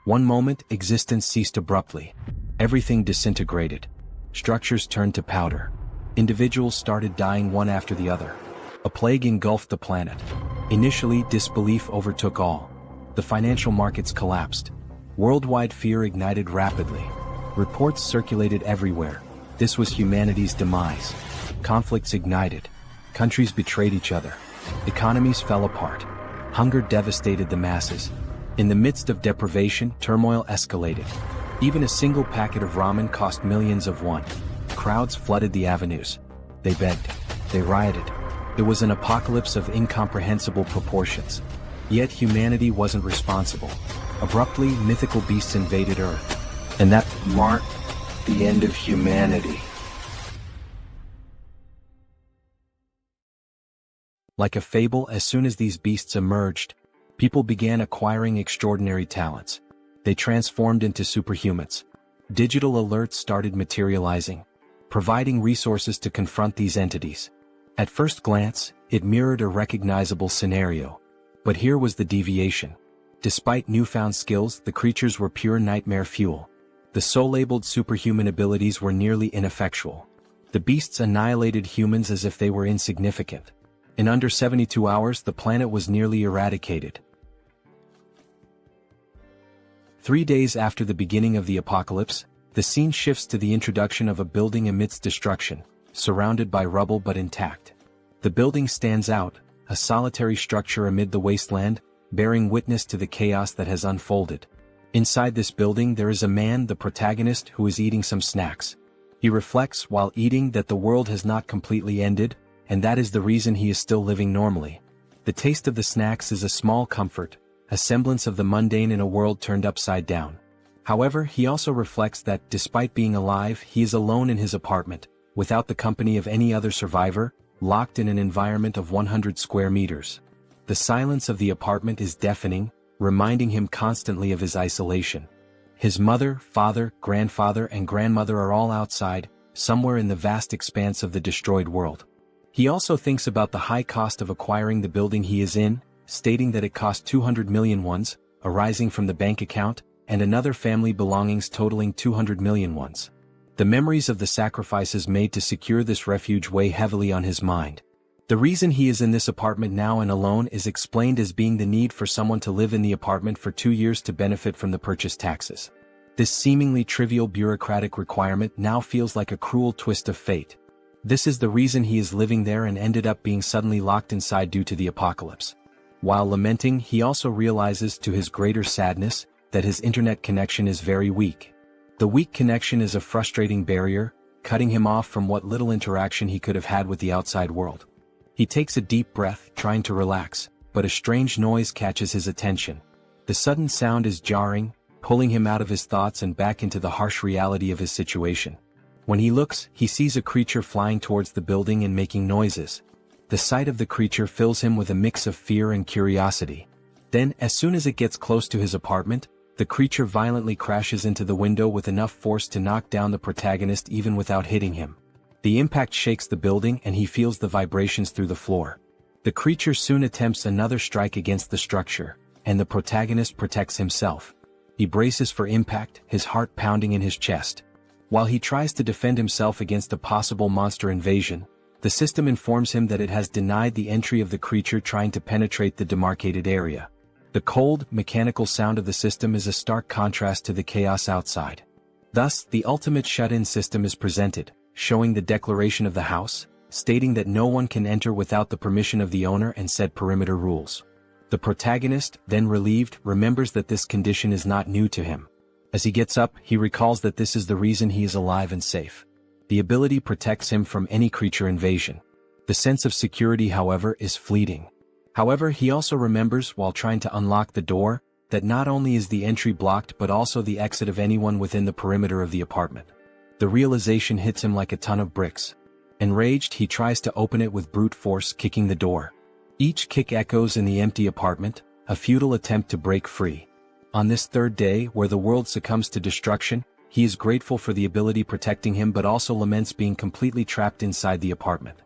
One moment, existence ceased abruptly. Everything disintegrated. Structures turned to powder. Individuals started dying one after the other. A plague engulfed the planet. Initially, disbelief overtook all. The financial markets collapsed. Worldwide fear ignited rapidly. Reports circulated everywhere. This was humanity's demise. Conflicts ignited. Countries betrayed each other. Economies fell apart. Hunger devastated the masses. In the midst of deprivation, turmoil escalated. Even a single packet of ramen cost millions of won. Crowds flooded the avenues. They begged. They rioted. It was an apocalypse of incomprehensible proportions. Yet humanity wasn't responsible. Abruptly, mythical beasts invaded Earth. And that marked the end of humanity. Like a fable, as soon as these beasts emerged, people began acquiring extraordinary talents. They transformed into superhumans. Digital alerts started materializing, providing resources to confront these entities. At first glance, it mirrored a recognizable scenario. But here was the deviation. Despite newfound skills, the creatures were pure nightmare fuel. The so-labeled superhuman abilities were nearly ineffectual. The beasts annihilated humans as if they were insignificant. In under 72 hours, the planet was nearly eradicated. 3 days after the beginning of the apocalypse, the scene shifts to the introduction of a building amidst destruction, surrounded by rubble but intact. The building stands out, a solitary structure amid the wasteland, bearing witness to the chaos that has unfolded. Inside this building there is a man, the protagonist, who is eating some snacks. He reflects while eating that the world has not completely ended, and that is the reason he is still living normally. The taste of the snacks is a small comfort, a semblance of the mundane in a world turned upside down. However, he also reflects that, despite being alive, he is alone in his apartment, without the company of any other survivor, locked in an environment of 100 square meters. The silence of the apartment is deafening, reminding him constantly of his isolation. His mother, father, grandfather, and grandmother are all outside, somewhere in the vast expanse of the destroyed world. He also thinks about the high cost of acquiring the building he is in, stating that it cost 200 million wons, arising from the bank account, and another family belongings totaling 200 million wons. The memories of the sacrifices made to secure this refuge weigh heavily on his mind. The reason he is in this apartment now and alone is explained as being the need for someone to live in the apartment for 2 years to benefit from the purchase taxes. This seemingly trivial bureaucratic requirement now feels like a cruel twist of fate. This is the reason he is living there and ended up being suddenly locked inside due to the apocalypse. While lamenting, he also realizes, to his greater sadness, that his internet connection is very weak. The weak connection is a frustrating barrier, cutting him off from what little interaction he could have had with the outside world. He takes a deep breath, trying to relax, but a strange noise catches his attention. The sudden sound is jarring, pulling him out of his thoughts and back into the harsh reality of his situation. When he looks, he sees a creature flying towards the building and making noises. The sight of the creature fills him with a mix of fear and curiosity. Then, as soon as it gets close to his apartment, the creature violently crashes into the window with enough force to knock down the protagonist even without hitting him. The impact shakes the building and he feels the vibrations through the floor. The creature soon attempts another strike against the structure, and the protagonist protects himself. He braces for impact, his heart pounding in his chest. While he tries to defend himself against a possible monster invasion, the system informs him that it has denied the entry of the creature trying to penetrate the demarcated area. The cold, mechanical sound of the system is a stark contrast to the chaos outside. Thus, the ultimate shut-in system is presented, showing the declaration of the house, stating that no one can enter without the permission of the owner and said perimeter rules. The protagonist, then relieved, remembers that this condition is not new to him. As he gets up, he recalls that this is the reason he is alive and safe. The ability protects him from any creature invasion. The sense of security, however, is fleeting. However, he also remembers, while trying to unlock the door, that not only is the entry blocked but also the exit of anyone within the perimeter of the apartment. The realization hits him like a ton of bricks. Enraged, he tries to open it with brute force, kicking the door. Each kick echoes in the empty apartment, a futile attempt to break free. On this third day, where the world succumbs to destruction, he is grateful for the ability protecting him but also laments being completely trapped inside the apartment.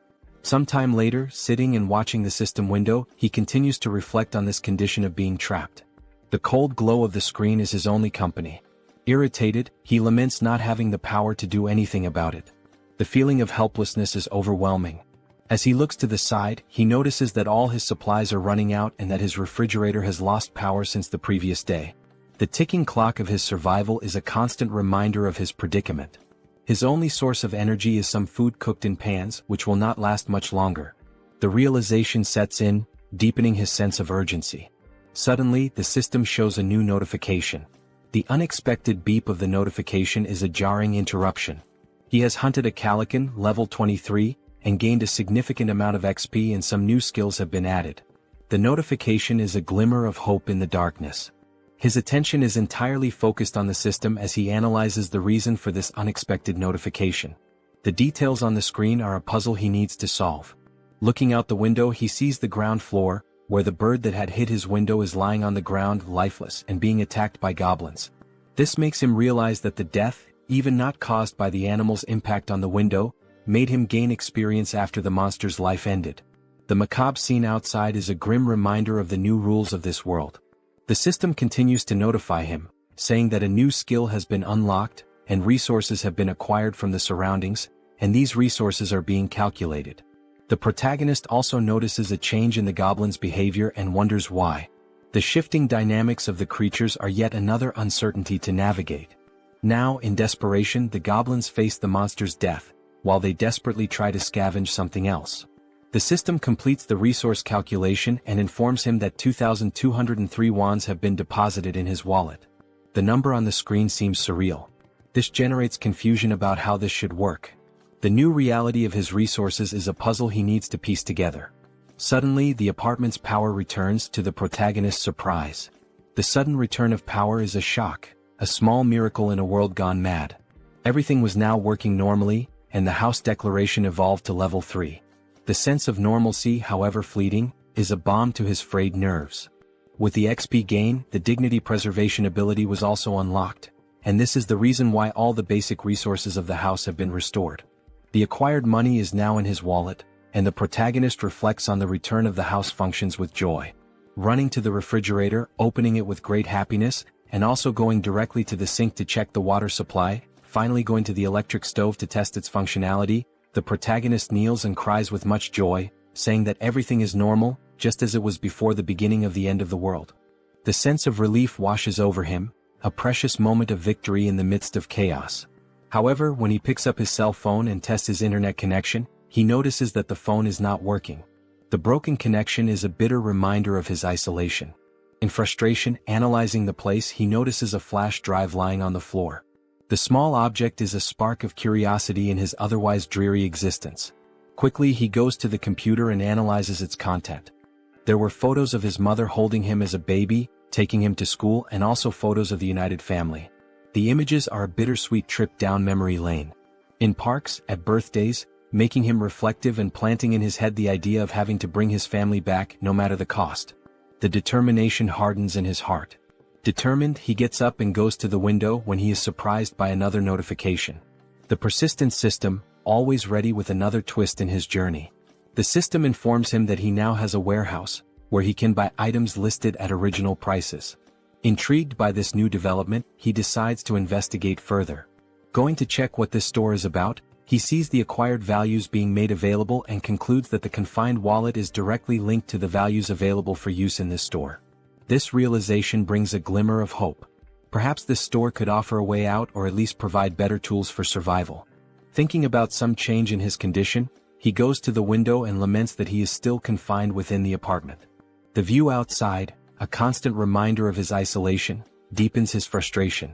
Sometime later, sitting and watching the system window, he continues to reflect on this condition of being trapped. The cold glow of the screen is his only company. Irritated, he laments not having the power to do anything about it. The feeling of helplessness is overwhelming. As he looks to the side, he notices that all his supplies are running out and that his refrigerator has lost power since the previous day. The ticking clock of his survival is a constant reminder of his predicament. His only source of energy is some food cooked in pans, which will not last much longer. The realization sets in, deepening his sense of urgency. Suddenly, the system shows a new notification. The unexpected beep of the notification is a jarring interruption. He has hunted a Calican, level 23, and gained a significant amount of XP and some new skills have been added. The notification is a glimmer of hope in the darkness. His attention is entirely focused on the system as he analyzes the reason for this unexpected notification. The details on the screen are a puzzle he needs to solve. Looking out the window, he sees the ground floor, where the bird that had hit his window is lying on the ground lifeless and being attacked by goblins. This makes him realize that the death, even not caused by the animal's impact on the window, made him gain experience after the monster's life ended. The macabre scene outside is a grim reminder of the new rules of this world. The system continues to notify him, saying that a new skill has been unlocked, and resources have been acquired from the surroundings, and these resources are being calculated. The protagonist also notices a change in the goblin's behavior and wonders why. The shifting dynamics of the creatures are yet another uncertainty to navigate. Now, in desperation, the goblins face the monster's death, while they desperately try to scavenge something else. The system completes the resource calculation and informs him that 2,203 wands have been deposited in his wallet. The number on the screen seems surreal. This generates confusion about how this should work. The new reality of his resources is a puzzle he needs to piece together. Suddenly, the apartment's power returns, to the protagonist's surprise. The sudden return of power is a shock, a small miracle in a world gone mad. Everything was now working normally, and the house declaration evolved to level 3. The sense of normalcy, however fleeting, is a balm to his frayed nerves. With the XP gain, the dignity preservation ability was also unlocked, and this is the reason why all the basic resources of the house have been restored. The acquired money is now in his wallet, and the protagonist reflects on the return of the house functions with joy. Running to the refrigerator, opening it with great happiness, and also going directly to the sink to check the water supply, finally going to the electric stove to test its functionality, the protagonist kneels and cries with much joy, saying that everything is normal, just as it was before the beginning of the end of the world. The sense of relief washes over him, a precious moment of victory in the midst of chaos. However, when he picks up his cell phone and tests his internet connection, he notices that the phone is not working. The broken connection is a bitter reminder of his isolation. In frustration, analyzing the place, he notices a flash drive lying on the floor. The small object is a spark of curiosity in his otherwise dreary existence. Quickly, he goes to the computer and analyzes its content. There were photos of his mother holding him as a baby, taking him to school, and also photos of the united family. The images are a bittersweet trip down memory lane. In parks, at birthdays, making him reflective and planting in his head the idea of having to bring his family back, no matter the cost. The determination hardens in his heart. Determined, he gets up and goes to the window when he is surprised by another notification. The persistent system, always ready with another twist in his journey. The system informs him that he now has a warehouse, where he can buy items listed at original prices. Intrigued by this new development, he decides to investigate further. Going to check what this store is about, he sees the acquired values being made available and concludes that the confined wallet is directly linked to the values available for use in this store. This realization brings a glimmer of hope. Perhaps this store could offer a way out or at least provide better tools for survival. Thinking about some change in his condition, he goes to the window and laments that he is still confined within the apartment. The view outside, a constant reminder of his isolation, deepens his frustration.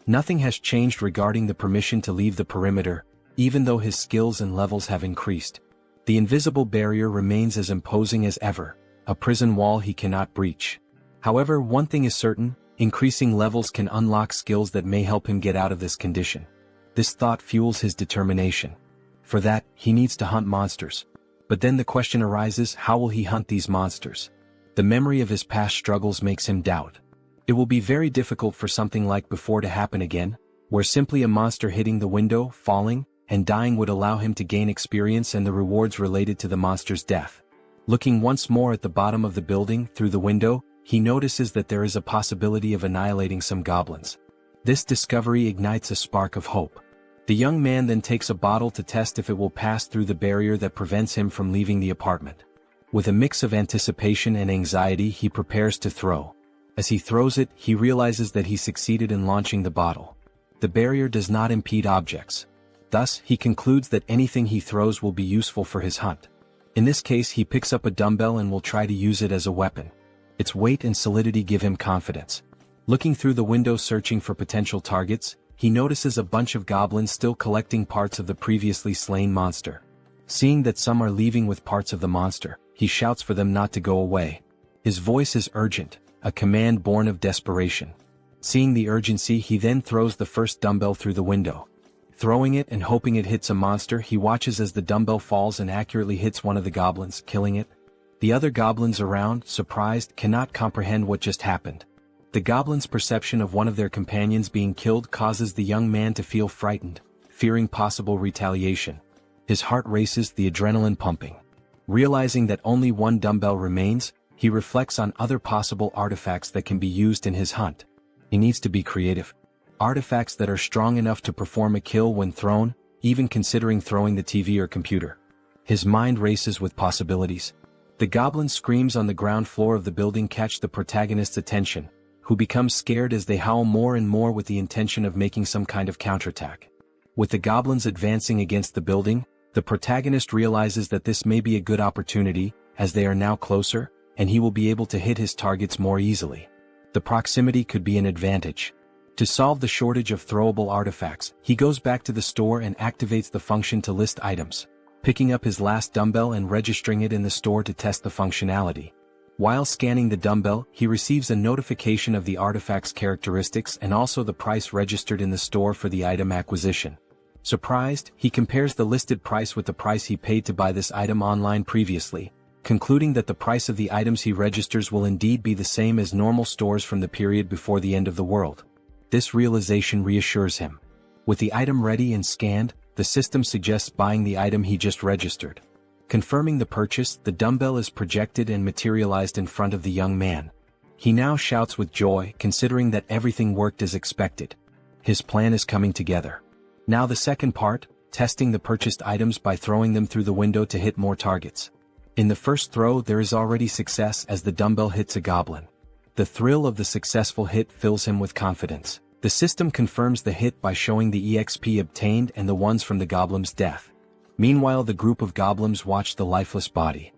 Nothing has changed regarding the permission to leave the perimeter, even though his skills and levels have increased. The invisible barrier remains as imposing as ever, a prison wall he cannot breach. However, one thing is certain, increasing levels can unlock skills that may help him get out of this condition. This thought fuels his determination. For that, he needs to hunt monsters. But then the question arises, how will he hunt these monsters? The memory of his past struggles makes him doubt. It will be very difficult for something like before to happen again, where simply a monster hitting the window, falling, and dying would allow him to gain experience and the rewards related to the monster's death. Looking once more at the bottom of the building through the window, he notices that there is a possibility of annihilating some goblins. This discovery ignites a spark of hope. The young man then takes a bottle to test if it will pass through the barrier that prevents him from leaving the apartment. With a mix of anticipation and anxiety, he prepares to throw. As he throws it, he realizes that he succeeded in launching the bottle. The barrier does not impede objects. Thus, he concludes that anything he throws will be useful for his hunt. In this case, he picks up a dumbbell and will try to use it as a weapon. Its weight and solidity give him confidence. Looking through the window searching for potential targets, he notices a bunch of goblins still collecting parts of the previously slain monster. Seeing that some are leaving with parts of the monster, he shouts for them not to go away. His voice is urgent, a command born of desperation. Seeing the urgency, he then throws the first dumbbell through the window. Throwing it and hoping it hits a monster, he watches as the dumbbell falls and accurately hits one of the goblins, killing it. The other goblins around, surprised, cannot comprehend what just happened. The goblins' perception of one of their companions being killed causes the young man to feel frightened, fearing possible retaliation. His heart races, the adrenaline pumping. Realizing that only one dumbbell remains, he reflects on other possible artifacts that can be used in his hunt. He needs to be creative. Artifacts that are strong enough to perform a kill when thrown, even considering throwing the TV or computer. His mind races with possibilities. The goblin screams on the ground floor of the building catch the protagonist's attention, who becomes scared as they howl more and more with the intention of making some kind of counterattack. With the goblins advancing against the building, the protagonist realizes that this may be a good opportunity, as they are now closer, and he will be able to hit his targets more easily. The proximity could be an advantage. To solve the shortage of throwable artifacts, he goes back to the store and activates the function to list items, picking up his last dumbbell and registering it in the store to test the functionality. While scanning the dumbbell, he receives a notification of the artifact's characteristics and also the price registered in the store for the item acquisition. Surprised, he compares the listed price with the price he paid to buy this item online previously, concluding that the price of the items he registers will indeed be the same as normal stores from the period before the end of the world. This realization reassures him. With the item ready and scanned, the system suggests buying the item he just registered. Confirming the purchase, the dumbbell is projected and materialized in front of the young man. He now shouts with joy, considering that everything worked as expected. His plan is coming together. Now the second part, testing the purchased items by throwing them through the window to hit more targets. In the first throw, there is already success as the dumbbell hits a goblin. The thrill of the successful hit fills him with confidence. The system confirms the hit by showing the EXP obtained and the ones from the goblin's death. Meanwhile, the group of goblins watch the lifeless body.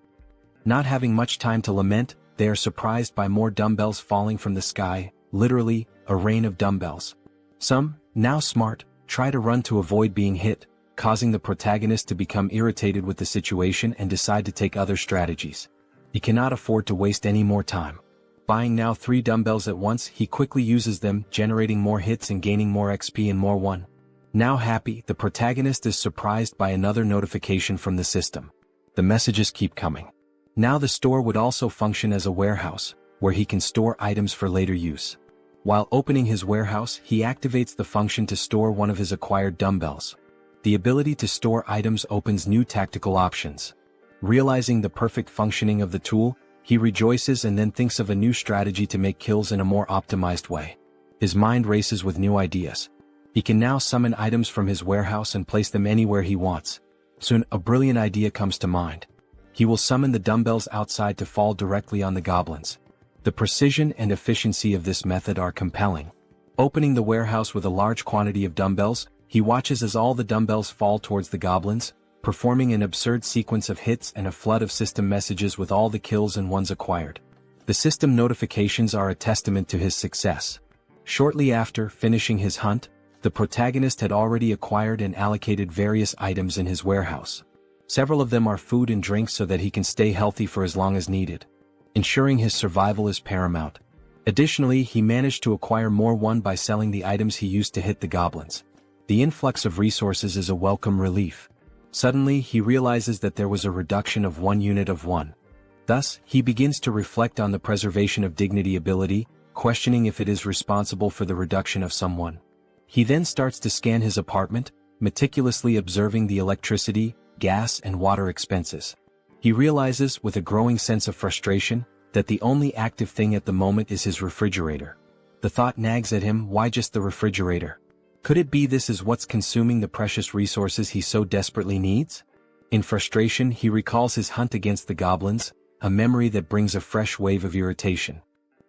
Not having much time to lament, they are surprised by more dumbbells falling from the sky, literally, a rain of dumbbells. Some, now smart, try to run to avoid being hit, causing the protagonist to become irritated with the situation and decide to take other strategies. He cannot afford to waste any more time. Buying now 3 dumbbells at once, he quickly uses them, generating more hits and gaining more XP and more one. Now happy, the protagonist is surprised by another notification from the system. The messages keep coming. Now the store would also function as a warehouse, where he can store items for later use. While opening his warehouse, he activates the function to store one of his acquired dumbbells. The ability to store items opens new tactical options. Realizing the perfect functioning of the tool, he rejoices and then thinks of a new strategy to make kills in a more optimized way. His mind races with new ideas. He can now summon items from his warehouse and place them anywhere he wants. Soon, a brilliant idea comes to mind. He will summon the dumbbells outside to fall directly on the goblins. The precision and efficiency of this method are compelling. Opening the warehouse with a large quantity of dumbbells, he watches as all the dumbbells fall towards the goblins, performing an absurd sequence of hits and a flood of system messages with all the kills and ones acquired. The system notifications are a testament to his success. Shortly after finishing his hunt, the protagonist had already acquired and allocated various items in his warehouse. Several of them are food and drinks so that he can stay healthy for as long as needed. Ensuring his survival is paramount. Additionally, he managed to acquire more one by selling the items he used to hit the goblins. The influx of resources is a welcome relief. Suddenly, he realizes that there was a reduction of 1 unit of one. Thus, he begins to reflect on the preservation of dignity ability, questioning if it is responsible for the reduction of someone. He then starts to scan his apartment, meticulously observing the electricity, gas and water expenses. He realizes, with a growing sense of frustration, that the only active thing at the moment is his refrigerator. The thought nags at him, why just the refrigerator? Could it be this is what's consuming the precious resources he so desperately needs? In frustration, he recalls his hunt against the goblins, a memory that brings a fresh wave of irritation.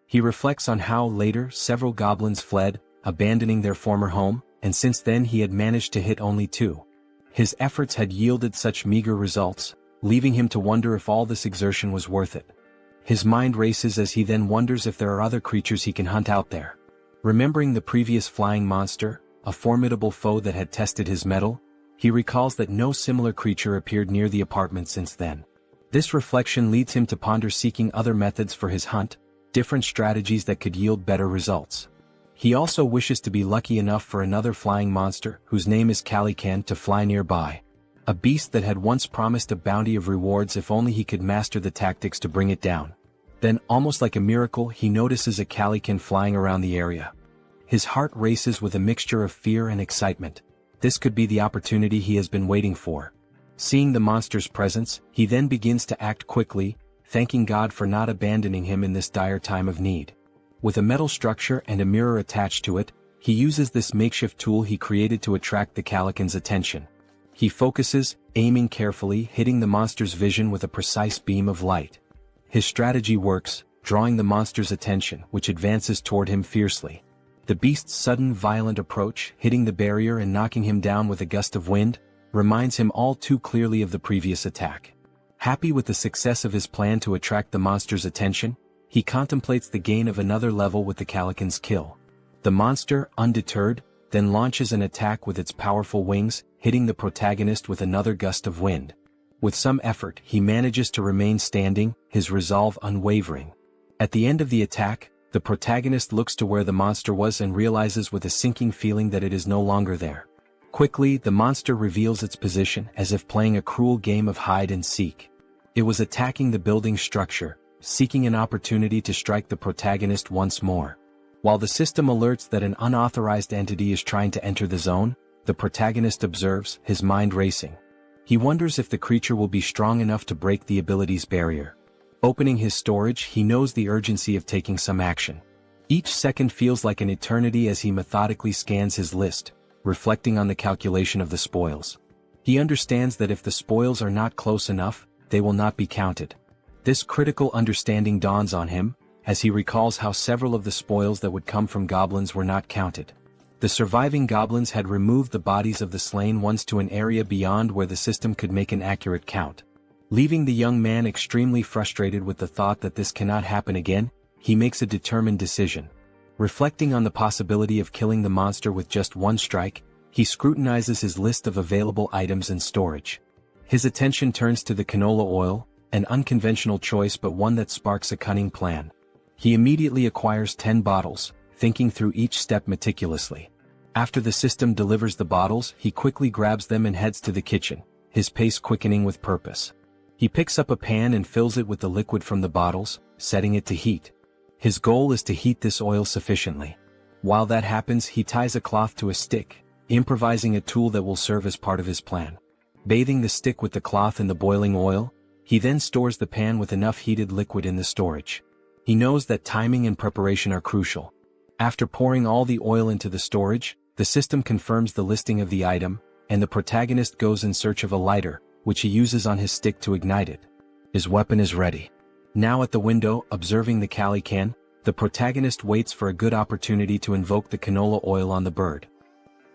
He reflects on how, later, several goblins fled, abandoning their former home, and since then he had managed to hit only 2. His efforts had yielded such meager results, leaving him to wonder if all this exertion was worth it. His mind races as he then wonders if there are other creatures he can hunt out there. Remembering the previous flying monster, a formidable foe that had tested his mettle, he recalls that no similar creature appeared near the apartment since then. This reflection leads him to ponder seeking other methods for his hunt, different strategies that could yield better results. He also wishes to be lucky enough for another flying monster, whose name is Calican, to fly nearby. A beast that had once promised a bounty of rewards if only he could master the tactics to bring it down. Then, almost like a miracle, he notices a Calican flying around the area. His heart races with a mixture of fear and excitement. This could be the opportunity he has been waiting for. Seeing the monster's presence, he then begins to act quickly, thanking God for not abandoning him in this dire time of need. With a metal structure and a mirror attached to it, he uses this makeshift tool he created to attract the Calican's attention. He focuses, aiming carefully, hitting the monster's vision with a precise beam of light. His strategy works, drawing the monster's attention, which advances toward him fiercely. The beast's sudden violent approach, hitting the barrier and knocking him down with a gust of wind, reminds him all too clearly of the previous attack. Happy with the success of his plan to attract the monster's attention, he contemplates the gain of another level with the Calican's kill. The monster, undeterred, then launches an attack with its powerful wings, hitting the protagonist with another gust of wind. With some effort, he manages to remain standing, his resolve unwavering. At the end of the attack, the protagonist looks to where the monster was and realizes with a sinking feeling that it is no longer there. Quickly, the monster reveals its position, as if playing a cruel game of hide and seek. It was attacking the building structure, seeking an opportunity to strike the protagonist once more. While the system alerts that an unauthorized entity is trying to enter the zone, the protagonist observes, his mind racing. He wonders if the creature will be strong enough to break the ability's barrier. Opening his storage, he knows the urgency of taking some action. Each second feels like an eternity as he methodically scans his list, reflecting on the calculation of the spoils. He understands that if the spoils are not close enough, they will not be counted. This critical understanding dawns on him, as he recalls how several of the spoils that would come from goblins were not counted. The surviving goblins had removed the bodies of the slain ones to an area beyond where the system could make an accurate count. Leaving the young man extremely frustrated with the thought that this cannot happen again, he makes a determined decision. Reflecting on the possibility of killing the monster with just one strike, he scrutinizes his list of available items and storage. His attention turns to the canola oil, an unconventional choice but one that sparks a cunning plan. He immediately acquires 10 bottles, thinking through each step meticulously. After the system delivers the bottles, he quickly grabs them and heads to the kitchen, his pace quickening with purpose. He picks up a pan and fills it with the liquid from the bottles, setting it to heat. His goal is to heat this oil sufficiently. While that happens, he ties a cloth to a stick, improvising a tool that will serve as part of his plan. Bathing the stick with the cloth in the boiling oil, he then stores the pan with enough heated liquid in the storage. He knows that timing and preparation are crucial. After pouring all the oil into the storage, the system confirms the listing of the item, and the protagonist goes in search of a lighter, which he uses on his stick to ignite it. His weapon is ready. Now at the window, observing the Calican, the protagonist waits for a good opportunity to invoke the canola oil on the bird.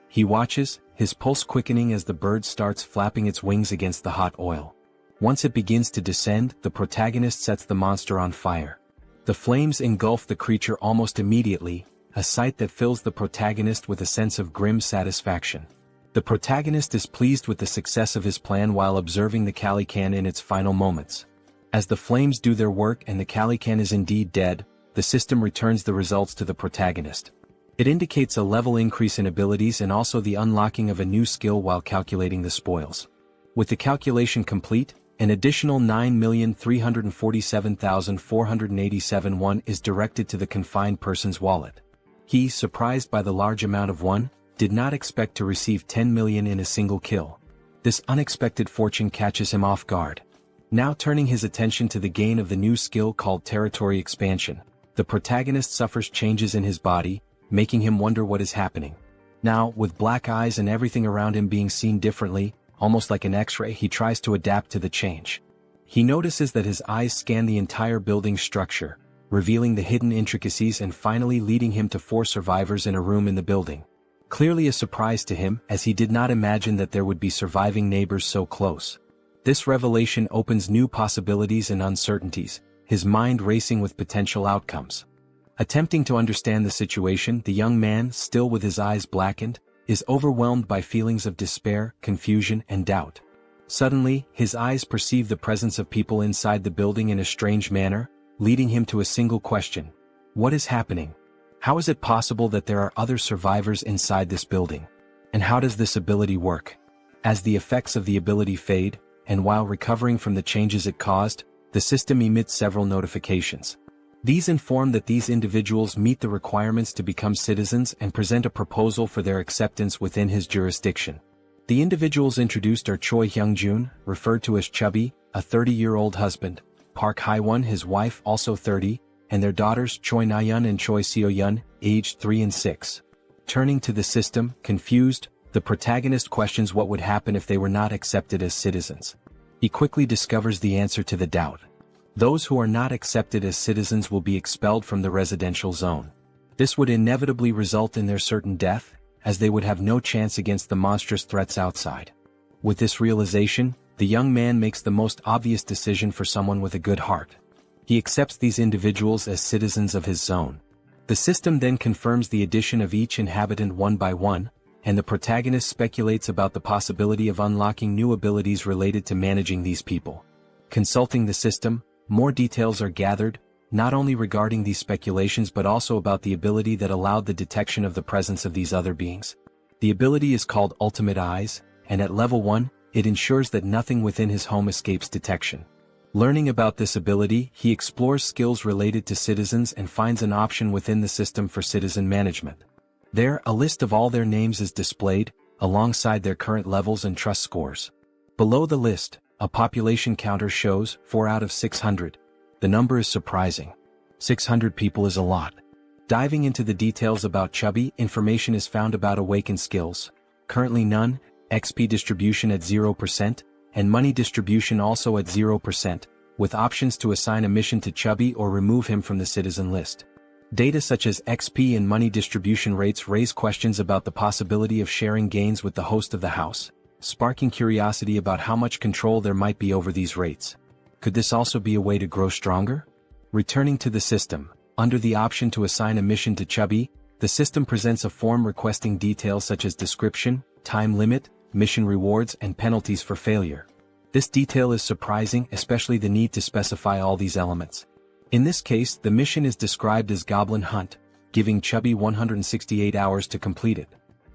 He watches, his pulse quickening as the bird starts flapping its wings against the hot oil. Once it begins to descend, the protagonist sets the monster on fire. The flames engulf the creature almost immediately, a sight that fills the protagonist with a sense of grim satisfaction. The protagonist is pleased with the success of his plan while observing the Calican in its final moments. As the flames do their work and the Calican is indeed dead, the system returns the results to the protagonist. It indicates a level increase in abilities and also the unlocking of a new skill while calculating the spoils. With the calculation complete, an additional 9,347,487 won is directed to the confined person's wallet. He, surprised by the large amount of won, did not expect to receive 10 million in a single kill. This unexpected fortune catches him off guard. Now turning his attention to the gain of the new skill called territory expansion, the protagonist suffers changes in his body, making him wonder what is happening. Now, with black eyes and everything around him being seen differently, almost like an X-ray, he tries to adapt to the change. He notices that his eyes scan the entire building structure, revealing the hidden intricacies and finally leading him to 4 survivors in a room in the building. Clearly a surprise to him, as he did not imagine that there would be surviving neighbors so close. This revelation opens new possibilities and uncertainties, his mind racing with potential outcomes. Attempting to understand the situation, the young man, still with his eyes blackened, is overwhelmed by feelings of despair, confusion, and doubt. Suddenly, his eyes perceive the presence of people inside the building in a strange manner, leading him to a single question. What is happening? How is it possible that there are other survivors inside this building? And how does this ability work? As the effects of the ability fade, and while recovering from the changes it caused, the system emits several notifications. These inform that these individuals meet the requirements to become citizens and present a proposal for their acceptance within his jurisdiction. The individuals introduced are Choi Hyung-jun, referred to as Chubby, a 30-year-old husband, Park Hae-won, his wife, also 30, and their daughters Choi Na-yeon and Choi Seo-yeon, aged 3 and 6. Turning to the system, confused, the protagonist questions what would happen if they were not accepted as citizens. He quickly discovers the answer to the doubt. Those who are not accepted as citizens will be expelled from the residential zone. This would inevitably result in their certain death, as they would have no chance against the monstrous threats outside. With this realization, the young man makes the most obvious decision for someone with a good heart. He accepts these individuals as citizens of his zone. The system then confirms the addition of each inhabitant one by one, and the protagonist speculates about the possibility of unlocking new abilities related to managing these people. Consulting the system, more details are gathered, not only regarding these speculations but also about the ability that allowed the detection of the presence of these other beings. The ability is called Ultimate Eyes, and at level 1, it ensures that nothing within his home escapes detection. Learning about this ability, he explores skills related to citizens and finds an option within the system for citizen management. There, a list of all their names is displayed, alongside their current levels and trust scores. Below the list, a population counter shows 4 out of 600. The number is surprising. 600 people is a lot. Diving into the details about Chubby, information is found about awakened skills. Currently none, XP distribution at 0%, and money distribution also at 0%, with options to assign a mission to Chubby or remove him from the citizen list. Data such as XP and money distribution rates raise questions about the possibility of sharing gains with the host of the house, sparking curiosity about how much control there might be over these rates. Could this also be a way to grow stronger? Returning to the system, under the option to assign a mission to Chubby, the system presents a form requesting details such as description, time limit, mission rewards, and penalties for failure. This detail is surprising, especially the need to specify all these elements. In this case, the mission is described as Goblin Hunt, giving Chubby 168 hours to complete it.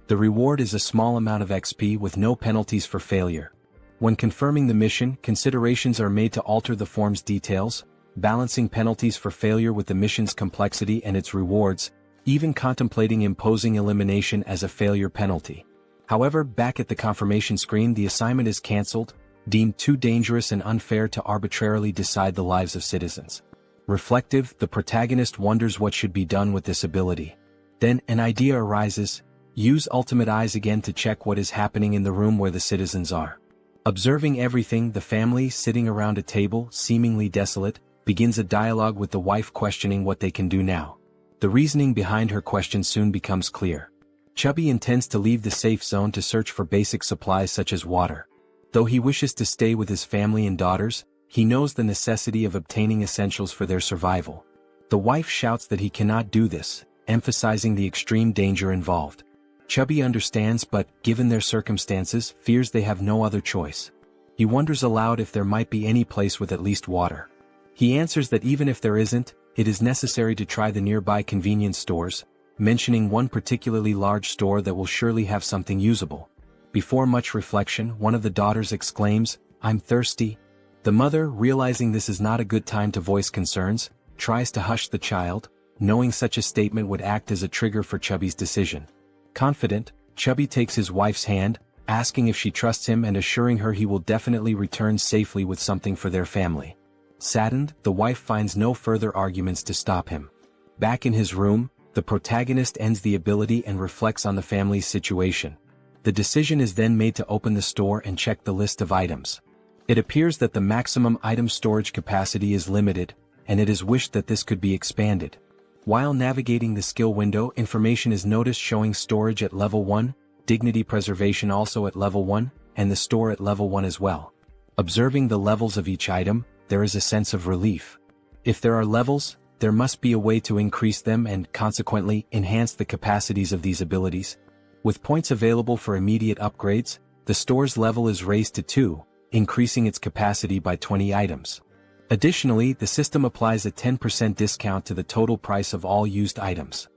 The reward is a small amount of XP with no penalties for failure. When confirming the mission, considerations are made to alter the form's details, balancing penalties for failure with the mission's complexity and its rewards, even contemplating imposing elimination as a failure penalty. However, back at the confirmation screen, the assignment is cancelled, deemed too dangerous and unfair to arbitrarily decide the lives of citizens. Reflective, the protagonist wonders what should be done with this ability. Then, an idea arises: use Ultimate Eyes again to check what is happening in the room where the citizens are. Observing everything, the family, sitting around a table, seemingly desolate, begins a dialogue with the wife questioning what they can do now. The reasoning behind her question soon becomes clear. Chubby intends to leave the safe zone to search for basic supplies such as water. Though he wishes to stay with his family and daughters, he knows the necessity of obtaining essentials for their survival. The wife shouts that he cannot do this, emphasizing the extreme danger involved. Chubby understands but, given their circumstances, fears they have no other choice. He wonders aloud if there might be any place with at least water. He answers that even if there isn't, it is necessary to try the nearby convenience stores, mentioning one particularly large store that will surely have something usable. Before much reflection, one of the daughters exclaims, "I'm thirsty." The mother, realizing this is not a good time to voice concerns, tries to hush the child, knowing such a statement would act as a trigger for Chubby's decision. Confident, Chubby takes his wife's hand, asking if she trusts him and assuring her he will definitely return safely with something for their family. Saddened, the wife finds no further arguments to stop him. Back in his room, the protagonist ends the ability and reflects on the family's situation. The decision is then made to open the store and check the list of items. It appears that the maximum item storage capacity is limited, and it is wished that this could be expanded. While navigating the skill window, information is noticed showing storage at level 1, dignity preservation also at level 1, and the store at level 1 as well. Observing the levels of each item, there is a sense of relief. If there are levels, there must be a way to increase them and, consequently, enhance the capacities of these abilities. With points available for immediate upgrades, the store's level is raised to 2, increasing its capacity by 20 items. Additionally, the system applies a 10% discount to the total price of all used items.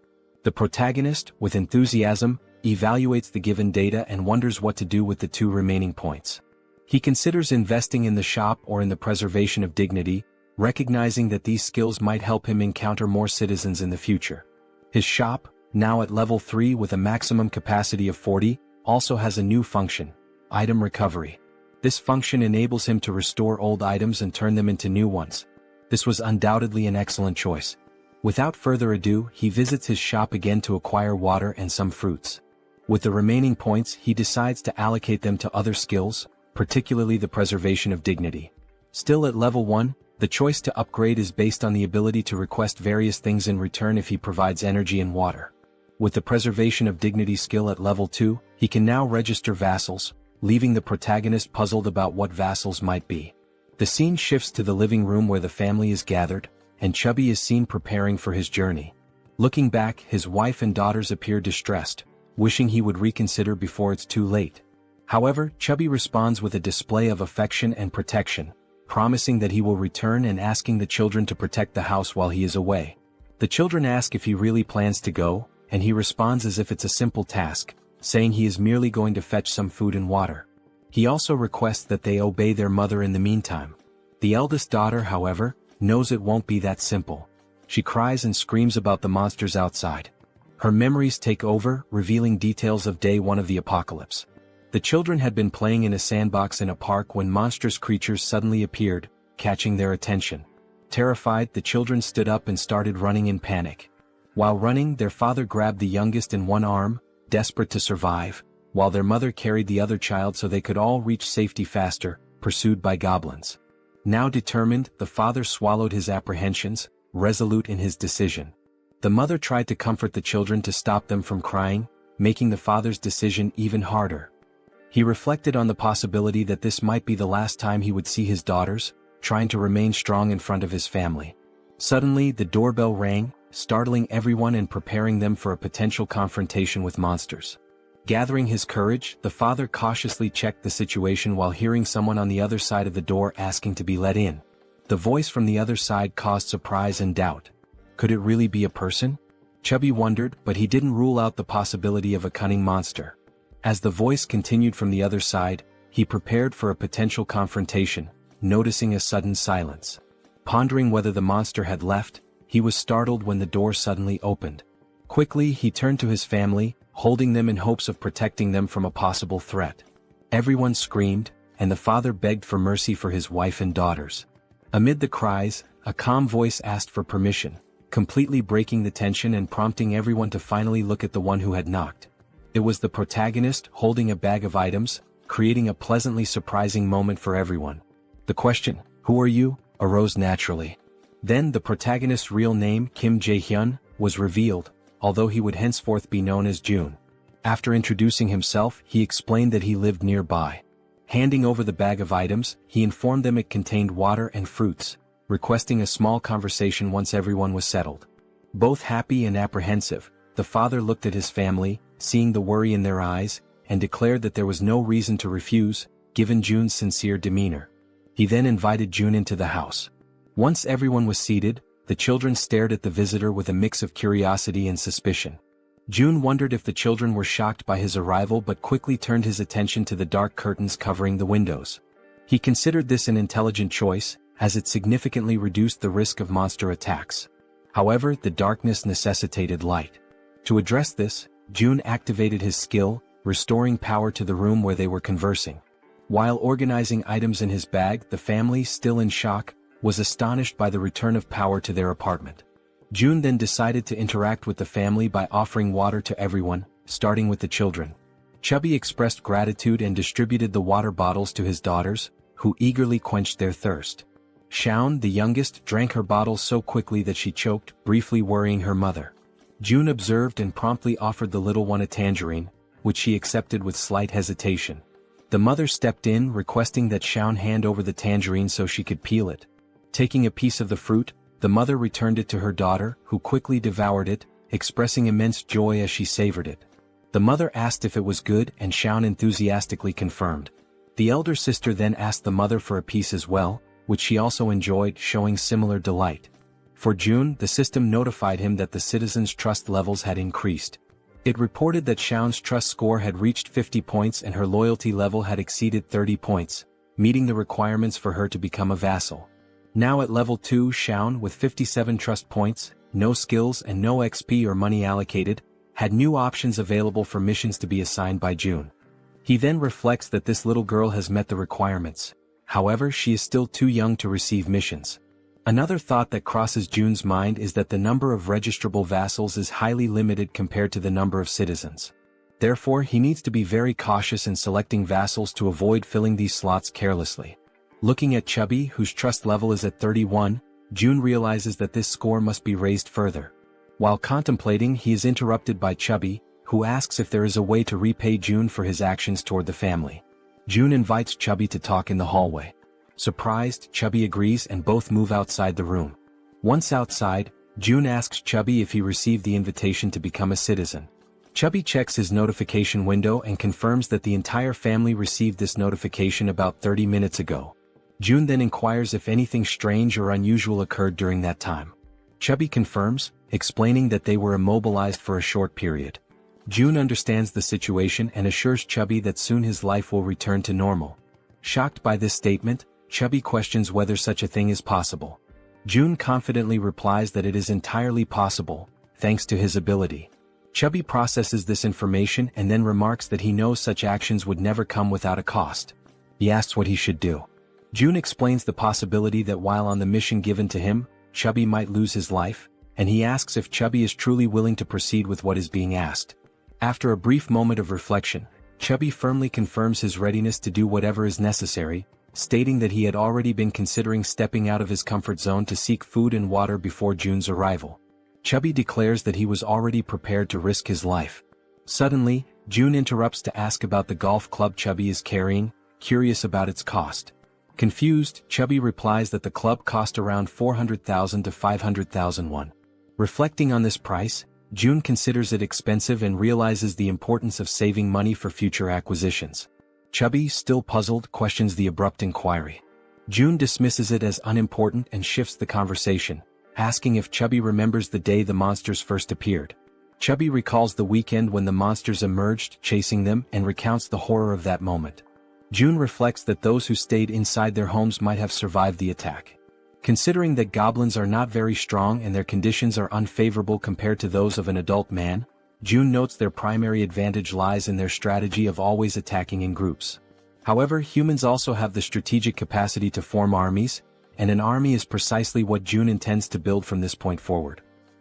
The protagonist, with enthusiasm, evaluates the given data and wonders what to do with the 2 remaining points. He considers investing in the shop or in the preservation of dignity, recognizing that these skills might help him encounter more citizens in the future. His shop, now at level 3 with a maximum capacity of 40, also has a new function: item recovery. This function enables him to restore old items and turn them into new ones. This was undoubtedly an excellent choice. Without further ado, he visits his shop again to acquire water and some fruits. With the remaining points, he decides to allocate them to other skills, particularly the preservation of dignity. Still at level 1, the choice to upgrade is based on the ability to request various things in return if he provides energy and water. With the preservation of dignity skill at level 2, he can now register vassals, leaving the protagonist puzzled about what vassals might be. The scene shifts to the living room where the family is gathered, and Chubby is seen preparing for his journey. Looking back, his wife and daughters appear distressed, wishing he would reconsider before it's too late. However, Chubby responds with a display of affection and protection, promising that he will return and asking the children to protect the house while he is away. The children ask if he really plans to go, and he responds as if it's a simple task, saying he is merely going to fetch some food and water. He also requests that they obey their mother in the meantime. The eldest daughter, however, knows it won't be that simple. She cries and screams about the monsters outside. Her memories take over, revealing details of day 1 of the apocalypse. The children had been playing in a sandbox in a park when monstrous creatures suddenly appeared, catching their attention. Terrified, the children stood up and started running in panic. While running, their father grabbed the youngest in one arm, desperate to survive, while their mother carried the other child so they could all reach safety faster, pursued by goblins. Now determined, the father swallowed his apprehensions, resolute in his decision. The mother tried to comfort the children to stop them from crying, making the father's decision even harder. He reflected on the possibility that this might be the last time he would see his daughters, trying to remain strong in front of his family. Suddenly, the doorbell rang, startling everyone and preparing them for a potential confrontation with monsters. Gathering his courage, the father cautiously checked the situation while hearing someone on the other side of the door asking to be let in. The voice from the other side caused surprise and doubt. Could it really be a person? Chubby wondered, but he didn't rule out the possibility of a cunning monster. As the voice continued from the other side, he prepared for a potential confrontation, noticing a sudden silence. Pondering whether the monster had left, he was startled when the door suddenly opened. Quickly, he turned to his family, holding them in hopes of protecting them from a possible threat. Everyone screamed, and the father begged for mercy for his wife and daughters. Amid the cries, a calm voice asked for permission, completely breaking the tension and prompting everyone to finally look at the one who had knocked. It was the protagonist, holding a bag of items, creating a pleasantly surprising moment for everyone. The question, "Who are you?" arose naturally. Then the protagonist's real name, Kim Jaehyeon, was revealed, although he would henceforth be known as June. After introducing himself, he explained that he lived nearby. Handing over the bag of items, he informed them it contained water and fruits, requesting a small conversation once everyone was settled. Both happy and apprehensive, the father looked at his family, seeing the worry in their eyes, and declared that there was no reason to refuse, given June's sincere demeanor. He then invited June into the house. Once everyone was seated, the children stared at the visitor with a mix of curiosity and suspicion. June wondered if the children were shocked by his arrival but quickly turned his attention to the dark curtains covering the windows. He considered this an intelligent choice, as it significantly reduced the risk of monster attacks. However, the darkness necessitated light. To address this, June activated his skill, restoring power to the room where they were conversing. While organizing items in his bag, the family, still in shock, was astonished by the return of power to their apartment. June then decided to interact with the family by offering water to everyone, starting with the children. Chubby expressed gratitude and distributed the water bottles to his daughters, who eagerly quenched their thirst. Shaun, the youngest, drank her bottle so quickly that she choked, briefly worrying her mother. June observed and promptly offered the little one a tangerine, which she accepted with slight hesitation. The mother stepped in, requesting that Shaun hand over the tangerine so she could peel it. Taking a piece of the fruit, the mother returned it to her daughter, who quickly devoured it, expressing immense joy as she savored it. The mother asked if it was good, and Shaun enthusiastically confirmed. The elder sister then asked the mother for a piece as well, which she also enjoyed, showing similar delight. For June, the system notified him that the citizens' trust levels had increased. It reported that Shaun's trust score had reached 50 points and her loyalty level had exceeded 30 points, meeting the requirements for her to become a vassal. Now at level 2, Shaun, with 57 trust points, no skills and no XP or money allocated, had new options available for missions to be assigned by June. He then reflects that this little girl has met the requirements. However, she is still too young to receive missions. Another thought that crosses June's mind is that the number of registrable vassals is highly limited compared to the number of citizens. Therefore, he needs to be very cautious in selecting vassals to avoid filling these slots carelessly. Looking at Chubby, whose trust level is at 31, June realizes that this score must be raised further. While contemplating, he is interrupted by Chubby, who asks if there is a way to repay June for his actions toward the family. June invites Chubby to talk in the hallway. Surprised, Chubby agrees and both move outside the room. Once outside, June asks Chubby if he received the invitation to become a citizen. Chubby checks his notification window and confirms that the entire family received this notification about 30 minutes ago. June then inquires if anything strange or unusual occurred during that time. Chubby confirms, explaining that they were immobilized for a short period. June understands the situation and assures Chubby that soon his life will return to normal. Shocked by this statement, Chubby questions whether such a thing is possible. June confidently replies that it is entirely possible, thanks to his ability. Chubby processes this information and then remarks that he knows such actions would never come without a cost. He asks what he should do. June explains the possibility that while on the mission given to him, Chubby might lose his life, and he asks if Chubby is truly willing to proceed with what is being asked. After a brief moment of reflection, Chubby firmly confirms his readiness to do whatever is necessary, stating that he had already been considering stepping out of his comfort zone to seek food and water before June's arrival. Chubby declares that he was already prepared to risk his life. Suddenly, June interrupts to ask about the golf club Chubby is carrying, curious about its cost. Confused, Chubby replies that the club cost around 400,000 to 500,000 won. Reflecting on this price, June considers it expensive and realizes the importance of saving money for future acquisitions. Chubby, still puzzled, questions the abrupt inquiry. June dismisses it as unimportant and shifts the conversation, asking if Chubby remembers the day the monsters first appeared. Chubby recalls the weekend when the monsters emerged, chasing them, and recounts the horror of that moment. June reflects that those who stayed inside their homes might have survived the attack. Considering that goblins are not very strong and their conditions are unfavorable compared to those of an adult man, June notes their primary advantage lies in their strategy of always attacking in groups. However, humans also have the strategic capacity to form armies, and an army is precisely what June intends to build from this point forward.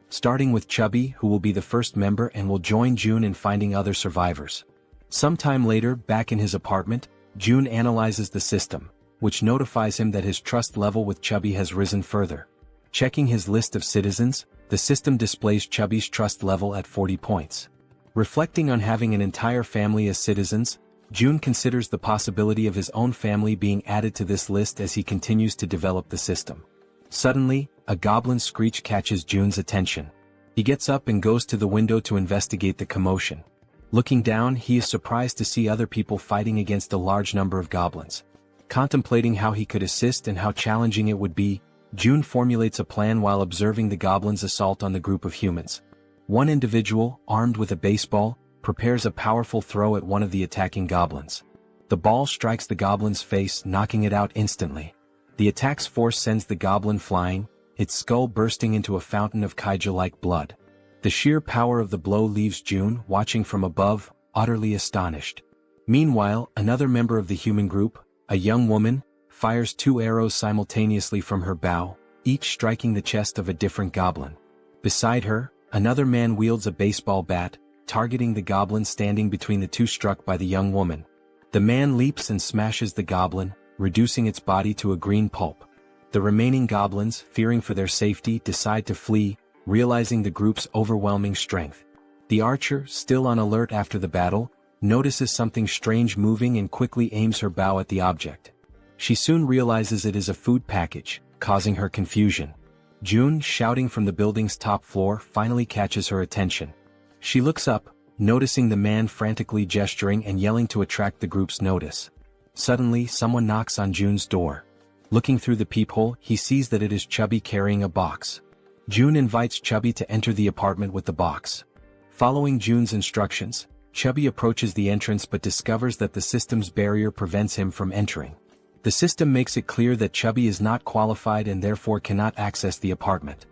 Starting with Chubby, who will be the first member and will join June in finding other survivors. Sometime later, back in his apartment, June analyzes the system, which notifies him that his trust level with Chubby has risen further. Checking his list of citizens, the system displays Chubby's trust level at 40 points. Reflecting on having an entire family as citizens, June considers the possibility of his own family being added to this list as he continues to develop the system. Suddenly, a goblin screech catches June's attention. He gets up and goes to the window to investigate the commotion. Looking down, he is surprised to see other people fighting against a large number of goblins. Contemplating how he could assist and how challenging it would be, June formulates a plan while observing the goblins' assault on the group of humans. One individual, armed with a baseball, prepares a powerful throw at one of the attacking goblins. The ball strikes the goblin's face, knocking it out instantly. The attack's force sends the goblin flying, its skull bursting into a fountain of kaiju-like blood. The sheer power of the blow leaves June, watching from above, utterly astonished. Meanwhile, another member of the human group, a young woman, fires 2 arrows simultaneously from her bow, each striking the chest of a different goblin. Beside her, another man wields a baseball bat, targeting the goblin standing between the 2 struck by the young woman. The man leaps and smashes the goblin, reducing its body to a green pulp. The remaining goblins, fearing for their safety, decide to flee, realizing the group's overwhelming strength. The archer, still on alert after the battle, notices something strange moving and quickly aims her bow at the object. She soon realizes it is a food package, causing her confusion. June, shouting from the building's top floor, finally catches her attention. She looks up, noticing the man frantically gesturing and yelling to attract the group's notice. Suddenly, someone knocks on June's door. Looking through the peephole, he sees that it is Chubby carrying a box. June invites Chubby to enter the apartment with the box. Following June's instructions, Chubby approaches the entrance but discovers that the system's barrier prevents him from entering. The system makes it clear that Chubby is not qualified and therefore cannot access the apartment.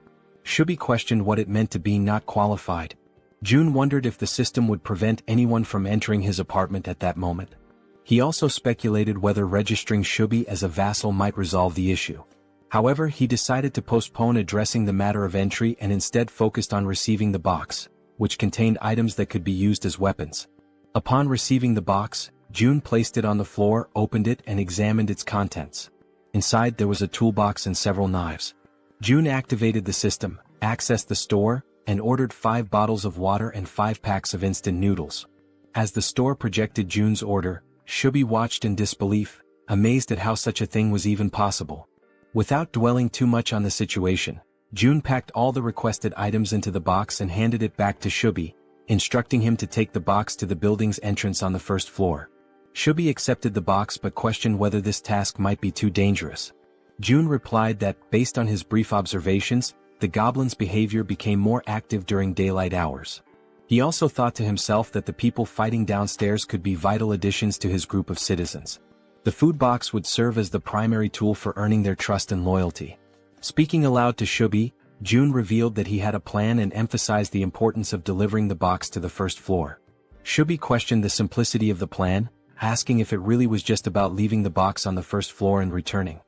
Chubby questioned what it meant to be not qualified. June wondered if the system would prevent anyone from entering his apartment at that moment. He also speculated whether registering Chubby as a vassal might resolve the issue. However, he decided to postpone addressing the matter of entry and instead focused on receiving the box, which contained items that could be used as weapons. Upon receiving the box, June placed it on the floor, opened it and examined its contents. Inside there was a toolbox and several knives. June activated the system, accessed the store, and ordered 5 bottles of water and 5 packs of instant noodles. As the store projected June's order, Chubby watched in disbelief, amazed at how such a thing was even possible. Without dwelling too much on the situation, June packed all the requested items into the box and handed it back to Chubby, instructing him to take the box to the building's entrance on the 1st floor. Chubby accepted the box but questioned whether this task might be too dangerous. June replied that, based on his brief observations, the goblin's behavior became more active during daylight hours. He also thought to himself that the people fighting downstairs could be vital additions to his group of citizens. The food box would serve as the primary tool for earning their trust and loyalty. Speaking aloud to Chubby, June revealed that he had a plan and emphasized the importance of delivering the box to the 1st floor. Chubby questioned the simplicity of the plan, asking if it really was just about leaving the box on the 1st floor and returning.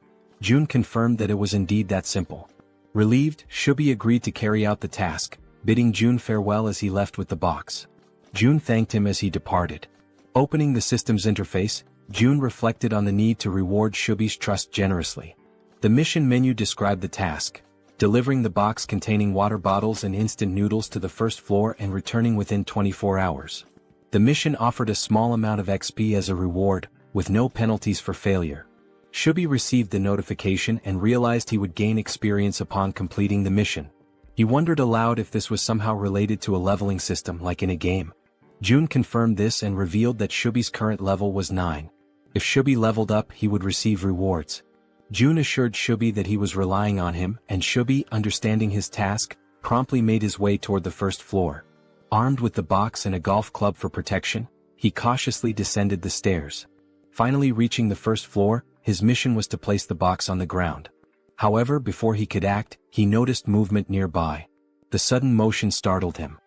June confirmed that it was indeed that simple. Relieved, Chubby agreed to carry out the task, bidding June farewell as he left with the box. June thanked him as he departed. Opening the system's interface, June reflected on the need to reward Chubby's trust generously. The mission menu described the task: delivering the box containing water bottles and instant noodles to the 1st floor and returning within 24 hours. The mission offered a small amount of XP as a reward, with no penalties for failure. Chubby received the notification and realized he would gain experience upon completing the mission. He wondered aloud if this was somehow related to a leveling system like in a game. June confirmed this and revealed that Chubby's current level was 9. If Chubby leveled up, he would receive rewards. June assured Chubby that he was relying on him, and Chubby, understanding his task, promptly made his way toward the 1st floor. Armed with the box and a golf club for protection, he cautiously descended the stairs. Finally reaching the 1st floor, his mission was to place the box on the ground. However, before he could act, he noticed movement nearby. The sudden motion startled him.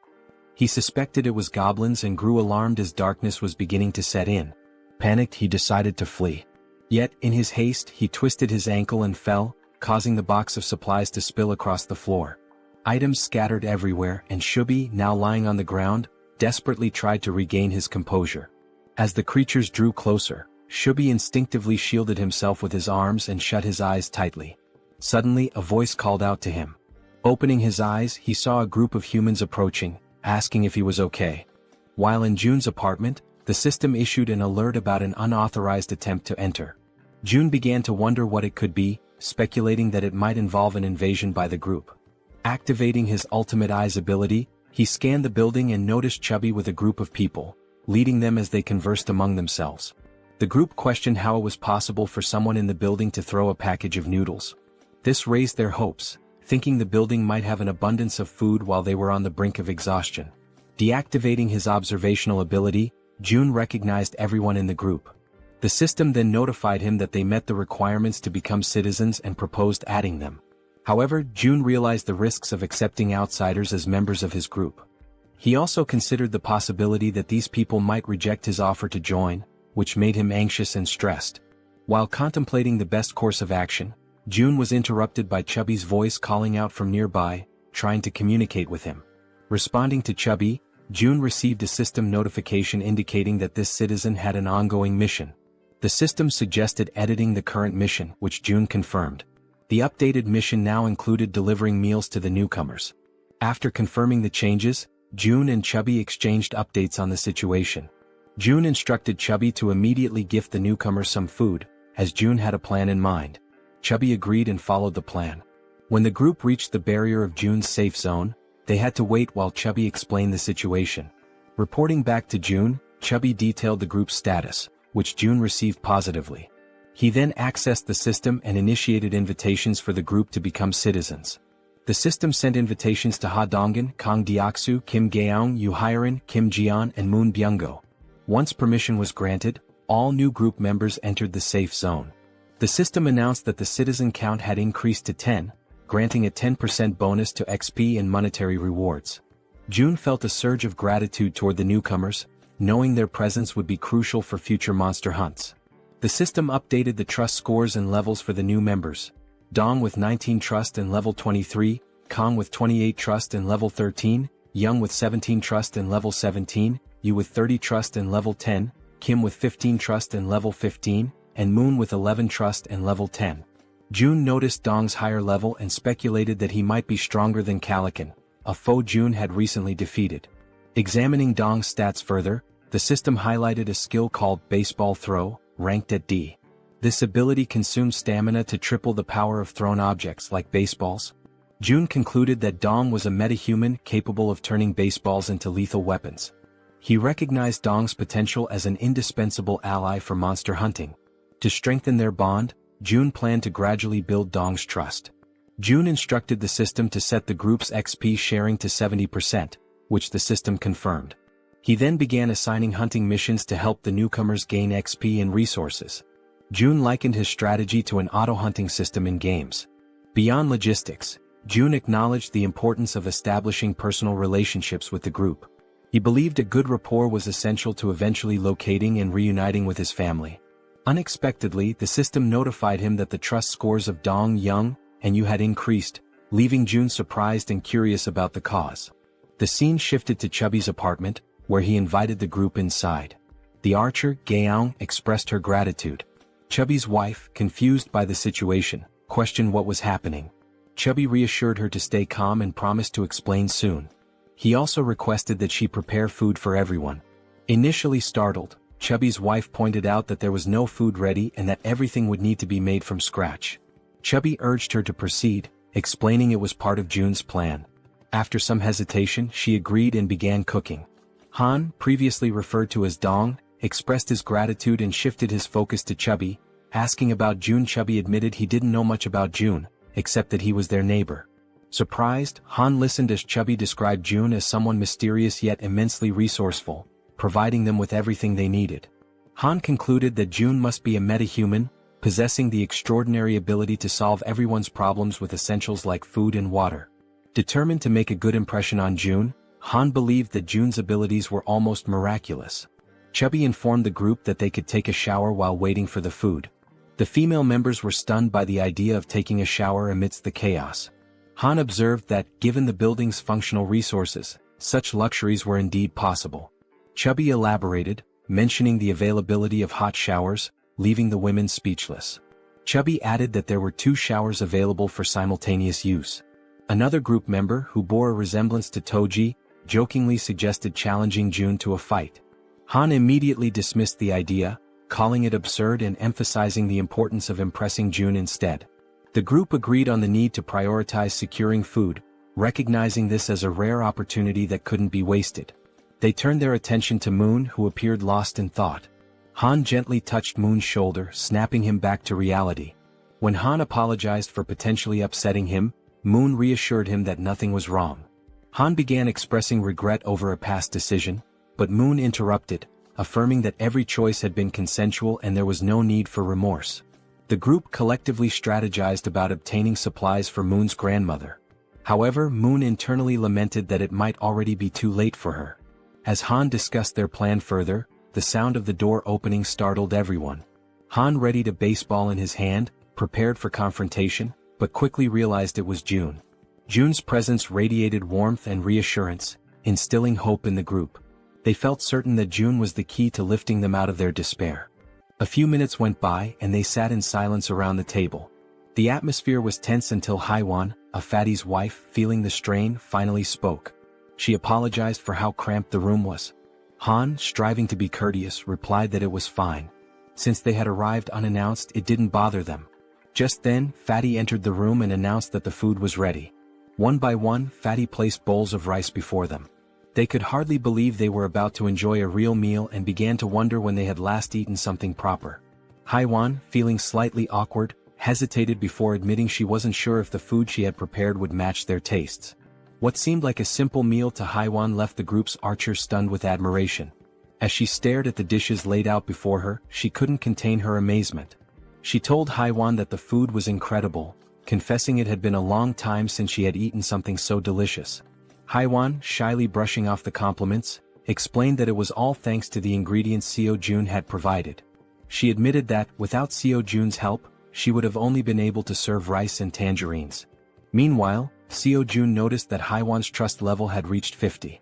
He suspected it was goblins and grew alarmed as darkness was beginning to set in. Panicked, he decided to flee. Yet, in his haste, he twisted his ankle and fell, causing the box of supplies to spill across the floor. Items scattered everywhere, and Chubby, now lying on the ground, desperately tried to regain his composure. As the creatures drew closer, Chubby instinctively shielded himself with his arms and shut his eyes tightly. Suddenly, a voice called out to him. Opening his eyes, he saw a group of humans approaching, asking if he was okay. While in June's apartment, the system issued an alert about an unauthorized attempt to enter. June began to wonder what it could be, speculating that it might involve an invasion by the group. Activating his ultimate eyes ability, he scanned the building and noticed Chubby with a group of people, leading them as they conversed among themselves. The group questioned how it was possible for someone in the building to throw a package of noodles. This raised their hopes, thinking the building might have an abundance of food while they were on the brink of exhaustion. Deactivating his observational ability, June recognized everyone in the group. The system then notified him that they met the requirements to become citizens and proposed adding them. However, June realized the risks of accepting outsiders as members of his group. He also considered the possibility that these people might reject his offer to join, which made him anxious and stressed. While contemplating the best course of action, June was interrupted by Chubby's voice calling out from nearby, trying to communicate with him. Responding to Chubby, June received a system notification indicating that this citizen had an ongoing mission. The system suggested editing the current mission, which June confirmed. The updated mission now included delivering meals to the newcomers. After confirming the changes, June and Chubby exchanged updates on the situation. June instructed Chubby to immediately gift the newcomers some food, as June had a plan in mind. Chubby agreed and followed the plan. When the group reached the barrier of June's safe zone, they had to wait while Chubby explained the situation. Reporting back to June, Chubby detailed the group's status, which June received positively. He then accessed the system and initiated invitations for the group to become citizens. The system sent invitations to Ha Donggan, Kang Deoksu, Kim Gaeong, Yu Hyeon, Kim Jeon, and Moon Byung-go. Once permission was granted, all new group members entered the safe zone. The system announced that the citizen count had increased to 10, granting a 10% bonus to XP and monetary rewards. June felt a surge of gratitude toward the newcomers, knowing their presence would be crucial for future monster hunts. The system updated the trust scores and levels for the new members. Dong with 19 trust and level 23, Kang with 28 trust and level 13, Young with 17 trust and level 17, Yu with 30 trust and level 10, Kim with 15 trust and level 15, and Moon with 11 trust and level 10. June noticed Dong's higher level and speculated that he might be stronger than Calican, a foe June had recently defeated. Examining Dong's stats further, the system highlighted a skill called Baseball Throw, ranked at D. This ability consumes stamina to triple the power of thrown objects like baseballs. June concluded that Dong was a metahuman capable of turning baseballs into lethal weapons. He recognized Dong's potential as an indispensable ally for monster hunting. To strengthen their bond, June planned to gradually build Dong's trust. June instructed the system to set the group's XP sharing to 70%, which the system confirmed. He then began assigning hunting missions to help the newcomers gain XP and resources. June likened his strategy to an auto-hunting system in games. Beyond logistics, June acknowledged the importance of establishing personal relationships with the group. He believed a good rapport was essential to eventually locating and reuniting with his family. Unexpectedly, the system notified him that the trust scores of Dong, Young, and Yu had increased, leaving June surprised and curious about the cause. The scene shifted to Chubby's apartment, where he invited the group inside. The archer, Gaeong, expressed her gratitude. Chubby's wife, confused by the situation, questioned what was happening. Chubby reassured her to stay calm and promised to explain soon. He also requested that she prepare food for everyone. Initially startled, Chubby's wife pointed out that there was no food ready and that everything would need to be made from scratch. Chubby urged her to proceed, explaining it was part of June's plan. After some hesitation, she agreed and began cooking. Han, previously referred to as Dong, expressed his gratitude and shifted his focus to Chubby, asking about June. Chubby admitted he didn't know much about June, except that he was their neighbor. Surprised, Han listened as Chubby described June as someone mysterious yet immensely resourceful, providing them with everything they needed. Han concluded that June must be a metahuman, possessing the extraordinary ability to solve everyone's problems with essentials like food and water. Determined to make a good impression on June, Han believed that June's abilities were almost miraculous. Chubby informed the group that they could take a shower while waiting for the food. The female members were stunned by the idea of taking a shower amidst the chaos. Han observed that, given the building's functional resources, such luxuries were indeed possible. Chubby elaborated, mentioning the availability of hot showers, leaving the women speechless. Chubby added that there were 2 showers available for simultaneous use. Another group member, who bore a resemblance to Toji, jokingly suggested challenging June to a fight. Han immediately dismissed the idea, calling it absurd and emphasizing the importance of impressing June instead. The group agreed on the need to prioritize securing food, recognizing this as a rare opportunity that couldn't be wasted. They turned their attention to Moon, who appeared lost in thought. Han gently touched Moon's shoulder, snapping him back to reality. When Han apologized for potentially upsetting him, Moon reassured him that nothing was wrong. Han began expressing regret over a past decision, but Moon interrupted, affirming that every choice had been consensual and there was no need for remorse. The group collectively strategized about obtaining supplies for Moon's grandmother. However, Moon internally lamented that it might already be too late for her. As Han discussed their plan further, the sound of the door opening startled everyone. Han readied a baseball in his hand, prepared for confrontation, but quickly realized it was June. June's presence radiated warmth and reassurance, instilling hope in the group. They felt certain that June was the key to lifting them out of their despair. A few minutes went by and they sat in silence around the table. The atmosphere was tense until Haiwan, a fatty's wife, feeling the strain, finally spoke. She apologized for how cramped the room was. Han, striving to be courteous, replied that it was fine. Since they had arrived unannounced, it didn't bother them. Just then, Fatty entered the room and announced that the food was ready. One by one, Fatty placed bowls of rice before them. They could hardly believe they were about to enjoy a real meal and began to wonder when they had last eaten something proper. Haiwan, feeling slightly awkward, hesitated before admitting she wasn't sure if the food she had prepared would match their tastes. What seemed like a simple meal to Haiwan left the group's archer stunned with admiration. As she stared at the dishes laid out before her, she couldn't contain her amazement. She told Haiwan that the food was incredible, confessing it had been a long time since she had eaten something so delicious. Haiwan, shyly brushing off the compliments, explained that it was all thanks to the ingredients Seo Jun had provided. She admitted that, without Seo Jun's help, she would have only been able to serve rice and tangerines. Meanwhile, Seo Jun noticed that Haiwan's trust level had reached 50.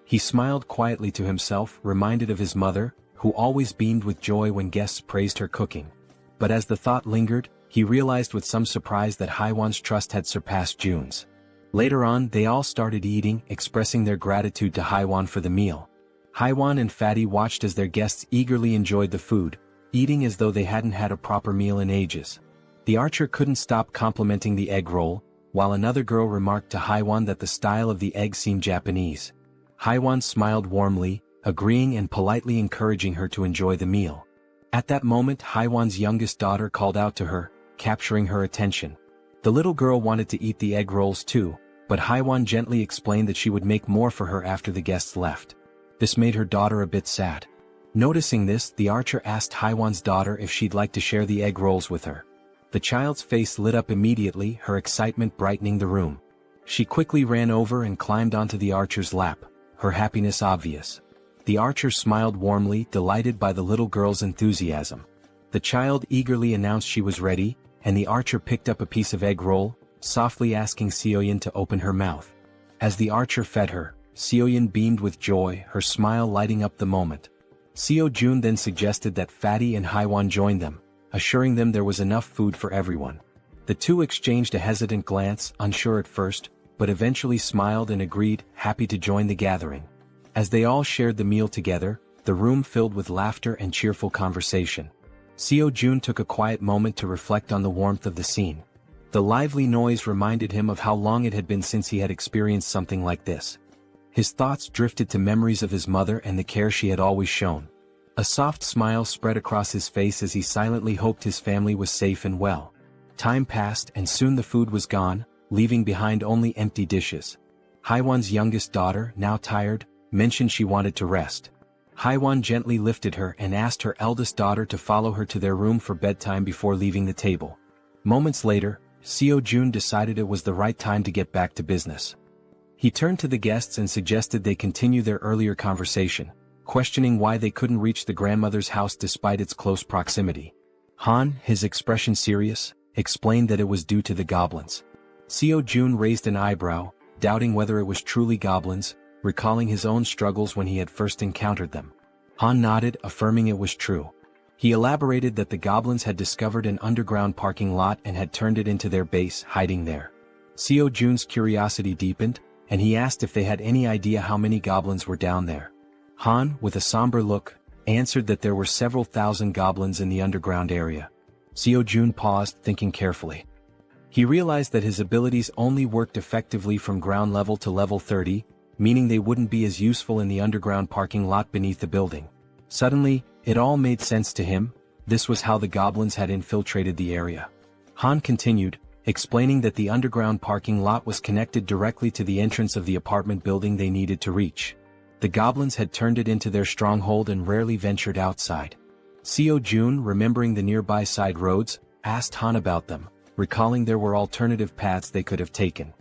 He smiled quietly to himself, reminded of his mother, who always beamed with joy when guests praised her cooking. But as the thought lingered, he realized with some surprise that Haiwan's trust had surpassed Jun's. Later on, they all started eating, expressing their gratitude to Haiwan for the meal. Haiwan and Fatty watched as their guests eagerly enjoyed the food, eating as though they hadn't had a proper meal in ages. The archer couldn't stop complimenting the egg roll, while another girl remarked to Haiwan that the style of the egg seemed Japanese. Haiwan smiled warmly, agreeing and politely encouraging her to enjoy the meal. At that moment, Haiwan's youngest daughter called out to her, capturing her attention. The little girl wanted to eat the egg rolls too, but Haiwan gently explained that she would make more for her after the guests left. This made her daughter a bit sad. Noticing this, the archer asked Haiwan's daughter if she'd like to share the egg rolls with her. The child's face lit up immediately, her excitement brightening the room. She quickly ran over and climbed onto the archer's lap, her happiness obvious. The archer smiled warmly, delighted by the little girl's enthusiasm. The child eagerly announced she was ready, and the archer picked up a piece of egg roll, softly asking Seoyin to open her mouth. As the archer fed her, Seoyin beamed with joy, her smile lighting up the moment. Seo Jun then suggested that Fatty and Haiwan join them, assuring them there was enough food for everyone. The two exchanged a hesitant glance, unsure at first, but eventually smiled and agreed, happy to join the gathering. As they all shared the meal together, the room filled with laughter and cheerful conversation. Seo Jun took a quiet moment to reflect on the warmth of the scene. The lively noise reminded him of how long it had been since he had experienced something like this. His thoughts drifted to memories of his mother and the care she had always shown. A soft smile spread across his face as he silently hoped his family was safe and well. Time passed and soon the food was gone, leaving behind only empty dishes. Haiwan's youngest daughter, now tired, mentioned she wanted to rest. Haiwan gently lifted her and asked her eldest daughter to follow her to their room for bedtime before leaving the table. Moments later, Seo Jun decided it was the right time to get back to business. He turned to the guests and suggested they continue their earlier conversation, questioning why they couldn't reach the grandmother's house despite its close proximity. Han, his expression serious, explained that it was due to the goblins. Seo Jun raised an eyebrow, doubting whether it was truly goblins, recalling his own struggles when he had first encountered them. Han nodded, affirming it was true. He elaborated that the goblins had discovered an underground parking lot and had turned it into their base, hiding there. Seo Jun's curiosity deepened, and he asked if they had any idea how many goblins were down there. Han, with a somber look, answered that there were several thousand goblins in the underground area. Seo Jun paused, thinking carefully. He realized that his abilities only worked effectively from ground level to level 30, meaning they wouldn't be as useful in the underground parking lot beneath the building. Suddenly, it all made sense to him. This was how the goblins had infiltrated the area. Han continued, explaining that the underground parking lot was connected directly to the entrance of the apartment building they needed to reach. The goblins had turned it into their stronghold and rarely ventured outside. Seo Jun, remembering the nearby side roads, asked Han about them, recalling there were alternative paths they could have taken.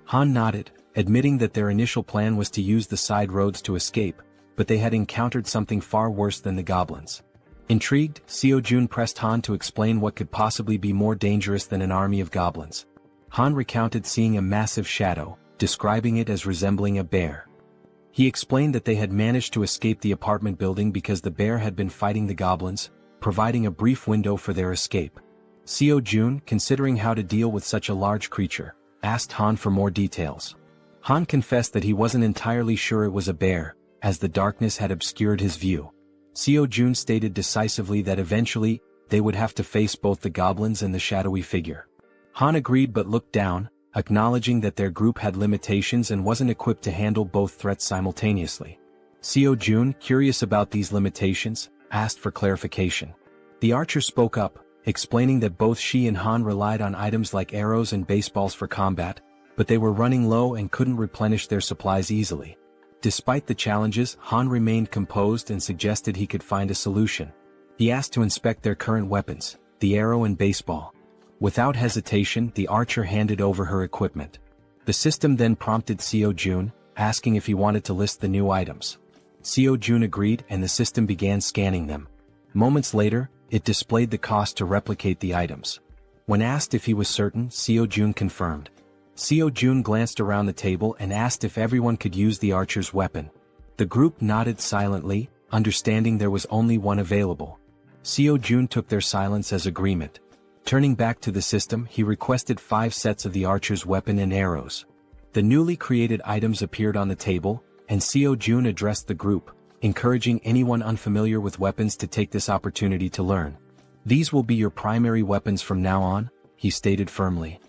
Han nodded, admitting that their initial plan was to use the side roads to escape, but they had encountered something far worse than the goblins. Intrigued, Seo-jun pressed Han to explain what could possibly be more dangerous than an army of goblins. Han recounted seeing a massive shadow, describing it as resembling a bear. He explained that they had managed to escape the apartment building because the bear had been fighting the goblins, providing a brief window for their escape. Seo-jun, considering how to deal with such a large creature, asked Han for more details. Han confessed that he wasn't entirely sure it was a bear, as the darkness had obscured his view. Seo-jun stated decisively that eventually, they would have to face both the goblins and the shadowy figure. Han agreed but looked down, acknowledging that their group had limitations and wasn't equipped to handle both threats simultaneously. Seo-jun, curious about these limitations, asked for clarification. The archer spoke up, explaining that both she and Han relied on items like arrows and baseballs for combat, but they were running low and couldn't replenish their supplies easily. Despite the challenges, Han remained composed and suggested he could find a solution. He asked to inspect their current weapons, the arrow and baseball. Without hesitation, the archer handed over her equipment. The system then prompted Seo-jun, asking if he wanted to list the new items. Seo-jun agreed and the system began scanning them. Moments later, it displayed the cost to replicate the items. When asked if he was certain, Seo-jun confirmed. Seo-jun glanced around the table and asked if everyone could use the archer's weapon. The group nodded silently, understanding there was only one available. Seo-jun took their silence as agreement. Turning back to the system, he requested 5 sets of the archer's weapon and arrows. The newly created items appeared on the table, and Seo-jun addressed the group, encouraging anyone unfamiliar with weapons to take this opportunity to learn. "These will be your primary weapons from now on," he stated firmly.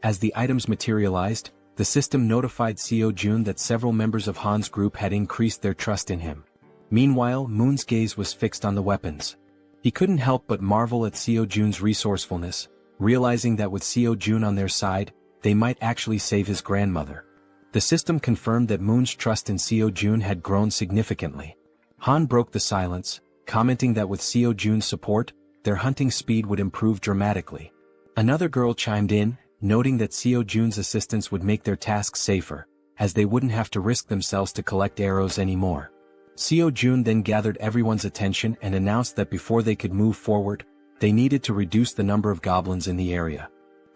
As the items materialized, the system notified Seo-jun that several members of Han's group had increased their trust in him. Meanwhile, Moon's gaze was fixed on the weapons. He couldn't help but marvel at Seo-jun's resourcefulness, realizing that with Seo-jun on their side, they might actually save his grandmother. The system confirmed that Moon's trust in Seo-jun had grown significantly. Han broke the silence, commenting that with Seo-jun's support, their hunting speed would improve dramatically. Another girl chimed in, noting that Seo-jun's assistance would make their tasks safer, as they wouldn't have to risk themselves to collect arrows anymore. Seo-jun then gathered everyone's attention and announced that before they could move forward, they needed to reduce the number of goblins in the area.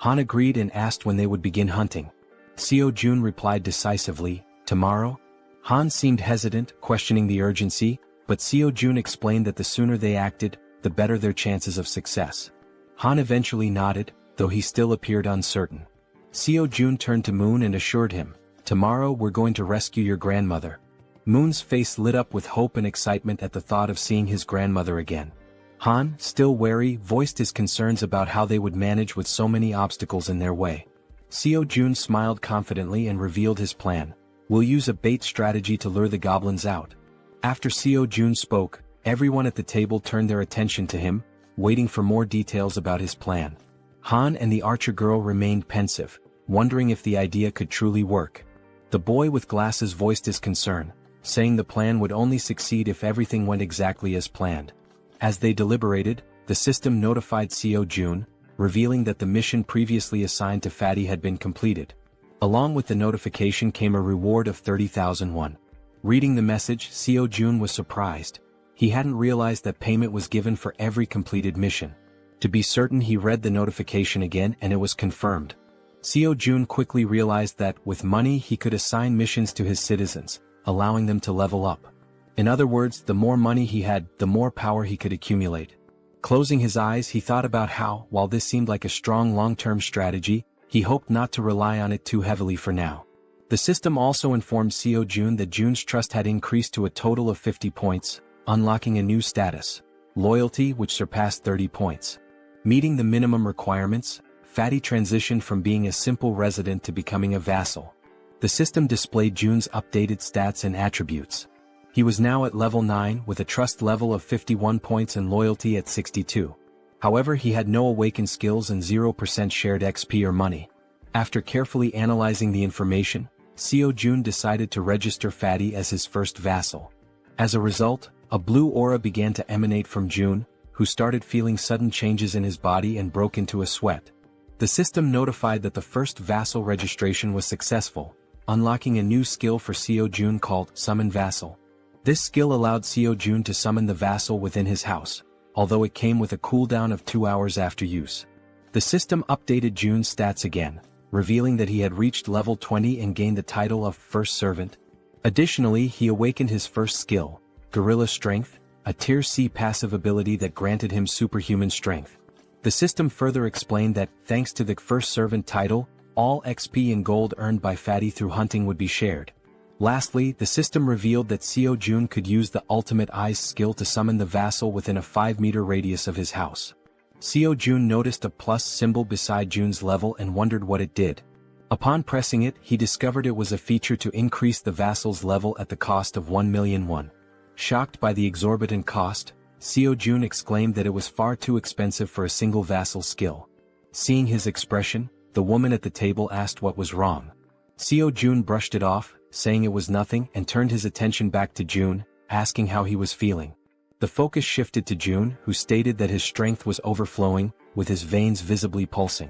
Han agreed and asked when they would begin hunting. Seo-jun replied decisively, "Tomorrow?" Han seemed hesitant, questioning the urgency, but Seo-jun explained that the sooner they acted, the better their chances of success. Han eventually nodded, though he still appeared uncertain. Seo-jun turned to Moon and assured him, "Tomorrow we're going to rescue your grandmother." Moon's face lit up with hope and excitement at the thought of seeing his grandmother again. Han, still wary, voiced his concerns about how they would manage with so many obstacles in their way. Seo-jun smiled confidently and revealed his plan. "We'll use a bait strategy to lure the goblins out." After Seo-jun spoke, everyone at the table turned their attention to him, waiting for more details about his plan. Han and the archer girl remained pensive, wondering if the idea could truly work. The boy with glasses voiced his concern, saying the plan would only succeed if everything went exactly as planned. As they deliberated, the system notified Seo-jun, revealing that the mission previously assigned to Fatty had been completed. Along with the notification came a reward of 30,000 won. Reading the message, Seo-jun was surprised. He hadn't realized that payment was given for every completed mission. To be certain, he read the notification again and it was confirmed. Seo-jun quickly realized that, with money, he could assign missions to his citizens, allowing them to level up. In other words, the more money he had, the more power he could accumulate. Closing his eyes, he thought about how, while this seemed like a strong long-term strategy, he hoped not to rely on it too heavily for now. The system also informed Seo-jun that Jun's trust had increased to a total of 50 points, unlocking a new status, loyalty, which surpassed 30 points. Meeting the minimum requirements, Fatty transitioned from being a simple resident to becoming a vassal. The system displayed Jun's updated stats and attributes. He was now at level 9 with a trust level of 51 points and loyalty at 62. However, he had no awakened skills and 0% shared XP or money. After carefully analyzing the information, Seo-jun decided to register Fatty as his first vassal. As a result, a blue aura began to emanate from Jun, who started feeling sudden changes in his body and broke into a sweat. The system notified that the first vassal registration was successful, unlocking a new skill for Seo-jun called Summon Vassal. This skill allowed Seo-jun to summon the vassal within his house, although it came with a cooldown of 2 hours after use. The system updated Jun's stats again, revealing that he had reached level 20 and gained the title of First Servant. Additionally, he awakened his first skill, Gorilla Strength, a Tier C passive ability that granted him superhuman strength. The system further explained that, thanks to the First Servant title, all XP and gold earned by Fatty through hunting would be shared. Lastly, the system revealed that Seo-jun could use the Ultimate Eyes skill to summon the vassal within a 5-meter radius of his house. Seo-jun noticed a plus symbol beside Jun's level and wondered what it did. Upon pressing it, he discovered it was a feature to increase the vassal's level at the cost of 1 million won. Shocked by the exorbitant cost, Seo-jun exclaimed that it was far too expensive for a single vassal skill. Seeing his expression, the woman at the table asked what was wrong. Seo-jun brushed it off, saying it was nothing, and turned his attention back to Jun, asking how he was feeling. The focus shifted to Jun, who stated that his strength was overflowing, with his veins visibly pulsing.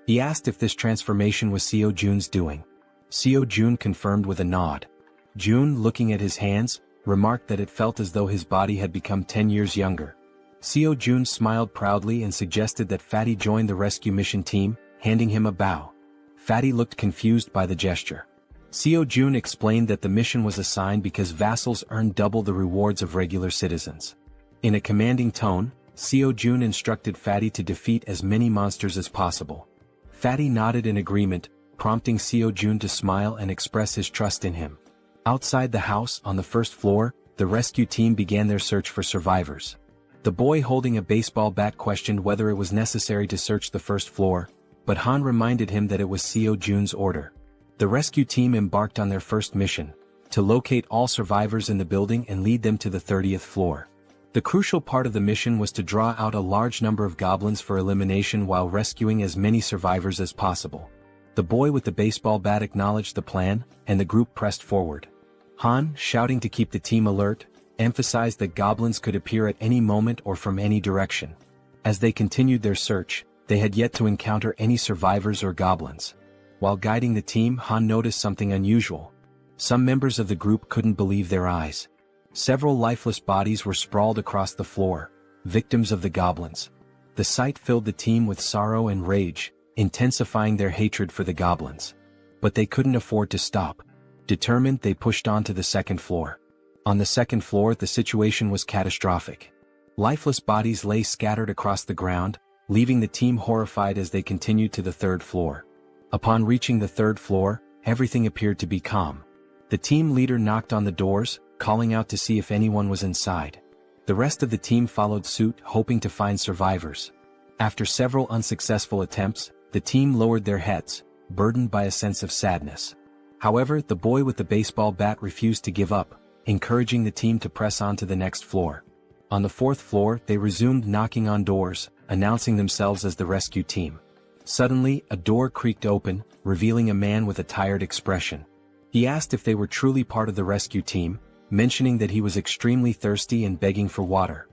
He asked if this transformation was Seo-jun's doing. Seo-jun confirmed with a nod. Jun, looking at his hands, remarked that it felt as though his body had become 10 years younger. Seo-jun smiled proudly and suggested that Fatty join the rescue mission team, handing him a bow. Fatty looked confused by the gesture. Seo-jun explained that the mission was assigned because vassals earned double the rewards of regular citizens. In a commanding tone, Seo-jun instructed Fatty to defeat as many monsters as possible. Fatty nodded in agreement, prompting Seo-jun to smile and express his trust in him. Outside the house, on the first floor, the rescue team began their search for survivors. The boy holding a baseball bat questioned whether it was necessary to search the first floor, but Han reminded him that it was Seo-jun's order. The rescue team embarked on their first mission, to locate all survivors in the building and lead them to the 30th floor. The crucial part of the mission was to draw out a large number of goblins for elimination while rescuing as many survivors as possible. The boy with the baseball bat acknowledged the plan, and the group pressed forward. Han, shouting to keep the team alert, emphasized that goblins could appear at any moment or from any direction. As they continued their search, they had yet to encounter any survivors or goblins. While guiding the team, Han noticed something unusual. Some members of the group couldn't believe their eyes. Several lifeless bodies were sprawled across the floor, victims of the goblins. The sight filled the team with sorrow and rage, intensifying their hatred for the goblins. But they couldn't afford to stop. Determined, they pushed on to the second floor. On the second floor, the situation was catastrophic. Lifeless bodies lay scattered across the ground, leaving the team horrified as they continued to the third floor. Upon reaching the third floor, everything appeared to be calm. The team leader knocked on the doors, calling out to see if anyone was inside. The rest of the team followed suit, hoping to find survivors. After several unsuccessful attempts, the team lowered their heads, burdened by a sense of sadness. However, the boy with the baseball bat refused to give up, encouraging the team to press on to the next floor. On the fourth floor, they resumed knocking on doors, announcing themselves as the rescue team. Suddenly, a door creaked open, revealing a man with a tired expression. He asked if they were truly part of the rescue team, mentioning that he was extremely thirsty and begging for water.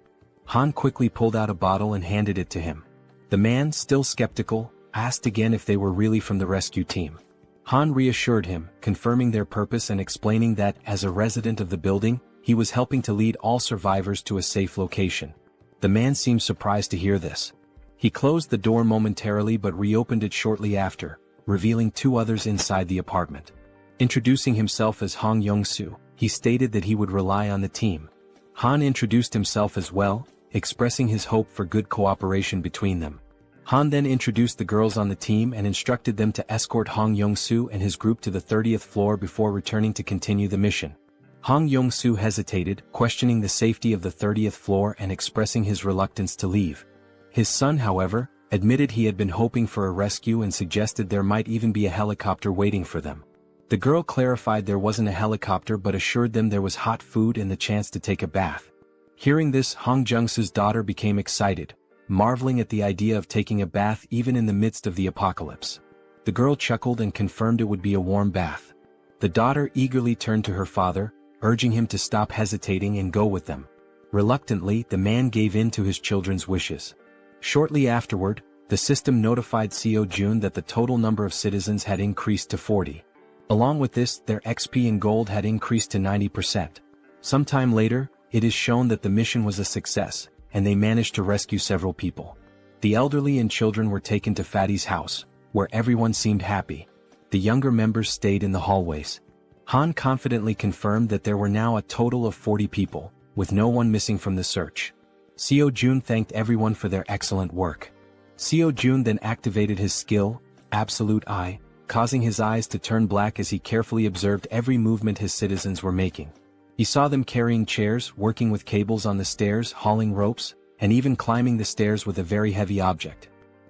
Han quickly pulled out a bottle and handed it to him. The man, still skeptical, asked again if they were really from the rescue team. Han reassured him, confirming their purpose and explaining that, as a resident of the building, he was helping to lead all survivors to a safe location. The man seemed surprised to hear this. He closed the door momentarily but reopened it shortly after, revealing 2 others inside the apartment. Introducing himself as Hong Young-soo, he stated that he would rely on the team. Han introduced himself as well, expressing his hope for good cooperation between them. Han then introduced the girls on the team and instructed them to escort Hong Young-soo and his group to the 30th floor before returning to continue the mission. Hong Young-soo hesitated, questioning the safety of the 30th floor and expressing his reluctance to leave. His son, however, admitted he had been hoping for a rescue and suggested there might even be a helicopter waiting for them. The girl clarified there wasn't a helicopter but assured them there was hot food and the chance to take a bath. Hearing this, Hong Jung-soo's daughter became excited, marveling at the idea of taking a bath even in the midst of the apocalypse. The girl chuckled and confirmed it would be a warm bath. The daughter eagerly turned to her father, urging him to stop hesitating and go with them. Reluctantly, the man gave in to his children's wishes. Shortly afterward, The system notified Jaehyeon that the total number of citizens had increased to 40. Along with this, their XP in gold had increased to 90%. Sometime later, it is shown that the mission was a success, and they managed to rescue several people. The elderly and children were taken to Fatty's house, where everyone seemed happy. The younger members stayed in the hallways. Han confidently confirmed that there were now a total of 40 people, with no one missing from the search. Jaehyeon thanked everyone for their excellent work. Jaehyeon then activated his skill, Absolute Eye, causing his eyes to turn black as he carefully observed every movement his citizens were making. He saw them carrying chairs, working with cables on the stairs, hauling ropes, and even climbing the stairs with a very heavy object.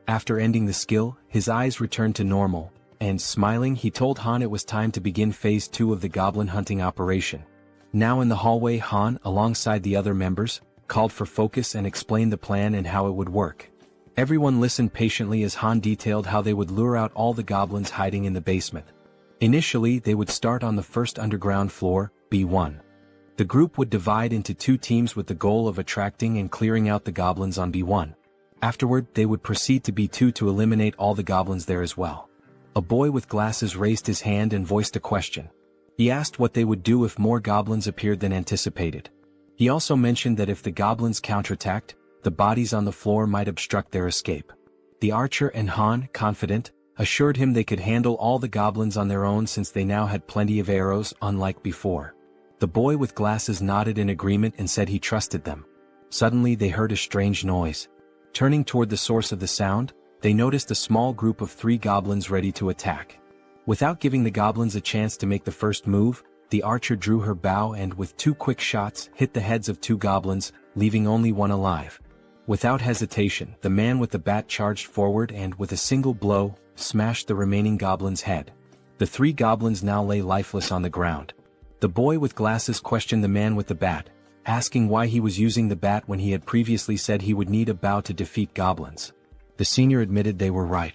After ending the skill, his eyes returned to normal, and smiling he told Han it was time to begin phase 2 of the goblin hunting operation. Now in the hallway, Han, alongside the other members, called for focus and explained the plan and how it would work. Everyone listened patiently as Han detailed how they would lure out all the goblins hiding in the basement. Initially, they would start on the first underground floor, B1. The group would divide into 2 teams with the goal of attracting and clearing out the goblins on B1. Afterward, they would proceed to B2 to eliminate all the goblins there as well. A boy with glasses raised his hand and voiced a question. He asked what they would do if more goblins appeared than anticipated. He also mentioned that if the goblins counterattacked, the bodies on the floor might obstruct their escape. The archer and Han, confident, assured him they could handle all the goblins on their own since they now had plenty of arrows, unlike before. The boy with glasses nodded in agreement and said he trusted them. Suddenly they heard a strange noise. Turning toward the source of the sound, they noticed a small group of 3 goblins ready to attack. Without giving the goblins a chance to make the first move, the archer drew her bow and with 2 quick shots hit the heads of 2 goblins, leaving only one alive. Without hesitation, the man with the bat charged forward and with a single blow, smashed the remaining goblin's head. The 3 goblins now lay lifeless on the ground. The boy with glasses questioned the man with the bat, asking why he was using the bat when he had previously said he would need a bow to defeat goblins. The senior admitted they were right.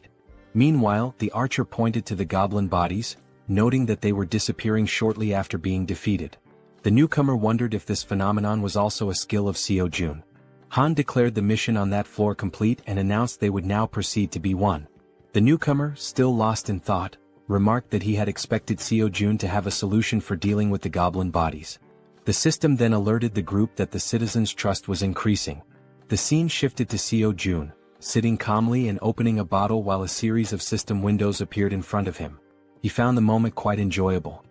Meanwhile, the archer pointed to the goblin bodies, noting that they were disappearing shortly after being defeated. The newcomer wondered if this phenomenon was also a skill of Jaehyeon. Han declared the mission on that floor complete and announced they would now proceed to B1. The newcomer, still lost in thought, remarked that he had expected Jaehyeon to have a solution for dealing with the goblin bodies. The system then alerted the group that the citizens' trust was increasing. The scene shifted to Jaehyeon, sitting calmly and opening a bottle while a series of system windows appeared in front of him. He found the moment quite enjoyable.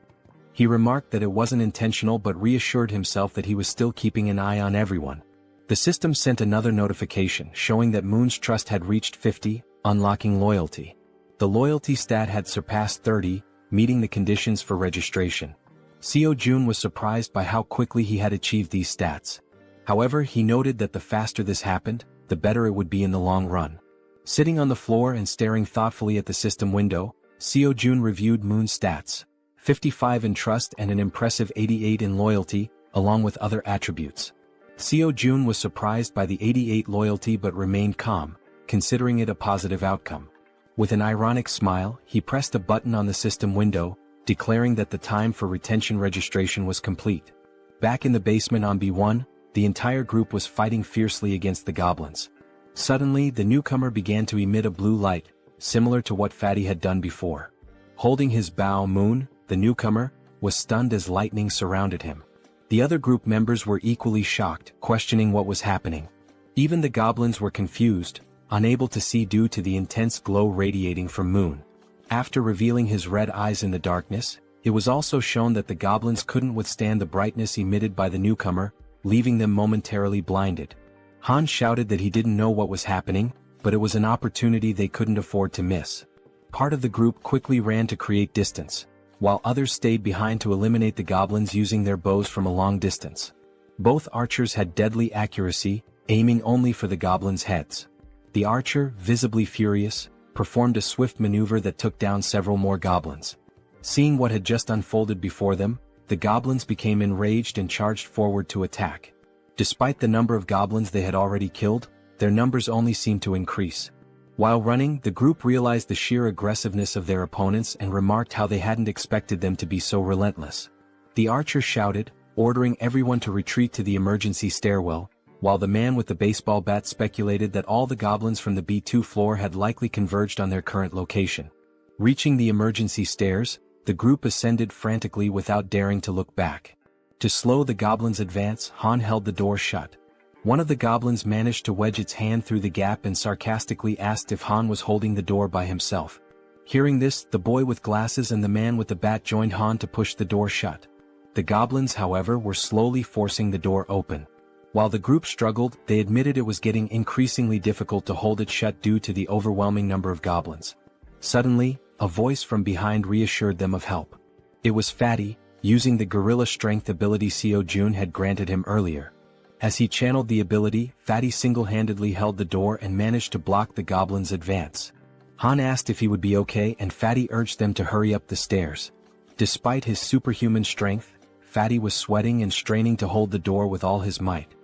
He remarked that it wasn't intentional but reassured himself that he was still keeping an eye on everyone. The system sent another notification showing that Moon's trust had reached 50, unlocking loyalty. The loyalty stat had surpassed 30, meeting the conditions for registration. Jaehyeon was surprised by how quickly he had achieved these stats. However, he noted that the faster this happened, the better it would be in the long run. Sitting on the floor and staring thoughtfully at the system window, Jaehyeon reviewed Moon's stats: 55 in trust and an impressive 88 in loyalty, along with other attributes. Jaehyeon was surprised by the 88 loyalty but remained calm, considering it a positive outcome. With an ironic smile, he pressed a button on the system window, declaring that the time for retention registration was complete. Back in the basement on B1, the entire group was fighting fiercely against the goblins. Suddenly, the newcomer began to emit a blue light, similar to what Fatty had done before. Holding his bow, Moon, the newcomer, was stunned as lightning surrounded him. The other group members were equally shocked, questioning what was happening. Even the goblins were confused, unable to see due to the intense glow radiating from Moon. After revealing his red eyes in the darkness, it was also shown that the goblins couldn't withstand the brightness emitted by the newcomer, leaving them momentarily blinded. Han shouted that he didn't know what was happening, but it was an opportunity they couldn't afford to miss. Part of the group quickly ran to create distance, while others stayed behind to eliminate the goblins using their bows from a long distance. Both archers had deadly accuracy, aiming only for the goblins' heads. The archer, visibly furious, performed a swift maneuver that took down several more goblins. Seeing what had just unfolded before them, the goblins became enraged and charged forward to attack. Despite the number of goblins they had already killed, their numbers only seemed to increase. While running, the group realized the sheer aggressiveness of their opponents and remarked how they hadn't expected them to be so relentless. The archer shouted, ordering everyone to retreat to the emergency stairwell, while the man with the baseball bat speculated that all the goblins from the B2 floor had likely converged on their current location. Reaching the emergency stairs, the group ascended frantically without daring to look back. To slow the goblins' advance, Han held the door shut. One of the goblins managed to wedge its hand through the gap and sarcastically asked if Han was holding the door by himself. Hearing this, the boy with glasses and the man with the bat joined Han to push the door shut. The goblins, however, were slowly forcing the door open. While the group struggled, they admitted it was getting increasingly difficult to hold it shut due to the overwhelming number of goblins. Suddenly, a voice from behind reassured them of help. It was Fatty, using the gorilla strength ability Jaehyeon had granted him earlier. As he channeled the ability, Fatty single-handedly held the door and managed to block the goblins' advance. Han asked if he would be okay and Fatty urged them to hurry up the stairs. Despite his superhuman strength, Fatty was sweating and straining to hold the door with all his might.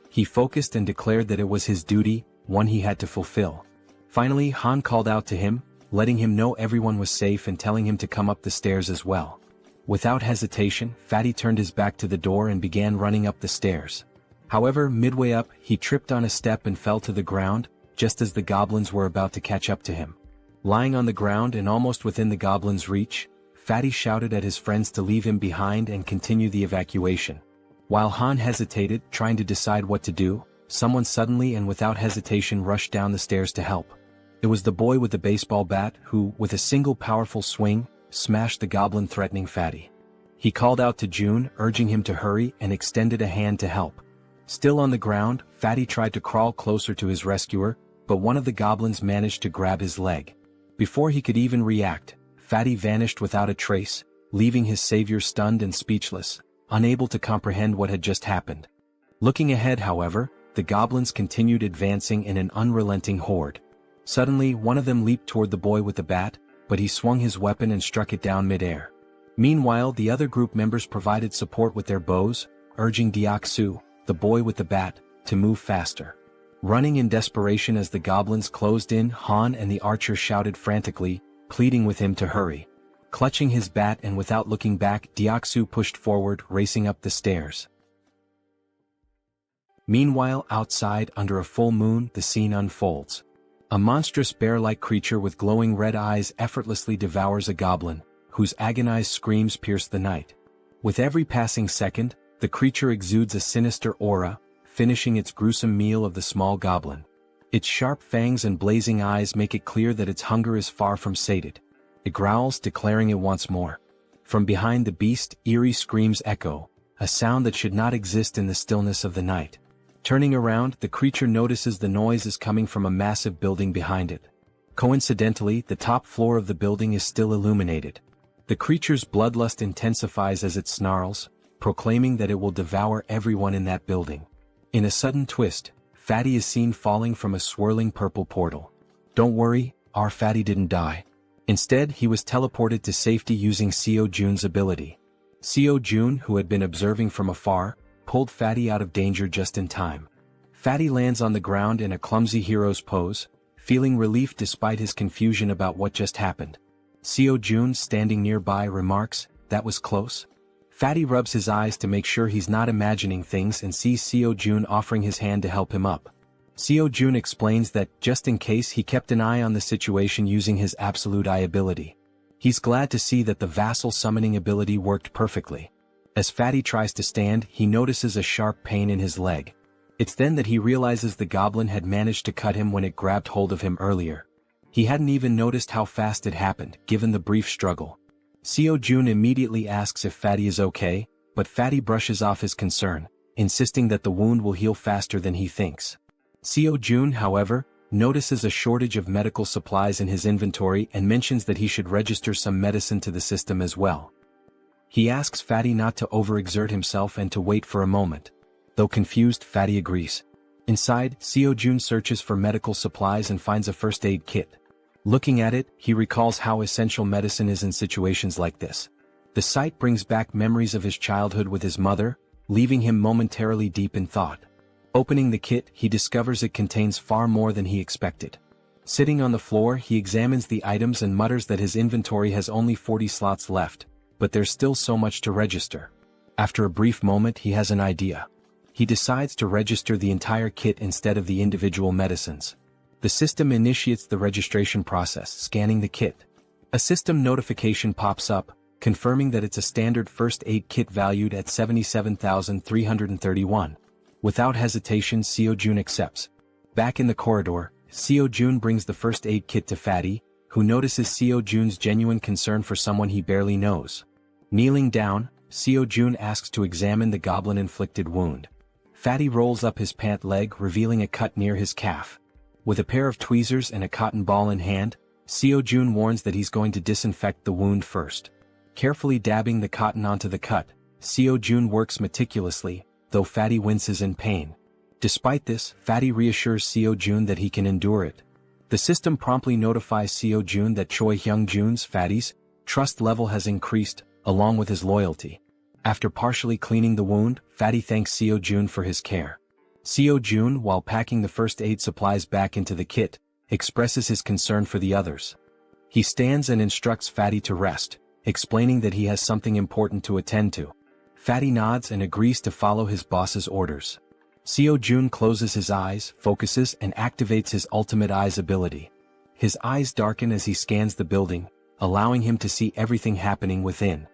He focused and declared that it was his duty, one he had to fulfill. Finally, Han called out to him, letting him know everyone was safe and telling him to come up the stairs as well. Without hesitation, Fatty turned his back to the door and began running up the stairs. However, midway up, he tripped on a step and fell to the ground, just as the goblins were about to catch up to him. Lying on the ground and almost within the goblins' reach, Fatty shouted at his friends to leave him behind and continue the evacuation. While Han hesitated, trying to decide what to do, someone suddenly and without hesitation rushed down the stairs to help. It was the boy with the baseball bat who, with a single powerful swing, smashed the goblin threatening Fatty. He called out to June, urging him to hurry, and extended a hand to help. Still on the ground, Fatty tried to crawl closer to his rescuer, but one of the goblins managed to grab his leg. Before he could even react, Fatty vanished without a trace, leaving his savior stunned and speechless, unable to comprehend what had just happened. Looking ahead, however, the goblins continued advancing in an unrelenting horde. Suddenly, one of them leaped toward the boy with the bat, but he swung his weapon and struck it down mid-air. Meanwhile, the other group members provided support with their bows, urging Deok-su, the boy with the bat, to move faster. Running in desperation as the goblins closed in, Han and the archer shouted frantically, pleading with him to hurry. Clutching his bat and without looking back, Deok-su pushed forward, racing up the stairs. Meanwhile, outside, under a full moon, the scene unfolds. A monstrous bear-like creature with glowing red eyes effortlessly devours a goblin, whose agonized screams pierce the night. With every passing second, the creature exudes a sinister aura, finishing its gruesome meal of the small goblin. Its sharp fangs and blazing eyes make it clear that its hunger is far from sated. It growls, declaring it wants more. From behind the beast, eerie screams echo, a sound that should not exist in the stillness of the night. Turning around, the creature notices the noise is coming from a massive building behind it. Coincidentally, the top floor of the building is still illuminated. The creature's bloodlust intensifies as it snarls, proclaiming that it will devour everyone in that building. In a sudden twist, Fatty is seen falling from a swirling purple portal. Don't worry, our Fatty didn't die. Instead, he was teleported to safety using Jaehyeon's ability. Jaehyeon, who had been observing from afar, pulled Fatty out of danger just in time. Fatty lands on the ground in a clumsy hero's pose, feeling relief despite his confusion about what just happened. Jaehyeon, standing nearby, remarks, "That was close." Fatty rubs his eyes to make sure he's not imagining things and sees Jaehyeon offering his hand to help him up. Jaehyeon explains that, just in case, he kept an eye on the situation using his absolute eye ability. He's glad to see that the vassal summoning ability worked perfectly. As Fatty tries to stand, he notices a sharp pain in his leg. It's then that he realizes the goblin had managed to cut him when it grabbed hold of him earlier. He hadn't even noticed how fast it happened, given the brief struggle. Jaehyeon immediately asks if Fatty is okay, but Fatty brushes off his concern, insisting that the wound will heal faster than he thinks. Jaehyeon, however, notices a shortage of medical supplies in his inventory and mentions that he should register some medicine to the system as well. He asks Fatty not to overexert himself and to wait for a moment. Though confused, Fatty agrees. Inside, Jaehyeon searches for medical supplies and finds a first aid kit. Looking at it, he recalls how essential medicine is in situations like this. The sight brings back memories of his childhood with his mother, leaving him momentarily deep in thought. Opening the kit, he discovers it contains far more than he expected. Sitting on the floor, he examines the items and mutters that his inventory has only 40 slots left, but there's still so much to register. After a brief moment, he has an idea. He decides to register the entire kit instead of the individual medicines. The system initiates the registration process, scanning the kit. A system notification pops up, confirming that it's a standard first aid kit valued at 77,331. Without hesitation, Seo-jun accepts. Back in the corridor, Seo-jun brings the first aid kit to Fatty, who notices Seo-jun's genuine concern for someone he barely knows. Kneeling down, Seo-jun asks to examine the goblin-inflicted wound. Fatty rolls up his pant leg, revealing a cut near his calf. With a pair of tweezers and a cotton ball in hand, Seo-jun warns that he's going to disinfect the wound first. Carefully dabbing the cotton onto the cut, Seo-jun works meticulously, though Fatty winces in pain. Despite this, Fatty reassures Seo-jun that he can endure it. The system promptly notifies Seo-jun that Choi Hyung-jun's, Fatty's, trust level has increased, along with his loyalty. After partially cleaning the wound, Fatty thanks Seo-jun for his care. Seo-jun, while packing the first aid supplies back into the kit, expresses his concern for the others. He stands and instructs Fatty to rest, explaining that he has something important to attend to. Fatty nods and agrees to follow his boss's orders. Seo-jun closes his eyes, focuses, and activates his ultimate eyes ability. His eyes darken as he scans the building, allowing him to see everything happening within.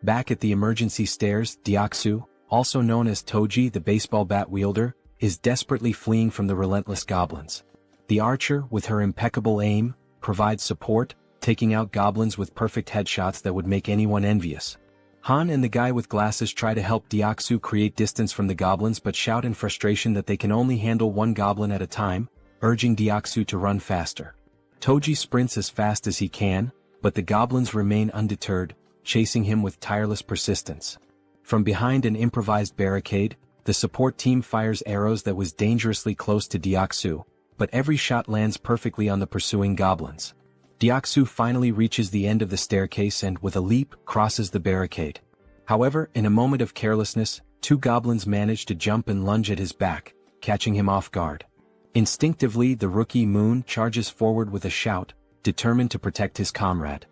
Back at the emergency stairs, Deoksu, also known as Toji the baseball bat wielder, is desperately fleeing from the relentless goblins. The archer, with her impeccable aim, provides support, taking out goblins with perfect headshots that would make anyone envious. Han and the guy with glasses try to help Deoksu create distance from the goblins but shout in frustration that they can only handle one goblin at a time, urging Deoksu to run faster. Toji sprints as fast as he can, but the goblins remain undeterred, chasing him with tireless persistence. From behind an improvised barricade, the support team fires arrows that was dangerously close to Deoksu, but every shot lands perfectly on the pursuing goblins. Deoksu finally reaches the end of the staircase and, with a leap, crosses the barricade. However, in a moment of carelessness, two goblins manage to jump and lunge at his back, catching him off guard. Instinctively, the rookie Moon charges forward with a shout, determined to protect his comrade.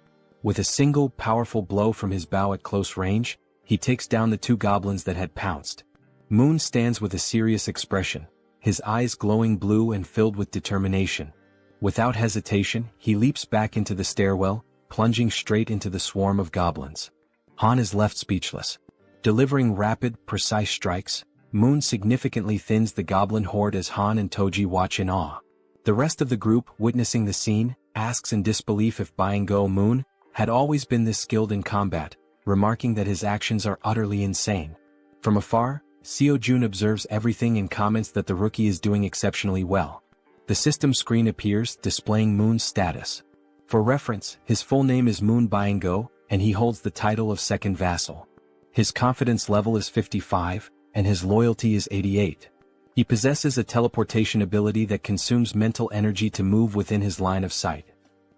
With a single powerful blow from his bow at close range, he takes down the two goblins that had pounced. Moon stands with a serious expression, his eyes glowing blue and filled with determination. Without hesitation, he leaps back into the stairwell, plunging straight into the swarm of goblins. Han is left speechless. Delivering rapid, precise strikes, Moon significantly thins the goblin horde as Han and Toji watch in awe. The rest of the group, witnessing the scene, asks in disbelief if Byung-go Moon had always been this skilled in combat, remarking that his actions are utterly insane. From afar, Seo-jun observes everything and comments that the rookie is doing exceptionally well. The system screen appears, displaying Moon's status. For reference, his full name is Moon Byung-go, and he holds the title of second vassal. His confidence level is 55, and his loyalty is 88. He possesses a teleportation ability that consumes mental energy to move within his line of sight.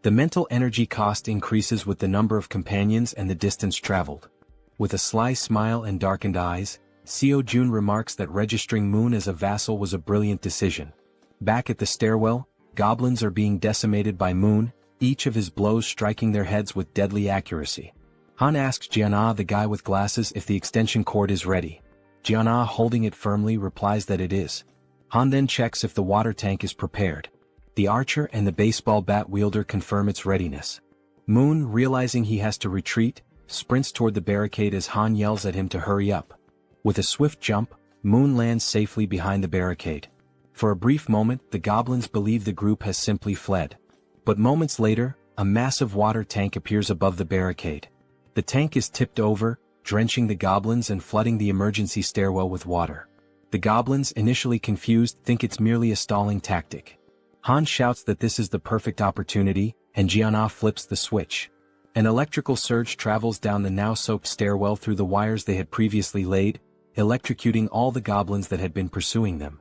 The mental energy cost increases with the number of companions and the distance traveled. With a sly smile and darkened eyes, Seo-jun remarks that registering Moon as a vassal was a brilliant decision. Back at the stairwell, goblins are being decimated by Moon, each of his blows striking their heads with deadly accuracy. Han asks Jiana, the guy with glasses, if the extension cord is ready. Jiana, holding it firmly, replies that it is. Han then checks if the water tank is prepared. The archer and the baseball bat wielder confirm its readiness. Moon, realizing he has to retreat, sprints toward the barricade as Han yells at him to hurry up. With a swift jump, Moon lands safely behind the barricade. For a brief moment, the goblins believe the group has simply fled. But moments later, a massive water tank appears above the barricade. The tank is tipped over, drenching the goblins and flooding the emergency stairwell with water. The goblins, initially confused, think it's merely a stalling tactic. Han shouts that this is the perfect opportunity, and Jiana flips the switch. An electrical surge travels down the now-soaked stairwell through the wires they had previously laid, electrocuting all the goblins that had been pursuing them.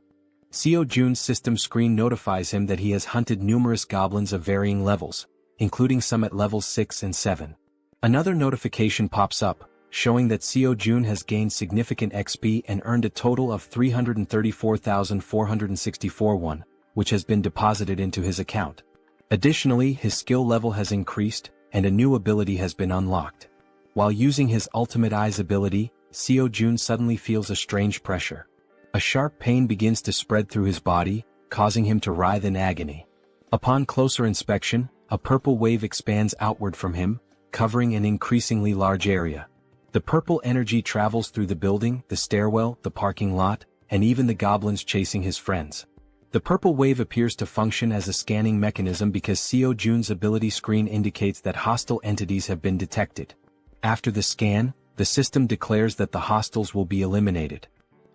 Seo-jun's system screen notifies him that he has hunted numerous goblins of varying levels, including some at levels 6 and 7. Another notification pops up, showing that Seo-jun has gained significant XP and earned a total of 334,464 won, which has been deposited into his account. Additionally, his skill level has increased, and a new ability has been unlocked. While using his ultimate eyes ability, Seo-jun suddenly feels a strange pressure. A sharp pain begins to spread through his body, causing him to writhe in agony. Upon closer inspection, a purple wave expands outward from him, covering an increasingly large area. The purple energy travels through the building, the stairwell, the parking lot, and even the goblins chasing his friends. The purple wave appears to function as a scanning mechanism because Seo Jun's ability screen indicates that hostile entities have been detected. After the scan, the system declares that the hostiles will be eliminated.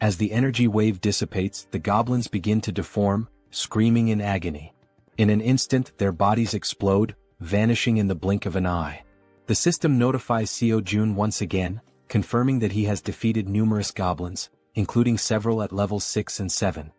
As the energy wave dissipates, the goblins begin to deform, screaming in agony. In an instant, their bodies explode, vanishing in the blink of an eye. The system notifies Seo Jun once again, confirming that he has defeated numerous goblins, including several at levels 6 and 7.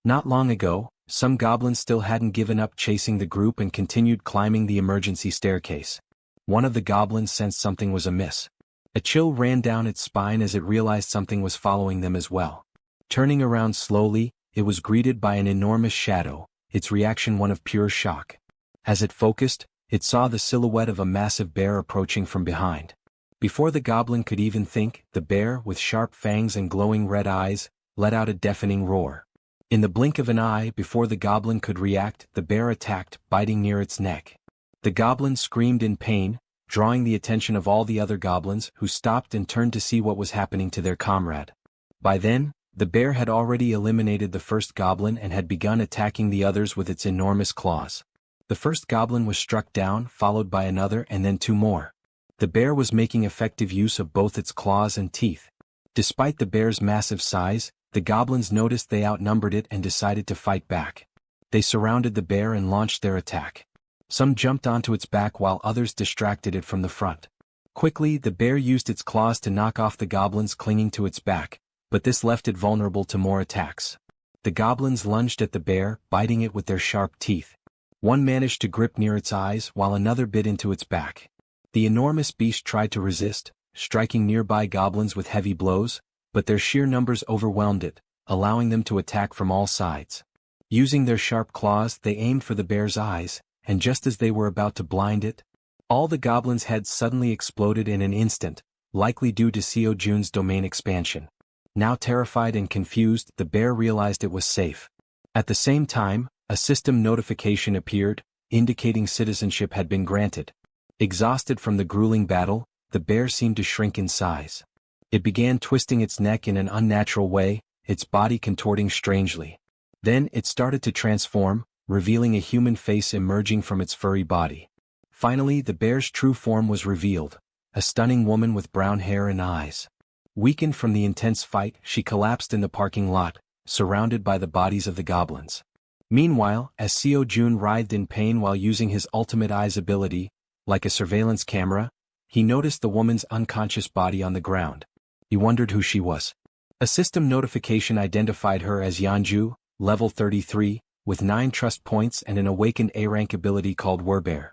Not long ago, some goblins still hadn't given up chasing the group and continued climbing the emergency staircase. One of the goblins sensed something was amiss. A chill ran down its spine as it realized something was following them as well. Turning around slowly, it was greeted by an enormous shadow, its reaction one of pure shock. As it focused, it saw the silhouette of a massive bear approaching from behind. Before the goblin could even think, the bear, with sharp fangs and glowing red eyes, let out a deafening roar. In the blink of an eye, before the goblin could react, the bear attacked, biting near its neck. The goblin screamed in pain, drawing the attention of all the other goblins, who stopped and turned to see what was happening to their comrade. By then, the bear had already eliminated the first goblin and had begun attacking the others with its enormous claws. The first goblin was struck down, followed by another and then 2 more. The bear was making effective use of both its claws and teeth. Despite the bear's massive size, the goblins noticed they outnumbered it and decided to fight back. They surrounded the bear and launched their attack. Some jumped onto its back while others distracted it from the front. Quickly, the bear used its claws to knock off the goblins clinging to its back, but this left it vulnerable to more attacks. The goblins lunged at the bear, biting it with their sharp teeth. One managed to grip near its eyes while another bit into its back. The enormous beast tried to resist, striking nearby goblins with heavy blows, but their sheer numbers overwhelmed it, allowing them to attack from all sides. Using their sharp claws, they aimed for the bear's eyes, and just as they were about to blind it, all the goblins' heads suddenly exploded in an instant, likely due to Seo Jun's domain expansion. Now terrified and confused, the bear realized it was safe. At the same time, a system notification appeared, indicating citizenship had been granted. Exhausted from the grueling battle, the bear seemed to shrink in size. It began twisting its neck in an unnatural way, its body contorting strangely. Then it started to transform, revealing a human face emerging from its furry body. Finally, the bear's true form was revealed, a stunning woman with brown hair and eyes. Weakened from the intense fight, she collapsed in the parking lot, surrounded by the bodies of the goblins. Meanwhile, as Seo Jun writhed in pain while using his ultimate eyes ability, like a surveillance camera, he noticed the woman's unconscious body on the ground. He wondered who she was. A system notification identified her as Yeonju, level 33, with 9 trust points and an awakened A-rank ability called Werbear.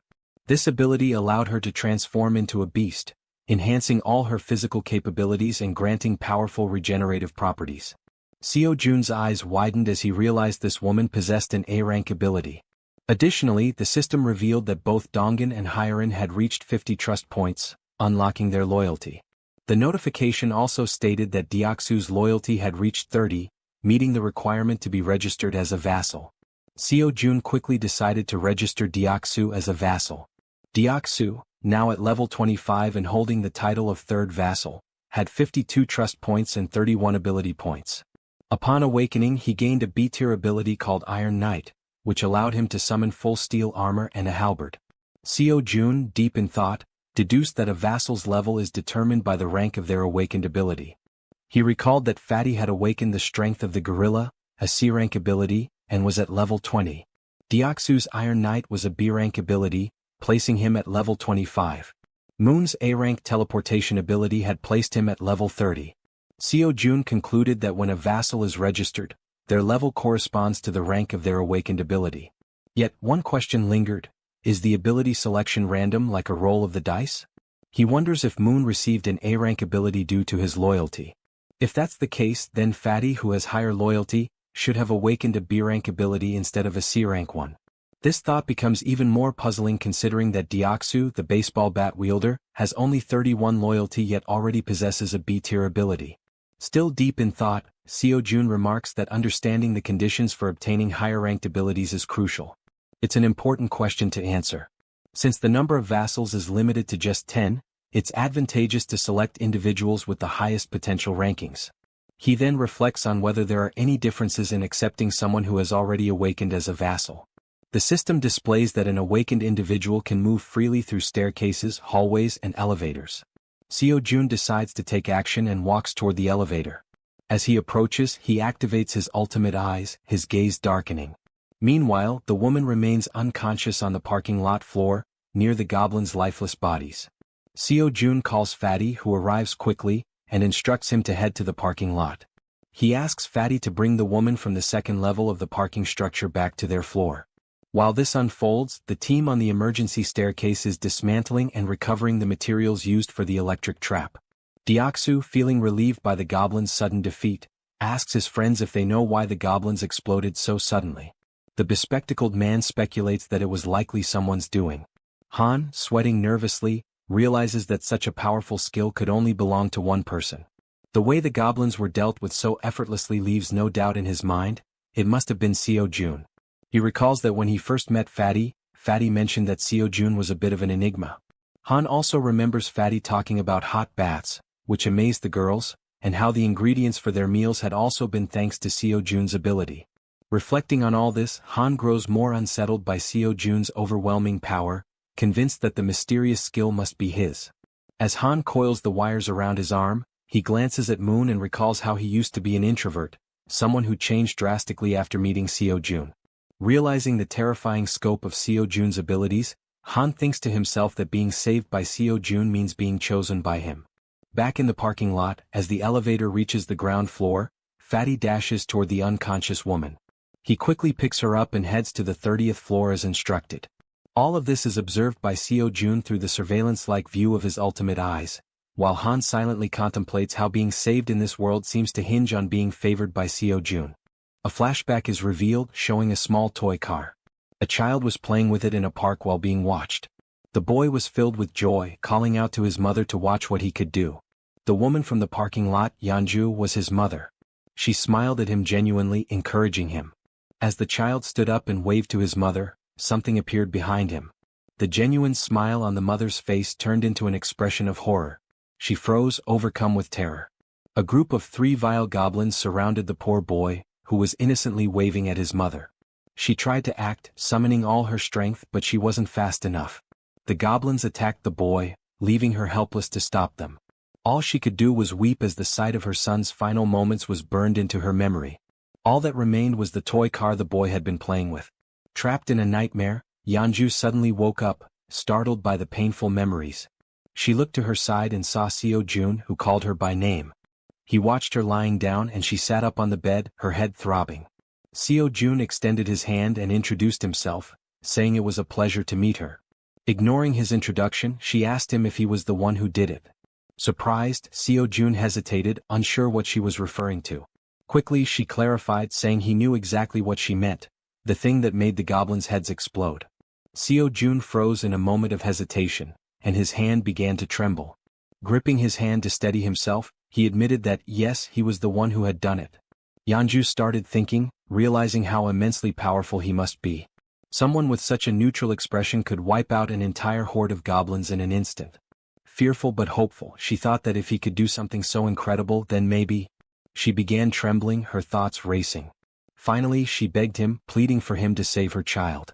This ability allowed her to transform into a beast, enhancing all her physical capabilities and granting powerful regenerative properties. Seo Jun's eyes widened as he realized this woman possessed an A-rank ability. Additionally, the system revealed that both Dongin and Hyerin had reached 50 trust points, unlocking their loyalty. The notification also stated that Deoksu's loyalty had reached 30, meeting the requirement to be registered as a vassal. Seo Jun quickly decided to register Deoksu as a vassal. Deoksu, now at level 25 and holding the title of third vassal, had 52 trust points and 31 ability points. Upon awakening, he gained a B-tier ability called Iron Knight, which allowed him to summon full steel armor and a halberd. Seo Jun, deep in thought, deduced that a vassal's level is determined by the rank of their awakened ability. He recalled that Fatty had awakened the strength of the gorilla, a C-rank ability, and was at level 20. Deoksu's Iron Knight was a B-rank ability, placing him at level 25. Moon's A-rank teleportation ability had placed him at level 30. Seo Jun concluded that when a vassal is registered, their level corresponds to the rank of their awakened ability. Yet, one question lingered: is the ability selection random like a roll of the dice? He wonders if Moon received an A-rank ability due to his loyalty. If that's the case, then Fatty, who has higher loyalty, should have awakened a B-rank ability instead of a C-rank one. This thought becomes even more puzzling considering that Deoksu, the baseball bat wielder, has only 31 loyalty yet already possesses a B-tier ability. Still deep in thought, Seo-jun remarks that understanding the conditions for obtaining higher-ranked abilities is crucial. It's an important question to answer. Since the number of vassals is limited to just 10, it's advantageous to select individuals with the highest potential rankings. He then reflects on whether there are any differences in accepting someone who has already awakened as a vassal. The system displays that an awakened individual can move freely through staircases, hallways, and elevators. Seo-jun decides to take action and walks toward the elevator. As he approaches, he activates his ultimate eyes, his gaze darkening. Meanwhile, the woman remains unconscious on the parking lot floor, near the goblins' lifeless bodies. Seo-jun calls Fatty, who arrives quickly, and instructs him to head to the parking lot. He asks Fatty to bring the woman from the second level of the parking structure back to their floor. While this unfolds, the team on the emergency staircase is dismantling and recovering the materials used for the electric trap. Deoksu, feeling relieved by the goblins' sudden defeat, asks his friends if they know why the goblins exploded so suddenly. The bespectacled man speculates that it was likely someone's doing. Han, sweating nervously, realizes that such a powerful skill could only belong to one person. The way the goblins were dealt with so effortlessly leaves no doubt in his mind. It must have been Seo-jun. He recalls that when he first met Fatty, Fatty mentioned that Seo-jun was a bit of an enigma. Han also remembers Fatty talking about hot baths, which amazed the girls, and how the ingredients for their meals had also been thanks to Seo-jun's ability. Reflecting on all this, Han grows more unsettled by Seo-jun's overwhelming power, convinced that the mysterious skill must be his. As Han coils the wires around his arm, he glances at Moon and recalls how he used to be an introvert, someone who changed drastically after meeting Seo-jun. Realizing the terrifying scope of Seo-jun's abilities, Han thinks to himself that being saved by Seo-jun means being chosen by him. Back in the parking lot, as the elevator reaches the ground floor, Fatty dashes toward the unconscious woman. He quickly picks her up and heads to the 30th floor as instructed. All of this is observed by Seo-jun through the surveillance-like view of his ultimate eyes, while Han silently contemplates how being saved in this world seems to hinge on being favored by Seo-jun. A flashback is revealed, showing a small toy car. A child was playing with it in a park while being watched. The boy was filled with joy, calling out to his mother to watch what he could do. The woman from the parking lot, Yeonju, was his mother. She smiled at him genuinely, encouraging him. As the child stood up and waved to his mother, something appeared behind him. The genuine smile on the mother's face turned into an expression of horror. She froze, overcome with terror. A group of 3 vile goblins surrounded the poor boy, who was innocently waving at his mother. She tried to act, summoning all her strength, but she wasn't fast enough. The goblins attacked the boy, leaving her helpless to stop them. All she could do was weep as the sight of her son's final moments was burned into her memory. All that remained was the toy car the boy had been playing with. Trapped in a nightmare, Yeonju suddenly woke up, startled by the painful memories. She looked to her side and saw Seo-jun, who called her by name. He watched her lying down and she sat up on the bed, her head throbbing. Seo-jun extended his hand and introduced himself, saying it was a pleasure to meet her. Ignoring his introduction, she asked him if he was the one who did it. Surprised, Seo-jun hesitated, unsure what she was referring to. Quickly she clarified, saying he knew exactly what she meant, the thing that made the goblins' heads explode. Seo-jun froze in a moment of hesitation, and his hand began to tremble. Gripping his hand to steady himself, he admitted that, yes, he was the one who had done it. Yeonju started thinking, realizing how immensely powerful he must be. Someone with such a neutral expression could wipe out an entire horde of goblins in an instant. Fearful but hopeful, she thought that if he could do something so incredible, then maybe. She began trembling, her thoughts racing. Finally, she begged him, pleading for him to save her child.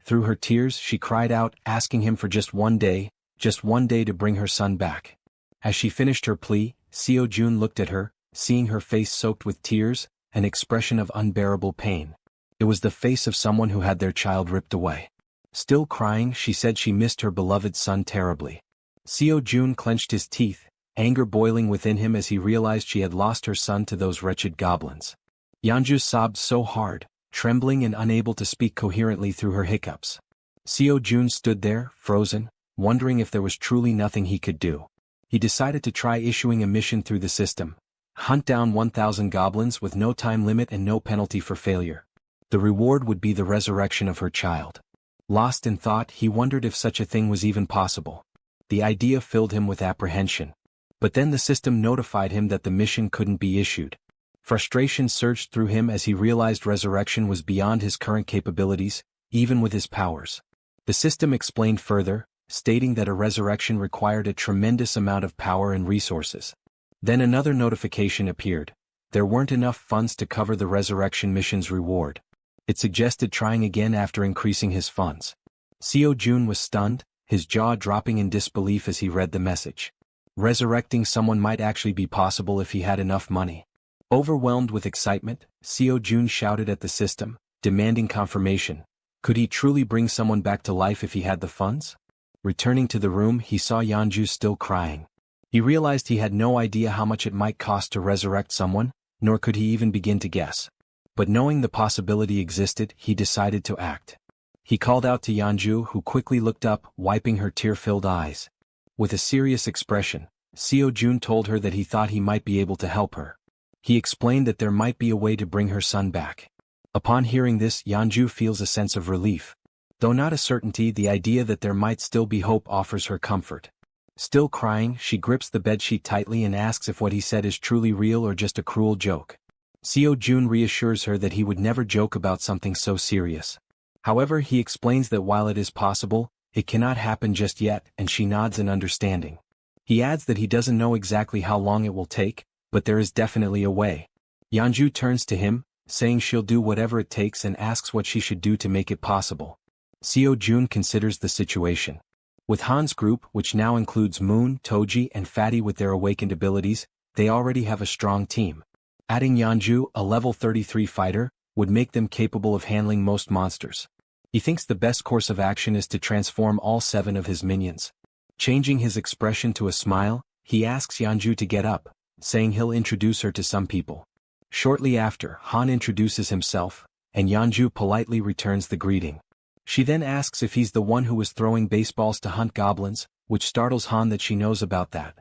Through her tears, she cried out, asking him for just one day to bring her son back. As she finished her plea, Seo-jun looked at her, seeing her face soaked with tears, an expression of unbearable pain. It was the face of someone who had their child ripped away. Still crying, she said she missed her beloved son terribly. Seo-jun clenched his teeth, anger boiling within him as he realized she had lost her son to those wretched goblins. Yeonju sobbed so hard, trembling and unable to speak coherently through her hiccups. Seo-jun stood there, frozen, wondering if there was truly nothing he could do. He decided to try issuing a mission through the system. Hunt down 1,000 goblins with no time limit and no penalty for failure. The reward would be the resurrection of her child. Lost in thought, he wondered if such a thing was even possible. The idea filled him with apprehension. But then the system notified him that the mission couldn't be issued. Frustration surged through him as he realized resurrection was beyond his current capabilities, even with his powers. The system explained further, stating that a resurrection required a tremendous amount of power and resources. Then another notification appeared. There weren't enough funds to cover the resurrection mission's reward. It suggested trying again after increasing his funds. Seo Jun was stunned, his jaw dropping in disbelief as he read the message. Resurrecting someone might actually be possible if he had enough money. Overwhelmed with excitement, Seo Jun shouted at the system, demanding confirmation. Could he truly bring someone back to life if he had the funds? Returning to the room, he saw Yeonju still crying. He realized he had no idea how much it might cost to resurrect someone, nor could he even begin to guess. But knowing the possibility existed, he decided to act. He called out to Yeonju, who quickly looked up, wiping her tear-filled eyes. With a serious expression, Seo Jun told her that he thought he might be able to help her. He explained that there might be a way to bring her son back. Upon hearing this, Yeonju feels a sense of relief. Though not a certainty, the idea that there might still be hope offers her comfort. Still crying, she grips the bedsheet tightly and asks if what he said is truly real or just a cruel joke. Seo Jun reassures her that he would never joke about something so serious. However, he explains that while it is possible, it cannot happen just yet, and she nods in understanding. He adds that he doesn't know exactly how long it will take, but there is definitely a way. Yeonju turns to him, saying she'll do whatever it takes and asks what she should do to make it possible. Seo Jun considers the situation. With Han's group, which now includes Moon, Toji and Fatty with their awakened abilities, they already have a strong team. Adding Yeonju, a level 33 fighter, would make them capable of handling most monsters. He thinks the best course of action is to transform all 7 of his minions. Changing his expression to a smile, he asks Yeonju to get up, saying he'll introduce her to some people. Shortly after, Han introduces himself, and Yeonju politely returns the greeting. She then asks if he's the one who was throwing baseballs to hunt goblins, which startles Han that she knows about that.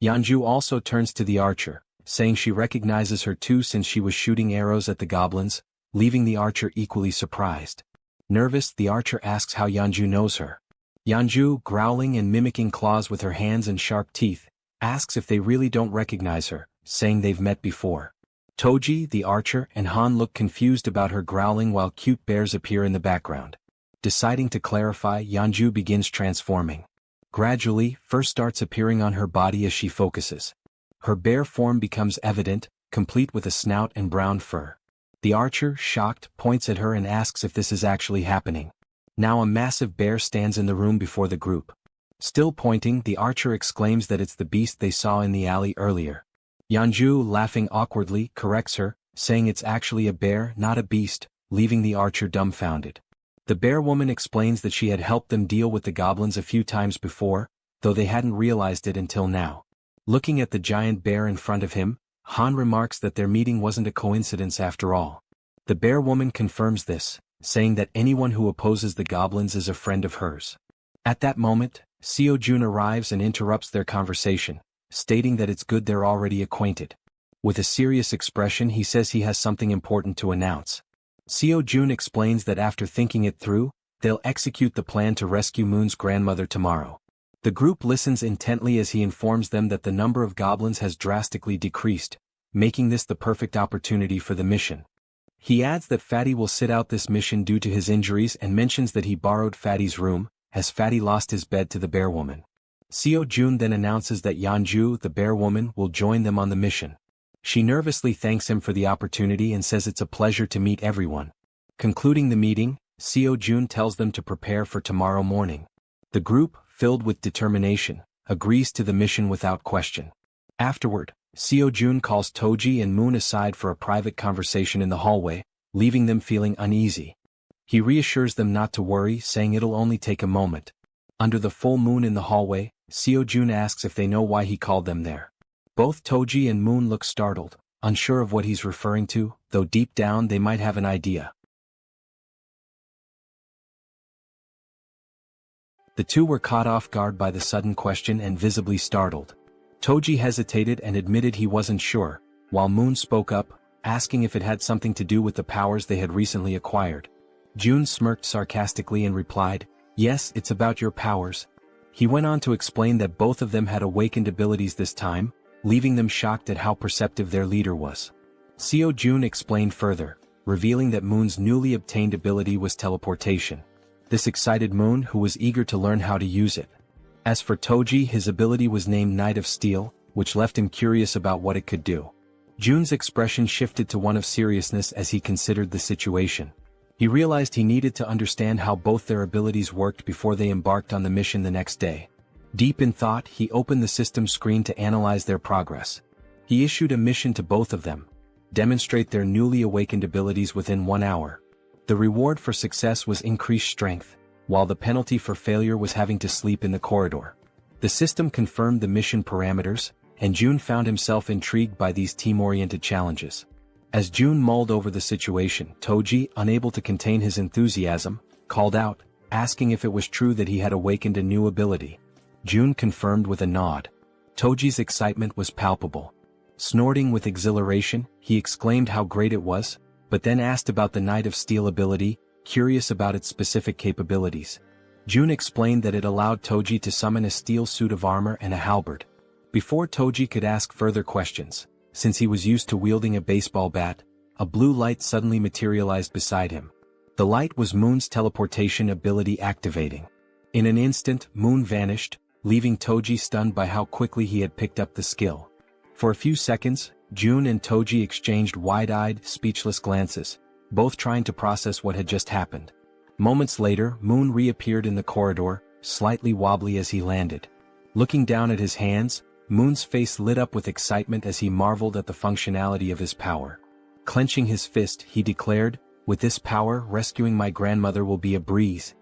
Yeonju also turns to the archer, saying she recognizes her too since she was shooting arrows at the goblins, leaving the archer equally surprised. Nervous, the archer asks how Yeonju knows her. Yeonju, growling and mimicking claws with her hands and sharp teeth, asks if they really don't recognize her, saying they've met before. Toji, the archer, and Han look confused about her growling while cute bears appear in the background. Deciding to clarify, Yeonju begins transforming. Gradually, fur starts appearing on her body as she focuses. Her bear form becomes evident, complete with a snout and brown fur. The archer, shocked, points at her and asks if this is actually happening. Now a massive bear stands in the room before the group. Still pointing, the archer exclaims that it's the beast they saw in the alley earlier. Yeonju, laughing awkwardly, corrects her, saying it's actually a bear, not a beast, leaving the archer dumbfounded. The bear woman explains that she had helped them deal with the goblins a few times before, though they hadn't realized it until now. Looking at the giant bear in front of him, Han remarks that their meeting wasn't a coincidence after all. The bear woman confirms this, saying that anyone who opposes the goblins is a friend of hers. At that moment, Seo Jun arrives and interrupts their conversation, stating that it's good they're already acquainted. With a serious expression, he says he has something important to announce. Seo Jun explains that after thinking it through, they'll execute the plan to rescue Moon's grandmother tomorrow. The group listens intently as he informs them that the number of goblins has drastically decreased, making this the perfect opportunity for the mission. He adds that Fatty will sit out this mission due to his injuries and mentions that he borrowed Fatty's room, as Fatty lost his bed to the bear woman. Seo Jun then announces that Yeonju, the bear woman, will join them on the mission. She nervously thanks him for the opportunity and says it's a pleasure to meet everyone. Concluding the meeting, Seo Jun tells them to prepare for tomorrow morning. The group, filled with determination, agrees to the mission without question. Afterward, Seo Jun calls Toji and Moon aside for a private conversation in the hallway, leaving them feeling uneasy. He reassures them not to worry, saying it'll only take a moment. Under the full moon in the hallway, Seo Jun asks if they know why he called them there. Both Toji and Moon look startled, unsure of what he's referring to, though deep down they might have an idea. The two were caught off guard by the sudden question and visibly startled. Toji hesitated and admitted he wasn't sure, while Moon spoke up, asking if it had something to do with the powers they had recently acquired. June smirked sarcastically and replied, "Yes, it's about your powers." He went on to explain that both of them had awakened abilities this time, leaving them shocked at how perceptive their leader was. Seo Jun explained further, revealing that Moon's newly obtained ability was teleportation. This excited Moon, who was eager to learn how to use it. As for Toji, his ability was named Knight of Steel, which left him curious about what it could do. Jun's expression shifted to one of seriousness as he considered the situation. He realized he needed to understand how both their abilities worked before they embarked on the mission the next day. Deep in thought, he opened the system screen to analyze their progress. He issued a mission to both of them: demonstrate their newly awakened abilities within 1 hour. The reward for success was increased strength, while the penalty for failure was having to sleep in the corridor. The system confirmed the mission parameters, and Jun found himself intrigued by these team-oriented challenges. As Jun mulled over the situation, Toji, unable to contain his enthusiasm, called out, asking if it was true that he had awakened a new ability. Jun confirmed with a nod. Toji's excitement was palpable. Snorting with exhilaration, he exclaimed how great it was, but then asked about the Knight of Steel ability, curious about its specific capabilities. Jun explained that it allowed Toji to summon a steel suit of armor and a halberd. Before Toji could ask further questions, since he was used to wielding a baseball bat, a blue light suddenly materialized beside him. The light was Moon's teleportation ability activating. In an instant, Moon vanished, leaving Toji stunned by how quickly he had picked up the skill. For a few seconds, Jun and Toji exchanged wide-eyed, speechless glances, both trying to process what had just happened. Moments later, Moon reappeared in the corridor, slightly wobbly as he landed. Looking down at his hands, Moon's face lit up with excitement as he marveled at the functionality of his power. Clenching his fist, he declared, "With this power, rescuing my grandmother will be a breeze."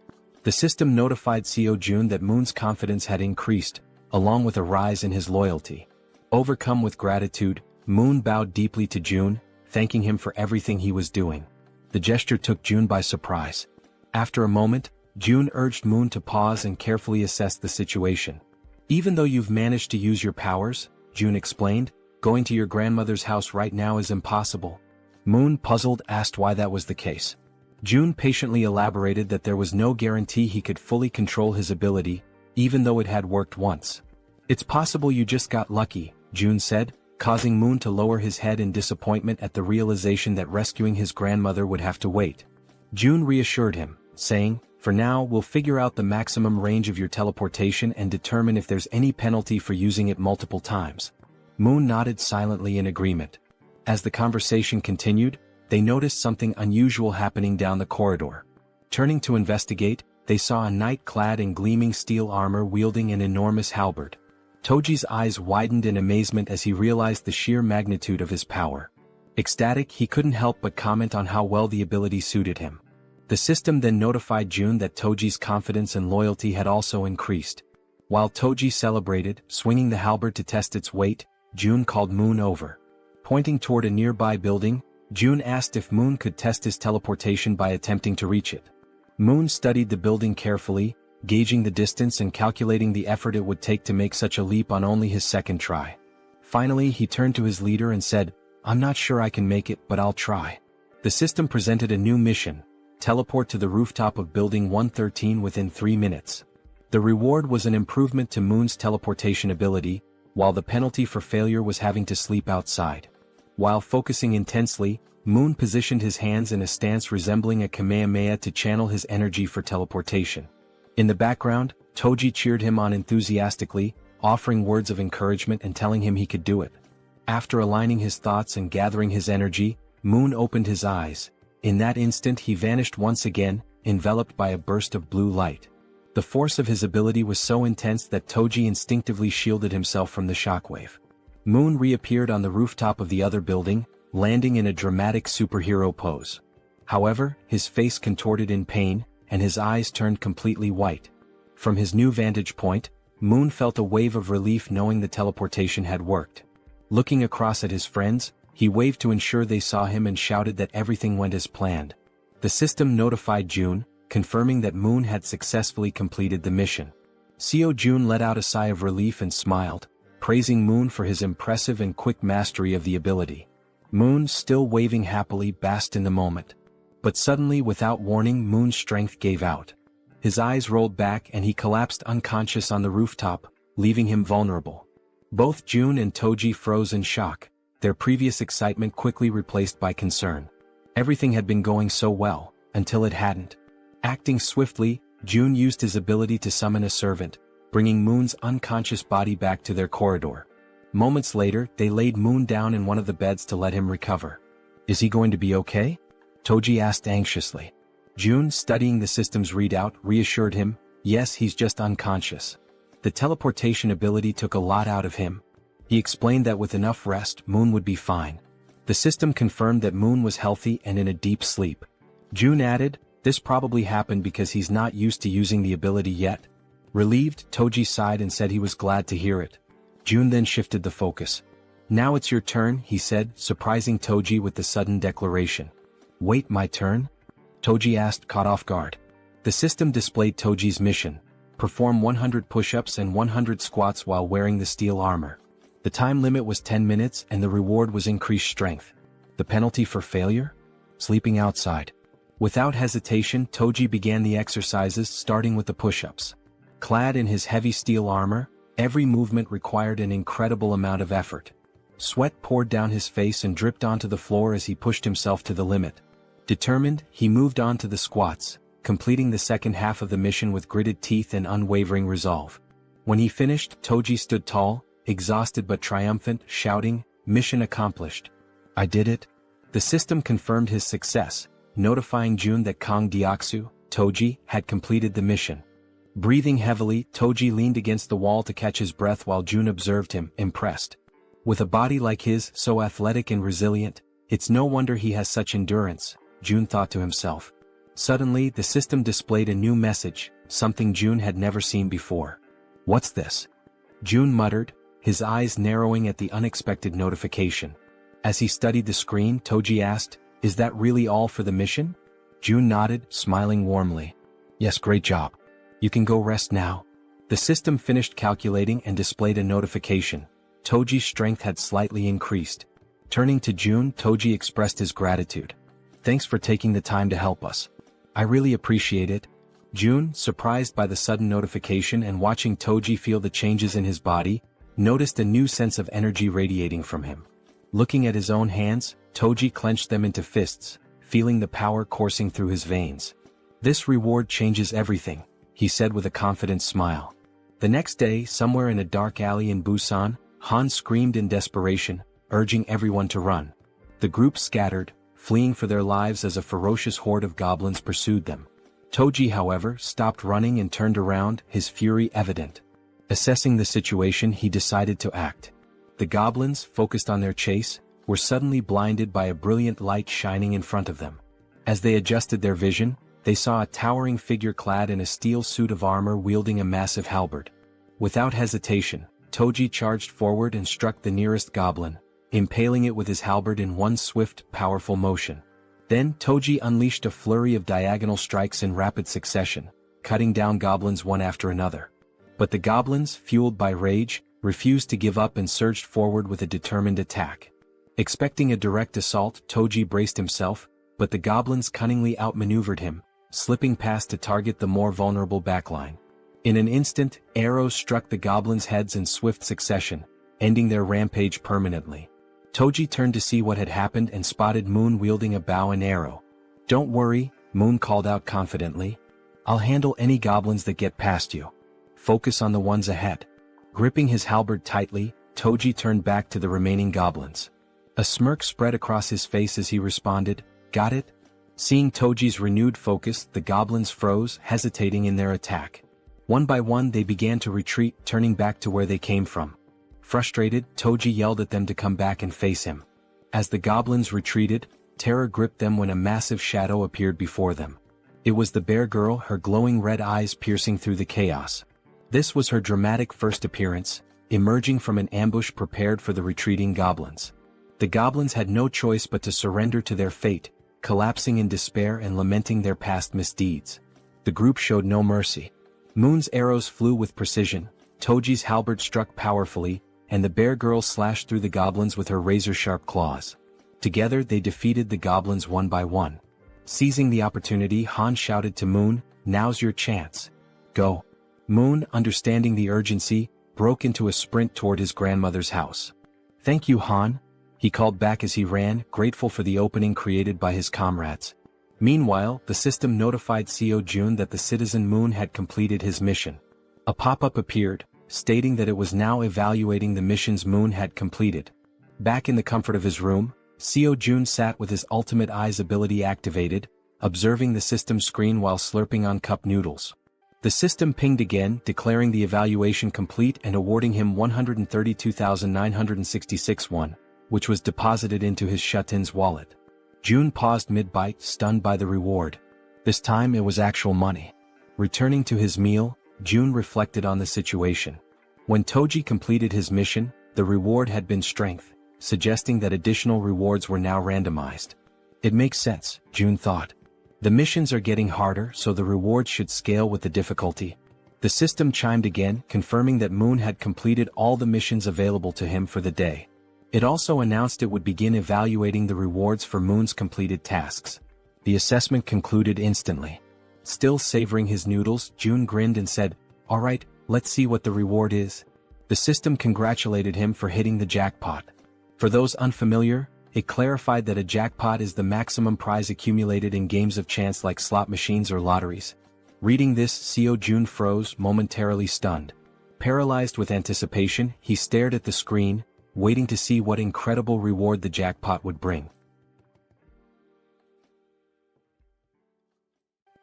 The system notified Seo Jun that Moon's confidence had increased, along with a rise in his loyalty. Overcome with gratitude, Moon bowed deeply to Jun, thanking him for everything he was doing. The gesture took Jun by surprise. After a moment, Jun urged Moon to pause and carefully assess the situation. "Even though you've managed to use your powers," Jun explained, "going to your grandmother's house right now is impossible." Moon, puzzled, asked why that was the case. Jun patiently elaborated that there was no guarantee he could fully control his ability, even though it had worked once. "It's possible you just got lucky," Jun said, causing Moon to lower his head in disappointment at the realization that rescuing his grandmother would have to wait. Jun reassured him, saying, "For now, we'll figure out the maximum range of your teleportation and determine if there's any penalty for using it multiple times." Moon nodded silently in agreement. As the conversation continued, they noticed something unusual happening down the corridor. Turning to investigate, they saw a knight clad in gleaming steel armor wielding an enormous halberd. Toji's eyes widened in amazement as he realized the sheer magnitude of his power. Ecstatic, he couldn't help but comment on how well the ability suited him. The system then notified Jun that Toji's confidence and loyalty had also increased. While Toji celebrated, swinging the halberd to test its weight, Jun called Moon over. Pointing toward a nearby building, Jun asked if Moon could test his teleportation by attempting to reach it. Moon studied the building carefully, gauging the distance and calculating the effort it would take to make such a leap on only his second try. Finally, he turned to his leader and said, "I'm not sure I can make it, but I'll try." The system presented a new mission: teleport to the rooftop of Building 113 within 3 minutes. The reward was an improvement to Moon's teleportation ability, while the penalty for failure was having to sleep outside. While focusing intensely, Moon positioned his hands in a stance resembling a Kamehameha to channel his energy for teleportation. In the background, Toji cheered him on enthusiastically, offering words of encouragement and telling him he could do it. After aligning his thoughts and gathering his energy, Moon opened his eyes. In that instant he vanished once again, enveloped by a burst of blue light. The force of his ability was so intense that Toji instinctively shielded himself from the shockwave. Moon reappeared on the rooftop of the other building, landing in a dramatic superhero pose. However, his face contorted in pain, and his eyes turned completely white. From his new vantage point, Moon felt a wave of relief knowing the teleportation had worked. Looking across at his friends, he waved to ensure they saw him and shouted that everything went as planned. The system notified Jun, confirming that Moon had successfully completed the mission. Seo Jun let out a sigh of relief and smiled, praising Moon for his impressive and quick mastery of the ability. Moon, still waving happily, basked in the moment. But suddenly, without warning, Moon's strength gave out. His eyes rolled back and he collapsed unconscious on the rooftop, leaving him vulnerable. Both June and Toji froze in shock, their previous excitement quickly replaced by concern. Everything had been going so well, until it hadn't. Acting swiftly, June used his ability to summon a servant, bringing Moon's unconscious body back to their corridor. Moments later, they laid Moon down in one of the beds to let him recover. "Is he going to be okay?" Toji asked anxiously. June, studying the system's readout, reassured him, "Yes, he's just unconscious. The teleportation ability took a lot out of him." He explained that with enough rest, Moon would be fine. The system confirmed that Moon was healthy and in a deep sleep. June added, "This probably happened because he's not used to using the ability yet." Relieved, Toji sighed and said he was glad to hear it. June then shifted the focus. "Now it's your turn," he said, surprising Toji with the sudden declaration. "Wait, my turn?" Toji asked, caught off guard. The system displayed Toji's mission: perform 100 push-ups and 100 squats while wearing the steel armor. The time limit was 10 minutes and the reward was increased strength. The penalty for failure? Sleeping outside. Without hesitation, Toji began the exercises, starting with the push-ups. Clad in his heavy steel armor, every movement required an incredible amount of effort. Sweat poured down his face and dripped onto the floor as he pushed himself to the limit. Determined, he moved on to the squats, completing the second half of the mission with gritted teeth and unwavering resolve. When he finished, Toji stood tall, exhausted but triumphant, shouting, "Mission accomplished. I did it." The system confirmed his success, notifying June that Kang Deoksu, Toji, had completed the mission. Breathing heavily, Toji leaned against the wall to catch his breath while June observed him, impressed. With a body like his, so athletic and resilient, it's no wonder he has such endurance, June thought to himself. Suddenly, the system displayed a new message, something June had never seen before. "What's this?" June muttered, his eyes narrowing at the unexpected notification. As he studied the screen, Toji asked, "Is that really all for the mission?" June nodded, smiling warmly. "Yes, great job. You can go rest now." The system finished calculating and displayed a notification. Toji's strength had slightly increased. Turning to June, Toji expressed his gratitude. "Thanks for taking the time to help us. I really appreciate it." June, surprised by the sudden notification and watching Toji feel the changes in his body, noticed a new sense of energy radiating from him. Looking at his own hands, Toji clenched them into fists, feeling the power coursing through his veins. "This reward changes everything," he said with a confident smile. The next day, somewhere in a dark alley in Busan, Han screamed in desperation, urging everyone to run. The group scattered, fleeing for their lives as a ferocious horde of goblins pursued them. Toji, however, stopped running and turned around, his fury evident. Assessing the situation, he decided to act. The goblins, focused on their chase, were suddenly blinded by a brilliant light shining in front of them. As they adjusted their vision, they saw a towering figure clad in a steel suit of armor wielding a massive halberd. Without hesitation, Toji charged forward and struck the nearest goblin, impaling it with his halberd in one swift, powerful motion. Then Toji unleashed a flurry of diagonal strikes in rapid succession, cutting down goblins one after another. But the goblins, fueled by rage, refused to give up and surged forward with a determined attack. Expecting a direct assault, Toji braced himself, but the goblins cunningly outmaneuvered him, slipping past to target the more vulnerable backline. In an instant, arrows struck the goblins' heads in swift succession, ending their rampage permanently. Toji turned to see what had happened and spotted Moon wielding a bow and arrow. "Don't worry," Moon called out confidently. "I'll handle any goblins that get past you. Focus on the ones ahead." Gripping his halberd tightly, Toji turned back to the remaining goblins. A smirk spread across his face as he responded, "Got it?" Seeing Toji's renewed focus, the goblins froze, hesitating in their attack. One by one they began to retreat, turning back to where they came from. Frustrated, Toji yelled at them to come back and face him. As the goblins retreated, terror gripped them when a massive shadow appeared before them. It was the bear girl, her glowing red eyes piercing through the chaos. This was her dramatic first appearance, emerging from an ambush prepared for the retreating goblins. The goblins had no choice but to surrender to their fate, collapsing in despair and lamenting their past misdeeds. The group showed no mercy. Moon's arrows flew with precision, Toji's halberd struck powerfully, and the bear girl slashed through the goblins with her razor-sharp claws. Together they defeated the goblins one by one. Seizing the opportunity, Han shouted to Moon, "Now's your chance. Go." Moon, understanding the urgency, broke into a sprint toward his grandmother's house. "Thank you, Han," he called back as he ran, grateful for the opening created by his comrades. Meanwhile, the system notified Jaehyeon that the citizen Moon had completed his mission. A pop-up appeared, stating that it was now evaluating the missions Moon had completed. Back in the comfort of his room, Jaehyeon sat with his ultimate eyes ability activated, observing the system screen while slurping on cup noodles. The system pinged again, declaring the evaluation complete and awarding him 132,966 won, which was deposited into his Shutin's wallet. June paused mid-bite, stunned by the reward. This time it was actual money. Returning to his meal, June reflected on the situation. When Toji completed his mission, the reward had been strength, suggesting that additional rewards were now randomized. It makes sense, June thought. The missions are getting harder, so the rewards should scale with the difficulty. The system chimed again, confirming that Moon had completed all the missions available to him for the day. It also announced it would begin evaluating the rewards for Moon's completed tasks. The assessment concluded instantly. Still savoring his noodles, June grinned and said, "All right, let's see what the reward is." The system congratulated him for hitting the jackpot. For those unfamiliar, it clarified that a jackpot is the maximum prize accumulated in games of chance like slot machines or lotteries. Reading this, Jaehyeon froze, momentarily stunned. Paralyzed with anticipation, he stared at the screen, waiting to see what incredible reward the jackpot would bring.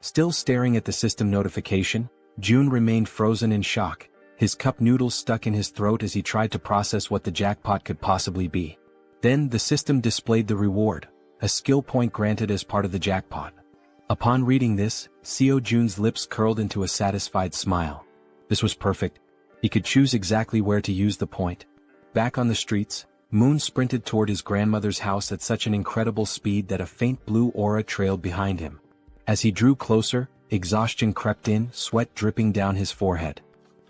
Still staring at the system notification, June remained frozen in shock, his cup noodles stuck in his throat as he tried to process what the jackpot could possibly be. Then the system displayed the reward, a skill point granted as part of the jackpot. Upon reading this, Jaehyeon's lips curled into a satisfied smile. This was perfect. He could choose exactly where to use the point. Back on the streets, Moon sprinted toward his grandmother's house at such an incredible speed that a faint blue aura trailed behind him. As he drew closer, exhaustion crept in, sweat dripping down his forehead.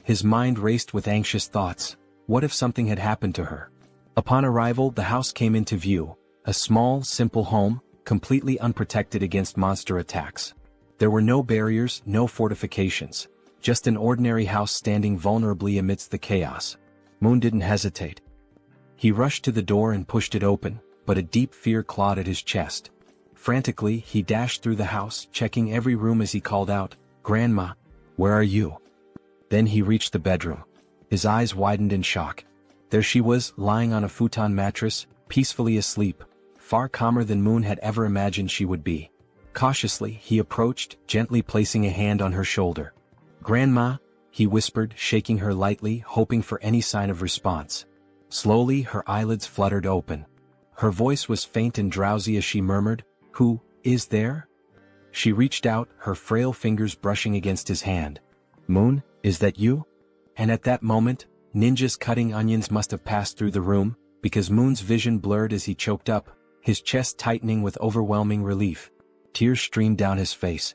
His mind raced with anxious thoughts. What if something had happened to her? Upon arrival, the house came into view, a small, simple home, completely unprotected against monster attacks. There were no barriers, no fortifications, just an ordinary house standing vulnerably amidst the chaos. Moon didn't hesitate. He rushed to the door and pushed it open, but a deep fear clawed at his chest. Frantically, he dashed through the house, checking every room as he called out, "Grandma, where are you?" Then he reached the bedroom. His eyes widened in shock. There she was, lying on a futon mattress, peacefully asleep, far calmer than Moon had ever imagined she would be. Cautiously, he approached, gently placing a hand on her shoulder. "Grandma," he whispered, shaking her lightly, hoping for any sign of response. Slowly, her eyelids fluttered open. Her voice was faint and drowsy as she murmured, "Who is there?" She reached out, her frail fingers brushing against his hand. "Moon, is that you?" And at that moment, ninjas cutting onions must have passed through the room, because Moon's vision blurred as he choked up, his chest tightening with overwhelming relief. Tears streamed down his face.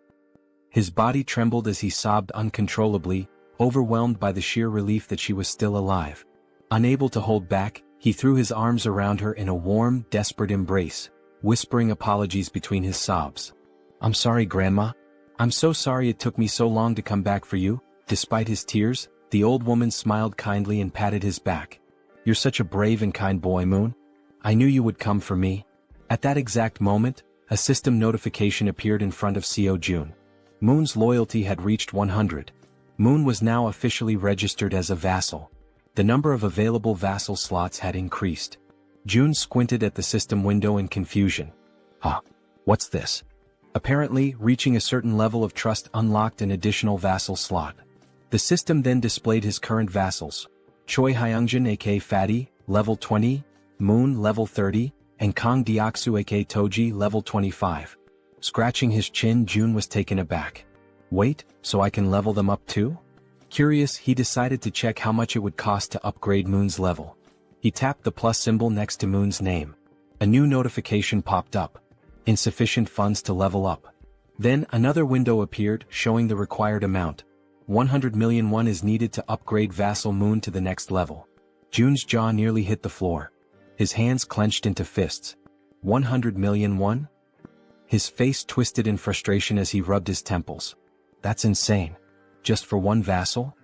His body trembled as he sobbed uncontrollably, overwhelmed by the sheer relief that she was still alive. Unable to hold back, he threw his arms around her in a warm, desperate embrace, whispering apologies between his sobs. "I'm sorry, Grandma. I'm so sorry it took me so long to come back for you." Despite his tears, the old woman smiled kindly and patted his back. "You're such a brave and kind boy, Moon. I knew you would come for me." At that exact moment, a system notification appeared in front of Jaehyeon. Moon's loyalty had reached 100. Moon was now officially registered as a vassal. The number of available vassal slots had increased. June squinted at the system window in confusion. "Huh? What's this?" Apparently, reaching a certain level of trust unlocked an additional vassal slot. The system then displayed his current vassals. Choi Hyungjin aka Fatty, level 20, Moon level 30, and Kang Deoksu aka Toji level 25. Scratching his chin, June was taken aback. "Wait, so I can level them up too?" Curious, he decided to check how much it would cost to upgrade Moon's level. He tapped the plus symbol next to Moon's name. A new notification popped up. Insufficient funds to level up. Then another window appeared, showing the required amount. 100 million won is needed to upgrade Vassal Moon to the next level. June's jaw nearly hit the floor. His hands clenched into fists. 100 million won? His face twisted in frustration as he rubbed his temples. That's insane. Just for one vassal?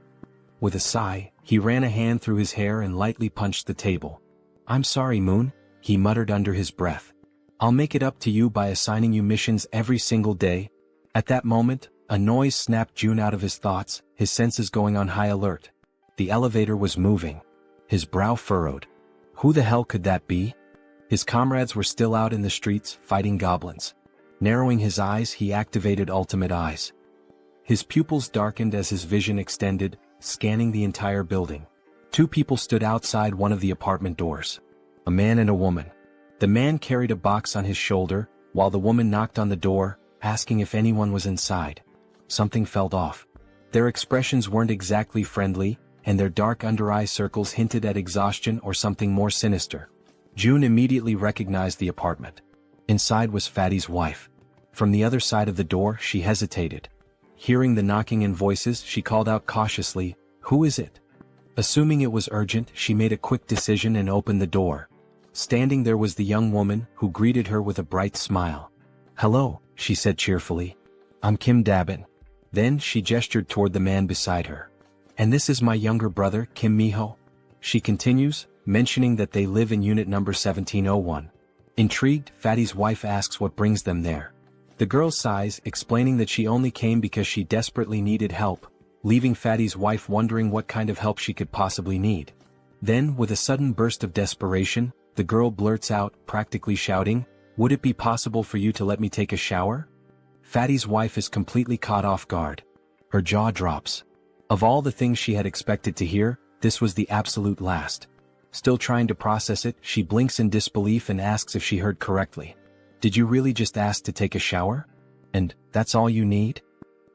With a sigh, he ran a hand through his hair and lightly punched the table. I'm sorry, Moon, he muttered under his breath. I'll make it up to you by assigning you missions every single day. At that moment, a noise snapped June out of his thoughts, his senses going on high alert. The elevator was moving. His brow furrowed. Who the hell could that be? His comrades were still out in the streets, fighting goblins. Narrowing his eyes, he activated Ultimate Eyes. His pupils darkened as his vision extended, scanning the entire building. Two people stood outside one of the apartment doors. A man and a woman. The man carried a box on his shoulder, while the woman knocked on the door, asking if anyone was inside. Something felt off. Their expressions weren't exactly friendly, and their dark under-eye circles hinted at exhaustion or something more sinister. June immediately recognized the apartment. Inside was Fatty's wife. From the other side of the door, she hesitated. Hearing the knocking and voices, she called out cautiously, "Who is it?" Assuming it was urgent, she made a quick decision and opened the door. Standing there was the young woman, who greeted her with a bright smile. "Hello," she said cheerfully. "I'm Kim Dabin." Then she gestured toward the man beside her. "And this is my younger brother, Kim Miho." She continues, mentioning that they live in unit number 1701. Intrigued, Fatty's wife asks what brings them there. The girl sighs, explaining that she only came because she desperately needed help, leaving Fatty's wife wondering what kind of help she could possibly need. Then, with a sudden burst of desperation, the girl blurts out, practically shouting, "Would it be possible for you to let me take a shower?" Fatty's wife is completely caught off guard. Her jaw drops. Of all the things she had expected to hear, this was the absolute last. Still trying to process it, she blinks in disbelief and asks if she heard correctly. "Did you really just ask to take a shower? And that's all you need?"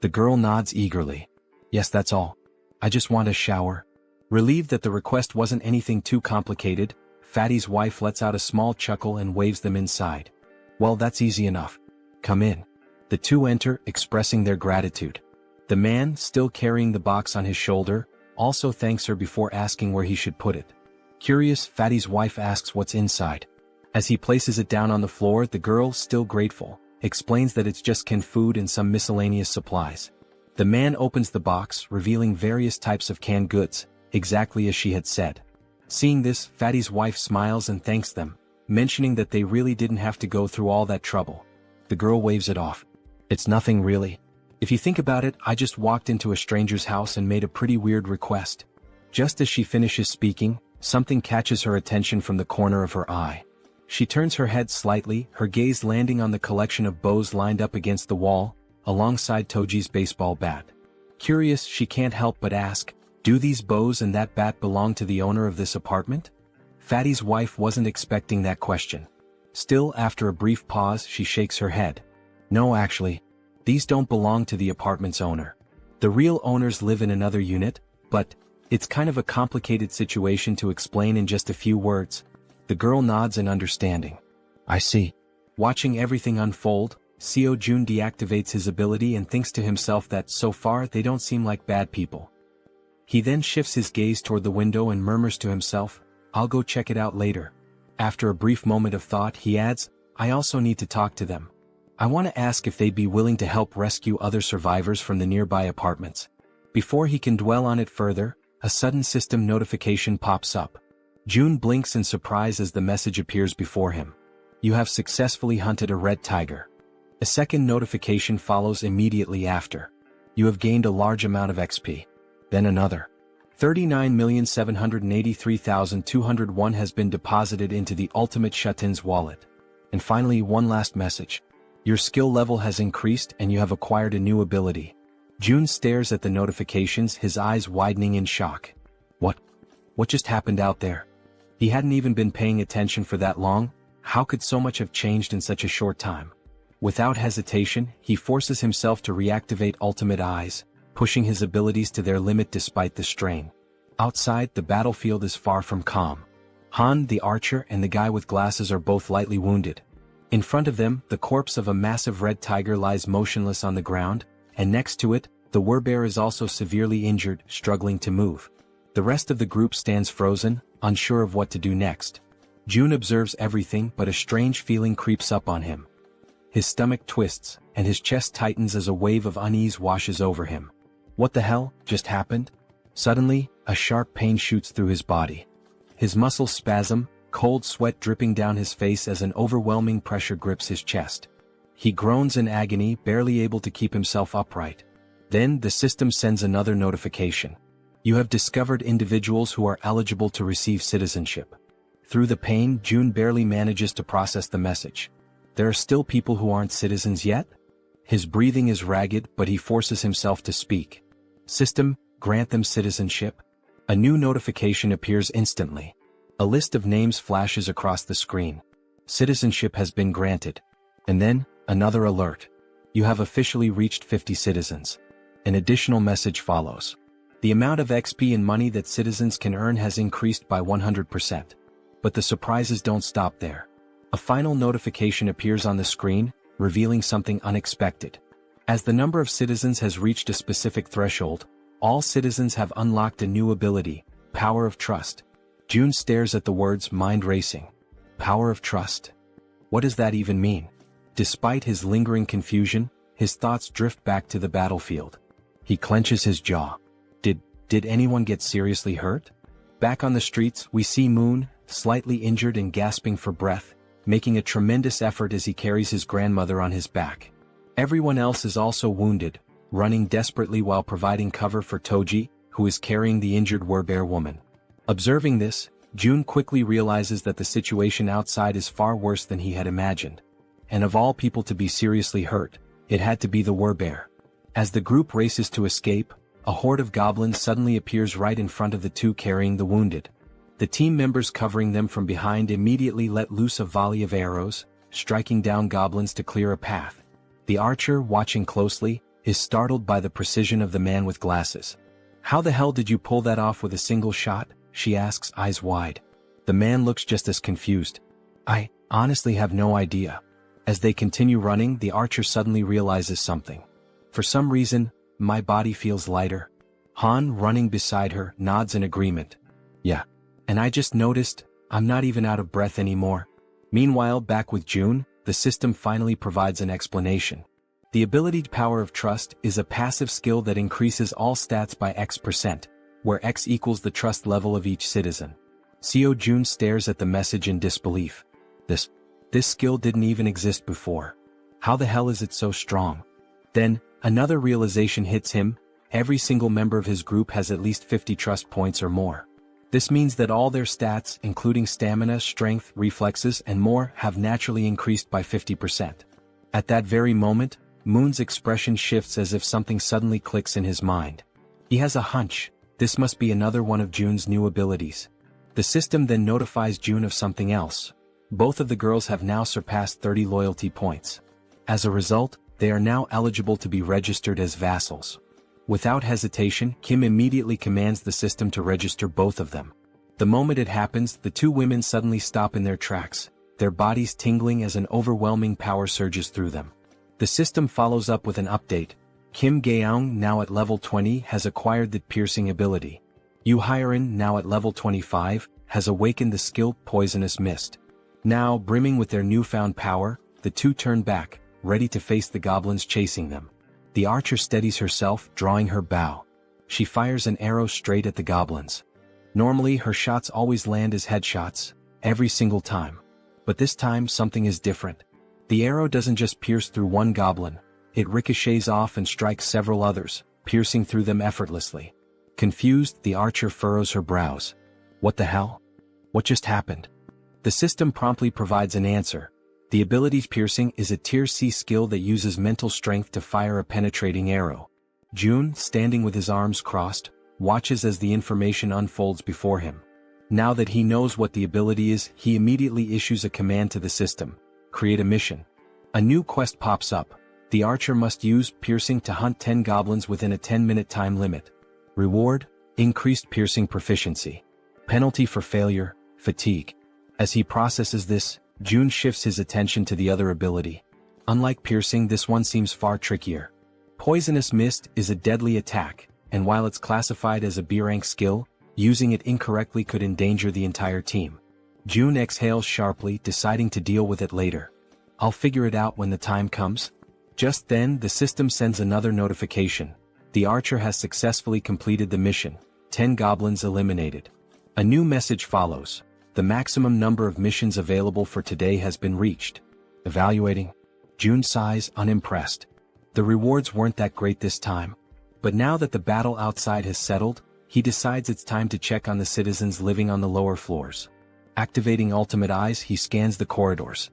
The girl nods eagerly. "Yes, that's all. I just want a shower." Relieved that the request wasn't anything too complicated, Fatty's wife lets out a small chuckle and waves them inside. "Well, that's easy enough. Come in." The two enter, expressing their gratitude. The man, still carrying the box on his shoulder, also thanks her before asking where he should put it. Curious, Fatty's wife asks what's inside. As he places it down on the floor, the girl, still grateful, explains that it's just canned food and some miscellaneous supplies. The man opens the box, revealing various types of canned goods, exactly as she had said. Seeing this, Fatty's wife smiles and thanks them, mentioning that they really didn't have to go through all that trouble. The girl waves it off. "It's nothing really. If you think about it, I just walked into a stranger's house and made a pretty weird request." Just as she finishes speaking, something catches her attention from the corner of her eye. She turns her head slightly, her gaze landing on the collection of bows lined up against the wall, alongside Toji's baseball bat. Curious, she can't help but ask, "Do these bows and that bat belong to the owner of this apartment?" Fatty's wife wasn't expecting that question. Still, after a brief pause, she shakes her head. "No, actually. These don't belong to the apartment's owner. The real owners live in another unit, but it's kind of a complicated situation to explain in just a few words." The girl nods in understanding. "I see." Watching everything unfold, Seo Jun deactivates his ability and thinks to himself that so far they don't seem like bad people. He then shifts his gaze toward the window and murmurs to himself, "I'll go check it out later." After a brief moment of thought, he adds, "I also need to talk to them. I want to ask if they'd be willing to help rescue other survivors from the nearby apartments." Before he can dwell on it further, a sudden system notification pops up. June blinks in surprise as the message appears before him. "You have successfully hunted a red tiger." A second notification follows immediately after. "You have gained a large amount of XP." Then another. 39,783,201 has been deposited into the Ultimate Shut-in's wallet. And finally, one last message. "Your skill level has increased and you have acquired a new ability." June stares at the notifications, his eyes widening in shock. What just happened out there? He hadn't even been paying attention for that long. How could so much have changed in such a short time? Without hesitation, he forces himself to reactivate Ultimate Eyes, pushing his abilities to their limit despite the strain. Outside, the battlefield is far from calm. Han, the archer, and the guy with glasses are both lightly wounded. In front of them, the corpse of a massive red tiger lies motionless on the ground, and next to it, the werbear is also severely injured, struggling to move. The rest of the group stands frozen, unsure of what to do next. June observes everything, but a strange feeling creeps up on him. His stomach twists, and his chest tightens as a wave of unease washes over him. What the hell just happened? Suddenly, a sharp pain shoots through his body. His muscles spasm, cold sweat dripping down his face as an overwhelming pressure grips his chest. He groans in agony, barely able to keep himself upright. Then the system sends another notification. You have discovered individuals who are eligible to receive citizenship. Through the pain, June barely manages to process the message. There are still people who aren't citizens yet? His breathing is ragged, but he forces himself to speak. System, grant them citizenship. A new notification appears instantly. A list of names flashes across the screen. Citizenship has been granted. And then, another alert. You have officially reached 50 citizens. An additional message follows. The amount of XP and money that citizens can earn has increased by 100%. But the surprises don't stop there. A final notification appears on the screen, revealing something unexpected. As the number of citizens has reached a specific threshold, all citizens have unlocked a new ability, Power of Trust. June stares at the words mind racing. Power of Trust. What does that even mean? Despite his lingering confusion, his thoughts drift back to the battlefield. He clenches his jaw. Did anyone get seriously hurt? Back on the streets, we see Moon, slightly injured and gasping for breath, making a tremendous effort as he carries his grandmother on his back. Everyone else is also wounded, running desperately while providing cover for Toji, who is carrying the injured werebear woman. Observing this, June quickly realizes that the situation outside is far worse than he had imagined. And of all people to be seriously hurt, it had to be the werebear. As the group races to escape, a horde of goblins suddenly appears right in front of the two carrying the wounded. The team members covering them from behind immediately let loose a volley of arrows, striking down goblins to clear a path. The archer, watching closely, is startled by the precision of the man with glasses. How the hell did you pull that off with a single shot? She asks, eyes wide. The man looks just as confused. I honestly have no idea. As they continue running, the archer suddenly realizes something. For some reason, my body feels lighter. Han, running beside her, nods in agreement. Yeah. And I just noticed, I'm not even out of breath anymore. Meanwhile, back with June, the system finally provides an explanation. The ability Power of Trust is a passive skill that increases all stats by X%, where X equals the trust level of each citizen. Seo June stares at the message in disbelief. This skill didn't even exist before. How the hell is it so strong? Then, another realization hits him. Every single member of his group has at least 50 trust points or more. This means that all their stats, including stamina, strength, reflexes, and more, have naturally increased by 50%. At that very moment, Moon's expression shifts as if something suddenly clicks in his mind. He has a hunch. This must be another one of June's new abilities. The system then notifies June of something else. Both of the girls have now surpassed 30 loyalty points. As a result, they are now eligible to be registered as vassals. Without hesitation, Kim immediately commands the system to register both of them. The moment it happens, the two women suddenly stop in their tracks, their bodies tingling as an overwhelming power surges through them. The system follows up with an update. Kim Gaeong, now at level 20, has acquired the piercing ability. Yu Hyerin, now at level 25, has awakened the skill Poisonous Mist. Now, brimming with their newfound power, the two turn back, ready to face the goblins chasing them. The archer steadies herself, drawing her bow. She fires an arrow straight at the goblins. Normally, her shots always land as headshots, every single time. But this time, something is different. The arrow doesn't just pierce through one goblin, it ricochets off and strikes several others, piercing through them effortlessly. Confused, the archer furrows her brows. What the hell? What just happened? The system promptly provides an answer. The ability Piercing is a Tier C skill that uses mental strength to fire a penetrating arrow. June, standing with his arms crossed, watches as the information unfolds before him. Now that he knows what the ability is, he immediately issues a command to the system. Create a mission. A new quest pops up. The archer must use Piercing to hunt 10 goblins within a 10-minute time limit. Reward, increased Piercing proficiency. Penalty for failure, fatigue. As he processes this, June shifts his attention to the other ability. Unlike Piercing, this one seems far trickier. Poisonous Mist is a deadly attack, and while it's classified as a B-rank skill, using it incorrectly could endanger the entire team. June exhales sharply, deciding to deal with it later. I'll figure it out when the time comes. Just then, the system sends another notification. The archer has successfully completed the mission. 10 goblins eliminated. A new message follows. The maximum number of missions available for today has been reached. Evaluating. June sighs, unimpressed. The rewards weren't that great this time. But now that the battle outside has settled, he decides it's time to check on the citizens living on the lower floors. Activating ultimate eyes, he scans the corridors.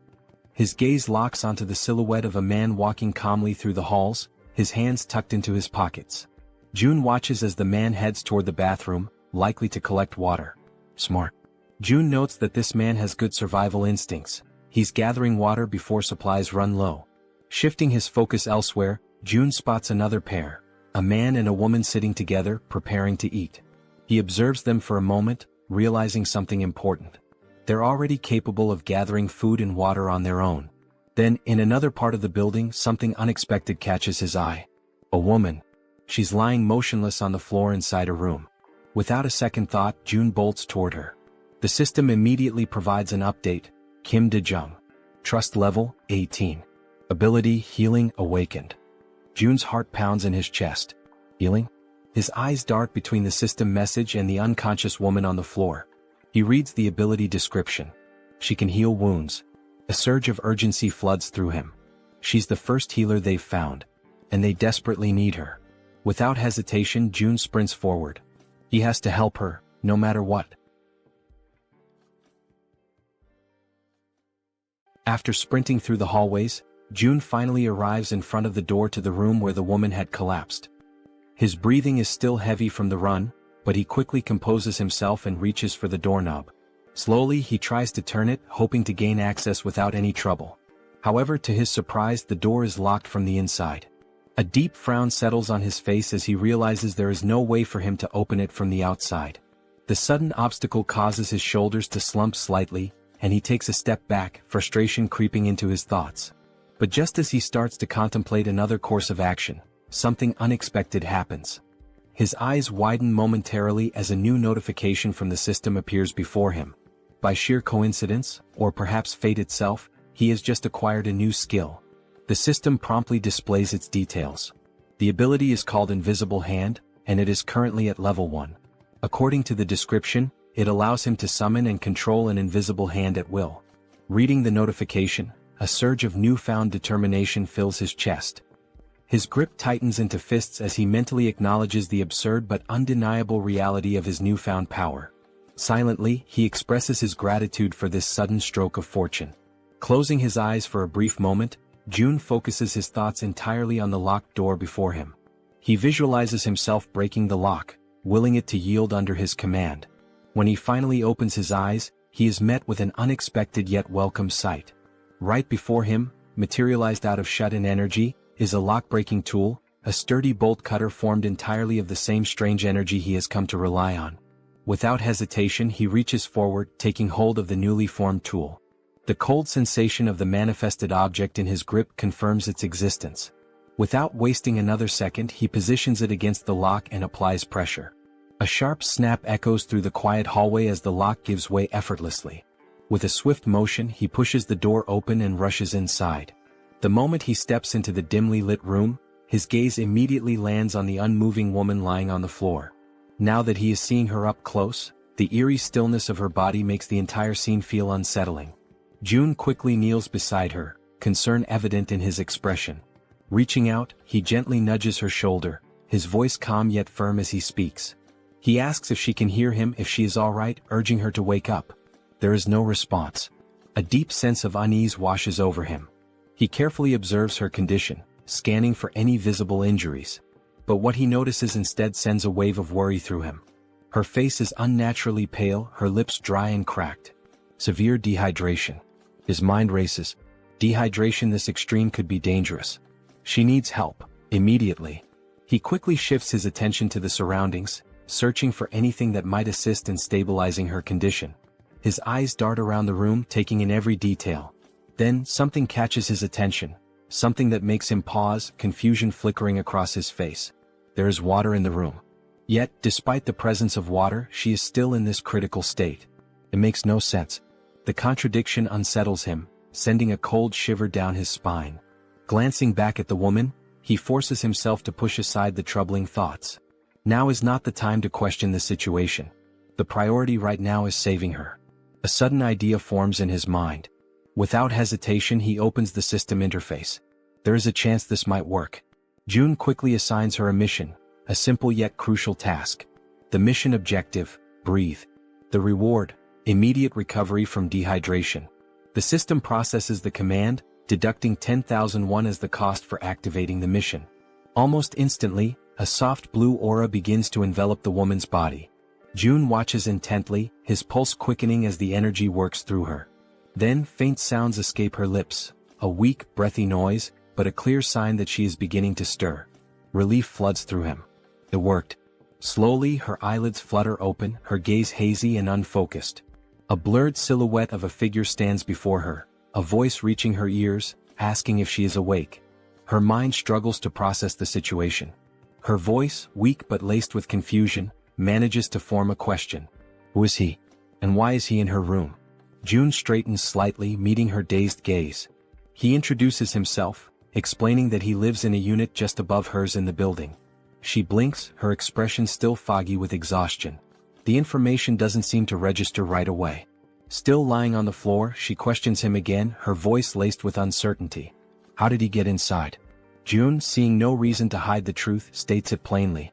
His gaze locks onto the silhouette of a man walking calmly through the halls, his hands tucked into his pockets. June watches as the man heads toward the bathroom, likely to collect water. Smart. June notes that this man has good survival instincts. He's gathering water before supplies run low. Shifting his focus elsewhere, June spots another pair, a man and a woman sitting together, preparing to eat. He observes them for a moment, realizing something important. They're already capable of gathering food and water on their own. Then, in another part of the building, something unexpected catches his eye. A woman. She's lying motionless on the floor inside a room. Without a second thought, June bolts toward her. The system immediately provides an update. Kim De-jung. Trust level, 18. Ability, healing, awakened. June's heart pounds in his chest. Healing? His eyes dart between the system message and the unconscious woman on the floor. He reads the ability description. She can heal wounds. A surge of urgency floods through him. She's the first healer they've found, and they desperately need her. Without hesitation, June sprints forward. He has to help her, no matter what. After sprinting through the hallways, June finally arrives in front of the door to the room where the woman had collapsed. His breathing is still heavy from the run, but he quickly composes himself and reaches for the doorknob. Slowly, he tries to turn it, hoping to gain access without any trouble. However, to his surprise, the door is locked from the inside. A deep frown settles on his face as he realizes there is no way for him to open it from the outside. The sudden obstacle causes his shoulders to slump slightly, and he takes a step back, frustration creeping into his thoughts. But just as he starts to contemplate another course of action, something unexpected happens. His eyes widen momentarily as a new notification from the system appears before him. By sheer coincidence, or perhaps fate itself, he has just acquired a new skill. The system promptly displays its details. The ability is called Invisible Hand, and it is currently at level 1. According to the description, it allows him to summon and control an invisible hand at will. Reading the notification, a surge of newfound determination fills his chest. His grip tightens into fists as he mentally acknowledges the absurd but undeniable reality of his newfound power. Silently, he expresses his gratitude for this sudden stroke of fortune. Closing his eyes for a brief moment, June focuses his thoughts entirely on the locked door before him. He visualizes himself breaking the lock, willing it to yield under his command. When he finally opens his eyes, he is met with an unexpected yet welcome sight. Right before him, materialized out of shut-in energy, is a lock-breaking tool, a sturdy bolt cutter formed entirely of the same strange energy he has come to rely on. Without hesitation, he reaches forward, taking hold of the newly formed tool. The cold sensation of the manifested object in his grip confirms its existence. Without wasting another second, he positions it against the lock and applies pressure. A sharp snap echoes through the quiet hallway as the lock gives way effortlessly. With a swift motion, he pushes the door open and rushes inside. The moment he steps into the dimly lit room, his gaze immediately lands on the unmoving woman lying on the floor. Now that he is seeing her up close, the eerie stillness of her body makes the entire scene feel unsettling. June quickly kneels beside her, concern evident in his expression. Reaching out, he gently nudges her shoulder, his voice calm yet firm as he speaks. He asks if she can hear him, if she is all right, urging her to wake up. There is no response. A deep sense of unease washes over him. He carefully observes her condition, scanning for any visible injuries. But what he notices instead sends a wave of worry through him. Her face is unnaturally pale, her lips dry and cracked. Severe dehydration. His mind races. Dehydration this extreme could be dangerous. She needs help, immediately. He quickly shifts his attention to the surroundings, searching for anything that might assist in stabilizing her condition. His eyes dart around the room, taking in every detail. Then, something catches his attention, something that makes him pause, confusion flickering across his face. There is water in the room. Yet, despite the presence of water, she is still in this critical state. It makes no sense. The contradiction unsettles him, sending a cold shiver down his spine. Glancing back at the woman, he forces himself to push aside the troubling thoughts. Now is not the time to question the situation. The priority right now is saving her. A sudden idea forms in his mind. Without hesitation, he opens the system interface. There is a chance this might work. June quickly assigns her a mission, a simple yet crucial task. The mission objective: breathe. The reward: immediate recovery from dehydration. The system processes the command, deducting 10,000 won as the cost for activating the mission. Almost instantly, a soft blue aura begins to envelop the woman's body. June watches intently, his pulse quickening as the energy works through her. Then faint sounds escape her lips, a weak, breathy noise, but a clear sign that she is beginning to stir. Relief floods through him. It worked. Slowly, her eyelids flutter open, her gaze hazy and unfocused. A blurred silhouette of a figure stands before her, a voice reaching her ears, asking if she is awake. Her mind struggles to process the situation. Her voice, weak but laced with confusion, manages to form a question. Who is he? And why is he in her room? June straightens slightly, meeting her dazed gaze. He introduces himself, explaining that he lives in a unit just above hers in the building. She blinks, her expression still foggy with exhaustion. The information doesn't seem to register right away. Still lying on the floor, she questions him again, her voice laced with uncertainty. How did he get inside? June, seeing no reason to hide the truth, states it plainly.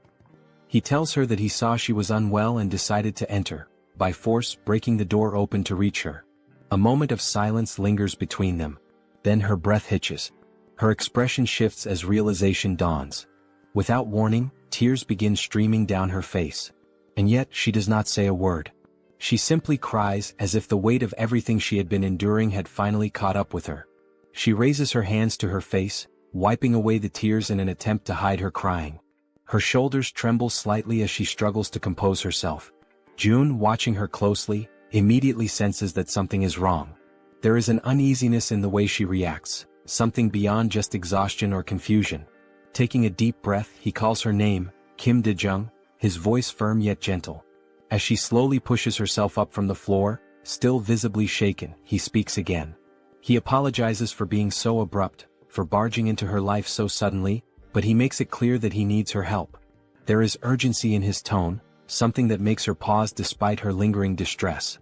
He tells her that he saw she was unwell and decided to enter, by force breaking the door open to reach her. A moment of silence lingers between them. Then her breath hitches. Her expression shifts as realization dawns. Without warning, tears begin streaming down her face. And yet she does not say a word. She simply cries as if the weight of everything she had been enduring had finally caught up with her. She raises her hands to her face, wiping away the tears in an attempt to hide her crying. Her shoulders tremble slightly as she struggles to compose herself. June, watching her closely, immediately senses that something is wrong. There is an uneasiness in the way she reacts, something beyond just exhaustion or confusion. Taking a deep breath, he calls her name, Kim Dae-jung, his voice firm yet gentle. As she slowly pushes herself up from the floor, still visibly shaken, he speaks again. He apologizes for being so abrupt, for barging into her life so suddenly, but he makes it clear that he needs her help. There is urgency in his tone, something that makes her pause despite her lingering distress.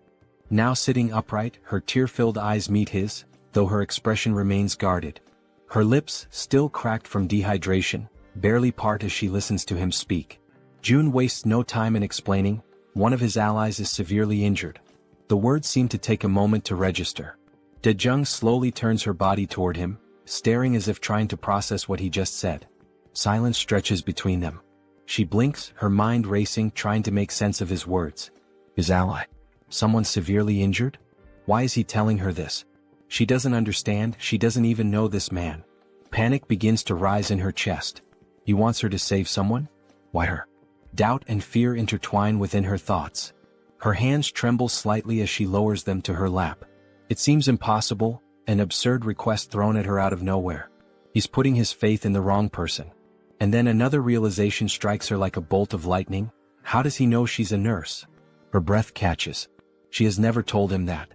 Now sitting upright, her tear-filled eyes meet his, though her expression remains guarded. Her lips, still cracked from dehydration, barely part as she listens to him speak. June wastes no time in explaining, one of his allies is severely injured. The words seem to take a moment to register. Dae-jung slowly turns her body toward him, staring as if trying to process what he just said. Silence stretches between them. She blinks, her mind racing, trying to make sense of his words. His ally? Someone severely injured? Why is he telling her this? She doesn't understand, she doesn't even know this man. Panic begins to rise in her chest. He wants her to save someone? Why her? Doubt and fear intertwine within her thoughts. Her hands tremble slightly as she lowers them to her lap. It seems impossible, an absurd request thrown at her out of nowhere. He's putting his faith in the wrong person. And then another realization strikes her like a bolt of lightning. How does he know she's a nurse? Her breath catches. She has never told him that.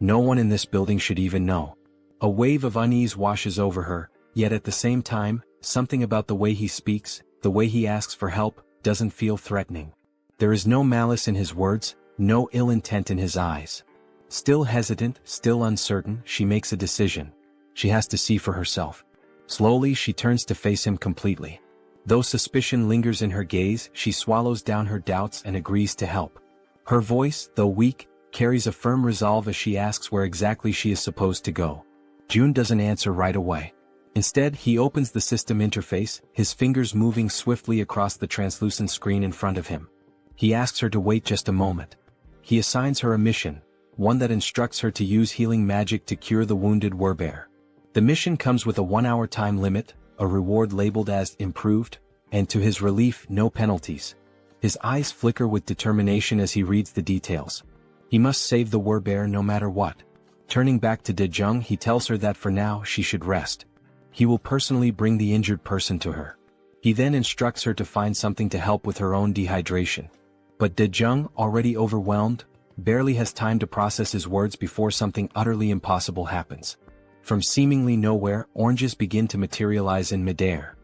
No one in this building should even know. A wave of unease washes over her, yet at the same time, something about the way he speaks, the way he asks for help, doesn't feel threatening. There is no malice in his words, no ill intent in his eyes. Still hesitant, still uncertain, she makes a decision. She has to see for herself. Slowly she turns to face him completely. Though suspicion lingers in her gaze, she swallows down her doubts and agrees to help. Her voice, though weak, carries a firm resolve as she asks where exactly she is supposed to go. June doesn't answer right away. Instead, he opens the system interface, his fingers moving swiftly across the translucent screen in front of him. He asks her to wait just a moment. He assigns her a mission, one that instructs her to use healing magic to cure the wounded warbear. The mission comes with a 1-hour time limit, a reward labeled as improved, and to his relief, no penalties. His eyes flicker with determination as he reads the details. He must save the warbear no matter what. Turning back to Dae-jung, he tells her that for now she should rest. He will personally bring the injured person to her. He then instructs her to find something to help with her own dehydration. But Dae-jung, already overwhelmed, barely has time to process his words before something utterly impossible happens. From seemingly nowhere, oranges begin to materialize in midair.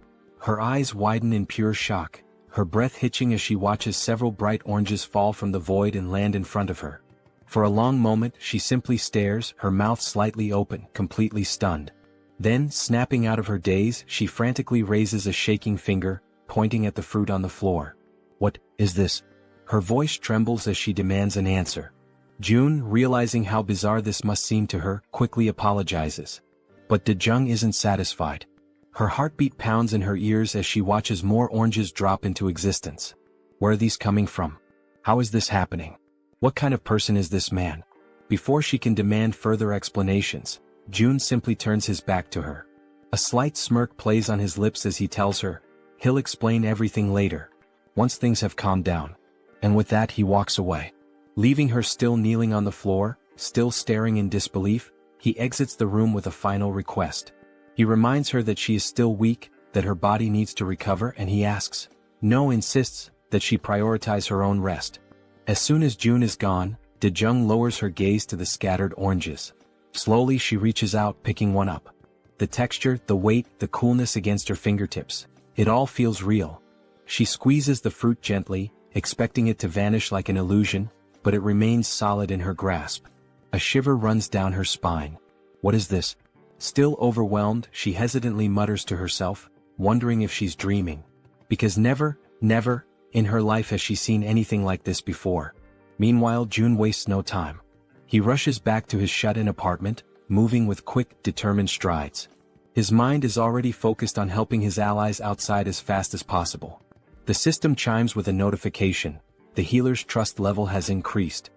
Her eyes widen in pure shock, her breath hitching as she watches several bright oranges fall from the void and land in front of her. For a long moment she simply stares, her mouth slightly open, completely stunned. Then, snapping out of her daze, she frantically raises a shaking finger, pointing at the fruit on the floor. "What is this?" Her voice trembles as she demands an answer. June, realizing how bizarre this must seem to her, quickly apologizes. But Daejung isn't satisfied. Her heartbeat pounds in her ears as she watches more oranges drop into existence. Where are these coming from? How is this happening? What kind of person is this man? Before she can demand further explanations, June simply turns his back to her. A slight smirk plays on his lips as he tells her, he'll explain everything later, once things have calmed down. And with that he walks away. Leaving her still kneeling on the floor, still staring in disbelief, he exits the room with a final request. He reminds her that she is still weak, that her body needs to recover, and he asks, no, insists, that she prioritize her own rest. As soon as June is gone, Daejung lowers her gaze to the scattered oranges. Slowly she reaches out, picking one up. The texture, the weight, the coolness against her fingertips. It all feels real. She squeezes the fruit gently, expecting it to vanish like an illusion, but it remains solid in her grasp. A shiver runs down her spine. What is this? Still overwhelmed, she hesitantly mutters to herself, wondering if she's dreaming. Because never, in her life has she seen anything like this before. Meanwhile, June wastes no time. He rushes back to his shut-in apartment, moving with quick, determined strides. His mind is already focused on helping his allies outside as fast as possible. The system chimes with a notification. The healer's trust level has increased.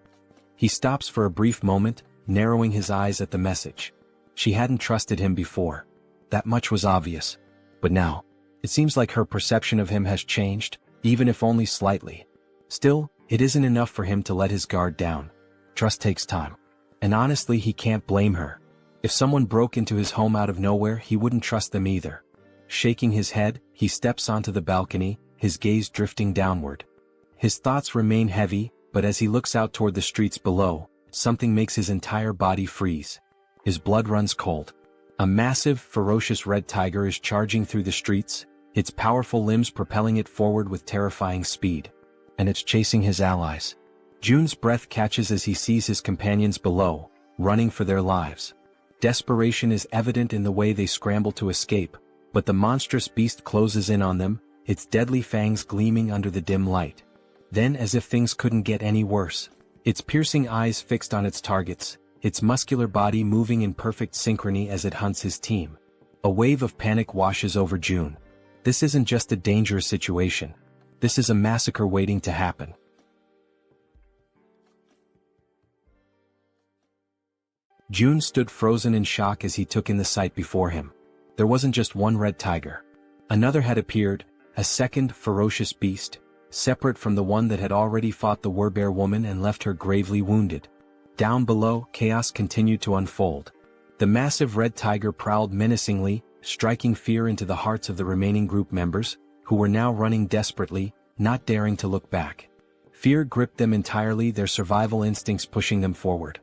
He stops for a brief moment, narrowing his eyes at the message. She hadn't trusted him before. That much was obvious. But now, it seems like her perception of him has changed, even if only slightly. Still, it isn't enough for him to let his guard down. Trust takes time. And honestly, he can't blame her. If someone broke into his home out of nowhere, he wouldn't trust them either. Shaking his head, he steps onto the balcony, his gaze drifting downward. His thoughts remain heavy, but as he looks out toward the streets below, something makes his entire body freeze. His blood runs cold. A massive, ferocious red tiger is charging through the streets, its powerful limbs propelling it forward with terrifying speed. And it's chasing his allies. June's breath catches as he sees his companions below, running for their lives. Desperation is evident in the way they scramble to escape, but the monstrous beast closes in on them, its deadly fangs gleaming under the dim light. Then, as if things couldn't get any worse, its piercing eyes fixed on its targets, its muscular body moving in perfect synchrony as it hunts his team. A wave of panic washes over June. This isn't just a dangerous situation. This is a massacre waiting to happen. June stood frozen in shock as he took in the sight before him. There wasn't just one red tiger. Another had appeared, a second ferocious beast, separate from the one that had already fought the Werbear woman and left her gravely wounded. Down below, chaos continued to unfold. The massive red tiger prowled menacingly, striking fear into the hearts of the remaining group members, who were now running desperately, not daring to look back. Fear gripped them entirely, their survival instincts pushing them forward.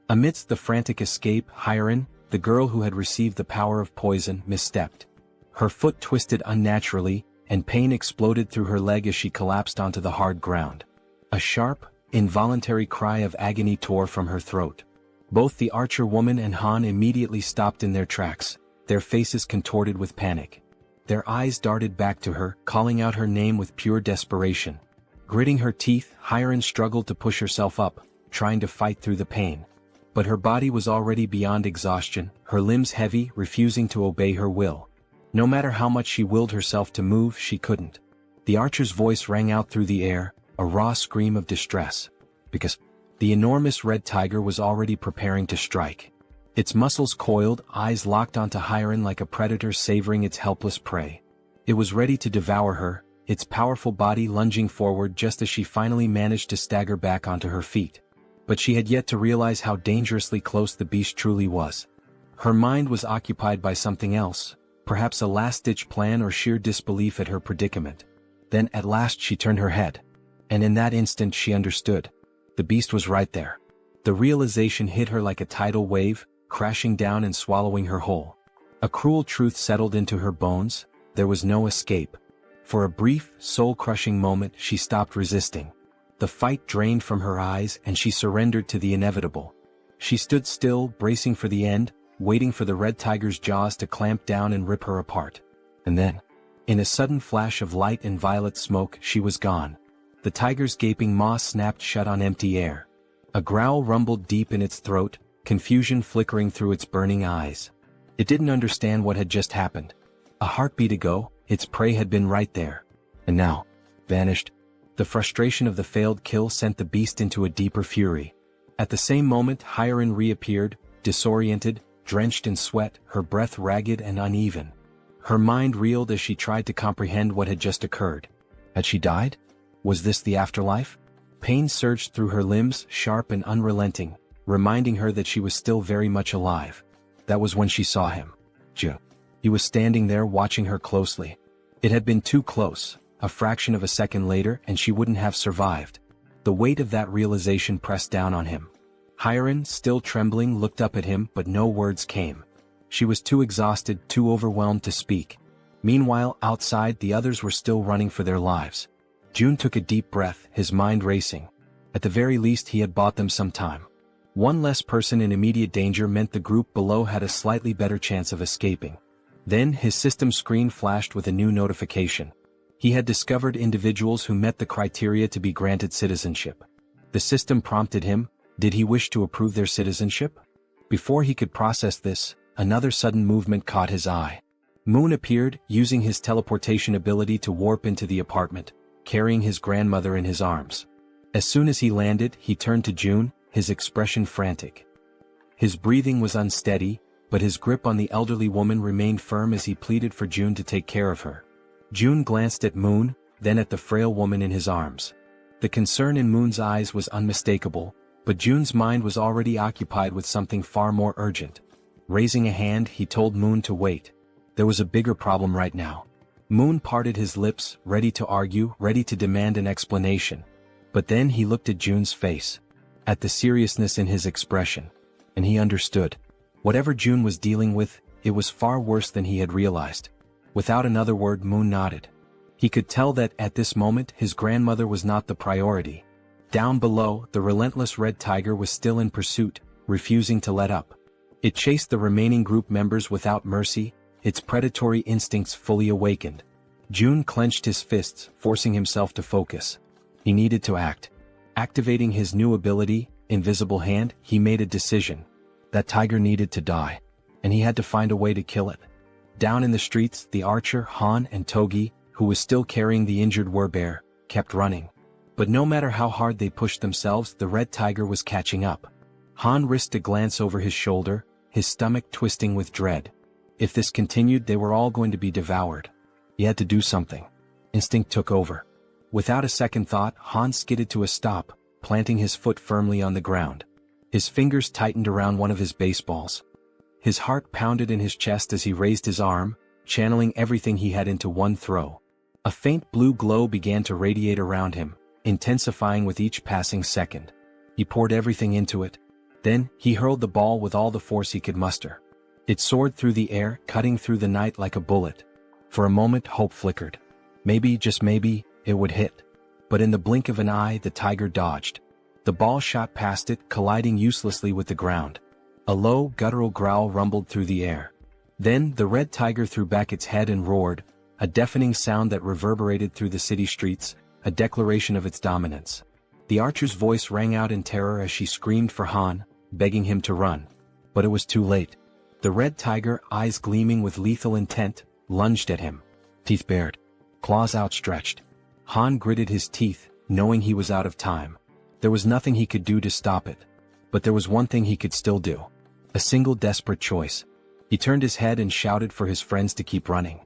Amidst the frantic escape, Hyerin, the girl who had received the power of poison, misstepped. Her foot twisted unnaturally, and pain exploded through her leg as she collapsed onto the hard ground. A sharp, involuntary cry of agony tore from her throat. Both the archer woman and Han immediately stopped in their tracks, their faces contorted with panic. Their eyes darted back to her, calling out her name with pure desperation. Gritting her teeth, Hyerin struggled to push herself up, trying to fight through the pain. But her body was already beyond exhaustion, her limbs heavy, refusing to obey her will. No matter how much she willed herself to move, she couldn't. The archer's voice rang out through the air, a raw scream of distress. Because the enormous red tiger was already preparing to strike. Its muscles coiled, eyes locked onto Hyerin like a predator savoring its helpless prey. It was ready to devour her, its powerful body lunging forward just as she finally managed to stagger back onto her feet. But she had yet to realize how dangerously close the beast truly was. Her mind was occupied by something else, perhaps a last-ditch plan or sheer disbelief at her predicament. Then at last she turned her head. And in that instant she understood. The beast was right there. The realization hit her like a tidal wave, crashing down and swallowing her whole. A cruel truth settled into her bones: there was no escape. For a brief, soul-crushing moment she stopped resisting. The fight drained from her eyes and she surrendered to the inevitable. She stood still, bracing for the end, waiting for the red tiger's jaws to clamp down and rip her apart. And then, in a sudden flash of light and violet smoke, she was gone. The tiger's gaping maw snapped shut on empty air. A growl rumbled deep in its throat, confusion flickering through its burning eyes. It didn't understand what had just happened. A heartbeat ago, its prey had been right there. And now, vanished. The frustration of the failed kill sent the beast into a deeper fury. At the same moment, Jaehyeon reappeared, disoriented, drenched in sweat, her breath ragged and uneven. Her mind reeled as she tried to comprehend what had just occurred. Had she died? Was this the afterlife? Pain surged through her limbs, sharp and unrelenting, reminding her that she was still very much alive. That was when she saw him. Jaehyeon. He was standing there watching her closely. It had been too close. A fraction of a second later and she wouldn't have survived. The weight of that realization pressed down on him. Jaehyeon, still trembling, looked up at him, but no words came. She was too exhausted, too overwhelmed to speak. Meanwhile, outside, the others were still running for their lives. June took a deep breath, his mind racing. At the very least, he had bought them some time. One less person in immediate danger meant the group below had a slightly better chance of escaping. Then his system screen flashed with a new notification. He had discovered individuals who met the criteria to be granted citizenship. The system prompted him: did he wish to approve their citizenship? Before he could process this, another sudden movement caught his eye. Moon appeared, using his teleportation ability to warp into the apartment, carrying his grandmother in his arms. As soon as he landed, he turned to June, his expression frantic. His breathing was unsteady, but his grip on the elderly woman remained firm as he pleaded for June to take care of her. June glanced at Moon, then at the frail woman in his arms. The concern in Moon's eyes was unmistakable, but June's mind was already occupied with something far more urgent. Raising a hand, he told Moon to wait. There was a bigger problem right now. Moon parted his lips, ready to argue, ready to demand an explanation. But then he looked at June's face, at the seriousness in his expression. And he understood. Whatever June was dealing with, it was far worse than he had realized. Without another word, Moon nodded. He could tell that, at this moment, his grandmother was not the priority. Down below, the relentless red tiger was still in pursuit, refusing to let up. It chased the remaining group members without mercy, its predatory instincts fully awakened. June clenched his fists, forcing himself to focus. He needed to act. Activating his new ability, Invisible Hand, he made a decision. That tiger needed to die, and he had to find a way to kill it. Down in the streets, the archer, Han, and Togi, who was still carrying the injured Werbear, kept running. But no matter how hard they pushed themselves, the red tiger was catching up. Han risked a glance over his shoulder, his stomach twisting with dread. If this continued, they were all going to be devoured. He had to do something. Instinct took over. Without a second thought, Han skidded to a stop, planting his foot firmly on the ground. His fingers tightened around one of his baseballs. His heart pounded in his chest as he raised his arm, channeling everything he had into one throw. A faint blue glow began to radiate around him, intensifying with each passing second. He poured everything into it. Then, he hurled the ball with all the force he could muster. It soared through the air, cutting through the night like a bullet. For a moment, hope flickered. Maybe, just maybe, it would hit. But in the blink of an eye, the tiger dodged. The ball shot past it, colliding uselessly with the ground. A low, guttural growl rumbled through the air. Then, the red tiger threw back its head and roared, a deafening sound that reverberated through the city streets, a declaration of its dominance. The archer's voice rang out in terror as she screamed for Han, begging him to run. But it was too late. The red tiger, eyes gleaming with lethal intent, lunged at him. Teeth bared, claws outstretched. Han gritted his teeth, knowing he was out of time. There was nothing he could do to stop it. But there was one thing he could still do. A single desperate choice. He turned his head and shouted for his friends to keep running.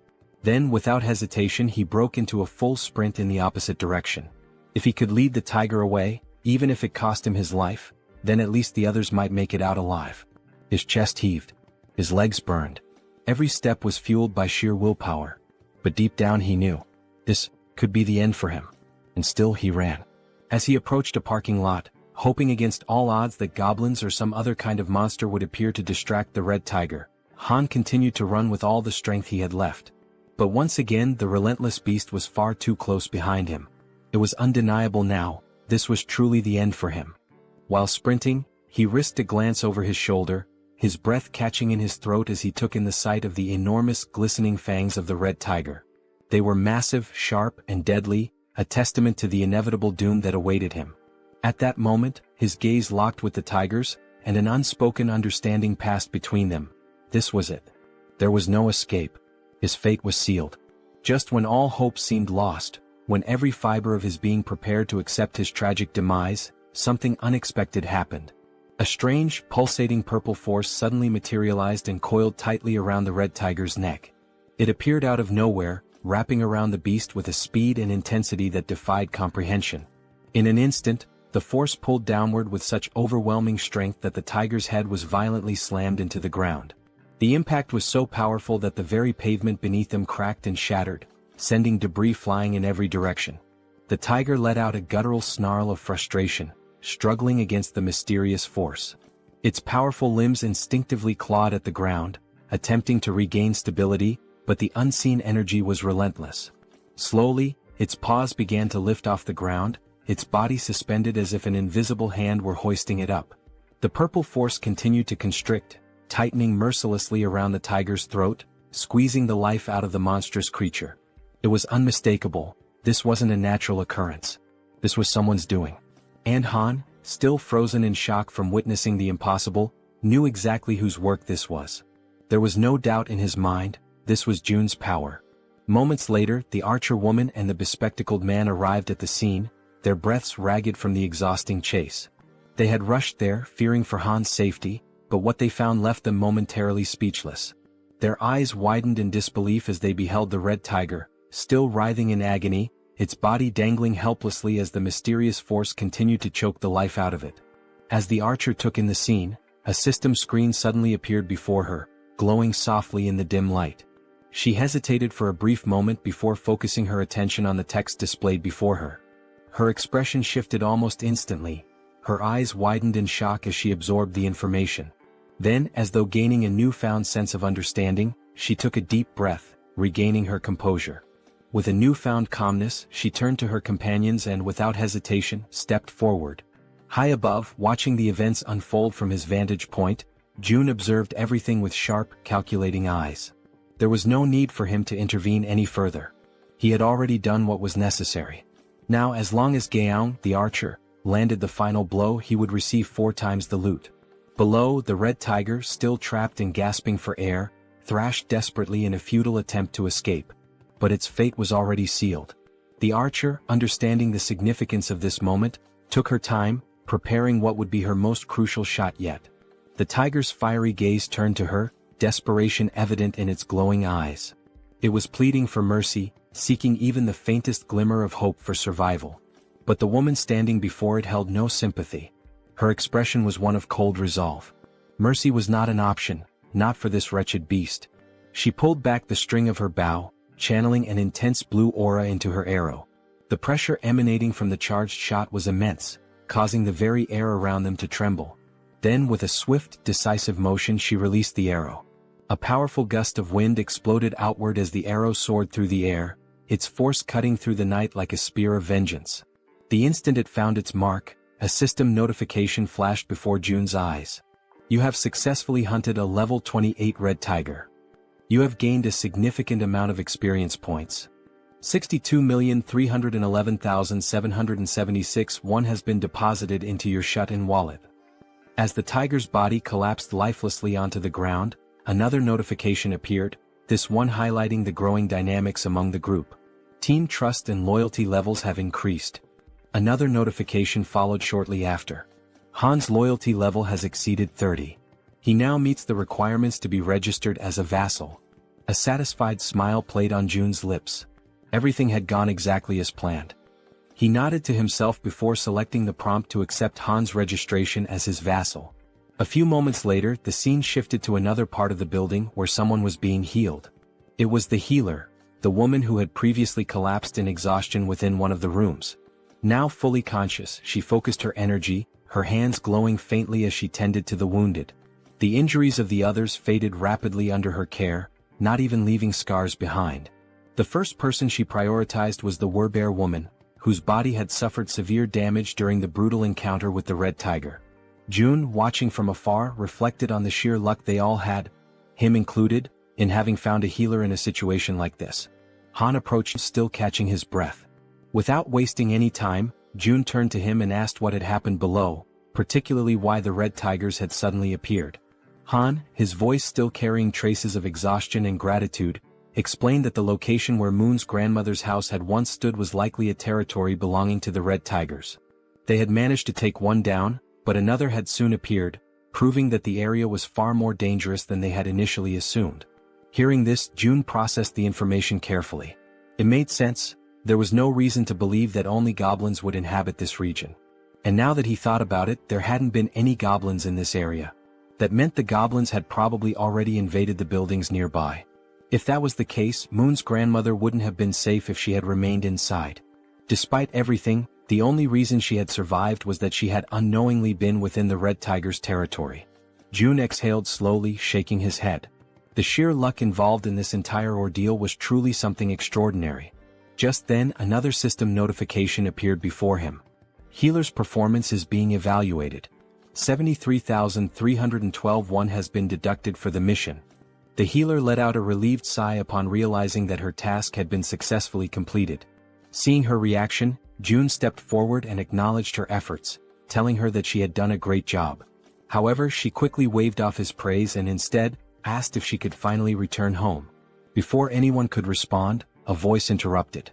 Then, without hesitation, he broke into a full sprint in the opposite direction. If he could lead the tiger away, even if it cost him his life, then at least the others might make it out alive. His chest heaved. His legs burned. Every step was fueled by sheer willpower. But deep down he knew. This could be the end for him. And still he ran. As he approached a parking lot, hoping against all odds that goblins or some other kind of monster would appear to distract the red tiger. Han continued to run with all the strength he had left. But once again the relentless beast was far too close behind him. It was undeniable now, this was truly the end for him. While sprinting, he risked a glance over his shoulder, his breath catching in his throat as he took in the sight of the enormous glistening fangs of the red tiger. They were massive, sharp, and deadly, a testament to the inevitable doom that awaited him. At that moment, his gaze locked with the tiger's, and an unspoken understanding passed between them. This was it. There was no escape. His fate was sealed. Just when all hope seemed lost, when every fiber of his being prepared to accept his tragic demise, something unexpected happened. A strange, pulsating purple force suddenly materialized and coiled tightly around the red tiger's neck. It appeared out of nowhere, wrapping around the beast with a speed and intensity that defied comprehension. In an instant, the force pulled downward with such overwhelming strength that the tiger's head was violently slammed into the ground. The impact was so powerful that the very pavement beneath them cracked and shattered, sending debris flying in every direction. The tiger let out a guttural snarl of frustration, struggling against the mysterious force. Its powerful limbs instinctively clawed at the ground, attempting to regain stability, but the unseen energy was relentless. Slowly, its paws began to lift off the ground, its body suspended as if an invisible hand were hoisting it up. The purple force continued to constrict, tightening mercilessly around the tiger's throat, squeezing the life out of the monstrous creature. It was unmistakable. This wasn't a natural occurrence. This was someone's doing. And Han, still frozen in shock from witnessing the impossible, knew exactly whose work this was. There was no doubt in his mind, this was Jun's power. Moments later, the archer woman and the bespectacled man arrived at the scene, their breaths ragged from the exhausting chase. They had rushed there, fearing for Han's safety, but what they found left them momentarily speechless. Their eyes widened in disbelief as they beheld the red tiger, still writhing in agony, its body dangling helplessly as the mysterious force continued to choke the life out of it. As the archer took in the scene, a system screen suddenly appeared before her, glowing softly in the dim light. She hesitated for a brief moment before focusing her attention on the text displayed before her. Her expression shifted almost instantly. Her eyes widened in shock as she absorbed the information. Then, as though gaining a newfound sense of understanding, she took a deep breath, regaining her composure. With a newfound calmness, she turned to her companions and, without hesitation, stepped forward. High above, watching the events unfold from his vantage point, Jun observed everything with sharp, calculating eyes. There was no need for him to intervene any further. He had already done what was necessary. Now, as long as Jaehyeon, the archer, landed the final blow, he would receive 4 times the loot. Below, the red tiger, still trapped and gasping for air, thrashed desperately in a futile attempt to escape. But its fate was already sealed. The archer, understanding the significance of this moment, took her time, preparing what would be her most crucial shot yet. The tiger's fiery gaze turned to her, desperation evident in its glowing eyes. It was pleading for mercy, seeking even the faintest glimmer of hope for survival. But the woman standing before it held no sympathy. Her expression was one of cold resolve. Mercy was not an option, not for this wretched beast. She pulled back the string of her bow, channeling an intense blue aura into her arrow. The pressure emanating from the charged shot was immense, causing the very air around them to tremble. Then, with a swift, decisive motion, she released the arrow. A powerful gust of wind exploded outward as the arrow soared through the air, its force cutting through the night like a spear of vengeance. The instant it found its mark, a system notification flashed before Jun's eyes. You have successfully hunted a level 28 red tiger. You have gained a significant amount of experience points. 62,311,776 one has been deposited into your shut-in wallet. As the tiger's body collapsed lifelessly onto the ground, another notification appeared, this one highlighting the growing dynamics among the group. Team trust and loyalty levels have increased. Another notification followed shortly after. Han's loyalty level has exceeded 30. He now meets the requirements to be registered as a vassal. A satisfied smile played on Jun's lips. Everything had gone exactly as planned. He nodded to himself before selecting the prompt to accept Han's registration as his vassal. A few moments later, the scene shifted to another part of the building where someone was being healed. It was the healer, the woman who had previously collapsed in exhaustion within one of the rooms. Now fully conscious, she focused her energy, her hands glowing faintly as she tended to the wounded. The injuries of the others faded rapidly under her care, not even leaving scars behind. The first person she prioritized was the Werbear woman, whose body had suffered severe damage during the brutal encounter with the red tiger. June, watching from afar, reflected on the sheer luck they all had, him included, in having found a healer in a situation like this. Han approached, still catching his breath. Without wasting any time, June turned to him and asked what had happened below, particularly why the red tigers had suddenly appeared. Han, his voice still carrying traces of exhaustion and gratitude, explained that the location where Moon's grandmother's house had once stood was likely a territory belonging to the red tigers. They had managed to take one down, but another had soon appeared, proving that the area was far more dangerous than they had initially assumed. Hearing this, June processed the information carefully. It made sense. There was no reason to believe that only goblins would inhabit this region. And now that he thought about it, there hadn't been any goblins in this area. That meant the goblins had probably already invaded the buildings nearby. If that was the case, Moon's grandmother wouldn't have been safe if she had remained inside. Despite everything, the only reason she had survived was that she had unknowingly been within the red tiger's territory. June exhaled slowly, shaking his head. The sheer luck involved in this entire ordeal was truly something extraordinary. Just then, another system notification appeared before him. Healer's performance is being evaluated. 73,312 has been deducted for the mission. The healer let out a relieved sigh upon realizing that her task had been successfully completed. Seeing her reaction, June stepped forward and acknowledged her efforts, telling her that she had done a great job. However, she quickly waved off his praise and instead asked if she could finally return home. Before anyone could respond, a voice interrupted.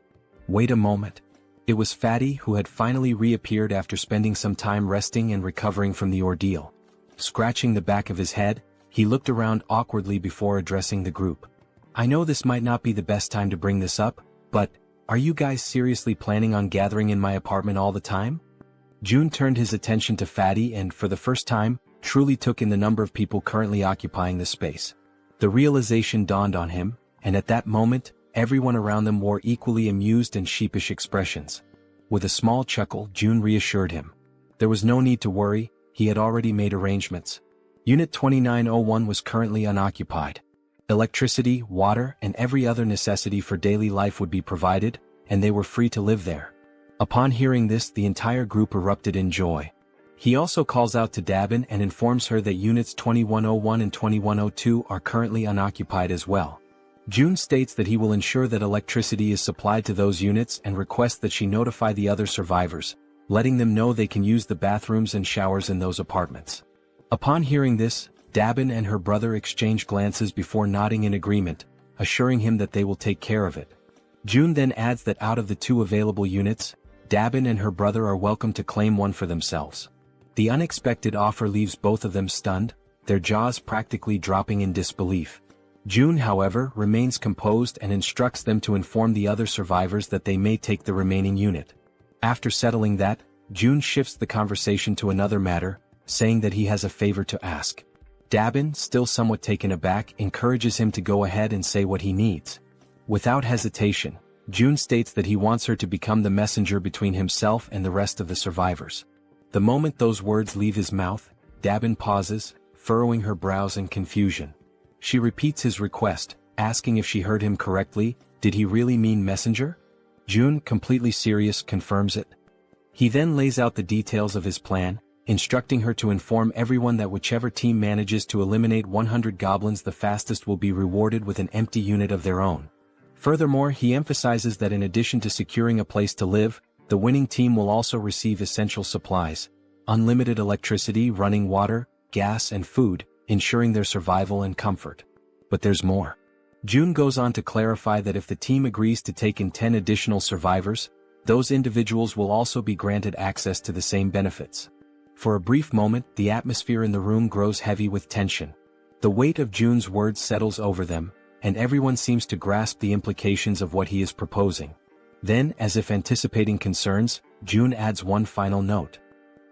Wait a moment. It was Fatty, who had finally reappeared after spending some time resting and recovering from the ordeal. Scratching the back of his head, he looked around awkwardly before addressing the group. I know this might not be the best time to bring this up, but are you guys seriously planning on gathering in my apartment all the time? June turned his attention to Fatty and, for the first time, truly took in the number of people currently occupying the space. The realization dawned on him, and at that moment, everyone around them wore equally amused and sheepish expressions. With a small chuckle, June reassured him. There was no need to worry, he had already made arrangements. Unit 2901 was currently unoccupied. Electricity, water, and every other necessity for daily life would be provided, and they were free to live there. Upon hearing this, the entire group erupted in joy. He also calls out to Dabin and informs her that Units 2101 and 2102 are currently unoccupied as well. June states that he will ensure that electricity is supplied to those units and requests that she notify the other survivors, letting them know they can use the bathrooms and showers in those apartments. Upon hearing this, Dabin and her brother exchange glances before nodding in agreement, assuring him that they will take care of it. June then adds that out of the two available units, Dabin and her brother are welcome to claim one for themselves. The unexpected offer leaves both of them stunned, their jaws practically dropping in disbelief. June, however, remains composed and instructs them to inform the other survivors that they may take the remaining unit. After settling that, June shifts the conversation to another matter, saying that he has a favor to ask. Dabin, still somewhat taken aback, encourages him to go ahead and say what he needs. Without hesitation, June states that he wants her to become the messenger between himself and the rest of the survivors. The moment those words leave his mouth, Dabin pauses, furrowing her brows in confusion. She repeats his request, asking if she heard him correctly. Did he really mean messenger? June, completely serious, confirms it. He then lays out the details of his plan, instructing her to inform everyone that whichever team manages to eliminate 100 goblins the fastest will be rewarded with an empty unit of their own. Furthermore, he emphasizes that in addition to securing a place to live, the winning team will also receive essential supplies, unlimited electricity, running water, gas, and food, ensuring their survival and comfort. But there's more. June goes on to clarify that if the team agrees to take in 10 additional survivors, those individuals will also be granted access to the same benefits. For a brief moment, the atmosphere in the room grows heavy with tension. The weight of June's words settles over them, and everyone seems to grasp the implications of what he is proposing. Then, as if anticipating concerns, June adds one final note.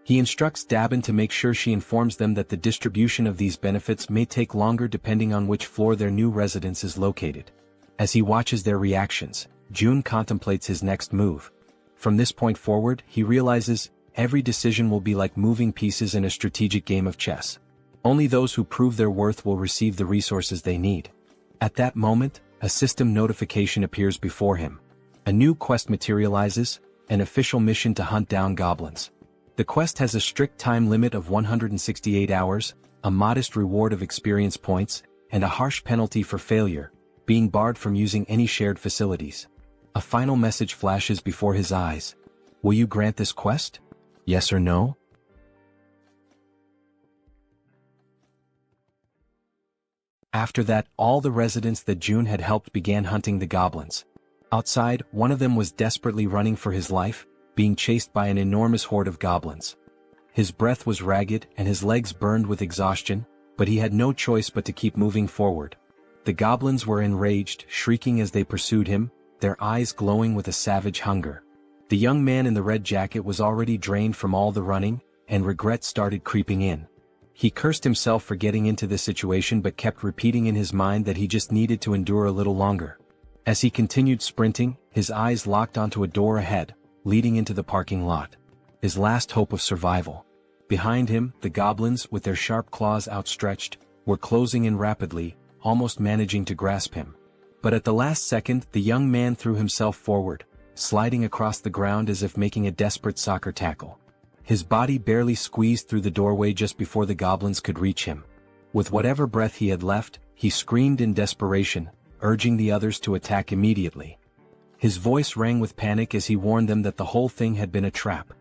He instructs Dabin to make sure she informs them that the distribution of these benefits may take longer depending on which floor their new residence is located. As he watches their reactions, June contemplates his next move. From this point forward, he realizes, every decision will be like moving pieces in a strategic game of chess. Only those who prove their worth will receive the resources they need. At that moment, a system notification appears before him. A new quest materializes, an official mission to hunt down goblins. The quest has a strict time limit of 168 hours, a modest reward of experience points, and a harsh penalty for failure, being barred from using any shared facilities. A final message flashes before his eyes. Will you grant this quest? Yes or no? After that, all the residents that June had helped began hunting the goblins. Outside, one of them was desperately running for his life, being chased by an enormous horde of goblins. His breath was ragged and his legs burned with exhaustion, but he had no choice but to keep moving forward. The goblins were enraged, shrieking as they pursued him, their eyes glowing with a savage hunger. The young man in the red jacket was already drained from all the running, and regret started creeping in. He cursed himself for getting into this situation but kept repeating in his mind that he just needed to endure a little longer. As he continued sprinting, his eyes locked onto a door ahead, leading into the parking lot. His last hope of survival. Behind him, the goblins, with their sharp claws outstretched, were closing in rapidly, almost managing to grasp him. But at the last second, the young man threw himself forward, sliding across the ground as if making a desperate soccer tackle. His body barely squeezed through the doorway just before the goblins could reach him. With whatever breath he had left, he screamed in desperation, urging the others to attack immediately. His voice rang with panic as he warned them that the whole thing had been a trap.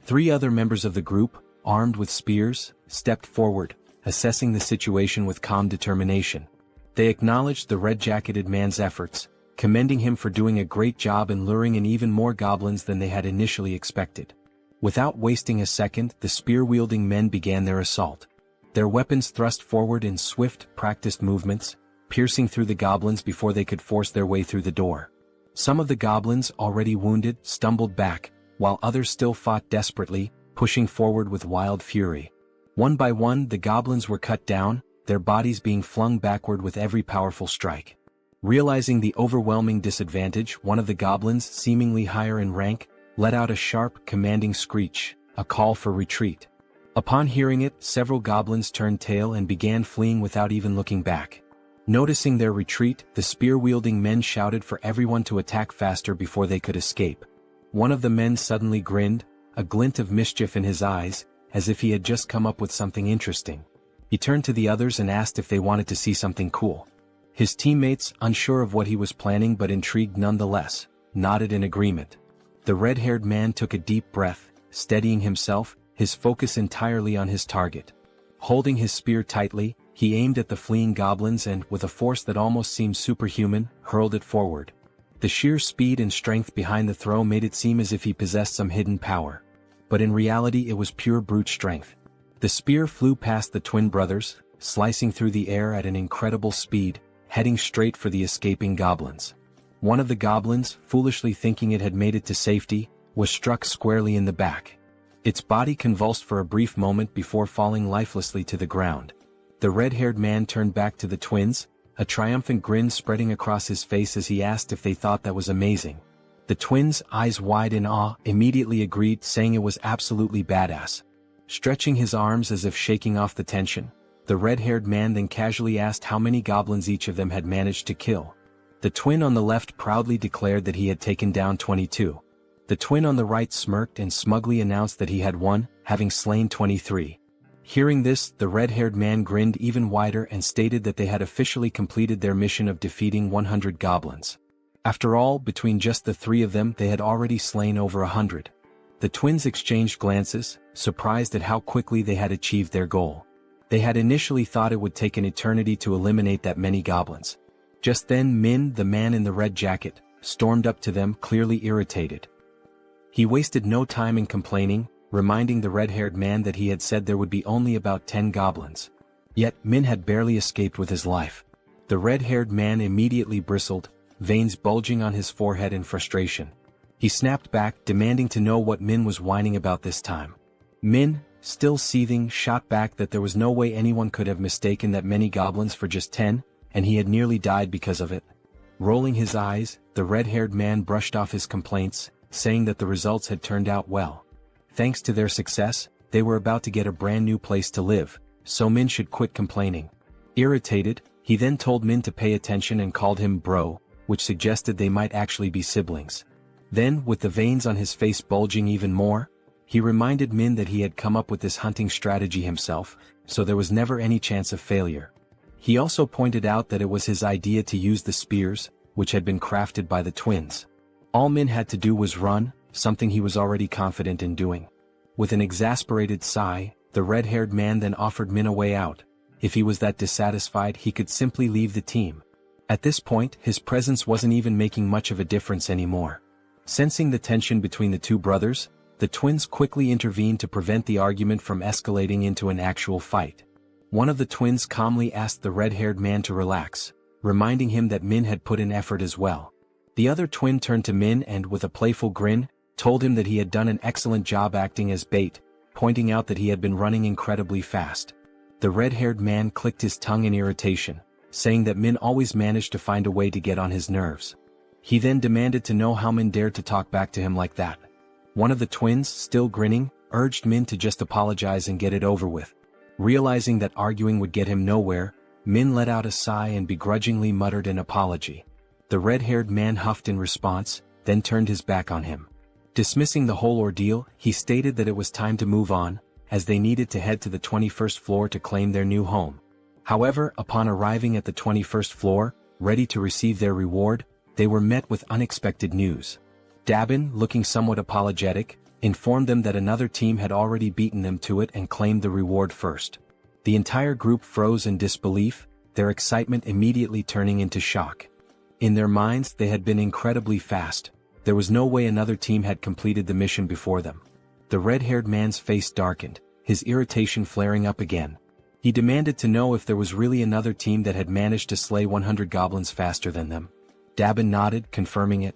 3 other members of the group, armed with spears, stepped forward, assessing the situation with calm determination. They acknowledged the red-jacketed man's efforts, commending him for doing a great job in luring in even more goblins than they had initially expected. Without wasting a second, the spear-wielding men began their assault. Their weapons thrust forward in swift, practiced movements, piercing through the goblins before they could force their way through the door. Some of the goblins, already wounded, stumbled back, while others still fought desperately, pushing forward with wild fury. One by one, the goblins were cut down, their bodies being flung backward with every powerful strike. Realizing the overwhelming disadvantage, one of the goblins, seemingly higher in rank, let out a sharp, commanding screech, a call for retreat. Upon hearing it, several goblins turned tail and began fleeing without even looking back. Noticing their retreat, the spear-wielding men shouted for everyone to attack faster before they could escape. One of the men suddenly grinned, a glint of mischief in his eyes, as if he had just come up with something interesting. He turned to the others and asked if they wanted to see something cool. His teammates, unsure of what he was planning but intrigued nonetheless, nodded in agreement. The red-haired man took a deep breath, steadying himself, his focus entirely on his target. Holding his spear tightly, he aimed at the fleeing goblins and, with a force that almost seemed superhuman, hurled it forward. The sheer speed and strength behind the throw made it seem as if he possessed some hidden power. But in reality it was pure brute strength. The spear flew past the twin brothers, slicing through the air at an incredible speed, heading straight for the escaping goblins. One of the goblins, foolishly thinking it had made it to safety, was struck squarely in the back. Its body convulsed for a brief moment before falling lifelessly to the ground. The red-haired man turned back to the twins, a triumphant grin spreading across his face as he asked if they thought that was amazing. The twins, eyes wide in awe, immediately agreed, saying it was absolutely badass. Stretching his arms as if shaking off the tension, the red-haired man then casually asked how many goblins each of them had managed to kill. The twin on the left proudly declared that he had taken down 22. The twin on the right smirked and smugly announced that he had won, having slain 23. Hearing this, the red-haired man grinned even wider and stated that they had officially completed their mission of defeating 100 goblins. After all, between just the 3 of them they had already slain over 100. The twins exchanged glances, surprised at how quickly they had achieved their goal. They had initially thought it would take an eternity to eliminate that many goblins. Just then Min, the man in the red jacket, stormed up to them, clearly irritated. He wasted no time in complaining, reminding the red-haired man that he had said there would be only about 10 goblins. Yet Min had barely escaped with his life. The red-haired man immediately bristled, veins bulging on his forehead in frustration. He snapped back, demanding to know what Min was whining about this time. Min, still seething, shot back that there was no way anyone could have mistaken that many goblins for just 10, and he had nearly died because of it. Rolling his eyes, the red-haired man brushed off his complaints, saying that the results had turned out well. thanks to their success, they were about to get a brand new place to live, so Min should quit complaining. Irritated, he then told Min to pay attention and called him bro, which suggested they might actually be siblings. Then, with the veins on his face bulging even more, he reminded Min that he had come up with this hunting strategy himself, so there was never any chance of failure. He also pointed out that it was his idea to use the spears, which had been crafted by the twins. All Min had to do was run, something he was already confident in doing. With an exasperated sigh, the red-haired man then offered Min a way out. If he was that dissatisfied, he could simply leave the team. At this point, his presence wasn't even making much of a difference anymore. Sensing the tension between the two brothers, the twins quickly intervened to prevent the argument from escalating into an actual fight. One of the twins calmly asked the red-haired man to relax, reminding him that Min had put in effort as well. The other twin turned to Min and, with a playful grin, told him that he had done an excellent job acting as bait, pointing out that he had been running incredibly fast. The red-haired man clicked his tongue in irritation, saying that Min always managed to find a way to get on his nerves. He then demanded to know how Min dared to talk back to him like that. One of the twins, still grinning, urged Min to just apologize and get it over with. Realizing that arguing would get him nowhere, Min let out a sigh and begrudgingly muttered an apology. The red-haired man huffed in response, then turned his back on him. Dismissing the whole ordeal, he stated that it was time to move on, as they needed to head to the 21st floor to claim their new home. However, upon arriving at the 21st floor, ready to receive their reward, they were met with unexpected news. Dabin, looking somewhat apologetic, informed them that another team had already beaten them to it and claimed the reward first. The entire group froze in disbelief, their excitement immediately turning into shock. In their minds, they had been incredibly fast. There was no way another team had completed the mission before them. The red-haired man's face darkened, his irritation flaring up again. He demanded to know if there was really another team that had managed to slay 100 goblins faster than them. Dabin nodded, confirming it.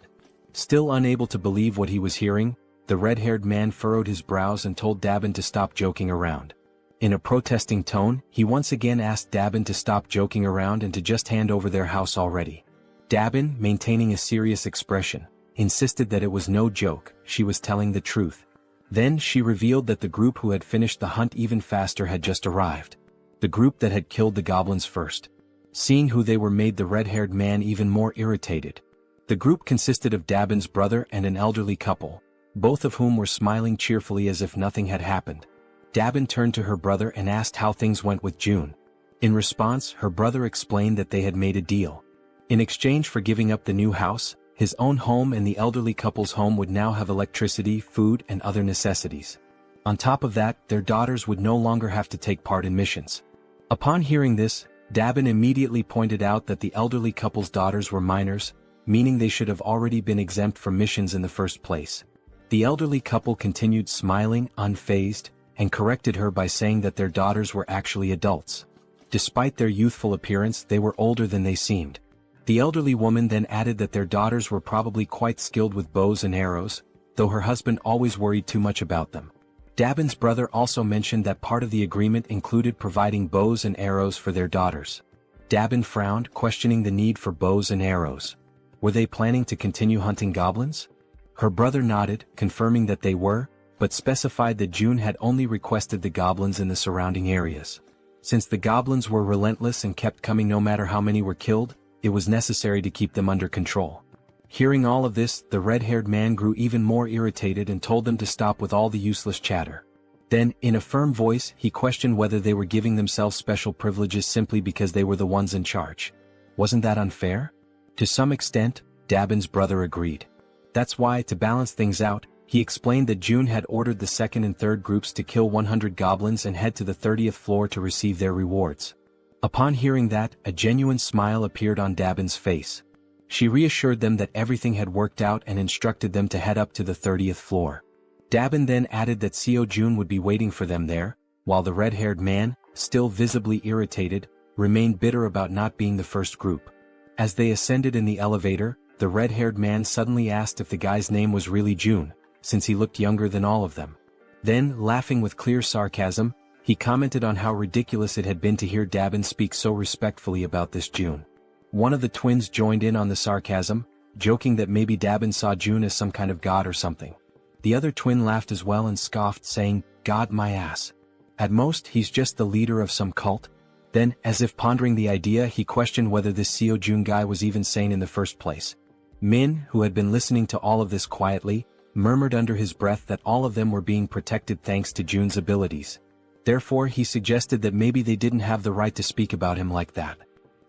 Still unable to believe what he was hearing, the red-haired man furrowed his brows and told Dabin to stop joking around. In a protesting tone, he once again asked Dabin to stop joking around and to just hand over their house already. Dabin, maintaining a serious expression, insisted that it was no joke, she was telling the truth. Then she revealed that the group who had finished the hunt even faster had just arrived. The group that had killed the goblins first. Seeing who they were made the red-haired man even more irritated. The group consisted of Dabin's brother and an elderly couple, both of whom were smiling cheerfully as if nothing had happened. Dabin turned to her brother and asked how things went with June. In response, her brother explained that they had made a deal. In exchange for giving up the new house, his own home and the elderly couple's home would now have electricity, food, and other necessities. On top of that, their daughters would no longer have to take part in missions. Upon hearing this, Dabin immediately pointed out that the elderly couple's daughters were minors, meaning they should have already been exempt from missions in the first place. The elderly couple continued smiling, unfazed, and corrected her by saying that their daughters were actually adults. Despite their youthful appearance, they were older than they seemed. The elderly woman then added that their daughters were probably quite skilled with bows and arrows, though her husband always worried too much about them. Dabin's brother also mentioned that part of the agreement included providing bows and arrows for their daughters. Dabin frowned, questioning the need for bows and arrows. Were they planning to continue hunting goblins? Her brother nodded, confirming that they were, but specified that June had only requested the goblins in the surrounding areas. Since the goblins were relentless and kept coming no matter how many were killed, it was necessary to keep them under control. Hearing all of this, the red-haired man grew even more irritated and told them to stop with all the useless chatter. Then, in a firm voice, he questioned whether they were giving themselves special privileges simply because they were the ones in charge. Wasn't that unfair? To some extent, Dabin's brother agreed. That's why, to balance things out, he explained that June had ordered the second and third groups to kill 100 goblins and head to the 30th floor to receive their rewards. Upon hearing that, a genuine smile appeared on Dabin's face. She reassured them that everything had worked out and instructed them to head up to the 30th floor. Dabin then added that Seo Jun would be waiting for them there, while the red-haired man, still visibly irritated, remained bitter about not being the first group. As they ascended in the elevator, the red-haired man suddenly asked if the guy's name was really Jun, since he looked younger than all of them. Then, laughing with clear sarcasm, he commented on how ridiculous it had been to hear Dabin speak so respectfully about this June. One of the twins joined in on the sarcasm, joking that maybe Dabin saw June as some kind of god or something. The other twin laughed as well and scoffed, saying, "God my ass. At most he's just the leader of some cult." Then, as if pondering the idea, he questioned whether this Seo Jun guy was even sane in the first place. Min, who had been listening to all of this quietly, murmured under his breath that all of them were being protected thanks to Jun's abilities. Therefore he suggested that maybe they didn't have the right to speak about him like that.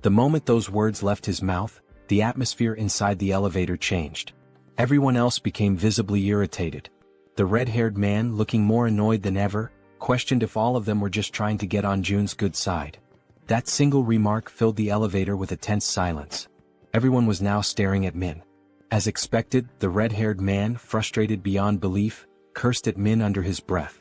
The moment those words left his mouth, the atmosphere inside the elevator changed. Everyone else became visibly irritated. The red-haired man, looking more annoyed than ever, questioned if all of them were just trying to get on Jun's good side. That single remark filled the elevator with a tense silence. Everyone was now staring at Min. As expected, the red-haired man, frustrated beyond belief, cursed at Min under his breath.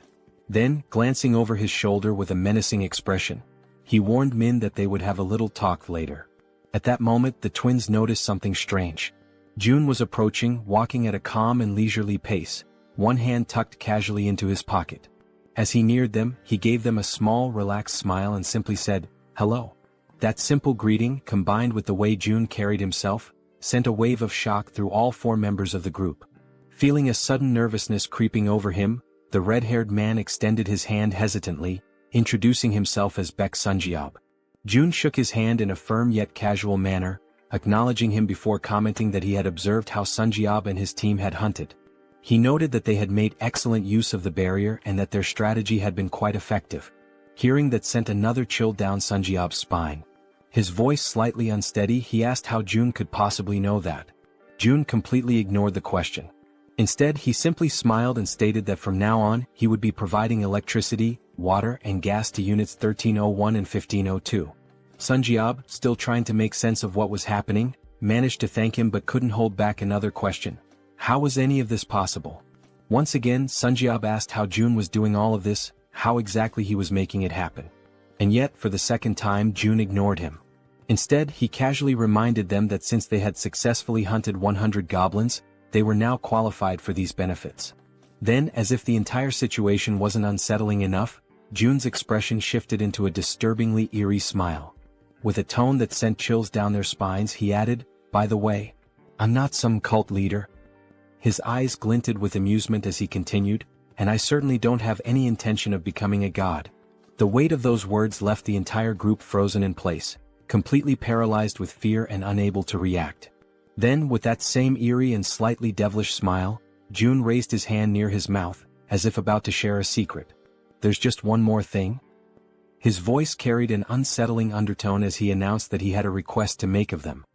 Then, glancing over his shoulder with a menacing expression, he warned Min that they would have a little talk later. At that moment the twins noticed something strange. Jun was approaching, walking at a calm and leisurely pace, one hand tucked casually into his pocket. As he neared them, he gave them a small, relaxed smile and simply said, "Hello." That simple greeting, combined with the way Jun carried himself, sent a wave of shock through all four members of the group. Feeling a sudden nervousness creeping over him, the red-haired man extended his hand hesitantly, introducing himself as Baek Sunjeob. Jun shook his hand in a firm yet casual manner, acknowledging him before commenting that he had observed how Sunjeob and his team had hunted. He noted that they had made excellent use of the barrier and that their strategy had been quite effective. Hearing that sent another chill down Sunjeob's spine. His voice slightly unsteady, he asked how Jun could possibly know that. Jun completely ignored the question. Instead, he simply smiled and stated that from now on, he would be providing electricity, water and gas to units 1301 and 1502. Sunjeob, still trying to make sense of what was happening, managed to thank him but couldn't hold back another question. How was any of this possible? Once again, Sunjeob asked how Jun was doing all of this, how exactly he was making it happen. And yet, for the second time, Jun ignored him. Instead, he casually reminded them that since they had successfully hunted 100 goblins, they were now qualified for these benefits. Then, as if the entire situation wasn't unsettling enough, Jun's expression shifted into a disturbingly eerie smile. With a tone that sent chills down their spines, he added, "By the way, I'm not some cult leader." His eyes glinted with amusement as he continued, "And I certainly don't have any intention of becoming a god." The weight of those words left the entire group frozen in place, completely paralyzed with fear and unable to react. Then, with that same eerie and slightly devilish smile, Jun raised his hand near his mouth, as if about to share a secret. "There's just one more thing." His voice carried an unsettling undertone as he announced that he had a request to make of them.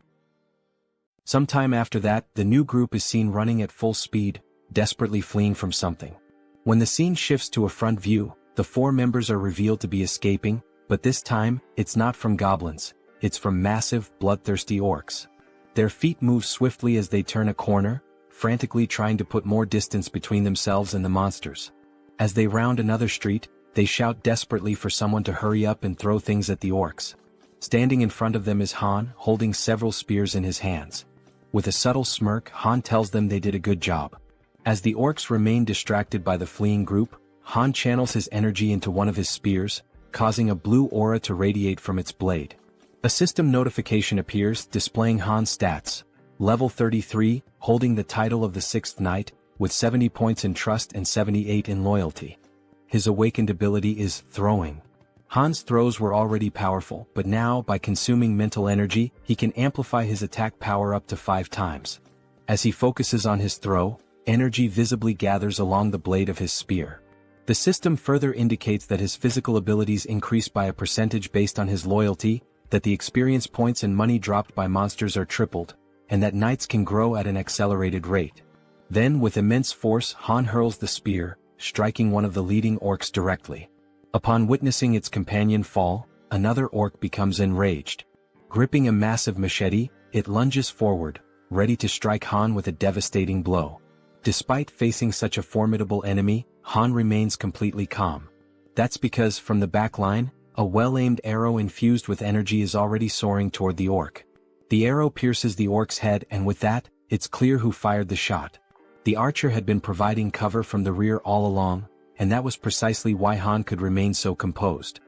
Sometime after that, the new group is seen running at full speed, desperately fleeing from something. When the scene shifts to a front view, the four members are revealed to be escaping, but this time, it's not from goblins, it's from massive, bloodthirsty orcs. Their feet move swiftly as they turn a corner, frantically trying to put more distance between themselves and the monsters. As they round another street, they shout desperately for someone to hurry up and throw things at the orcs. Standing in front of them is Han, holding several spears in his hands. With a subtle smirk, Han tells them they did a good job. As the orcs remain distracted by the fleeing group, Han channels his energy into one of his spears, causing a blue aura to radiate from its blade. A system notification appears, displaying Han's stats. Level 33, holding the title of the 6th Knight, with 70 points in trust and 78 in loyalty. His awakened ability is throwing. Han's throws were already powerful, but now, by consuming mental energy, he can amplify his attack power up to 5 times. As he focuses on his throw, energy visibly gathers along the blade of his spear. The system further indicates that his physical abilities increase by a percentage based on his loyalty, that the experience points and money dropped by monsters are tripled, and that knights can grow at an accelerated rate. Then, with immense force, Han hurls the spear, striking one of the leading orcs directly. Upon witnessing its companion fall, another orc becomes enraged. Gripping a massive machete, it lunges forward, ready to strike Han with a devastating blow. Despite facing such a formidable enemy, Han remains completely calm. That's because, from the back line, a well-aimed arrow infused with energy is already soaring toward the orc. The arrow pierces the orc's head, and with that, it's clear who fired the shot. The archer had been providing cover from the rear all along, and that was precisely why Han could remain so composed.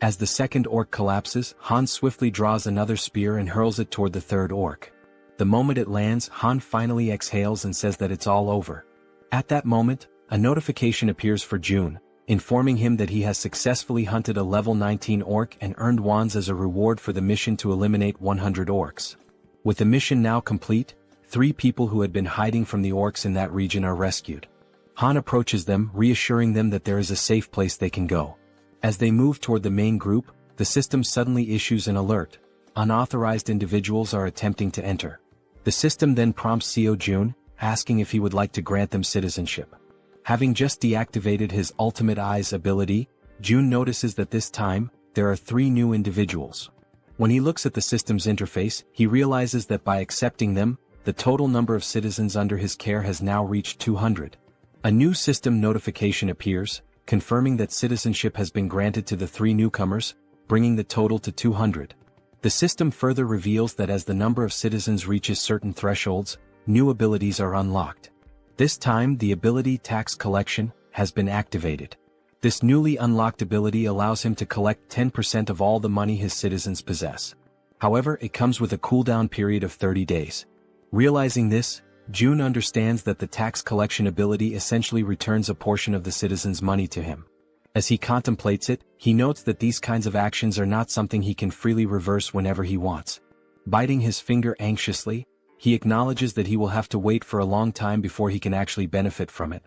As the second orc collapses, Han swiftly draws another spear and hurls it toward the third orc. The moment it lands, Han finally exhales and says that it's all over. At that moment, a notification appears for June, informing him that he has successfully hunted a level 19 orc and earned wands as a reward for the mission to eliminate 100 orcs. With the mission now complete, 3 people who had been hiding from the orcs in that region are rescued. Han approaches them, reassuring them that there is a safe place they can go. As they move toward the main group, the system suddenly issues an alert. Unauthorized individuals are attempting to enter. The system then prompts Seo Jun, asking if he would like to grant them citizenship. Having just deactivated his Ultimate Eyes ability, Jun notices that this time, there are 3 new individuals. When he looks at the system's interface, he realizes that by accepting them, the total number of citizens under his care has now reached 200. A new system notification appears, confirming that citizenship has been granted to the 3 newcomers, bringing the total to 200. The system further reveals that as the number of citizens reaches certain thresholds, new abilities are unlocked. This time the ability Tax Collection has been activated. This newly unlocked ability allows him to collect 10% of all the money his citizens possess. However, it comes with a cooldown period of 30 days. Realizing this, Jun understands that the tax collection ability essentially returns a portion of the citizens' money to him. As he contemplates it, he notes that these kinds of actions are not something he can freely reverse whenever he wants. Biting his finger anxiously, he acknowledges that he will have to wait for a long time before he can actually benefit from it.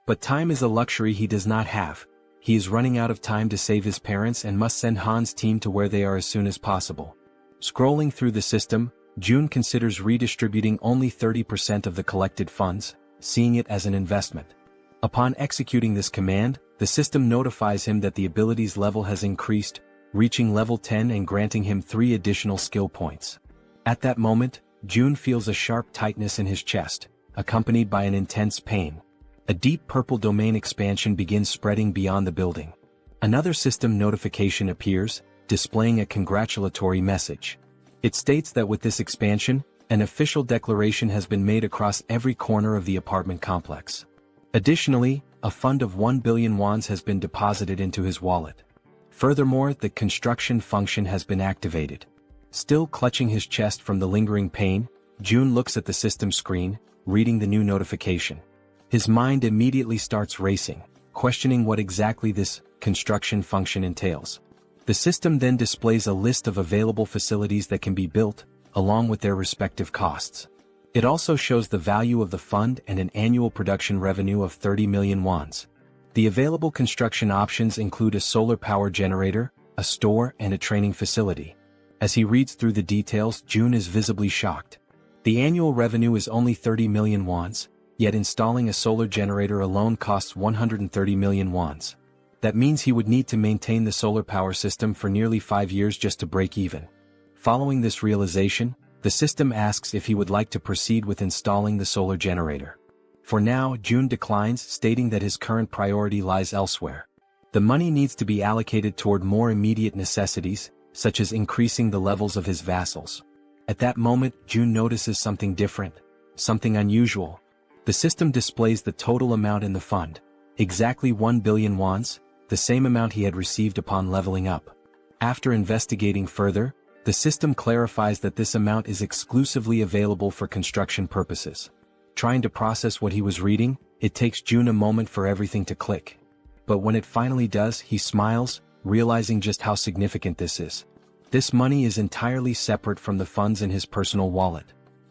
But time is a luxury he does not have. He is running out of time to save his parents and must send Han's team to where they are as soon as possible. Scrolling through the system, Jun considers redistributing only 30% of the collected funds, seeing it as an investment. Upon executing this command, the system notifies him that the ability's level has increased, reaching level 10 and granting him 3 additional skill points. At that moment, Jun feels a sharp tightness in his chest, accompanied by an intense pain. A deep purple domain expansion begins spreading beyond the building. Another system notification appears, displaying a congratulatory message. It states that with this expansion, an official declaration has been made across every corner of the apartment complex. Additionally, a fund of 1 billion wands has been deposited into his wallet. Furthermore, the construction function has been activated. Still clutching his chest from the lingering pain, Jun looks at the system screen, reading the new notification. His mind immediately starts racing, questioning what exactly this construction function entails. The system then displays a list of available facilities that can be built, along with their respective costs. It also shows the value of the fund and an annual production revenue of 30 million wands. The available construction options include a solar power generator, a store, and a training facility. As he reads through the details, Jun is visibly shocked. The annual revenue is only 30 million wands, yet installing a solar generator alone costs 130 million wands. That means he would need to maintain the solar power system for nearly 5 years just to break even. Following this realization, the system asks if he would like to proceed with installing the solar generator. For now, Jun declines, stating that his current priority lies elsewhere. The money needs to be allocated toward more immediate necessities, such as increasing the levels of his vassals. At that moment, Jun notices something different, something unusual. The system displays the total amount in the fund, exactly 1 billion wands, the same amount he had received upon leveling up. After investigating further, the system clarifies that this amount is exclusively available for construction purposes. Trying to process what he was reading, it takes Jun a moment for everything to click. But when it finally does, he smiles, realizing just how significant this is. This money is entirely separate from the funds in his personal wallet.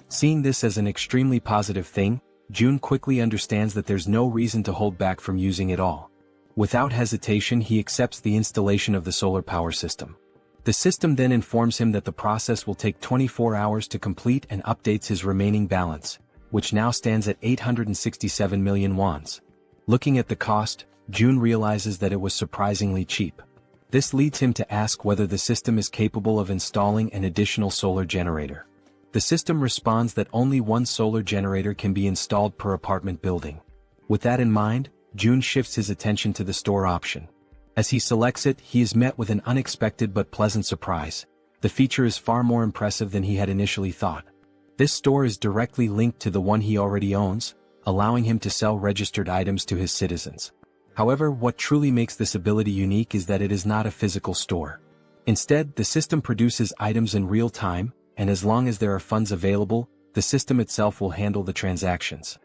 Seeing this as an extremely positive thing, Jun quickly understands that there's no reason to hold back from using it all. Without hesitation, he accepts the installation of the solar power system. The system then informs him that the process will take 24 hours to complete and updates his remaining balance, which now stands at 867 million wands. Looking at the cost, Jun realizes that it was surprisingly cheap. This leads him to ask whether the system is capable of installing an additional solar generator. The system responds that only 1 solar generator can be installed per apartment building. With that in mind, Jun shifts his attention to the store option. As he selects it, he is met with an unexpected but pleasant surprise. The feature is far more impressive than he had initially thought. This store is directly linked to the one he already owns, allowing him to sell registered items to his citizens. However, what truly makes this ability unique is that it is not a physical store. Instead, the system produces items in real time, and as long as there are funds available, the system itself will handle the transactions.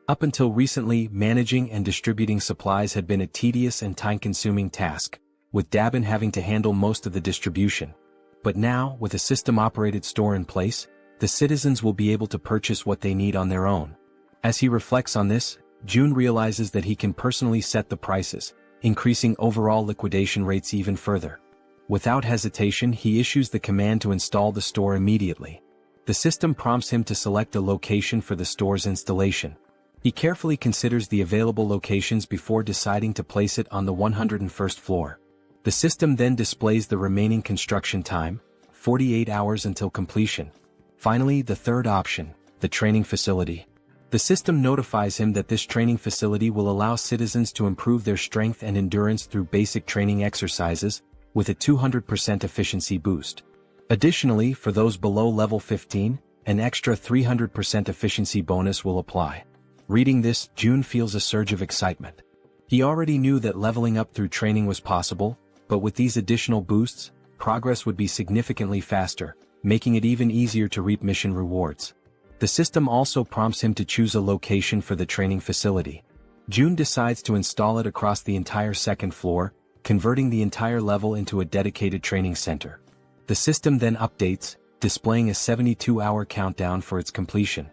Up until recently, managing and distributing supplies had been a tedious and time-consuming task, with Dabin having to handle most of the distribution. But now, with a system-operated store in place, the citizens will be able to purchase what they need on their own. As he reflects on this, Jun realizes that he can personally set the prices, increasing overall liquidation rates even further. Without hesitation, he issues the command to install the store immediately. The system prompts him to select a location for the store's installation. He carefully considers the available locations before deciding to place it on the 101st floor. The system then displays the remaining construction time, 48 hours until completion. Finally, the third option, the training facility. The system notifies him that this training facility will allow citizens to improve their strength and endurance through basic training exercises, with a 200% efficiency boost. Additionally, for those below level 15, an extra 300% efficiency bonus will apply. Reading this, Jun feels a surge of excitement. He already knew that leveling up through training was possible, but with these additional boosts, progress would be significantly faster, making it even easier to reap mission rewards. The system also prompts him to choose a location for the training facility. Jun decides to install it across the entire second floor, converting the entire level into a dedicated training center. The system then updates, displaying a 72-hour countdown for its completion.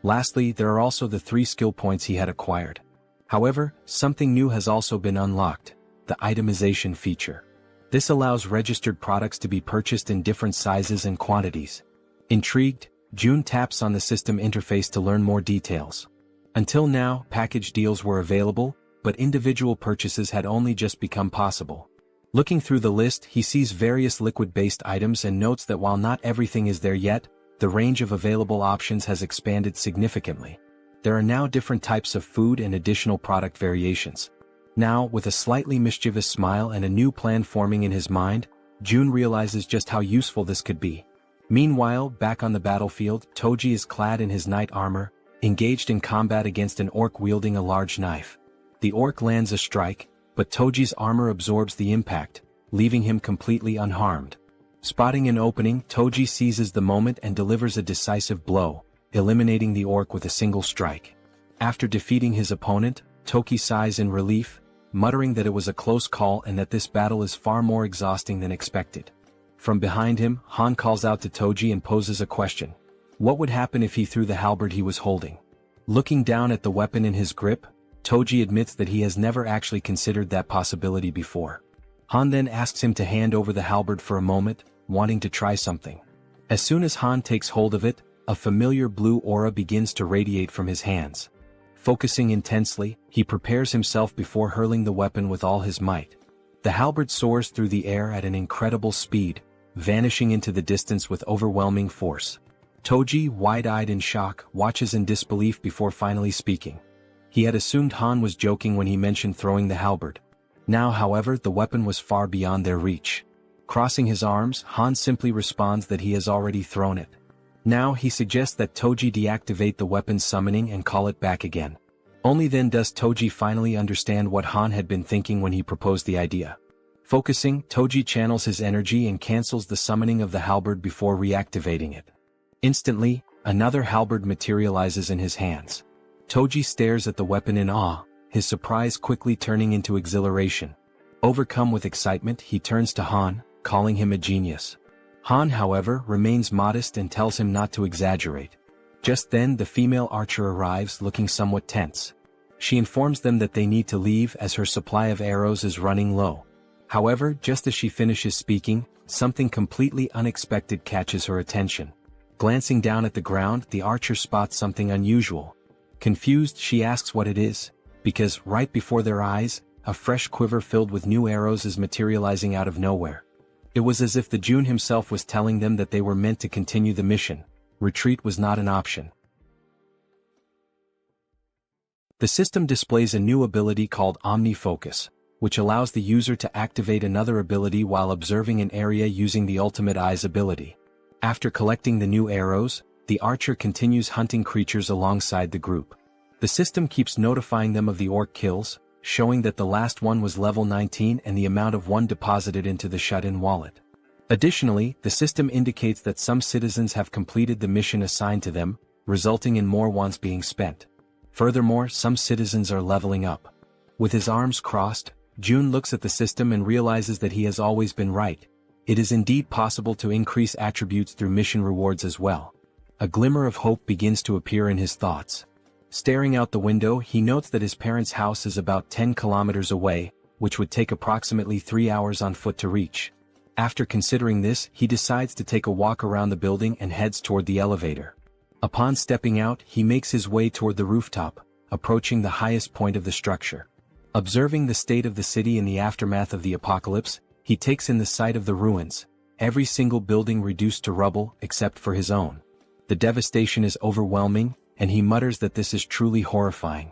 Lastly, there are also the 3 skill points he had acquired. However, something new has also been unlocked, the itemization feature. This allows registered products to be purchased in different sizes and quantities. Intrigued, Jun taps on the system interface to learn more details. Until now, package deals were available, but individual purchases had only just become possible. Looking through the list, he sees various liquid-based items and notes that while not everything is there yet, the range of available options has expanded significantly. There are now different types of food and additional product variations. Now, with a slightly mischievous smile and a new plan forming in his mind, Jun realizes just how useful this could be. Meanwhile, back on the battlefield, Toji is clad in his knight armor, engaged in combat against an orc wielding a large knife. The orc lands a strike, but Toji's armor absorbs the impact, leaving him completely unharmed. Spotting an opening, Toji seizes the moment and delivers a decisive blow, eliminating the orc with a single strike. After defeating his opponent, Toki sighs in relief, muttering that it was a close call and that this battle is far more exhausting than expected. From behind him, Han calls out to Toji and poses a question. What would happen if he threw the halberd he was holding? Looking down at the weapon in his grip, Toji admits that he has never actually considered that possibility before. Han then asks him to hand over the halberd for a moment, wanting to try something. As soon as Han takes hold of it, a familiar blue aura begins to radiate from his hands. Focusing intensely, he prepares himself before hurling the weapon with all his might. The halberd soars through the air at an incredible speed, vanishing into the distance with overwhelming force. Toji, wide-eyed in shock, watches in disbelief before finally speaking. He had assumed Han was joking when he mentioned throwing the halberd. Now, however, the weapon was far beyond their reach. Crossing his arms, Han simply responds that he has already thrown it. Now he suggests that Toji deactivate the weapon's summoning and call it back again. Only then does Toji finally understand what Han had been thinking when he proposed the idea. Focusing, Toji channels his energy and cancels the summoning of the halberd before reactivating it. Instantly, another halberd materializes in his hands. Toji stares at the weapon in awe, his surprise quickly turning into exhilaration. Overcome with excitement, he turns to Han, calling him a genius. Han, however, remains modest and tells him not to exaggerate. Just then, the female archer arrives, looking somewhat tense. She informs them that they need to leave as her supply of arrows is running low. However, just as she finishes speaking, something completely unexpected catches her attention. Glancing down at the ground, the archer spots something unusual. Confused, she asks what it is, because right before their eyes, a fresh quiver filled with new arrows is materializing out of nowhere. It was as if the Jun himself was telling them that they were meant to continue the mission. Retreat was not an option. The system displays a new ability called Omni-Focus, which allows the user to activate another ability while observing an area using the Ultimate Eyes ability. After collecting the new arrows, the archer continues hunting creatures alongside the group. The system keeps notifying them of the orc kills, showing that the last one was level 19 and the amount of one deposited into the shut-in wallet. Additionally, the system indicates that some citizens have completed the mission assigned to them, resulting in more ones being spent. Furthermore, some citizens are leveling up. With his arms crossed, Jun looks at the system and realizes that he has always been right. It is indeed possible to increase attributes through mission rewards as well. A glimmer of hope begins to appear in his thoughts. Staring out the window, he notes that his parents' house is about 10 kilometers away, which would take approximately 3 hours on foot to reach. After considering this, he decides to take a walk around the building and heads toward the elevator. Upon stepping out, he makes his way toward the rooftop, approaching the highest point of the structure. Observing the state of the city in the aftermath of the apocalypse, he takes in the sight of the ruins, every single building reduced to rubble except for his own. The devastation is overwhelming, and he mutters that this is truly horrifying.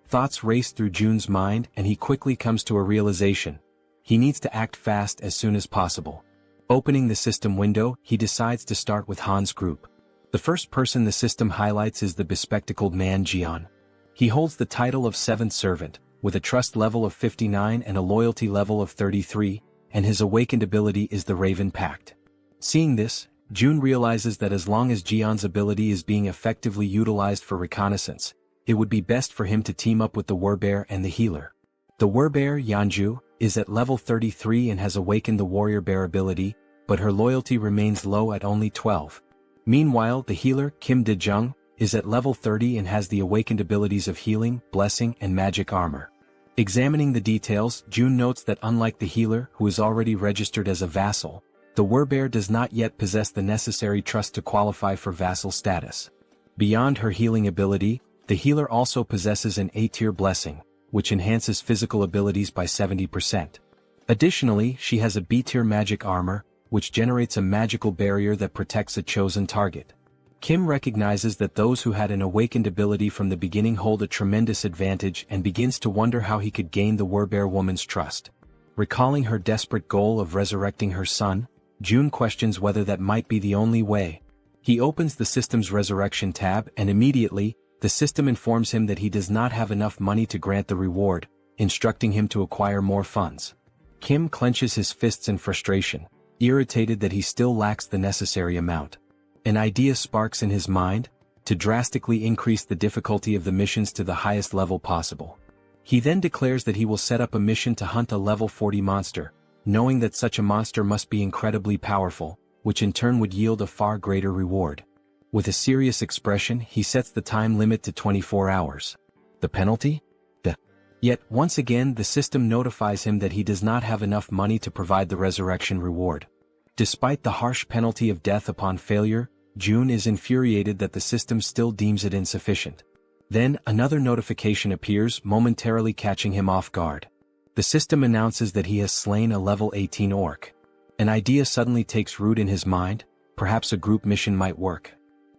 Thoughts race through Jun's mind and he quickly comes to a realization. He needs to act fast as soon as possible. Opening the system window, he decides to start with Han's group. The first person the system highlights is the bespectacled man Jaehyeon. He holds the title of 7th servant, with a trust level of 59 and a loyalty level of 33, and his awakened ability is the Raven Pact. Seeing this, Jun realizes that as long as Jaehyeon's ability is being effectively utilized for reconnaissance, it would be best for him to team up with the Warbear and the healer. The Warbear, Yeonju, is at level 33 and has awakened the Warrior Bear ability, but her loyalty remains low at only 12. Meanwhile, the healer, Kim Dae-jung, is at level 30 and has the awakened abilities of healing, blessing, and magic armor. Examining the details, Jun notes that unlike the healer, who is already registered as a vassal, the Warbear does not yet possess the necessary trust to qualify for vassal status. Beyond her healing ability, the healer also possesses an A-tier blessing, which enhances physical abilities by 70%. Additionally, she has a B-tier magic armor, which generates a magical barrier that protects a chosen target. Kim recognizes that those who had an awakened ability from the beginning hold a tremendous advantage and begins to wonder how he could gain the Warbear woman's trust. Recalling her desperate goal of resurrecting her son, Jun questions whether that might be the only way. He opens the system's resurrection tab and immediately, the system informs him that he does not have enough money to grant the reward, instructing him to acquire more funds. Kim clenches his fists in frustration, irritated that he still lacks the necessary amount. An idea sparks in his mind, to drastically increase the difficulty of the missions to the highest level possible. He then declares that he will set up a mission to hunt a level 40 monster, knowing that such a monster must be incredibly powerful, which in turn would yield a far greater reward. With a serious expression, he sets the time limit to 24 hours. The penalty? Yet, once again the system notifies him that he does not have enough money to provide the resurrection reward. Despite the harsh penalty of death upon failure, Jun is infuriated that the system still deems it insufficient. Then, another notification appears, momentarily catching him off guard. The system announces that he has slain a level 18 orc. An idea suddenly takes root in his mind, perhaps a group mission might work.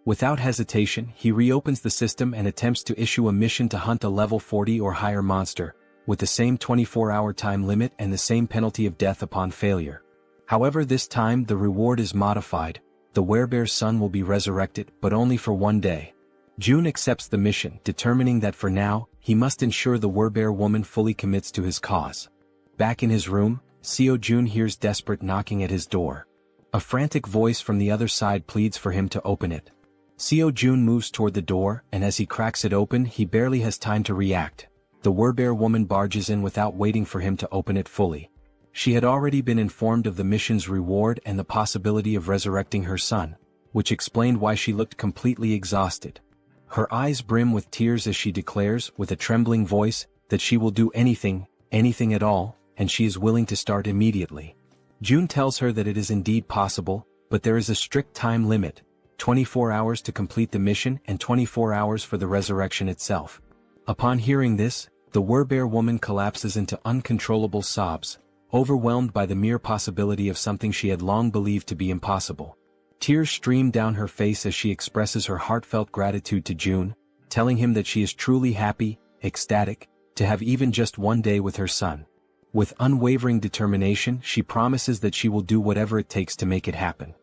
Without hesitation, he reopens the system and attempts to issue a mission to hunt a level 40 or higher monster, with the same 24-hour time limit and the same penalty of death upon failure. However, this time the reward is modified. The Werebear's son will be resurrected, but only for 1 day. Jun accepts the mission, determining that for now, he must ensure the Werebear woman fully commits to his cause. Back in his room, Seo Jun hears desperate knocking at his door. A frantic voice from the other side pleads for him to open it. Seo Jun moves toward the door, and as he cracks it open, he barely has time to react. The Werebear woman barges in without waiting for him to open it fully. She had already been informed of the mission's reward and the possibility of resurrecting her son, which explained why she looked completely exhausted. Her eyes brim with tears as she declares, with a trembling voice, that she will do anything, anything at all, and she is willing to start immediately. Jun tells her that it is indeed possible, but there is a strict time limit, 24 hours to complete the mission and 24 hours for the resurrection itself. Upon hearing this, the Werebear woman collapses into uncontrollable sobs, overwhelmed by the mere possibility of something she had long believed to be impossible. Tears stream down her face as she expresses her heartfelt gratitude to Jun, telling him that she is truly happy, ecstatic, to have even just 1 day with her son. With unwavering determination, she promises that she will do whatever it takes to make it happen.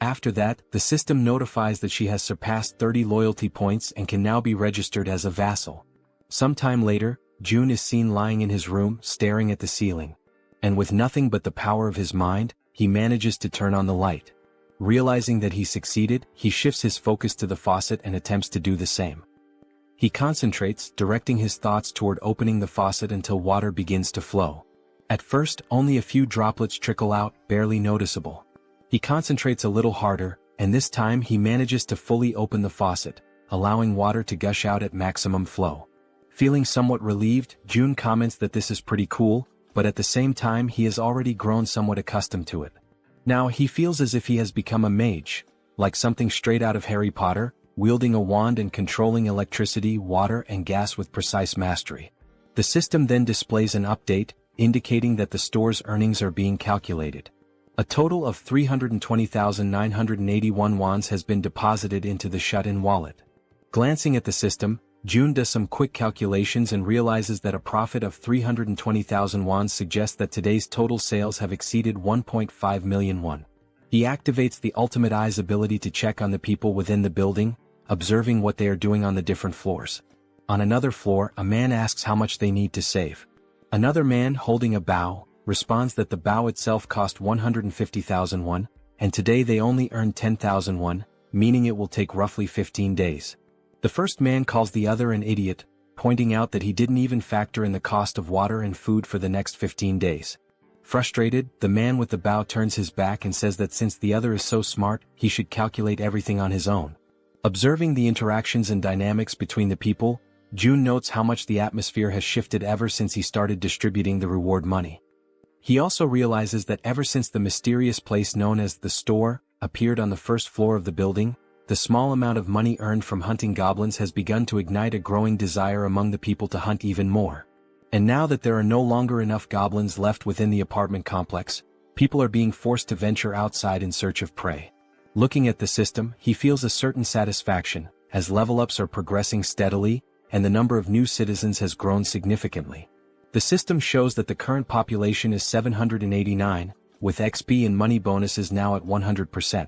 After that, the system notifies that she has surpassed 30 loyalty points and can now be registered as a vassal. Sometime later, Jun is seen lying in his room, staring at the ceiling. And with nothing but the power of his mind, he manages to turn on the light. Realizing that he succeeded, he shifts his focus to the faucet and attempts to do the same. He concentrates, directing his thoughts toward opening the faucet until water begins to flow. At first, only a few droplets trickle out, barely noticeable. He concentrates a little harder, and this time he manages to fully open the faucet, allowing water to gush out at maximum flow. Feeling somewhat relieved, June comments that this is pretty cool, but at the same time he has already grown somewhat accustomed to it. Now he feels as if he has become a mage, like something straight out of Harry Potter, wielding a wand and controlling electricity, water and gas with precise mastery. The system then displays an update, indicating that the store's earnings are being calculated. A total of 320,981 wons has been deposited into the shut-in wallet. Glancing at the system, June does some quick calculations and realizes that a profit of 320,000 wons suggests that today's total sales have exceeded 1.5 million won. He activates the ultimate eye's ability to check on the people within the building, observing what they are doing on the different floors. On another floor, a man asks how much they need to save. Another man, holding a bow, responds that the bow itself cost 150,000 won, and today they only earn 10,000 won, meaning it will take roughly 15 days. The first man calls the other an idiot, pointing out that he didn't even factor in the cost of water and food for the next 15 days. Frustrated, the man with the bow turns his back and says that since the other is so smart, he should calculate everything on his own. Observing the interactions and dynamics between the people, June notes how much the atmosphere has shifted ever since he started distributing the reward money. He also realizes that ever since the mysterious place known as the store appeared on the first floor of the building, the small amount of money earned from hunting goblins has begun to ignite a growing desire among the people to hunt even more. And now that there are no longer enough goblins left within the apartment complex, people are being forced to venture outside in search of prey. Looking at the system, he feels a certain satisfaction, as level-ups are progressing steadily, and the number of new citizens has grown significantly. The system shows that the current population is 789, with XP and money bonuses now at 100%.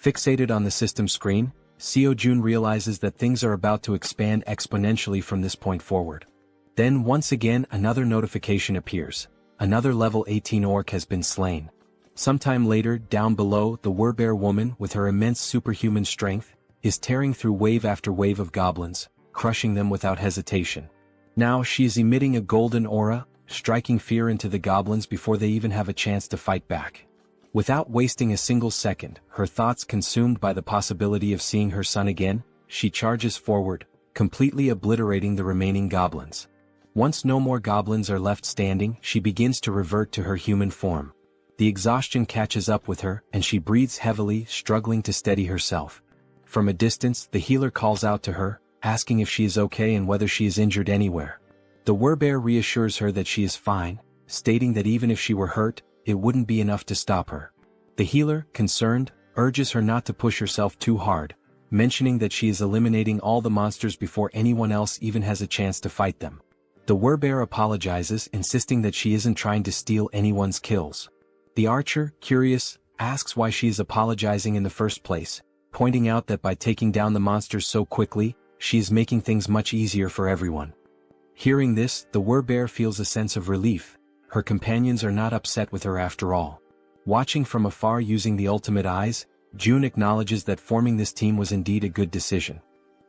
Fixated on the system screen, Seo Jun realizes that things are about to expand exponentially from this point forward. Then once again another notification appears. Another level 18 orc has been slain. Sometime later, down below, the Werbear woman, with her immense superhuman strength, is tearing through wave after wave of goblins, crushing them without hesitation. Now she is emitting a golden aura, striking fear into the goblins before they even have a chance to fight back. Without wasting a single second, her thoughts consumed by the possibility of seeing her son again, she charges forward, completely obliterating the remaining goblins. Once no more goblins are left standing, she begins to revert to her human form. The exhaustion catches up with her, and she breathes heavily, struggling to steady herself. From a distance, the healer calls out to her, asking if she is okay and whether she is injured anywhere. The Werbear reassures her that she is fine, stating that even if she were hurt, it wouldn't be enough to stop her. The healer, concerned, urges her not to push herself too hard, mentioning that she is eliminating all the monsters before anyone else even has a chance to fight them. The Werbear apologizes, insisting that she isn't trying to steal anyone's kills. The archer, curious, asks why she is apologizing in the first place, pointing out that by taking down the monsters so quickly, she is making things much easier for everyone. Hearing this, the Werbear feels a sense of relief. Her companions are not upset with her after all. Watching from afar using the ultimate eyes, June acknowledges that forming this team was indeed a good decision.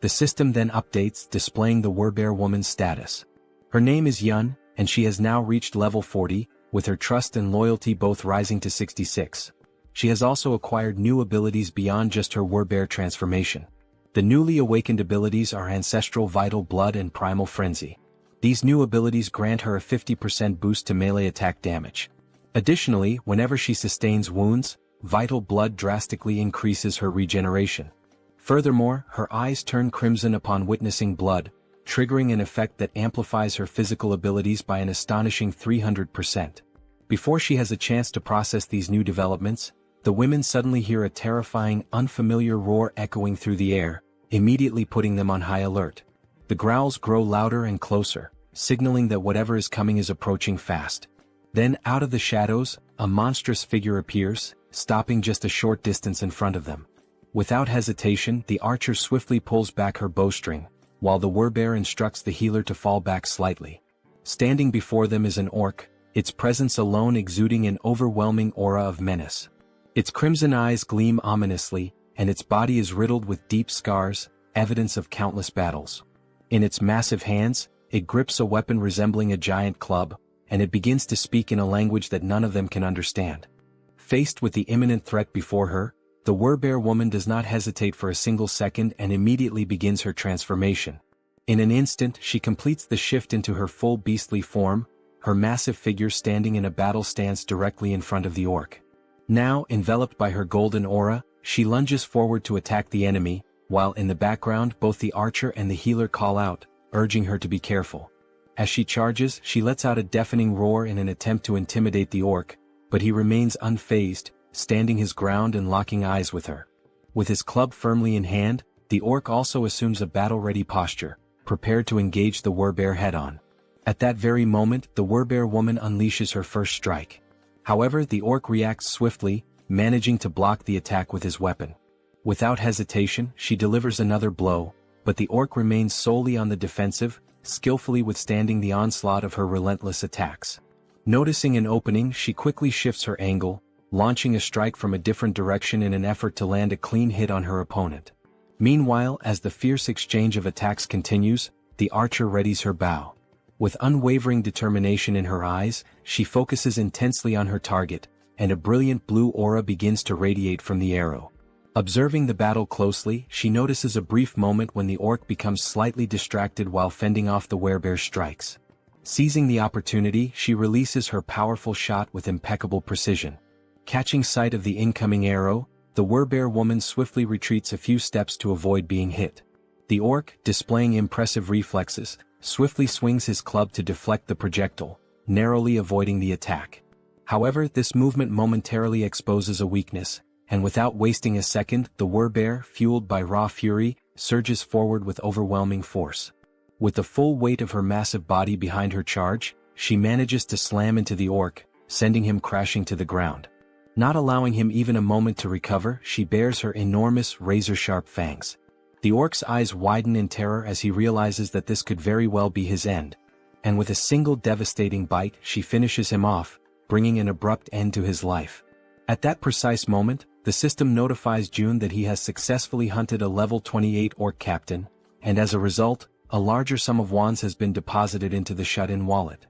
The system then updates, displaying the Werbear woman's status. Her name is Yun, and she has now reached level 40, with her trust and loyalty both rising to 66. She has also acquired new abilities beyond just her Werbear transformation. The newly awakened abilities are Ancestral Vital Blood and Primal Frenzy. These new abilities grant her a 50% boost to melee attack damage. Additionally, whenever she sustains wounds, Vital Blood drastically increases her regeneration. Furthermore, her eyes turn crimson upon witnessing blood, triggering an effect that amplifies her physical abilities by an astonishing 300%. Before she has a chance to process these new developments, the women suddenly hear a terrifying, unfamiliar roar echoing through the air, immediately putting them on high alert. The growls grow louder and closer, signaling that whatever is coming is approaching fast. Then, out of the shadows, a monstrous figure appears, stopping just a short distance in front of them. Without hesitation, the archer swiftly pulls back her bowstring, while the Werbear instructs the healer to fall back slightly. Standing before them is an orc, its presence alone exuding an overwhelming aura of menace. Its crimson eyes gleam ominously, and its body is riddled with deep scars, evidence of countless battles. In its massive hands, it grips a weapon resembling a giant club, and it begins to speak in a language that none of them can understand. Faced with the imminent threat before her, the Werbear woman does not hesitate for a single second and immediately begins her transformation. In an instant she completes the shift into her full beastly form, her massive figure standing in a battle stance directly in front of the orc. Now, enveloped by her golden aura, she lunges forward to attack the enemy, while in the background both the archer and the healer call out, urging her to be careful. As she charges, she lets out a deafening roar in an attempt to intimidate the orc, but he remains unfazed, standing his ground and locking eyes with her. With his club firmly in hand, the orc also assumes a battle-ready posture, prepared to engage the Werbear head-on. At that very moment, the Werbear woman unleashes her first strike. However, the orc reacts swiftly, managing to block the attack with his weapon. Without hesitation, she delivers another blow, but the orc remains solely on the defensive, skillfully withstanding the onslaught of her relentless attacks. Noticing an opening, she quickly shifts her angle, launching a strike from a different direction in an effort to land a clean hit on her opponent. Meanwhile, as the fierce exchange of attacks continues, the archer readies her bow. With unwavering determination in her eyes, she focuses intensely on her target, and a brilliant blue aura begins to radiate from the arrow. Observing the battle closely, she notices a brief moment when the orc becomes slightly distracted while fending off the Werbear's strikes. Seizing the opportunity, she releases her powerful shot with impeccable precision. Catching sight of the incoming arrow, the Werbear woman swiftly retreats a few steps to avoid being hit. The orc, displaying impressive reflexes, swiftly swings his club to deflect the projectile, narrowly avoiding the attack. However, this movement momentarily exposes a weakness, and without wasting a second, the Werbear, fueled by raw fury, surges forward with overwhelming force. With the full weight of her massive body behind her charge, she manages to slam into the orc, sending him crashing to the ground. Not allowing him even a moment to recover, she bares her enormous, razor-sharp fangs. The orc's eyes widen in terror as he realizes that this could very well be his end, and with a single devastating bite, she finishes him off, bringing an abrupt end to his life. At that precise moment, the system notifies June that he has successfully hunted a level 28 orc captain, and as a result, a larger sum of wands has been deposited into the shut-in wallet.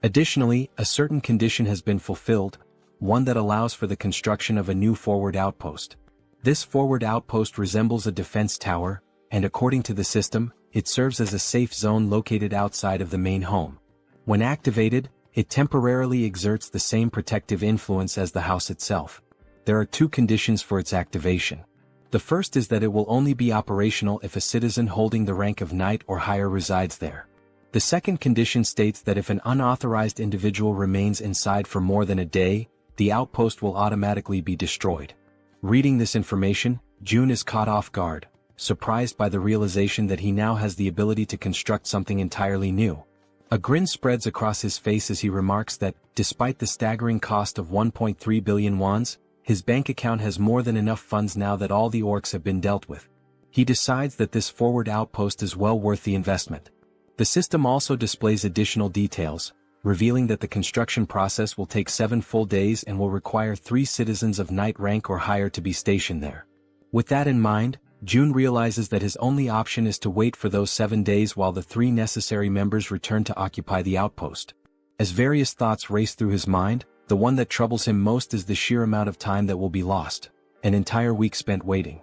Additionally, a certain condition has been fulfilled, one that allows for the construction of a new forward outpost. This forward outpost resembles a defense tower, and according to the system, it serves as a safe zone located outside of the main home. When activated, it temporarily exerts the same protective influence as the house itself. There are two conditions for its activation. The first is that it will only be operational if a citizen holding the rank of knight or higher resides there. The second condition states that if an unauthorized individual remains inside for more than a day, the outpost will automatically be destroyed. Reading this information, June is caught off guard, surprised by the realization that he now has the ability to construct something entirely new. A grin spreads across his face as he remarks that, despite the staggering cost of 1.3 billion wands, his bank account has more than enough funds now that all the orcs have been dealt with. He decides that this forward outpost is well worth the investment. The system also displays additional details, revealing that the construction process will take 7 full days and will require 3 citizens of knight rank or higher to be stationed there. With that in mind, June realizes that his only option is to wait for those 7 days while the 3 necessary members return to occupy the outpost. As various thoughts race through his mind, the one that troubles him most is the sheer amount of time that will be lost, an entire week spent waiting.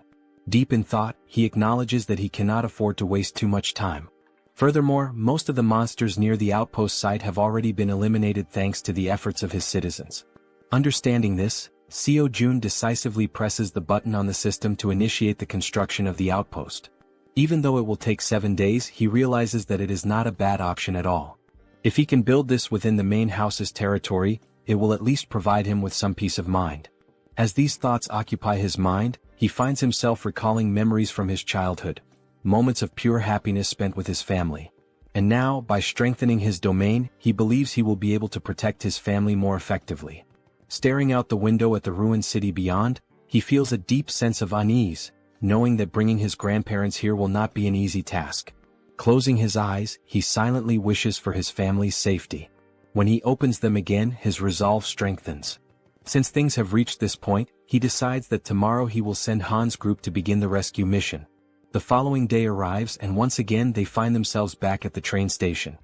Deep in thought, he acknowledges that he cannot afford to waste too much time. Furthermore, most of the monsters near the outpost site have already been eliminated thanks to the efforts of his citizens. Understanding this, Seo Jun decisively presses the button on the system to initiate the construction of the outpost. Even though it will take 7 days, he realizes that it is not a bad option at all. If he can build this within the main house's territory, it will at least provide him with some peace of mind. As these thoughts occupy his mind, he finds himself recalling memories from his childhood, moments of pure happiness spent with his family. And now, by strengthening his domain, he believes he will be able to protect his family more effectively. Staring out the window at the ruined city beyond, he feels a deep sense of unease, knowing that bringing his grandparents here will not be an easy task. Closing his eyes, he silently wishes for his family's safety. When he opens them again, his resolve strengthens. Since things have reached this point, he decides that tomorrow he will send Han's group to begin the rescue mission. The following day arrives and once again they find themselves back at the train station.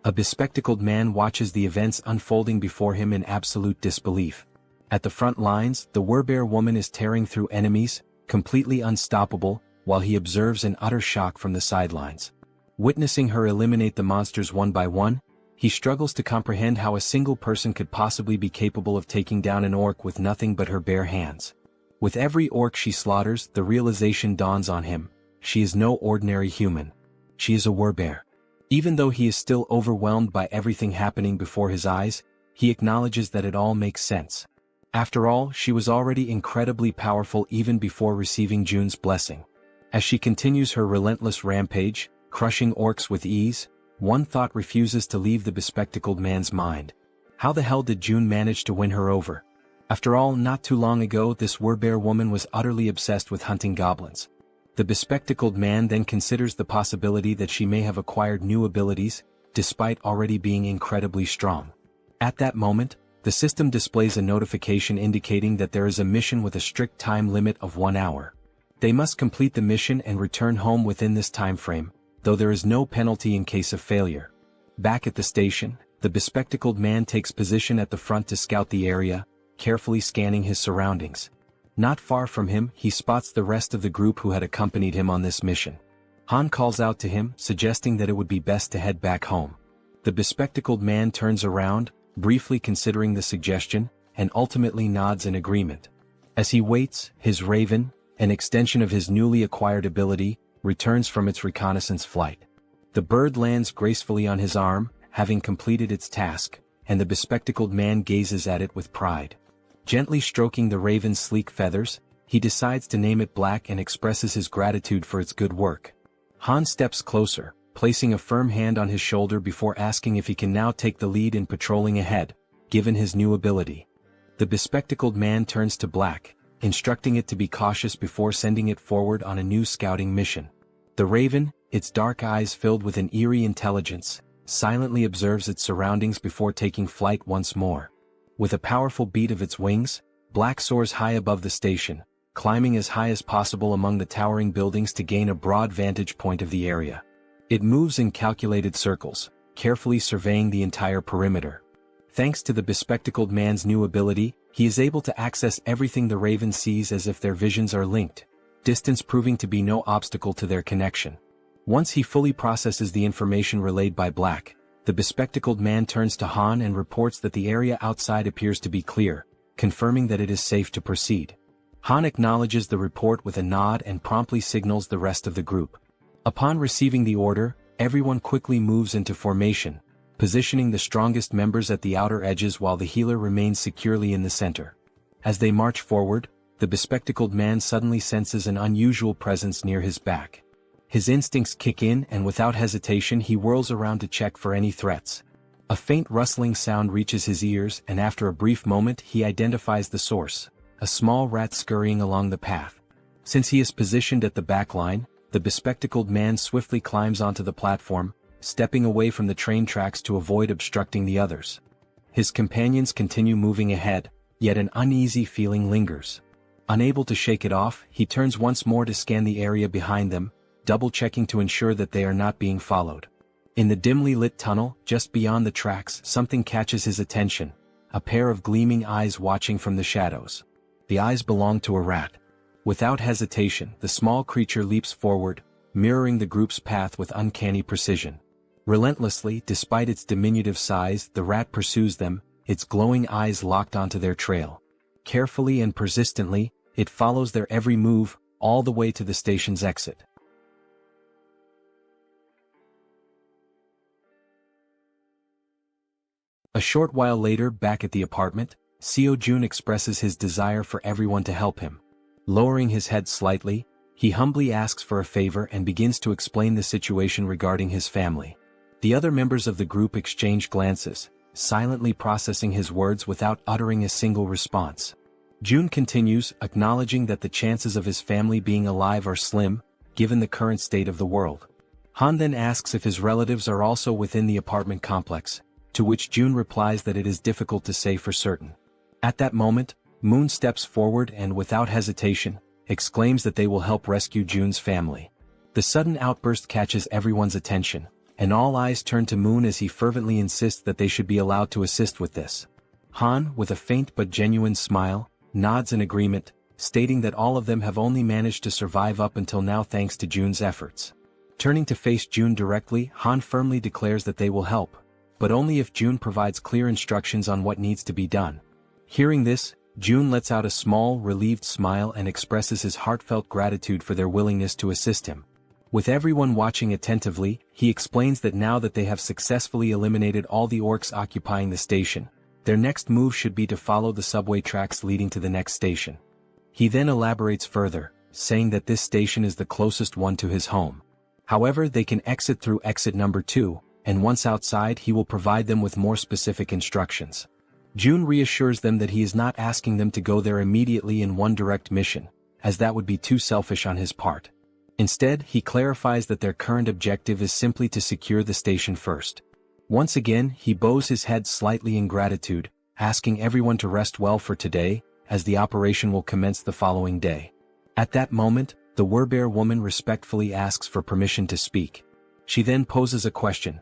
A bespectacled man watches the events unfolding before him in absolute disbelief. At the front lines, the Werbear woman is tearing through enemies, completely unstoppable, while he observes in utter shock from the sidelines. Witnessing her eliminate the monsters one by one, he struggles to comprehend how a single person could possibly be capable of taking down an orc with nothing but her bare hands. With every orc she slaughters, the realization dawns on him: she is no ordinary human. She is a Werbear. Even though he is still overwhelmed by everything happening before his eyes, he acknowledges that it all makes sense. After all, she was already incredibly powerful even before receiving Jun's blessing. As she continues her relentless rampage, crushing orcs with ease, one thought refuses to leave the bespectacled man's mind. How the hell did Jun manage to win her over? After all, not too long ago this Werbear woman was utterly obsessed with hunting goblins. The bespectacled man then considers the possibility that she may have acquired new abilities, despite already being incredibly strong. At that moment, the system displays a notification indicating that there is a mission with a strict time limit of 1 hour. They must complete the mission and return home within this time frame, though there is no penalty in case of failure. Back at the station, the bespectacled man takes position at the front to scout the area, carefully scanning his surroundings. Not far from him, he spots the rest of the group who had accompanied him on this mission. Han calls out to him, suggesting that it would be best to head back home. The bespectacled man turns around, briefly considering the suggestion, and ultimately nods in agreement. As he waits, his raven, an extension of his newly acquired ability, returns from its reconnaissance flight. The bird lands gracefully on his arm, having completed its task, and the bespectacled man gazes at it with pride. Gently stroking the raven's sleek feathers, he decides to name it Black and expresses his gratitude for its good work. Han steps closer, placing a firm hand on his shoulder before asking if he can now take the lead in patrolling ahead, given his new ability. The bespectacled man turns to Black, instructing it to be cautious before sending it forward on a new scouting mission. The raven, its dark eyes filled with an eerie intelligence, silently observes its surroundings before taking flight once more. With a powerful beat of its wings, Black soars high above the station, climbing as high as possible among the towering buildings to gain a broad vantage point of the area. It moves in calculated circles, carefully surveying the entire perimeter. Thanks to the bespectacled man's new ability, he is able to access everything the raven sees as if their visions are linked, distance proving to be no obstacle to their connection. Once he fully processes the information relayed by Black, the bespectacled man turns to Han and reports that the area outside appears to be clear, confirming that it is safe to proceed. Han acknowledges the report with a nod and promptly signals the rest of the group. Upon receiving the order, everyone quickly moves into formation, positioning the strongest members at the outer edges while the healer remains securely in the center. As they march forward, the bespectacled man suddenly senses an unusual presence near his back. His instincts kick in and without hesitation he whirls around to check for any threats. A faint rustling sound reaches his ears and after a brief moment he identifies the source, a small rat scurrying along the path. Since he is positioned at the back line, the bespectacled man swiftly climbs onto the platform, stepping away from the train tracks to avoid obstructing the others. His companions continue moving ahead, yet an uneasy feeling lingers. Unable to shake it off, he turns once more to scan the area behind them, double-checking to ensure that they are not being followed. In the dimly lit tunnel, just beyond the tracks, something catches his attention, a pair of gleaming eyes watching from the shadows. The eyes belong to a rat. Without hesitation, the small creature leaps forward, mirroring the group's path with uncanny precision. Relentlessly, despite its diminutive size, the rat pursues them, its glowing eyes locked onto their trail. Carefully and persistently, it follows their every move, all the way to the station's exit. A short while later, back at the apartment, Seo Jun expresses his desire for everyone to help him. Lowering his head slightly, he humbly asks for a favor and begins to explain the situation regarding his family. The other members of the group exchange glances, silently processing his words without uttering a single response. Jun continues, acknowledging that the chances of his family being alive are slim, given the current state of the world. Han then asks if his relatives are also within the apartment complex, to which Jun replies that it is difficult to say for certain. At that moment, Moon steps forward and without hesitation, exclaims that they will help rescue Jun's family. The sudden outburst catches everyone's attention, and all eyes turn to Moon as he fervently insists that they should be allowed to assist with this. Han, with a faint but genuine smile, nods in agreement, stating that all of them have only managed to survive up until now thanks to Jun's efforts. Turning to face Jun directly, Han firmly declares that they will help, but only if Jun provides clear instructions on what needs to be done. Hearing this, Jun lets out a small, relieved smile and expresses his heartfelt gratitude for their willingness to assist him. With everyone watching attentively, he explains that now that they have successfully eliminated all the orcs occupying the station, their next move should be to follow the subway tracks leading to the next station. He then elaborates further, saying that this station is the closest one to his home. However, they can exit through exit number 2, and once outside he will provide them with more specific instructions. Jun reassures them that he is not asking them to go there immediately in one direct mission, as that would be too selfish on his part. Instead, he clarifies that their current objective is simply to secure the station first. Once again, he bows his head slightly in gratitude, asking everyone to rest well for today, as the operation will commence the following day. At that moment, the Werbear woman respectfully asks for permission to speak. She then poses a question,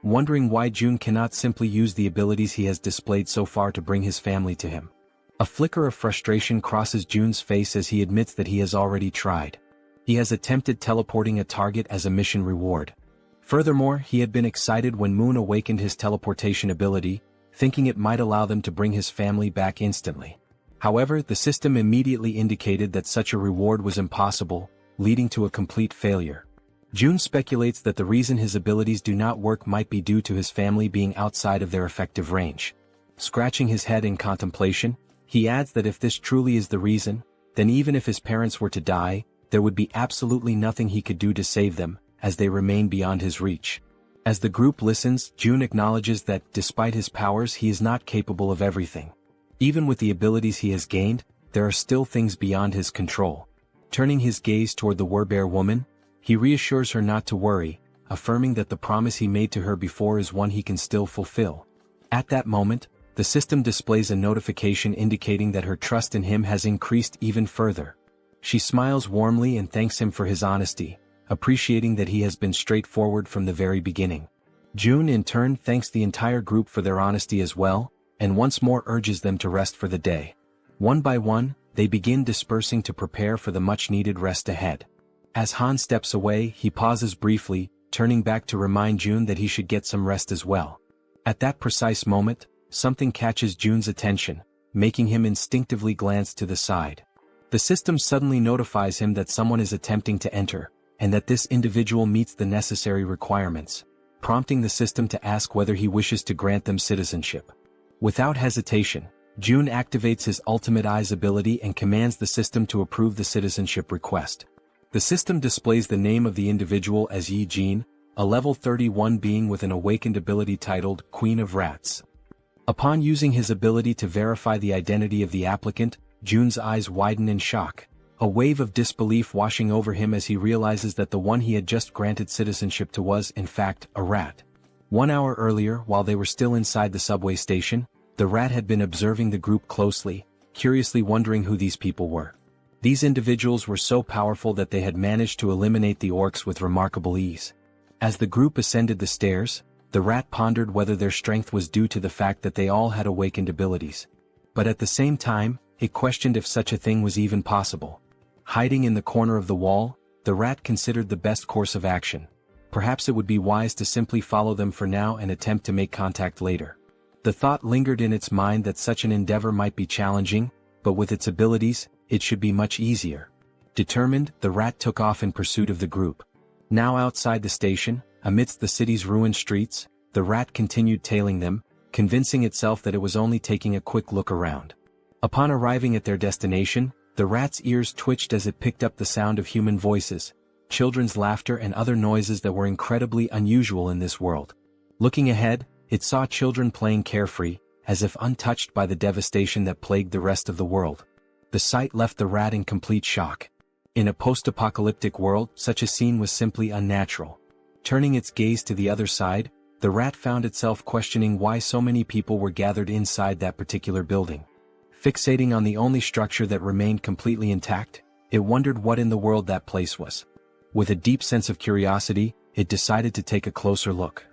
wondering why Jun cannot simply use the abilities he has displayed so far to bring his family to him. A flicker of frustration crosses Jun's face as he admits that he has already tried. He has attempted teleporting a target as a mission reward. Furthermore, he had been excited when Moon awakened his teleportation ability, thinking it might allow them to bring his family back instantly. However, the system immediately indicated that such a reward was impossible, leading to a complete failure. Jun speculates that the reason his abilities do not work might be due to his family being outside of their effective range. Scratching his head in contemplation, he adds that if this truly is the reason, then even if his parents were to die, there would be absolutely nothing he could do to save them, as they remain beyond his reach. As the group listens, Jun acknowledges that, despite his powers, he is not capable of everything. Even with the abilities he has gained, there are still things beyond his control. Turning his gaze toward the Werbear woman, he reassures her not to worry, affirming that the promise he made to her before is one he can still fulfill. At that moment, the system displays a notification indicating that her trust in him has increased even further. She smiles warmly and thanks him for his honesty, appreciating that he has been straightforward from the very beginning. Jun in turn thanks the entire group for their honesty as well, and once more urges them to rest for the day. One by one, they begin dispersing to prepare for the much-needed rest ahead. As Han steps away, he pauses briefly, turning back to remind Jun that he should get some rest as well. At that precise moment, something catches Jun's attention, making him instinctively glance to the side. The system suddenly notifies him that someone is attempting to enter, and that this individual meets the necessary requirements, prompting the system to ask whether he wishes to grant them citizenship. Without hesitation, Jun activates his Ultimate Eyes ability and commands the system to approve the citizenship request. The system displays the name of the individual as Yi Jin, a level 31 being with an awakened ability titled Queen of Rats. Upon using his ability to verify the identity of the applicant, Jun's eyes widen in shock, a wave of disbelief washing over him as he realizes that the one he had just granted citizenship to was, in fact, a rat. 1 hour earlier, while they were still inside the subway station, the rat had been observing the group closely, curiously wondering who these people were. These individuals were so powerful that they had managed to eliminate the orcs with remarkable ease. As the group ascended the stairs, the rat pondered whether their strength was due to the fact that they all had awakened abilities. But at the same time, it questioned if such a thing was even possible. Hiding in the corner of the wall, the rat considered the best course of action. Perhaps it would be wise to simply follow them for now and attempt to make contact later. The thought lingered in its mind that such an endeavor might be challenging, but with its abilities, it should be much easier. Determined, the rat took off in pursuit of the group. Now outside the station, amidst the city's ruined streets, the rat continued tailing them, convincing itself that it was only taking a quick look around. Upon arriving at their destination, the rat's ears twitched as it picked up the sound of human voices, children's laughter and other noises that were incredibly unusual in this world. Looking ahead, it saw children playing carefree, as if untouched by the devastation that plagued the rest of the world. The sight left the rat in complete shock. In a post-apocalyptic world, such a scene was simply unnatural. Turning its gaze to the other side, the rat found itself questioning why so many people were gathered inside that particular building. Fixating on the only structure that remained completely intact, it wondered what in the world that place was. With a deep sense of curiosity, it decided to take a closer look.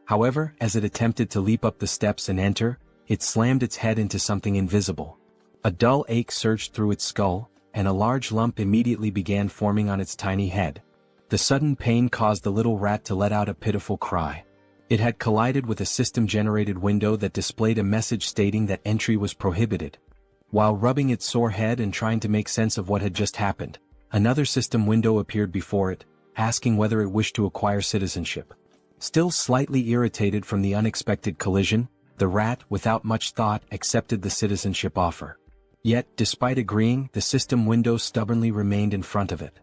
However, as it attempted to leap up the steps and enter, it slammed its head into something invisible. A dull ache surged through its skull, and a large lump immediately began forming on its tiny head. The sudden pain caused the little rat to let out a pitiful cry. It had collided with a system-generated window that displayed a message stating that entry was prohibited. While rubbing its sore head and trying to make sense of what had just happened, another system window appeared before it, asking whether it wished to acquire citizenship. Still slightly irritated from the unexpected collision, the rat, without much thought, accepted the citizenship offer. Yet, despite agreeing, the system window stubbornly remained in front of it.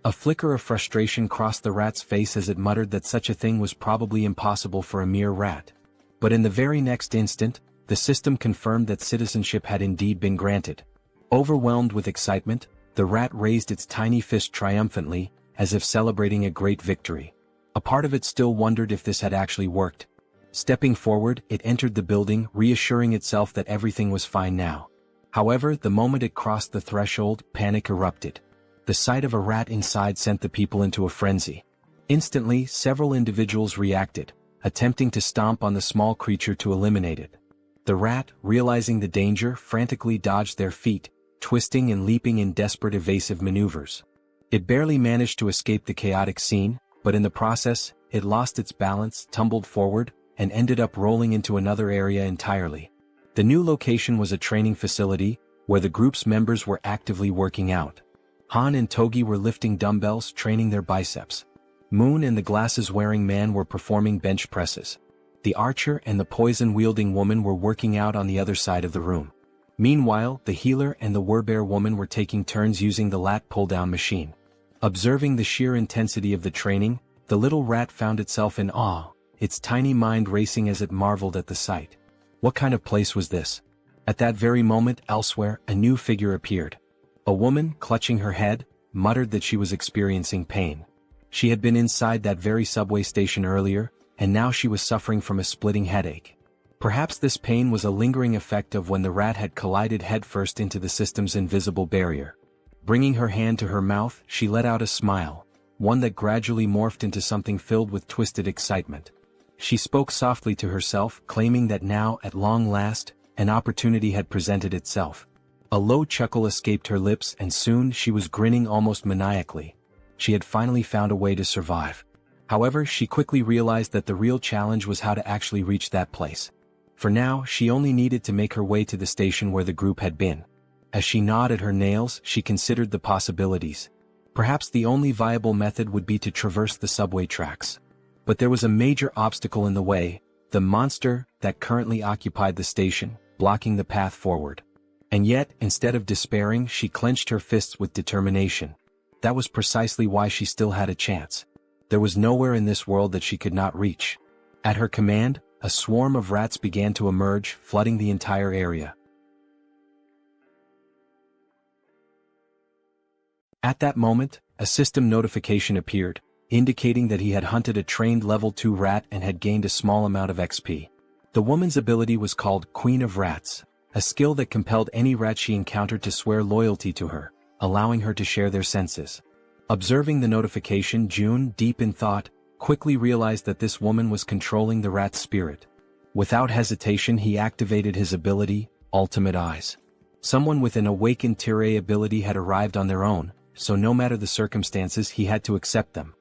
A flicker of frustration crossed the rat's face as it muttered that such a thing was probably impossible for a mere rat. But in the very next instant, the system confirmed that citizenship had indeed been granted. Overwhelmed with excitement, the rat raised its tiny fist triumphantly, as if celebrating a great victory. A part of it still wondered if this had actually worked. Stepping forward, it entered the building, reassuring itself that everything was fine now. However, the moment it crossed the threshold, panic erupted. The sight of a rat inside sent the people into a frenzy. Instantly, several individuals reacted, attempting to stomp on the small creature to eliminate it. The rat, realizing the danger, frantically dodged their feet, twisting and leaping in desperate evasive maneuvers. It barely managed to escape the chaotic scene, but in the process, it lost its balance, tumbled forward, and ended up rolling into another area entirely. The new location was a training facility, where the group's members were actively working out. Han and Togi were lifting dumbbells, training their biceps. Moon and the glasses-wearing man were performing bench presses. The archer and the poison-wielding woman were working out on the other side of the room. Meanwhile, the healer and the werbear woman were taking turns using the lat pull-down machine. Observing the sheer intensity of the training, the little rat found itself in awe, its tiny mind racing as it marveled at the sight. What kind of place was this? At that very moment, elsewhere, a new figure appeared. A woman, clutching her head, muttered that she was experiencing pain. She had been inside that very subway station earlier, and now she was suffering from a splitting headache. Perhaps this pain was a lingering effect of when the rat had collided headfirst into the system's invisible barrier. Bringing her hand to her mouth, she let out a smile, one that gradually morphed into something filled with twisted excitement. She spoke softly to herself, claiming that now, at long last, an opportunity had presented itself. A low chuckle escaped her lips and soon she was grinning almost maniacally. She had finally found a way to survive. However, she quickly realized that the real challenge was how to actually reach that place. For now, she only needed to make her way to the station where the group had been. As she gnawed at her nails, she considered the possibilities. Perhaps the only viable method would be to traverse the subway tracks. But there was a major obstacle in the way, the monster that currently occupied the station, blocking the path forward. And yet, instead of despairing, she clenched her fists with determination. That was precisely why she still had a chance. There was nowhere in this world that she could not reach. At her command, a swarm of rats began to emerge, flooding the entire area. At that moment, a system notification appeared, indicating that he had hunted a trained level 2 rat and had gained a small amount of XP. The woman's ability was called Queen of Rats, a skill that compelled any rat she encountered to swear loyalty to her, allowing her to share their senses. Observing the notification, June, deep in thought, quickly realized that this woman was controlling the rat's spirit. Without hesitation, he activated his ability, Ultimate Eyes. Someone with an awakened Tirei ability had arrived on their own, so no matter the circumstances, he had to accept them.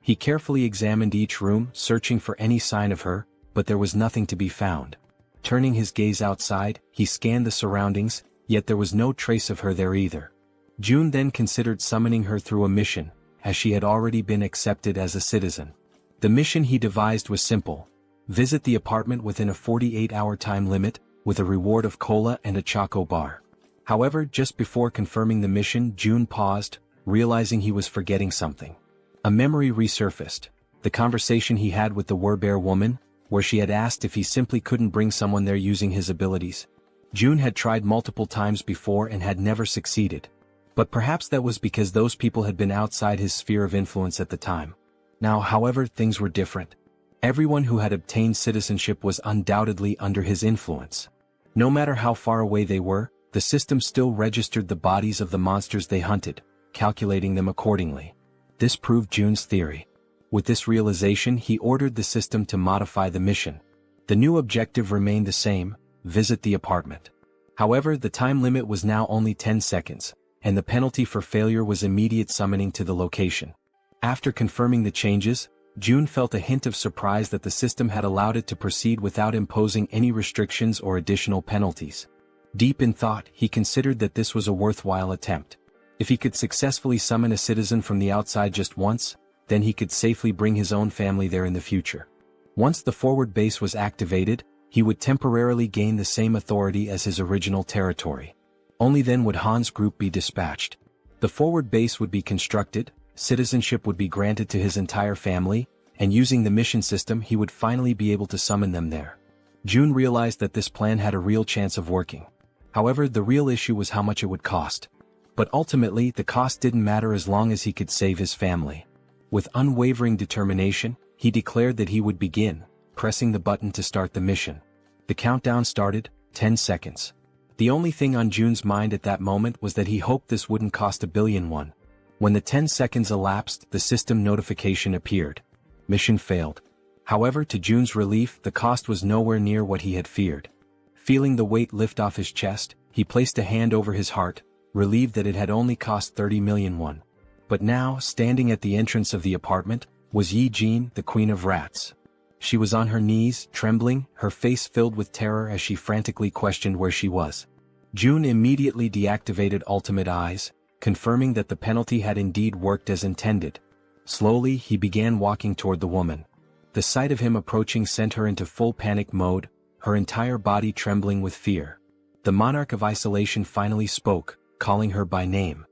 He carefully examined each room, searching for any sign of her, but there was nothing to be found. Turning his gaze outside, he scanned the surroundings, yet there was no trace of her there either. June then considered summoning her through a mission, as she had already been accepted as a citizen. The mission he devised was simple: visit the apartment within a 48-hour time limit, with a reward of cola and a choco bar. However, just before confirming the mission, June paused, realizing he was forgetting something. A memory resurfaced, the conversation he had with the werbear woman, where she had asked if he simply couldn't bring someone there using his abilities. June had tried multiple times before and had never succeeded. But perhaps that was because those people had been outside his sphere of influence at the time. Now, however, things were different. Everyone who had obtained citizenship was undoubtedly under his influence. No matter how far away they were, the system still registered the bodies of the monsters they hunted, calculating them accordingly. This proved Jun's theory. With this realization, he ordered the system to modify the mission. The new objective remained the same: visit the apartment. However, the time limit was now only 10 seconds, and the penalty for failure was immediate summoning to the location. After confirming the changes, Jun felt a hint of surprise that the system had allowed it to proceed without imposing any restrictions or additional penalties. Deep in thought, he considered that this was a worthwhile attempt. If he could successfully summon a citizen from the outside just once, then he could safely bring his own family there in the future. Once the forward base was activated, he would temporarily gain the same authority as his original territory. Only then would Han's group be dispatched. The forward base would be constructed, citizenship would be granted to his entire family, and using the mission system he would finally be able to summon them there. Jun realized that this plan had a real chance of working. However, the real issue was how much it would cost. But ultimately, the cost didn't matter as long as he could save his family. With unwavering determination, he declared that he would begin, pressing the button to start the mission. The countdown started, 10 seconds. The only thing on Jun's mind at that moment was that he hoped this wouldn't cost $1 billion. When the 10 seconds elapsed, the system notification appeared. Mission failed. However, to Jun's relief, the cost was nowhere near what he had feared. Feeling the weight lift off his chest, he placed a hand over his heart, relieved that it had only cost 30 million won. But now, standing at the entrance of the apartment, was Jaehyeon, the Queen of Rats. She was on her knees, trembling, her face filled with terror as she frantically questioned where she was. Jun immediately deactivated Ultimate Eyes, confirming that the penalty had indeed worked as intended. Slowly, he began walking toward the woman. The sight of him approaching sent her into full panic mode, her entire body trembling with fear. The monarch of isolation finally spoke, calling her by name.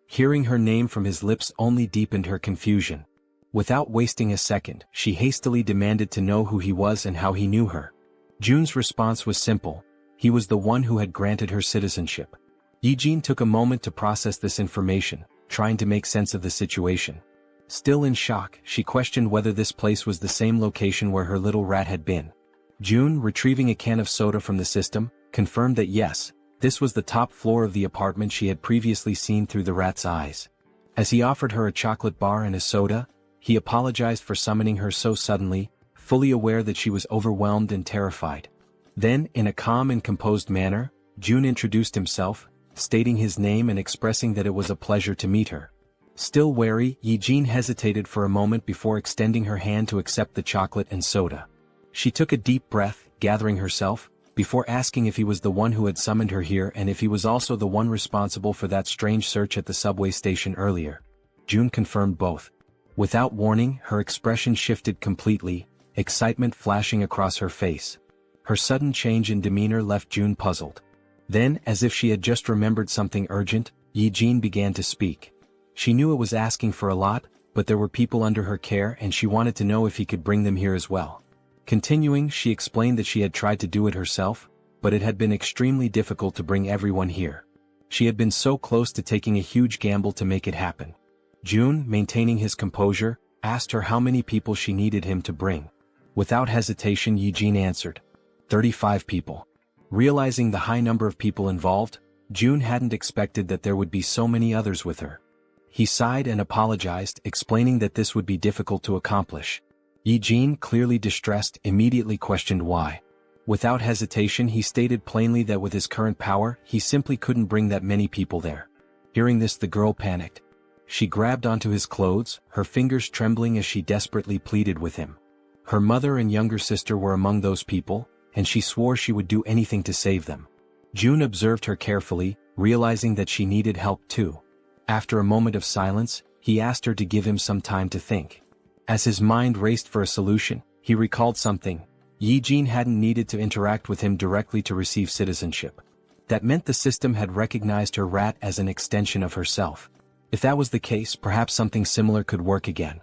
Hearing her name from his lips only deepened her confusion. Without wasting a second, she hastily demanded to know who he was and how he knew her. Jun's response was simple: he was the one who had granted her citizenship. Jaehyeon took a moment to process this information, trying to make sense of the situation. Still in shock, she questioned whether this place was the same location where her little rat had been. Jun, retrieving a can of soda from the system, confirmed that yes, this was the top floor of the apartment she had previously seen through the rat's eyes. As he offered her a chocolate bar and a soda, he apologized for summoning her so suddenly, fully aware that she was overwhelmed and terrified. Then, in a calm and composed manner, Jun introduced himself, stating his name and expressing that it was a pleasure to meet her. Still wary, Jaehyeon hesitated for a moment before extending her hand to accept the chocolate and soda. She took a deep breath, gathering herself, before asking if he was the one who had summoned her here and if he was also the one responsible for that strange search at the subway station earlier. Jun confirmed both. Without warning, her expression shifted completely, excitement flashing across her face. Her sudden change in demeanor left Jun puzzled. Then, as if she had just remembered something urgent, Jaehyeon began to speak. She knew it was asking for a lot, but there were people under her care and she wanted to know if he could bring them here as well. Continuing, she explained that she had tried to do it herself, but it had been extremely difficult to bring everyone here. She had been so close to taking a huge gamble to make it happen. Jun, maintaining his composure, asked her how many people she needed him to bring. Without hesitation, Jaehyeon answered, 35 people. Realizing the high number of people involved, Jun hadn't expected that there would be so many others with her. He sighed and apologized, explaining that this would be difficult to accomplish. Jaehyeon, clearly distressed, immediately questioned why. Without hesitation, he stated plainly that with his current power, he simply couldn't bring that many people there. Hearing this, the girl panicked. She grabbed onto his clothes, her fingers trembling as she desperately pleaded with him. Her mother and younger sister were among those people, and she swore she would do anything to save them. Jun observed her carefully, realizing that she needed help too. After a moment of silence, he asked her to give him some time to think. As his mind raced for a solution, he recalled something. Jaehyeon hadn't needed to interact with him directly to receive citizenship. That meant the system had recognized her rat as an extension of herself. If that was the case, perhaps something similar could work again.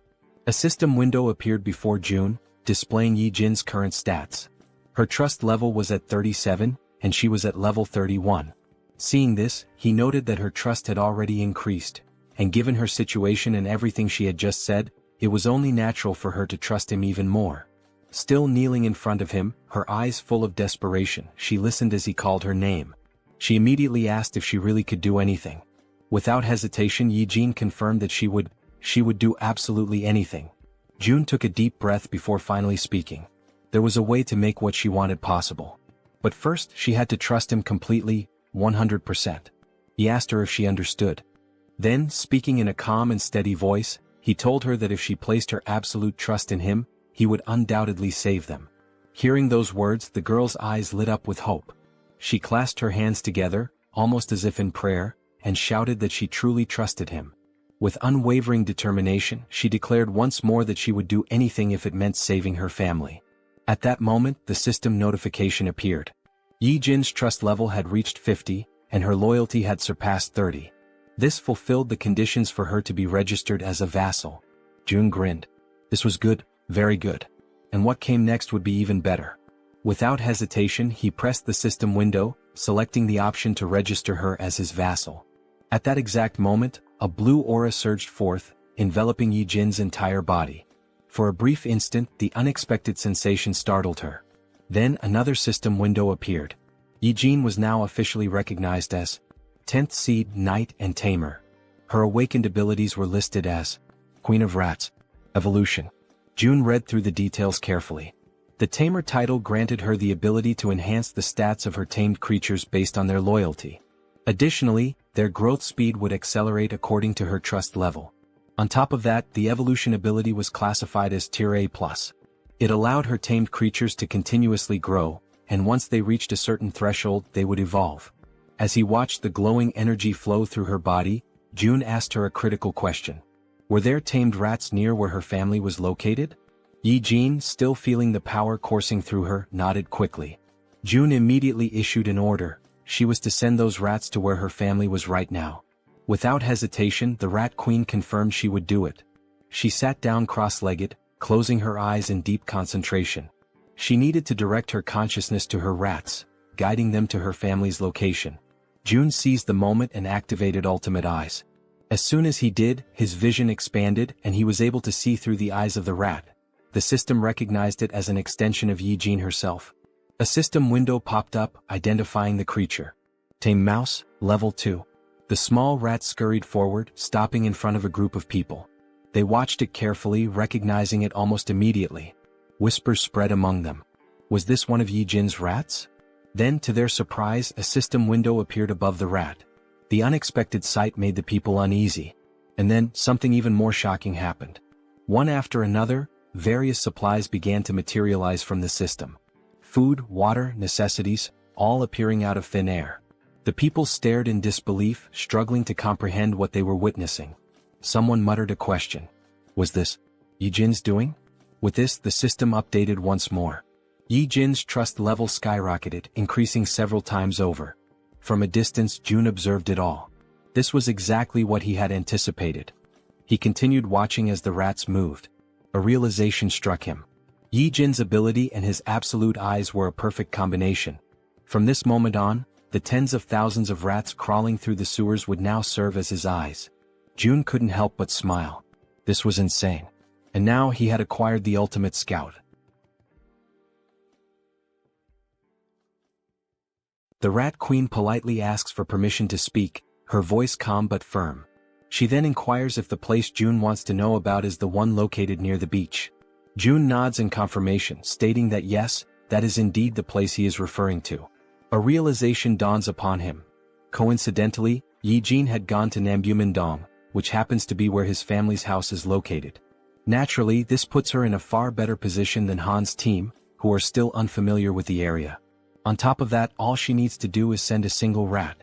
A system window appeared before Jun, displaying Jaehyeon's current stats. Her trust level was at 37, and she was at level 31. Seeing this, he noted that her trust had already increased, and given her situation and everything she had just said, it was only natural for her to trust him even more. Still kneeling in front of him, her eyes full of desperation, she listened as he called her name. She immediately asked if she really could do anything. Without hesitation, Jaehyeon confirmed that she would. she would do absolutely anything. June took a deep breath before finally speaking. There was a way to make what she wanted possible. But first she had to trust him completely, 100%. He asked her if she understood. Then, speaking in a calm and steady voice, he told her that if she placed her absolute trust in him, he would undoubtedly save them. Hearing those words, the girl's eyes lit up with hope. She clasped her hands together, almost as if in prayer, and shouted that she truly trusted him. With unwavering determination, she declared once more that she would do anything if it meant saving her family. At that moment, the system notification appeared. Yi-jin's trust level had reached 50, and her loyalty had surpassed 30. This fulfilled the conditions for her to be registered as a vassal. June grinned. This was good, very good. And what came next would be even better. Without hesitation, he pressed the system window, selecting the option to register her as his vassal. At that exact moment, a blue aura surged forth, enveloping Yi-jin's entire body. For a brief instant, the unexpected sensation startled her. Then another system window appeared. Yi-jin was now officially recognized as 10th Seed, Knight and Tamer. Her awakened abilities were listed as Queen of Rats, Evolution. June read through the details carefully. The Tamer title granted her the ability to enhance the stats of her tamed creatures based on their loyalty. Additionally, their growth speed would accelerate according to her trust level. On top of that, the evolution ability was classified as Tier A+. It allowed her tamed creatures to continuously grow, and once they reached a certain threshold, they would evolve. As he watched the glowing energy flow through her body, June asked her a critical question. Were there tamed rats near where her family was located? Yi-jin, still feeling the power coursing through her, nodded quickly. June immediately issued an order. She was to send those rats to where her family was right now. Without hesitation, the Rat Queen confirmed she would do it. She sat down cross-legged, closing her eyes in deep concentration. She needed to direct her consciousness to her rats, guiding them to her family's location. June seized the moment and activated Ultimate Eyes. As soon as he did, his vision expanded and he was able to see through the eyes of the rat. The system recognized it as an extension of Yi-jin herself. A system window popped up, identifying the creature. Tame Mouse, Level 2. The small rat scurried forward, stopping in front of a group of people. They watched it carefully, recognizing it almost immediately. Whispers spread among them. Was this one of Yi-jin's rats? Then, to their surprise, a system window appeared above the rat. The unexpected sight made the people uneasy. And then, something even more shocking happened. One after another, various supplies began to materialize from the system. Food, water, necessities, all appearing out of thin air. The people stared in disbelief, struggling to comprehend what they were witnessing. Someone muttered a question. Was this Yi-jin's doing? With this, the system updated once more. Yi-jin's trust level skyrocketed, increasing several times over. From a distance, June observed it all. This was exactly what he had anticipated. He continued watching as the rats moved. A realization struck him. Yi-jin's ability and his absolute eyes were a perfect combination. From this moment on, the tens of thousands of rats crawling through the sewers would now serve as his eyes. June couldn't help but smile. This was insane. And now he had acquired the ultimate scout. The Rat Queen politely asks for permission to speak, her voice calm but firm. She then inquires if the place June wants to know about is the one located near the beach. June nods in confirmation, stating that yes, that is indeed the place he is referring to. A realization dawns upon him. Coincidentally, Yi-jin had gone to Nambu-Mindong, which happens to be where his family's house is located. Naturally, this puts her in a far better position than Han's team, who are still unfamiliar with the area. On top of that, all she needs to do is send a single rat.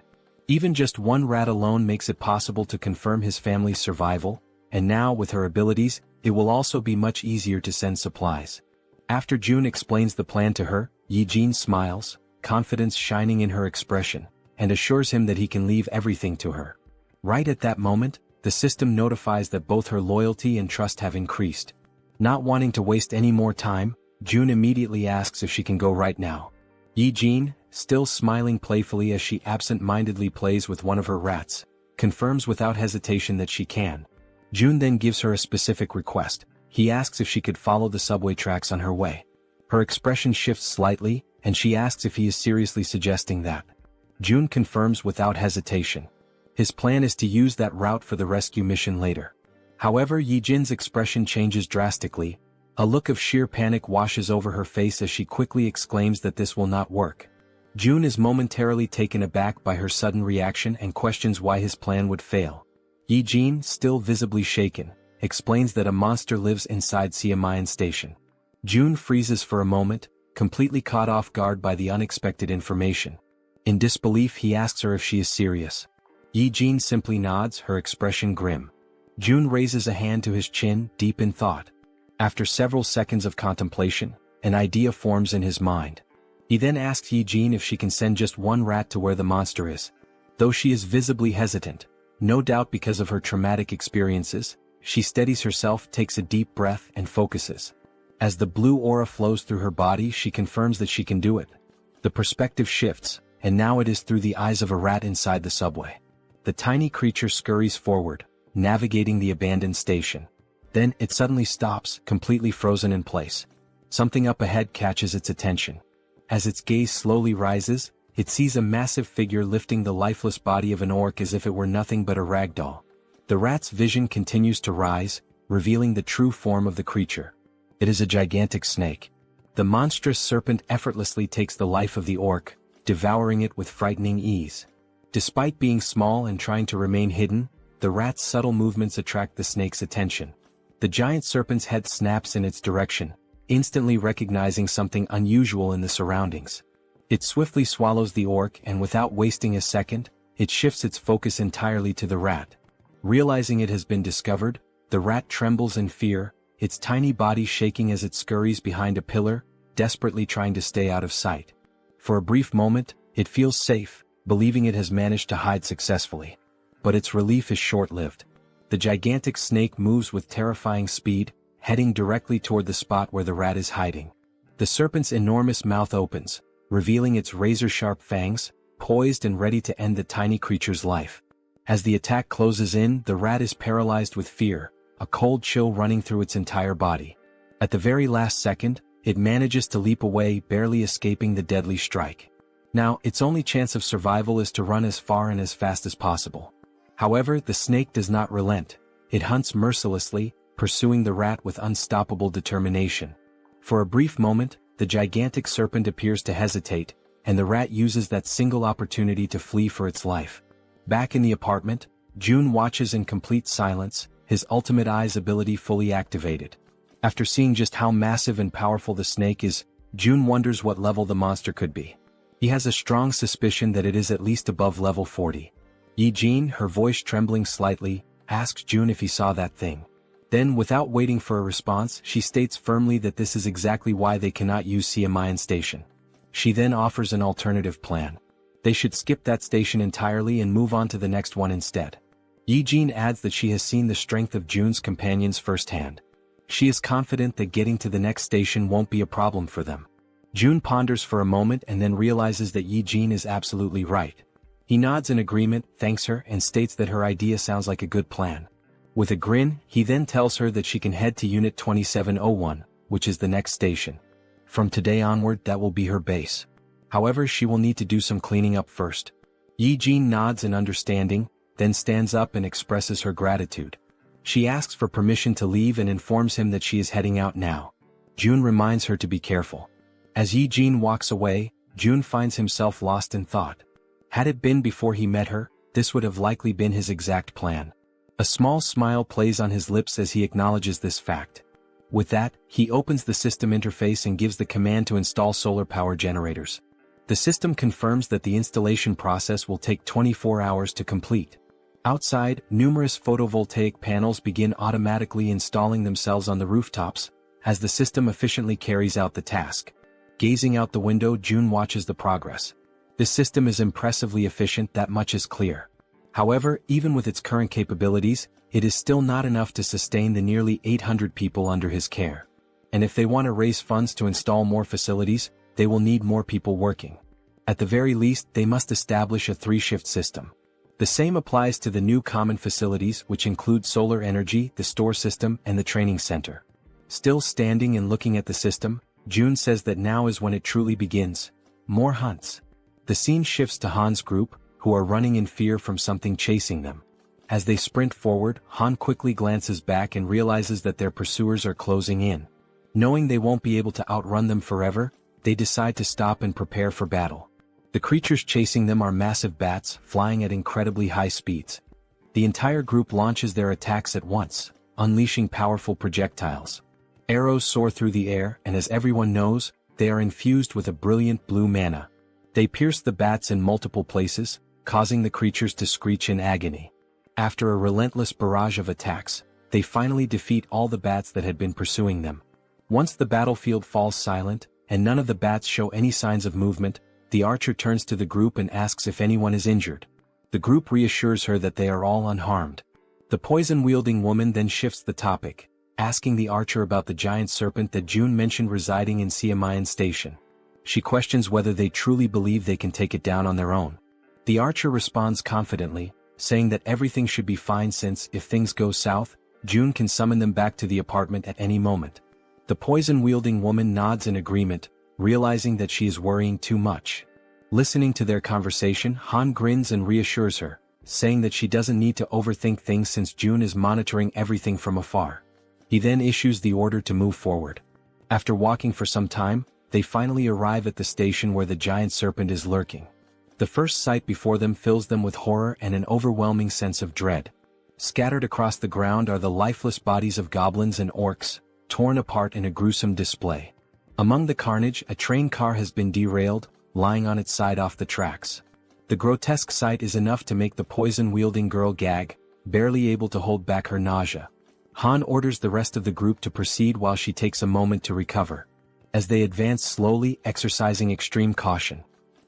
Even just one rat alone makes it possible to confirm his family's survival, and now with her abilities, it will also be much easier to send supplies. After June explains the plan to her, Yi-jin smiles, confidence shining in her expression, and assures him that he can leave everything to her. Right at that moment, the system notifies that both her loyalty and trust have increased. Not wanting to waste any more time, June immediately asks if she can go right now. Yi-jin, still smiling playfully as she absent-mindedly plays with one of her rats, confirms without hesitation that she can. June then gives her a specific request. He asks if she could follow the subway tracks on her way. Her expression shifts slightly, and she asks if he is seriously suggesting that. June confirms without hesitation. His plan is to use that route for the rescue mission later. However, Yijin's expression changes drastically. A look of sheer panic washes over her face as she quickly exclaims that this will not work. June is momentarily taken aback by her sudden reaction and questions why his plan would fail. Yijin, still visibly shaken, explains that a monster lives inside Siamayan Station. June freezes for a moment, completely caught off guard by the unexpected information. In disbelief, he asks her if she is serious. Yijin simply nods, her expression grim. June raises a hand to his chin, deep in thought. After several seconds of contemplation, an idea forms in his mind. He then asks Yijin if she can send just one rat to where the monster is. Though she is visibly hesitant, no doubt because of her traumatic experiences, she steadies herself, takes a deep breath, and focuses. As the blue aura flows through her body, she confirms that she can do it. The perspective shifts, and now it is through the eyes of a rat inside the subway. The tiny creature scurries forward, navigating the abandoned station. Then, it suddenly stops, completely frozen in place. Something up ahead catches its attention. As its gaze slowly rises, it sees a massive figure lifting the lifeless body of an orc as if it were nothing but a rag doll. The rat's vision continues to rise, revealing the true form of the creature. It is a gigantic snake. The monstrous serpent effortlessly takes the life of the orc, devouring it with frightening ease. Despite being small and trying to remain hidden, the rat's subtle movements attract the snake's attention. The giant serpent's head snaps in its direction, instantly recognizing something unusual in the surroundings. It swiftly swallows the orc, and without wasting a second, it shifts its focus entirely to the rat. Realizing it has been discovered, the rat trembles in fear, its tiny body shaking as it scurries behind a pillar, desperately trying to stay out of sight. For a brief moment, it feels safe, believing it has managed to hide successfully. But its relief is short-lived. The gigantic snake moves with terrifying speed, heading directly toward the spot where the rat is hiding. The serpent's enormous mouth opens, revealing its razor-sharp fangs, poised and ready to end the tiny creature's life. As the attack closes in, the rat is paralyzed with fear, a cold chill running through its entire body. At the very last second, it manages to leap away, barely escaping the deadly strike. Now, its only chance of survival is to run as far and as fast as possible. However, the snake does not relent. It hunts mercilessly, pursuing the rat with unstoppable determination. For a brief moment, the gigantic serpent appears to hesitate, and the rat uses that single opportunity to flee for its life. Back in the apartment, June watches in complete silence, his ultimate eyes ability fully activated. After seeing just how massive and powerful the snake is, June wonders what level the monster could be. He has a strong suspicion that it is at least above level 40. Yijin, her voice trembling slightly, asks June if he saw that thing. Then, without waiting for a response, she states firmly that this is exactly why they cannot use Siamayan Station. She then offers an alternative plan. They should skip that station entirely and move on to the next one instead. Yijin adds that she has seen the strength of June's companions firsthand. She is confident that getting to the next station won't be a problem for them. June ponders for a moment and then realizes that Yijin is absolutely right. He nods in agreement, thanks her, and states that her idea sounds like a good plan. With a grin, he then tells her that she can head to Unit 2701, which is the next station. From today onward, that will be her base. However, she will need to do some cleaning up first. Yijin nods in understanding, then stands up and expresses her gratitude. She asks for permission to leave and informs him that she is heading out now. June reminds her to be careful. As Yijin walks away, June finds himself lost in thought. Had it been before he met her, this would have likely been his exact plan. A small smile plays on his lips as he acknowledges this fact. With that, he opens the system interface and gives the command to install solar power generators. The system confirms that the installation process will take 24 hours to complete. Outside, numerous photovoltaic panels begin automatically installing themselves on the rooftops, as the system efficiently carries out the task. Gazing out the window, June watches the progress. This system is impressively efficient, that much is clear. However, even with its current capabilities, it is still not enough to sustain the nearly 800 people under his care. And if they want to raise funds to install more facilities, they will need more people working. At the very least, they must establish a 3-shift system. The same applies to the new common facilities, which include solar energy, the store system, and the training center. Still standing and looking at the system, June says that now is when it truly begins. More hunts. The scene shifts to Han's group, who are running in fear from something chasing them. As they sprint forward, Han quickly glances back and realizes that their pursuers are closing in. Knowing they won't be able to outrun them forever, they decide to stop and prepare for battle. The creatures chasing them are massive bats, flying at incredibly high speeds. The entire group launches their attacks at once, unleashing powerful projectiles. Arrows soar through the air, and as everyone knows, they are infused with a brilliant blue mana. They pierce the bats in multiple places, causing the creatures to screech in agony. After a relentless barrage of attacks, they finally defeat all the bats that had been pursuing them. Once the battlefield falls silent, and none of the bats show any signs of movement, the archer turns to the group and asks if anyone is injured. The group reassures her that they are all unharmed. The poison-wielding woman then shifts the topic, asking the archer about the giant serpent that June mentioned residing in Siamayan Station. She questions whether they truly believe they can take it down on their own. The archer responds confidently, saying that everything should be fine since, if things go south, June can summon them back to the apartment at any moment. The poison-wielding woman nods in agreement, realizing that she is worrying too much. Listening to their conversation, Han grins and reassures her, saying that she doesn't need to overthink things since June is monitoring everything from afar. He then issues the order to move forward. After walking for some time, they finally arrive at the station where the giant serpent is lurking. The first sight before them fills them with horror and an overwhelming sense of dread. Scattered across the ground are the lifeless bodies of goblins and orcs, torn apart in a gruesome display. Among the carnage, a train car has been derailed, lying on its side off the tracks. The grotesque sight is enough to make the poison-wielding girl gag, barely able to hold back her nausea. Han orders the rest of the group to proceed while she takes a moment to recover. As they advance slowly, exercising extreme caution,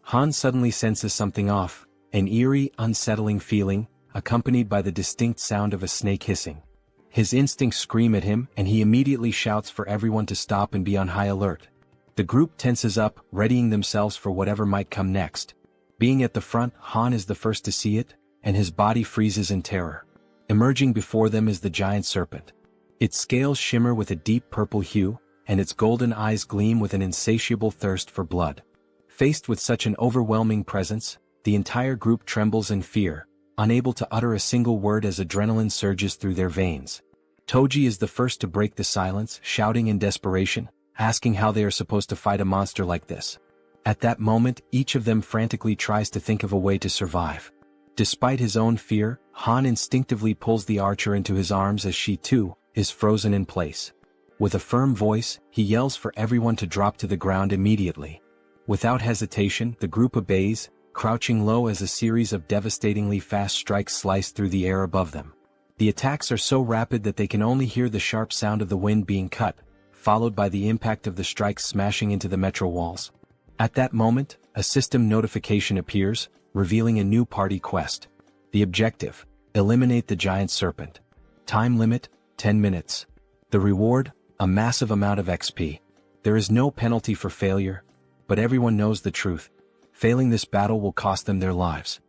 Han suddenly senses something off, an eerie, unsettling feeling, accompanied by the distinct sound of a snake hissing. His instincts scream at him, and he immediately shouts for everyone to stop and be on high alert. The group tenses up, readying themselves for whatever might come next. Being at the front, Han is the first to see it, and his body freezes in terror. Emerging before them is the giant serpent. Its scales shimmer with a deep purple hue, and its golden eyes gleam with an insatiable thirst for blood. Faced with such an overwhelming presence, the entire group trembles in fear, unable to utter a single word as adrenaline surges through their veins. Toji is the first to break the silence, shouting in desperation, asking how they are supposed to fight a monster like this. At that moment, each of them frantically tries to think of a way to survive. Despite his own fear, Han instinctively pulls the archer into his arms as she, too, is frozen in place. With a firm voice, he yells for everyone to drop to the ground immediately. Without hesitation, the group obeys, crouching low as a series of devastatingly fast strikes slice through the air above them. The attacks are so rapid that they can only hear the sharp sound of the wind being cut, followed by the impact of the strikes smashing into the metro walls. At that moment, a system notification appears, revealing a new party quest. The objective: eliminate the giant serpent. Time limit: 10 minutes. The reward: a massive amount of XP. There is no penalty for failure, but everyone knows the truth. Failing this battle will cost them their lives.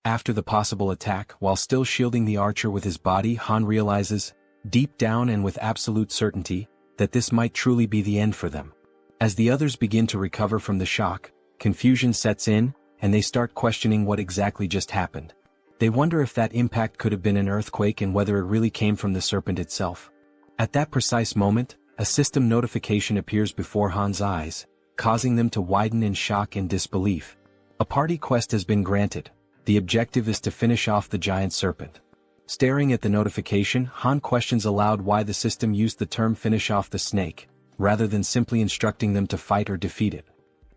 After the possible attack, while still shielding the archer with his body, Han realizes, deep down and with absolute certainty, that this might truly be the end for them. As the others begin to recover from the shock, confusion sets in, and they start questioning what exactly just happened. They wonder if that impact could have been an earthquake and whether it really came from the serpent itself. At that precise moment, a system notification appears before Han's eyes, causing them to widen in shock and disbelief. A party quest has been granted. The objective is to finish off the giant serpent. Staring at the notification, Han questions aloud why the system used the term "finish off the snake," rather than simply instructing them to fight or defeat it.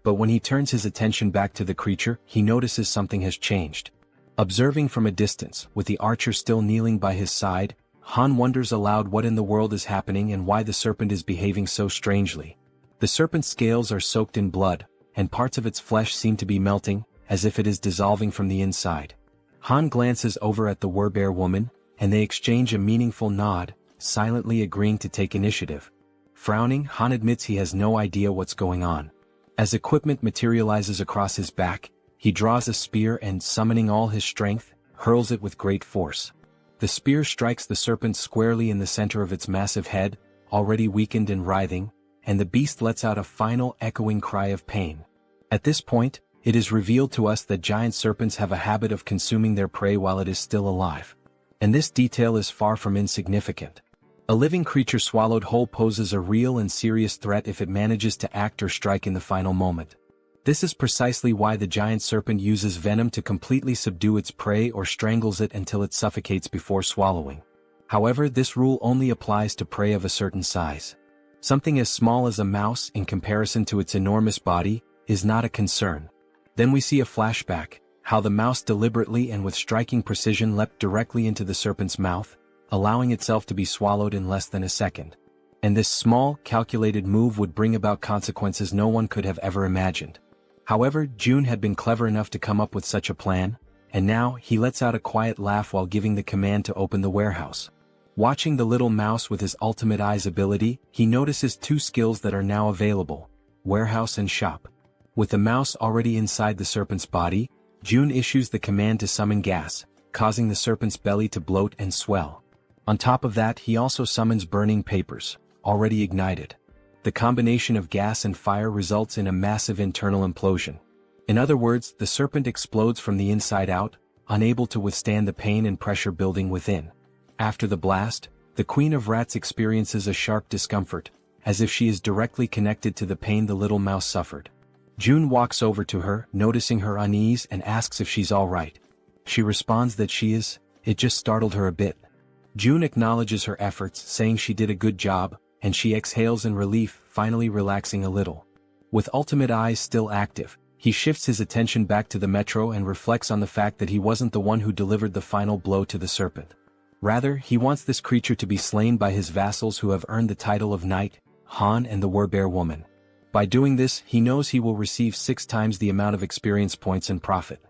But when he turns his attention back to the creature, he notices something has changed. Observing from a distance, with the archer still kneeling by his side, Han wonders aloud what in the world is happening and why the serpent is behaving so strangely. The serpent's scales are soaked in blood, and parts of its flesh seem to be melting, as if it is dissolving from the inside. Han glances over at the Werbear woman, and they exchange a meaningful nod, silently agreeing to take initiative. Frowning, Han admits he has no idea what's going on. As equipment materializes across his back, he draws a spear and, summoning all his strength, hurls it with great force. The spear strikes the serpent squarely in the center of its massive head, already weakened and writhing, and the beast lets out a final echoing cry of pain. At this point, it is revealed to us that giant serpents have a habit of consuming their prey while it is still alive. And this detail is far from insignificant. A living creature swallowed whole poses a real and serious threat if it manages to act or strike in the final moment. This is precisely why the giant serpent uses venom to completely subdue its prey or strangles it until it suffocates before swallowing. However, this rule only applies to prey of a certain size. Something as small as a mouse, in comparison to its enormous body, is not a concern. Then we see a flashback, how the mouse deliberately and with striking precision leapt directly into the serpent's mouth, allowing itself to be swallowed in less than a second. And this small, calculated move would bring about consequences no one could have ever imagined. However, June had been clever enough to come up with such a plan, and now he lets out a quiet laugh while giving the command to open the warehouse. Watching the little mouse with his ultimate eyes ability, he notices two skills that are now available: warehouse and shop. With the mouse already inside the serpent's body, June issues the command to summon gas, causing the serpent's belly to bloat and swell. On top of that, he also summons burning papers, already ignited. The combination of gas and fire results in a massive internal implosion. In other words, the serpent explodes from the inside out, unable to withstand the pain and pressure building within. After the blast, the Queen of Rats experiences a sharp discomfort, as if she is directly connected to the pain the little mouse suffered. June walks over to her, noticing her unease, and asks if she's all right. She responds that she is. It just startled her a bit. June acknowledges her efforts, saying she did a good job, and she exhales in relief, finally relaxing a little. With ultimate eyes still active, he shifts his attention back to the metro and reflects on the fact that he wasn't the one who delivered the final blow to the serpent. Rather, he wants this creature to be slain by his vassals who have earned the title of Knight, Han and the Werbear Woman. By doing this, he knows he will receive 6 times the amount of experience points and profit.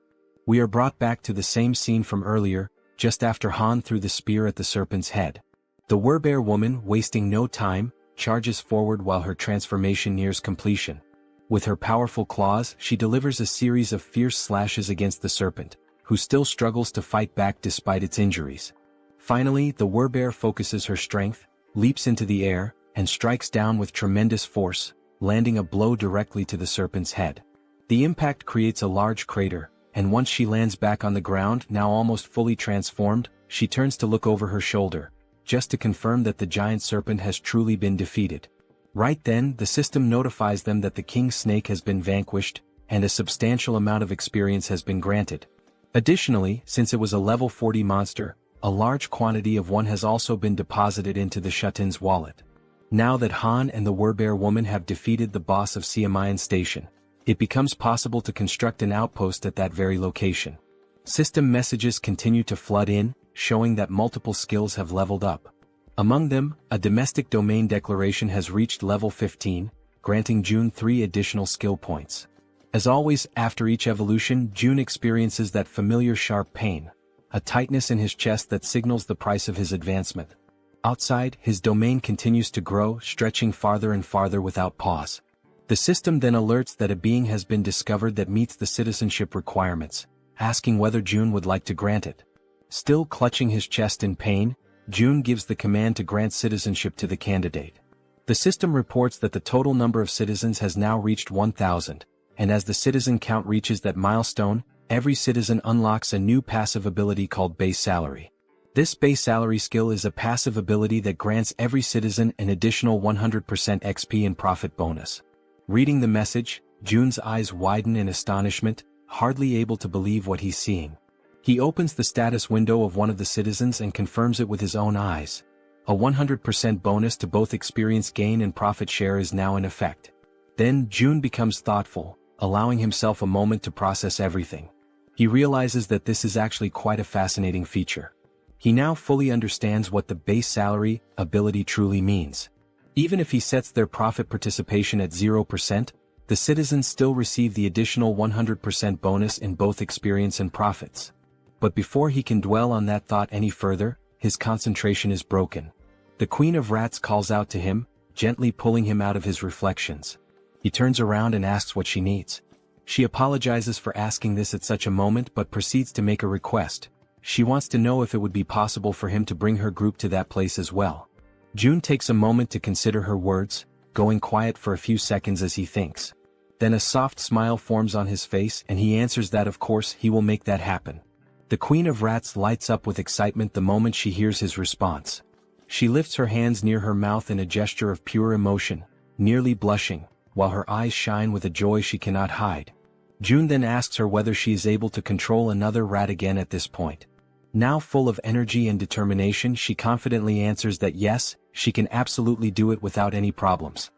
We are brought back to the same scene from earlier, just after Han threw the spear at the serpent's head. The Werbear Woman, wasting no time, charges forward while her transformation nears completion. With her powerful claws, she delivers a series of fierce slashes against the serpent, who still struggles to fight back despite its injuries. Finally, the Werbear focuses her strength, leaps into the air, and strikes down with tremendous force, landing a blow directly to the serpent's head. The impact creates a large crater, and once she lands back on the ground, now almost fully transformed, she turns to look over her shoulder, just to confirm that the giant serpent has truly been defeated. Right then, the system notifies them that the king snake has been vanquished, and a substantial amount of experience has been granted. Additionally, since it was a level 40 monster, a large quantity of one has also been deposited into the Shutin's wallet. Now that Han and the Werbear Woman have defeated the boss of Siamayan Station, it becomes possible to construct an outpost at that very location. System messages continue to flood in, showing that multiple skills have leveled up. Among them, a domestic domain declaration has reached level 15, granting June 3 additional skill points. As always, after each evolution, June experiences that familiar sharp pain, a tightness in his chest that signals the price of his advancement. Outside, his domain continues to grow, stretching farther and farther without pause. The system then alerts that a being has been discovered that meets the citizenship requirements, asking whether June would like to grant it. Still clutching his chest in pain, June gives the command to grant citizenship to the candidate. The system reports that the total number of citizens has now reached 1,000, and as the citizen count reaches that milestone, every citizen unlocks a new passive ability called Base Salary. This Base Salary skill is a passive ability that grants every citizen an additional 100% XP and profit bonus. Reading the message, June's eyes widen in astonishment, hardly able to believe what he's seeing. He opens the status window of one of the citizens and confirms it with his own eyes. A 100% bonus to both experience gain and profit share is now in effect. Then June becomes thoughtful, allowing himself a moment to process everything. He realizes that this is actually quite a fascinating feature. He now fully understands what the Base Salary ability truly means. Even if he sets their profit participation at 0%, the citizens still receive the additional 100% bonus in both experience and profits. But before he can dwell on that thought any further, his concentration is broken. The Queen of Rats calls out to him, gently pulling him out of his reflections. He turns around and asks what she needs. She apologizes for asking this at such a moment but proceeds to make a request. She wants to know if it would be possible for him to bring her group to that place as well. June takes a moment to consider her words, going quiet for a few seconds as he thinks. Then a soft smile forms on his face and he answers that of course he will make that happen. The Queen of Rats lights up with excitement the moment she hears his response. She lifts her hands near her mouth in a gesture of pure emotion, nearly blushing, while her eyes shine with a joy she cannot hide. June then asks her whether she is able to control another rat again at this point. Now full of energy and determination, she confidently answers that yes, she can absolutely do it without any problems.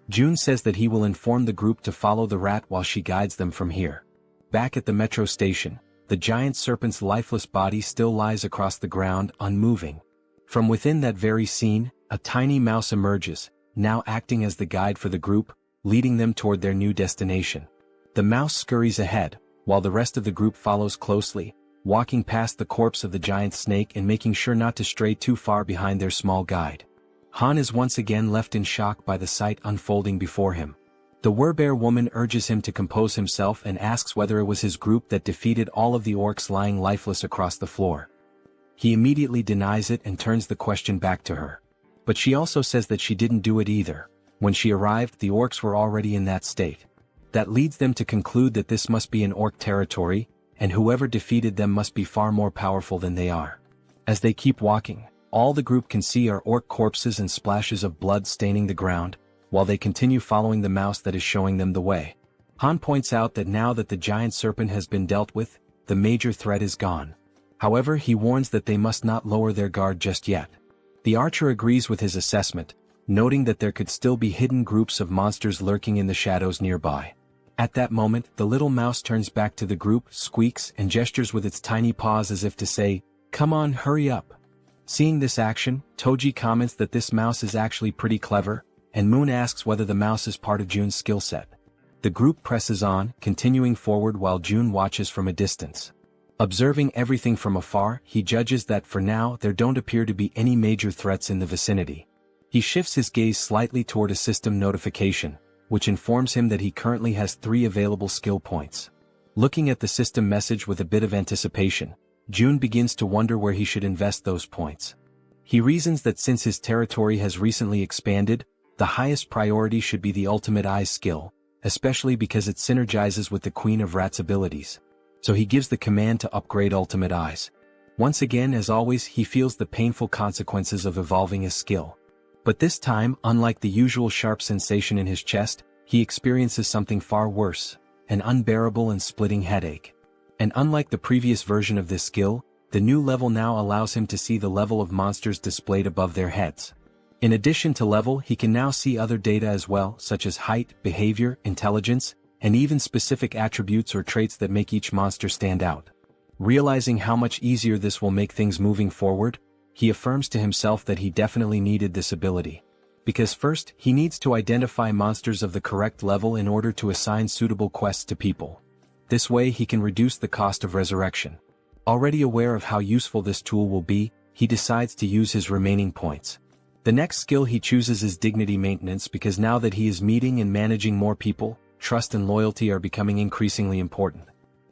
June says that he will inform the group to follow the rat while she guides them from here. Back at the metro station, the giant serpent's lifeless body still lies across the ground, unmoving. From within that very scene, a tiny mouse emerges, now acting as the guide for the group, leading them toward their new destination. The mouse scurries ahead, while the rest of the group follows closely, walking past the corpse of the giant snake and making sure not to stray too far behind their small guide. Han is once again left in shock by the sight unfolding before him. The Werbear woman urges him to compose himself and asks whether it was his group that defeated all of the orcs lying lifeless across the floor. He immediately denies it and turns the question back to her. But she also says that she didn't do it either. When she arrived, the orcs were already in that state. That leads them to conclude that this must be an orc territory, and whoever defeated them must be far more powerful than they are. As they keep walking, all the group can see are orc corpses and splashes of blood staining the ground, while they continue following the mouse that is showing them the way. Han points out that now that the giant serpent has been dealt with, the major threat is gone. However, he warns that they must not lower their guard just yet. The archer agrees with his assessment, noting that there could still be hidden groups of monsters lurking in the shadows nearby. At that moment, the little mouse turns back to the group, squeaks, and gestures with its tiny paws as if to say, "Come on, hurry up." Seeing this action, Toji comments that this mouse is actually pretty clever, and Moon asks whether the mouse is part of June's skill set. The group presses on, continuing forward while June watches from a distance. Observing everything from afar, he judges that for now there don't appear to be any major threats in the vicinity. He shifts his gaze slightly toward a system notification, which informs him that he currently has 3 available skill points. Looking at the system message with a bit of anticipation, June begins to wonder where he should invest those points. He reasons that since his territory has recently expanded, the highest priority should be the Ultimate Eyes skill, especially because it synergizes with the Queen of Rats' abilities. So he gives the command to upgrade Ultimate Eyes. Once again, as always, he feels the painful consequences of evolving his skill. But this time, unlike the usual sharp sensation in his chest, he experiences something far worse, an unbearable and splitting headache. And unlike the previous version of this skill, the new level now allows him to see the level of monsters displayed above their heads. In addition to level, he can now see other data as well, such as height, behavior, intelligence, and even specific attributes or traits that make each monster stand out. Realizing how much easier this will make things moving forward, he affirms to himself that he definitely needed this ability. Because first, he needs to identify monsters of the correct level in order to assign suitable quests to people. This way he can reduce the cost of resurrection. Already aware of how useful this tool will be, he decides to use his remaining points. The next skill he chooses is dignity maintenance because now that he is meeting and managing more people, trust and loyalty are becoming increasingly important.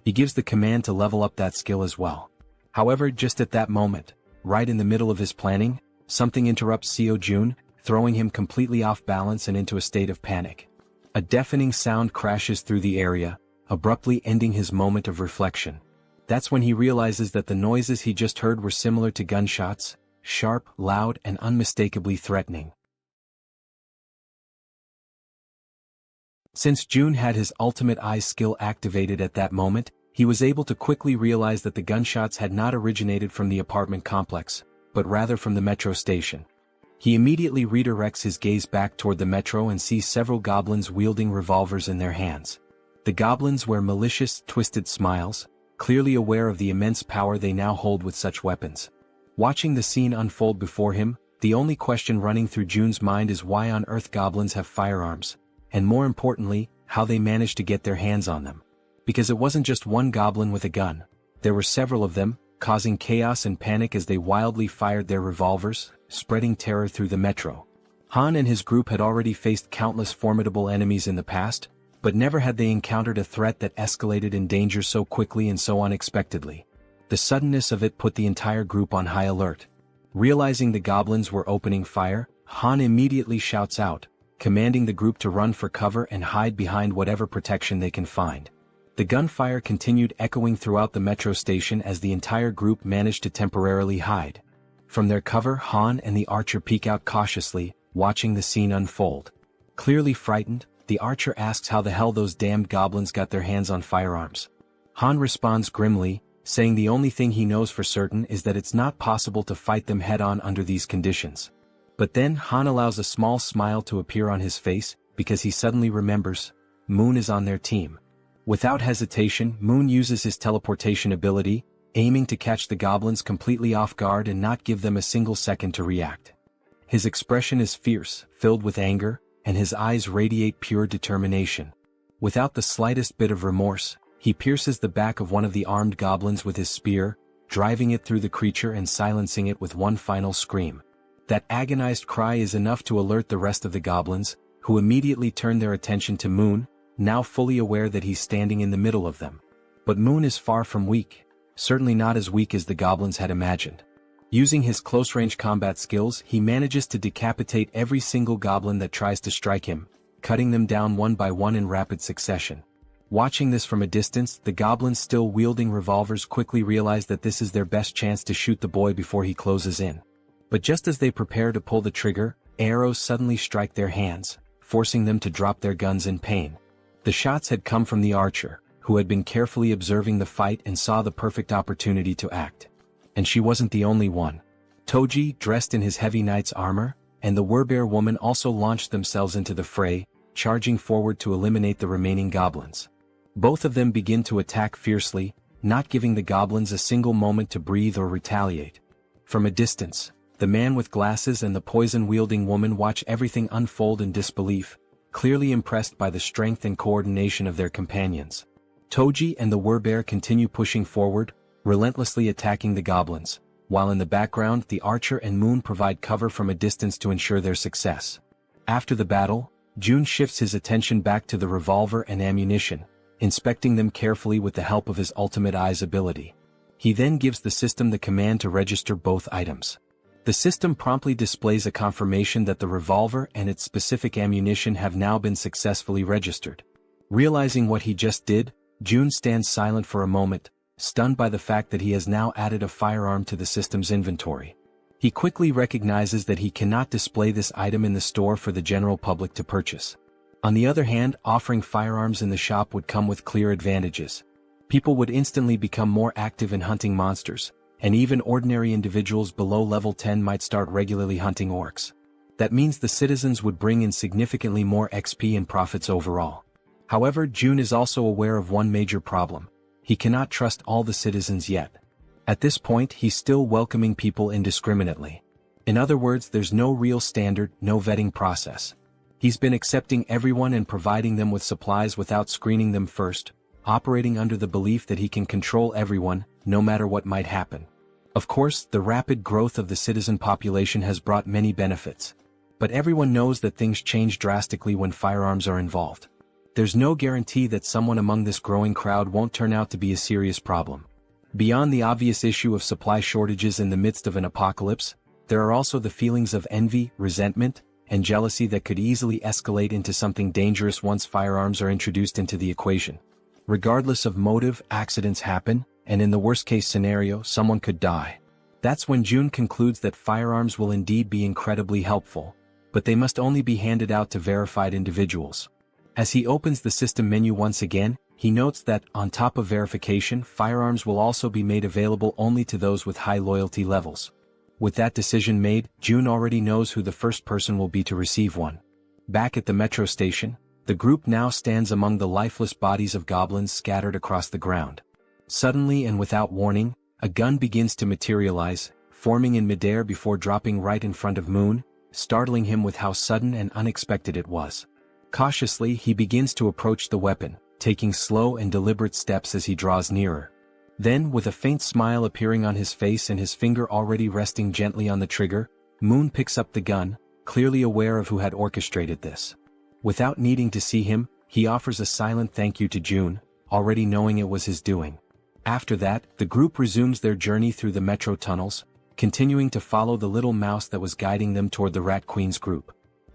He gives the command to level up that skill as well. However, just at that moment, right in the middle of his planning, something interrupts Seo Jun, throwing him completely off balance and into a state of panic. A deafening sound crashes through the area, abruptly ending his moment of reflection. That's when he realizes that the noises he just heard were similar to gunshots, sharp, loud, and unmistakably threatening. Since June had his Ultimate Eyes skill activated at that moment, he was able to quickly realize that the gunshots had not originated from the apartment complex, but rather from the metro station. He immediately redirects his gaze back toward the metro and sees several goblins wielding revolvers in their hands. The goblins wear malicious, twisted smiles, clearly aware of the immense power they now hold with such weapons. Watching the scene unfold before him, the only question running through June's mind is why on earth goblins have firearms, and more importantly, how they managed to get their hands on them. Because it wasn't just one goblin with a gun, there were several of them, causing chaos and panic as they wildly fired their revolvers, spreading terror through the metro. Han and his group had already faced countless formidable enemies in the past, but never had they encountered a threat that escalated in danger so quickly and so unexpectedly. The suddenness of it put the entire group on high alert. Realizing the goblins were opening fire, Han immediately shouts out, commanding the group to run for cover and hide behind whatever protection they can find. The gunfire continued echoing throughout the metro station as the entire group managed to temporarily hide. From their cover, Han and the archer peek out cautiously, watching the scene unfold. Clearly frightened, the archer asks how the hell those damned goblins got their hands on firearms. Han responds grimly, saying the only thing he knows for certain is that it's not possible to fight them head-on under these conditions. But then Han allows a small smile to appear on his face, because he suddenly remembers, Moon is on their team. Without hesitation, Moon uses his teleportation ability, aiming to catch the goblins completely off guard and not give them a single second to react. His expression is fierce, filled with anger, and his eyes radiate pure determination. Without the slightest bit of remorse, he pierces the back of one of the armed goblins with his spear, driving it through the creature and silencing it with one final scream. That agonized cry is enough to alert the rest of the goblins, who immediately turn their attention to Moon, now fully aware that he's standing in the middle of them. But Moon is far from weak, certainly not as weak as the goblins had imagined. Using his close-range combat skills, he manages to decapitate every single goblin that tries to strike him, cutting them down one by one in rapid succession. Watching this from a distance, the goblins still wielding revolvers quickly realize that this is their best chance to shoot the boy before he closes in. But just as they prepare to pull the trigger, arrows suddenly strike their hands, forcing them to drop their guns in pain. The shots had come from the archer, who had been carefully observing the fight and saw the perfect opportunity to act. And she wasn't the only one. Toji, dressed in his heavy knight's armor, and the Werbear woman also launched themselves into the fray, charging forward to eliminate the remaining goblins. Both of them begin to attack fiercely, not giving the goblins a single moment to breathe or retaliate. From a distance, the man with glasses and the poison-wielding woman watch everything unfold in disbelief, clearly impressed by the strength and coordination of their companions. Toji and the Werbear continue pushing forward, relentlessly attacking the goblins, while in the background the archer and Moon provide cover from a distance to ensure their success. After the battle, Jun shifts his attention back to the revolver and ammunition, inspecting them carefully with the help of his ultimate eyes ability. He then gives the system the command to register both items. The system promptly displays a confirmation that the revolver and its specific ammunition have now been successfully registered. Realizing what he just did, Jun stands silent for a moment, stunned by the fact that he has now added a firearm to the system's inventory. He quickly recognizes that he cannot display this item in the store for the general public to purchase. On the other hand, offering firearms in the shop would come with clear advantages. People would instantly become more active in hunting monsters, and even ordinary individuals below level 10 might start regularly hunting orcs. That means the citizens would bring in significantly more XP and profits overall. However, Jun is also aware of one major problem. He cannot trust all the citizens yet. At this point, he's still welcoming people indiscriminately. In other words, there's no real standard, no vetting process. He's been accepting everyone and providing them with supplies without screening them first, operating under the belief that he can control everyone, no matter what might happen. Of course, the rapid growth of the citizen population has brought many benefits. But everyone knows that things change drastically when firearms are involved. There's no guarantee that someone among this growing crowd won't turn out to be a serious problem. Beyond the obvious issue of supply shortages in the midst of an apocalypse, there are also the feelings of envy, resentment, and jealousy that could easily escalate into something dangerous once firearms are introduced into the equation. Regardless of motive, accidents happen, and in the worst-case scenario, someone could die. That's when Jun concludes that firearms will indeed be incredibly helpful, but they must only be handed out to verified individuals. As he opens the system menu once again, he notes that, on top of verification, firearms will also be made available only to those with high loyalty levels. With that decision made, Jun already knows who the first person will be to receive one. Back at the metro station, the group now stands among the lifeless bodies of goblins scattered across the ground. Suddenly and without warning, a gun begins to materialize, forming in midair before dropping right in front of Moon, startling him with how sudden and unexpected it was. Cautiously, he begins to approach the weapon, taking slow and deliberate steps as he draws nearer. Then, with a faint smile appearing on his face and his finger already resting gently on the trigger, Moon picks up the gun, clearly aware of who had orchestrated this. Without needing to see him, he offers a silent thank you to Jun, already knowing it was his doing. After that, the group resumes their journey through the metro tunnels, continuing to follow the little mouse that was guiding them toward the Rat Queen's group.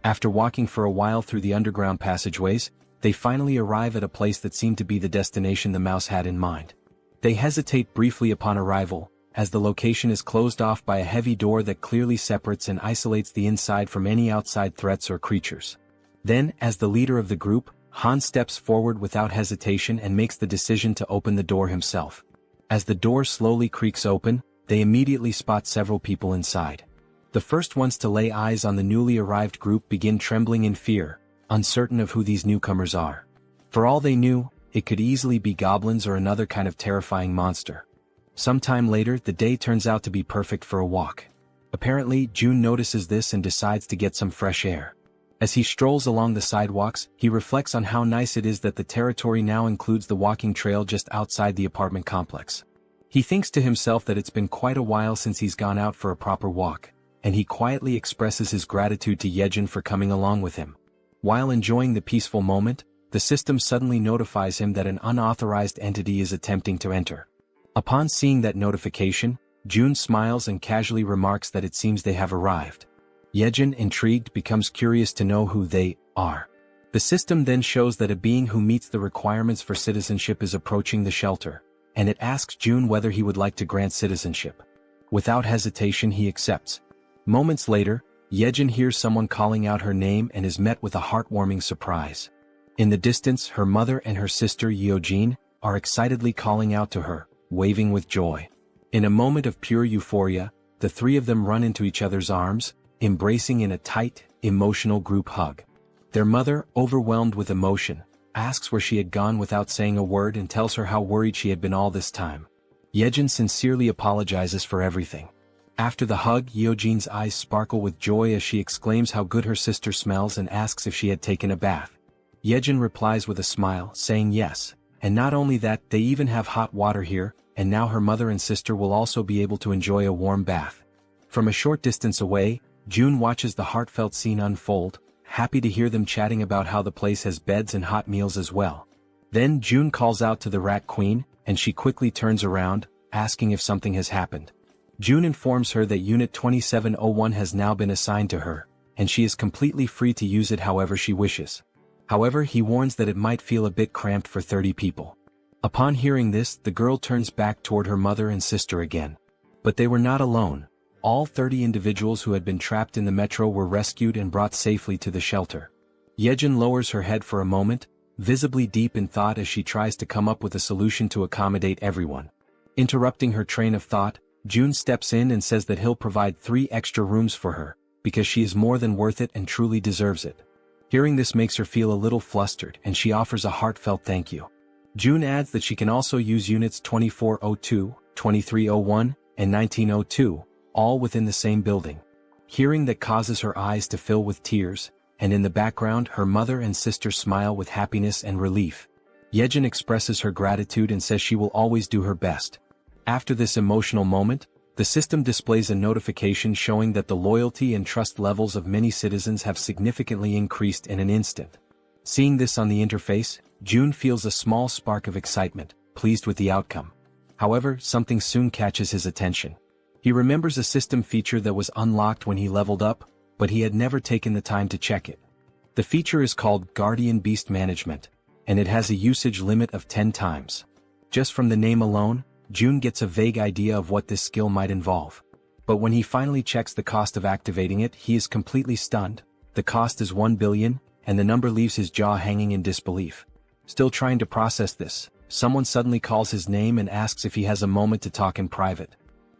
After walking for a while through the underground passageways, they finally arrive at a place that seemed to be the destination the mouse had in mind. They hesitate briefly upon arrival, as the location is closed off by a heavy door that clearly separates and isolates the inside from any outside threats or creatures. Then, as the leader of the group, Han steps forward without hesitation and makes the decision to open the door himself. As the door slowly creaks open, they immediately spot several people inside. The first ones to lay eyes on the newly arrived group begin trembling in fear, uncertain of who these newcomers are. For all they knew, it could easily be goblins or another kind of terrifying monster. Sometime later, the day turns out to be perfect for a walk. Apparently, June notices this and decides to get some fresh air. As he strolls along the sidewalks, he reflects on how nice it is that the territory now includes the walking trail just outside the apartment complex. He thinks to himself that it's been quite a while since he's gone out for a proper walk, and he quietly expresses his gratitude to Jaehyeon for coming along with him. While enjoying the peaceful moment, the system suddenly notifies him that an unauthorized entity is attempting to enter. Upon seeing that notification, June smiles and casually remarks that it seems they have arrived. Jaehyeon, intrigued, becomes curious to know who they are. The system then shows that a being who meets the requirements for citizenship is approaching the shelter, and it asks June whether he would like to grant citizenship. Without hesitation, he accepts. Moments later, Jaehyeon hears someone calling out her name and is met with a heartwarming surprise. In the distance, her mother and her sister Yeojin are excitedly calling out to her, waving with joy. In a moment of pure euphoria, the three of them run into each other's arms, embracing in a tight, emotional group hug. Their mother, overwhelmed with emotion, asks where she had gone without saying a word and tells her how worried she had been all this time. Jaehyeon sincerely apologizes for everything. After the hug, Yeojin's eyes sparkle with joy as she exclaims how good her sister smells and asks if she had taken a bath. Jaehyeon replies with a smile, saying yes, and not only that, they even have hot water here, and now her mother and sister will also be able to enjoy a warm bath. From a short distance away, June watches the heartfelt scene unfold, happy to hear them chatting about how the place has beds and hot meals as well. Then June calls out to the Rat Queen, and she quickly turns around, asking if something has happened. June informs her that Unit 2701 has now been assigned to her, and she is completely free to use it however she wishes. However, he warns that it might feel a bit cramped for 30 people. Upon hearing this, the girl turns back toward her mother and sister again. But they were not alone. All 30 individuals who had been trapped in the metro were rescued and brought safely to the shelter. Jaehyeon lowers her head for a moment, visibly deep in thought as she tries to come up with a solution to accommodate everyone. Interrupting her train of thought, June steps in and says that he'll provide 3 extra rooms for her, because she is more than worth it and truly deserves it. Hearing this makes her feel a little flustered and she offers a heartfelt thank you. June adds that she can also use units 2402, 2301, and 1902, all within the same building. Hearing that causes her eyes to fill with tears, and in the background her mother and sister smile with happiness and relief. Jaehyeon expresses her gratitude and says she will always do her best. After this emotional moment, the system displays a notification showing that the loyalty and trust levels of many citizens have significantly increased in an instant. Seeing this on the interface, June feels a small spark of excitement, pleased with the outcome. However, something soon catches his attention. He remembers a system feature that was unlocked when he leveled up, but he had never taken the time to check it. The feature is called Guardian Beast Management, and it has a usage limit of 10 times. Just from the name alone, June gets a vague idea of what this skill might involve. But when he finally checks the cost of activating it, he is completely stunned. The cost is 1 billion, and the number leaves his jaw hanging in disbelief. Still trying to process this, someone suddenly calls his name and asks if he has a moment to talk in private.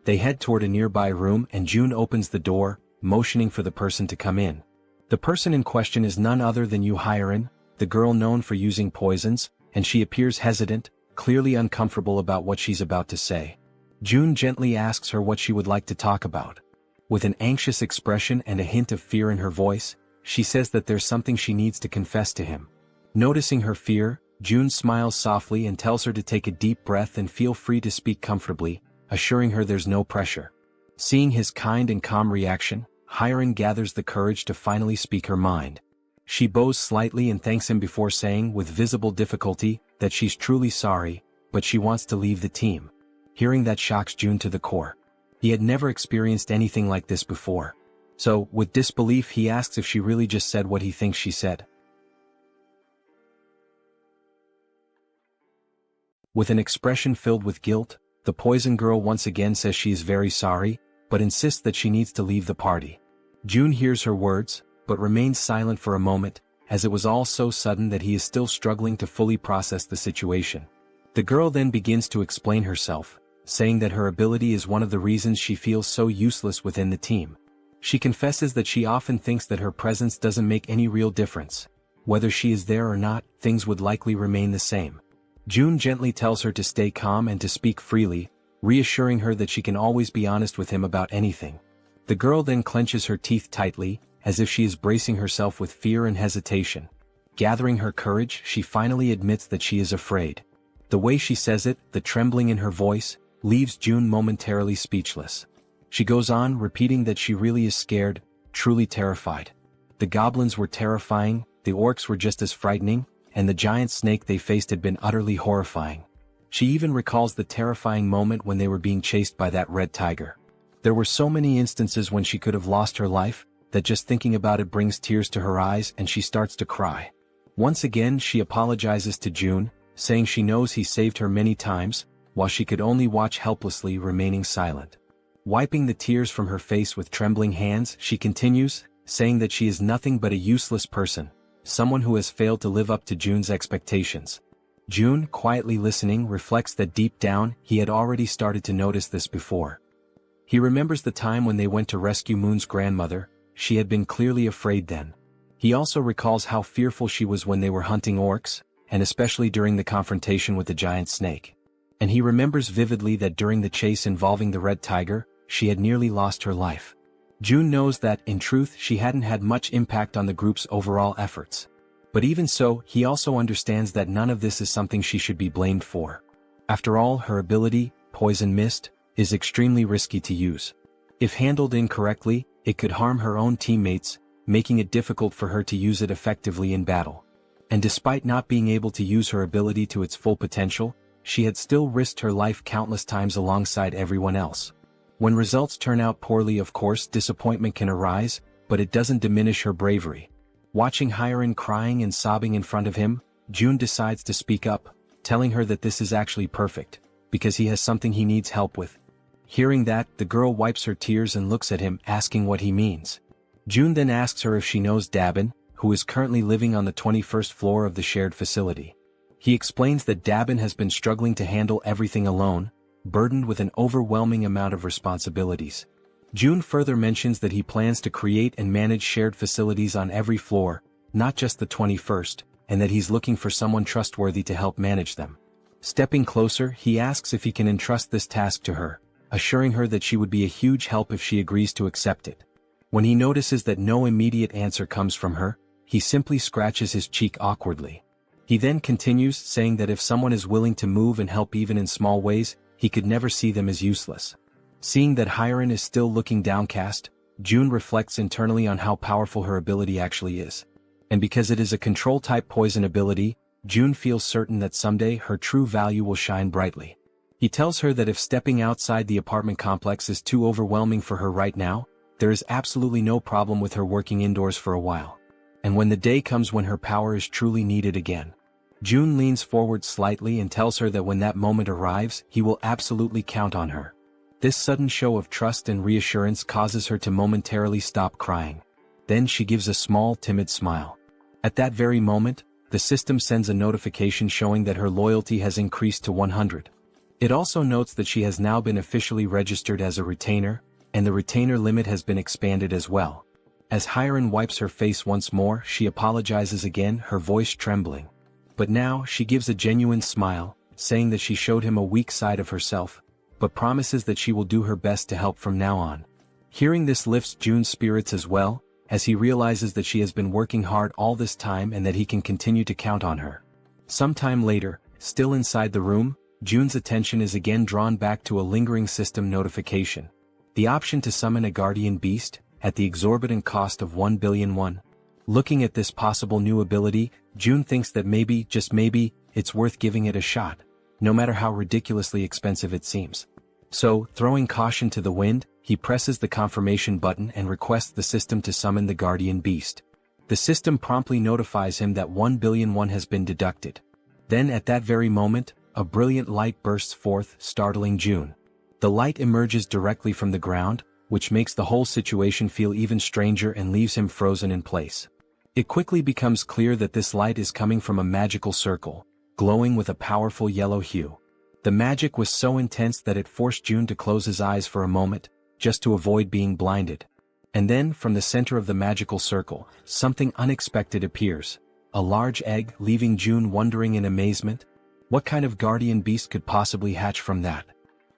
They head toward a nearby room and June opens the door, motioning for the person to come in. The person in question is none other than Jaehyeon, the girl known for using poisons, and she appears hesitant, clearly uncomfortable about what she's about to say. June gently asks her what she would like to talk about. With an anxious expression and a hint of fear in her voice, she says that there's something she needs to confess to him. Noticing her fear, June smiles softly and tells her to take a deep breath and feel free to speak comfortably, assuring her there's no pressure. Seeing his kind and calm reaction, Jaehyeon gathers the courage to finally speak her mind. She bows slightly and thanks him before saying, with visible difficulty, that she's truly sorry, but she wants to leave the team. Hearing that shocks June to the core. He had never experienced anything like this before. So, with disbelief he asks if she really just said what he thinks she said. With an expression filled with guilt, the poison girl once again says she is very sorry, but insists that she needs to leave the party. June hears her words, but remains silent for a moment, as it was all so sudden that he is still struggling to fully process the situation. The girl then begins to explain herself, saying that her ability is one of the reasons she feels so useless within the team. She confesses that she often thinks that her presence doesn't make any real difference. Whether she is there or not, things would likely remain the same. June gently tells her to stay calm and to speak freely, reassuring her that she can always be honest with him about anything. The girl then clenches her teeth tightly, as if she is bracing herself with fear and hesitation. Gathering her courage, she finally admits that she is afraid. The way she says it, the trembling in her voice, leaves June momentarily speechless. She goes on, repeating that she really is scared, truly terrified. The goblins were terrifying, the orcs were just as frightening, and the giant snake they faced had been utterly horrifying. She even recalls the terrifying moment when they were being chased by that red tiger. There were so many instances when she could have lost her life, that just thinking about it brings tears to her eyes and she starts to cry. Once again she apologizes to June, saying she knows he saved her many times, while she could only watch helplessly, remaining silent. Wiping the tears from her face with trembling hands, she continues, saying that she is nothing but a useless person, someone who has failed to live up to June's expectations. June, quietly listening, reflects that deep down, he had already started to notice this before. He remembers the time when they went to rescue Moon's grandmother. She had been clearly afraid then. He also recalls how fearful she was when they were hunting orcs, and especially during the confrontation with the giant snake. And he remembers vividly that during the chase involving the red tiger, she had nearly lost her life. June knows that, in truth, she hadn't had much impact on the group's overall efforts. But even so, he also understands that none of this is something she should be blamed for. After all, her ability, Poison Mist, is extremely risky to use. If handled incorrectly, it could harm her own teammates, making it difficult for her to use it effectively in battle. And despite not being able to use her ability to its full potential, she had still risked her life countless times alongside everyone else. When results turn out poorly, of course, disappointment can arise, but it doesn't diminish her bravery. Watching Hyeon crying and sobbing in front of him, June decides to speak up, telling her that this is actually perfect, because he has something he needs help with. Hearing that, the girl wipes her tears and looks at him, asking what he means. June then asks her if she knows Dabin, who is currently living on the 21st floor of the shared facility. He explains that Dabin has been struggling to handle everything alone, burdened with an overwhelming amount of responsibilities. June further mentions that he plans to create and manage shared facilities on every floor, not just the 21st, and that he's looking for someone trustworthy to help manage them. Stepping closer, he asks if he can entrust this task to her, assuring her that she would be a huge help if she agrees to accept it. When he notices that no immediate answer comes from her, he simply scratches his cheek awkwardly. He then continues, saying that if someone is willing to move and help even in small ways, he could never see them as useless. Seeing that Hyeon is still looking downcast, June reflects internally on how powerful her ability actually is. And because it is a control-type poison ability, June feels certain that someday her true value will shine brightly. He tells her that if stepping outside the apartment complex is too overwhelming for her right now, there is absolutely no problem with her working indoors for a while. And when the day comes when her power is truly needed again. June leans forward slightly and tells her that when that moment arrives, he will absolutely count on her. This sudden show of trust and reassurance causes her to momentarily stop crying. Then she gives a small, timid smile. At that very moment, the system sends a notification showing that her loyalty has increased to 100. It also notes that she has now been officially registered as a retainer, and the retainer limit has been expanded as well. As Hyeon wipes her face once more, she apologizes again, her voice trembling. But now, she gives a genuine smile, saying that she showed him a weak side of herself, but promises that she will do her best to help from now on. Hearing this lifts June's spirits as well, as he realizes that she has been working hard all this time and that he can continue to count on her. Sometime later, still inside the room, June's attention is again drawn back to a lingering system notification. The option to summon a guardian beast, at the exorbitant cost of 1 billion won. Looking at this possible new ability, June thinks that maybe, just maybe, it's worth giving it a shot, no matter how ridiculously expensive it seems. So, throwing caution to the wind, he presses the confirmation button and requests the system to summon the guardian beast. The system promptly notifies him that 1 billion won has been deducted. Then at that very moment, a brilliant light bursts forth, startling June. The light emerges directly from the ground, which makes the whole situation feel even stranger and leaves him frozen in place. It quickly becomes clear that this light is coming from a magical circle, glowing with a powerful yellow hue. The magic was so intense that it forced June to close his eyes for a moment, just to avoid being blinded. And then, from the center of the magical circle, something unexpected appears. A large egg, leaving June wondering in amazement. What kind of guardian beast could possibly hatch from that?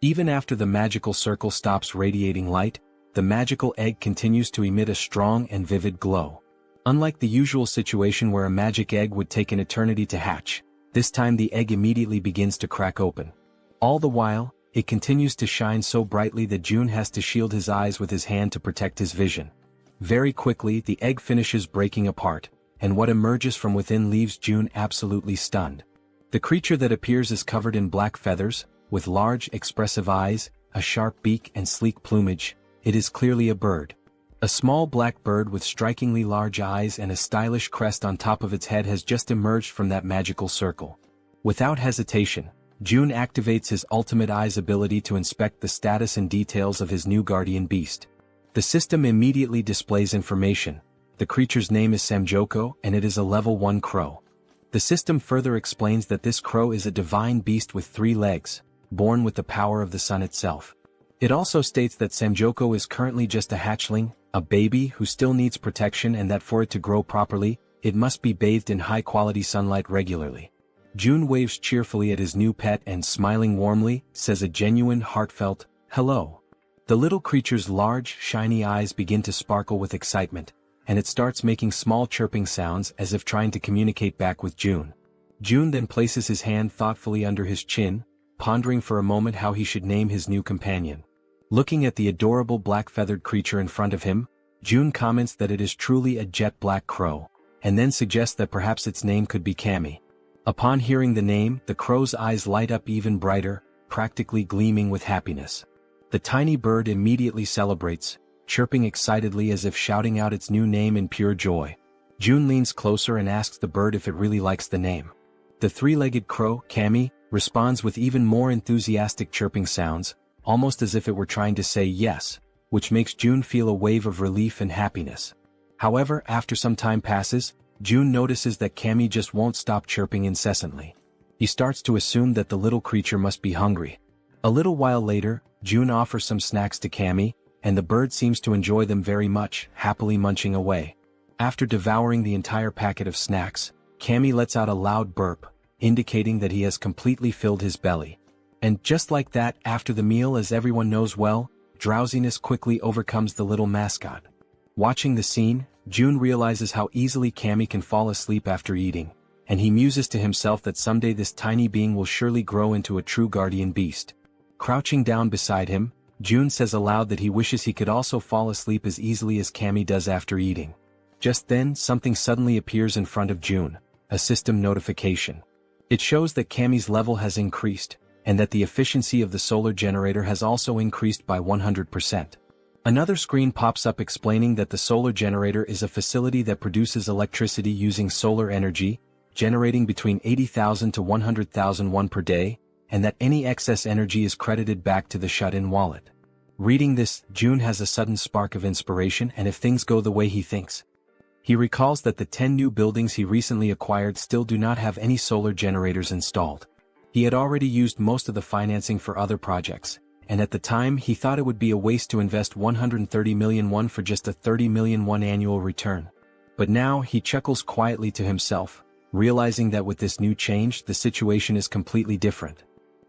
Even after the magical circle stops radiating light, the magical egg continues to emit a strong and vivid glow. Unlike the usual situation where a magic egg would take an eternity to hatch, this time the egg immediately begins to crack open. All the while, it continues to shine so brightly that June has to shield his eyes with his hand to protect his vision. Very quickly, the egg finishes breaking apart, and what emerges from within leaves June absolutely stunned. The creature that appears is covered in black feathers, with large, expressive eyes, a sharp beak and sleek plumage. It is clearly a bird. A small black bird with strikingly large eyes and a stylish crest on top of its head has just emerged from that magical circle. Without hesitation, June activates his ultimate eye's ability to inspect the status and details of his new guardian beast. The system immediately displays information. The creature's name is Samjoko and it is a level 1 crow. The system further explains that this crow is a divine beast with 3 legs, born with the power of the sun itself. It also states that Samjoko is currently just a hatchling, a baby who still needs protection, and that for it to grow properly, it must be bathed in high-quality sunlight regularly. June waves cheerfully at his new pet and, smiling warmly, says a genuine, heartfelt, "Hello." The little creature's large, shiny eyes begin to sparkle with excitement, and it starts making small chirping sounds as if trying to communicate back with June. June then places his hand thoughtfully under his chin, pondering for a moment how he should name his new companion. Looking at the adorable black-feathered creature in front of him, June comments that it is truly a jet-black crow, and then suggests that perhaps its name could be Cami. Upon hearing the name, the crow's eyes light up even brighter, practically gleaming with happiness. The tiny bird immediately celebrates, chirping excitedly as if shouting out its new name in pure joy. June leans closer and asks the bird if it really likes the name. The 3-legged crow, Cami, responds with even more enthusiastic chirping sounds, almost as if it were trying to say yes, which makes June feel a wave of relief and happiness. However, after some time passes, June notices that Cami just won't stop chirping incessantly. He starts to assume that the little creature must be hungry. A little while later, June offers some snacks to Cami, and the bird seems to enjoy them very much, happily munching away. After devouring the entire packet of snacks, Cami lets out a loud burp, indicating that he has completely filled his belly. And just like that, after the meal, as everyone knows well, drowsiness quickly overcomes the little mascot. Watching the scene, June realizes how easily Cami can fall asleep after eating, and he muses to himself that someday this tiny being will surely grow into a true guardian beast. Crouching down beside him, June says aloud that he wishes he could also fall asleep as easily as Cami does after eating. Just then, something suddenly appears in front of June, a system notification. It shows that Cami's level has increased, and that the efficiency of the solar generator has also increased by 100%. Another screen pops up explaining that the solar generator is a facility that produces electricity using solar energy, generating between 80,000 to 100,000 won per day, and that any excess energy is credited back to the shut-in wallet. Reading this, June has a sudden spark of inspiration, and if things go the way he thinks. He recalls that the 10 new buildings he recently acquired still do not have any solar generators installed. He had already used most of the financing for other projects, and at the time he thought it would be a waste to invest 130 million won for just a 30 million won annual return. But now he chuckles quietly to himself, realizing that with this new change the situation is completely different.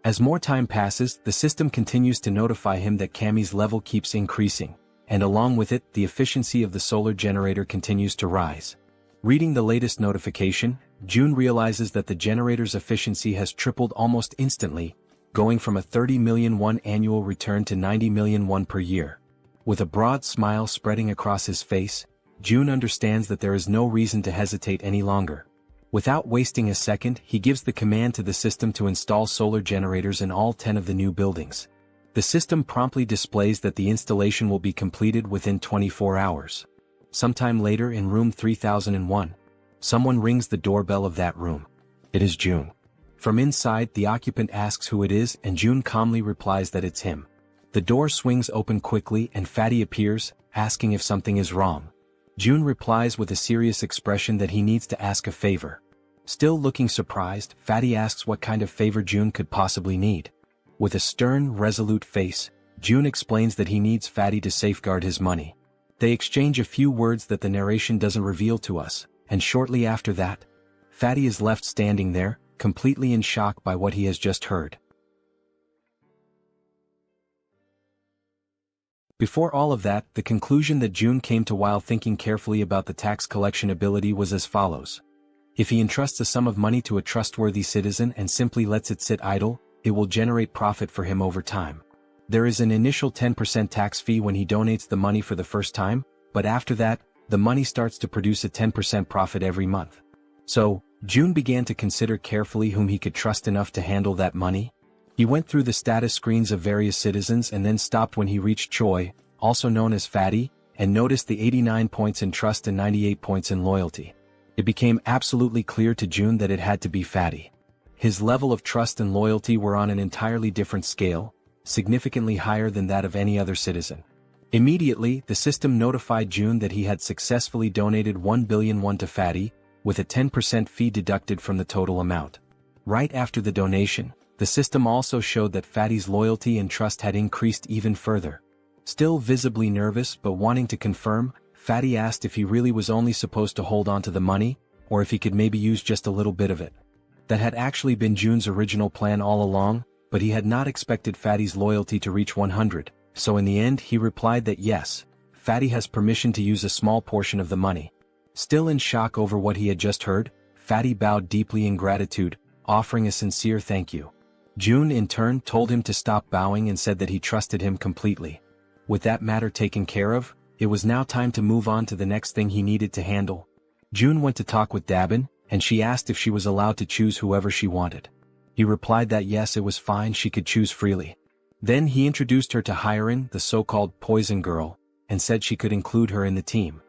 As more time passes, the system continues to notify him that Cami's level keeps increasing, and along with it, the efficiency of the solar generator continues to rise. Reading the latest notification, June realizes that the generator's efficiency has tripled almost instantly, going from a 30 million won annual return to 90 million won per year. With a broad smile spreading across his face, June understands that there is no reason to hesitate any longer. Without wasting a second, he gives the command to the system to install solar generators in all 10 of the new buildings. The system promptly displays that the installation will be completed within 24 hours. Sometime later in room 3001, someone rings the doorbell of that room. It is June. From inside, the occupant asks who it is, and June calmly replies that it's him. The door swings open quickly and Fatty appears, asking if something is wrong. June replies with a serious expression that he needs to ask a favor. Still looking surprised, Fatty asks what kind of favor June could possibly need. With a stern, resolute face, June explains that he needs Fatty to safeguard his money. They exchange a few words that the narration doesn't reveal to us, and shortly after that, Fatty is left standing there, completely in shock by what he has just heard. Before all of that, the conclusion that June came to while thinking carefully about the tax collection ability was as follows. If he entrusts a sum of money to a trustworthy citizen and simply lets it sit idle, it will generate profit for him over time. There is an initial 10% tax fee when he donates the money for the first time, but after that, the money starts to produce a 10% profit every month. So, June began to consider carefully whom he could trust enough to handle that money. He went through the status screens of various citizens and then stopped when he reached Choi, also known as Fatty, and noticed the 89 points in trust and 98 points in loyalty. It became absolutely clear to June that it had to be Fatty. His level of trust and loyalty were on an entirely different scale, significantly higher than that of any other citizen. Immediately, the system notified June that he had successfully donated 1 billion won to Fatty, with a 10% fee deducted from the total amount. Right after the donation, the system also showed that Fatty's loyalty and trust had increased even further. Still visibly nervous but wanting to confirm, Fatty asked if he really was only supposed to hold on to the money, or if he could maybe use just a little bit of it. That had actually been June's original plan all along, but he had not expected Fatty's loyalty to reach 100, so in the end he replied that yes, Fatty has permission to use a small portion of the money. Still in shock over what he had just heard, Fatty bowed deeply in gratitude, offering a sincere thank you. June in turn told him to stop bowing and said that he trusted him completely. With that matter taken care of, it was now time to move on to the next thing he needed to handle. June went to talk with Dabin, and she asked if she was allowed to choose whoever she wanted. He replied that yes, it was fine, she could choose freely. Then he introduced her to Hyerin, the so-called poison girl, and said she could include her in the team.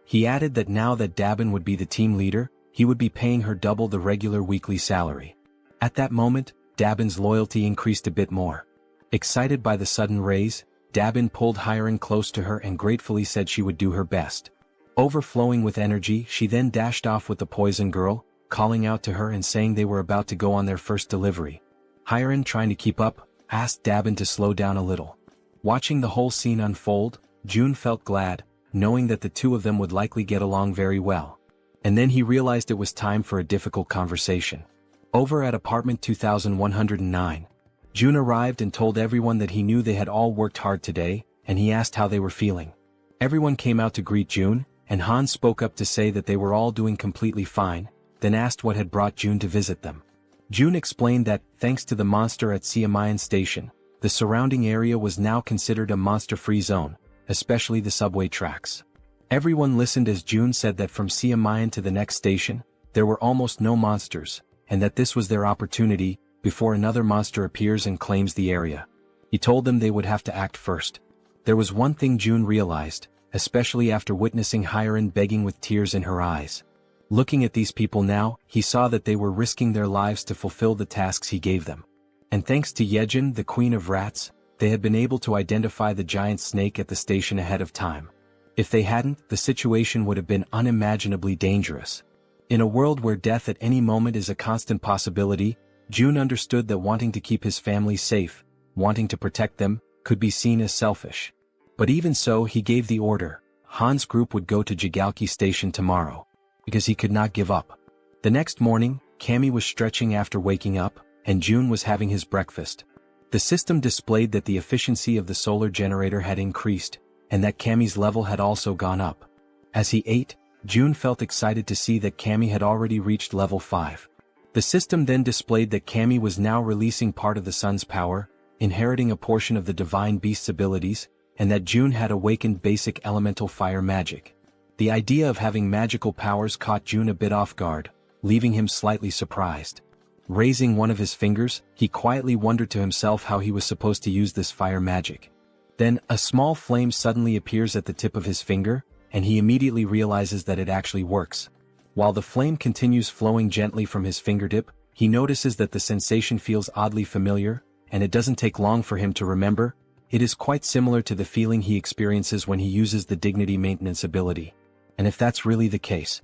He added that now that Dabin would be the team leader, he would be paying her double the regular weekly salary. At that moment, Dabin's loyalty increased a bit more. Excited by the sudden raise, Dabin pulled Hyerin close to her and gratefully said she would do her best. Overflowing with energy, she then dashed off with the poison girl, calling out to her and saying they were about to go on their first delivery. Hyerin, trying to keep up, asked Dabin to slow down a little. Watching the whole scene unfold, June felt glad, knowing that the two of them would likely get along very well. And then he realized it was time for a difficult conversation. Over at apartment 2109, June arrived and told everyone that he knew they had all worked hard today, and he asked how they were feeling. Everyone came out to greet June, and Han spoke up to say that they were all doing completely fine, then asked what had brought June to visit them. June explained that, thanks to the monster at Siamayan Station, the surrounding area was now considered a monster-free zone, especially the subway tracks. Everyone listened as June said that from Siamayan to the next station, there were almost no monsters, and that this was their opportunity, before another monster appears and claims the area. He told them they would have to act first. There was one thing June realized, especially after witnessing Hyerin begging with tears in her eyes. Looking at these people now, he saw that they were risking their lives to fulfill the tasks he gave them. And thanks to Jaehyeon, the queen of rats, they had been able to identify the giant snake at the station ahead of time. If they hadn't, the situation would have been unimaginably dangerous. In a world where death at any moment is a constant possibility, June understood that wanting to keep his family safe, wanting to protect them, could be seen as selfish. But even so, he gave the order. Han's group would go to Jigalki station tomorrow, because he could not give up. The next morning, Cammy was stretching after waking up, and June was having his breakfast. The system displayed that the efficiency of the solar generator had increased, and that Cammy's level had also gone up. As he ate, June felt excited to see that Cammy had already reached level 5. The system then displayed that Cammy was now releasing part of the sun's power, inheriting a portion of the divine beast's abilities, and that June had awakened basic elemental fire magic. The idea of having magical powers caught June a bit off guard, leaving him slightly surprised. Raising one of his fingers, he quietly wondered to himself how he was supposed to use this fire magic. Then, a small flame suddenly appears at the tip of his finger, and he immediately realizes that it actually works. While the flame continues flowing gently from his fingertip, he notices that the sensation feels oddly familiar, and it doesn't take long for him to remember. It is quite similar to the feeling he experiences when he uses the dignity maintenance ability. And if that's really the case,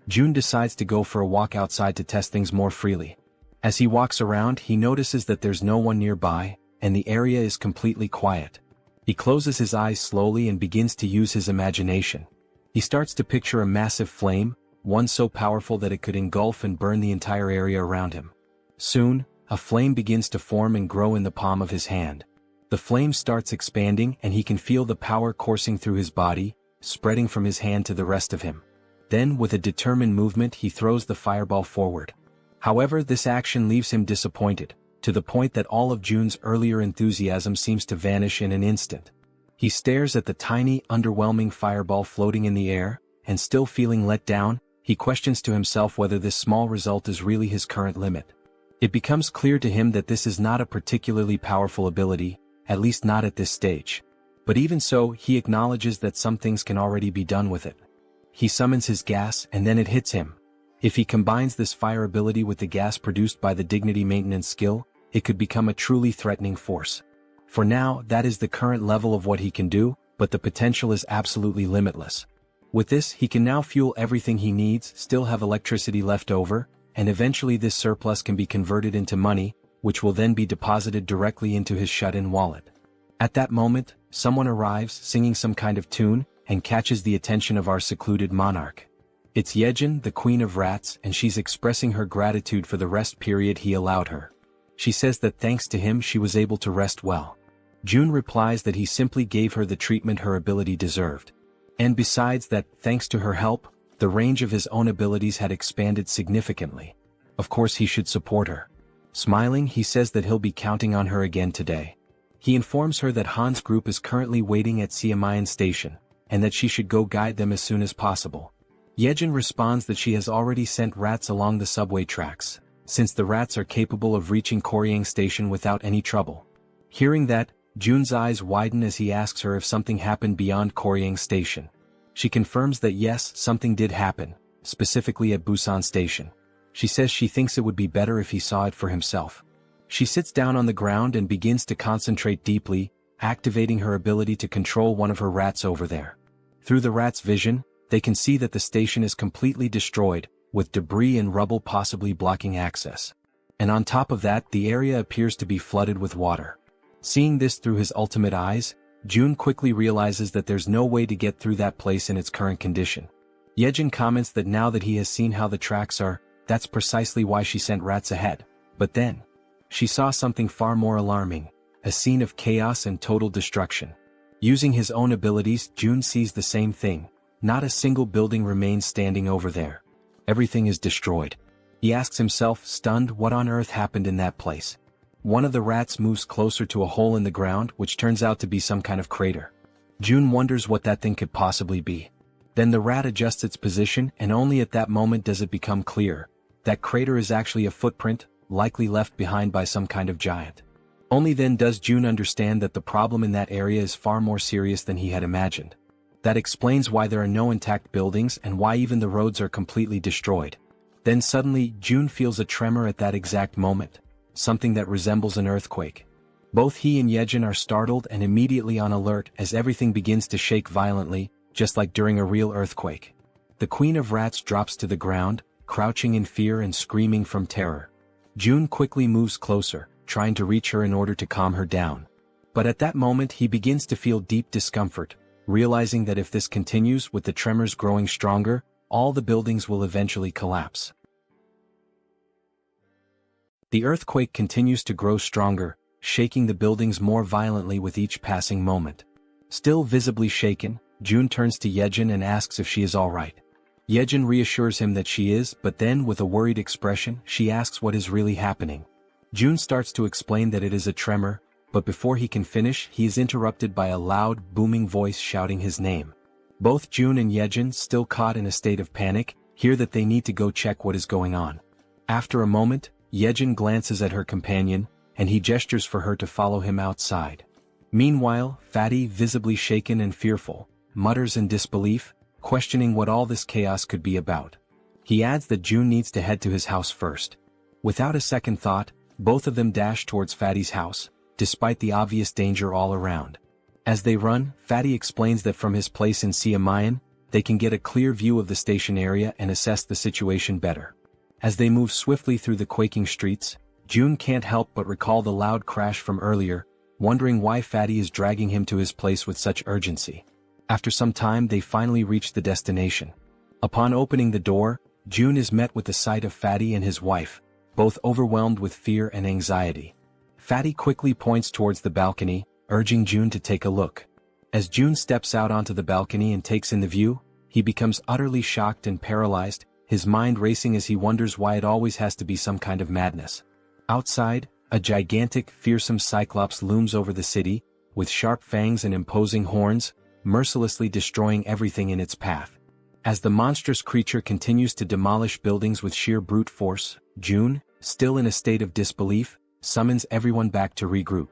Jun decides to go for a walk outside to test things more freely. As he walks around, he notices that there's no one nearby, and the area is completely quiet. He closes his eyes slowly and begins to use his imagination. He starts to picture a massive flame, one so powerful that it could engulf and burn the entire area around him. Soon, a flame begins to form and grow in the palm of his hand. The flame starts expanding and he can feel the power coursing through his body, spreading from his hand to the rest of him. Then, with a determined movement, he throws the fireball forward. However, this action leaves him disappointed, to the point that all of Jun's earlier enthusiasm seems to vanish in an instant. He stares at the tiny, underwhelming fireball floating in the air, and still feeling let down, he questions to himself whether this small result is really his current limit. It becomes clear to him that this is not a particularly powerful ability, at least not at this stage. But even so, he acknowledges that some things can already be done with it. He summons his gas and then it hits him. If he combines this fire ability with the gas produced by the dignity maintenance skill, it could become a truly threatening force. For now, that is the current level of what he can do, but the potential is absolutely limitless. With this, he can now fuel everything he needs, still have electricity left over, and eventually this surplus can be converted into money, which will then be deposited directly into his shut-in wallet. At that moment, someone arrives singing some kind of tune, and catches the attention of our secluded monarch. It's Jaehyeon, the Queen of Rats, and she's expressing her gratitude for the rest period he allowed her. She says that thanks to him she was able to rest well. Jun replies that he simply gave her the treatment her ability deserved. And besides that, thanks to her help, the range of his own abilities had expanded significantly. Of course he should support her. Smiling, he says that he'll be counting on her again today. He informs her that Han's group is currently waiting at Siamayan Station, and that she should go guide them as soon as possible. Jaehyeon responds that she has already sent rats along the subway tracks, since the rats are capable of reaching Koryang Station without any trouble. Hearing that, Jun's eyes widen as he asks her if something happened beyond Koryang Station. She confirms that yes, something did happen, specifically at Busan Station. She says she thinks it would be better if he saw it for himself. She sits down on the ground and begins to concentrate deeply, activating her ability to control one of her rats over there. Through the rat's vision, they can see that the station is completely destroyed, with debris and rubble possibly blocking access. And on top of that, the area appears to be flooded with water. Seeing this through his ultimate eyes, Jun quickly realizes that there's no way to get through that place in its current condition. Jaehyeon comments that now that he has seen how the tracks are, that's precisely why she sent rats ahead. But then, she saw something far more alarming, a scene of chaos and total destruction. Using his own abilities, Jun sees the same thing. Not a single building remains standing over there. Everything is destroyed. He asks himself, stunned, what on earth happened in that place. One of the rats moves closer to a hole in the ground, which turns out to be some kind of crater. Jun wonders what that thing could possibly be. Then the rat adjusts its position, and only at that moment does it become clear. That crater is actually a footprint, likely left behind by some kind of giant. Only then does Jun understand that the problem in that area is far more serious than he had imagined. That explains why there are no intact buildings and why even the roads are completely destroyed. Then suddenly, Jun feels a tremor at that exact moment, something that resembles an earthquake. Both he and Jaehyeon are startled and immediately on alert as everything begins to shake violently, just like during a real earthquake. The Queen of Rats drops to the ground, crouching in fear and screaming from terror. Jun quickly moves closer, trying to reach her in order to calm her down. But at that moment he begins to feel deep discomfort, realizing that if this continues with the tremors growing stronger, all the buildings will eventually collapse. The earthquake continues to grow stronger, shaking the buildings more violently with each passing moment. Still visibly shaken, Jun turns to Jaehyeon and asks if she is all right. Jaehyeon reassures him that she is, but then with a worried expression, she asks what is really happening. Jun starts to explain that it is a tremor, but before he can finish, he is interrupted by a loud, booming voice shouting his name. Both Jun and Jaehyeon, still caught in a state of panic, hear that they need to go check what is going on. After a moment, Jaehyeon glances at her companion, and he gestures for her to follow him outside. Meanwhile, Fatty, visibly shaken and fearful, mutters in disbelief, questioning what all this chaos could be about. He adds that June needs to head to his house first. Without a second thought, both of them dash towards Fatty's house, despite the obvious danger all around. As they run, Fatty explains that from his place in Siamayan, they can get a clear view of the station area and assess the situation better. As they move swiftly through the quaking streets, June can't help but recall the loud crash from earlier, wondering why Fatty is dragging him to his place with such urgency. After some time they finally reach the destination. Upon opening the door, June is met with the sight of Fatty and his wife, both overwhelmed with fear and anxiety. Fatty quickly points towards the balcony, urging June to take a look. As June steps out onto the balcony and takes in the view, he becomes utterly shocked and paralyzed, his mind racing as he wonders why it always has to be some kind of madness. Outside, a gigantic, fearsome cyclops looms over the city, with sharp fangs and imposing horns, mercilessly destroying everything in its path. As the monstrous creature continues to demolish buildings with sheer brute force, June, still in a state of disbelief, summons everyone back to regroup.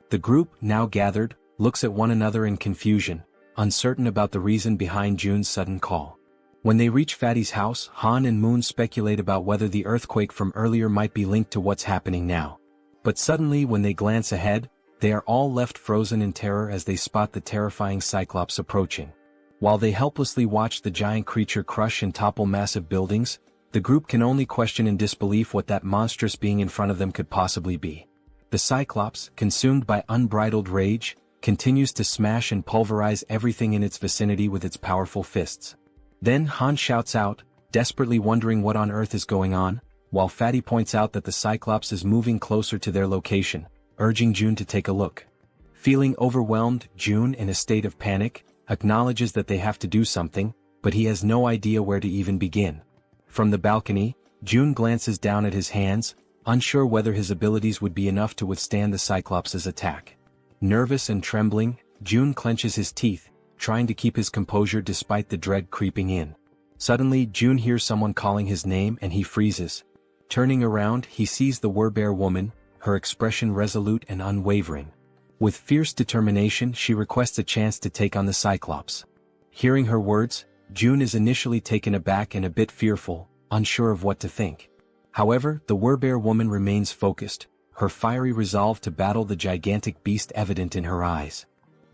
The group, now gathered, looks at one another in confusion, uncertain about the reason behind June's sudden call. When they reach Fatty's house, Han and Moon speculate about whether the earthquake from earlier might be linked to what's happening now. But suddenly when they glance ahead, they are all left frozen in terror as they spot the terrifying Cyclops approaching. While they helplessly watch the giant creature crush and topple massive buildings, the group can only question in disbelief what that monstrous being in front of them could possibly be. The Cyclops, consumed by unbridled rage, continues to smash and pulverize everything in its vicinity with its powerful fists. Then Han shouts out, desperately wondering what on earth is going on, while Fatty points out that the Cyclops is moving closer to their location, urging June to take a look. Feeling overwhelmed, June, in a state of panic, acknowledges that they have to do something, but he has no idea where to even begin. From the balcony, June glances down at his hands, unsure whether his abilities would be enough to withstand the Cyclops' attack. Nervous and trembling, June clenches his teeth, trying to keep his composure despite the dread creeping in. Suddenly, June hears someone calling his name and he freezes. Turning around, he sees the Werbear woman, her expression resolute and unwavering. With fierce determination, she requests a chance to take on the Cyclops. Hearing her words, June is initially taken aback and a bit fearful, unsure of what to think. However, the Werbear woman remains focused, her fiery resolve to battle the gigantic beast evident in her eyes.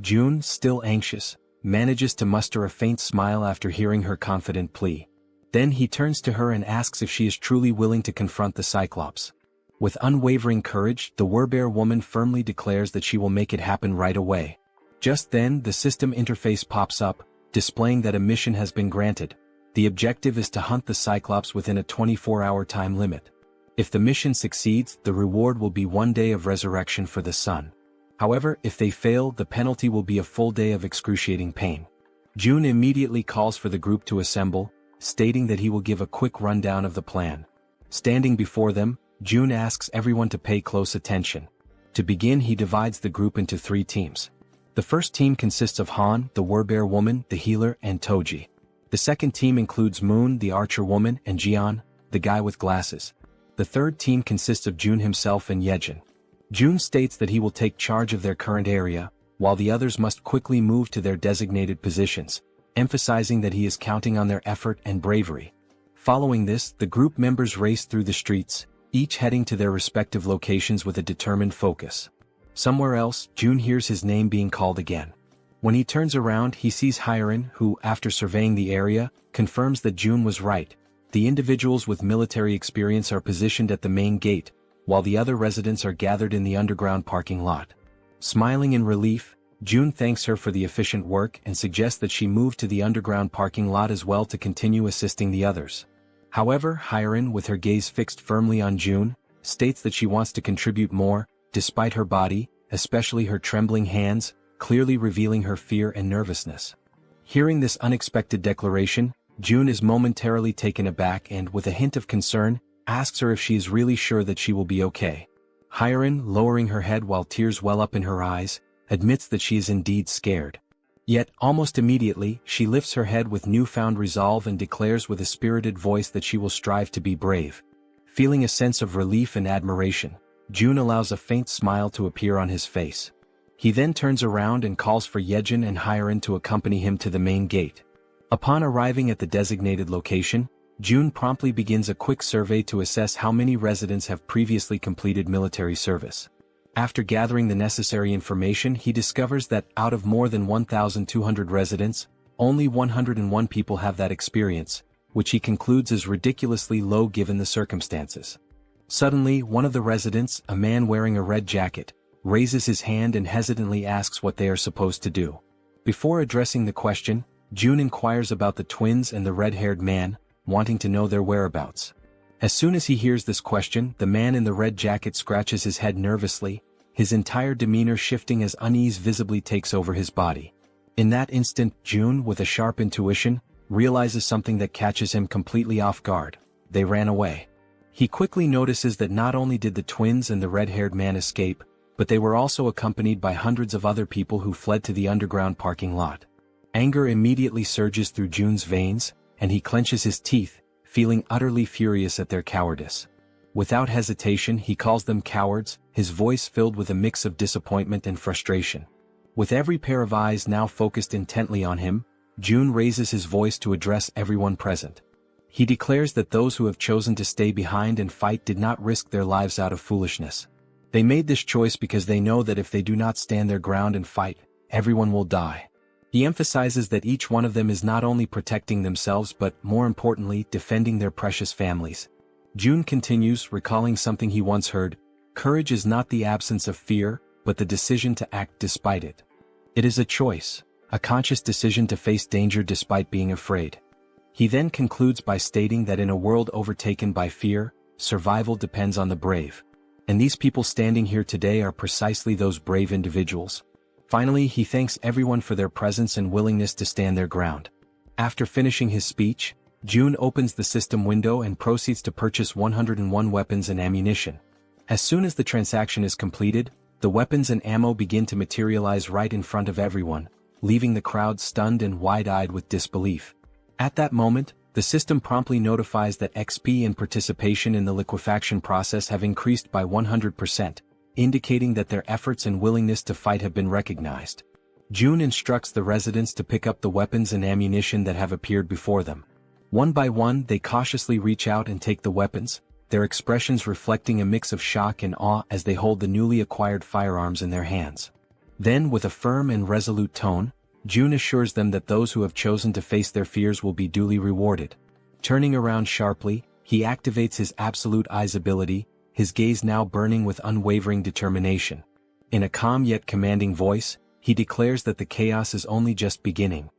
June, still anxious, manages to muster a faint smile after hearing her confident plea. Then he turns to her and asks if she is truly willing to confront the Cyclops. With unwavering courage, the Werbear woman firmly declares that she will make it happen right away. Just then, the system interface pops up, displaying that a mission has been granted. The objective is to hunt the Cyclops within a 24-hour time limit. If the mission succeeds, the reward will be 1 day of resurrection for the sun. However, if they fail, the penalty will be a full day of excruciating pain. June immediately calls for the group to assemble, stating that he will give a quick rundown of the plan. Standing before them, June asks everyone to pay close attention. To begin, he divides the group into 3 teams. The first team consists of Han, the Werbear woman, the healer, and Toji. The second team includes Moon, the archer woman, and Jaehyeon, the guy with glasses. The third team consists of June himself and Jaehyeon. June states that he will take charge of their current area, while the others must quickly move to their designated positions, emphasizing that he is counting on their effort and bravery. Following this, the group members race through the streets, each heading to their respective locations with a determined focus. Somewhere else, June hears his name being called again. When he turns around, he sees Jaehyeon, who, after surveying the area, confirms that June was right. The individuals with military experience are positioned at the main gate, while the other residents are gathered in the underground parking lot. Smiling in relief, June thanks her for the efficient work and suggests that she move to the underground parking lot as well to continue assisting the others. However, Jaehyeon, with her gaze fixed firmly on June, states that she wants to contribute more, despite her body, especially her trembling hands, clearly revealing her fear and nervousness. Hearing this unexpected declaration, June is momentarily taken aback and, with a hint of concern, asks her if she is really sure that she will be okay. Jaehyeon, lowering her head while tears well up in her eyes, admits that she is indeed scared. Yet, almost immediately, she lifts her head with newfound resolve and declares with a spirited voice that she will strive to be brave. Feeling a sense of relief and admiration, June allows a faint smile to appear on his face. He then turns around and calls for Jaehyeon and Hyerin to accompany him to the main gate. Upon arriving at the designated location, June promptly begins a quick survey to assess how many residents have previously completed military service. After gathering the necessary information, he discovers that out of more than 1,200 residents, only 101 people have that experience, which he concludes is ridiculously low given the circumstances. Suddenly, one of the residents, a man wearing a red jacket, raises his hand and hesitantly asks what they are supposed to do. Before addressing the question, June inquires about the twins and the red-haired man, wanting to know their whereabouts. As soon as he hears this question, the man in the red jacket scratches his head nervously, his entire demeanor shifting as unease visibly takes over his body. In that instant, June, with a sharp intuition, realizes something that catches him completely off guard. They ran away. He quickly notices that not only did the twins and the red-haired man escape, but they were also accompanied by hundreds of other people who fled to the underground parking lot. Anger immediately surges through June's veins, and he clenches his teeth, feeling utterly furious at their cowardice. Without hesitation, he calls them cowards, his voice filled with a mix of disappointment and frustration. With every pair of eyes now focused intently on him, June raises his voice to address everyone present. He declares that those who have chosen to stay behind and fight did not risk their lives out of foolishness. They made this choice because they know that if they do not stand their ground and fight, everyone will die. He emphasizes that each one of them is not only protecting themselves but, more importantly, defending their precious families. June continues, recalling something he once heard: courage is not the absence of fear, but the decision to act despite it. It is a choice, a conscious decision to face danger despite being afraid. He then concludes by stating that in a world overtaken by fear, survival depends on the brave. And these people standing here today are precisely those brave individuals. Finally, he thanks everyone for their presence and willingness to stand their ground. After finishing his speech, June opens the system window and proceeds to purchase 101 weapons and ammunition. As soon as the transaction is completed, the weapons and ammo begin to materialize right in front of everyone, leaving the crowd stunned and wide-eyed with disbelief. At that moment, the system promptly notifies that XP and participation in the liquefaction process have increased by 100%, indicating that their efforts and willingness to fight have been recognized. June instructs the residents to pick up the weapons and ammunition that have appeared before them. One by one, they cautiously reach out and take the weapons, their expressions reflecting a mix of shock and awe as they hold the newly acquired firearms in their hands. Then, with a firm and resolute tone, June assures them that those who have chosen to face their fears will be duly rewarded. Turning around sharply, he activates his absolute eyes ability, his gaze now burning with unwavering determination. In a calm yet commanding voice, he declares that the chaos is only just beginning.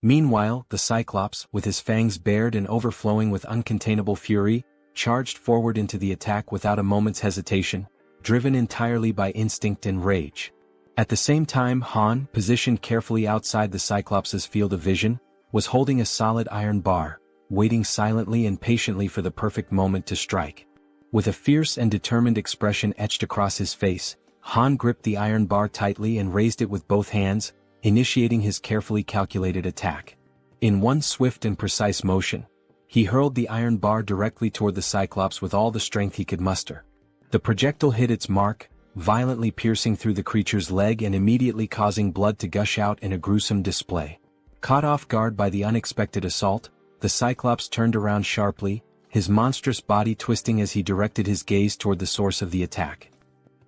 Meanwhile, the Cyclops, with his fangs bared and overflowing with uncontainable fury, charged forward into the attack without a moment's hesitation, driven entirely by instinct and rage. At the same time, Han, positioned carefully outside the Cyclops' field of vision, was holding a solid iron bar, waiting silently and patiently for the perfect moment to strike. With a fierce and determined expression etched across his face, Han gripped the iron bar tightly and raised it with both hands, initiating his carefully calculated attack. In one swift and precise motion, he hurled the iron bar directly toward the Cyclops with all the strength he could muster. The projectile hit its mark, violently piercing through the creature's leg and immediately causing blood to gush out in a gruesome display. Caught off guard by the unexpected assault, the Cyclops turned around sharply, his monstrous body twisting as he directed his gaze toward the source of the attack.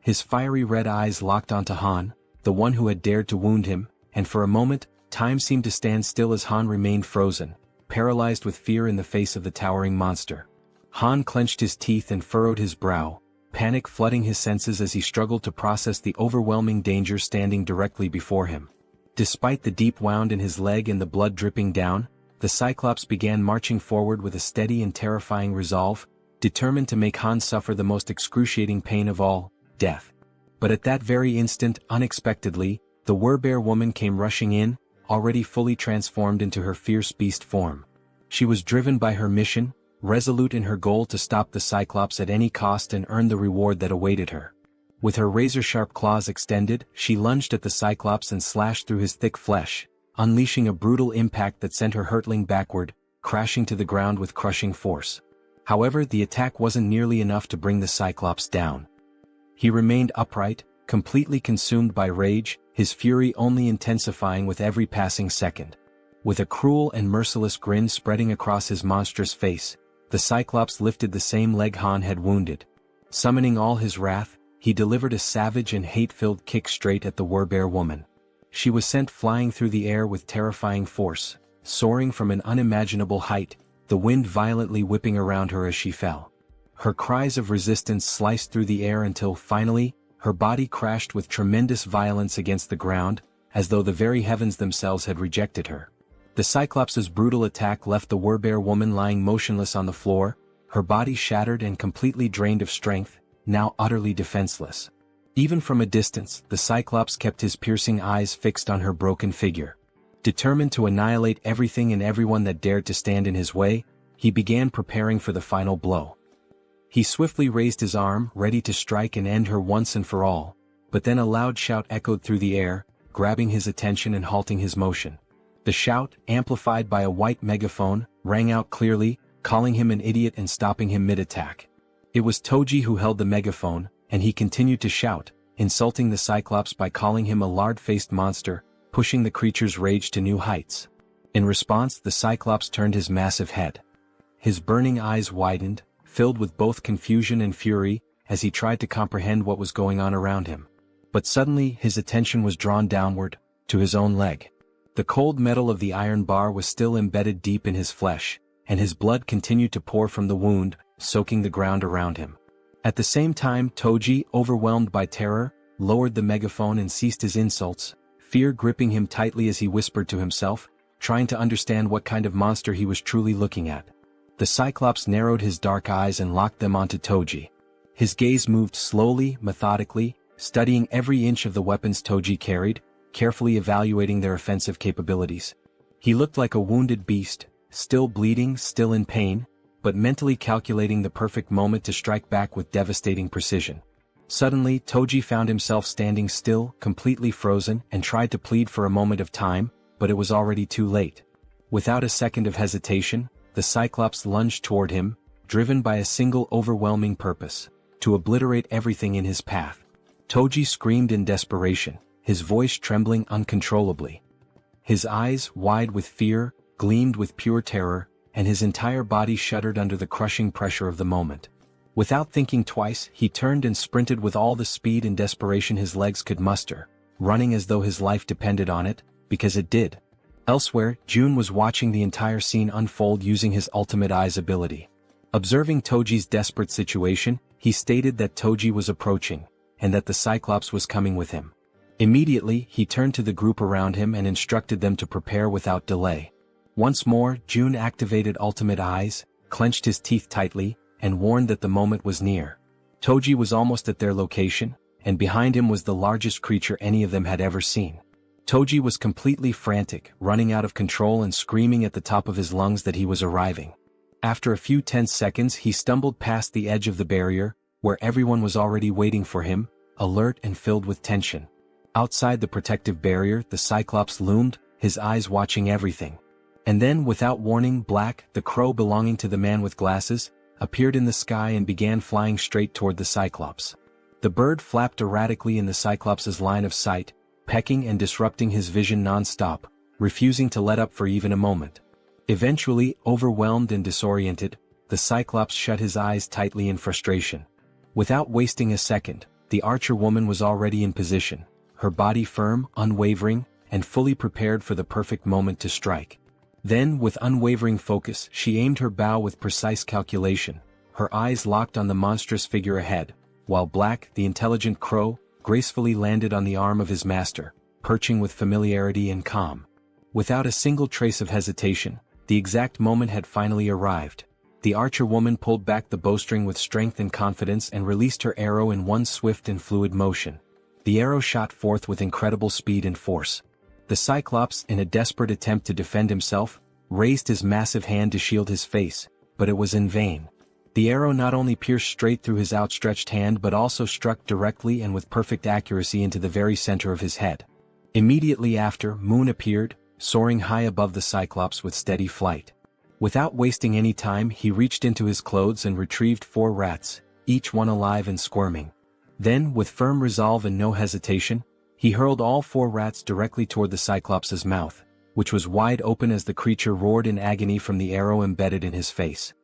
His fiery red eyes locked onto Han, the one who had dared to wound him, and for a moment, time seemed to stand still as Han remained frozen, paralyzed with fear in the face of the towering monster. Han clenched his teeth and furrowed his brow, panic flooding his senses as he struggled to process the overwhelming danger standing directly before him. Despite the deep wound in his leg and the blood dripping down, the Cyclops began marching forward with a steady and terrifying resolve, determined to make Han suffer the most excruciating pain of all, death. But at that very instant, unexpectedly, the Werbear woman came rushing in, already fully transformed into her fierce beast form. She was driven by her mission, resolute in her goal to stop the Cyclops at any cost and earn the reward that awaited her. With her razor-sharp claws extended, she lunged at the Cyclops and slashed through his thick flesh, unleashing a brutal impact that sent her hurtling backward, crashing to the ground with crushing force. However, the attack wasn't nearly enough to bring the Cyclops down. He remained upright, completely consumed by rage, his fury only intensifying with every passing second. With a cruel and merciless grin spreading across his monstrous face, the Cyclops lifted the same leg Han had wounded. Summoning all his wrath, he delivered a savage and hate-filled kick straight at the Werbear woman. She was sent flying through the air with terrifying force, soaring from an unimaginable height, the wind violently whipping around her as she fell. Her cries of resistance sliced through the air until finally, her body crashed with tremendous violence against the ground, as though the very heavens themselves had rejected her. The Cyclops' brutal attack left the Werbear woman lying motionless on the floor, her body shattered and completely drained of strength, now utterly defenseless. Even from a distance, the Cyclops kept his piercing eyes fixed on her broken figure. Determined to annihilate everything and everyone that dared to stand in his way, he began preparing for the final blow. He swiftly raised his arm, ready to strike and end her once and for all, but then a loud shout echoed through the air, grabbing his attention and halting his motion. The shout, amplified by a white megaphone, rang out clearly, calling him an idiot and stopping him mid-attack. It was Toji who held the megaphone, and he continued to shout, insulting the Cyclops by calling him a lard-faced monster, pushing the creature's rage to new heights. In response, the Cyclops turned his massive head. His burning eyes widened, filled with both confusion and fury, as he tried to comprehend what was going on around him. But suddenly his attention was drawn downward, to his own leg. The cold metal of the iron bar was still embedded deep in his flesh, and his blood continued to pour from the wound, soaking the ground around him. At the same time, Toji, overwhelmed by terror, lowered the megaphone and ceased his insults, fear gripping him tightly as he whispered to himself, trying to understand what kind of monster he was truly looking at. The Cyclops narrowed his dark eyes and locked them onto Toji. His gaze moved slowly, methodically, studying every inch of the weapons Toji carried, carefully evaluating their offensive capabilities. He looked like a wounded beast, still bleeding, still in pain, but mentally calculating the perfect moment to strike back with devastating precision. Suddenly, Toji found himself standing still, completely frozen, and tried to plead for a moment of time, but it was already too late. Without a second of hesitation, the Cyclops lunged toward him, driven by a single overwhelming purpose: to obliterate everything in his path. Toji screamed in desperation, his voice trembling uncontrollably. His eyes, wide with fear, gleamed with pure terror, and his entire body shuddered under the crushing pressure of the moment. Without thinking twice, he turned and sprinted with all the speed and desperation his legs could muster, running as though his life depended on it, because it did. Elsewhere, Jun was watching the entire scene unfold using his ultimate eyes ability. Observing Toji's desperate situation, he stated that Toji was approaching, and that the Cyclops was coming with him. Immediately, he turned to the group around him and instructed them to prepare without delay. Once more, Jun activated ultimate eyes, clenched his teeth tightly, and warned that the moment was near. Toji was almost at their location, and behind him was the largest creature any of them had ever seen. Toji was completely frantic, running out of control and screaming at the top of his lungs that he was arriving. After a few tense seconds, he stumbled past the edge of the barrier, where everyone was already waiting for him, alert and filled with tension. Outside the protective barrier, the Cyclops loomed, his eyes watching everything. And then, without warning, Black, the crow belonging to the man with glasses, appeared in the sky and began flying straight toward the Cyclops. The bird flapped erratically in the Cyclops' line of sight, pecking and disrupting his vision non-stop, refusing to let up for even a moment. Eventually, overwhelmed and disoriented, the Cyclops shut his eyes tightly in frustration. Without wasting a second, the archer woman was already in position, her body firm, unwavering, and fully prepared for the perfect moment to strike. Then, with unwavering focus, she aimed her bow with precise calculation, her eyes locked on the monstrous figure ahead, while Black, the intelligent crow, gracefully landed on the arm of his master, perching with familiarity and calm. Without a single trace of hesitation, the exact moment had finally arrived. The archer woman pulled back the bowstring with strength and confidence and released her arrow in one swift and fluid motion. The arrow shot forth with incredible speed and force. The Cyclops, in a desperate attempt to defend himself, raised his massive hand to shield his face, but it was in vain. The arrow not only pierced straight through his outstretched hand but also struck directly and with perfect accuracy into the very center of his head. Immediately after, Moon appeared, soaring high above the Cyclops with steady flight. Without wasting any time, he reached into his clothes and retrieved 4 rats, each one alive and squirming. Then, with firm resolve and no hesitation, he hurled all 4 rats directly toward the Cyclops' mouth, which was wide open as the creature roared in agony from the arrow embedded in his face.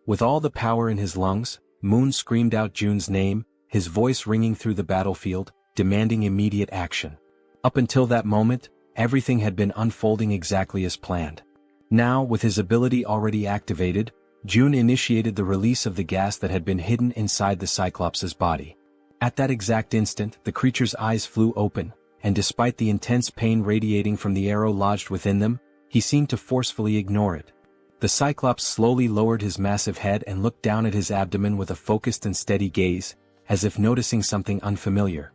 With all the power in his lungs, Moon screamed out Jun's name, his voice ringing through the battlefield, demanding immediate action. Up until that moment, everything had been unfolding exactly as planned. Now, with his ability already activated, Jun initiated the release of the gas that had been hidden inside the Cyclops' body. At that exact instant, the creature's eyes flew open, and despite the intense pain radiating from the arrow lodged within them, he seemed to forcefully ignore it. The Cyclops slowly lowered his massive head and looked down at his abdomen with a focused and steady gaze, as if noticing something unfamiliar.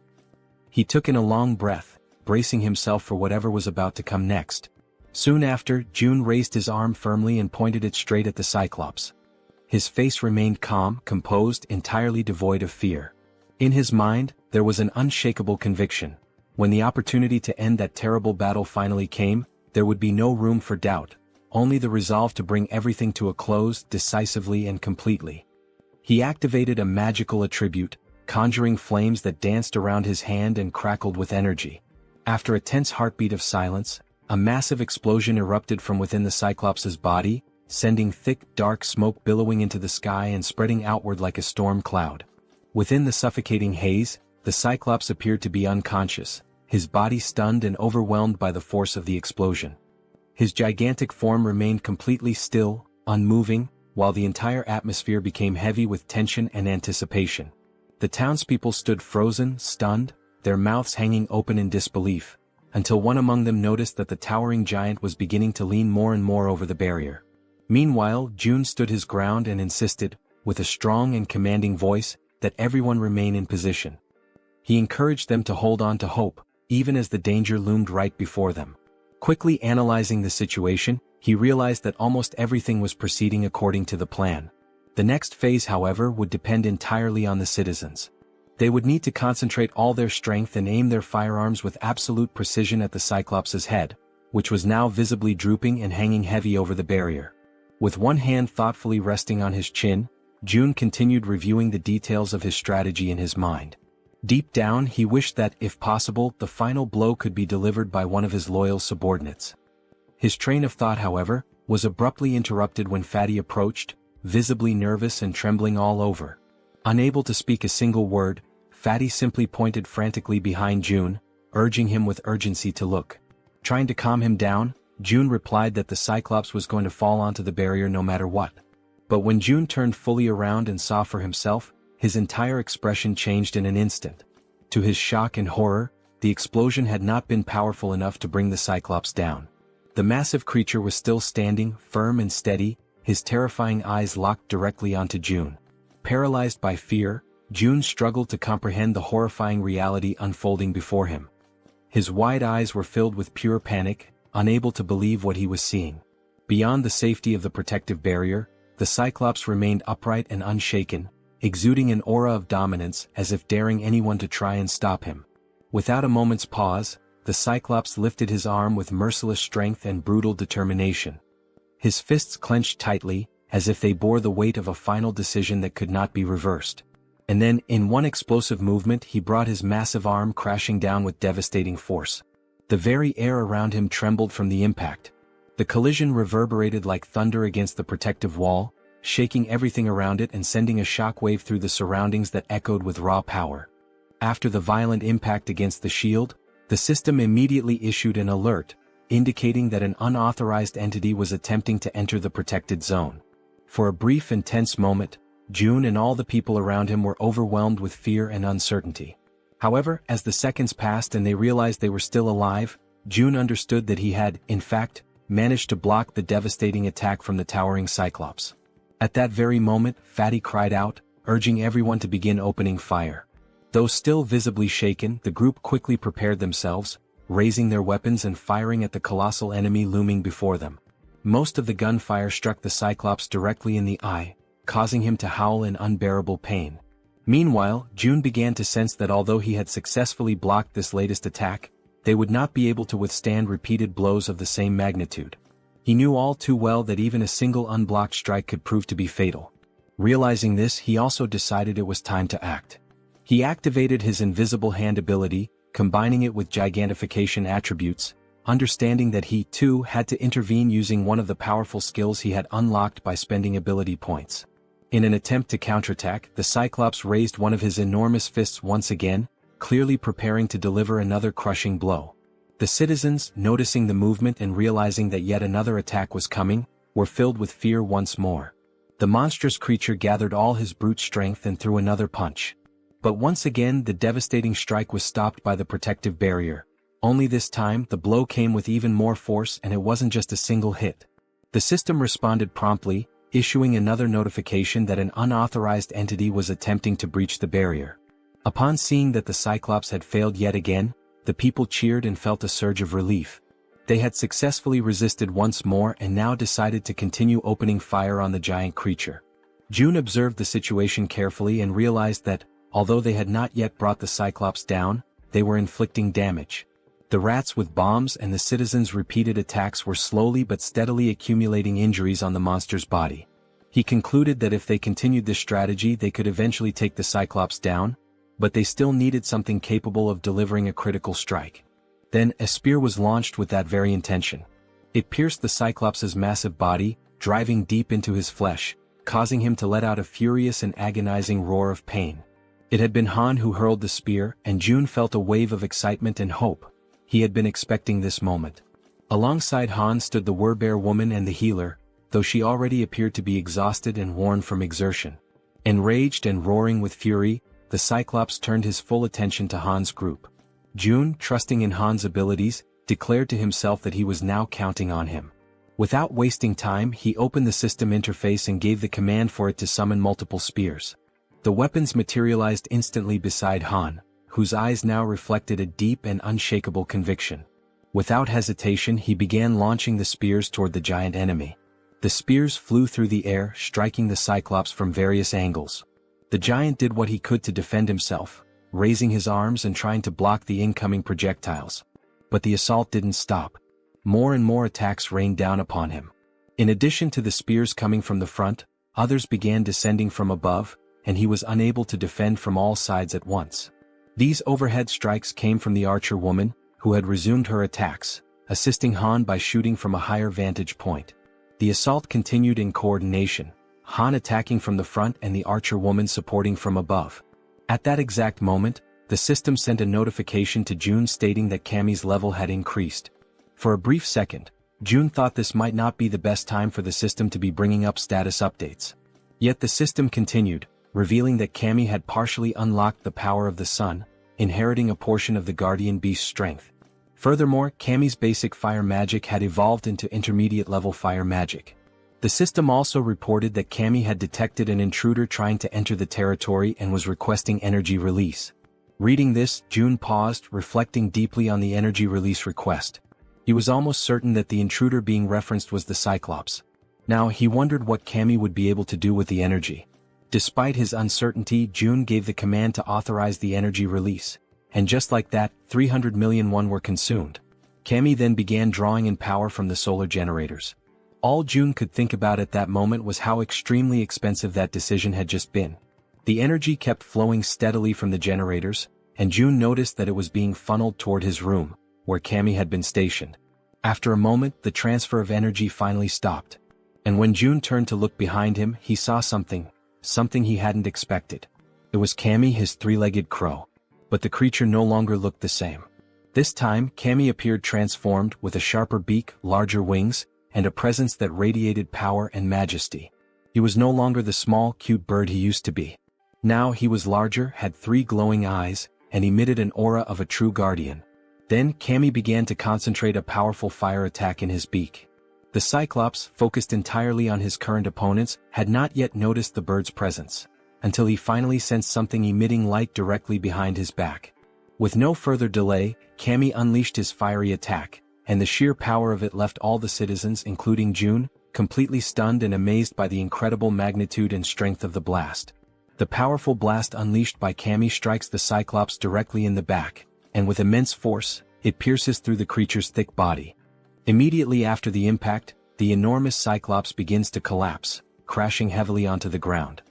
He took in a long breath, bracing himself for whatever was about to come next. Soon after, Jun raised his arm firmly and pointed it straight at the Cyclops. His face remained calm, composed, entirely devoid of fear. In his mind, there was an unshakable conviction. When the opportunity to end that terrible battle finally came, there would be no room for doubt, only the resolve to bring everything to a close decisively and completely. He activated a magical attribute, conjuring flames that danced around his hand and crackled with energy. After a tense heartbeat of silence, a massive explosion erupted from within the Cyclops' body, sending thick, dark smoke billowing into the sky and spreading outward like a storm cloud. Within the suffocating haze, the Cyclops appeared to be unconscious, his body stunned and overwhelmed by the force of the explosion. His gigantic form remained completely still, unmoving, while the entire atmosphere became heavy with tension and anticipation. The townspeople stood frozen, stunned, their mouths hanging open in disbelief, until one among them noticed that the towering giant was beginning to lean more and more over the barrier. Meanwhile, Jun stood his ground and insisted, with a strong and commanding voice, that everyone remain in position. He encouraged them to hold on to hope, even as the danger loomed right before them. Quickly analyzing the situation, he realized that almost everything was proceeding according to the plan. The next phase, however, would depend entirely on the citizens. They would need to concentrate all their strength and aim their firearms with absolute precision at the Cyclops' head, which was now visibly drooping and hanging heavy over the barrier. With one hand thoughtfully resting on his chin, Jun continued reviewing the details of his strategy in his mind. Deep down, he wished that, if possible, the final blow could be delivered by one of his loyal subordinates. His train of thought, however, was abruptly interrupted when Fatty approached, visibly nervous and trembling all over. Unable to speak a single word, Fatty simply pointed frantically behind Jun, urging him with urgency to look. Trying to calm him down, Jun replied that the Cyclops was going to fall onto the barrier no matter what. But when Jun turned fully around and saw for himself, his entire expression changed in an instant. To his shock and horror, the explosion had not been powerful enough to bring the Cyclops down. The massive creature was still standing, firm and steady, his terrifying eyes locked directly onto Jun. Paralyzed by fear, Jun struggled to comprehend the horrifying reality unfolding before him. His wide eyes were filled with pure panic, unable to believe what he was seeing. Beyond the safety of the protective barrier, the Cyclops remained upright and unshaken, exuding an aura of dominance as if daring anyone to try and stop him. Without a moment's pause, the Cyclops lifted his arm with merciless strength and brutal determination. His fists clenched tightly, as if they bore the weight of a final decision that could not be reversed. And then, in one explosive movement, he brought his massive arm crashing down with devastating force. The very air around him trembled from the impact. The collision reverberated like thunder against the protective wall, shaking everything around it and sending a shockwave through the surroundings that echoed with raw power. After the violent impact against the shield, the system immediately issued an alert, indicating that an unauthorized entity was attempting to enter the protected zone. For a brief and tense moment, Jun and all the people around him were overwhelmed with fear and uncertainty. However, as the seconds passed and they realized they were still alive, Jun understood that he had, in fact, managed to block the devastating attack from the towering Cyclops. At that very moment, Fatty cried out, urging everyone to begin opening fire. Though still visibly shaken, the group quickly prepared themselves, raising their weapons and firing at the colossal enemy looming before them. Most of the gunfire struck the Cyclops directly in the eye, causing him to howl in unbearable pain. Meanwhile, Jun began to sense that although he had successfully blocked this latest attack, they would not be able to withstand repeated blows of the same magnitude. He knew all too well that even a single unblocked strike could prove to be fatal. Realizing this, he also decided it was time to act. He activated his invisible hand ability, combining it with gigantification attributes, understanding that he, too, had to intervene using one of the powerful skills he had unlocked by spending ability points. In an attempt to counterattack, the Cyclops raised one of his enormous fists once again, clearly preparing to deliver another crushing blow. The citizens, noticing the movement and realizing that yet another attack was coming, were filled with fear once more. The monstrous creature gathered all his brute strength and threw another punch. But once again the devastating strike was stopped by the protective barrier. Only this time the blow came with even more force, and it wasn't just a single hit. The system responded promptly, issuing another notification that an unauthorized entity was attempting to breach the barrier. Upon seeing that the Cyclops had failed yet again, the people cheered and felt a surge of relief. They had successfully resisted once more and now decided to continue opening fire on the giant creature. June observed the situation carefully and realized that, although they had not yet brought the Cyclops down, they were inflicting damage. The rats with bombs and the citizens' repeated attacks were slowly but steadily accumulating injuries on the monster's body. He concluded that if they continued this strategy they could eventually take the Cyclops down, but they still needed something capable of delivering a critical strike. Then, a spear was launched with that very intention. It pierced the Cyclops' massive body, driving deep into his flesh, causing him to let out a furious and agonizing roar of pain. It had been Han who hurled the spear, and June felt a wave of excitement and hope. He had been expecting this moment. Alongside Han stood the Werbear woman and the healer, though she already appeared to be exhausted and worn from exertion. Enraged and roaring with fury, the Cyclops turned his full attention to Han's group. June, trusting in Han's abilities, declared to himself that he was now counting on him. Without wasting time, he opened the system interface and gave the command for it to summon multiple spears. The weapons materialized instantly beside Han, whose eyes now reflected a deep and unshakable conviction. Without hesitation he began launching the spears toward the giant enemy. The spears flew through the air, striking the Cyclops from various angles. The giant did what he could to defend himself, raising his arms and trying to block the incoming projectiles. But the assault didn't stop. More and more attacks rained down upon him. In addition to the spears coming from the front, others began descending from above, and he was unable to defend from all sides at once. These overhead strikes came from the archer woman, who had resumed her attacks, assisting Han by shooting from a higher vantage point. The assault continued in coordination, Han attacking from the front and the archer woman supporting from above. At that exact moment, the system sent a notification to June stating that Cammy's level had increased. For a brief second, June thought this might not be the best time for the system to be bringing up status updates. Yet the system continued, revealing that Cammy had partially unlocked the power of the sun, inheriting a portion of the guardian beast's strength. Furthermore, Cammy's basic fire magic had evolved into intermediate level fire magic. The system also reported that Cammy had detected an intruder trying to enter the territory and was requesting energy release. Reading this, June paused, reflecting deeply on the energy release request. He was almost certain that the intruder being referenced was the Cyclops. Now he wondered what Cammy would be able to do with the energy. Despite his uncertainty, June gave the command to authorize the energy release, and just like that, 300 million won were consumed. Cammy then began drawing in power from the solar generators. All June could think about at that moment was how extremely expensive that decision had just been. The energy kept flowing steadily from the generators, and June noticed that it was being funneled toward his room, where Cammy had been stationed. After a moment, the transfer of energy finally stopped. And when June turned to look behind him, he saw something he hadn't expected. It was Cammy, his three-legged crow. But the creature no longer looked the same. This time, Cammy appeared transformed, with a sharper beak, larger wings, and a presence that radiated power and majesty. He was no longer the small, cute bird he used to be. Now he was larger, had 3 glowing eyes, and emitted an aura of a true guardian. Then Cammy began to concentrate a powerful fire attack in his beak. The Cyclops, focused entirely on his current opponents, had not yet noticed the bird's presence, until he finally sensed something emitting light directly behind his back. With no further delay, Cammy unleashed his fiery attack, and the sheer power of it left all the citizens, including June, completely stunned and amazed by the incredible magnitude and strength of the blast. The powerful blast unleashed by Cammy strikes the Cyclops directly in the back, and with immense force, it pierces through the creature's thick body. Immediately after the impact, the enormous Cyclops begins to collapse, crashing heavily onto the ground.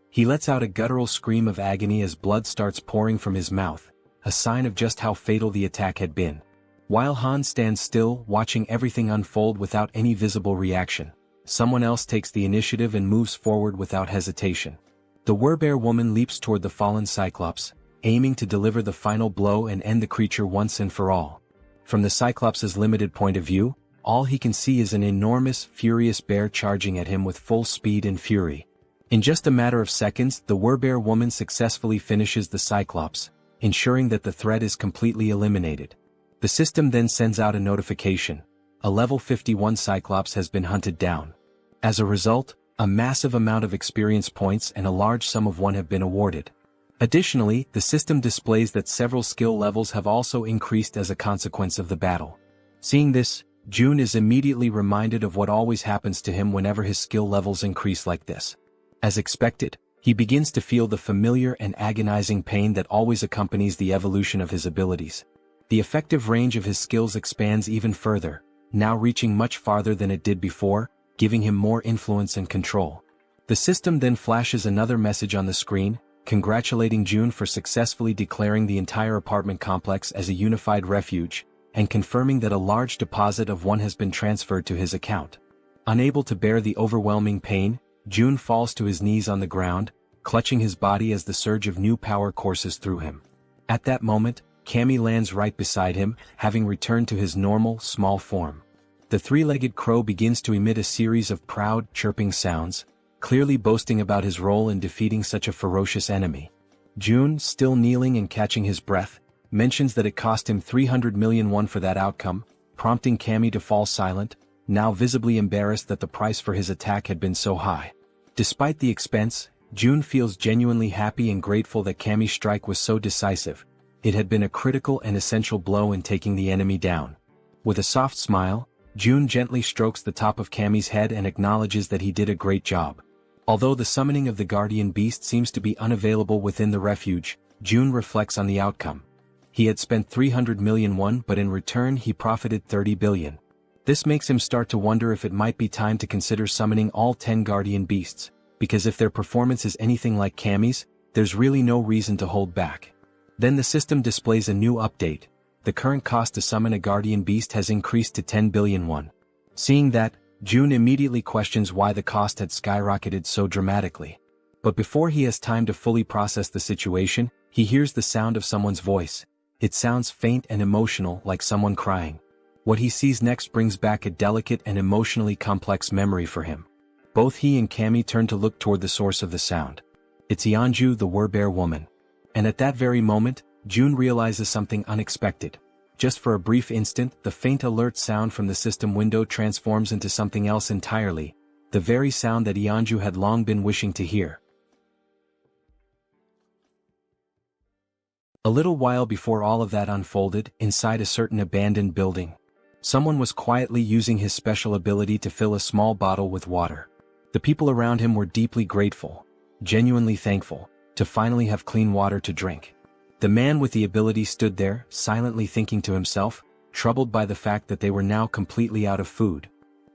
He lets out a guttural scream of agony as blood starts pouring from his mouth, a sign of just how fatal the attack had been. While Han stands still, watching everything unfold without any visible reaction, someone else takes the initiative and moves forward without hesitation. The Werbear woman leaps toward the fallen Cyclops, aiming to deliver the final blow and end the creature once and for all. From the Cyclops' limited point of view, all he can see is an enormous, furious bear charging at him with full speed and fury. In just a matter of seconds, the Werbear woman successfully finishes the Cyclops, ensuring that the threat is completely eliminated. The system then sends out a notification: a level 51 Cyclops has been hunted down. As a result, a massive amount of experience points and a large sum of one have been awarded. Additionally, the system displays that several skill levels have also increased as a consequence of the battle. Seeing this, Jun is immediately reminded of what always happens to him whenever his skill levels increase like this. As expected, he begins to feel the familiar and agonizing pain that always accompanies the evolution of his abilities. The effective range of his skills expands even further, now reaching much farther than it did before, giving him more influence and control. The system then flashes another message on the screen, congratulating Jun for successfully declaring the entire apartment complex as a unified refuge, and confirming that a large deposit of one has been transferred to his account. Unable to bear the overwhelming pain, Jun falls to his knees on the ground, clutching his body as the surge of new power courses through him. At that moment, Cammy lands right beside him, having returned to his normal, small form. The three-legged crow begins to emit a series of proud, chirping sounds, clearly boasting about his role in defeating such a ferocious enemy. Jun, still kneeling and catching his breath, mentions that it cost him 300 million won for that outcome, prompting Cammy to fall silent, now visibly embarrassed that the price for his attack had been so high. Despite the expense, Jun feels genuinely happy and grateful that Cammy's strike was so decisive. It had been a critical and essential blow in taking the enemy down. With a soft smile, Jun gently strokes the top of Cammy's head and acknowledges that he did a great job. Although the summoning of the guardian beast seems to be unavailable within the refuge, Jun reflects on the outcome. He had spent 300 million won, but in return he profited 30 billion. This makes him start to wonder if it might be time to consider summoning all 10 guardian beasts, because if their performance is anything like Cammy's, there's really no reason to hold back. Then the system displays a new update. The current cost to summon a guardian beast has increased to 10 billion won. Seeing that, Jun immediately questions why the cost had skyrocketed so dramatically. But before he has time to fully process the situation, he hears the sound of someone's voice. It sounds faint and emotional, like someone crying. What he sees next brings back a delicate and emotionally complex memory for him. Both he and Cammy turn to look toward the source of the sound. It's Yeonju, the Werbear woman. And at that very moment, Jun realizes something unexpected. Just for a brief instant, the faint alert sound from the system window transforms into something else entirely, the very sound that Yeonju had long been wishing to hear. A little while before all of that unfolded, inside a certain abandoned building, someone was quietly using his special ability to fill a small bottle with water. The people around him were deeply grateful, genuinely thankful, to finally have clean water to drink. The man with the ability stood there, silently thinking to himself, troubled by the fact that they were now completely out of food.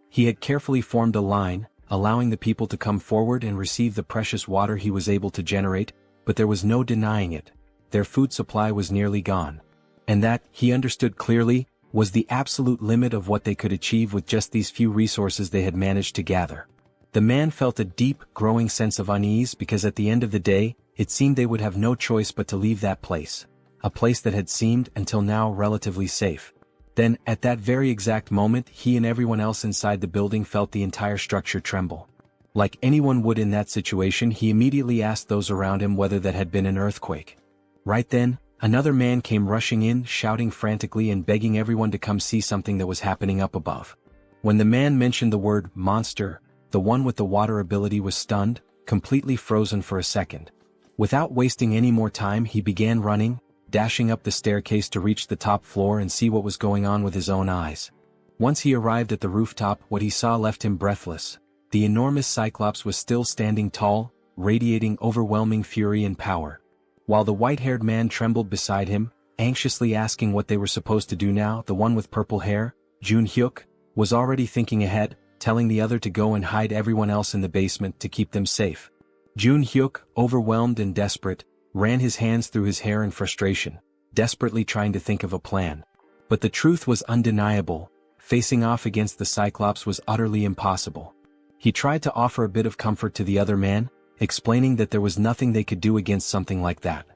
He had carefully formed a line, allowing the people to come forward and receive the precious water he was able to generate, but there was no denying it. Their food supply was nearly gone. And that, he understood clearly, was the absolute limit of what they could achieve with just these few resources they had managed to gather. The man felt a deep, growing sense of unease because at the end of the day, it seemed they would have no choice but to leave that place. A place that had seemed, until now, relatively safe. Then, at that very exact moment, he and everyone else inside the building felt the entire structure tremble. Like anyone would in that situation, he immediately asked those around him whether that had been an earthquake. Right then, another man came rushing in, shouting frantically and begging everyone to come see something that was happening up above. When the man mentioned the word monster, the one with the water ability was stunned, completely frozen for a second. Without wasting any more time, he began running, dashing up the staircase to reach the top floor and see what was going on with his own eyes. Once he arrived at the rooftop, what he saw left him breathless. The enormous Cyclops was still standing tall, radiating overwhelming fury and power. While the white-haired man trembled beside him, anxiously asking what they were supposed to do now, the one with purple hair, Jun Hyuk, was already thinking ahead, telling the other to go and hide everyone else in the basement to keep them safe. Jun-hyuk, overwhelmed and desperate, ran his hands through his hair in frustration, desperately trying to think of a plan. But the truth was undeniable: facing off against the Cyclops was utterly impossible. He tried to offer a bit of comfort to the other man, explaining that there was nothing they could do against something like that.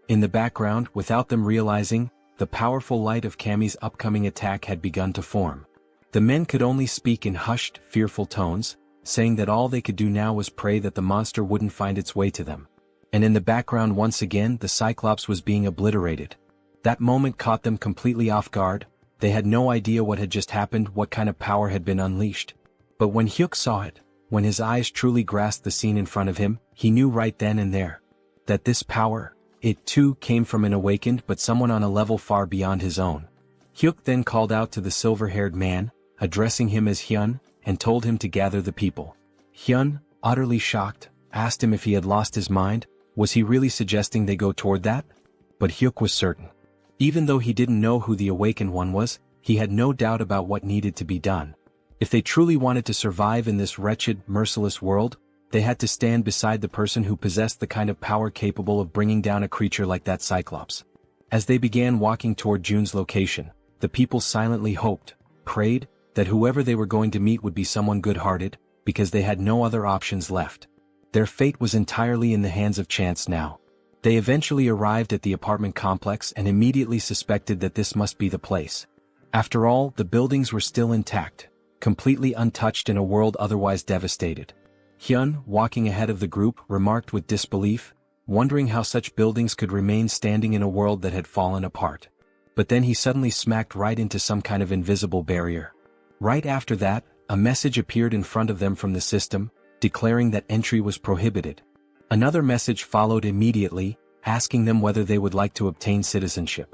In the background, without them realizing, the powerful light of Kami's upcoming attack had begun to form. The men could only speak in hushed, fearful tones, saying that all they could do now was pray that the monster wouldn't find its way to them. And in the background once again the Cyclops was being obliterated. That moment caught them completely off guard. They had no idea what had just happened, what kind of power had been unleashed. But when Hyuk saw it, when his eyes truly grasped the scene in front of him, he knew right then and there that this power, it too came from an awakened but someone on a level far beyond his own. Hyuk then called out to the silver-haired man, addressing him as Hyun, and told him to gather the people. Hyun, utterly shocked, asked him if he had lost his mind. Was he really suggesting they go toward that? But Hyuk was certain. Even though he didn't know who the awakened one was, he had no doubt about what needed to be done. If they truly wanted to survive in this wretched, merciless world, they had to stand beside the person who possessed the kind of power capable of bringing down a creature like that Cyclops. As they began walking toward Jun's location, the people silently hoped, prayed, that whoever they were going to meet would be someone good-hearted, because they had no other options left. Their fate was entirely in the hands of chance now. They eventually arrived at the apartment complex and immediately suspected that this must be the place. After all, the buildings were still intact, completely untouched in a world otherwise devastated. Hyun, walking ahead of the group, remarked with disbelief, wondering how such buildings could remain standing in a world that had fallen apart. But then he suddenly smacked right into some kind of invisible barrier. Right after that, a message appeared in front of them from the system, declaring that entry was prohibited. Another message followed immediately, asking them whether they would like to obtain citizenship.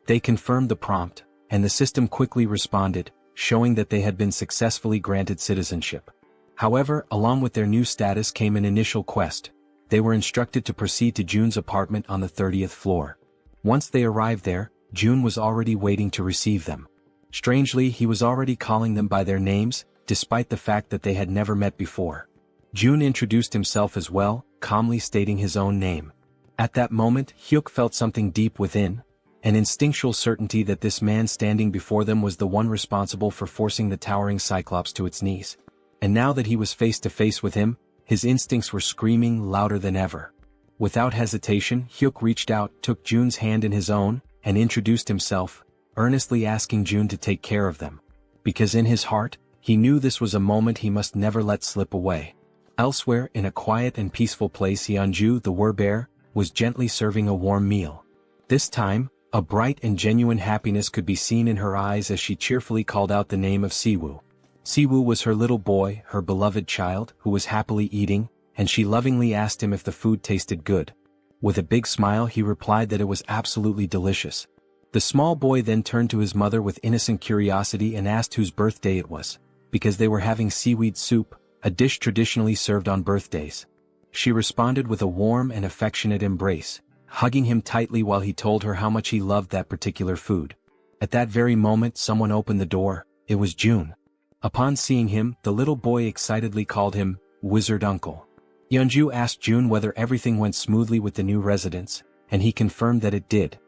They confirmed the prompt, and the system quickly responded, showing that they had been successfully granted citizenship. However, along with their new status came an initial quest. They were instructed to proceed to Jun's apartment on the 30th floor. Once they arrived there, Jun was already waiting to receive them. Strangely, he was already calling them by their names, despite the fact that they had never met before. Jun introduced himself as well, calmly stating his own name. At that moment, Hyuk felt something deep within, an instinctual certainty that this man standing before them was the one responsible for forcing the towering Cyclops to its knees. And now that he was face to face with him, his instincts were screaming louder than ever. Without hesitation, Hyuk reached out, took Jun's hand in his own, and introduced himself, earnestly asking Jun to take care of them. Because in his heart, he knew this was a moment he must never let slip away. Elsewhere, in a quiet and peaceful place, Yeonju, the were-bear, was gently serving a warm meal. This time, a bright and genuine happiness could be seen in her eyes as she cheerfully called out the name of Siwoo. Siwoo was her little boy, her beloved child, who was happily eating, and she lovingly asked him if the food tasted good. With a big smile he replied that it was absolutely delicious. The small boy then turned to his mother with innocent curiosity and asked whose birthday it was, because they were having seaweed soup, a dish traditionally served on birthdays. She responded with a warm and affectionate embrace, hugging him tightly while he told her how much he loved that particular food. At that very moment someone opened the door. It was Jun. Upon seeing him, the little boy excitedly called him Wizard Uncle. Yeonju asked Jun whether everything went smoothly with the new residents, and he confirmed that it did.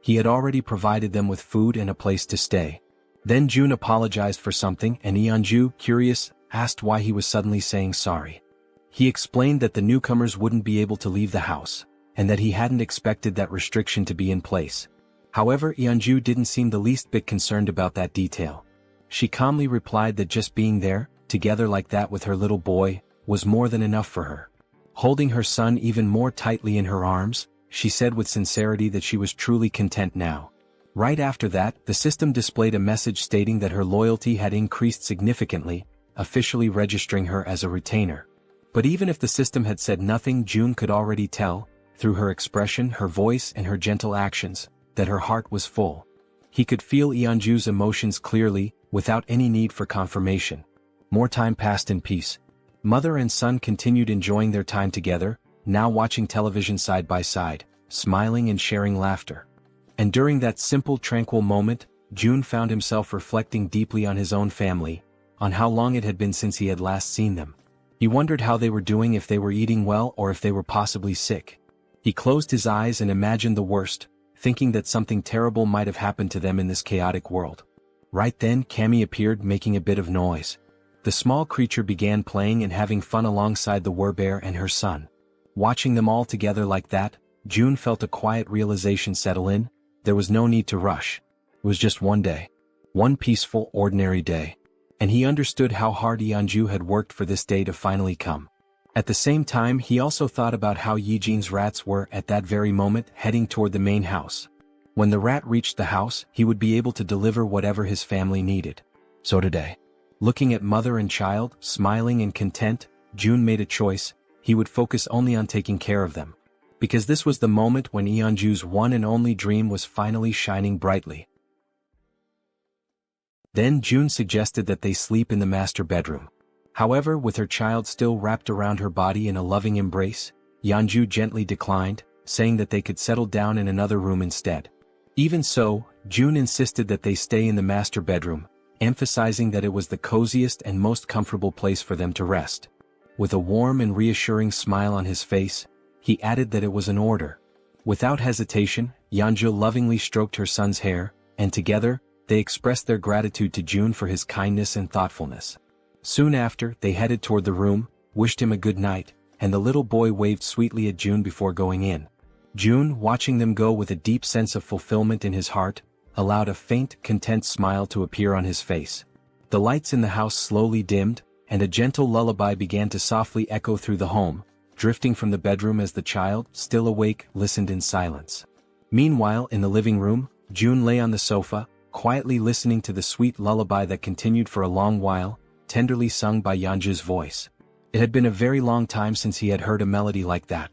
He had already provided them with food and a place to stay. Then Jun apologized for something and Yeonju, curious, asked why he was suddenly saying sorry. He explained that the newcomers wouldn't be able to leave the house, and that he hadn't expected that restriction to be in place. However, Yeonju didn't seem the least bit concerned about that detail. She calmly replied that just being there, together like that with her little boy, was more than enough for her. Holding her son even more tightly in her arms, she said with sincerity that she was truly content now. Right after that, the system displayed a message stating that her loyalty had increased significantly, officially registering her as a retainer. But even if the system had said nothing, Jun could already tell, through her expression, her voice and her gentle actions, that her heart was full. He could feel Yeonju's emotions clearly, without any need for confirmation. More time passed in peace. Mother and son continued enjoying their time together, now watching television side by side, smiling and sharing laughter. And during that simple, tranquil moment, Jun found himself reflecting deeply on his own family, on how long it had been since he had last seen them. He wondered how they were doing, if they were eating well or if they were possibly sick. He closed his eyes and imagined the worst, thinking that something terrible might have happened to them in this chaotic world. Right then Cammy appeared, making a bit of noise. The small creature began playing and having fun alongside the werbear and her son. Watching them all together like that, June felt a quiet realization settle in. There was no need to rush. It was just one day. One peaceful, ordinary day. And he understood how hard Yeonju had worked for this day to finally come. At the same time, he also thought about how Yijin's rats were, at that very moment, heading toward the main house. When the rat reached the house, he would be able to deliver whatever his family needed. So today, looking at mother and child, smiling and content, June made a choice. He would focus only on taking care of them. Because this was the moment when Yeonju's one and only dream was finally shining brightly. Then June suggested that they sleep in the master bedroom. However, with her child still wrapped around her body in a loving embrace, Yeonju gently declined, saying that they could settle down in another room instead. Even so, June insisted that they stay in the master bedroom, emphasizing that it was the coziest and most comfortable place for them to rest. With a warm and reassuring smile on his face, he added that it was an order. Without hesitation, Yeonju lovingly stroked her son's hair, and together, they expressed their gratitude to June for his kindness and thoughtfulness. Soon after, they headed toward the room, wished him a good night, and the little boy waved sweetly at June before going in. June, watching them go with a deep sense of fulfillment in his heart, allowed a faint, content smile to appear on his face. The lights in the house slowly dimmed, and a gentle lullaby began to softly echo through the home, drifting from the bedroom as the child, still awake, listened in silence. Meanwhile, in the living room, June lay on the sofa, quietly listening to the sweet lullaby that continued for a long while, tenderly sung by Yeonju's voice. It had been a very long time since he had heard a melody like that.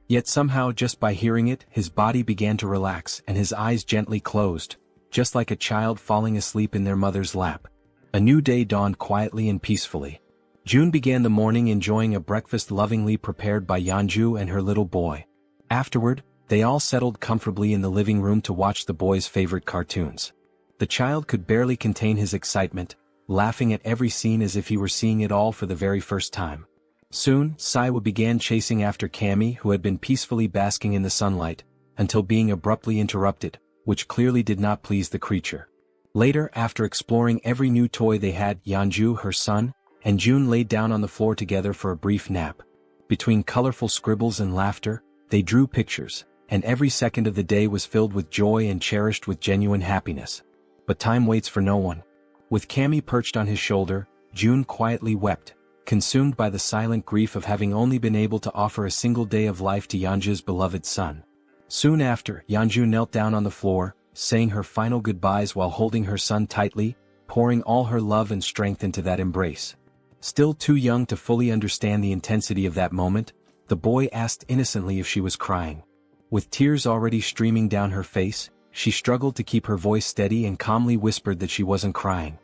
Yet somehow, just by hearing it, his body began to relax and his eyes gently closed, just like a child falling asleep in their mother's lap. A new day dawned quietly and peacefully. June began the morning enjoying a breakfast lovingly prepared by Yeonju and her little boy. Afterward, they all settled comfortably in the living room to watch the boy's favorite cartoons. The child could barely contain his excitement, laughing at every scene as if he were seeing it all for the very first time. Soon, Saiwa began chasing after Cammy, who had been peacefully basking in the sunlight, until being abruptly interrupted, which clearly did not please the creature. Later, after exploring every new toy they had, Yeonju, her son, and June laid down on the floor together for a brief nap. Between colorful scribbles and laughter, they drew pictures, and every second of the day was filled with joy and cherished with genuine happiness. But time waits for no one. With Cammy perched on his shoulder, June quietly wept, consumed by the silent grief of having only been able to offer a single day of life to Yeonju's beloved son. Soon after, Yeonju knelt down on the floor, saying her final goodbyes while holding her son tightly, pouring all her love and strength into that embrace. Still too young to fully understand the intensity of that moment, the boy asked innocently if she was crying. With tears already streaming down her face, she struggled to keep her voice steady and calmly whispered that she wasn't crying.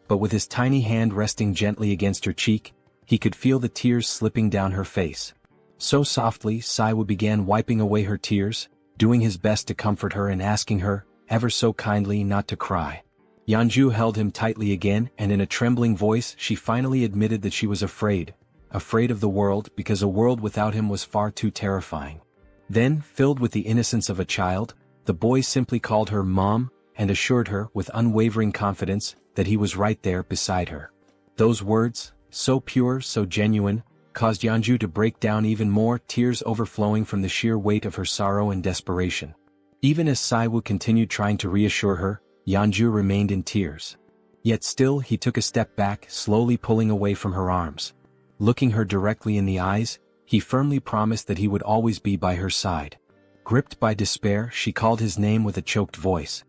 But with his tiny hand resting gently against her cheek, he could feel the tears slipping down her face. So softly, Saiwa began wiping away her tears, doing his best to comfort her and asking her, ever so kindly, not to cry. Yeonju held him tightly again, and in a trembling voice she finally admitted that she was afraid of the world, because a world without him was far too terrifying. Then, filled with the innocence of a child, the boy simply called her Mom, and assured her, with unwavering confidence, that he was right there beside her. Those words, so pure, so genuine, caused Yeonju to break down even more, tears overflowing from the sheer weight of her sorrow and desperation. Even as Saiwoo continued trying to reassure her, Yeonju remained in tears. Yet still he took a step back, slowly pulling away from her arms. Looking her directly in the eyes, he firmly promised that he would always be by her side. Gripped by despair, she called his name with a choked voice.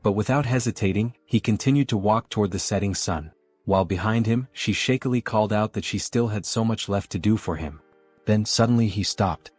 But without hesitating, he continued to walk toward the setting sun, while behind him, she shakily called out that she still had so much left to do for him. Then suddenly he stopped.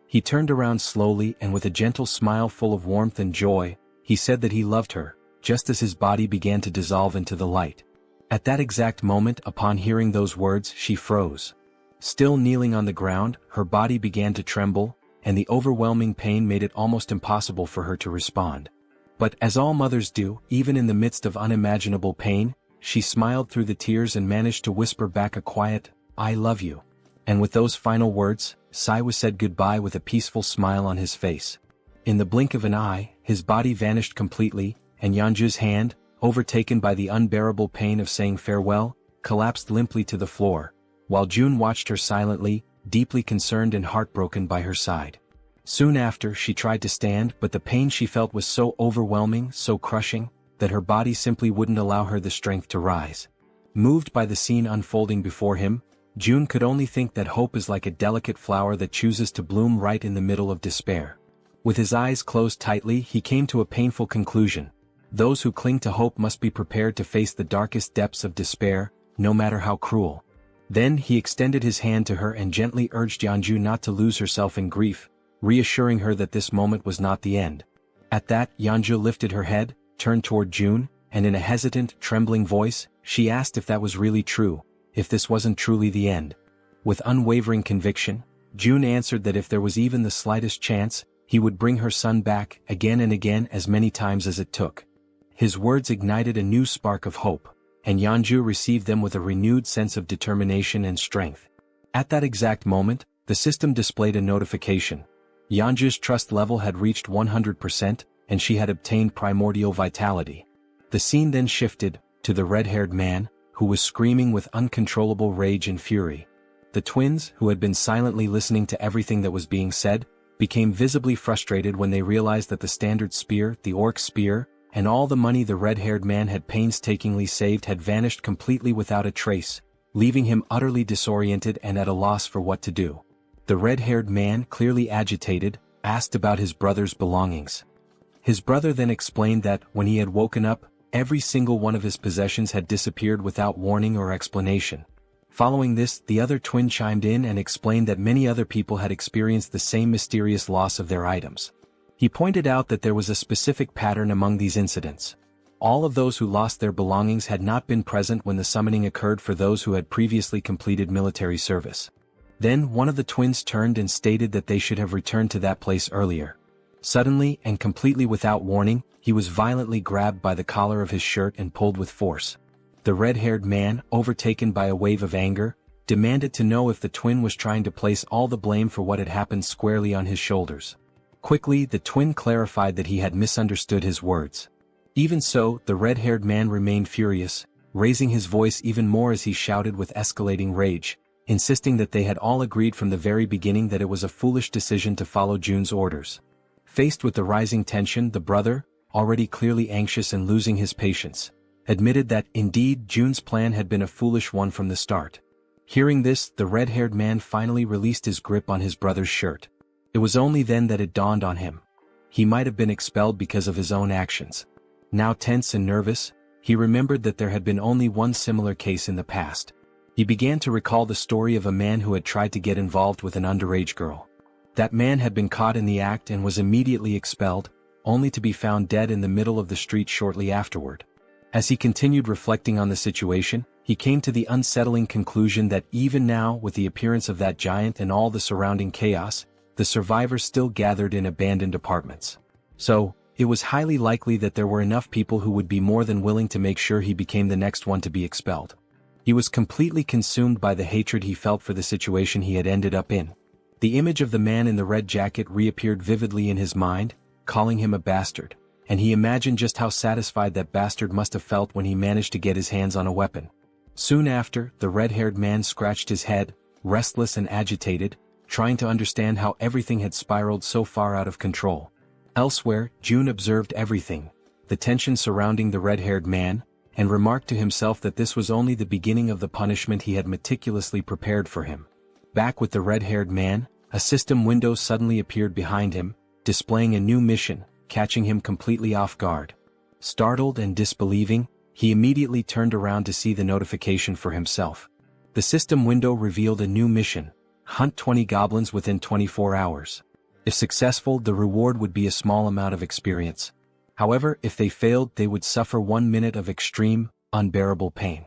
He turned around slowly, and with a gentle smile full of warmth and joy, he said that he loved her, just as his body began to dissolve into the light. At that exact moment, upon hearing those words, she froze. Still kneeling on the ground, her body began to tremble, and the overwhelming pain made it almost impossible for her to respond. But as all mothers do, even in the midst of unimaginable pain, she smiled through the tears and managed to whisper back a quiet, "I love you." And with those final words, Saiwa said goodbye with a peaceful smile on his face. In the blink of an eye, his body vanished completely, and Yeonju's hand, overtaken by the unbearable pain of saying farewell, collapsed limply to the floor, while June watched her silently, deeply concerned and heartbroken by her side. Soon after, she tried to stand, but the pain she felt was so overwhelming, so crushing, that her body simply wouldn't allow her the strength to rise. Moved by the scene unfolding before him, June could only think that hope is like a delicate flower that chooses to bloom right in the middle of despair. With his eyes closed tightly, he came to a painful conclusion. Those who cling to hope must be prepared to face the darkest depths of despair, no matter how cruel. Then he extended his hand to her and gently urged Yeonju not to lose herself in grief, reassuring her that this moment was not the end. At that, Yeonju lifted her head, turned toward June, and in a hesitant, trembling voice, she asked if that was really true, if this wasn't truly the end. With unwavering conviction, June answered that if there was even the slightest chance, he would bring her son back, again and again, as many times as it took. His words ignited a new spark of hope, and Yeonju received them with a renewed sense of determination and strength. At that exact moment, the system displayed a notification. Yeonju's trust level had reached 100%, and she had obtained primordial vitality. The scene then shifted to the red-haired man, who was screaming with uncontrollable rage and fury. The twins, who had been silently listening to everything that was being said, became visibly frustrated when they realized that the standard spear, the orc spear, and all the money the red-haired man had painstakingly saved had vanished completely without a trace, leaving him utterly disoriented and at a loss for what to do. The red-haired man, clearly agitated, asked about his brother's belongings. His brother then explained that, when he had woken up, every single one of his possessions had disappeared without warning or explanation. Following this, the other twin chimed in and explained that many other people had experienced the same mysterious loss of their items. He pointed out that there was a specific pattern among these incidents. All of those who lost their belongings had not been present when the summoning occurred for those who had previously completed military service. Then one of the twins turned and stated that they should have returned to that place earlier. Suddenly, and completely without warning, he was violently grabbed by the collar of his shirt and pulled with force. The red-haired man, overtaken by a wave of anger, demanded to know if the twin was trying to place all the blame for what had happened squarely on his shoulders. Quickly, the twin clarified that he had misunderstood his words. Even so, the red-haired man remained furious, raising his voice even more as he shouted with escalating rage, insisting that they had all agreed from the very beginning that it was a foolish decision to follow June's orders. Faced with the rising tension, the brother, already clearly anxious and losing his patience, admitted that, indeed, June's plan had been a foolish one from the start. Hearing this, the red-haired man finally released his grip on his brother's shirt. It was only then that it dawned on him. He might have been expelled because of his own actions. Now tense and nervous, he remembered that there had been only one similar case in the past. He began to recall the story of a man who had tried to get involved with an underage girl. That man had been caught in the act and was immediately expelled, only to be found dead in the middle of the street shortly afterward. As he continued reflecting on the situation, he came to the unsettling conclusion that even now, with the appearance of that giant and all the surrounding chaos, the survivors still gathered in abandoned apartments. So, it was highly likely that there were enough people who would be more than willing to make sure he became the next one to be expelled. He was completely consumed by the hatred he felt for the situation he had ended up in. The image of the man in the red jacket reappeared vividly in his mind, calling him a bastard, and he imagined just how satisfied that bastard must have felt when he managed to get his hands on a weapon. Soon after, the red-haired man scratched his head, restless and agitated, trying to understand how everything had spiraled so far out of control. Elsewhere, June observed everything, the tension surrounding the red-haired man, and remarked to himself that this was only the beginning of the punishment he had meticulously prepared for him. Back with the red-haired man, a system window suddenly appeared behind him, displaying a new mission, catching him completely off guard. Startled and disbelieving, he immediately turned around to see the notification for himself. The system window revealed a new mission: hunt 20 goblins within 24 hours. If successful, the reward would be a small amount of experience. However, if they failed, they would suffer 1 minute of extreme, unbearable pain.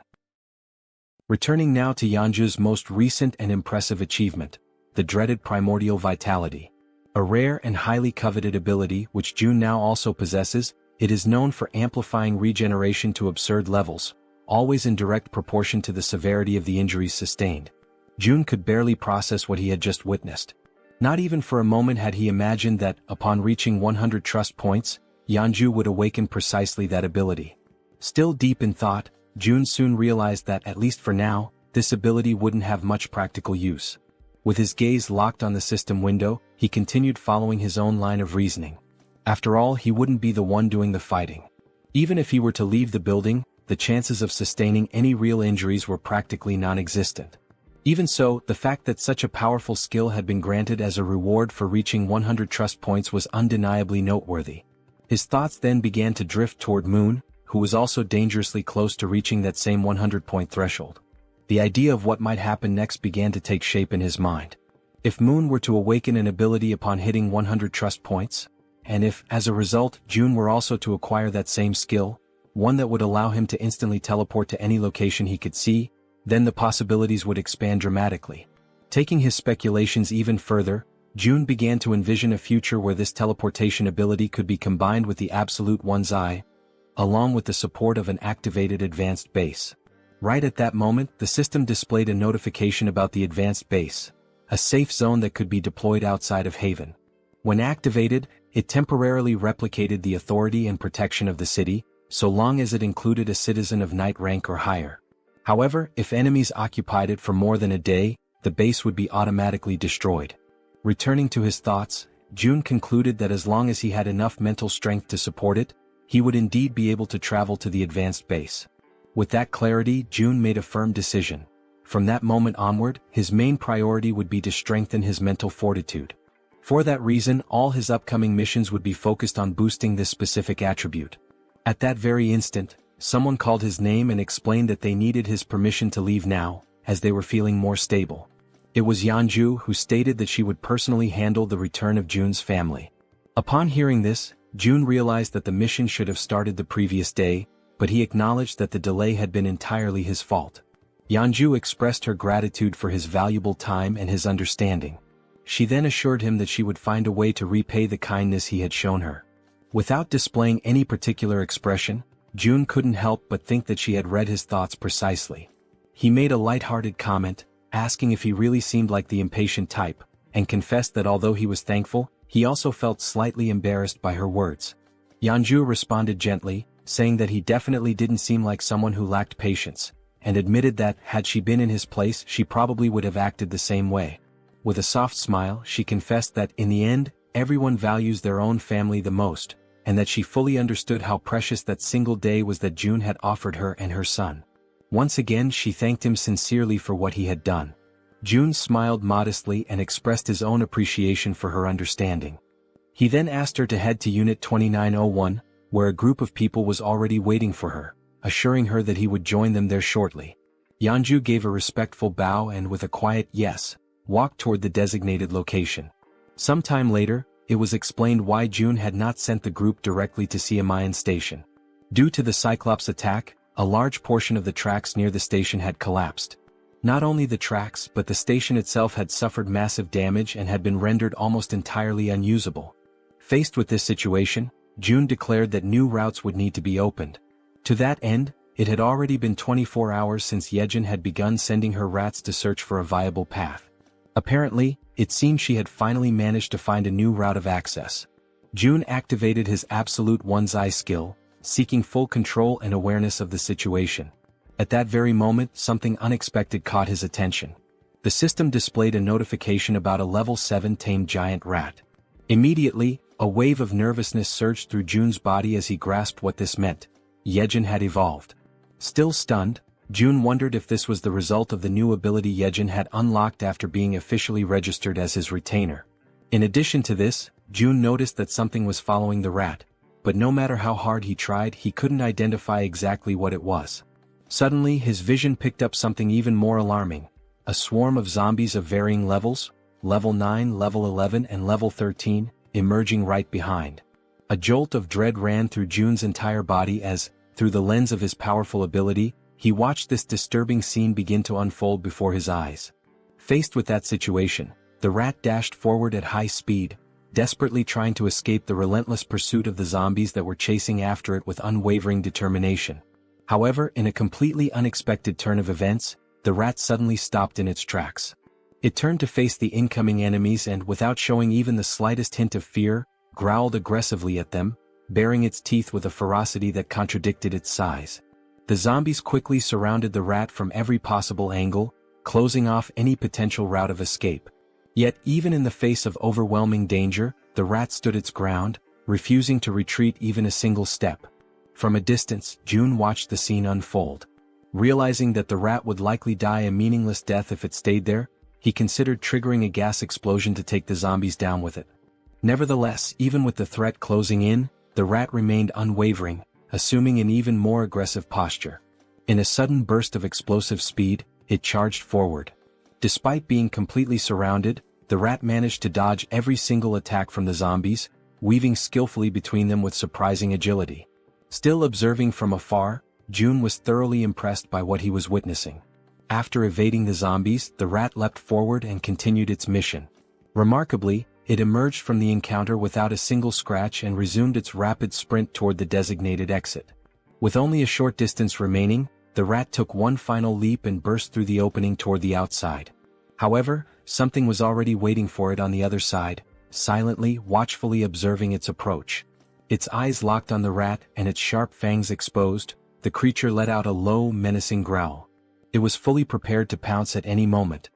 Returning now to Yeonju's most recent and impressive achievement, the dreaded primordial vitality. A rare and highly coveted ability which June now also possesses, it is known for amplifying regeneration to absurd levels, always in direct proportion to the severity of the injuries sustained. June could barely process what he had just witnessed. Not even for a moment had he imagined that, upon reaching 100 trust points, Yeonju would awaken precisely that ability. Still deep in thought, June soon realized that, at least for now, this ability wouldn't have much practical use. With his gaze locked on the system window, he continued following his own line of reasoning. After all, he wouldn't be the one doing the fighting. Even if he were to leave the building, the chances of sustaining any real injuries were practically non-existent. Even so, the fact that such a powerful skill had been granted as a reward for reaching 100 trust points was undeniably noteworthy. His thoughts then began to drift toward Moon, who was also dangerously close to reaching that same 100-point threshold. The idea of what might happen next began to take shape in his mind. If Moon were to awaken an ability upon hitting 100 trust points, and if, as a result, June were also to acquire that same skill, one that would allow him to instantly teleport to any location he could see, then the possibilities would expand dramatically. Taking his speculations even further, June began to envision a future where this teleportation ability could be combined with the absolute one's eye, along with the support of an activated advanced base. Right at that moment, the system displayed a notification about the advanced base, a safe zone that could be deployed outside of Haven. When activated, it temporarily replicated the authority and protection of the city, so long as it included a citizen of knight rank or higher. However, if enemies occupied it for more than a day, the base would be automatically destroyed. Returning to his thoughts, June concluded that as long as he had enough mental strength to support it, he would indeed be able to travel to the advanced base. With that clarity, June made a firm decision. From that moment onward, his main priority would be to strengthen his mental fortitude. For that reason, all his upcoming missions would be focused on boosting this specific attribute. At that very instant, someone called his name and explained that they needed his permission to leave now, as they were feeling more stable. It was Yeonju, who stated that she would personally handle the return of June's family. Upon hearing this, June realized that the mission should have started the previous day, but he acknowledged that the delay had been entirely his fault. Yeonju expressed her gratitude for his valuable time and his understanding. She then assured him that she would find a way to repay the kindness he had shown her. Without displaying any particular expression, June couldn't help but think that she had read his thoughts precisely. He made a light-hearted comment, asking if he really seemed like the impatient type, and confessed that although he was thankful, he also felt slightly embarrassed by her words. Yeonju responded gently, saying that he definitely didn't seem like someone who lacked patience, and admitted that, had she been in his place, she probably would have acted the same way. With a soft smile, she confessed that, in the end, everyone values their own family the most, and that she fully understood how precious that single day was that June had offered her and her son. Once again, she thanked him sincerely for what he had done. June smiled modestly and expressed his own appreciation for her understanding. He then asked her to head to Unit 2901, where a group of people was already waiting for her, assuring her that he would join them there shortly. Yeonju gave a respectful bow and, with a quiet yes, walked toward the designated location. Sometime later, it was explained why June had not sent the group directly to Siamayan Station. Due to the Cyclops attack, a large portion of the tracks near the station had collapsed. Not only the tracks, but the station itself had suffered massive damage and had been rendered almost entirely unusable. Faced with this situation, June declared that new routes would need to be opened. To that end, it had already been 24 hours since Jaehyeon had begun sending her rats to search for a viable path. Apparently, it seemed she had finally managed to find a new route of access. June activated his absolute one's eye skill, seeking full control and awareness of the situation. At that very moment, something unexpected caught his attention. The system displayed a notification about a level 7 tamed giant rat. Immediately, a wave of nervousness surged through June's body as he grasped what this meant. Jaehyeon had evolved. Still stunned, June wondered if this was the result of the new ability Jaehyeon had unlocked after being officially registered as his retainer. In addition to this, June noticed that something was following the rat, but no matter how hard he tried, he couldn't identify exactly what it was. Suddenly, his vision picked up something even more alarming: a swarm of zombies of varying levels, level 9, level 11, and level 13, emerging right behind. A jolt of dread ran through June's entire body as, through the lens of his powerful ability, he watched this disturbing scene begin to unfold before his eyes. Faced with that situation, the rat dashed forward at high speed, desperately trying to escape the relentless pursuit of the zombies that were chasing after it with unwavering determination. However, in a completely unexpected turn of events, the rat suddenly stopped in its tracks. It turned to face the incoming enemies and, without showing even the slightest hint of fear, growled aggressively at them, baring its teeth with a ferocity that contradicted its size. The zombies quickly surrounded the rat from every possible angle, closing off any potential route of escape. Yet, even in the face of overwhelming danger, the rat stood its ground, refusing to retreat even a single step. From a distance, June watched the scene unfold. Realizing that the rat would likely die a meaningless death if it stayed there, he considered triggering a gas explosion to take the zombies down with it. Nevertheless, even with the threat closing in, the rat remained unwavering, assuming an even more aggressive posture. In a sudden burst of explosive speed, it charged forward. Despite being completely surrounded, the rat managed to dodge every single attack from the zombies, weaving skillfully between them with surprising agility. Still observing from afar, June was thoroughly impressed by what he was witnessing. After evading the zombies, the rat leapt forward and continued its mission. Remarkably, it emerged from the encounter without a single scratch and resumed its rapid sprint toward the designated exit. With only a short distance remaining, the rat took one final leap and burst through the opening toward the outside. However, something was already waiting for it on the other side, silently, watchfully observing its approach. Its eyes locked on the rat and its sharp fangs exposed, the creature let out a low, menacing growl. It was fully prepared to pounce at any moment.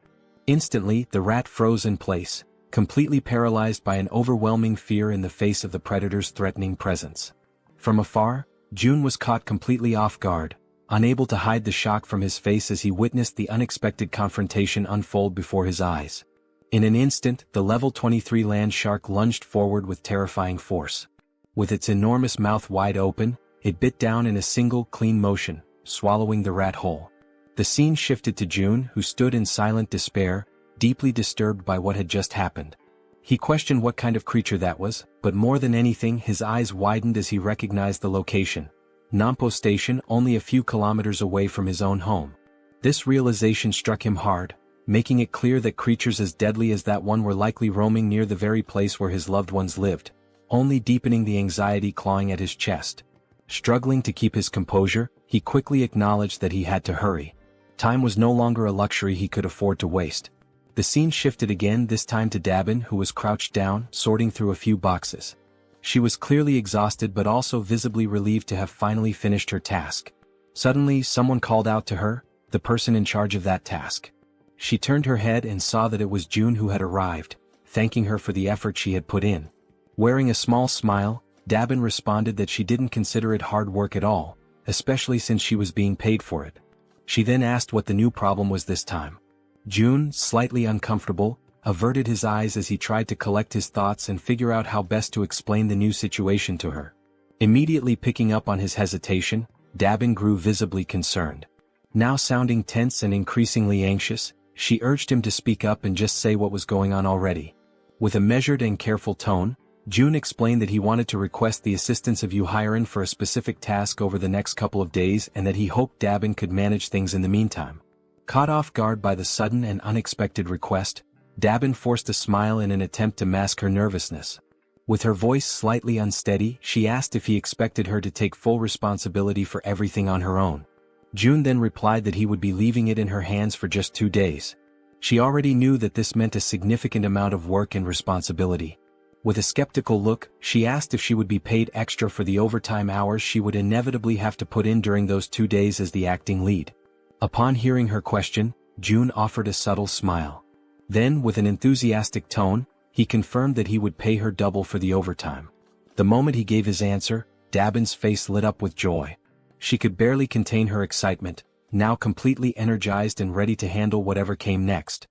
Instantly, the rat froze in place, completely paralyzed by an overwhelming fear in the face of the predator's threatening presence. From afar, June was caught completely off guard, unable to hide the shock from his face as he witnessed the unexpected confrontation unfold before his eyes. In an instant, the level 23 land shark lunged forward with terrifying force. With its enormous mouth wide open, it bit down in a single, clean motion, swallowing the rat whole. The scene shifted to June, who stood in silent despair, deeply disturbed by what had just happened. He questioned what kind of creature that was, but more than anything his eyes widened as he recognized the location. Nampo Station, only a few kilometers away from his own home. This realization struck him hard, making it clear that creatures as deadly as that one were likely roaming near the very place where his loved ones lived, only deepening the anxiety clawing at his chest. Struggling to keep his composure, he quickly acknowledged that he had to hurry. Time was no longer a luxury he could afford to waste. The scene shifted again, this time to Dabin, who was crouched down, sorting through a few boxes. She was clearly exhausted but also visibly relieved to have finally finished her task. Suddenly, someone called out to her, the person in charge of that task. She turned her head and saw that it was June who had arrived, thanking her for the effort she had put in. Wearing a small smile, Dabin responded that she didn't consider it hard work at all, especially since she was being paid for it. She then asked what the new problem was this time. June, slightly uncomfortable, averted his eyes as he tried to collect his thoughts and figure out how best to explain the new situation to her. Immediately picking up on his hesitation, Dabin grew visibly concerned. Now sounding tense and increasingly anxious, she urged him to speak up and just say what was going on already. With a measured and careful tone, June explained that he wanted to request the assistance of Jaehyeon for a specific task over the next couple of days and that he hoped Dabin could manage things in the meantime. Caught off guard by the sudden and unexpected request, Dabin forced a smile in an attempt to mask her nervousness. With her voice slightly unsteady, she asked if he expected her to take full responsibility for everything on her own. June then replied that he would be leaving it in her hands for just 2 days. She already knew that this meant a significant amount of work and responsibility. With a skeptical look, she asked if she would be paid extra for the overtime hours she would inevitably have to put in during those 2 days as the acting lead. Upon hearing her question, June offered a subtle smile. Then, with an enthusiastic tone, he confirmed that he would pay her double for the overtime. The moment he gave his answer, Dabin's face lit up with joy. She could barely contain her excitement, now completely energized and ready to handle whatever came next.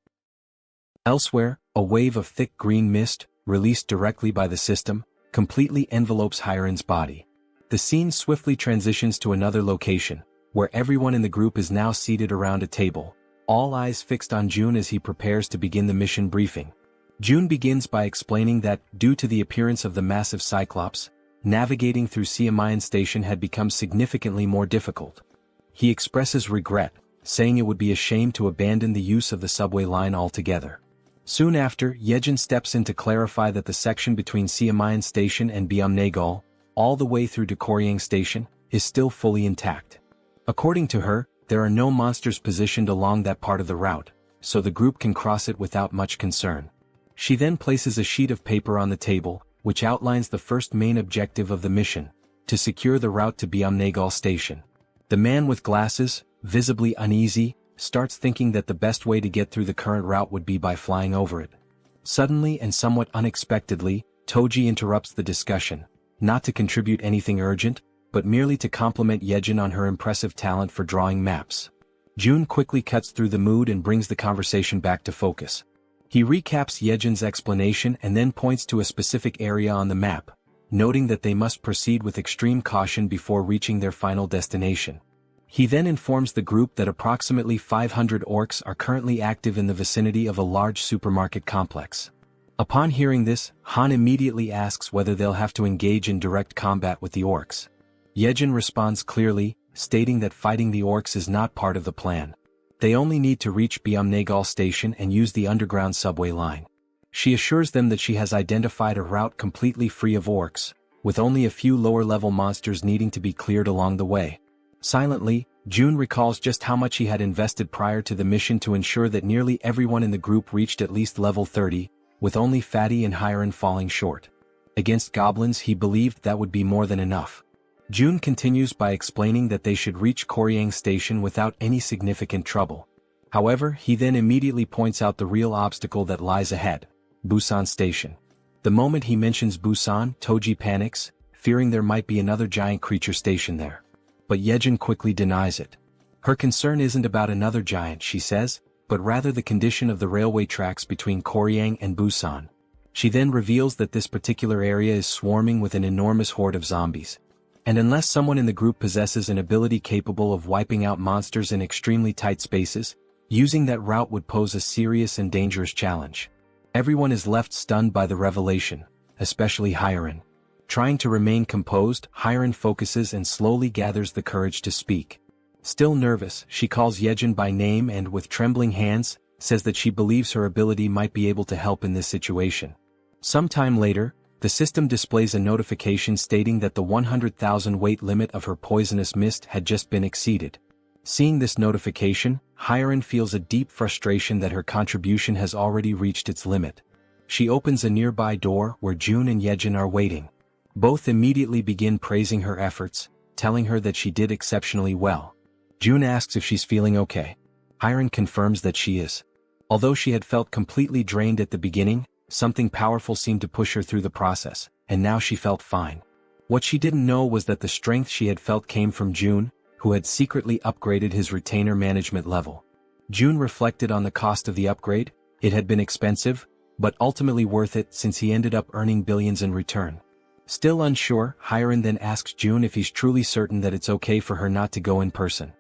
Elsewhere, a wave of thick green mist, released directly by the system, completely envelopes Hyren's body. The scene swiftly transitions to another location, where everyone in the group is now seated around a table, all eyes fixed on June as he prepares to begin the mission briefing. June begins by explaining that, due to the appearance of the massive Cyclops, navigating through Jaehyeon Station had become significantly more difficult. He expresses regret, saying it would be a shame to abandon the use of the subway line altogether. Soon after, Jaehyeon steps in to clarify that the section between Jaehyeon Station and Byumnaegol, all the way through to Koryang Station, is still fully intact. According to her, there are no monsters positioned along that part of the route, so the group can cross it without much concern. She then places a sheet of paper on the table, which outlines the first main objective of the mission: to secure the route to Byumnagal Station. The man with glasses, visibly uneasy, starts thinking that the best way to get through the current route would be by flying over it. Suddenly and somewhat unexpectedly, Toji interrupts the discussion, not to contribute anything urgent, but merely to compliment Jaehyeon on her impressive talent for drawing maps. June quickly cuts through the mood and brings the conversation back to focus. He recaps Yeon's explanation and then points to a specific area on the map, noting that they must proceed with extreme caution before reaching their final destination. He then informs the group that approximately 500 orcs are currently active in the vicinity of a large supermarket complex. Upon hearing this, Han immediately asks whether they'll have to engage in direct combat with the orcs. Jaehyeon responds clearly, stating that fighting the orcs is not part of the plan. They only need to reach Byumnagal Station and use the underground subway line. She assures them that she has identified a route completely free of orcs, with only a few lower-level monsters needing to be cleared along the way. Silently, June recalls just how much he had invested prior to the mission to ensure that nearly everyone in the group reached at least level 30, with only Fatty and Hiren falling short. Against goblins, he believed that would be more than enough. June continues by explaining that they should reach Koryang Station without any significant trouble. However, he then immediately points out the real obstacle that lies ahead: Busan Station. The moment he mentions Busan, Toji panics, fearing there might be another giant creature stationed there. But Jaehyeon quickly denies it. Her concern isn't about another giant, she says, but rather the condition of the railway tracks between Koryang and Busan. She then reveals that this particular area is swarming with an enormous horde of zombies. And unless someone in the group possesses an ability capable of wiping out monsters in extremely tight spaces, using that route would pose a serious and dangerous challenge. Everyone is left stunned by the revelation, especially Hiren. Trying to remain composed, Hiren focuses and slowly gathers the courage to speak. Still nervous, she calls Jaehyeon by name and, with trembling hands, says that she believes her ability might be able to help in this situation. Sometime later, the system displays a notification stating that the 100,000 weight limit of her poisonous mist had just been exceeded. Seeing this notification, Hiren feels a deep frustration that her contribution has already reached its limit. She opens a nearby door where June and Jaehyeon are waiting. Both immediately begin praising her efforts, telling her that she did exceptionally well. June asks if she's feeling okay. Hiren confirms that she is. Although she had felt completely drained at the beginning, something powerful seemed to push her through the process, and now she felt fine. What she didn't know was that the strength she had felt came from June, who had secretly upgraded his retainer management level. June reflected on the cost of the upgrade. It had been expensive, but ultimately worth it since he ended up earning billions in return. Still unsure, Hiren then asks June if he's truly certain that it's okay for her not to go in person.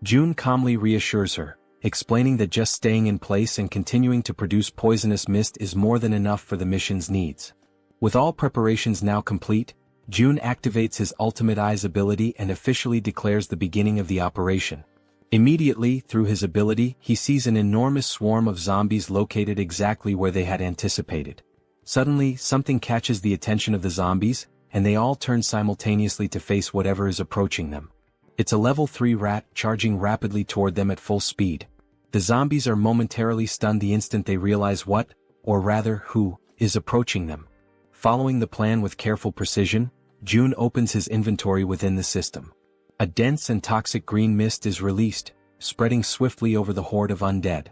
June calmly reassures her, explaining that just staying in place and continuing to produce poisonous mist is more than enough for the mission's needs. With all preparations now complete, June activates his Ultimate Eyes ability and officially declares the beginning of the operation. Immediately, through his ability, he sees an enormous swarm of zombies located exactly where they had anticipated. Suddenly, something catches the attention of the zombies, and they all turn simultaneously to face whatever is approaching them. It's a level 3 rat charging rapidly toward them at full speed. The zombies are momentarily stunned the instant they realize what, or rather who, is approaching them. Following the plan with careful precision, June opens his inventory within the system. A dense and toxic green mist is released, spreading swiftly over the horde of undead.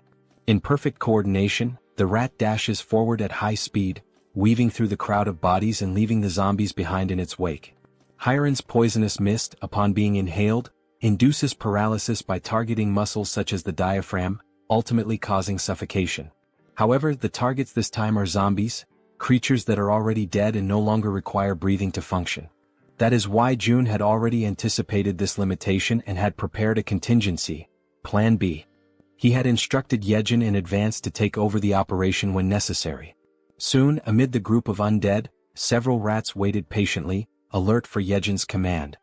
In perfect coordination, the rat dashes forward at high speed, weaving through the crowd of bodies and leaving the zombies behind in its wake. Hiren's poisonous mist, upon being inhaled, induces paralysis by targeting muscles such as the diaphragm, ultimately causing suffocation. However, the targets this time are zombies, creatures that are already dead and no longer require breathing to function. That is why June had already anticipated this limitation and had prepared a contingency, Plan B. He had instructed Jaehyeon in advance to take over the operation when necessary. Soon, amid the group of undead, several rats waited patiently, alert for Jaehyeon's command.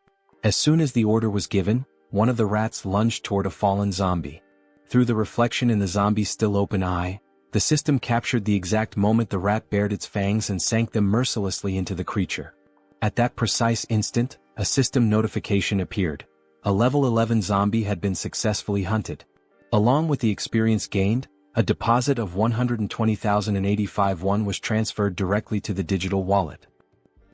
As soon as the order was given, one of the rats lunged toward a fallen zombie. Through the reflection in the zombie's still open eye, the system captured the exact moment the rat bared its fangs and sank them mercilessly into the creature. At that precise instant, a system notification appeared. A level 11 zombie had been successfully hunted. Along with the experience gained, a deposit of 120,085 won was transferred directly to the digital wallet.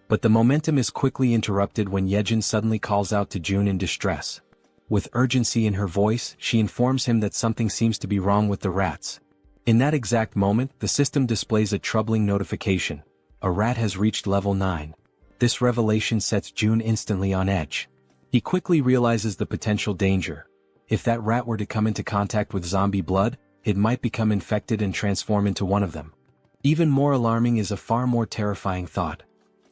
But the momentum is quickly interrupted when Jaehyeon suddenly calls out to June in distress. With urgency in her voice, she informs him that something seems to be wrong with the rats. In that exact moment, the system displays a troubling notification. A rat has reached level 9. This revelation sets June instantly on edge. He quickly realizes the potential danger. If that rat were to come into contact with zombie blood, it might become infected and transform into one of them. Even more alarming is a far more terrifying thought.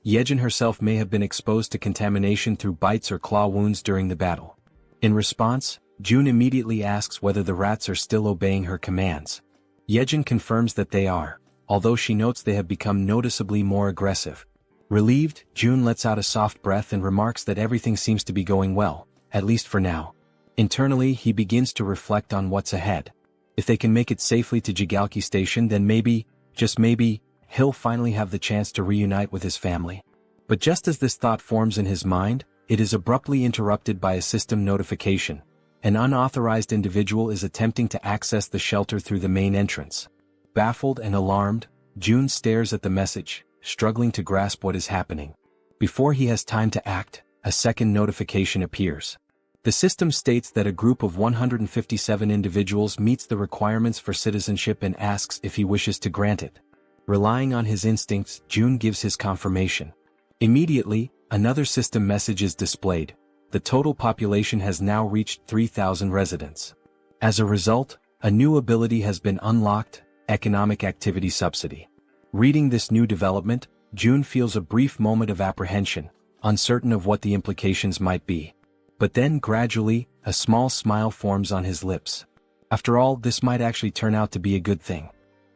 Jaehyeon herself may have been exposed to contamination through bites or claw wounds during the battle. In response, June immediately asks whether the rats are still obeying her commands. Jaehyeon confirms that they are, although she notes they have become noticeably more aggressive. Relieved, June lets out a soft breath and remarks that everything seems to be going well, at least for now. Internally, he begins to reflect on what's ahead. If they can make it safely to Jaehyeon Station, then maybe, just maybe, he'll finally have the chance to reunite with his family. But just as this thought forms in his mind, it is abruptly interrupted by a system notification. An unauthorized individual is attempting to access the shelter through the main entrance. Baffled and alarmed, June stares at the message, struggling to grasp what is happening. Before he has time to act, a second notification appears. The system states that a group of 157 individuals meets the requirements for citizenship and asks if he wishes to grant it. Relying on his instincts, June gives his confirmation. Immediately, another system message is displayed. The total population has now reached 3,000 residents. As a result, a new ability has been unlocked, Economic Activity Subsidy. Reading this new development, June feels a brief moment of apprehension, uncertain of what the implications might be. But then gradually, a small smile forms on his lips. After all, this might actually turn out to be a good thing.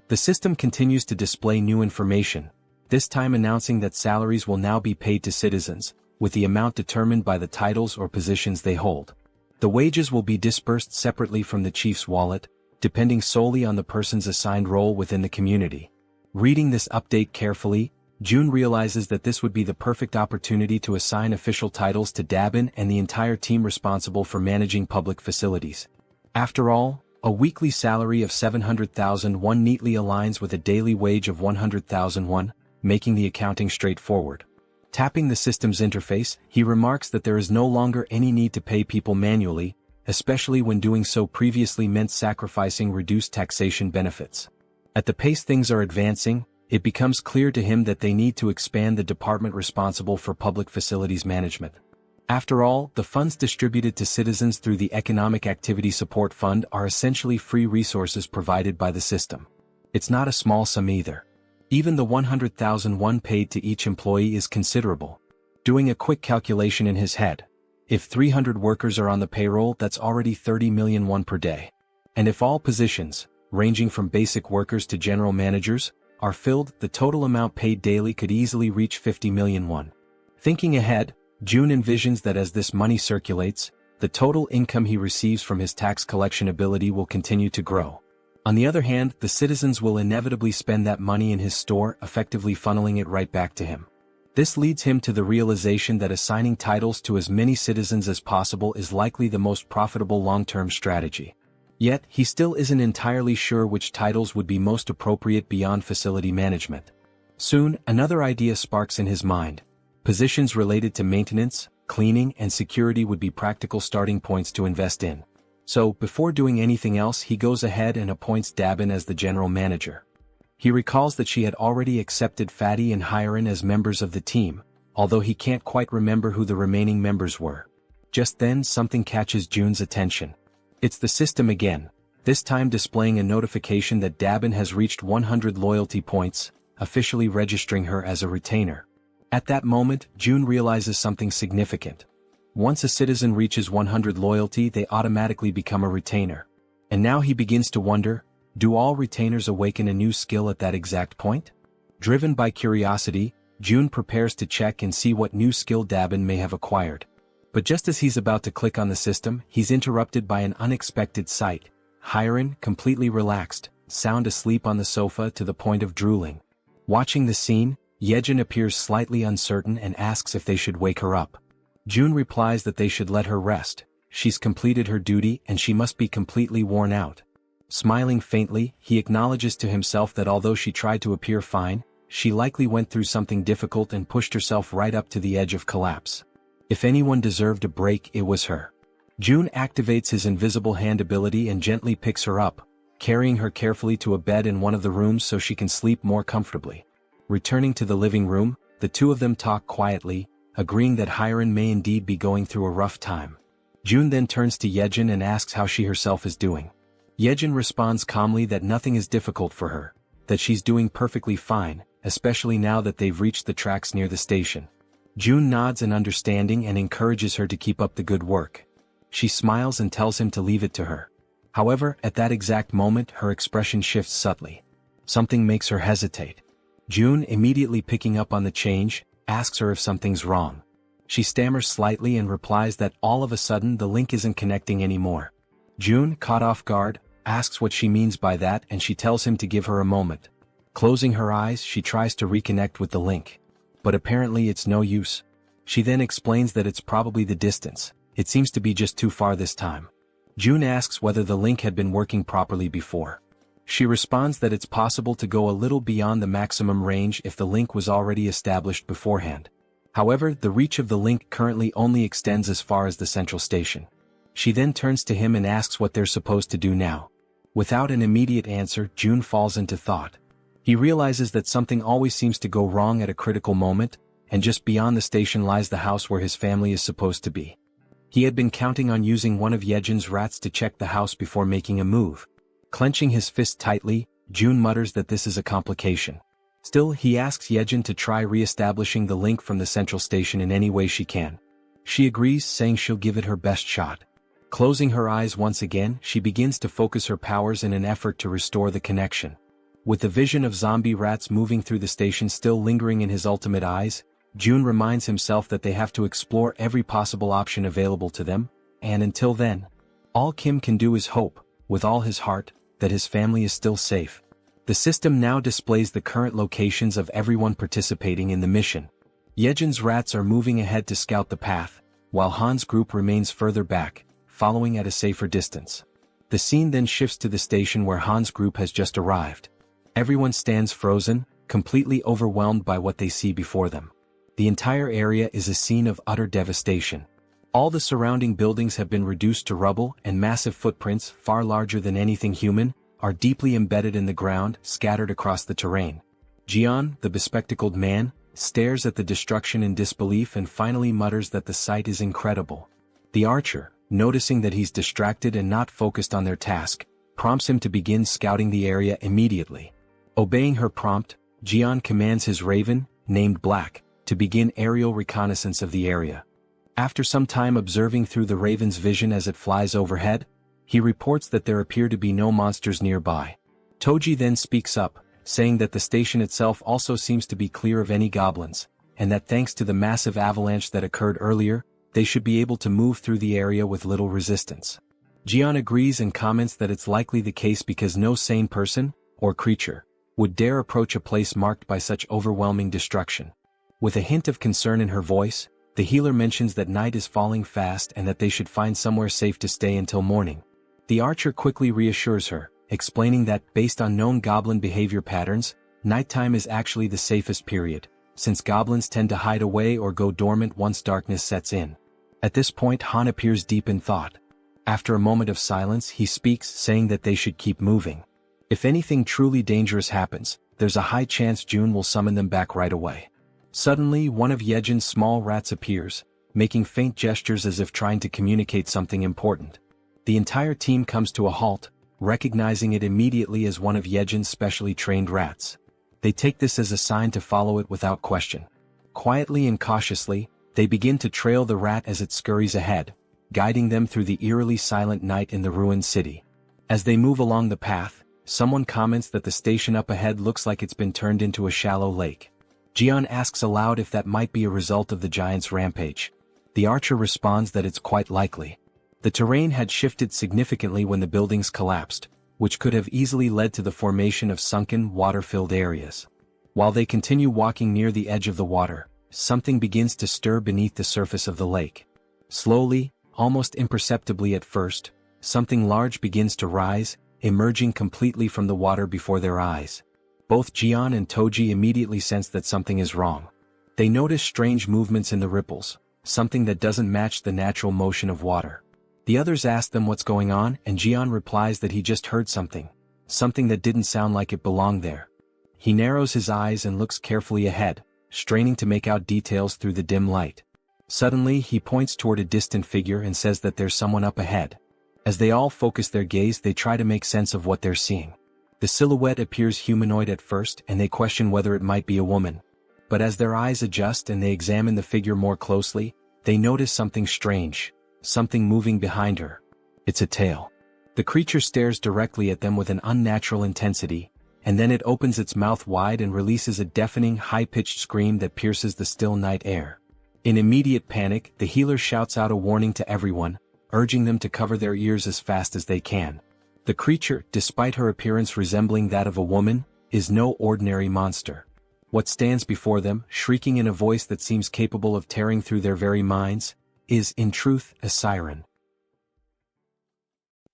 The system continues to display new information, this time announcing that salaries will now be paid to citizens, with the amount determined by the titles or positions they hold. The wages will be disbursed separately from the chief's wallet, depending solely on the person's assigned role within the community. Reading this update carefully, June realizes that this would be the perfect opportunity to assign official titles to Dabin and the entire team responsible for managing public facilities. After all, a weekly salary of 700,000 won neatly aligns with a daily wage of 100,000 won, making the accounting straightforward. Tapping the system's interface, he remarks that there is no longer any need to pay people manually, especially when doing so previously meant sacrificing reduced taxation benefits. At the pace things are advancing, it becomes clear to him that they need to expand the department responsible for public facilities management. After all, the funds distributed to citizens through the Economic Activity Support Fund are essentially free resources provided by the system. It's not a small sum either. Even the 100,000 won paid to each employee is considerable. Doing a quick calculation in his head, if 300 workers are on the payroll, that's already 30 million won per day. And if all positions, ranging from basic workers to general managers, are filled, the total amount paid daily could easily reach 50 million won. Thinking ahead, June envisions that as this money circulates, the total income he receives from his tax collection ability will continue to grow. On the other hand, the citizens will inevitably spend that money in his store, effectively funneling it right back to him. This leads him to the realization that assigning titles to as many citizens as possible is likely the most profitable long-term strategy. Yet, he still isn't entirely sure which titles would be most appropriate beyond facility management. Soon, another idea sparks in his mind. Positions related to maintenance, cleaning, and security would be practical starting points to invest in. So, before doing anything else, he goes ahead and appoints Dabin as the general manager. He recalls that she had already accepted Fatty and Hyren as members of the team, although he can't quite remember who the remaining members were. Just then, something catches June's attention. It's the system again, this time displaying a notification that Dabin has reached 100 loyalty points, officially registering her as a retainer. At that moment, June realizes something significant. Once a citizen reaches 100 loyalty, they automatically become a retainer. And now he begins to wonder, do all retainers awaken a new skill at that exact point? Driven by curiosity, June prepares to check and see what new skill Dabin may have acquired. But just as he's about to click on the system, he's interrupted by an unexpected sight. Hyren, completely relaxed, sound asleep on the sofa to the point of drooling. Watching the scene, Jaehyeon appears slightly uncertain and asks if they should wake her up. June replies that they should let her rest, she's completed her duty and she must be completely worn out. Smiling faintly, he acknowledges to himself that although she tried to appear fine, she likely went through something difficult and pushed herself right up to the edge of collapse. If anyone deserved a break, it was her. June activates his invisible hand ability and gently picks her up, carrying her carefully to a bed in one of the rooms so she can sleep more comfortably. Returning to the living room, the two of them talk quietly, agreeing that Hyran may indeed be going through a rough time. June then turns to Jaehyeon and asks how she herself is doing. Jaehyeon responds calmly that nothing is difficult for her, that she's doing perfectly fine, especially now that they've reached the tracks near the station. June nods in understanding and encourages her to keep up the good work. She smiles and tells him to leave it to her. However, at that exact moment her expression shifts subtly. Something makes her hesitate. June, immediately picking up on the change, asks her if something's wrong. She stammers slightly and replies that all of a sudden the link isn't connecting anymore. June, caught off guard, asks what she means by that and she tells him to give her a moment. Closing her eyes, she tries to reconnect with the link. But apparently it's no use. She then explains that it's probably the distance. It seems to be just too far this time. June asks whether the link had been working properly before. She responds that it's possible to go a little beyond the maximum range if the link was already established beforehand. However, the reach of the link currently only extends as far as the central station. She then turns to him and asks what they're supposed to do now. Without an immediate answer, June falls into thought. He realizes that something always seems to go wrong at a critical moment, and just beyond the station lies the house where his family is supposed to be. He had been counting on using one of Jaehyeon's rats to check the house before making a move. Clenching his fist tightly, June mutters that this is a complication. Still, he asks Jaehyeon to try re-establishing the link from the central station in any way she can. She agrees, saying she'll give it her best shot. Closing her eyes once again, she begins to focus her powers in an effort to restore the connection. With the vision of zombie rats moving through the station still lingering in his ultimate eyes, June reminds himself that they have to explore every possible option available to them, and until then, all Kim can do is hope, with all his heart, that his family is still safe. The system now displays the current locations of everyone participating in the mission. Jaehyeon's rats are moving ahead to scout the path, while Han's group remains further back, following at a safer distance. The scene then shifts to the station where Han's group has just arrived. Everyone stands frozen, completely overwhelmed by what they see before them. The entire area is a scene of utter devastation. All the surrounding buildings have been reduced to rubble, and massive footprints, far larger than anything human, are deeply embedded in the ground, scattered across the terrain. Jaehyeon, the bespectacled man, stares at the destruction in disbelief and finally mutters that the sight is incredible. The archer, noticing that he's distracted and not focused on their task, prompts him to begin scouting the area immediately. Obeying her prompt, Jaehyeon commands his raven, named Black, to begin aerial reconnaissance of the area. After some time observing through the raven's vision as it flies overhead, he reports that there appear to be no monsters nearby. Toji then speaks up, saying that the station itself also seems to be clear of any goblins, and that thanks to the massive avalanche that occurred earlier, they should be able to move through the area with little resistance. Jaehyeon agrees and comments that it's likely the case because no sane person, or creature, would dare approach a place marked by such overwhelming destruction. With a hint of concern in her voice, the healer mentions that night is falling fast and that they should find somewhere safe to stay until morning. The archer quickly reassures her, explaining that, based on known goblin behavior patterns, nighttime is actually the safest period, since goblins tend to hide away or go dormant once darkness sets in. At this point, Han appears deep in thought. After a moment of silence, he speaks, saying that they should keep moving. If anything truly dangerous happens, there's a high chance June will summon them back right away. Suddenly, one of Jaehyeon's small rats appears, making faint gestures as if trying to communicate something important. The entire team comes to a halt, recognizing it immediately as one of Jaehyeon's specially trained rats. They take this as a sign to follow it without question. Quietly and cautiously, they begin to trail the rat as it scurries ahead, guiding them through the eerily silent night in the ruined city. As they move along the path, someone comments that the station up ahead looks like it's been turned into a shallow lake. Jaehyeon asks aloud if that might be a result of the giant's rampage. The archer responds that it's quite likely. The terrain had shifted significantly when the buildings collapsed, which could have easily led to the formation of sunken, water-filled areas. While they continue walking near the edge of the water, something begins to stir beneath the surface of the lake. Slowly, almost imperceptibly at first, something large begins to rise, emerging completely from the water before their eyes. Both Jaehyeon and Toji immediately sense that something is wrong. They notice strange movements in the ripples, something that doesn't match the natural motion of water. The others ask them what's going on, and Jaehyeon replies that he just heard something that didn't sound like it belonged there. He narrows his eyes and looks carefully ahead, straining to make out details through the dim light. Suddenly, he points toward a distant figure and says that there's someone up ahead. As they all focus their gaze, they try to make sense of what they're seeing. The silhouette appears humanoid at first, and they question whether it might be a woman. But as their eyes adjust and they examine the figure more closely, they notice something strange, something moving behind her. It's a tail. The creature stares directly at them with an unnatural intensity, and then it opens its mouth wide and releases a deafening, high-pitched scream that pierces the still night air. In immediate panic, the healer shouts out a warning to everyone, urging them to cover their ears as fast as they can. The creature, despite her appearance resembling that of a woman, is no ordinary monster. What stands before them, shrieking in a voice that seems capable of tearing through their very minds, is, in truth, a siren.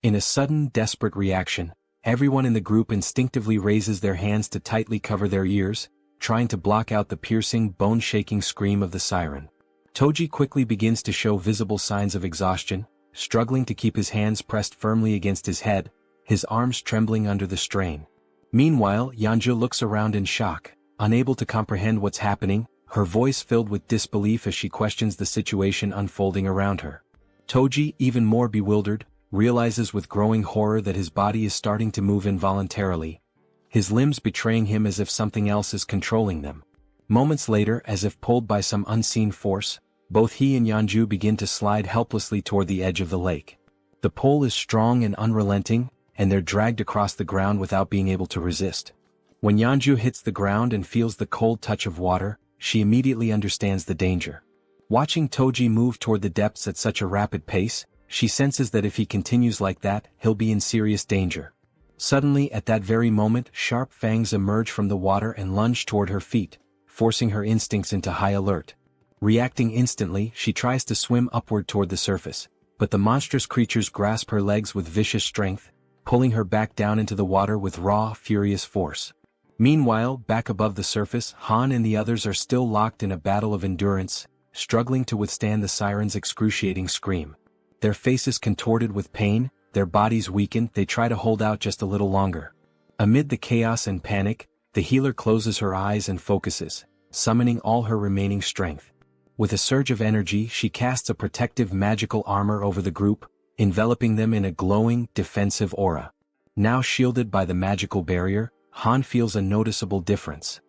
In a sudden, desperate reaction, everyone in the group instinctively raises their hands to tightly cover their ears, trying to block out the piercing, bone-shaking scream of the siren. Toji quickly begins to show visible signs of exhaustion, struggling to keep his hands pressed firmly against his head, his arms trembling under the strain. Meanwhile, Yeonju looks around in shock, unable to comprehend what's happening, her voice filled with disbelief as she questions the situation unfolding around her. Toji, even more bewildered, realizes with growing horror that his body is starting to move involuntarily, his limbs betraying him as if something else is controlling them. Moments later, as if pulled by some unseen force, both he and Yeonju begin to slide helplessly toward the edge of the lake. The pull is strong and unrelenting, and they're dragged across the ground without being able to resist. When Yeonju hits the ground and feels the cold touch of water, she immediately understands the danger. Watching Toji move toward the depths at such a rapid pace, she senses that if he continues like that, he'll be in serious danger. Suddenly, at that very moment, sharp fangs emerge from the water and lunge toward her feet, forcing her instincts into high alert. Reacting instantly, she tries to swim upward toward the surface, but the monstrous creatures grasp her legs with vicious strength, pulling her back down into the water with raw, furious force. Meanwhile, back above the surface, Han and the others are still locked in a battle of endurance, struggling to withstand the siren's excruciating scream. Their faces contorted with pain, their bodies weakened, they try to hold out just a little longer. Amid the chaos and panic, the healer closes her eyes and focuses, summoning all her remaining strength. With a surge of energy, she casts a protective magical armor over the group, enveloping them in a glowing, defensive aura. Now shielded by the magical barrier, Han feels a noticeable difference.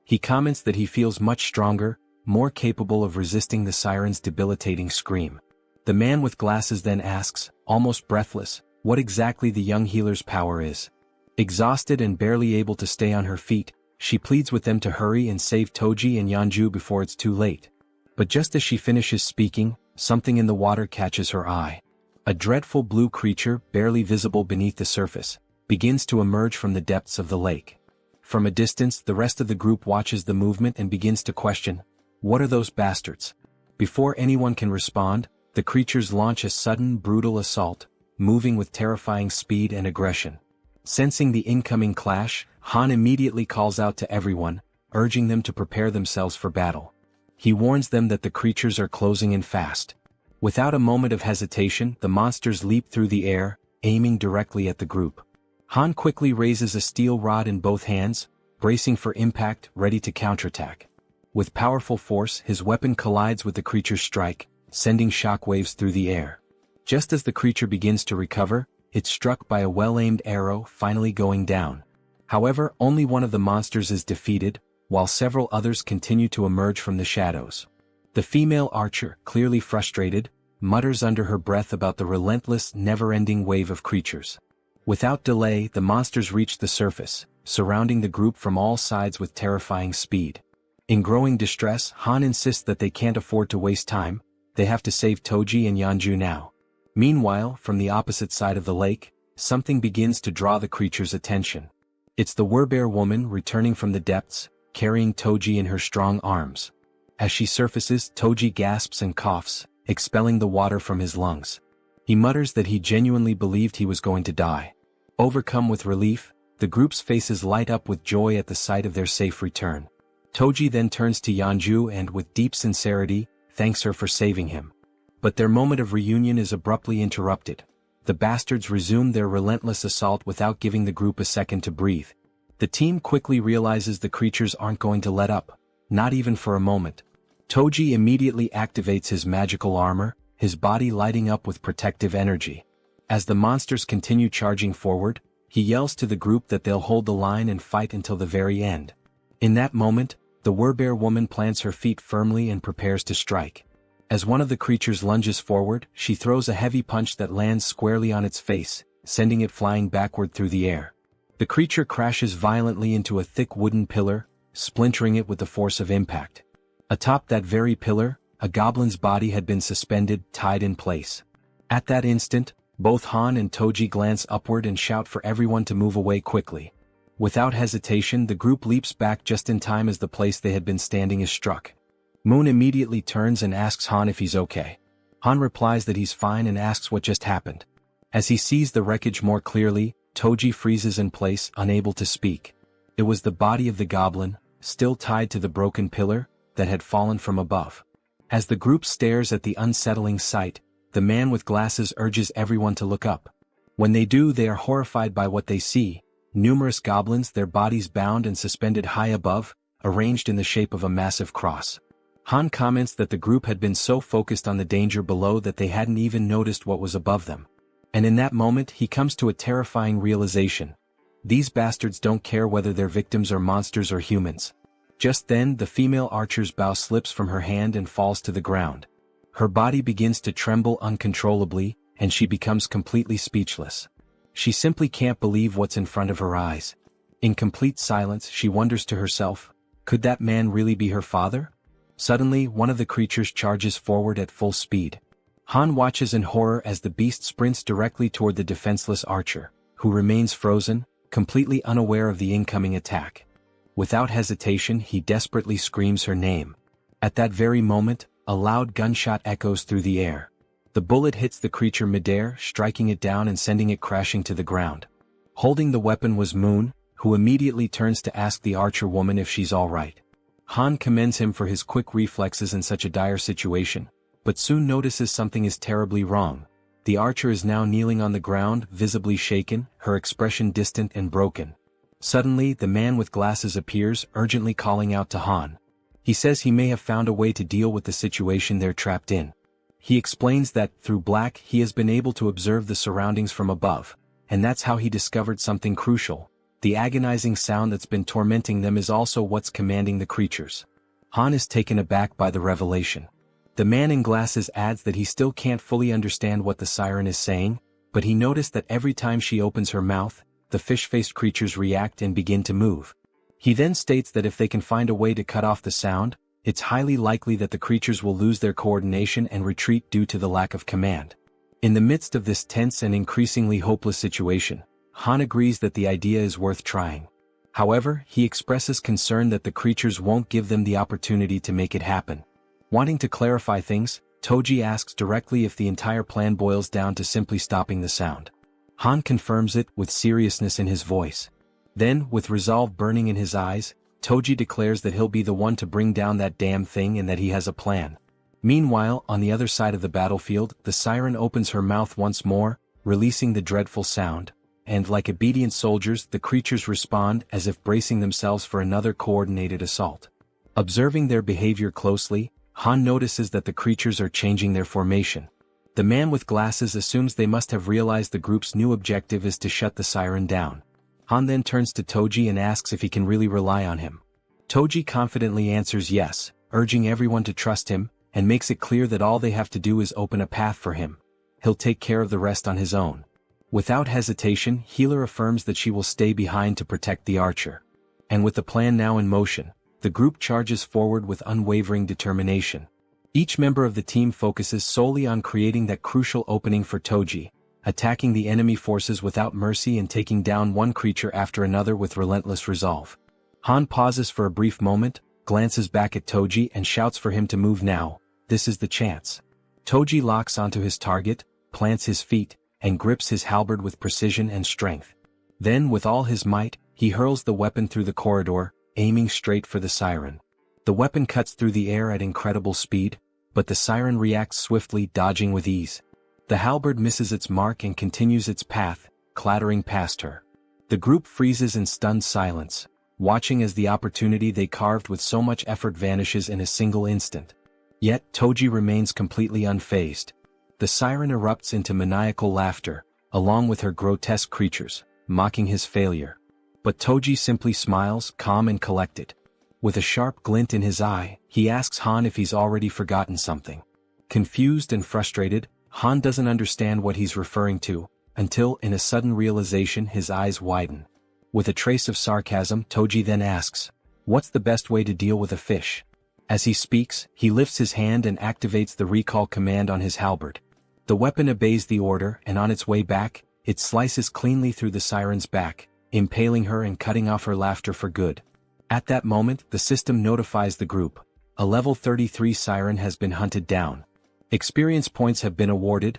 He comments that he feels much stronger, more capable of resisting the siren's debilitating scream. The man with glasses then asks, almost breathless, what exactly the young healer's power is. Exhausted and barely able to stay on her feet, she pleads with them to hurry and save Toji and Yeonju before it's too late. But just as she finishes speaking, something in the water catches her eye. A dreadful blue creature, barely visible beneath the surface, begins to emerge from the depths of the lake. From a distance, the rest of the group watches the movement and begins to question, what are those bastards? Before anyone can respond, the creatures launch a sudden, brutal assault, moving with terrifying speed and aggression. Sensing the incoming clash, Han immediately calls out to everyone, urging them to prepare themselves for battle. He warns them that the creatures are closing in fast. Without a moment of hesitation, the monsters leap through the air, aiming directly at the group. Han quickly raises a steel rod in both hands, bracing for impact, ready to counterattack. With powerful force, his weapon collides with the creature's strike, sending shockwaves through the air. Just as the creature begins to recover, it's struck by a well-aimed arrow, finally going down. However, only one of the monsters is defeated, while several others continue to emerge from the shadows. The female archer, clearly frustrated, mutters under her breath about the relentless, never-ending wave of creatures. Without delay, the monsters reach the surface, surrounding the group from all sides with terrifying speed. In growing distress, Han insists that they can't afford to waste time, they have to save Toji and Yeonju now. Meanwhile, from the opposite side of the lake, something begins to draw the creature's attention. It's the werbear woman returning from the depths, carrying Toji in her strong arms. As she surfaces, Toji gasps and coughs, expelling the water from his lungs. He mutters that he genuinely believed he was going to die. Overcome with relief, the group's faces light up with joy at the sight of their safe return. Toji then turns to Yeonju and, with deep sincerity, thanks her for saving him. But their moment of reunion is abruptly interrupted. The bastards resume their relentless assault without giving the group a second to breathe. The team quickly realizes the creatures aren't going to let up, not even for a moment. Toji immediately activates his magical armor, his body lighting up with protective energy. As the monsters continue charging forward, he yells to the group that they'll hold the line and fight until the very end. In that moment, the Werbear woman plants her feet firmly and prepares to strike. As one of the creatures lunges forward, she throws a heavy punch that lands squarely on its face, sending it flying backward through the air. The creature crashes violently into a thick wooden pillar, splintering it with the force of impact. Atop that very pillar, a goblin's body had been suspended, tied in place. At that instant, both Han and Toji glance upward and shout for everyone to move away quickly. Without hesitation, the group leaps back just in time as the place they had been standing is struck. Moon immediately turns and asks Han if he's okay. Han replies that he's fine and asks what just happened. As he sees the wreckage more clearly, Toji freezes in place, unable to speak. It was the body of the goblin, still tied to the broken pillar, that had fallen from above. As the group stares at the unsettling sight, the man with glasses urges everyone to look up. When they do, they are horrified by what they see: numerous goblins, their bodies bound and suspended high above, arranged in the shape of a massive cross. Han comments that the group had been so focused on the danger below that they hadn't even noticed what was above them. And in that moment he comes to a terrifying realization. These bastards don't care whether their victims are monsters or humans. Just then the female archer's bow slips from her hand and falls to the ground. Her body begins to tremble uncontrollably, and she becomes completely speechless. She simply can't believe what's in front of her eyes. In complete silence, she wonders to herself, could that man really be her father? Suddenly, one of the creatures charges forward at full speed. Han watches in horror as the beast sprints directly toward the defenseless archer, who remains frozen, completely unaware of the incoming attack. Without hesitation, he desperately screams her name. At that very moment, a loud gunshot echoes through the air. The bullet hits the creature midair, striking it down and sending it crashing to the ground. Holding the weapon was Moon, who immediately turns to ask the archer woman if she's all right. Han commends him for his quick reflexes in such a dire situation, but soon notices something is terribly wrong. The archer is now kneeling on the ground, visibly shaken, her expression distant and broken. Suddenly, the man with glasses appears, urgently calling out to Han. He says he may have found a way to deal with the situation they're trapped in. He explains that, through black, he has been able to observe the surroundings from above, and that's how he discovered something crucial. The agonizing sound that's been tormenting them is also what's commanding the creatures. Han is taken aback by the revelation. The man in glasses adds that he still can't fully understand what the siren is saying, but he noticed that every time she opens her mouth, the fish-faced creatures react and begin to move. He then states that if they can find a way to cut off the sound, it's highly likely that the creatures will lose their coordination and retreat due to the lack of command. In the midst of this tense and increasingly hopeless situation, Han agrees that the idea is worth trying. However, he expresses concern that the creatures won't give them the opportunity to make it happen. Wanting to clarify things, Toji asks directly if the entire plan boils down to simply stopping the sound. Han confirms it, with seriousness in his voice. Then, with resolve burning in his eyes, Toji declares that he'll be the one to bring down that damn thing and that he has a plan. Meanwhile, on the other side of the battlefield, the siren opens her mouth once more, releasing the dreadful sound, and like obedient soldiers, the creatures respond as if bracing themselves for another coordinated assault. Observing their behavior closely, Han notices that the creatures are changing their formation. The man with glasses assumes they must have realized the group's new objective is to shut the siren down. Han then turns to Toji and asks if he can really rely on him. Toji confidently answers yes, urging everyone to trust him, and makes it clear that all they have to do is open a path for him. He'll take care of the rest on his own. Without hesitation, Healer affirms that she will stay behind to protect the archer. And with the plan now in motion, the group charges forward with unwavering determination. Each member of the team focuses solely on creating that crucial opening for Toji, attacking the enemy forces without mercy and taking down one creature after another with relentless resolve. Han pauses for a brief moment, glances back at Toji and shouts for him to move now. This is the chance. Toji locks onto his target, plants his feet, and grips his halberd with precision and strength. Then with all his might, he hurls the weapon through the corridor, aiming straight for the siren. The weapon cuts through the air at incredible speed, but the siren reacts swiftly, dodging with ease. The halberd misses its mark and continues its path, clattering past her. The group freezes in stunned silence, watching as the opportunity they carved with so much effort vanishes in a single instant. Yet Toji remains completely unfazed. The siren erupts into maniacal laughter, along with her grotesque creatures, mocking his failure. But Toji simply smiles, calm and collected. With a sharp glint in his eye, he asks Han if he's already forgotten something. Confused and frustrated, Han doesn't understand what he's referring to, until in a sudden realization his eyes widen. With a trace of sarcasm, Toji then asks, "What's the best way to deal with a fish?" As he speaks, he lifts his hand and activates the recall command on his halberd. The weapon obeys the order, and on its way back, it slices cleanly through the siren's back, impaling her and cutting off her laughter for good. At that moment, the system notifies the group. A level 33 siren has been hunted down. Experience points have been awarded.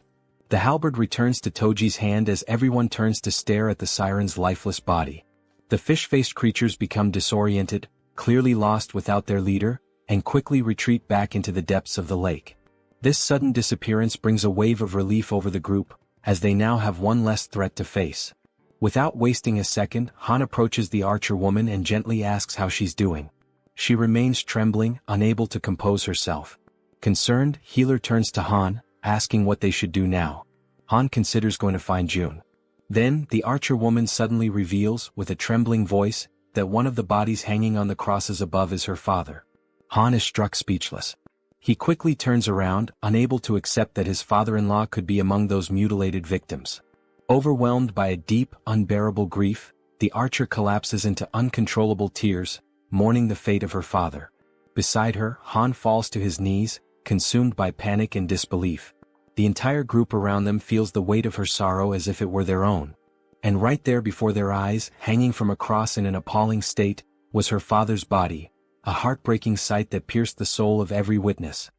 The halberd returns to Toji's hand as everyone turns to stare at the siren's lifeless body. The fish-faced creatures become disoriented, clearly lost without their leader, and quickly retreat back into the depths of the lake. This sudden disappearance brings a wave of relief over the group, as they now have one less threat to face. Without wasting a second, Han approaches the archer woman and gently asks how she's doing. She remains trembling, unable to compose herself. Concerned, Healer turns to Han, asking what they should do now. Han considers going to find June. Then, the archer woman suddenly reveals, with a trembling voice, that one of the bodies hanging on the crosses above is her father. Han is struck speechless. He quickly turns around, unable to accept that his father-in-law could be among those mutilated victims. Overwhelmed by a deep, unbearable grief, the archer collapses into uncontrollable tears, mourning the fate of her father. Beside her, Han falls to his knees, consumed by panic and disbelief. The entire group around them feels the weight of her sorrow as if it were their own. And right there before their eyes, hanging from a cross in an appalling state, was her father's body, a heartbreaking sight that pierced the soul of every witness.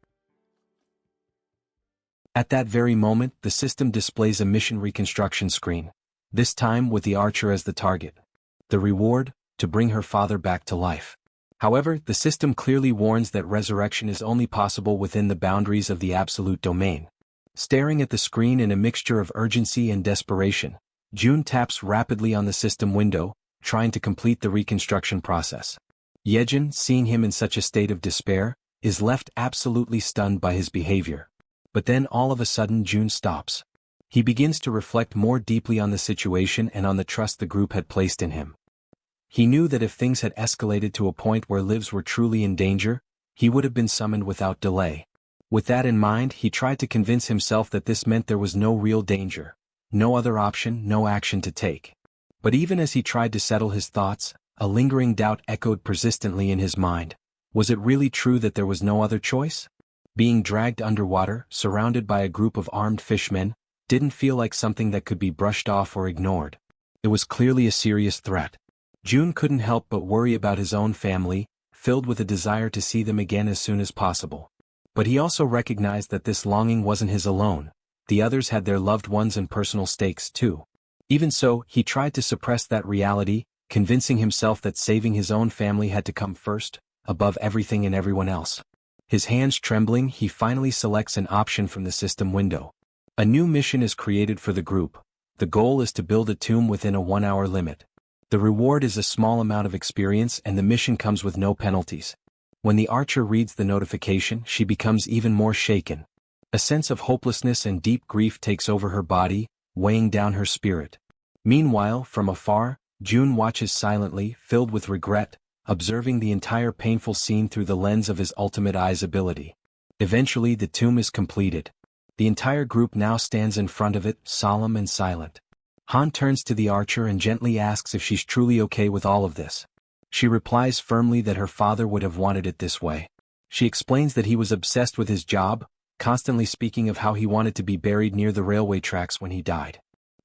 At that very moment, the system displays a mission reconstruction screen, this time with the archer as the target. The reward, to bring her father back to life. However, the system clearly warns that resurrection is only possible within the boundaries of the absolute domain. Staring at the screen in a mixture of urgency and desperation, June taps rapidly on the system window, trying to complete the reconstruction process. Jaehyeon, seeing him in such a state of despair, is left absolutely stunned by his behavior. But then all of a sudden June stops. He begins to reflect more deeply on the situation and on the trust the group had placed in him. He knew that if things had escalated to a point where lives were truly in danger, he would have been summoned without delay. With that in mind, he tried to convince himself that this meant there was no real danger, no other option, no action to take. But even as he tried to settle his thoughts, a lingering doubt echoed persistently in his mind. Was it really true that there was no other choice? Being dragged underwater, surrounded by a group of armed fishmen, didn't feel like something that could be brushed off or ignored. It was clearly a serious threat. June couldn't help but worry about his own family, filled with a desire to see them again as soon as possible. But he also recognized that this longing wasn't his alone. The others had their loved ones and personal stakes too. Even so, he tried to suppress that reality, convincing himself that saving his own family had to come first, above everything and everyone else. His hands trembling, he finally selects an option from the system window. A new mission is created for the group. The goal is to build a tomb within a 1-hour limit. The reward is a small amount of experience and the mission comes with no penalties. When the archer reads the notification, she becomes even more shaken. A sense of hopelessness and deep grief takes over her body, weighing down her spirit. Meanwhile, from afar, June watches silently, filled with regret, observing the entire painful scene through the lens of his ultimate eyes ability. Eventually the tomb is completed. The entire group now stands in front of it, solemn and silent. Han turns to the archer and gently asks if she's truly okay with all of this. She replies firmly that her father would have wanted it this way. She explains that he was obsessed with his job, constantly speaking of how he wanted to be buried near the railway tracks when he died.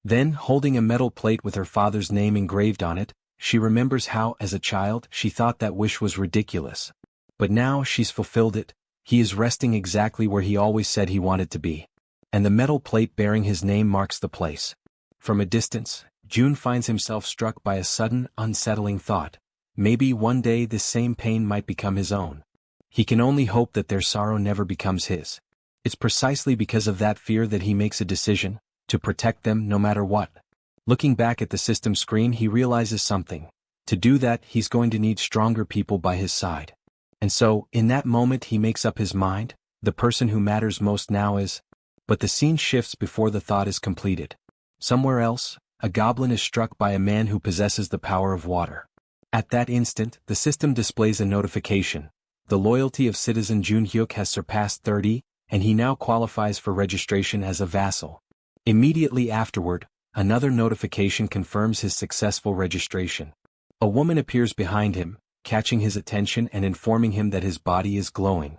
Then, holding a metal plate with her father's name engraved on it, she remembers how, as a child, she thought that wish was ridiculous. But now she's fulfilled it, He is resting exactly where he always said he wanted to be. And the metal plate bearing his name marks the place. From a distance, June finds himself struck by a sudden, unsettling thought. Maybe one day this same pain might become his own. He can only hope that their sorrow never becomes his. It's precisely because of that fear that he makes a decision, to protect them no matter what. Looking back at the system screen, he realizes something. To do that, he's going to need stronger people by his side. And so, in that moment he makes up his mind, the person who matters most now is... But the scene shifts before the thought is completed. Somewhere else, a goblin is struck by a man who possesses the power of water. At that instant, the system displays a notification. The loyalty of citizen Jun Hyuk has surpassed 30, and he now qualifies for registration as a vassal. Immediately afterward, another notification confirms his successful registration. A woman appears behind him, catching his attention and informing him that his body is glowing.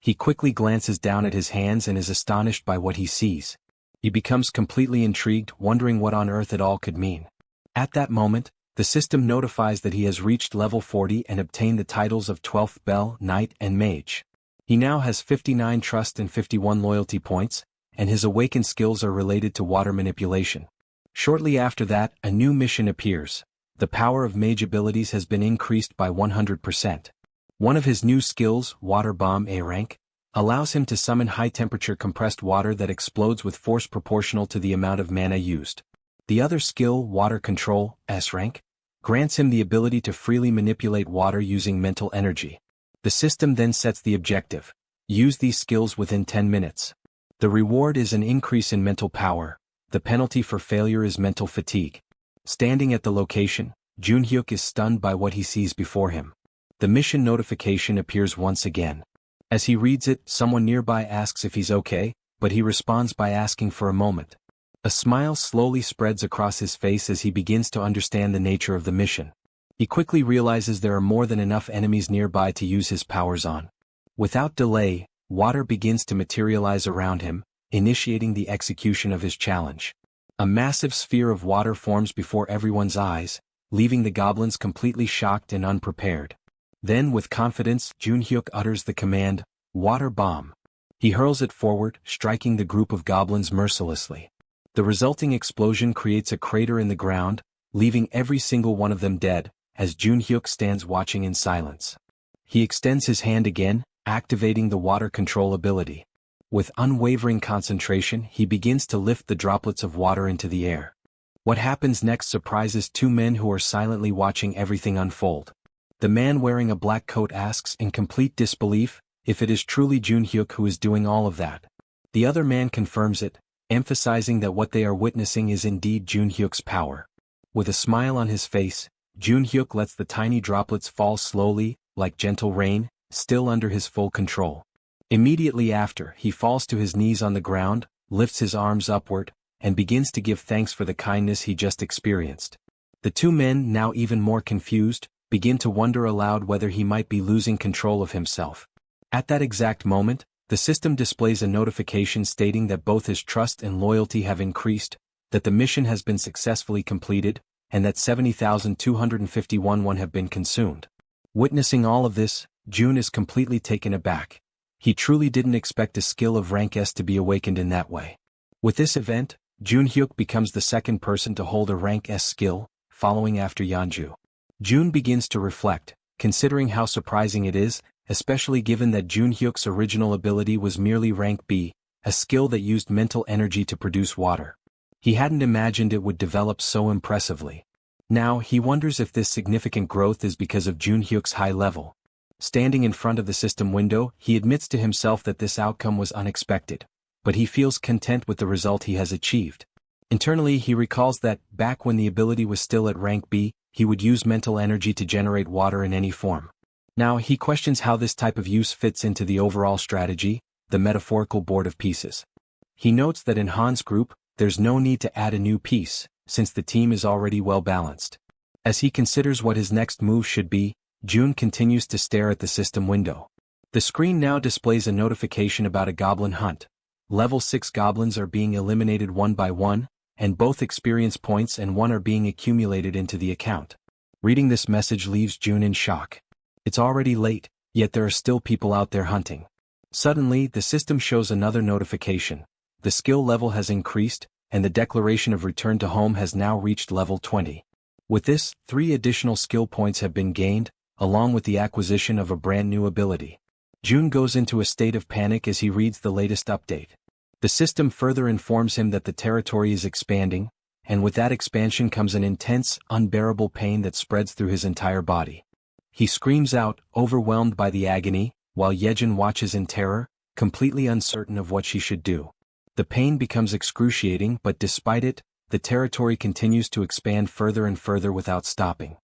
He quickly glances down at his hands and is astonished by what he sees. He becomes completely intrigued, wondering what on earth it all could mean. At that moment, the system notifies that he has reached level 40 and obtained the titles of 12th Bell, Knight and Mage. He now has 59 trust and 51 loyalty points, and his awakened skills are related to water manipulation. Shortly after that, a new mission appears. The power of mage abilities has been increased by 100%. One of his new skills, Water Bomb A rank, allows him to summon high-temperature compressed water that explodes with force proportional to the amount of mana used. The other skill, Water Control S rank, grants him the ability to freely manipulate water using mental energy. The system then sets the objective. Use these skills within 10 minutes. The reward is an increase in mental power. The penalty for failure is mental fatigue. Standing at the location, Jun Hyuk is stunned by what he sees before him. The mission notification appears once again. As he reads it, someone nearby asks if he's okay, but he responds by asking for a moment. A smile slowly spreads across his face as he begins to understand the nature of the mission. He quickly realizes there are more than enough enemies nearby to use his powers on. Without delay, water begins to materialize around him, initiating the execution of his challenge. A massive sphere of water forms before everyone's eyes, leaving the goblins completely shocked and unprepared. Then with confidence, Jun Hyuk utters the command, Water Bomb. He hurls it forward, striking the group of goblins mercilessly. The resulting explosion creates a crater in the ground, leaving every single one of them dead, as Jun Hyuk stands watching in silence. He extends his hand again, activating the water control ability. With unwavering concentration, he begins to lift the droplets of water into the air. What happens next surprises two men who are silently watching everything unfold. The man wearing a black coat asks in complete disbelief if it is truly Jun Hyuk who is doing all of that. The other man confirms it, emphasizing that what they are witnessing is indeed Jun Hyuk's power. With a smile on his face, Jun Hyuk lets the tiny droplets fall slowly, like gentle rain, still under his full control. Immediately after, he falls to his knees on the ground, lifts his arms upward, and begins to give thanks for the kindness he just experienced. The two men, now even more confused, begin to wonder aloud whether he might be losing control of himself. At that exact moment, the system displays a notification stating that both his trust and loyalty have increased, that the mission has been successfully completed, and that 70,251 won have been consumed. Witnessing all of this, Jun is completely taken aback. He truly didn't expect a skill of rank S to be awakened in that way. With this event, Jun Hyuk becomes the second person to hold a rank S skill, following after Yeonju. Jun begins to reflect, considering how surprising it is, especially given that Jun Hyuk's original ability was merely rank B, a skill that used mental energy to produce water. He hadn't imagined it would develop so impressively. Now he wonders if this significant growth is because of Jun Hyuk's high level. Standing in front of the system window, he admits to himself that this outcome was unexpected, but he feels content with the result he has achieved. Internally he recalls that, back when the ability was still at rank B, he would use mental energy to generate water in any form. Now he questions how this type of use fits into the overall strategy, the metaphorical board of pieces. He notes that in Han's group, there's no need to add a new piece, since the team is already well balanced. As he considers what his next move should be, Jun continues to stare at the system window. The screen now displays a notification about a goblin hunt. Level 6 goblins are being eliminated one by one, and both experience points and one are being accumulated into the account. Reading this message leaves Jun in shock. It's already late, yet there are still people out there hunting. Suddenly, the system shows another notification. The skill level has increased, and the declaration of return to home has now reached level 20. With this, 3 additional skill points have been gained, along with the acquisition of a brand new ability. Jun goes into a state of panic as he reads the latest update. The system further informs him that the territory is expanding, and with that expansion comes an intense, unbearable pain that spreads through his entire body. He screams out, overwhelmed by the agony, while Jaehyeon watches in terror, completely uncertain of what she should do. The pain becomes excruciating, but despite it, the territory continues to expand further and further without stopping.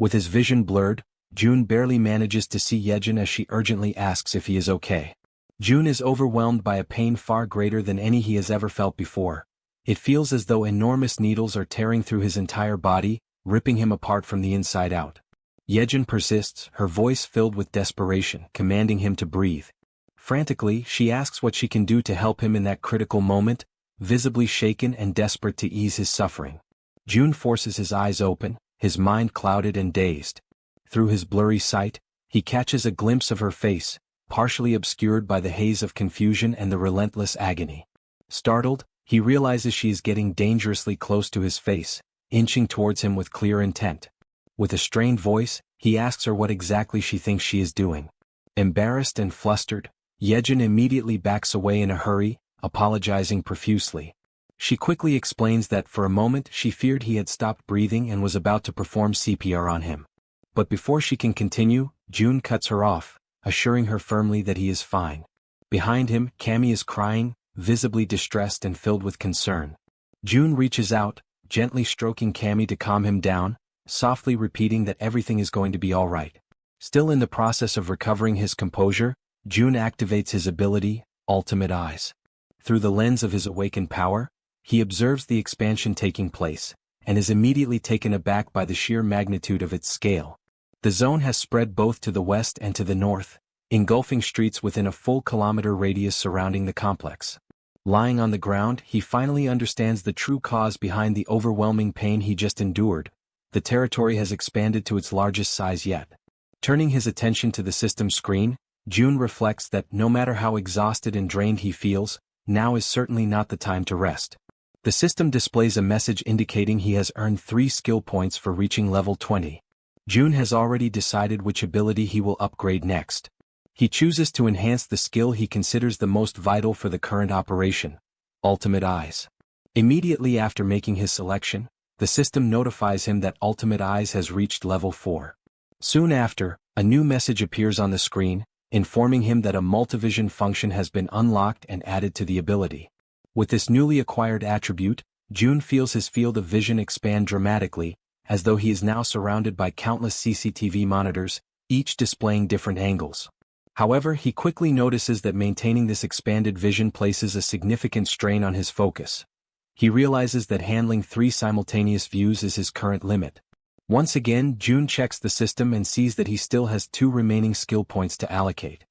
With his vision blurred, Jun barely manages to see Jaehyeon as she urgently asks if he is okay. Jun is overwhelmed by a pain far greater than any he has ever felt before. It feels as though enormous needles are tearing through his entire body, ripping him apart from the inside out. Jaehyeon persists, her voice filled with desperation, commanding him to breathe. Frantically, she asks what she can do to help him in that critical moment, visibly shaken and desperate to ease his suffering. Jun forces his eyes open, his mind clouded and dazed. Through his blurry sight, he catches a glimpse of her face, partially obscured by the haze of confusion and the relentless agony. Startled, he realizes she is getting dangerously close to his face, inching towards him with clear intent. With a strained voice, he asks her what exactly she thinks she is doing. Embarrassed and flustered, Jaehyeon immediately backs away in a hurry, apologizing profusely. She quickly explains that for a moment she feared he had stopped breathing and was about to perform CPR on him. But before she can continue, Jun cuts her off, assuring her firmly that he is fine. Behind him, Cammy is crying, visibly distressed and filled with concern. Jun reaches out, gently stroking Cammy to calm him down, softly repeating that everything is going to be all right. Still in the process of recovering his composure, Jun activates his ability, Ultimate Eyes. Through the lens of his awakened power, he observes the expansion taking place, and is immediately taken aback by the sheer magnitude of its scale. The zone has spread both to the west and to the north, engulfing streets within a full kilometer radius surrounding the complex. Lying on the ground, he finally understands the true cause behind the overwhelming pain he just endured. The territory has expanded to its largest size yet. Turning his attention to the system screen, Jun reflects that no matter how exhausted and drained he feels, now is certainly not the time to rest. The system displays a message indicating he has earned 3 skill points for reaching level 20. Jun has already decided which ability he will upgrade next. He chooses to enhance the skill he considers the most vital for the current operation, Ultimate Eyes. Immediately after making his selection, the system notifies him that Ultimate Eyes has reached level 4. Soon after, a new message appears on the screen, informing him that a multivision function has been unlocked and added to the ability. With this newly acquired attribute, Jun feels his field of vision expand dramatically, as though he is now surrounded by countless CCTV monitors, each displaying different angles. However, he quickly notices that maintaining this expanded vision places a significant strain on his focus. He realizes that handling 3 simultaneous views is his current limit. Once again, Jun checks the system and sees that he still has 2 remaining skill points to allocate.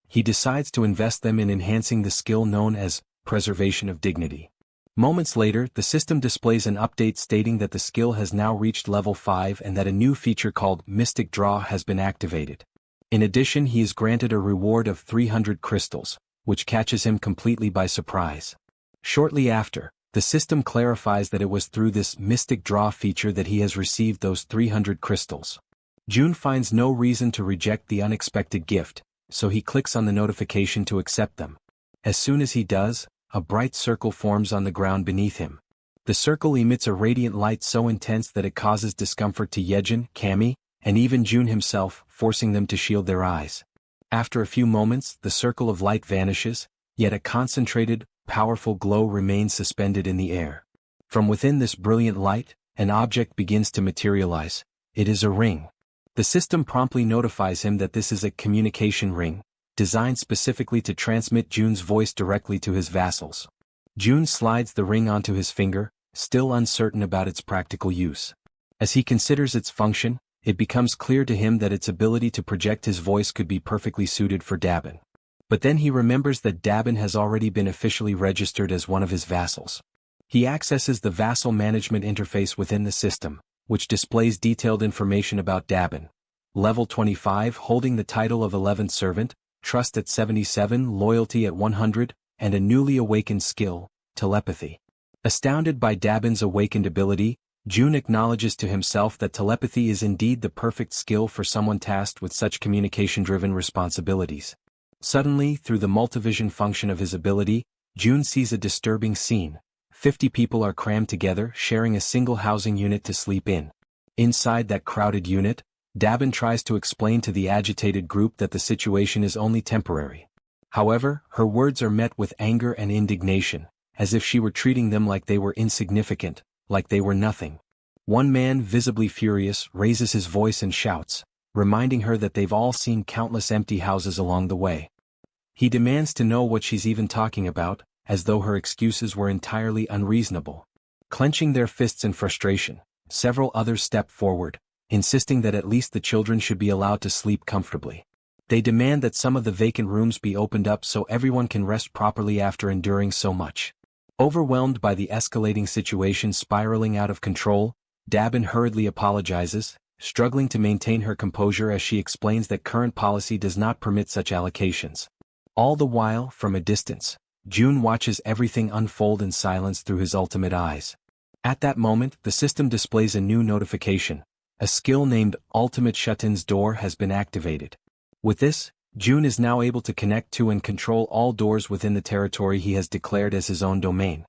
He decides to invest them in enhancing the skill known as Preservation of Dignity. Moments later, the system displays an update stating that the skill has now reached level 5 and that a new feature called Mystic Draw has been activated. In addition, he is granted a reward of 300 crystals, which catches him completely by surprise. Shortly after, the system clarifies that it was through this Mystic Draw feature that he has received those 300 crystals. Jun finds no reason to reject the unexpected gift, so he clicks on the notification to accept them. As soon as he does, a bright circle forms on the ground beneath him. The circle emits a radiant light so intense that it causes discomfort to Jaehyeon, Cammy, and even Jun himself, forcing them to shield their eyes. After a few moments, the circle of light vanishes, yet a concentrated, powerful glow remains suspended in the air. From within this brilliant light, an object begins to materialize. It is a ring. The system promptly notifies him that this is a communication ring, designed specifically to transmit Jun's voice directly to his vassals. Jun slides the ring onto his finger, still uncertain about its practical use. As he considers its function, it becomes clear to him that its ability to project his voice could be perfectly suited for Dabin. But then he remembers that Dabin has already been officially registered as one of his vassals. He accesses the vassal management interface within the system, which displays detailed information about Dabin. Level 25, holding the title of 11th servant, trust at 77, loyalty at 100, and a newly awakened skill, telepathy. Astounded by Dabin's awakened ability, June acknowledges to himself that telepathy is indeed the perfect skill for someone tasked with such communication-driven responsibilities. Suddenly, through the multivision function of his ability, June sees a disturbing scene. 50 people are crammed together, sharing a single housing unit to sleep in. Inside that crowded unit, Dabin tries to explain to the agitated group that the situation is only temporary. However, her words are met with anger and indignation, as if she were treating them like they were insignificant, like they were nothing. One man, visibly furious, raises his voice and shouts, reminding her that they've all seen countless empty houses along the way. He demands to know what she's even talking about, as though her excuses were entirely unreasonable. Clenching their fists in frustration, several others step forward, insisting that at least the children should be allowed to sleep comfortably. They demand that some of the vacant rooms be opened up so everyone can rest properly after enduring so much. Overwhelmed by the escalating situation spiraling out of control, Dabin hurriedly apologizes, struggling to maintain her composure as she explains that current policy does not permit such allocations. All the while, from a distance, June watches everything unfold in silence through his ultimate eyes. At that moment, the system displays a new notification. A skill named Ultimate Shut-in's Door has been activated. With this, June is now able to connect to and control all doors within the territory he has declared as his own domain.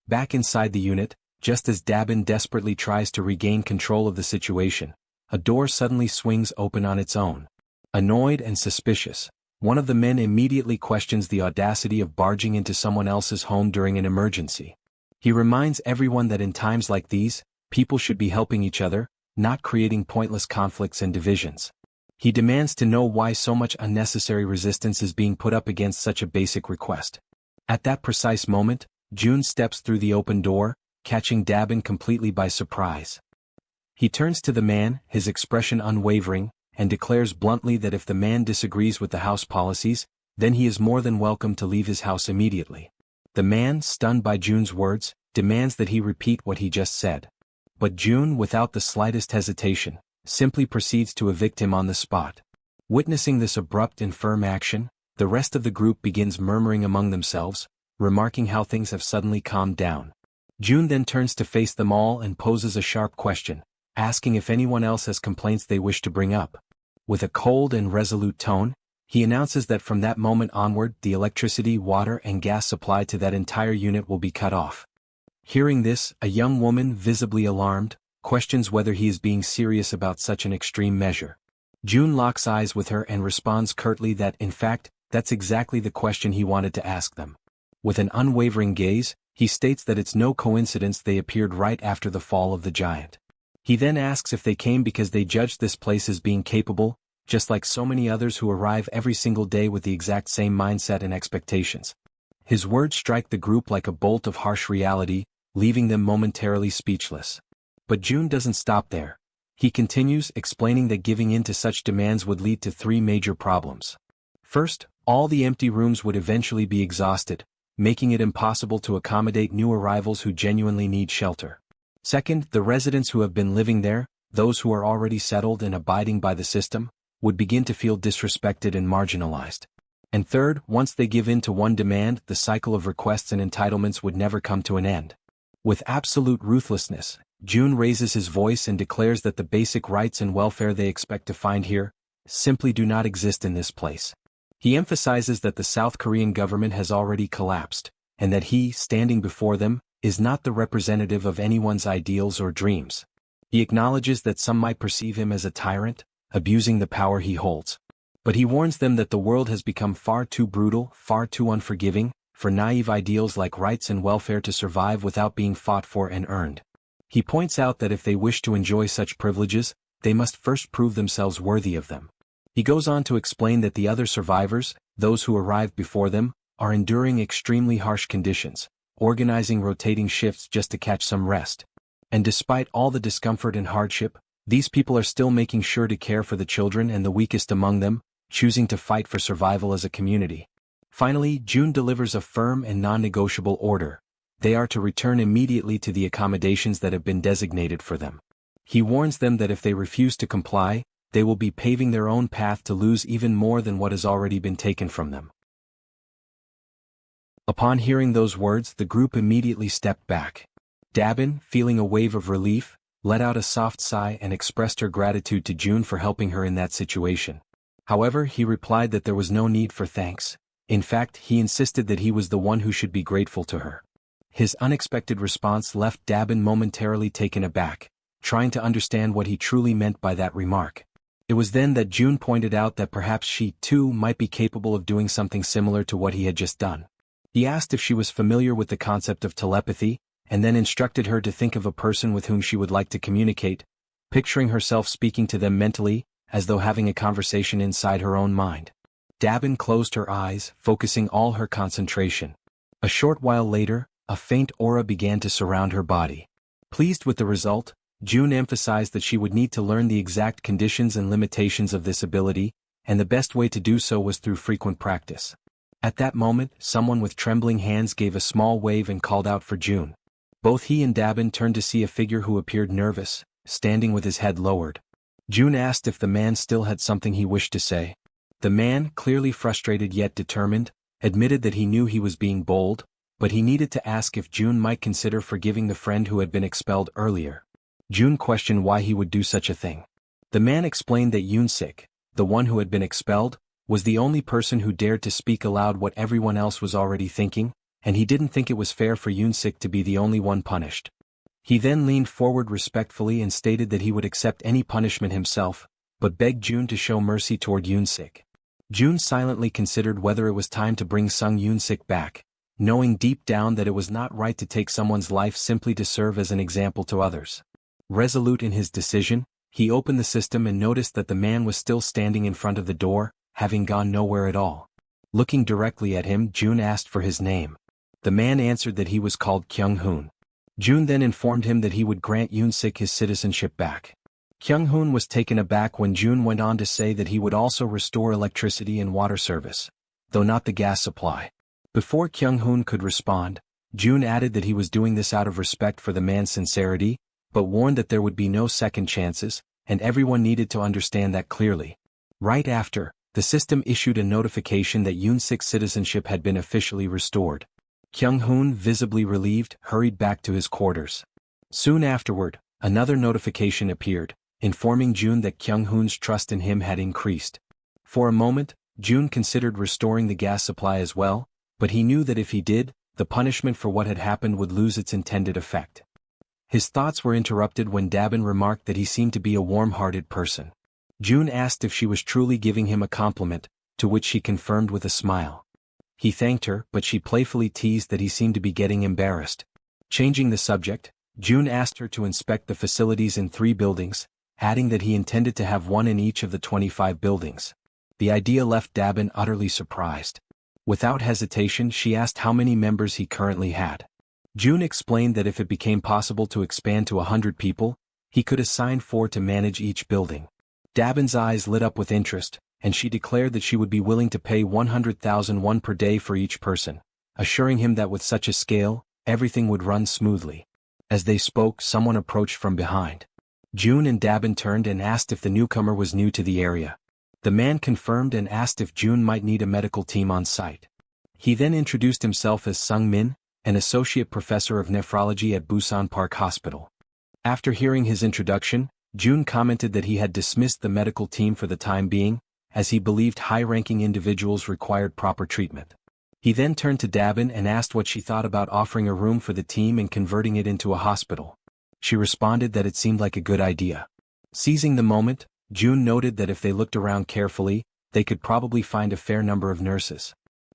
Back inside the unit, just as Dabin desperately tries to regain control of the situation, a door suddenly swings open on its own. Annoyed and suspicious, one of the men immediately questions the audacity of barging into someone else's home during an emergency. He reminds everyone that in times like these, people should be helping each other, not creating pointless conflicts and divisions. He demands to know why so much unnecessary resistance is being put up against such a basic request. At that precise moment, June steps through the open door, catching Dabin completely by surprise. He turns to the man, his expression unwavering, and declares bluntly that if the man disagrees with the house policies, then he is more than welcome to leave his house immediately. The man, stunned by June's words, demands that he repeat what he just said. But June, without the slightest hesitation, simply proceeds to evict him on the spot. Witnessing this abrupt and firm action, the rest of the group begins murmuring among themselves, remarking how things have suddenly calmed down. June then turns to face them all and poses a sharp question, asking if anyone else has complaints they wish to bring up. With a cold and resolute tone, he announces that from that moment onward the electricity, water, and gas supply to that entire unit will be cut off. Hearing this, a young woman, visibly alarmed, questions whether he is being serious about such an extreme measure. June locks eyes with her and responds curtly that, in fact, that's exactly the question he wanted to ask them. With an unwavering gaze, he states that it's no coincidence they appeared right after the fall of the giant. He then asks if they came because they judged this place as being capable, just like so many others who arrive every single day with the exact same mindset and expectations. His words strike the group like a bolt of harsh reality, leaving them momentarily speechless. But June doesn't stop there. He continues, explaining that giving in to such demands would lead to 3 major problems. First, all the empty rooms would eventually be exhausted, making it impossible to accommodate new arrivals who genuinely need shelter. Second, the residents who have been living there, those who are already settled and abiding by the system, would begin to feel disrespected and marginalized. And third, once they give in to one demand, the cycle of requests and entitlements would never come to an end. With absolute ruthlessness, June raises his voice and declares that the basic rights and welfare they expect to find here simply do not exist in this place. He emphasizes that the South Korean government has already collapsed, and that he, standing before them, is not the representative of anyone's ideals or dreams. He acknowledges that some might perceive him as a tyrant, abusing the power he holds. But he warns them that the world has become far too brutal, far too unforgiving, for naive ideals like rights and welfare to survive without being fought for and earned. He points out that if they wish to enjoy such privileges, they must first prove themselves worthy of them. He goes on to explain that the other survivors, those who arrived before them, are enduring extremely harsh conditions, organizing rotating shifts just to catch some rest. And despite all the discomfort and hardship, these people are still making sure to care for the children and the weakest among them, choosing to fight for survival as a community. Finally, June delivers a firm and non-negotiable order. They are to return immediately to the accommodations that have been designated for them. He warns them that if they refuse to comply, they will be paving their own path to lose even more than what has already been taken from them. Upon hearing those words, the group immediately stepped back. Dabin, feeling a wave of relief, let out a soft sigh and expressed her gratitude to June for helping her in that situation. However, he replied that there was no need for thanks. In fact, he insisted that he was the one who should be grateful to her. His unexpected response left Dabin momentarily taken aback, trying to understand what he truly meant by that remark. It was then that June pointed out that perhaps she, too, might be capable of doing something similar to what he had just done. He asked if she was familiar with the concept of telepathy, and then instructed her to think of a person with whom she would like to communicate, picturing herself speaking to them mentally, as though having a conversation inside her own mind. Dabin closed her eyes, focusing all her concentration. A short while later, a faint aura began to surround her body. Pleased with the result, June emphasized that she would need to learn the exact conditions and limitations of this ability, and the best way to do so was through frequent practice. At that moment, someone with trembling hands gave a small wave and called out for June. Both he and Dabin turned to see a figure who appeared nervous, standing with his head lowered. June asked if the man still had something he wished to say. The man, clearly frustrated yet determined, admitted that he knew he was being bold, but he needed to ask if June might consider forgiving the friend who had been expelled earlier. June questioned why he would do such a thing. The man explained that Yoon-sik, the one who had been expelled, was the only person who dared to speak aloud what everyone else was already thinking, and he didn't think it was fair for Yoon-sik to be the only one punished. He then leaned forward respectfully and stated that he would accept any punishment himself, but begged June to show mercy toward Yoon-sik. June silently considered whether it was time to bring Sung Yoon-sik back, knowing deep down that it was not right to take someone's life simply to serve as an example to others. Resolute in his decision, he opened the system and noticed that the man was still standing in front of the door, having gone nowhere at all. Looking directly at him, June asked for his name. The man answered that he was called Kyung-hoon. June then informed him that he would grant Yoon-sik his citizenship back. Kyung-hoon was taken aback when June went on to say that he would also restore electricity and water service, though not the gas supply. Before Kyung-hoon could respond, June added that he was doing this out of respect for the man's sincerity, but warned that there would be no second chances, and everyone needed to understand that clearly. Right after, the system issued a notification that Yoon-sik's citizenship had been officially restored. Kyung-hoon, visibly relieved, hurried back to his quarters. Soon afterward, another notification appeared, informing June that Kyung-hoon's trust in him had increased. For a moment, June considered restoring the gas supply as well, but he knew that if he did, the punishment for what had happened would lose its intended effect. His thoughts were interrupted when Dabin remarked that he seemed to be a warm-hearted person. June asked if she was truly giving him a compliment, to which she confirmed with a smile. He thanked her, but she playfully teased that he seemed to be getting embarrassed. Changing the subject, June asked her to inspect the facilities in 3 buildings, adding that he intended to have one in each of the 25 buildings. The idea left Dabin utterly surprised. Without hesitation, she asked how many members he currently had. June explained that if it became possible to expand to 100 people, he could assign 4 to manage each building. Dabin's eyes lit up with interest, and she declared that she would be willing to pay 100,000 won per day for each person, assuring him that with such a scale, everything would run smoothly. As they spoke, someone approached from behind. June and Dabin turned and asked if the newcomer was new to the area. The man confirmed and asked if June might need a medical team on site. He then introduced himself as Sung Min, an associate professor of nephrology at Busan Park Hospital. After hearing his introduction, June commented that he had dismissed the medical team for the time being, as he believed high-ranking individuals required proper treatment. He then turned to Dabin and asked what she thought about offering a room for the team and converting it into a hospital. She responded that it seemed like a good idea. Seizing the moment, June noted that if they looked around carefully, they could probably find a fair number of nurses.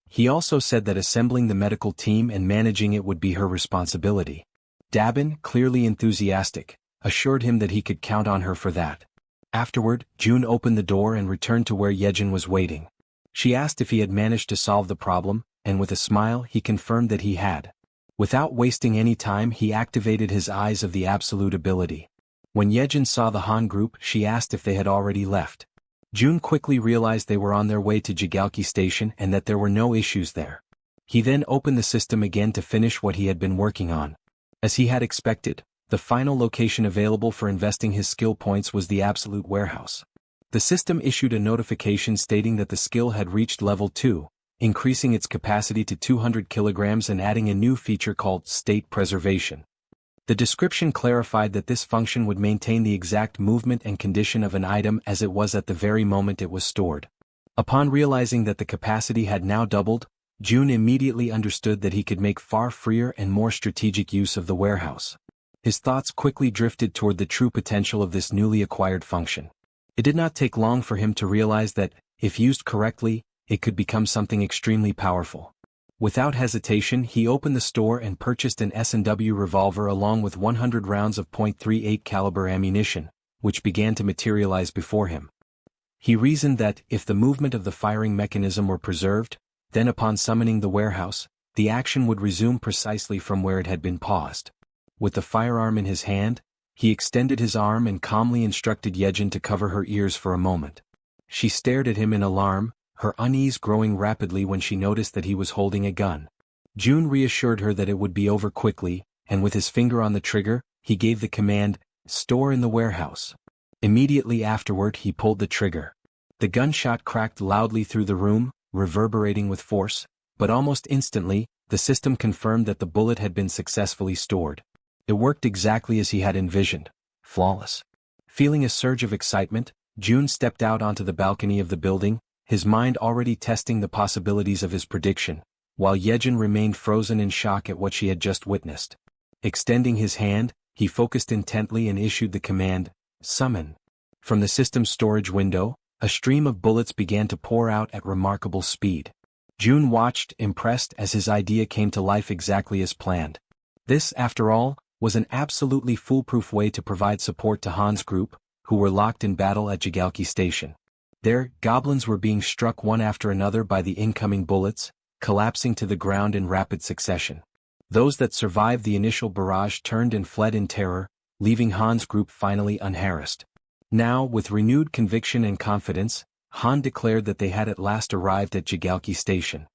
He also said that assembling the medical team and managing it would be her responsibility. Dabin, clearly enthusiastic, assured him that he could count on her for that. Afterward, June opened the door and returned to where Jaehyeon was waiting. She asked if he had managed to solve the problem, and with a smile he confirmed that he had. Without wasting any time, he activated his Eyes of the Absolute ability. When Jaehyeon saw the Han group, she asked if they had already left. June quickly realized they were on their way to Jigalki Station and that there were no issues there. He then opened the system again to finish what he had been working on. As he had expected, the final location available for investing his skill points was the Absolute Warehouse. The system issued a notification stating that the skill had reached level 2, increasing its capacity to 200 kilograms and adding a new feature called state preservation. The description clarified that this function would maintain the exact movement and condition of an item as it was at the very moment it was stored. Upon realizing that the capacity had now doubled, Jun immediately understood that he could make far freer and more strategic use of the warehouse. His thoughts quickly drifted toward the true potential of this newly acquired function. It did not take long for him to realize that, if used correctly, it could become something extremely powerful. Without hesitation, he opened the store and purchased an S&W revolver along with 100 rounds of .38 caliber ammunition, which began to materialize before him. He reasoned that, if the movement of the firing mechanism were preserved, then upon summoning the warehouse, the action would resume precisely from where it had been paused. With the firearm in his hand, he extended his arm and calmly instructed Jaehyeon to cover her ears for a moment. She stared at him in alarm, her unease growing rapidly when she noticed that he was holding a gun. Jun reassured her that it would be over quickly, and with his finger on the trigger, he gave the command, "Store in the warehouse." Immediately afterward he pulled the trigger. The gunshot cracked loudly through the room, reverberating with force, but almost instantly, the system confirmed that the bullet had been successfully stored. It worked exactly as he had envisioned. Flawless. Feeling a surge of excitement, Jun stepped out onto the balcony of the building, his mind already testing the possibilities of his prediction, while Jaehyeon remained frozen in shock at what she had just witnessed. Extending his hand, he focused intently and issued the command, "Summon." From the system's storage window, a stream of bullets began to pour out at remarkable speed. Jun watched, impressed, as his idea came to life exactly as planned. This, after all, was an absolutely foolproof way to provide support to Han's group, who were locked in battle at Jaehyeon Station. There, goblins were being struck one after another by the incoming bullets, collapsing to the ground in rapid succession. Those that survived the initial barrage turned and fled in terror, leaving Han's group finally unharassed. Now, with renewed conviction and confidence, Han declared that they had at last arrived at Jaehyeon Station.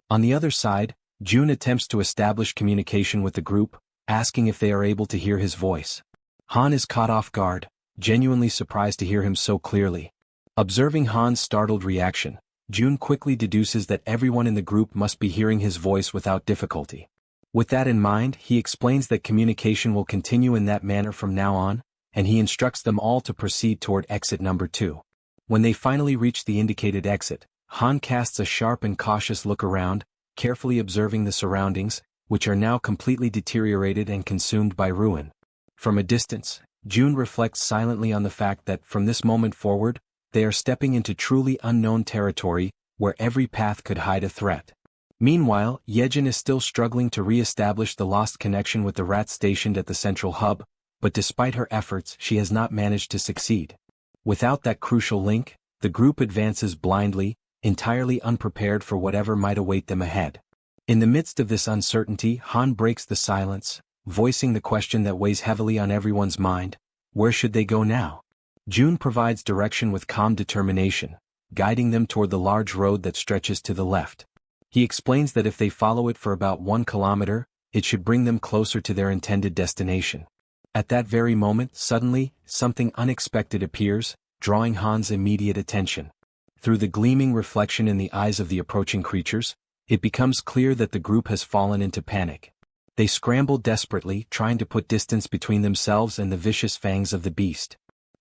On the other side, Jun attempts to establish communication with the group, asking if they are able to hear his voice. Han is caught off guard, genuinely surprised to hear him so clearly. Observing Han's startled reaction, Jun quickly deduces that everyone in the group must be hearing his voice without difficulty. With that in mind, he explains that communication will continue in that manner from now on, and he instructs them all to proceed toward exit number 2. When they finally reach the indicated exit, Han casts a sharp and cautious look around, carefully observing the surroundings, which are now completely deteriorated and consumed by ruin. From a distance, Jun reflects silently on the fact that from this moment forward, they are stepping into truly unknown territory, where every path could hide a threat. Meanwhile, Jaehyeon is still struggling to re-establish the lost connection with the rats stationed at the central hub, but despite her efforts she has not managed to succeed. Without that crucial link, the group advances blindly, entirely unprepared for whatever might await them ahead. In the midst of this uncertainty, Han breaks the silence, voicing the question that weighs heavily on everyone's mind: where should they go now? Jun provides direction with calm determination, guiding them toward the large road that stretches to the left. He explains that if they follow it for about 1 kilometer, it should bring them closer to their intended destination. At that very moment, suddenly, something unexpected appears, drawing Han's immediate attention. Through the gleaming reflection in the eyes of the approaching creatures, it becomes clear that the group has fallen into panic. They scramble desperately, trying to put distance between themselves and the vicious fangs of the beast.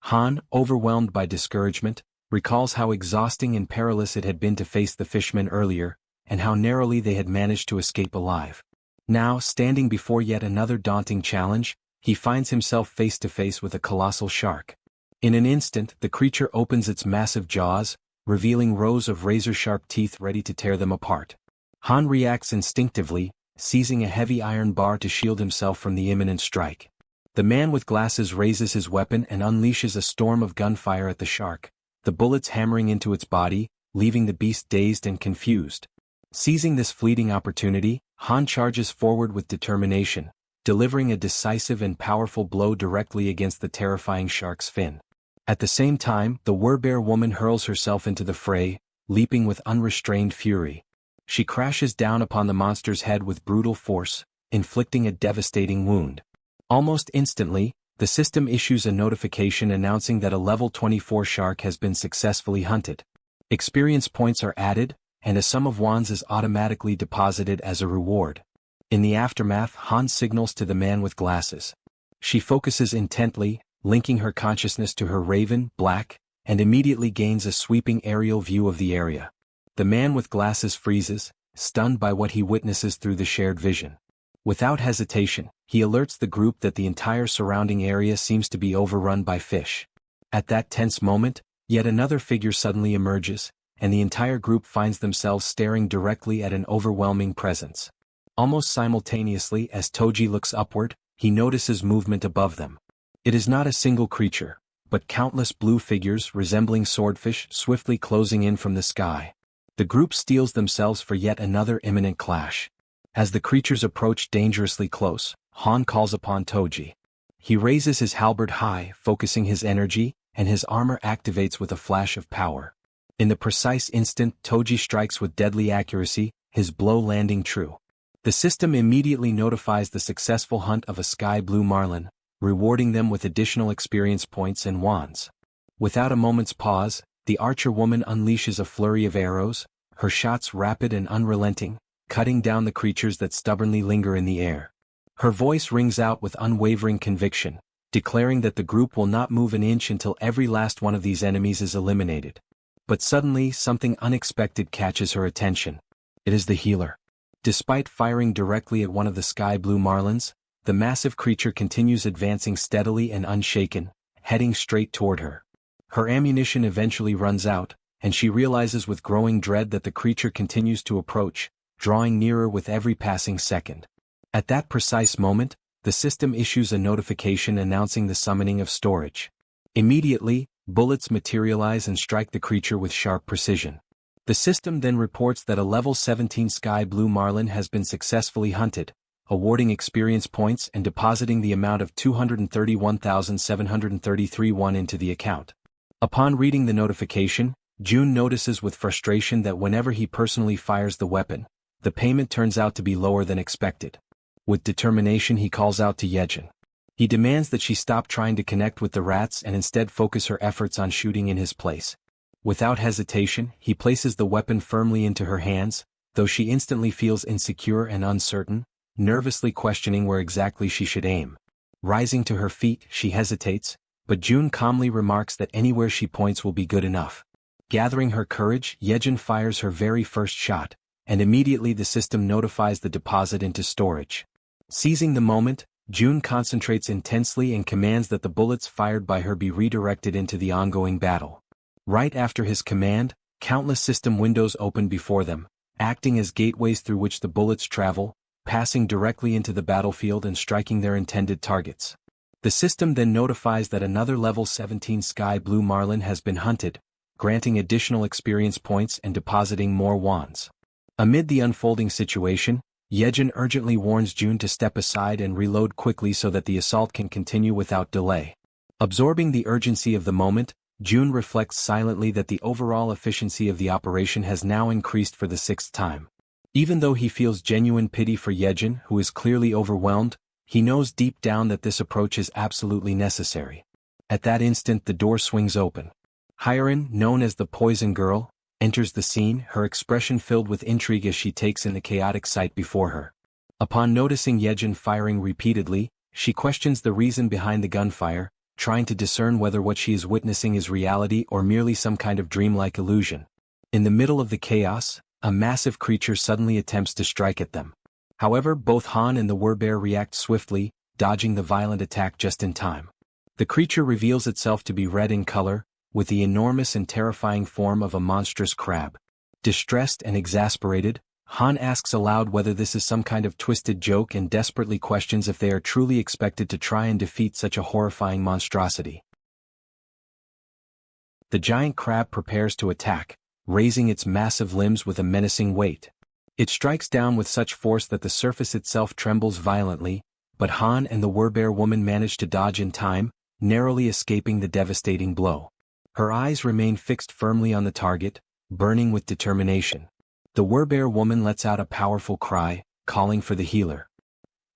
Han, overwhelmed by discouragement, recalls how exhausting and perilous it had been to face the fishmen earlier, and how narrowly they had managed to escape alive. Now, standing before yet another daunting challenge, he finds himself face to face with a colossal shark. In an instant, the creature opens its massive jaws, revealing rows of razor-sharp teeth ready to tear them apart. Han reacts instinctively, seizing a heavy iron bar to shield himself from the imminent strike. The man with glasses raises his weapon and unleashes a storm of gunfire at the shark, the bullets hammering into its body, leaving the beast dazed and confused. Seizing this fleeting opportunity, Han charges forward with determination, delivering a decisive and powerful blow directly against the terrifying shark's fin. At the same time, the werbear woman hurls herself into the fray, leaping with unrestrained fury. She crashes down upon the monster's head with brutal force, inflicting a devastating wound. Almost instantly, The system issues a notification announcing that a level 24 shark has been successfully hunted. Experience points are added, and a sum of wands is automatically deposited as a reward. In the aftermath, Han signals to the man with glasses. She focuses intently, linking her consciousness to her raven, Black, and immediately gains a sweeping aerial view of the area. The man with glasses freezes, stunned by what he witnesses through the shared vision. Without hesitation, he alerts the group that the entire surrounding area seems to be overrun by fish. At that tense moment, yet another figure suddenly emerges, and the entire group finds themselves staring directly at an overwhelming presence. Almost simultaneously as Toji looks upward, he notices movement above them. It is not a single creature, but countless blue figures resembling swordfish swiftly closing in from the sky. The group steels themselves for yet another imminent clash. As the creatures approach dangerously close, Han calls upon Toji. He raises his halberd high, focusing his energy, and his armor activates with a flash of power. In the precise instant Toji strikes with deadly accuracy, his blow landing true. The system immediately notifies the successful hunt of a sky blue marlin, rewarding them with additional experience points and wands. Without a moment's pause, the archer woman unleashes a flurry of arrows, her shots rapid and unrelenting, cutting down the creatures that stubbornly linger in the air. Her voice rings out with unwavering conviction, declaring that the group will not move an inch until every last one of these enemies is eliminated. But suddenly something unexpected catches her attention. It is the healer. Despite firing directly at one of the sky blue marlins, the massive creature continues advancing steadily and unshaken, heading straight toward her. Her ammunition eventually runs out, and she realizes with growing dread that the creature continues to approach, drawing nearer with every passing second. At that precise moment, the system issues a notification announcing the summoning of storage. Immediately, bullets materialize and strike the creature with sharp precision. The system then reports that a level 17 sky blue marlin has been successfully hunted, awarding experience points and depositing the amount of 231,733 won into the account. Upon reading the notification, Jun notices with frustration that whenever he personally fires the weapon, the payment turns out to be lower than expected. With determination he calls out to Jaehyeon. He demands that she stop trying to connect with the rats and instead focus her efforts on shooting in his place. Without hesitation, he places the weapon firmly into her hands, though she instantly feels insecure and uncertain, nervously questioning where exactly she should aim. Rising to her feet, she hesitates, but Jun calmly remarks that anywhere she points will be good enough. Gathering her courage, Jaehyeon fires her very first shot, and immediately the system notifies the deposit into storage. Seizing the moment, Jun concentrates intensely and commands that the bullets fired by her be redirected into the ongoing battle. Right after his command, countless system windows open before them, acting as gateways through which the bullets travel, passing directly into the battlefield and striking their intended targets. The system then notifies that another level 17 sky blue marlin has been hunted, granting additional experience points and depositing more wands. Amid the unfolding situation, Jaehyeon urgently warns Jun to step aside and reload quickly so that the assault can continue without delay. Absorbing the urgency of the moment, Jun reflects silently that the overall efficiency of the operation has now increased for the 6th time. Even though he feels genuine pity for Jaehyeon, who is clearly overwhelmed, he knows deep down that this approach is absolutely necessary. At that instant the door swings open. Hyerin, known as the Poison Girl, enters the scene, her expression filled with intrigue as she takes in the chaotic sight before her. Upon noticing Jaehyeon firing repeatedly, she questions the reason behind the gunfire, trying to discern whether what she is witnessing is reality or merely some kind of dreamlike illusion. In the middle of the chaos, a massive creature suddenly attempts to strike at them. However, both Han and the werbear react swiftly, dodging the violent attack just in time. The creature reveals itself to be red in color, with the enormous and terrifying form of a monstrous crab. Distressed and exasperated, Han asks aloud whether this is some kind of twisted joke and desperately questions if they are truly expected to try and defeat such a horrifying monstrosity. The giant crab prepares to attack, raising its massive limbs with a menacing weight. It strikes down with such force that the surface itself trembles violently, but Han and the werbear woman manage to dodge in time, narrowly escaping the devastating blow. Her eyes remain fixed firmly on the target, burning with determination. The werbear woman lets out a powerful cry, calling for the healer.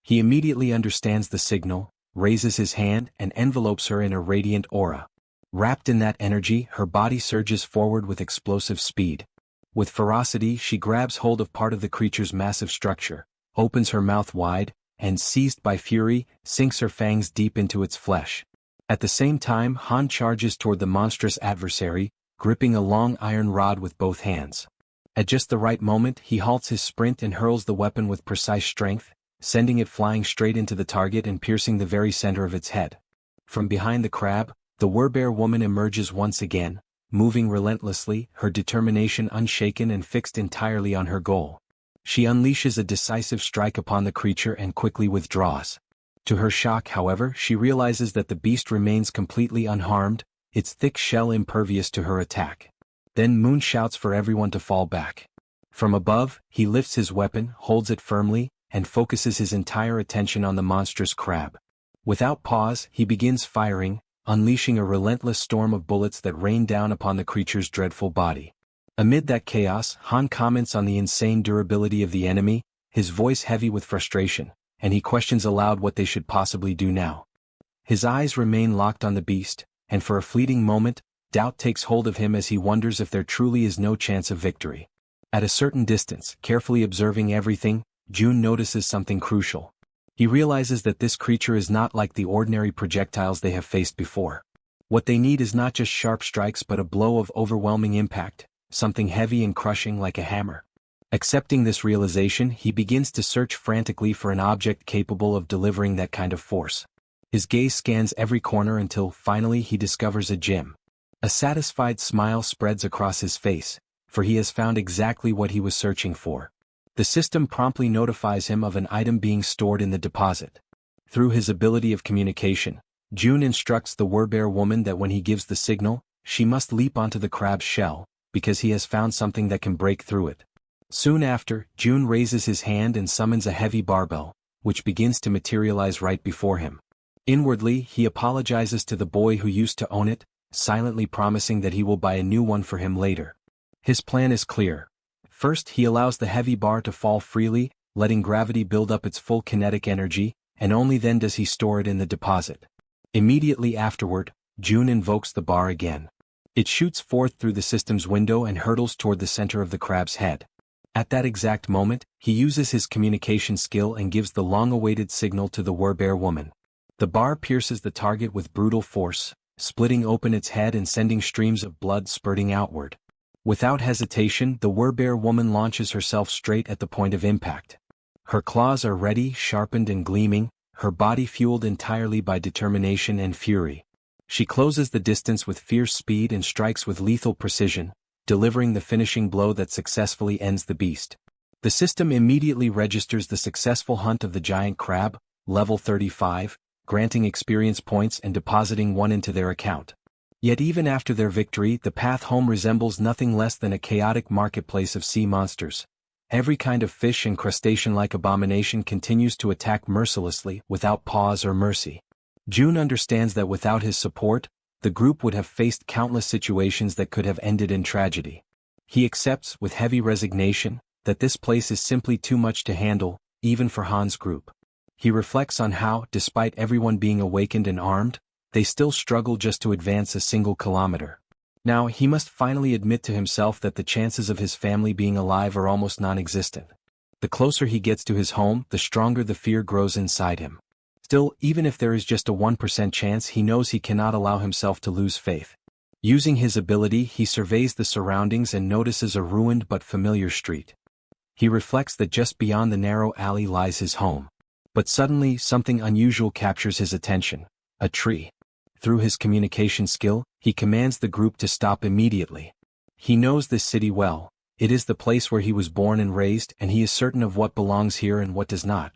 He immediately understands the signal, raises his hand and envelopes her in a radiant aura. Wrapped in that energy, her body surges forward with explosive speed. With ferocity, she grabs hold of part of the creature's massive structure, opens her mouth wide, and seized by fury, sinks her fangs deep into its flesh. At the same time, Han charges toward the monstrous adversary, gripping a long iron rod with both hands. At just the right moment, he halts his sprint and hurls the weapon with precise strength, sending it flying straight into the target and piercing the very center of its head. From behind the crab, the Werbear woman emerges once again, moving relentlessly, her determination unshaken and fixed entirely on her goal. She unleashes a decisive strike upon the creature and quickly withdraws. To her shock, however, she realizes that the beast remains completely unharmed, its thick shell impervious to her attack. Then Moon shouts for everyone to fall back. From above, he lifts his weapon, holds it firmly, and focuses his entire attention on the monstrous crab. Without pause, he begins firing, unleashing a relentless storm of bullets that rain down upon the creature's dreadful body. Amid that chaos, Han comments on the insane durability of the enemy, his voice heavy with frustration, and he questions aloud what they should possibly do now. His eyes remain locked on the beast, and for a fleeting moment, doubt takes hold of him as he wonders if there truly is no chance of victory. At a certain distance, carefully observing everything, June notices something crucial. He realizes that this creature is not like the ordinary projectiles they have faced before. What they need is not just sharp strikes but a blow of overwhelming impact, something heavy and crushing like a hammer. Accepting this realization, he begins to search frantically for an object capable of delivering that kind of force. His gaze scans every corner until, finally, he discovers a gem. A satisfied smile spreads across his face, for he has found exactly what he was searching for. The system promptly notifies him of an item being stored in the deposit. Through his ability of communication, June instructs the Werbear woman that when he gives the signal, she must leap onto the crab's shell, because he has found something that can break through it. Soon after, June raises his hand and summons a heavy barbell, which begins to materialize right before him. Inwardly, he apologizes to the boy who used to own it, silently promising that he will buy a new one for him later. His plan is clear. First, he allows the heavy bar to fall freely, letting gravity build up its full kinetic energy, and only then does he store it in the deposit. Immediately afterward, June invokes the bar again. It shoots forth through the system's window and hurtles toward the center of the crab's head. At that exact moment, he uses his communication skill and gives the long-awaited signal to the Werbear woman. The bar pierces the target with brutal force, splitting open its head and sending streams of blood spurting outward. Without hesitation, the Werbear woman launches herself straight at the point of impact. Her claws are ready, sharpened and gleaming, her body fueled entirely by determination and fury. She closes the distance with fierce speed and strikes with lethal precision, delivering the finishing blow that successfully ends the beast. The system immediately registers the successful hunt of the giant crab, level 35, granting experience points and depositing one into their account. Yet even after their victory, the path home resembles nothing less than a chaotic marketplace of sea monsters. Every kind of fish and crustacean-like abomination continues to attack mercilessly, without pause or mercy. June understands that without his support, the group would have faced countless situations that could have ended in tragedy. He accepts, with heavy resignation, that this place is simply too much to handle, even for Han's group. He reflects on how, despite everyone being awakened and armed, they still struggle just to advance a single kilometer. Now he must finally admit to himself that the chances of his family being alive are almost non-existent. The closer he gets to his home, the stronger the fear grows inside him. Still, even if there is just a 1% chance, he knows he cannot allow himself to lose faith. Using his ability, he surveys the surroundings and notices a ruined but familiar street. He reflects that just beyond the narrow alley lies his home. But suddenly, something unusual captures his attention: a tree. Through his communication skill, he commands the group to stop immediately. He knows this city well. It is the place where he was born and raised, and he is certain of what belongs here and what does not.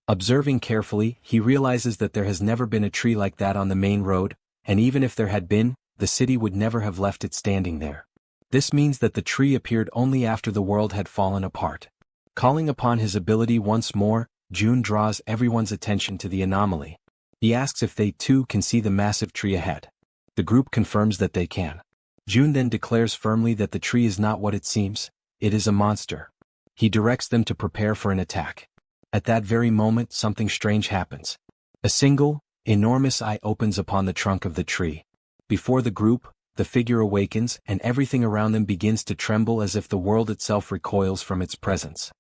Observing carefully, he realizes that there has never been a tree like that on the main road, and even if there had been, the city would never have left it standing there. This means that the tree appeared only after the world had fallen apart. Calling upon his ability once more, June draws everyone's attention to the anomaly. He asks if they too can see the massive tree ahead. The group confirms that they can. June then declares firmly that the tree is not what it seems, it is a monster. He directs them to prepare for an attack. At that very moment, something strange happens. A single, Enormous eye opens upon the trunk of the tree. Before the group, the figure awakens and everything around them begins to tremble as if the world itself recoils from its presence.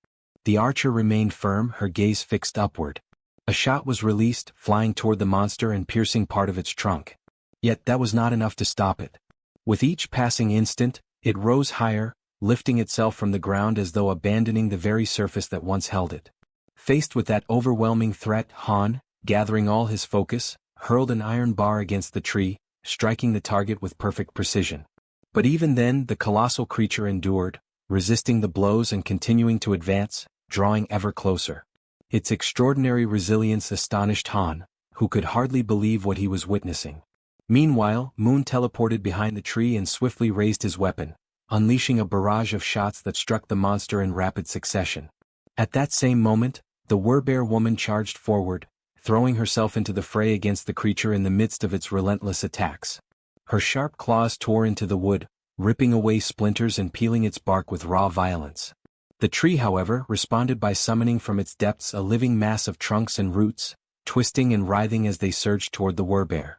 The archer remained firm, her gaze fixed upward. A shot was released, flying toward the monster and piercing part of its trunk. Yet that was not enough to stop it. With each passing instant, it rose higher, lifting itself from the ground as though abandoning the very surface that once held it. Faced with that overwhelming threat, Han, gathering all his focus, hurled an iron bar against the tree, striking the target with perfect precision. But even then the colossal creature endured, resisting the blows and continuing to advance, drawing ever closer. Its extraordinary resilience astonished Han, who could hardly believe what he was witnessing. Meanwhile, Moon teleported behind the tree and swiftly raised his weapon, unleashing a barrage of shots that struck the monster in rapid succession. At that same moment, the Werbear woman charged forward, throwing herself into the fray against the creature in the midst of its relentless attacks. Her sharp claws tore into the wood, ripping away splinters and peeling its bark with raw violence. The tree, however, responded by summoning from its depths a living mass of trunks and roots, twisting and writhing as they surged toward the Werbear.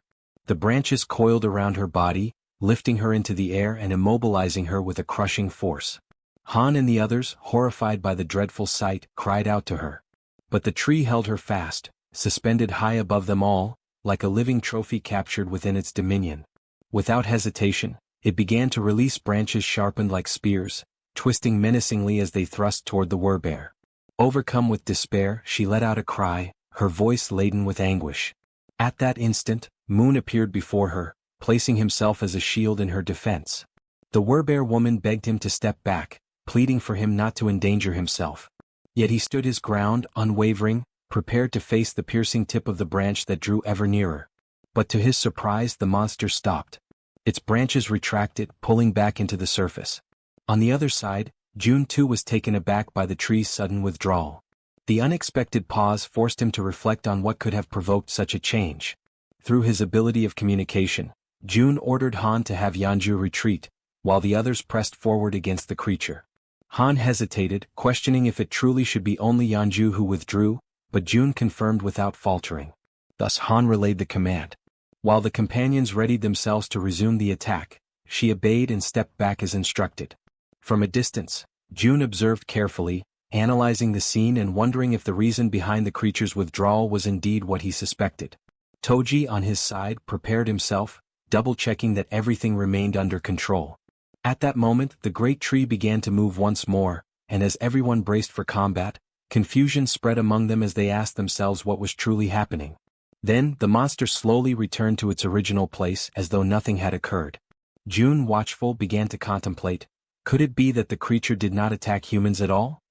The branches coiled around her body, lifting her into the air and immobilizing her with a crushing force. Han and the others, horrified by the dreadful sight, cried out to her. But the tree held her fast, suspended high above them all, like a living trophy captured within its dominion. Without hesitation, it began to release branches sharpened like spears, twisting menacingly as they thrust toward the Werbear. Overcome with despair, she let out a cry, her voice laden with anguish. At that instant, Moon appeared before her, placing himself as a shield in her defense. The Werbear woman begged him to step back, pleading for him not to endanger himself. Yet he stood his ground, unwavering, prepared to face the piercing tip of the branch that drew ever nearer. But to his surprise the monster stopped. Its branches retracted, pulling back into the surface. On the other side, June too was taken aback by the tree's sudden withdrawal. The unexpected pause forced him to reflect on what could have provoked such a change. Through his ability of communication, June ordered Han to have Yeonju retreat, while the others pressed forward against the creature. Han hesitated, questioning if it truly should be only Yeonju who withdrew, but June confirmed without faltering. Thus Han relayed the command. While the companions readied themselves to resume the attack, she obeyed and stepped back as instructed. From a distance, June observed carefully, analyzing the scene and wondering if the reason behind the creature's withdrawal was indeed what he suspected. Toji, on his side, prepared himself, double-checking that everything remained under control. At that moment, the great tree began to move once more, and as everyone braced for combat, confusion spread among them as they asked themselves what was truly happening. Then, the monster slowly returned to its original place as though nothing had occurred. June, watchful, began to contemplate, could it be that the creature did not attack humans at all?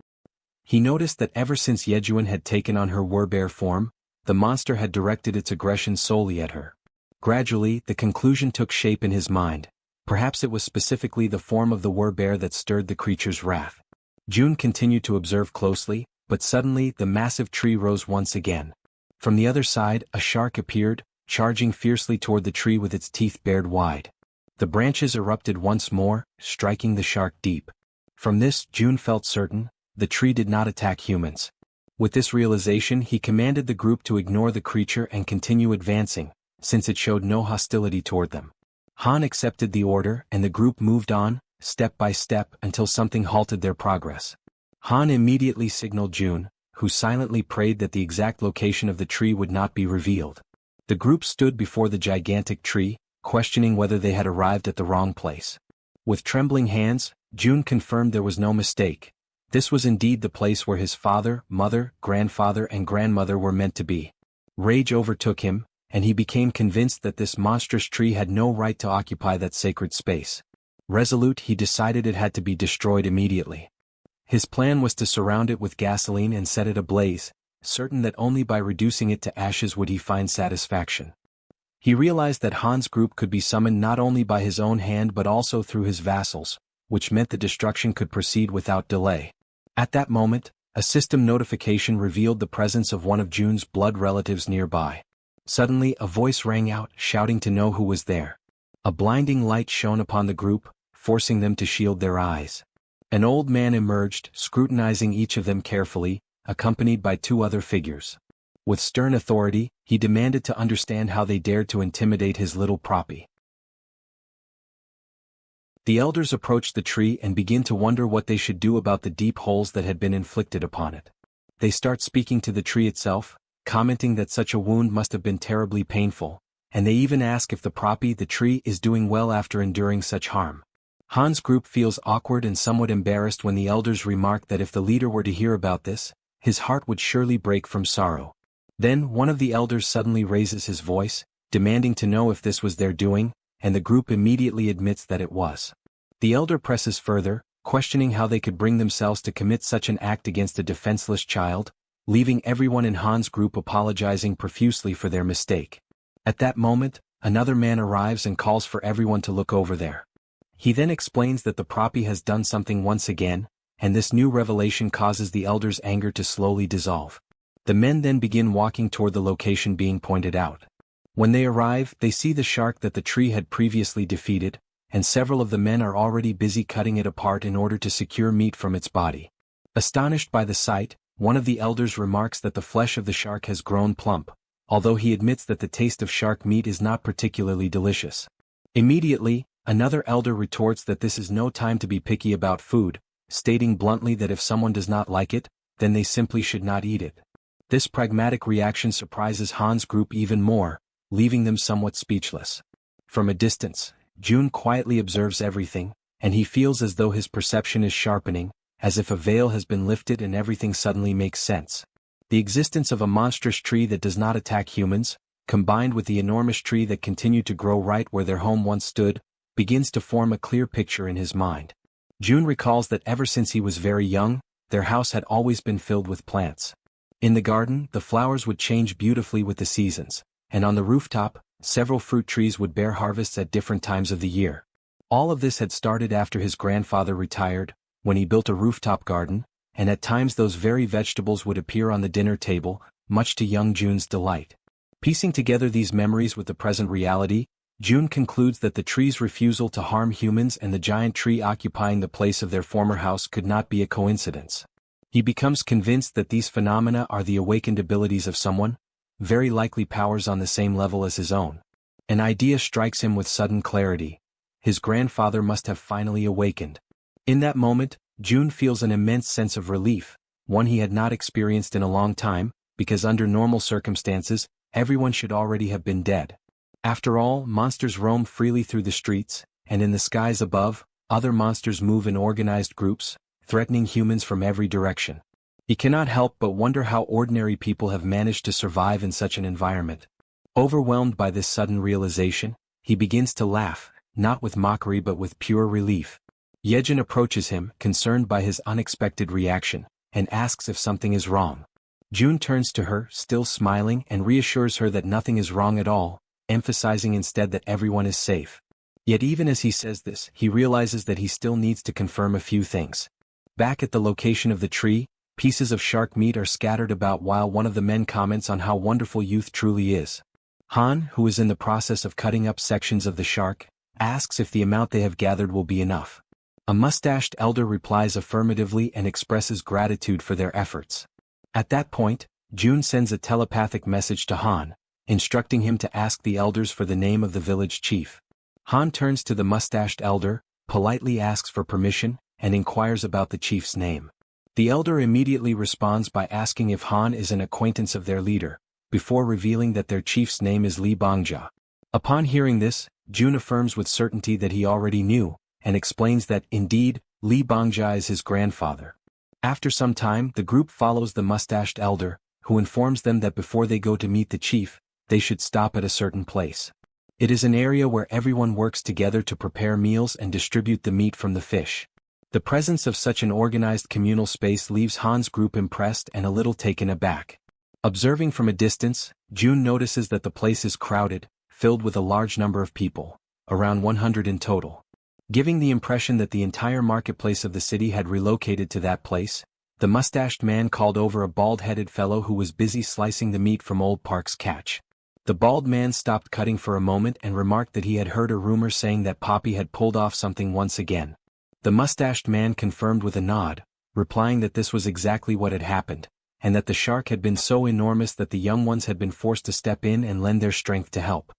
He noticed that ever since Jaehyeon had taken on her Werbear form, the monster had directed its aggression solely at her. Gradually, the conclusion took shape in his mind. Perhaps it was specifically the form of the Werbear that stirred the creature's wrath. June continued to observe closely, but suddenly the massive tree rose once again. From the other side, a shark appeared, charging fiercely toward the tree with its teeth bared wide. The branches erupted once more, striking the shark deep. From this, June felt certain, the tree did not attack humans. With this realization, he commanded the group to ignore the creature and continue advancing, since it showed no hostility toward them. Han accepted the order and the group moved on, step by step, until something halted their progress. Han immediately signaled June, who silently prayed that the exact location of the tree would not be revealed. The group stood before the gigantic tree, questioning whether they had arrived at the wrong place. With trembling hands, June confirmed there was no mistake. This was indeed the place where his father, mother, grandfather and grandmother were meant to be. Rage overtook him, and he became convinced that this monstrous tree had no right to occupy that sacred space. Resolute, he decided it had to be destroyed immediately. His plan was to surround it with gasoline and set it ablaze, certain that only by reducing it to ashes would he find satisfaction. He realized that Han's group could be summoned not only by his own hand but also through his vassals, which meant the destruction could proceed without delay. At that moment, a system notification revealed the presence of one of June's blood relatives nearby. Suddenly, a voice rang out, shouting to know who was there. A blinding light shone upon the group, forcing them to shield their eyes. An old man emerged, scrutinizing each of them carefully, accompanied by two other figures. With stern authority, he demanded to understand how they dared to intimidate his little proppy. The elders approached the tree and begin to wonder what they should do about the deep holes that had been inflicted upon it. They start speaking to the tree itself, commenting that such a wound must have been terribly painful, and they even ask if the proppy, the tree, is doing well after enduring such harm. Han's group feels awkward and somewhat embarrassed when the elders remark that if the leader were to hear about this, his heart would surely break from sorrow. Then one of the elders suddenly raises his voice, demanding to know if this was their doing, and the group immediately admits that it was. The elder presses further, questioning how they could bring themselves to commit such an act against a defenseless child, leaving everyone in Han's group apologizing profusely for their mistake. At that moment, another man arrives and calls for everyone to look over there. He then explains that the proppy has done something once again, and this new revelation causes the elders' anger to slowly dissolve. The men then begin walking toward the location being pointed out. When they arrive, they see the shark that the tree had previously defeated, and several of the men are already busy cutting it apart in order to secure meat from its body. Astonished by the sight, one of the elders remarks that the flesh of the shark has grown plump, although he admits that the taste of shark meat is not particularly delicious. Immediately, another elder retorts that this is no time to be picky about food, stating bluntly that if someone does not like it, then they simply should not eat it. This pragmatic reaction surprises Han's group even more, leaving them somewhat speechless. From a distance, June quietly observes everything, and he feels as though his perception is sharpening, as if a veil has been lifted and everything suddenly makes sense. The existence of a monstrous tree that does not attack humans, combined with the enormous tree that continued to grow right where their home once stood, begins to form a clear picture in his mind. June recalls that ever since he was very young, their house had always been filled with plants. In the garden, the flowers would change beautifully with the seasons, and on the rooftop, several fruit trees would bear harvests at different times of the year. All of this had started after his grandfather retired, when he built a rooftop garden, and at times those very vegetables would appear on the dinner table, much to young June's delight. Piecing together these memories with the present reality, June concludes that the tree's refusal to harm humans and the giant tree occupying the place of their former house could not be a coincidence. He becomes convinced that these phenomena are the awakened abilities of someone, very likely powers on the same level as his own. An idea strikes him with sudden clarity. His grandfather must have finally awakened. In that moment, June feels an immense sense of relief, one he had not experienced in a long time, because under normal circumstances, everyone should already have been dead. After all, monsters roam freely through the streets, and in the skies above, other monsters move in organized groups, threatening humans from every direction. He cannot help but wonder how ordinary people have managed to survive in such an environment. Overwhelmed by this sudden realization, he begins to laugh, not with mockery but with pure relief. Jaehyeon approaches him, concerned by his unexpected reaction, and asks if something is wrong. June turns to her, still smiling, and reassures her that nothing is wrong at all, emphasizing instead that everyone is safe. Yet even as he says this, he realizes that he still needs to confirm a few things. Back at the location of the tree, pieces of shark meat are scattered about while one of the men comments on how wonderful youth truly is. Han, who is in the process of cutting up sections of the shark, asks if the amount they have gathered will be enough. A mustached elder replies affirmatively and expresses gratitude for their efforts. At that point, June sends a telepathic message to Han, instructing him to ask the elders for the name of the village chief. Han turns to the mustached elder, politely asks for permission, and inquires about the chief's name. The elder immediately responds by asking if Han is an acquaintance of their leader, before revealing that their chief's name is Lee Bangja. Upon hearing this, June affirms with certainty that he already knew, and explains that, indeed, Lee Bangja is his grandfather. After some time, the group follows the mustached elder, who informs them that before they go to meet the chief, they should stop at a certain place. It is an area where everyone works together to prepare meals and distribute the meat from the fish. The presence of such an organized communal space leaves Han's group impressed and a little taken aback. Observing from a distance, June notices that the place is crowded, filled with a large number of people, around 100 in total. Giving the impression that the entire marketplace of the city had relocated to that place, the mustached man called over a bald-headed fellow who was busy slicing the meat from Old Park's catch. The bald man stopped cutting for a moment and remarked that he had heard a rumor saying that Poppy had pulled off something once again. The mustached man confirmed with a nod, replying that this was exactly what had happened, and that the shark had been so enormous that the young ones had been forced to step in and lend their strength to help.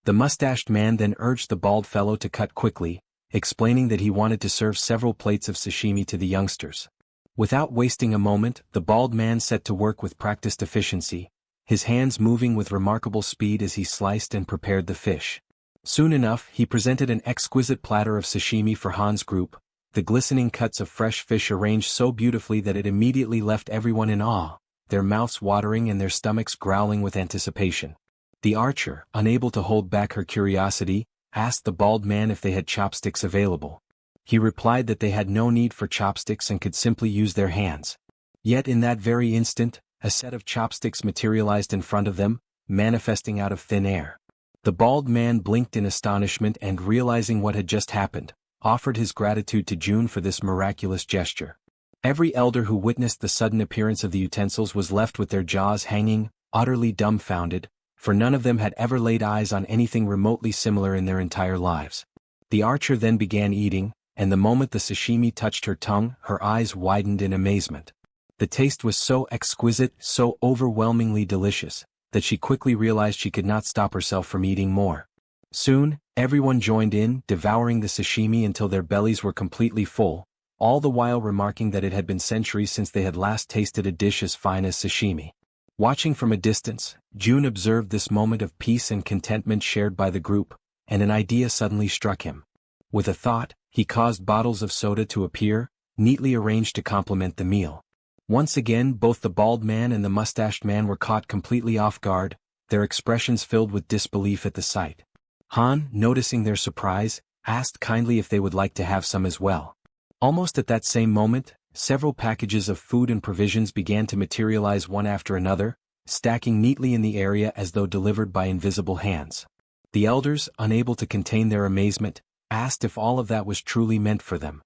The mustached man then urged the bald fellow to cut quickly, explaining that he wanted to serve several plates of sashimi to the youngsters. Without wasting a moment, the bald man set to work with practiced efficiency, his hands moving with remarkable speed as he sliced and prepared the fish. Soon enough, he presented an exquisite platter of sashimi for Han's group, the glistening cuts of fresh fish arranged so beautifully that it immediately left everyone in awe, their mouths watering and their stomachs growling with anticipation. The archer, unable to hold back her curiosity, asked the bald man if they had chopsticks available. He replied that they had no need for chopsticks and could simply use their hands. Yet in that very instant, a set of chopsticks materialized in front of them, manifesting out of thin air. The bald man blinked in astonishment and, realizing what had just happened, offered his gratitude to June for this miraculous gesture. Every elder who witnessed the sudden appearance of the utensils was left with their jaws hanging, utterly dumbfounded, for none of them had ever laid eyes on anything remotely similar in their entire lives. The archer then began eating, and the moment the sashimi touched her tongue, her eyes widened in amazement. The taste was so exquisite, so overwhelmingly delicious, that she quickly realized she could not stop herself from eating more. Soon, everyone joined in, devouring the sashimi until their bellies were completely full, all the while remarking that it had been centuries since they had last tasted a dish as fine as sashimi. Watching from a distance, June observed this moment of peace and contentment shared by the group, and an idea suddenly struck him. With a thought, he caused bottles of soda to appear, neatly arranged to complement the meal. Once again, both the bald man and the mustached man were caught completely off guard, their expressions filled with disbelief at the sight. Han, noticing their surprise, asked kindly if they would like to have some as well. Almost at that same moment, several packages of food and provisions began to materialize one after another, stacking neatly in the area as though delivered by invisible hands. The elders, unable to contain their amazement, asked if all of that was truly meant for them.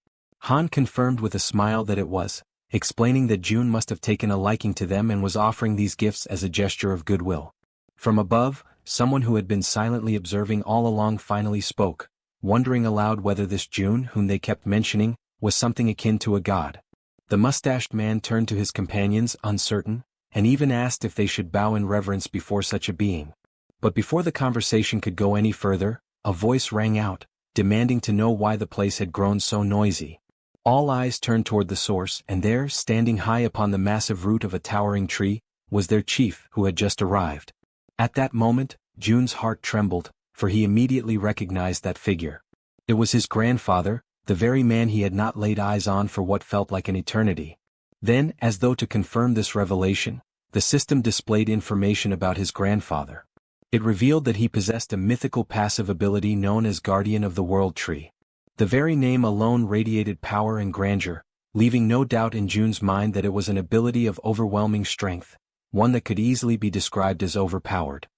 Han confirmed with a smile that it was, explaining that June must have taken a liking to them and was offering these gifts as a gesture of goodwill. From above, someone who had been silently observing all along finally spoke, wondering aloud whether this June, whom they kept mentioning, was something akin to a god. The mustached man turned to his companions, uncertain, and even asked if they should bow in reverence before such a being. But before the conversation could go any further, a voice rang out, demanding to know why the place had grown so noisy. All eyes turned toward the source, and there, standing high upon the massive root of a towering tree, was their chief, who had just arrived. At that moment, June's heart trembled, for he immediately recognized that figure. It was his grandfather, the very man he had not laid eyes on for what felt like an eternity. Then, as though to confirm this revelation, the system displayed information about his grandfather. It revealed that he possessed a mythical passive ability known as Guardian of the World Tree. The very name alone radiated power and grandeur, leaving no doubt in June's mind that it was an ability of overwhelming strength, one that could easily be described as overpowered.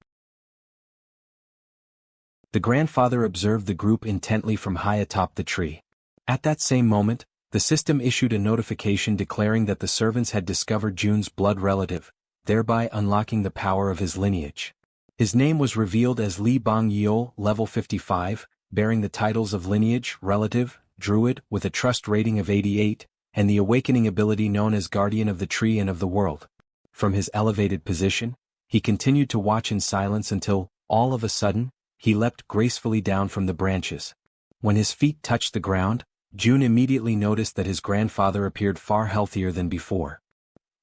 The grandfather observed the group intently from high atop the tree. At that same moment, the system issued a notification declaring that the servants had discovered June's blood relative, thereby unlocking the power of his lineage. His name was revealed as Li Bang Yeol, level 55, bearing the titles of lineage, relative, druid, with a trust rating of 88, and the awakening ability known as Guardian of the Tree and of the World. From his elevated position, he continued to watch in silence until, all of a sudden, he leapt gracefully down from the branches. When his feet touched the ground, June immediately noticed that his grandfather appeared far healthier than before.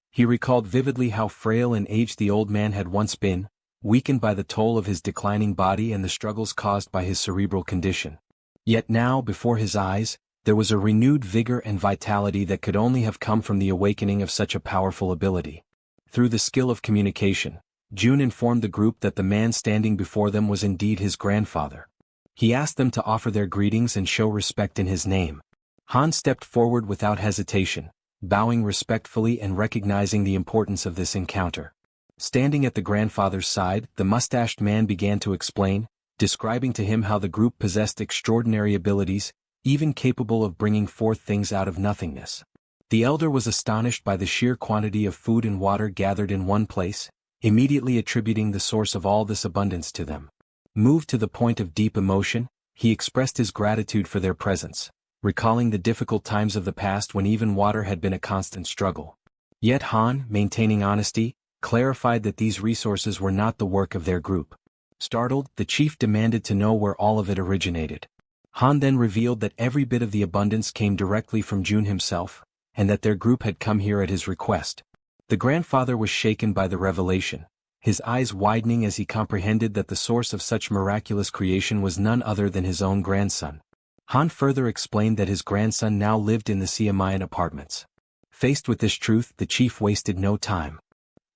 He recalled vividly how frail and aged the old man had once been, weakened by the toll of his declining body and the struggles caused by his cerebral condition. Yet now, before his eyes, there was a renewed vigor and vitality that could only have come from the awakening of such a powerful ability. Through the skill of communication, June informed the group that the man standing before them was indeed his grandfather. He asked them to offer their greetings and show respect in his name. Han stepped forward without hesitation, bowing respectfully and recognizing the importance of this encounter. Standing at the grandfather's side, the mustached man began to explain, describing to him how the group possessed extraordinary abilities, even capable of bringing forth things out of nothingness. The elder was astonished by the sheer quantity of food and water gathered in one place, immediately attributing the source of all this abundance to them. Moved to the point of deep emotion, he expressed his gratitude for their presence, recalling the difficult times of the past when even water had been a constant struggle. Yet Han, maintaining honesty, clarified that these resources were not the work of their group. Startled, the chief demanded to know where all of it originated. Han then revealed that every bit of the abundance came directly from Jun himself, and that their group had come here at his request. The grandfather was shaken by the revelation, his eyes widening as he comprehended that the source of such miraculous creation was none other than his own grandson. Han further explained that his grandson now lived in the Siamayan apartments. Faced with this truth, the chief wasted no time.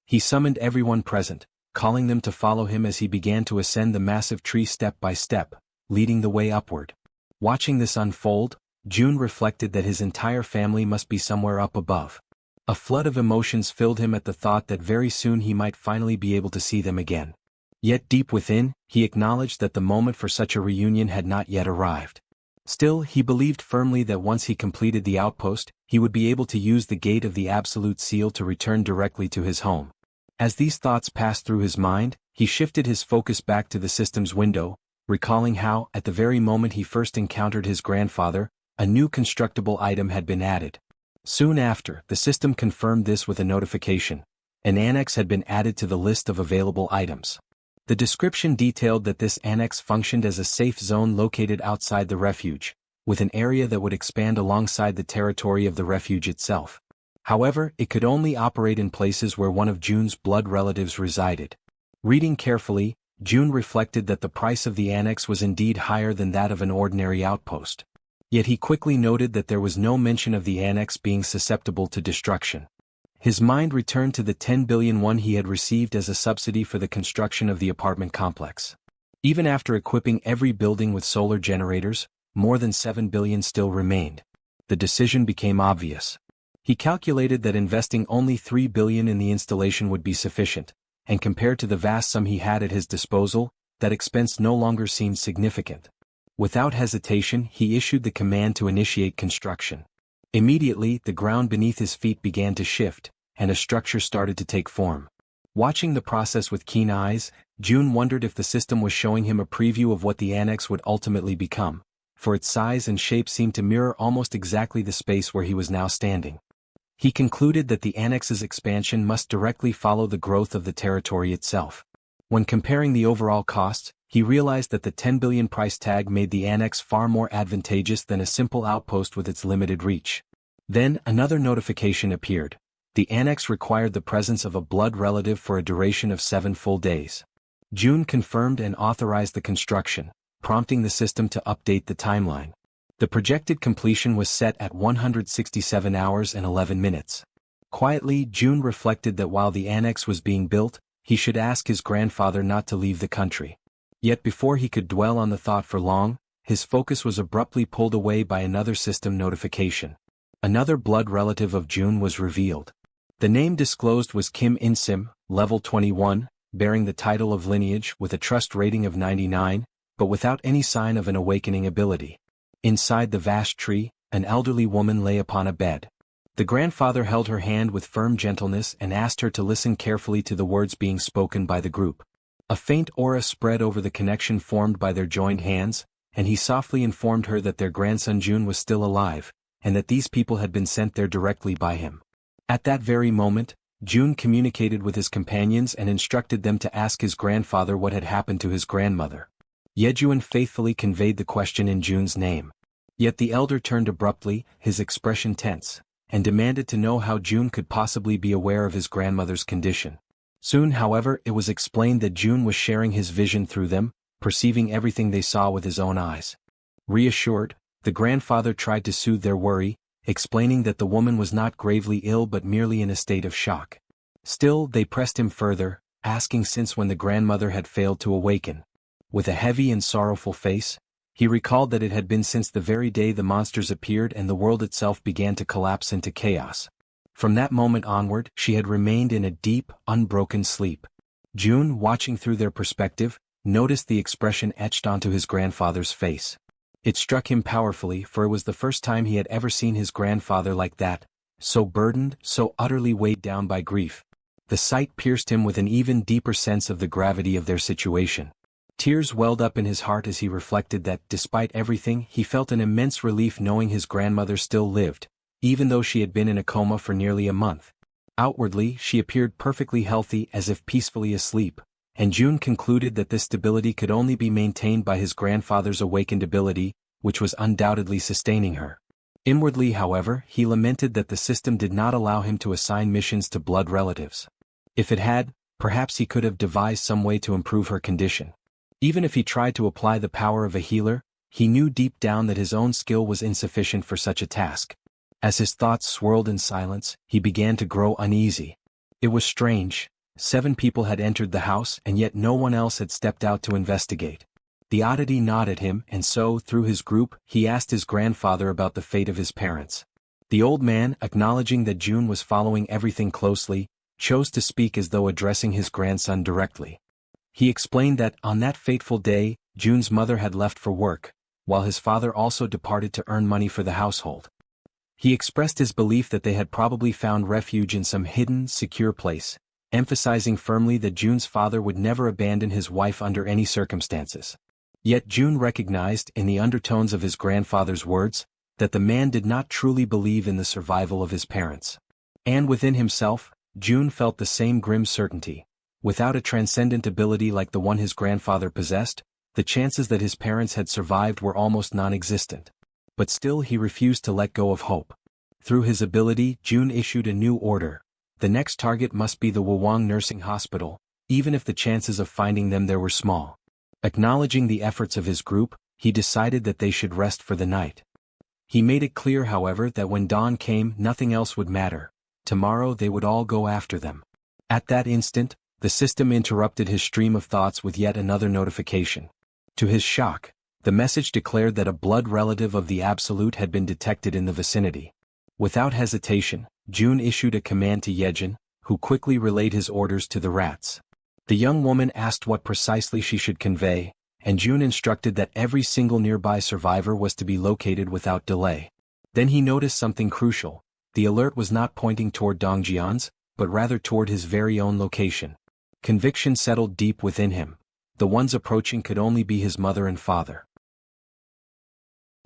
He summoned everyone present, calling them to follow him as he began to ascend the massive tree step by step, leading the way upward. Watching this unfold, Jun reflected that his entire family must be somewhere up above. A flood of emotions filled him at the thought that very soon he might finally be able to see them again. Yet deep within, he acknowledged that the moment for such a reunion had not yet arrived. Still, he believed firmly that once he completed the outpost, he would be able to use the gate of the Absolute Seal to return directly to his home. As these thoughts passed through his mind, he shifted his focus back to the system's window, recalling how, at the very moment he first encountered his grandfather, a new constructible item had been added. Soon after, the system confirmed this with a notification. An annex had been added to the list of available items. The description detailed that this annex functioned as a safe zone located outside the refuge, with an area that would expand alongside the territory of the refuge itself. However, it could only operate in places where one of Jun's blood relatives resided. Reading carefully, Jun reflected that the price of the annex was indeed higher than that of an ordinary outpost. Yet he quickly noted that there was no mention of the annex being susceptible to destruction. His mind returned to the 10 billion won he had received as a subsidy for the construction of the apartment complex. Even after equipping every building with solar generators, more than 7 billion still remained. The decision became obvious. He calculated that investing only 3 billion in the installation would be sufficient, and compared to the vast sum he had at his disposal, that expense no longer seemed significant. Without hesitation, he issued the command to initiate construction. Immediately, the ground beneath his feet began to shift, and a structure started to take form. Watching the process with keen eyes, Jun wondered if the system was showing him a preview of what the annex would ultimately become, for its size and shape seemed to mirror almost exactly the space where he was now standing. He concluded that the annex's expansion must directly follow the growth of the territory itself. When comparing the overall cost, he realized that the 10 billion price tag made the annex far more advantageous than a simple outpost with its limited reach. Then, another notification appeared. The annex required the presence of a blood relative for a duration of 7 full days. Jun confirmed and authorized the construction, prompting the system to update the timeline. The projected completion was set at 167 hours and 11 minutes. Quietly, Jun reflected that while the annex was being built, he should ask his grandfather not to leave the country. Yet before he could dwell on the thought for long, his focus was abruptly pulled away by another system notification. Another blood relative of Jun was revealed. The name disclosed was Kim In-sim, level 21, bearing the title of lineage with a trust rating of 99, but without any sign of an awakening ability. Inside the vast tree, an elderly woman lay upon a bed. The grandfather held her hand with firm gentleness and asked her to listen carefully to the words being spoken by the group. A faint aura spread over the connection formed by their joined hands, and he softly informed her that their grandson Jun was still alive, and that these people had been sent there directly by him. At that very moment, Jun communicated with his companions and instructed them to ask his grandfather what had happened to his grandmother. Yejuan faithfully conveyed the question in Jun's name. Yet the elder turned abruptly, his expression tense, and demanded to know how Jun could possibly be aware of his grandmother's condition. Soon, however, it was explained that Jun was sharing his vision through them, perceiving everything they saw with his own eyes. Reassured, the grandfather tried to soothe their worry, explaining that the woman was not gravely ill but merely in a state of shock. Still, they pressed him further, asking since when the grandmother had failed to awaken. With a heavy and sorrowful face, he recalled that it had been since the very day the monsters appeared and the world itself began to collapse into chaos. From that moment onward, she had remained in a deep, unbroken sleep. Jun, watching through their perspective, noticed the expression etched onto his grandfather's face. It struck him powerfully, for it was the first time he had ever seen his grandfather like that, so burdened, so utterly weighed down by grief. The sight pierced him with an even deeper sense of the gravity of their situation. Tears welled up in his heart as he reflected that, despite everything, he felt an immense relief knowing his grandmother still lived, even though she had been in a coma for nearly a month. Outwardly, she appeared perfectly healthy as if peacefully asleep, and June concluded that this stability could only be maintained by his grandfather's awakened ability, which was undoubtedly sustaining her. Inwardly, however, he lamented that the system did not allow him to assign missions to blood relatives. If it had, perhaps he could have devised some way to improve her condition. Even if he tried to apply the power of a healer, he knew deep down that his own skill was insufficient for such a task. As his thoughts swirled in silence, he began to grow uneasy. It was strange. 7 people had entered the house and yet no one else had stepped out to investigate. The oddity gnawed at him, and so, through his group, he asked his grandfather about the fate of his parents. The old man, acknowledging that June was following everything closely, chose to speak as though addressing his grandson directly. He explained that, on that fateful day, June's mother had left for work, while his father also departed to earn money for the household. He expressed his belief that they had probably found refuge in some hidden, secure place, emphasizing firmly that June's father would never abandon his wife under any circumstances. Yet June recognized, in the undertones of his grandfather's words, that the man did not truly believe in the survival of his parents. And within himself, June felt the same grim certainty. Without a transcendent ability like the one his grandfather possessed, the chances that his parents had survived were almost non-existent. But still he refused to let go of hope. Through his ability, June issued a new order. The next target must be the Wawang Nursing Hospital, even if the chances of finding them there were small. Acknowledging the efforts of his group, he decided that they should rest for the night. He made it clear, however, that when dawn came, nothing else would matter. Tomorrow they would all go after them. At that instant, the system interrupted his stream of thoughts with yet another notification. To his shock, the message declared that a blood relative of the Absolute had been detected in the vicinity. Without hesitation, June issued a command to Jaehyeon, who quickly relayed his orders to the rats. The young woman asked what precisely she should convey, and June instructed that every single nearby survivor was to be located without delay. Then he noticed something crucial. The alert was not pointing toward Dongjian's, but rather toward his very own location. Conviction settled deep within him. The ones approaching could only be his mother and father.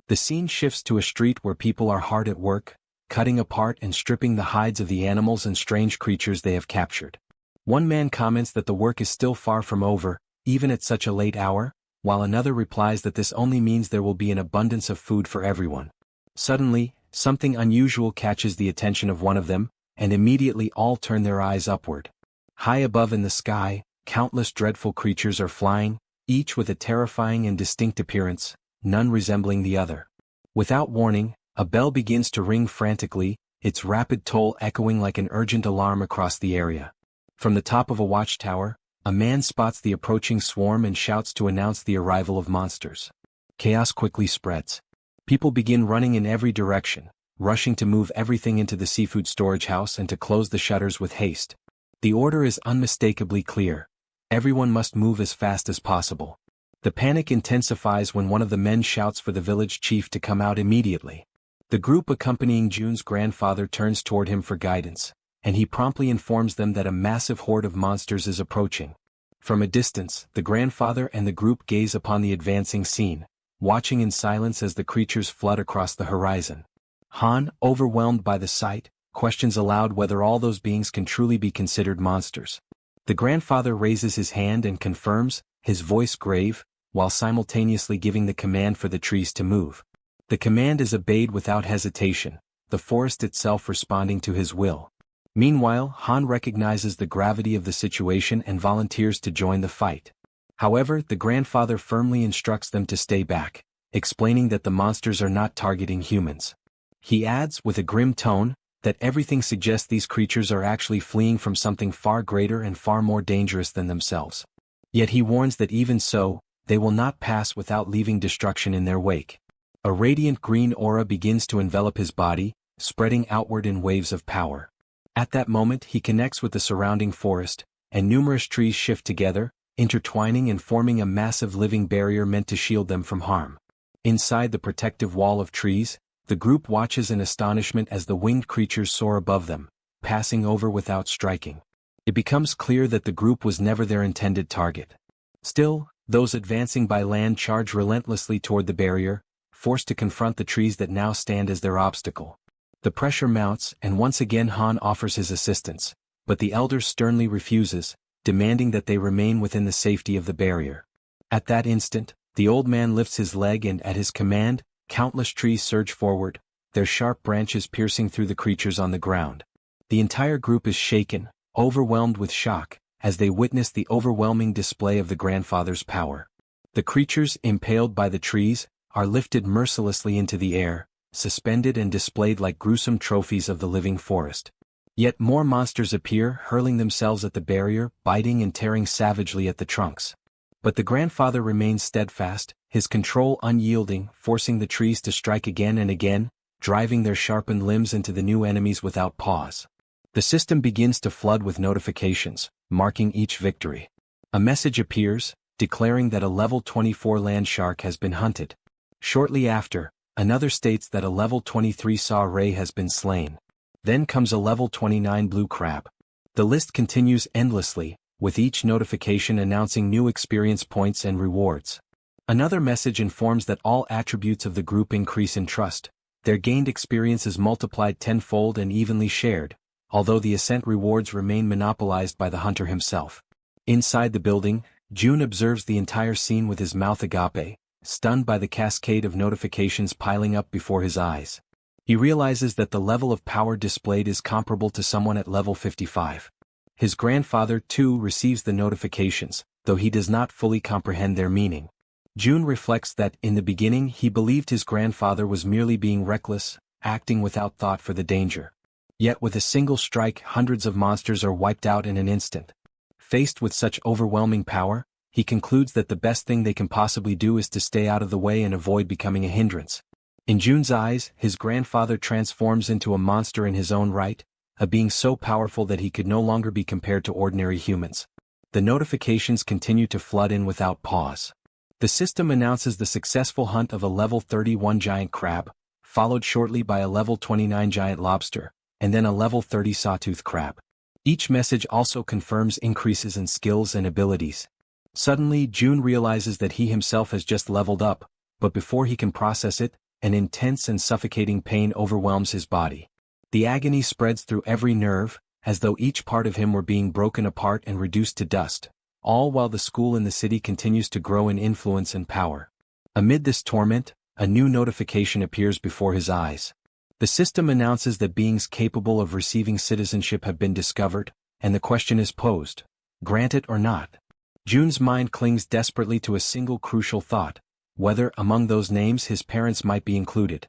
The scene shifts to a street where people are hard at work, cutting apart and stripping the hides of the animals and strange creatures they have captured. One man comments that the work is still far from over, even at such a late hour, while another replies that this only means there will be an abundance of food for everyone. Suddenly, something unusual catches the attention of one of them, and immediately all turn their eyes upward. High above in the sky, countless dreadful creatures are flying, each with a terrifying and distinct appearance, none resembling the other. Without warning, a bell begins to ring frantically, its rapid toll echoing like an urgent alarm across the area. From the top of a watchtower, a man spots the approaching swarm and shouts to announce the arrival of monsters. Chaos quickly spreads. People begin running in every direction, rushing to move everything into the seafood storage house and to close the shutters with haste. The order is unmistakably clear. Everyone must move as fast as possible. The panic intensifies when one of the men shouts for the village chief to come out immediately. The group accompanying June's grandfather turns toward him for guidance, and he promptly informs them that a massive horde of monsters is approaching. From a distance, the grandfather and the group gaze upon the advancing scene, watching in silence as the creatures flood across the horizon. Han, overwhelmed by the sight, questions aloud whether all those beings can truly be considered monsters. The grandfather raises his hand and confirms, his voice grave, while simultaneously giving the command for the trees to move. The command is obeyed without hesitation, the forest itself responding to his will. Meanwhile, Han recognizes the gravity of the situation and volunteers to join the fight. However, the grandfather firmly instructs them to stay back, explaining that the monsters are not targeting humans. He adds, with a grim tone, that everything suggests these creatures are actually fleeing from something far greater and far more dangerous than themselves. Yet he warns that even so, they will not pass without leaving destruction in their wake. A radiant green aura begins to envelop his body, spreading outward in waves of power. At that moment he connects with the surrounding forest, and numerous trees shift together, intertwining and forming a massive living barrier meant to shield them from harm. Inside the protective wall of trees, the group watches in astonishment as the winged creatures soar above them, passing over without striking. It becomes clear that the group was never their intended target. Still, those advancing by land charge relentlessly toward the barrier, forced to confront the trees that now stand as their obstacle. The pressure mounts, and once again Han offers his assistance, but the elder sternly refuses, demanding that they remain within the safety of the barrier. At that instant, the old man lifts his leg and at his command, countless trees surge forward, their sharp branches piercing through the creatures on the ground. The entire group is shaken, overwhelmed with shock, as they witness the overwhelming display of the grandfather's power. The creatures, impaled by the trees, are lifted mercilessly into the air, suspended and displayed like gruesome trophies of the living forest. Yet more monsters appear, hurling themselves at the barrier, biting and tearing savagely at the trunks. But the grandfather remains steadfast, his control unyielding, forcing the trees to strike again and again, driving their sharpened limbs into the new enemies without pause. The system begins to flood with notifications, marking each victory. A message appears, declaring that a level 24 land shark has been hunted. Shortly after, another states that a level 23 saw ray has been slain. Then comes a level 29 blue crab. The list continues endlessly, with each notification announcing new experience points and rewards. Another message informs that all attributes of the group increase in trust. Their gained experience is multiplied tenfold and evenly shared, although the ascent rewards remain monopolized by the hunter himself. Inside the building, June observes the entire scene with his mouth agape, stunned by the cascade of notifications piling up before his eyes. He realizes that the level of power displayed is comparable to someone at level 55. His grandfather, too, receives the notifications, though he does not fully comprehend their meaning. June reflects that, in the beginning, he believed his grandfather was merely being reckless, acting without thought for the danger. Yet with a single strike, hundreds of monsters are wiped out in an instant. Faced with such overwhelming power, he concludes that the best thing they can possibly do is to stay out of the way and avoid becoming a hindrance. In June's eyes, his grandfather transforms into a monster in his own right, a being so powerful that he could no longer be compared to ordinary humans. The notifications continue to flood in without pause. The system announces the successful hunt of a level 31 giant crab, followed shortly by a level 29 giant lobster, and then a level 30 sawtooth crab. Each message also confirms increases in skills and abilities. Suddenly, June realizes that he himself has just leveled up, but before he can process it, an intense and suffocating pain overwhelms his body. The agony spreads through every nerve, as though each part of him were being broken apart and reduced to dust, all while the school in the city continues to grow in influence and power. Amid this torment, a new notification appears before his eyes. The system announces that beings capable of receiving citizenship have been discovered, and the question is posed: grant it or not? June's mind clings desperately to a single crucial thought: whether among those names his parents might be included.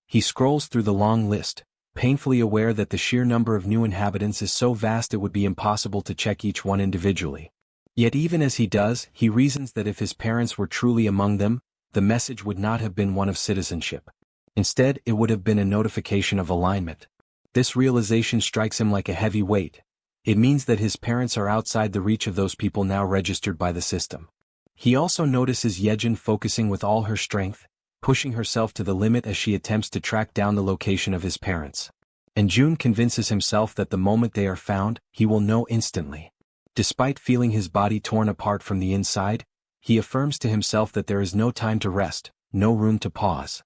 He scrolls through the long list, painfully aware that the sheer number of new inhabitants is so vast it would be impossible to check each one individually. Yet even as he does, he reasons that if his parents were truly among them, the message would not have been one of citizenship. Instead, it would have been a notification of alignment. This realization strikes him like a heavy weight. It means that his parents are outside the reach of those people now registered by the system. He also notices Jaehyeon focusing with all her strength, pushing herself to the limit as she attempts to track down the location of his parents. And June convinces himself that the moment they are found, he will know instantly. Despite feeling his body torn apart from the inside, he affirms to himself that there is no time to rest, no room to pause.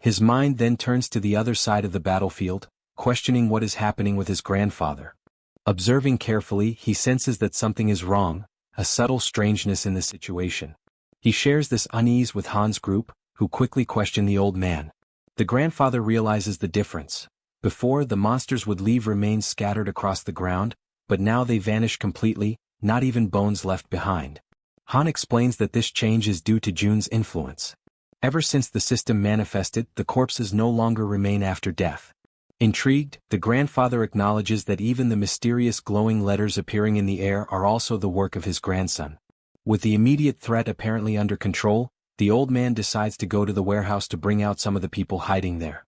His mind then turns to the other side of the battlefield, questioning what is happening with his grandfather. Observing carefully, he senses that something is wrong, a subtle strangeness in the situation. He shares this unease with Han's group, who quickly question the old man. The grandfather realizes the difference. Before, the monsters would leave remains scattered across the ground, but now they vanish completely, not even bones left behind. Han explains that this change is due to June's influence. Ever since the system manifested, the corpses no longer remain after death. Intrigued, the grandfather acknowledges that even the mysterious glowing letters appearing in the air are also the work of his grandson. With the immediate threat apparently under control, the old man decides to go to the warehouse to bring out some of the people hiding there.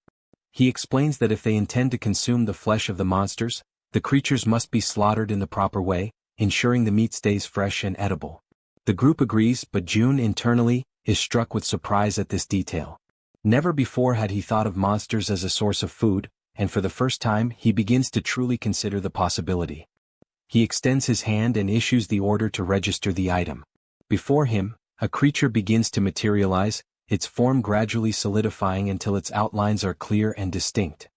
He explains that if they intend to consume the flesh of the monsters, the creatures must be slaughtered in the proper way, ensuring the meat stays fresh and edible. The group agrees, but June internally is struck with surprise at this detail. Never before had he thought of monsters as a source of food, and for the first time he begins to truly consider the possibility. He extends his hand and issues the order to register the item. Before him, a creature begins to materialize, its form gradually solidifying until its outlines are clear and distinct.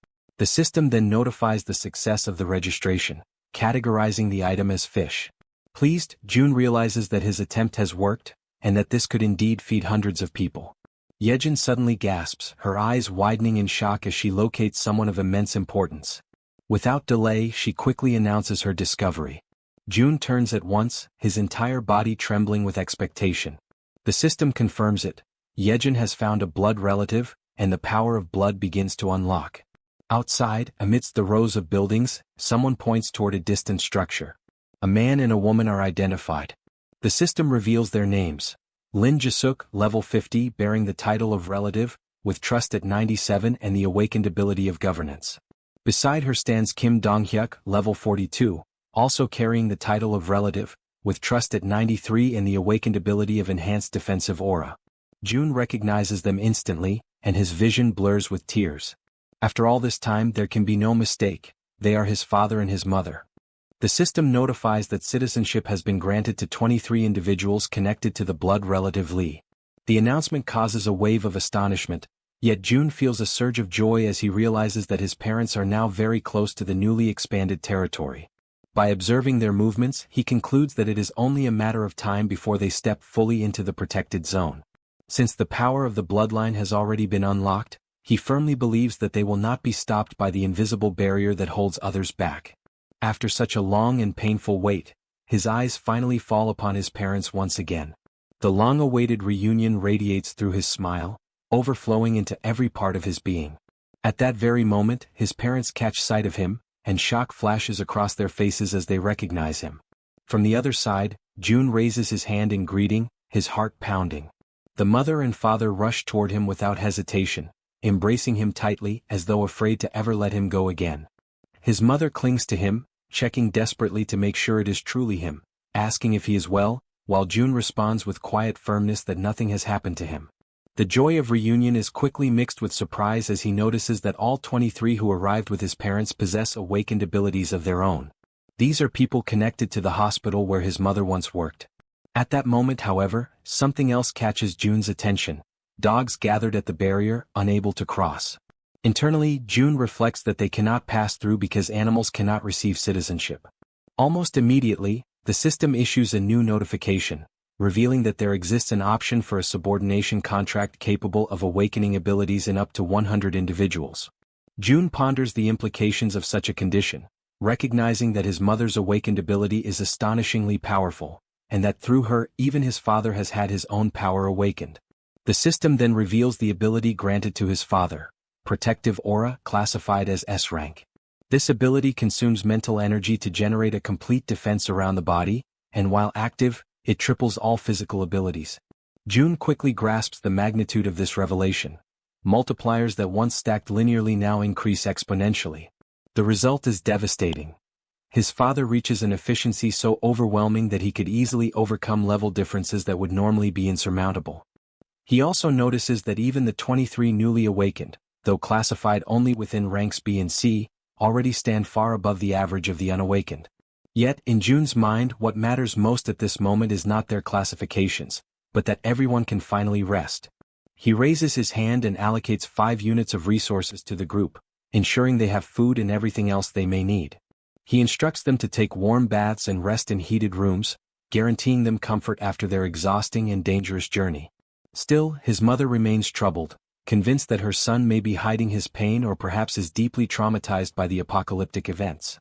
The system then notifies the success of the registration, categorizing the item as fish. Pleased, June realizes that his attempt has worked, and that this could indeed feed hundreds of people. Jaehyeon suddenly gasps, her eyes widening in shock as she locates someone of immense importance. Without delay, she quickly announces her discovery. June turns at once, his entire body trembling with expectation. The system confirms it. Jaehyeon has found a blood relative, and the power of blood begins to unlock. Outside, amidst the rows of buildings, someone points toward a distant structure. A man and a woman are identified. The system reveals their names. Lin Jisuk, level 50, bearing the title of relative, with trust at 97 and the awakened ability of governance. Beside her stands Kim Donghyuk, level 42, also carrying the title of relative, with trust at 93 and the awakened ability of enhanced defensive aura. June recognizes them instantly, and his vision blurs with tears. After all this time, there can be no mistake, they are his father and his mother. The system notifies that citizenship has been granted to 23 individuals connected to the blood relative Lee. The announcement causes a wave of astonishment, yet June feels a surge of joy as he realizes that his parents are now very close to the newly expanded territory. By observing their movements, he concludes that it is only a matter of time before they step fully into the protected zone. Since the power of the bloodline has already been unlocked, he firmly believes that they will not be stopped by the invisible barrier that holds others back. After such a long and painful wait, his eyes finally fall upon his parents once again. The long-awaited reunion radiates through his smile, overflowing into every part of his being. At that very moment, his parents catch sight of him, and shock flashes across their faces as they recognize him. From the other side, June raises his hand in greeting, his heart pounding. The mother and father rush toward him without hesitation, embracing him tightly as though afraid to ever let him go again. His mother clings to him, checking desperately to make sure it is truly him, asking if he is well, while June responds with quiet firmness that nothing has happened to him. The joy of reunion is quickly mixed with surprise as he notices that all 23 who arrived with his parents possess awakened abilities of their own. These are people connected to the hospital where his mother once worked. At that moment, however, something else catches June's attention. Dogs gathered at the barrier, unable to cross. Internally, June reflects that they cannot pass through because animals cannot receive citizenship. Almost immediately, the system issues a new notification, revealing that there exists an option for a subordination contract capable of awakening abilities in up to 100 individuals. June ponders the implications of such a condition, recognizing that his mother's awakened ability is astonishingly powerful, and that through her, even his father has had his own power awakened. The system then reveals the ability granted to his father, Protective Aura, classified as S rank. This ability consumes mental energy to generate a complete defense around the body, and while active, it triples all physical abilities. June quickly grasps the magnitude of this revelation. Multipliers that once stacked linearly now increase exponentially. The result is devastating. His father reaches an efficiency so overwhelming that he could easily overcome level differences that would normally be insurmountable. He also notices that even the 23 newly awakened, though classified only within ranks B and C, already stand far above the average of the unawakened. Yet, in June's mind, what matters most at this moment is not their classifications, but that everyone can finally rest. He raises his hand and allocates 5 units of resources to the group, ensuring they have food and everything else they may need. He instructs them to take warm baths and rest in heated rooms, guaranteeing them comfort after their exhausting and dangerous journey. Still, his mother remains troubled, convinced that her son may be hiding his pain or perhaps is deeply traumatized by the apocalyptic events.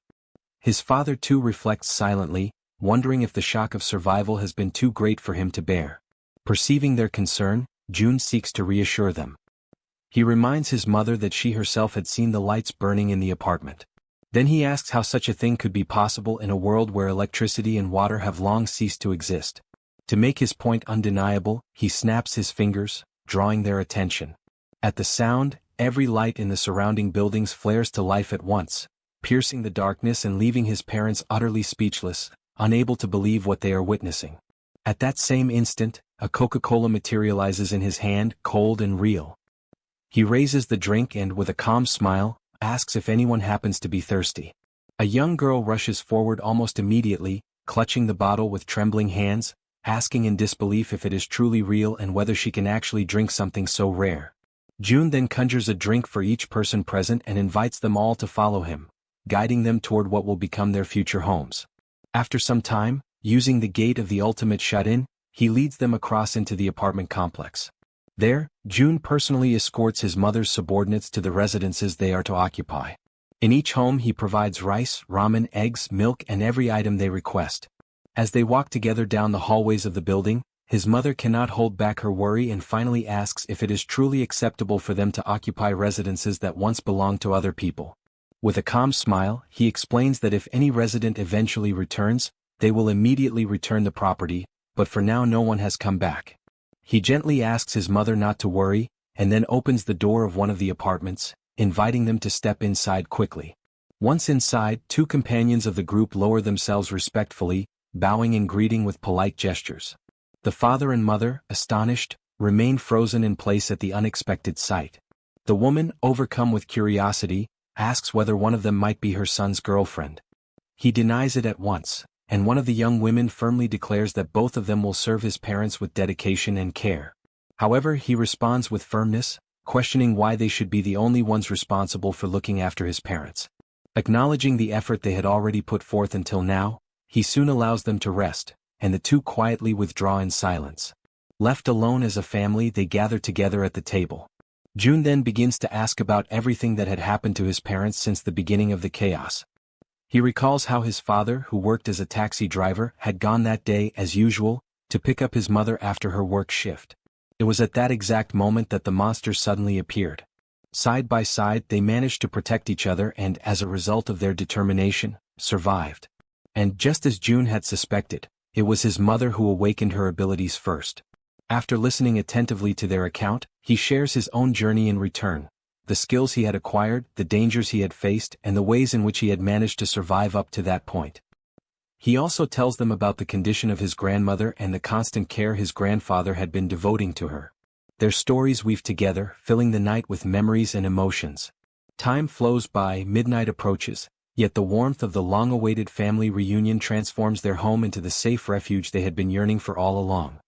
His father too reflects silently, wondering if the shock of survival has been too great for him to bear. Perceiving their concern, June seeks to reassure them. He reminds his mother that she herself had seen the lights burning in the apartment. Then he asks how such a thing could be possible in a world where electricity and water have long ceased to exist. To make his point undeniable, he snaps his fingers, drawing their attention. At the sound, every light in the surrounding buildings flares to life at once, piercing the darkness and leaving his parents utterly speechless, unable to believe what they are witnessing. At that same instant, a Coca-Cola materializes in his hand, cold and real. He raises the drink and, with a calm smile, asks if anyone happens to be thirsty. A young girl rushes forward almost immediately, clutching the bottle with trembling hands, asking in disbelief if it is truly real and whether she can actually drink something so rare. June then conjures a drink for each person present and invites them all to follow him, guiding them toward what will become their future homes. After some time, using the gate of the ultimate shut-in, he leads them across into the apartment complex. There, June personally escorts his mother's subordinates to the residences they are to occupy. In each home he provides rice, ramen, eggs, milk and every item they request. As they walk together down the hallways of the building, his mother cannot hold back her worry and finally asks if it is truly acceptable for them to occupy residences that once belonged to other people. With a calm smile, he explains that if any resident eventually returns, they will immediately return the property, but for now no one has come back. He gently asks his mother not to worry, and then opens the door of one of the apartments, inviting them to step inside quickly. Once inside, two companions of the group lower themselves respectfully, bowing and greeting with polite gestures. The father and mother, astonished, remain frozen in place at the unexpected sight. The woman, overcome with curiosity, asks whether one of them might be her son's girlfriend. He denies it at once, and one of the young women firmly declares that both of them will serve his parents with dedication and care. However, he responds with firmness, questioning why they should be the only ones responsible for looking after his parents. Acknowledging the effort they had already put forth until now, he soon allows them to rest, and the two quietly withdraw in silence. Left alone as a family, they gather together at the table. June then begins to ask about everything that had happened to his parents since the beginning of the chaos. He recalls how his father, who worked as a taxi driver, had gone that day, as usual, to pick up his mother after her work shift. It was at that exact moment that the monsters suddenly appeared. Side by side, they managed to protect each other and, as a result of their determination, survived. And just as June had suspected, it was his mother who awakened her abilities first. After listening attentively to their account, he shares his own journey in return, the skills he had acquired, the dangers he had faced, and the ways in which he had managed to survive up to that point. He also tells them about the condition of his grandmother and the constant care his grandfather had been devoting to her. Their stories weave together, filling the night with memories and emotions. Time flows by, midnight approaches, yet the warmth of the long-awaited family reunion transforms their home into the safe refuge they had been yearning for all along.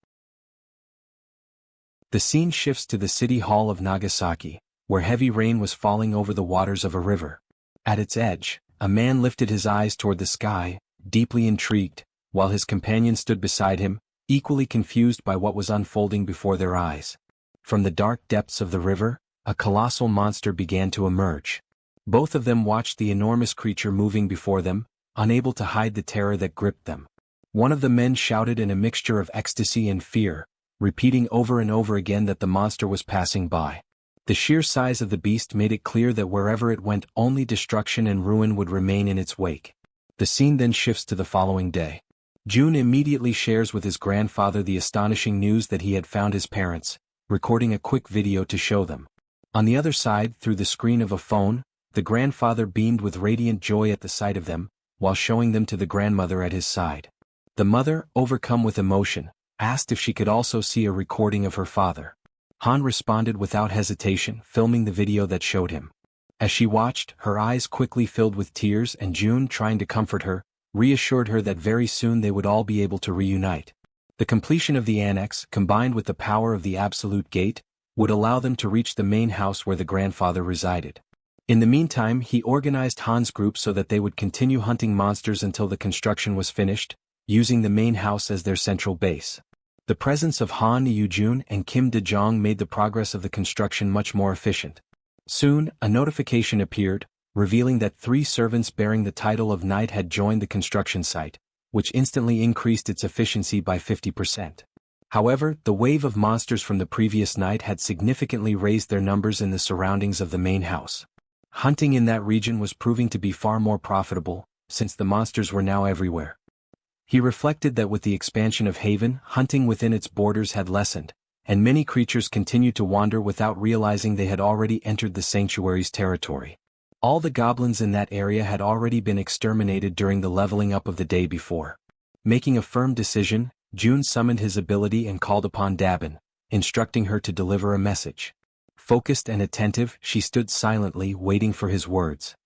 The scene shifts to the city hall of Nagasaki, where heavy rain was falling over the waters of a river. At its edge, a man lifted his eyes toward the sky, deeply intrigued, while his companion stood beside him, equally confused by what was unfolding before their eyes. From the dark depths of the river, a colossal monster began to emerge. Both of them watched the enormous creature moving before them, unable to hide the terror that gripped them. One of the men shouted in a mixture of ecstasy and fear, repeating over and over again that the monster was passing by. The sheer size of the beast made it clear that wherever it went, only destruction and ruin would remain in its wake. The scene then shifts to the following day. June immediately shares with his grandfather the astonishing news that he had found his parents, recording a quick video to show them. On the other side, through the screen of a phone, the grandfather beamed with radiant joy at the sight of them, while showing them to the grandmother at his side. The mother, overcome with emotion, asked if she could also see a recording of her father. Han responded without hesitation, filming the video that showed him. As she watched, her eyes quickly filled with tears, and June, trying to comfort her, reassured her that very soon they would all be able to reunite. The completion of the annex, combined with the power of the absolute gate, would allow them to reach the main house where the grandfather resided. In the meantime, he organized Han's group so that they would continue hunting monsters until the construction was finished, using the main house as their central base. The presence of Han Yoo-jun and Kim De-jong made the progress of the construction much more efficient. Soon, a notification appeared, revealing that 3 servants bearing the title of knight had joined the construction site, which instantly increased its efficiency by 50%. However, the wave of monsters from the previous night had significantly raised their numbers in the surroundings of the main house. Hunting in that region was proving to be far more profitable, since the monsters were now everywhere. He reflected that with the expansion of Haven, hunting within its borders had lessened, and many creatures continued to wander without realizing they had already entered the sanctuary's territory. All the goblins in that area had already been exterminated during the leveling up of the day before. Making a firm decision, June summoned his ability and called upon Dabin, instructing her to deliver a message. Focused and attentive, she stood silently, waiting for his words.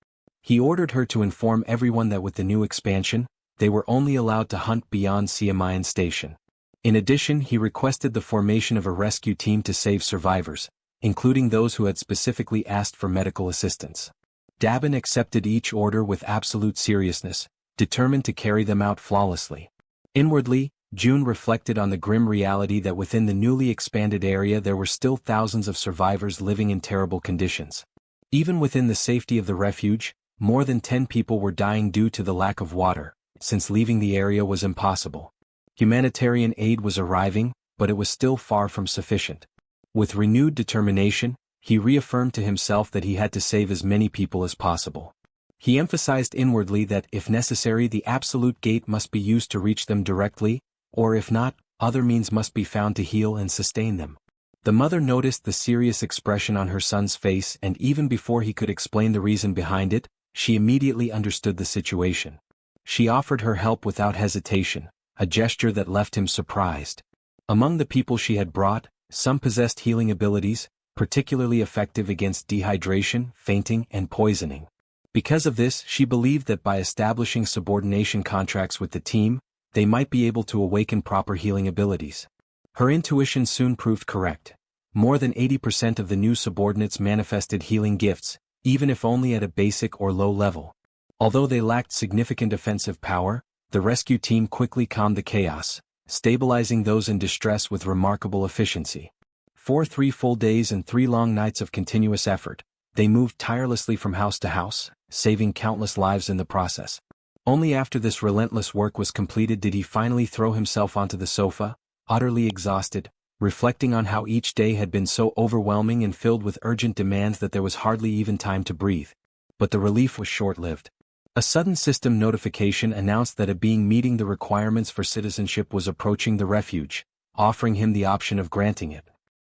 He ordered her to inform everyone that with the new expansion, they were only allowed to hunt beyond Siamayan Station. In addition, he requested the formation of a rescue team to save survivors, including those who had specifically asked for medical assistance. Dabin accepted each order with absolute seriousness, determined to carry them out flawlessly. Inwardly, June reflected on the grim reality that within the newly expanded area there were still thousands of survivors living in terrible conditions. Even within the safety of the refuge, more than 10 people were dying due to the lack of water, since leaving the area was impossible. Humanitarian aid was arriving, but it was still far from sufficient. With renewed determination, he reaffirmed to himself that he had to save as many people as possible. He emphasized inwardly that if necessary the absolute gate must be used to reach them directly, or if not, other means must be found to heal and sustain them. The mother noticed the serious expression on her son's face, and even before he could explain the reason behind it, she immediately understood the situation. She offered her help without hesitation, a gesture that left him surprised. Among the people she had brought, some possessed healing abilities, particularly effective against dehydration, fainting, and poisoning. Because of this, she believed that by establishing subordination contracts with the team, they might be able to awaken proper healing abilities. Her intuition soon proved correct. More than 80% of the new subordinates manifested healing gifts, even if only at a basic or low level. Although they lacked significant offensive power, the rescue team quickly calmed the chaos, stabilizing those in distress with remarkable efficiency. For 3 full days and 3 long nights of continuous effort, they moved tirelessly from house to house, saving countless lives in the process. Only after this relentless work was completed did he finally throw himself onto the sofa, utterly exhausted, reflecting on how each day had been so overwhelming and filled with urgent demands that there was hardly even time to breathe. But the relief was short-lived. A sudden system notification announced that a being meeting the requirements for citizenship was approaching the refuge, offering him the option of granting it.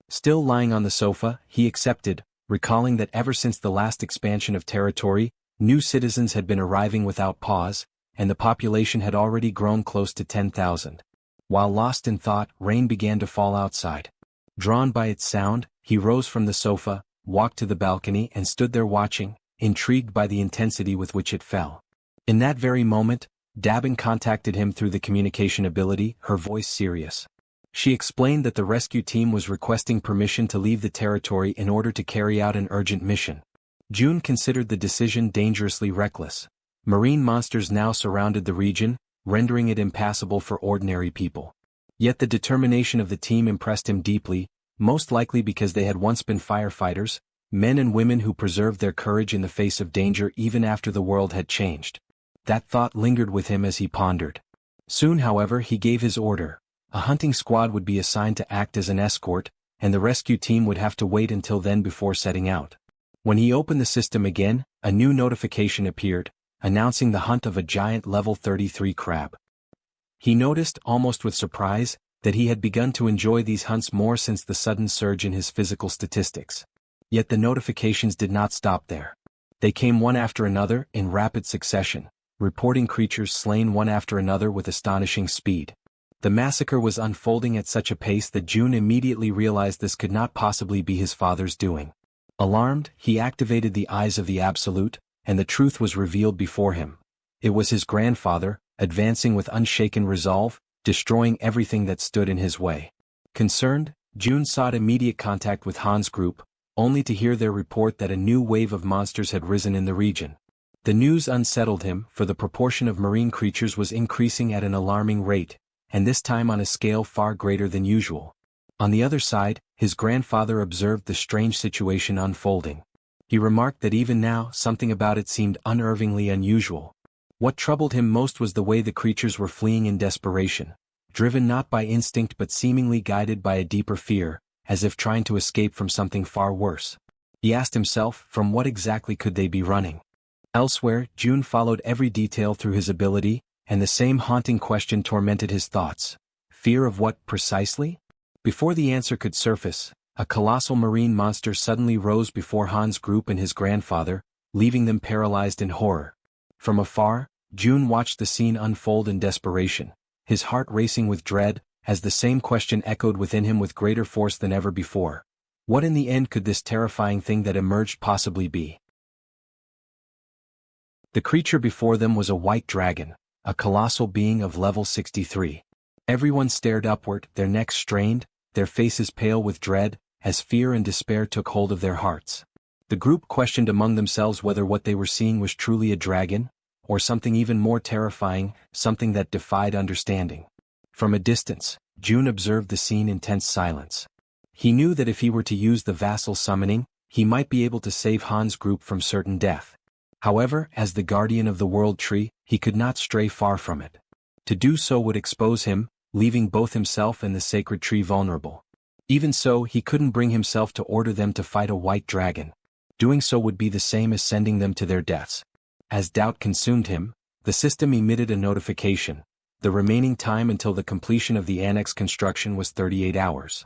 Still lying on the sofa, he accepted, recalling that ever since the last expansion of territory, new citizens had been arriving without pause, and the population had already grown close to 10,000. While lost in thought, rain began to fall outside. Drawn by its sound, he rose from the sofa, walked to the balcony and stood there watching, intrigued by the intensity with which it fell. In that very moment, Dabin contacted him through the communication ability, her voice serious. She explained that the rescue team was requesting permission to leave the territory in order to carry out an urgent mission. June considered the decision dangerously reckless. Marine monsters now surrounded the region, rendering it impassable for ordinary people. Yet the determination of the team impressed him deeply, most likely because they had once been firefighters, men and women who preserved their courage in the face of danger even after the world had changed. That thought lingered with him as he pondered. Soon, however, he gave his order. A hunting squad would be assigned to act as an escort, and the rescue team would have to wait until then before setting out. When he opened the system again, a new notification appeared, announcing the hunt of a giant level 33 crab. He noticed, almost with surprise, that he had begun to enjoy these hunts more since the sudden surge in his physical statistics. Yet the notifications did not stop there. They came one after another, in rapid succession, reporting creatures slain one after another with astonishing speed. The massacre was unfolding at such a pace that June immediately realized this could not possibly be his father's doing. Alarmed, he activated the eyes of the Absolute, and the truth was revealed before him. It was his grandfather, advancing with unshaken resolve, destroying everything that stood in his way. Concerned, June sought immediate contact with Han's group, only to hear their report that a new wave of monsters had risen in the region. The news unsettled him, for the proportion of marine creatures was increasing at an alarming rate, and this time on a scale far greater than usual. On the other side, his grandfather observed the strange situation unfolding. He remarked that even now, something about it seemed unnervingly unusual. What troubled him most was the way the creatures were fleeing in desperation, driven not by instinct but seemingly guided by a deeper fear, as if trying to escape from something far worse. He asked himself, from what exactly could they be running? Elsewhere, June followed every detail through his ability, and the same haunting question tormented his thoughts. Fear of what, precisely? Before the answer could surface, a colossal marine monster suddenly rose before Han's group and his grandfather, leaving them paralyzed in horror. From afar, June watched the scene unfold in desperation, his heart racing with dread, as the same question echoed within him with greater force than ever before. What in the end could this terrifying thing that emerged possibly be? The creature before them was a white dragon, a colossal being of level 63. Everyone stared upward, their necks strained, their faces pale with dread, as fear and despair took hold of their hearts. The group questioned among themselves whether what they were seeing was truly a dragon, or something even more terrifying, something that defied understanding. From a distance, June observed the scene in tense silence. He knew that if he were to use the vassal summoning, he might be able to save Han's group from certain death. However, as the guardian of the world tree, he could not stray far from it. To do so would expose him, leaving both himself and the sacred tree vulnerable. Even so, he couldn't bring himself to order them to fight a white dragon. Doing so would be the same as sending them to their deaths. As doubt consumed him, the system emitted a notification. The remaining time until the completion of the annex construction was 38 hours.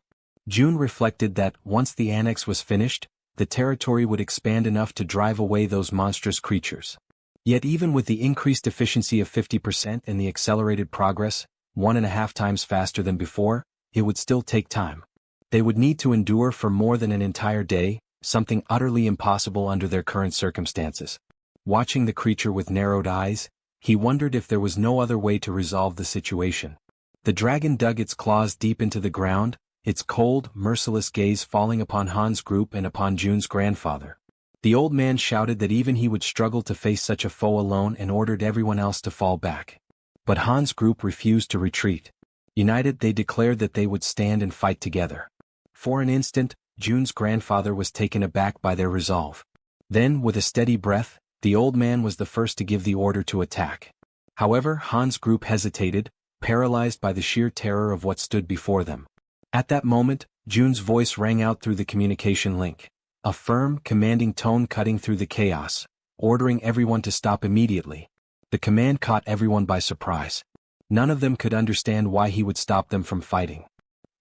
June reflected that, once the annex was finished, the territory would expand enough to drive away those monstrous creatures. Yet even with the increased efficiency of 50% and the accelerated progress, 1.5 times faster than before, it would still take time. They would need to endure for more than an entire day, something utterly impossible under their current circumstances. Watching the creature with narrowed eyes, he wondered if there was no other way to resolve the situation. The dragon dug its claws deep into the ground, its cold, merciless gaze falling upon Han's group and upon June's grandfather. The old man shouted that even he would struggle to face such a foe alone and ordered everyone else to fall back. But Han's group refused to retreat. United, they declared that they would stand and fight together. For an instant, June's grandfather was taken aback by their resolve. Then, with a steady breath, the old man was the first to give the order to attack. However, Han's group hesitated, paralyzed by the sheer terror of what stood before them. At that moment, June's voice rang out through the communication link. A firm, commanding tone cutting through the chaos, ordering everyone to stop immediately. The command caught everyone by surprise. None of them could understand why he would stop them from fighting.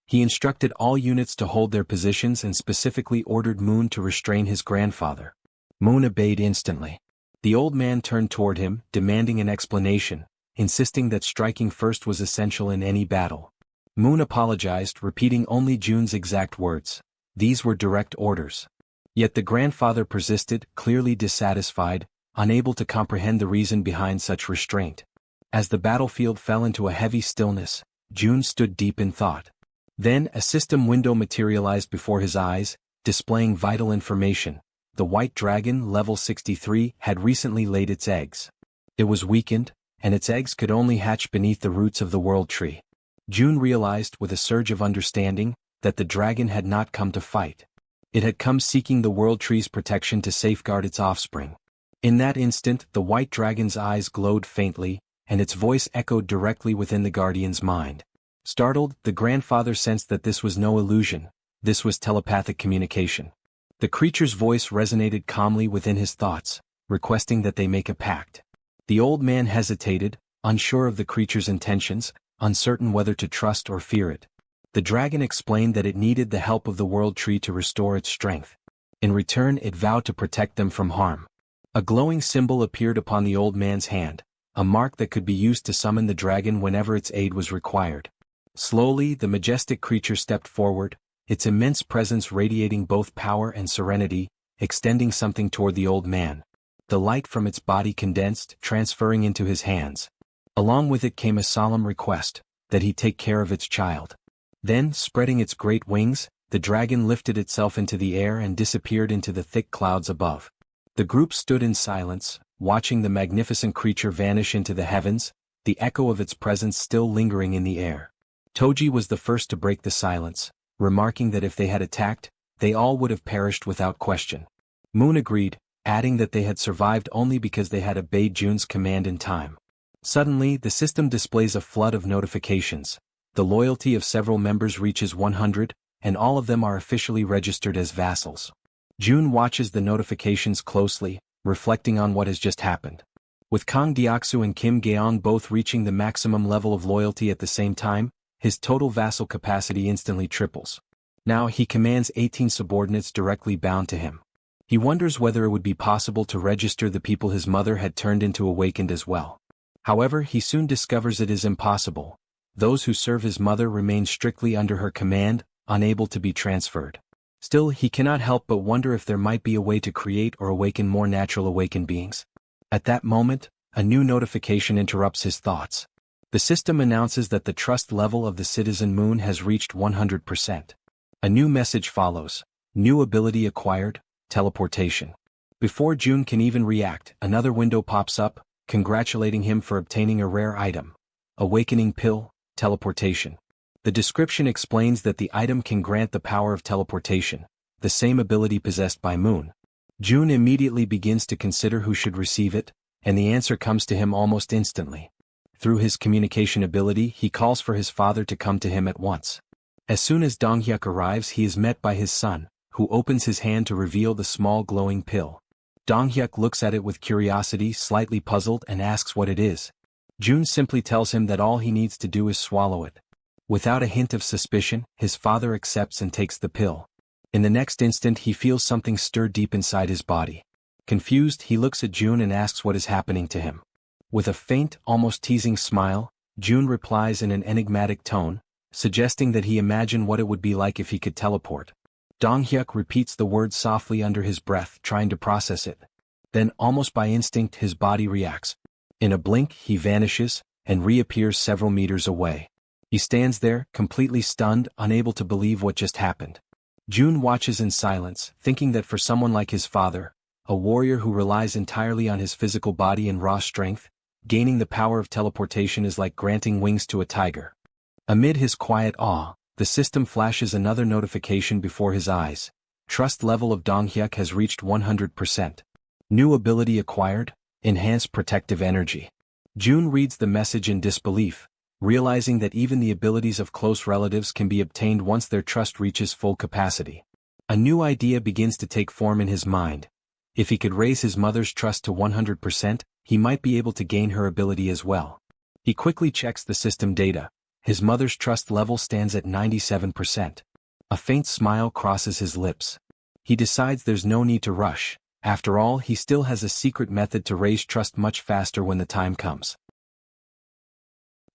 He instructed all units to hold their positions and specifically ordered Moon to restrain his grandfather. Moon obeyed instantly. The old man turned toward him, demanding an explanation, insisting that striking first was essential in any battle. Moon apologized, repeating only June's exact words. These were direct orders. Yet the grandfather persisted, clearly dissatisfied, unable to comprehend the reason behind such restraint. As the battlefield fell into a heavy stillness, June stood deep in thought. Then a system window materialized before his eyes, displaying vital information. The white dragon, level 63, had recently laid its eggs. It was weakened, and its eggs could only hatch beneath the roots of the world tree. June realized, with a surge of understanding, that the dragon had not come to fight. It had come seeking the world tree's protection to safeguard its offspring. In that instant, the white dragon's eyes glowed faintly, and its voice echoed directly within the guardian's mind. Startled, the grandfather sensed that this was no illusion. This was telepathic communication. The creature's voice resonated calmly within his thoughts, requesting that they make a pact. The old man hesitated, unsure of the creature's intentions, uncertain whether to trust or fear it. The dragon explained that it needed the help of the world tree to restore its strength. In return, it vowed to protect them from harm. A glowing symbol appeared upon the old man's hand, a mark that could be used to summon the dragon whenever its aid was required. Slowly, the majestic creature stepped forward, its immense presence radiating both power and serenity, extending something toward the old man. The light from its body condensed, transferring into his hands. Along with it came a solemn request, that he take care of its child. Then, spreading its great wings, the dragon lifted itself into the air and disappeared into the thick clouds above. The group stood in silence, watching the magnificent creature vanish into the heavens, the echo of its presence still lingering in the air. Toji was the first to break the silence, remarking that if they had attacked, they all would have perished without question. Moon agreed, adding that they had survived only because they had obeyed June's command in time. Suddenly, the system displays a flood of notifications. The loyalty of several members reaches 100, and all of them are officially registered as vassals. June watches the notifications closely, reflecting on what has just happened. With Kang Deoksu and Kim Gaeong both reaching the maximum level of loyalty at the same time, his total vassal capacity instantly triples. Now he commands 18 subordinates directly bound to him. He wonders whether it would be possible to register the people his mother had turned into awakened as well. However, he soon discovers it is impossible. Those who serve his mother remain strictly under her command, unable to be transferred. Still, he cannot help but wonder if there might be a way to create or awaken more natural awakened beings. At that moment, a new notification interrupts his thoughts. The system announces that the trust level of the citizen Moon has reached 100%. A new message follows. New ability acquired, teleportation. Before June can even react, another window pops up, congratulating him for obtaining a rare item. Awakening pill, teleportation. The description explains that the item can grant the power of teleportation, the same ability possessed by Moon. June immediately begins to consider who should receive it, and the answer comes to him almost instantly. Through his communication ability, he calls for his father to come to him at once. As soon as Donghyuk arrives, he is met by his son, who opens his hand to reveal the small glowing pill. Donghyuk looks at it with curiosity, slightly puzzled, and asks what it is. June simply tells him that all he needs to do is swallow it. Without a hint of suspicion, his father accepts and takes the pill. In the next instant, he feels something stir deep inside his body. Confused, he looks at June and asks what is happening to him. With a faint, almost teasing smile, June replies in an enigmatic tone, suggesting that he imagine what it would be like if he could teleport. Donghyuk repeats the word softly under his breath, trying to process it. Then, almost by instinct, his body reacts. In a blink, he vanishes, and reappears several meters away. He stands there, completely stunned, unable to believe what just happened. June watches in silence, thinking that for someone like his father, a warrior who relies entirely on his physical body and raw strength, gaining the power of teleportation is like granting wings to a tiger. Amid his quiet awe, the system flashes another notification before his eyes. Trust level of Donghyuk has reached 100%. New ability acquired, enhanced protective energy. June reads the message in disbelief, realizing that even the abilities of close relatives can be obtained once their trust reaches full capacity. A new idea begins to take form in his mind. If he could raise his mother's trust to 100%, he might be able to gain her ability as well. He quickly checks the system data. His mother's trust level stands at 97%. A faint smile crosses his lips. He decides there's no need to rush. After all, he still has a secret method to raise trust much faster when the time comes.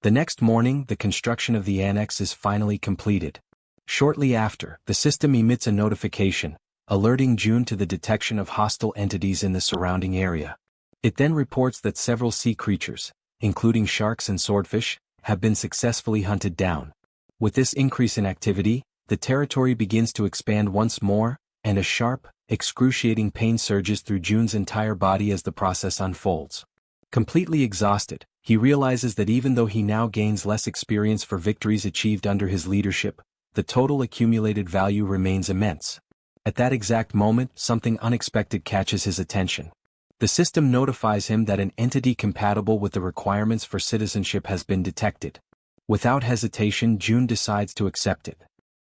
The next morning, the construction of the annex is finally completed. Shortly after, the system emits a notification, alerting June to the detection of hostile entities in the surrounding area. It then reports that several sea creatures, including sharks and swordfish, have been successfully hunted down. With this increase in activity, the territory begins to expand once more, and a sharp, excruciating pain surges through June's entire body as the process unfolds. Completely exhausted, he realizes that even though he now gains less experience for victories achieved under his leadership, the total accumulated value remains immense. At that exact moment, something unexpected catches his attention. The system notifies him that an entity compatible with the requirements for citizenship has been detected. Without hesitation, June decides to accept it.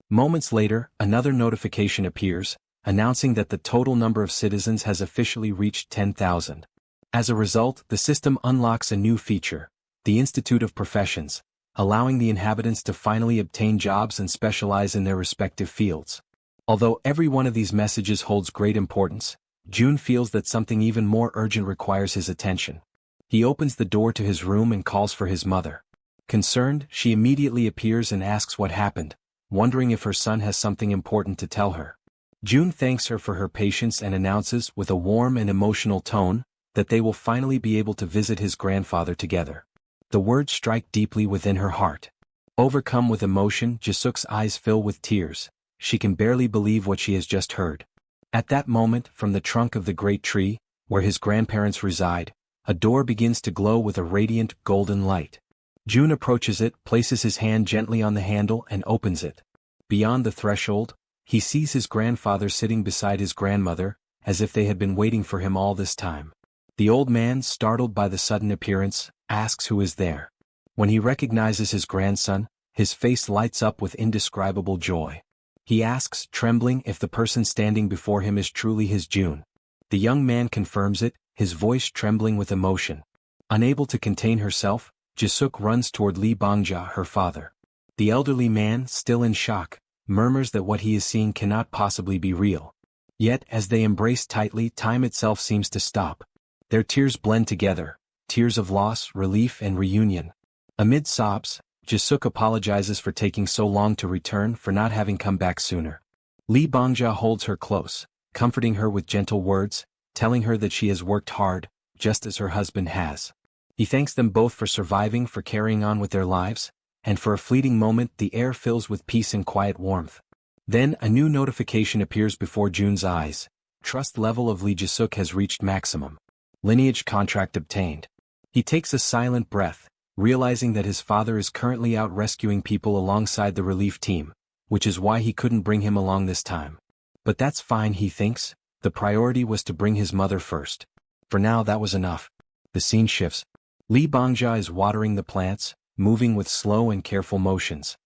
Moments later, another notification appears, announcing that the total number of citizens has officially reached 10,000. As a result, the system unlocks a new feature, the Institute of Professions, allowing the inhabitants to finally obtain jobs and specialize in their respective fields. Although every one of these messages holds great importance, June feels that something even more urgent requires his attention. He opens the door to his room and calls for his mother. Concerned, she immediately appears and asks what happened, wondering if her son has something important to tell her. June thanks her for her patience and announces, with a warm and emotional tone, that they will finally be able to visit his grandfather together. The words strike deeply within her heart. Overcome with emotion, Jae-suk's eyes fill with tears. She can barely believe what she has just heard. At that moment, from the trunk of the great tree, where his grandparents reside, a door begins to glow with a radiant, golden light. June approaches it, places his hand gently on the handle and opens it. Beyond the threshold, he sees his grandfather sitting beside his grandmother, as if they had been waiting for him all this time. The old man, startled by the sudden appearance, asks who is there. When he recognizes his grandson, his face lights up with indescribable joy. He asks, trembling, if the person standing before him is truly his June. The young man confirms it, his voice trembling with emotion. Unable to contain herself, Jae-suk runs toward Lee Bangja, her father. The elderly man, still in shock, murmurs that what he is seeing cannot possibly be real. Yet, as they embrace tightly, time itself seems to stop. Their tears blend together, tears of loss, relief, and reunion. Amid sobs, Jae-suk apologizes for taking so long to return, for not having come back sooner. Lee Bangja holds her close, comforting her with gentle words, telling her that she has worked hard, just as her husband has. He thanks them both for surviving, for carrying on with their lives, and for a fleeting moment the air fills with peace and quiet warmth. Then a new notification appears before Jun's eyes. Trust level of Lee Jae-suk has reached maximum. Lineage contract obtained. He takes a silent breath, realizing that his father is currently out rescuing people alongside the relief team, which is why he couldn't bring him along this time. But that's fine, he thinks. The priority was to bring his mother first. For now that was enough. The scene shifts. Lee Bangja is watering the plants, moving with slow and careful motions.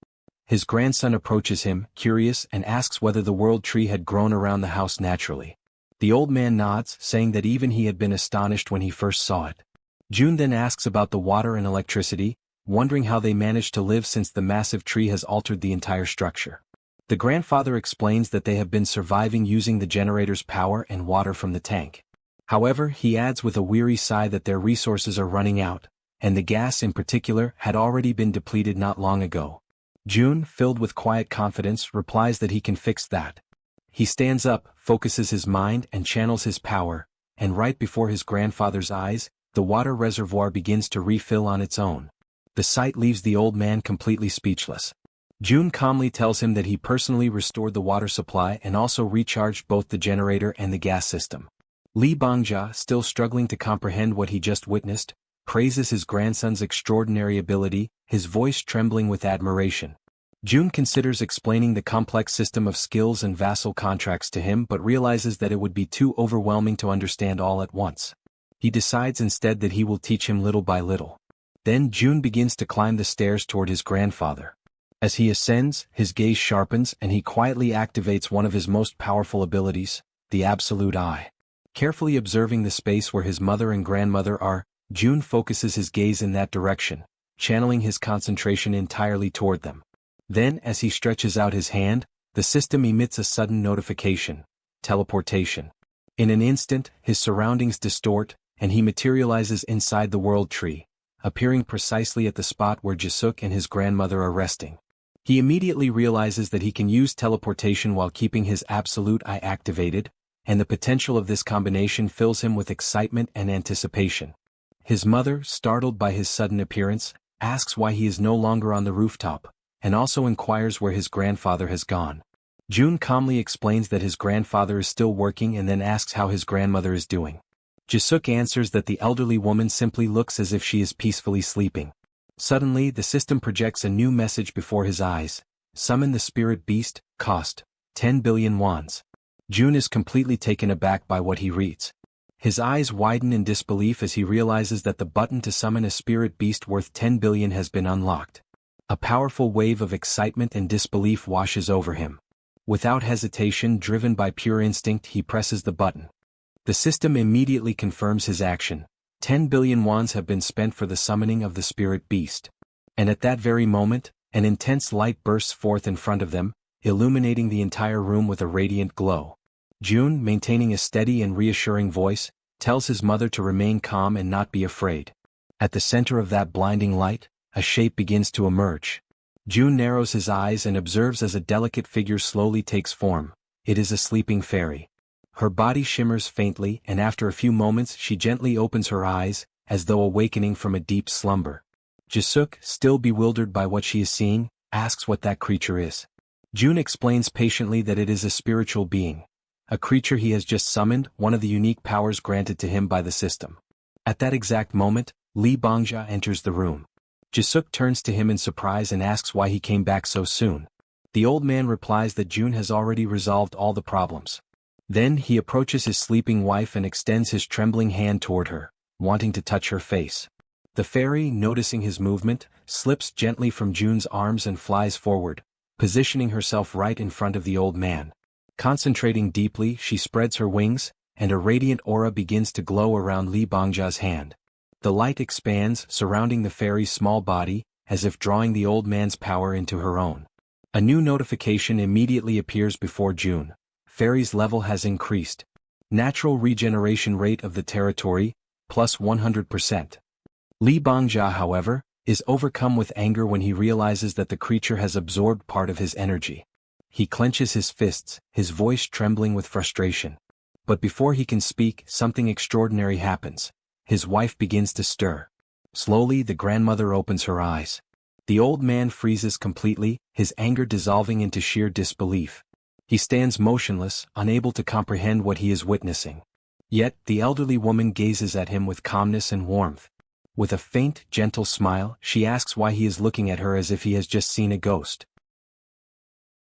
His grandson approaches him, curious, and asks whether the world tree had grown around the house naturally. The old man nods, saying that even he had been astonished when he first saw it. Jun then asks about the water and electricity, wondering how they managed to live since the massive tree has altered the entire structure. The grandfather explains that they have been surviving using the generator's power and water from the tank. However, he adds with a weary sigh that their resources are running out, and the gas in particular had already been depleted not long ago. Jun, filled with quiet confidence, replies that he can fix that. He stands up, focuses his mind and channels his power, and right before his grandfather's eyes, the water reservoir begins to refill on its own. The sight leaves the old man completely speechless. Jun calmly tells him that he personally restored the water supply and also recharged both the generator and the gas system. Lee Bangja, still struggling to comprehend what he just witnessed, praises his grandson's extraordinary ability, his voice trembling with admiration. Jun considers explaining the complex system of skills and vassal contracts to him but realizes that it would be too overwhelming to understand all at once. He decides instead that he will teach him little by little. Then Jun begins to climb the stairs toward his grandfather. As he ascends, his gaze sharpens and he quietly activates one of his most powerful abilities, the absolute eye. Carefully observing the space where his mother and grandmother are, Jun focuses his gaze in that direction, channeling his concentration entirely toward them. Then, as he stretches out his hand, the system emits a sudden notification: teleportation. In an instant, his surroundings distort, and he materializes inside the world tree, appearing precisely at the spot where Jae-suk and his grandmother are resting. He immediately realizes that he can use teleportation while keeping his absolute eye activated, and the potential of this combination fills him with excitement and anticipation. His mother, startled by his sudden appearance, asks why he is no longer on the rooftop, and also inquires where his grandfather has gone. Jun calmly explains that his grandfather is still working and then asks how his grandmother is doing. Jae-suk answers that the elderly woman simply looks as if she is peacefully sleeping. Suddenly, the system projects a new message before his eyes: summon the spirit beast, cost 10 billion wons. Jun is completely taken aback by what he reads. His eyes widen in disbelief as he realizes that the button to summon a spirit beast worth 10 billion has been unlocked. A powerful wave of excitement and disbelief washes over him. Without hesitation, driven by pure instinct, he presses the button. The system immediately confirms his action. 10 billion wons have been spent for the summoning of the spirit beast. And at that very moment, an intense light bursts forth in front of them, illuminating the entire room with a radiant glow. Jun, maintaining a steady and reassuring voice, tells his mother to remain calm and not be afraid. At the center of that blinding light, a shape begins to emerge. Jun narrows his eyes and observes as a delicate figure slowly takes form. It is a sleeping fairy. Her body shimmers faintly, and after a few moments she gently opens her eyes, as though awakening from a deep slumber. Jae-suk, still bewildered by what she is seeing, asks what that creature is. Jun explains patiently that it is a spiritual being, a creature he has just summoned, one of the unique powers granted to him by the system. At that exact moment, Lee Bangja enters the room. Jae-suk turns to him in surprise and asks why he came back so soon. The old man replies that Jun has already resolved all the problems. Then he approaches his sleeping wife and extends his trembling hand toward her, wanting to touch her face. The fairy, noticing his movement, slips gently from Jun's arms and flies forward, positioning herself right in front of the old man. Concentrating deeply, she spreads her wings, and a radiant aura begins to glow around Lee Bangja's hand. The light expands, surrounding the fairy's small body, as if drawing the old man's power into her own. A new notification immediately appears before Jun. Fairy's level has increased. Natural regeneration rate of the territory, plus 100%. Lee Bangja, however, is overcome with anger when he realizes that the creature has absorbed part of his energy. He clenches his fists, his voice trembling with frustration. But before he can speak, something extraordinary happens. His wife begins to stir. Slowly, the grandmother opens her eyes. The old man freezes completely, his anger dissolving into sheer disbelief. He stands motionless, unable to comprehend what he is witnessing. Yet, the elderly woman gazes at him with calmness and warmth. With a faint, gentle smile, she asks why he is looking at her as if he has just seen a ghost.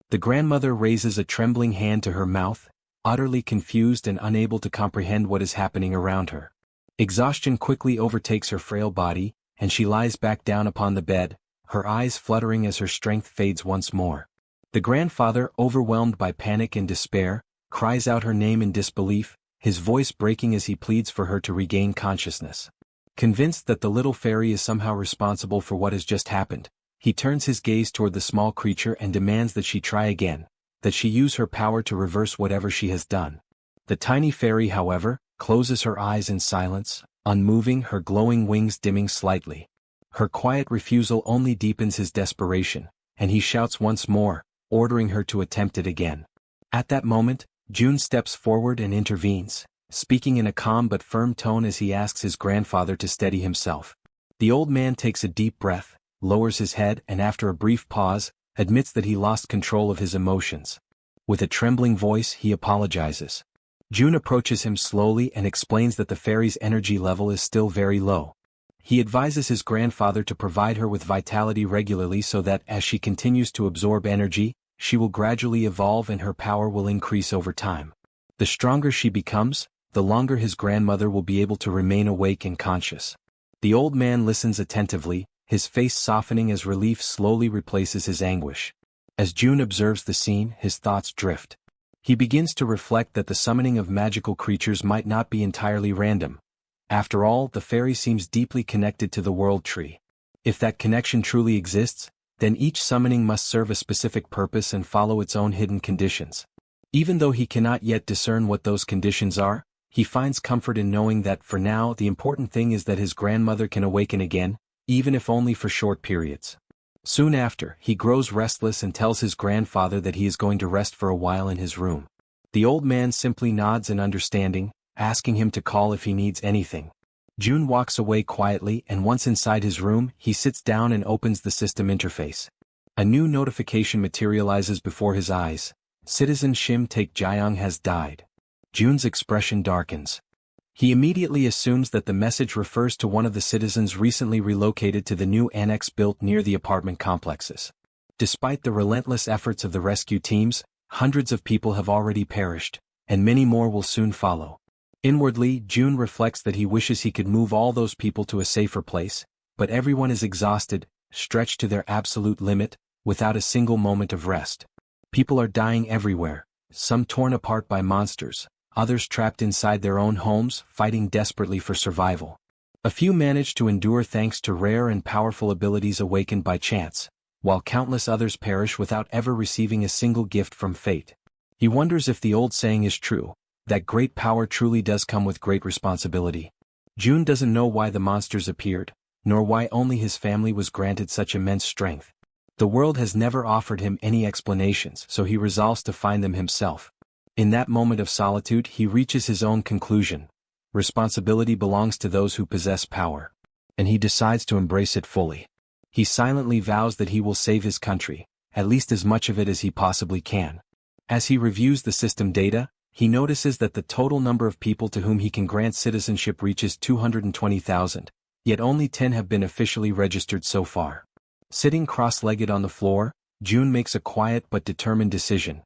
The grandmother raises a trembling hand to her mouth, utterly confused and unable to comprehend what is happening around her. Exhaustion quickly overtakes her frail body, and she lies back down upon the bed, her eyes fluttering as her strength fades once more. The grandfather, overwhelmed by panic and despair, cries out her name in disbelief, his voice breaking as he pleads for her to regain consciousness. Convinced that the little fairy is somehow responsible for what has just happened, he turns his gaze toward the small creature and demands that she try again, that she use her power to reverse whatever she has done. The tiny fairy, however, closes her eyes in silence, unmoving, her glowing wings dimming slightly. Her quiet refusal only deepens his desperation, and he shouts once more, ordering her to attempt it again. At that moment, June steps forward and intervenes, speaking in a calm but firm tone as he asks his grandfather to steady himself. The old man takes a deep breath, lowers his head and after a brief pause, admits that he lost control of his emotions. With a trembling voice he apologizes. June approaches him slowly and explains that the fairy's energy level is still very low. He advises his grandfather to provide her with vitality regularly so that as she continues to absorb energy, she will gradually evolve and her power will increase over time. The stronger she becomes, the longer his grandmother will be able to remain awake and conscious. The old man listens attentively, his face softening as relief slowly replaces his anguish. As June observes the scene, his thoughts drift. He begins to reflect that the summoning of magical creatures might not be entirely random. After all, the fairy seems deeply connected to the world tree. If that connection truly exists, then each summoning must serve a specific purpose and follow its own hidden conditions. Even though he cannot yet discern what those conditions are, he finds comfort in knowing that for now the important thing is that his grandmother can awaken again, even if only for short periods. Soon after, he grows restless and tells his grandfather that he is going to rest for a while in his room. The old man simply nods in understanding, asking him to call if he needs anything. June walks away quietly and once inside his room, he sits down and opens the system interface. A new notification materializes before his eyes. Citizen Shim Take Jaehyeon has died. June's expression darkens. He immediately assumes that the message refers to one of the citizens recently relocated to the new annex built near the apartment complexes. Despite the relentless efforts of the rescue teams, hundreds of people have already perished, and many more will soon follow. Inwardly, June reflects that he wishes he could move all those people to a safer place, but everyone is exhausted, stretched to their absolute limit, without a single moment of rest. People are dying everywhere, some torn apart by monsters, others trapped inside their own homes, fighting desperately for survival. A few manage to endure thanks to rare and powerful abilities awakened by chance, while countless others perish without ever receiving a single gift from fate. He wonders if the old saying is true, that great power truly does come with great responsibility. June doesn't know why the monsters appeared, nor why only his family was granted such immense strength. The world has never offered him any explanations, so he resolves to find them himself. In that moment of solitude, he reaches his own conclusion. Responsibility belongs to those who possess power. And he decides to embrace it fully. He silently vows that he will save his country, at least as much of it as he possibly can. As he reviews the system data, he notices that the total number of people to whom he can grant citizenship reaches 220,000, yet only 10 have been officially registered so far. Sitting cross-legged on the floor, June makes a quiet but determined decision.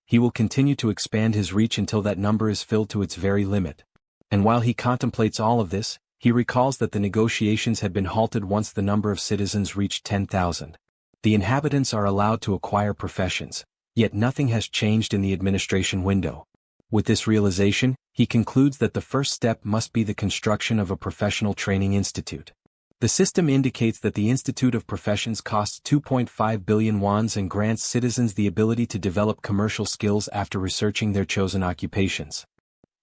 He will continue to expand his reach until that number is filled to its very limit. And while he contemplates all of this, he recalls that the negotiations had been halted once the number of citizens reached 10,000. The inhabitants are allowed to acquire professions, yet nothing has changed in the administration window. With this realization, he concludes that the first step must be the construction of a professional training institute. The system indicates that the Institute of Professions costs 2.5 billion wons and grants citizens the ability to develop commercial skills after researching their chosen occupations.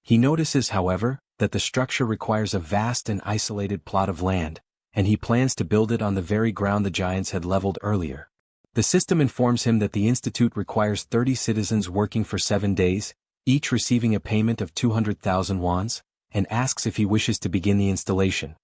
He notices, however, that the structure requires a vast and isolated plot of land, and he plans to build it on the very ground the giants had leveled earlier. The system informs him that the institute requires 30 citizens working for 7 days, each receiving a payment of 200,000 wons, and asks if he wishes to begin the installation.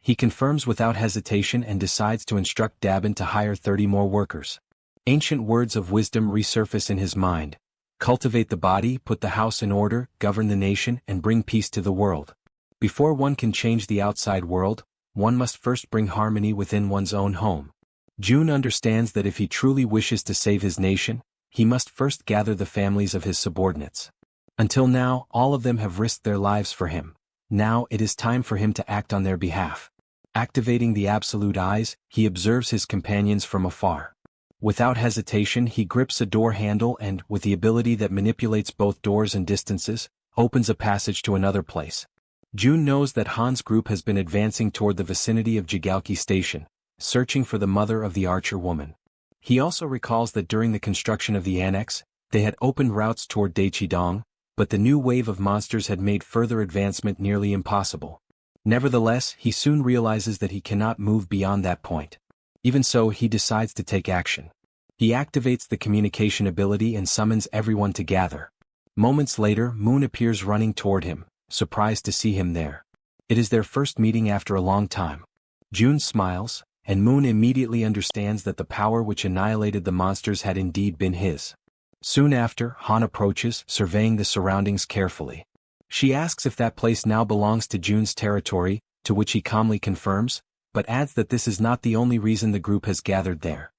He confirms without hesitation and decides to instruct Dabin to hire 30 more workers. Ancient words of wisdom resurface in his mind. Cultivate the body, put the house in order, govern the nation, and bring peace to the world. Before one can change the outside world, one must first bring harmony within one's own home. Jun understands that if he truly wishes to save his nation, he must first gather the families of his subordinates. Until now, all of them have risked their lives for him. Now it is time for him to act on their behalf. Activating the absolute eyes, he observes his companions from afar. Without hesitation, he grips a door handle and, with the ability that manipulates both doors and distances, opens a passage to another place. Jun knows that Han's group has been advancing toward the vicinity of Jaehyeon Station, searching for the mother of the archer woman. He also recalls that during the construction of the annex, they had opened routes toward Daechidong, but the new wave of monsters had made further advancement nearly impossible. Nevertheless, he soon realizes that he cannot move beyond that point. Even so, he decides to take action. He activates the communication ability and summons everyone to gather. Moments later, Moon appears running toward him, surprised to see him there. It is their first meeting after a long time. Jun smiles, and Moon immediately understands that the power which annihilated the monsters had indeed been his. Soon after, Han approaches, surveying the surroundings carefully. She asks if that place now belongs to Jun's territory, to which he calmly confirms, but adds that this is not the only reason the group has gathered there.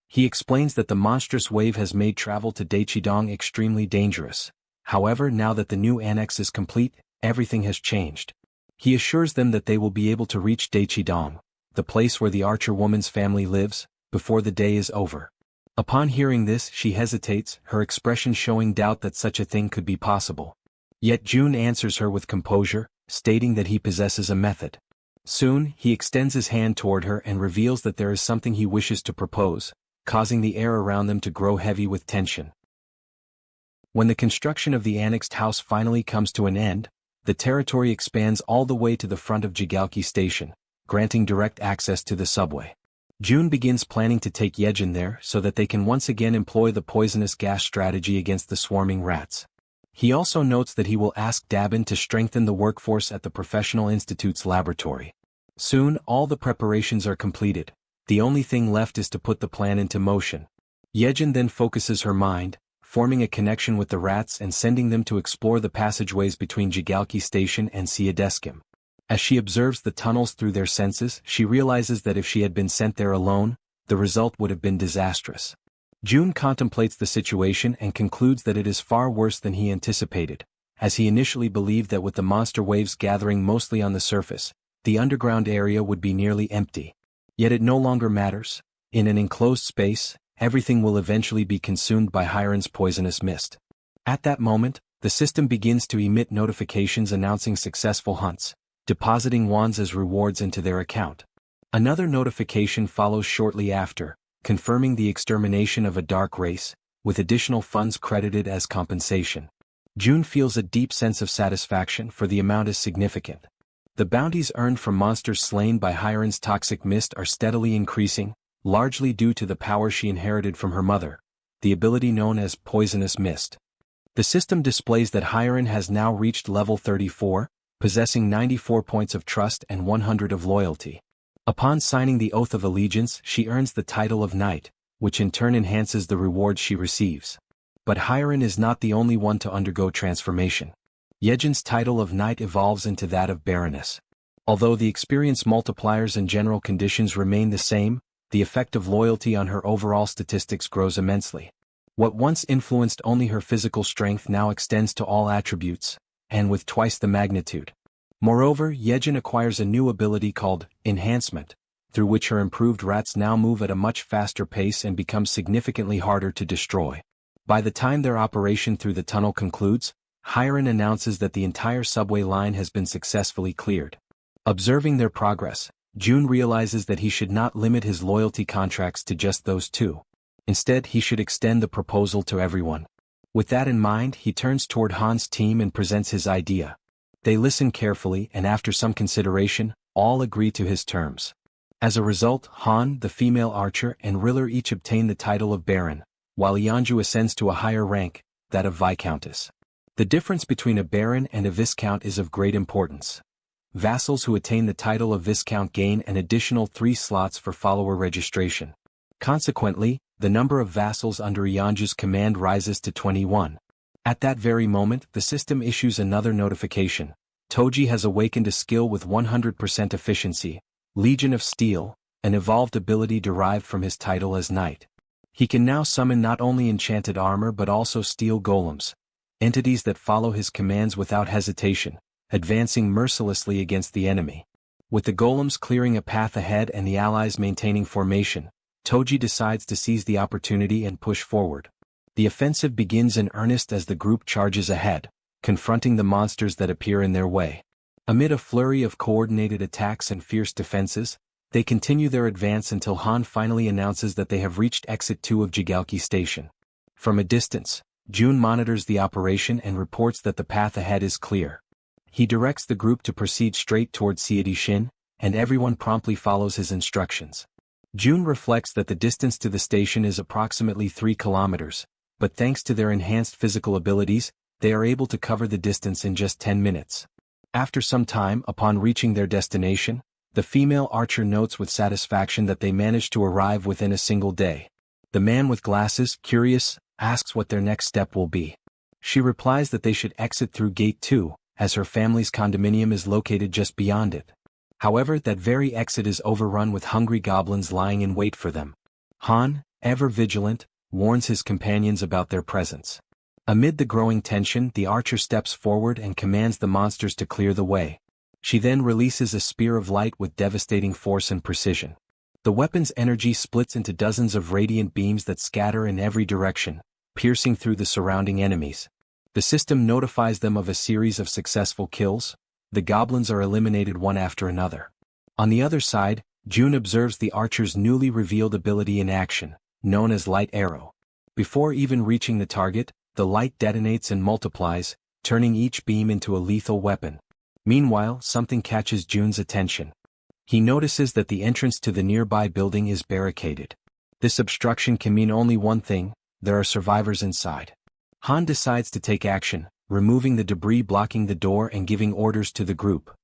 He explains that the monstrous wave has made travel to Daechidong extremely dangerous. However, now that the new annex is complete, everything has changed. He assures them that they will be able to reach Daechidong, the place where the archer woman's family lives, before the day is over. Upon hearing this, she hesitates, her expression showing doubt that such a thing could be possible. Yet Jun answers her with composure, stating that he possesses a method. Soon, he extends his hand toward her and reveals that there is something he wishes to propose, causing the air around them to grow heavy with tension. When the construction of the annexed house finally comes to an end, the territory expands all the way to the front of Jaehyeon Station, granting direct access to the subway. Jun begins planning to take Jaehyeon there so that they can once again employ the poisonous gas strategy against the swarming rats. He also notes that he will ask Dabin to strengthen the workforce at the Professional Institute's laboratory. Soon, all the preparations are completed. The only thing left is to put the plan into motion. Jaehyeon then focuses her mind, forming a connection with the rats and sending them to explore the passageways between Jaehyeon Station and Siadeskim. As she observes the tunnels through their senses, she realizes that if she had been sent there alone, the result would have been disastrous. Jun contemplates the situation and concludes that it is far worse than he anticipated, as he initially believed that with the monster waves gathering mostly on the surface, the underground area would be nearly empty. Yet it no longer matters. In an enclosed space, everything will eventually be consumed by Hiren's poisonous mist. At that moment, the system begins to emit notifications announcing successful hunts, depositing wands as rewards into their account. Another notification follows shortly after, confirming the extermination of a dark race, with additional funds credited as compensation. Jun feels a deep sense of satisfaction, for the amount is significant. The bounties earned from monsters slain by Hiren's toxic mist are steadily increasing, largely due to the power she inherited from her mother, the ability known as poisonous mist. The system displays that Hiren has now reached level 34, possessing 94 points of trust and 100 of loyalty. Upon signing the Oath of Allegiance, she earns the title of Knight, which in turn enhances the rewards she receives. But Hiren is not the only one to undergo transformation. Jaehyeon's title of Knight evolves into that of Baroness. Although the experience multipliers and general conditions remain the same, the effect of loyalty on her overall statistics grows immensely. What once influenced only her physical strength now extends to all attributes, and with twice the magnitude. Moreover, Jaehyeon acquires a new ability called Enhancement, through which her improved rats now move at a much faster pace and become significantly harder to destroy. By the time their operation through the tunnel concludes, Hiren announces that the entire subway line has been successfully cleared. Observing their progress, Jun realizes that he should not limit his loyalty contracts to just those two. Instead, he should extend the proposal to everyone. With that in mind, he turns toward Han's team and presents his idea. They listen carefully and after some consideration, all agree to his terms. As a result, Han, the female archer, and Riller each obtain the title of Baron, while Yeonju ascends to a higher rank, that of Viscountess. The difference between a Baron and a Viscount is of great importance. Vassals who attain the title of Viscount gain an additional 3 slots for follower registration. Consequently, the number of vassals under Yeonju's command rises to 21. At that very moment, the system issues another notification. Toji has awakened a skill with 100% efficiency, Legion of Steel, an evolved ability derived from his title as knight. He can now summon not only enchanted armor but also steel golems, entities that follow his commands without hesitation, advancing mercilessly against the enemy. With the golems clearing a path ahead and the allies maintaining formation, Toji decides to seize the opportunity and push forward. The offensive begins in earnest as the group charges ahead, confronting the monsters that appear in their way. Amid a flurry of coordinated attacks and fierce defenses, they continue their advance until Han finally announces that they have reached Exit 2 of Jigalki Station. From a distance, Jun monitors the operation and reports that the path ahead is clear. He directs the group to proceed straight toward Seedishin, and everyone promptly follows his instructions. Jun reflects that the distance to the station is approximately 3 kilometers, but thanks to their enhanced physical abilities, they are able to cover the distance in just 10 minutes. After some time, upon reaching their destination, the female archer notes with satisfaction that they managed to arrive within a single day. The man with glasses, curious, asks what their next step will be. She replies that they should exit through Gate 2, as her family's condominium is located just beyond it. However, that very exit is overrun with hungry goblins lying in wait for them. Han, ever vigilant, warns his companions about their presence. Amid the growing tension, the archer steps forward and commands the monsters to clear the way. She then releases a spear of light with devastating force and precision. The weapon's energy splits into dozens of radiant beams that scatter in every direction, piercing through the surrounding enemies. The system notifies them of a series of successful kills. The goblins are eliminated one after another. On the other side, Jun observes the archer's newly revealed ability in action, known as Light Arrow. Before even reaching the target, the light detonates and multiplies, turning each beam into a lethal weapon. Meanwhile, something catches Jun's attention. He notices that the entrance to the nearby building is barricaded. This obstruction can mean only one thing: there are survivors inside. Han decides to take action, removing the debris blocking the door and giving orders to the group.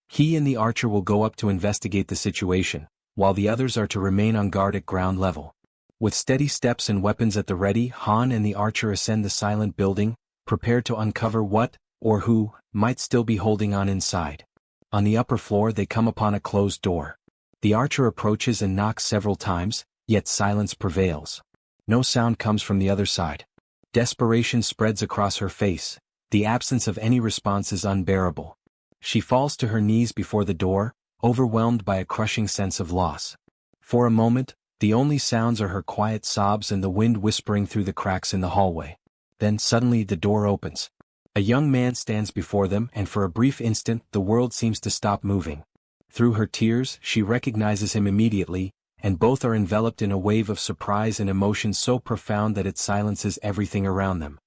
He and the archer will go up to investigate the situation, while the others are to remain on guard at ground level. With steady steps and weapons at the ready, Han and the archer ascend the silent building, prepared to uncover what, or who, might still be holding on inside. On the upper floor they come upon a closed door. The archer approaches and knocks several times, yet silence prevails. No sound comes from the other side. Desperation spreads across her face. The absence of any response is unbearable. She falls to her knees before the door, overwhelmed by a crushing sense of loss. For a moment, the only sounds are her quiet sobs and the wind whispering through the cracks in the hallway. Then suddenly the door opens. A young man stands before them, and for a brief instant the world seems to stop moving. Through her tears, she recognizes him immediately, and both are enveloped in a wave of surprise and emotion so profound that it silences everything around them.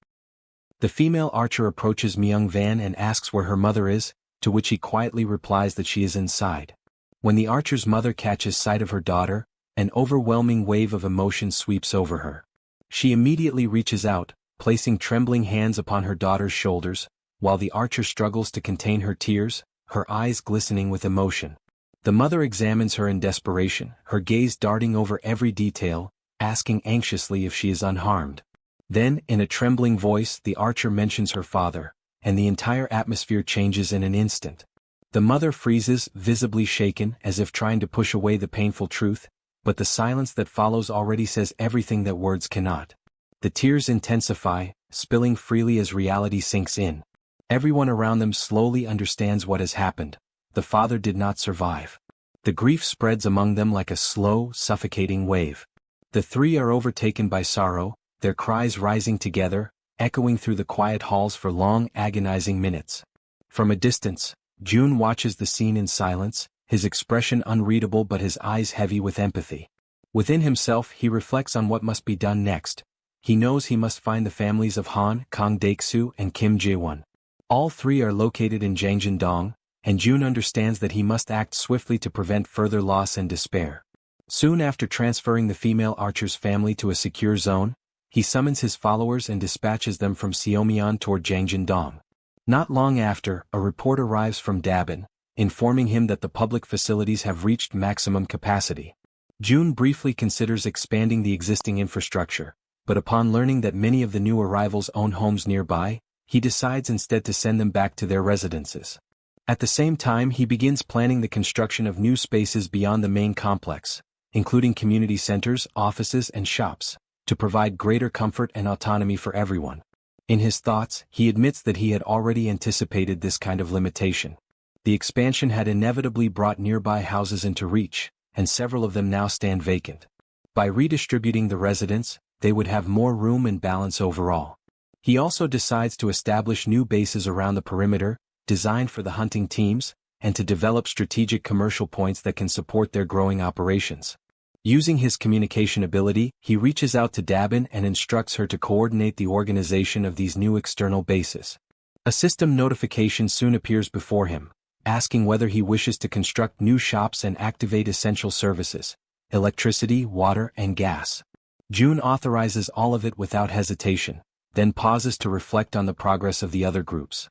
The female archer approaches Myung Van and asks where her mother is, to which he quietly replies that she is inside. When the archer's mother catches sight of her daughter, an overwhelming wave of emotion sweeps over her. She immediately reaches out, placing trembling hands upon her daughter's shoulders, while the archer struggles to contain her tears, her eyes glistening with emotion. The mother examines her in desperation, her gaze darting over every detail, asking anxiously if she is unharmed. Then, in a trembling voice, the archer mentions her father, and the entire atmosphere changes in an instant. The mother freezes, visibly shaken, as if trying to push away the painful truth, but the silence that follows already says everything that words cannot. The tears intensify, spilling freely as reality sinks in. Everyone around them slowly understands what has happened. The father did not survive. The grief spreads among them like a slow, suffocating wave. The three are overtaken by sorrow, their cries rising together, echoing through the quiet halls for long, agonizing minutes. From a distance, Jun watches the scene in silence, his expression unreadable but his eyes heavy with empathy. Within himself he reflects on what must be done next. He knows he must find the families of Han, Kang Daeksu, and Kim Jaehyeon. All three are located in Jangjin-dong, and Jun understands that he must act swiftly to prevent further loss and despair. Soon after transferring the female archer's family to a secure zone, he summons his followers and dispatches them from Seomyeon toward Jangjin-dong. Not long after, a report arrives from Dabin, informing him that the public facilities have reached maximum capacity. Jun briefly considers expanding the existing infrastructure, but upon learning that many of the new arrivals own homes nearby, he decides instead to send them back to their residences. At the same time, he begins planning the construction of new spaces beyond the main complex, including community centers, offices, and shops, to provide greater comfort and autonomy for everyone. In his thoughts, he admits that he had already anticipated this kind of limitation. The expansion had inevitably brought nearby houses into reach, and several of them now stand vacant. By redistributing the residents, they would have more room and balance overall. He also decides to establish new bases around the perimeter, designed for the hunting teams, and to develop strategic commercial points that can support their growing operations. Using his communication ability, he reaches out to Dabin and instructs her to coordinate the organization of these new external bases. A system notification soon appears before him, asking whether he wishes to construct new shops and activate essential services, electricity, water, and gas. June authorizes all of it without hesitation, then pauses to reflect on the progress of the other groups.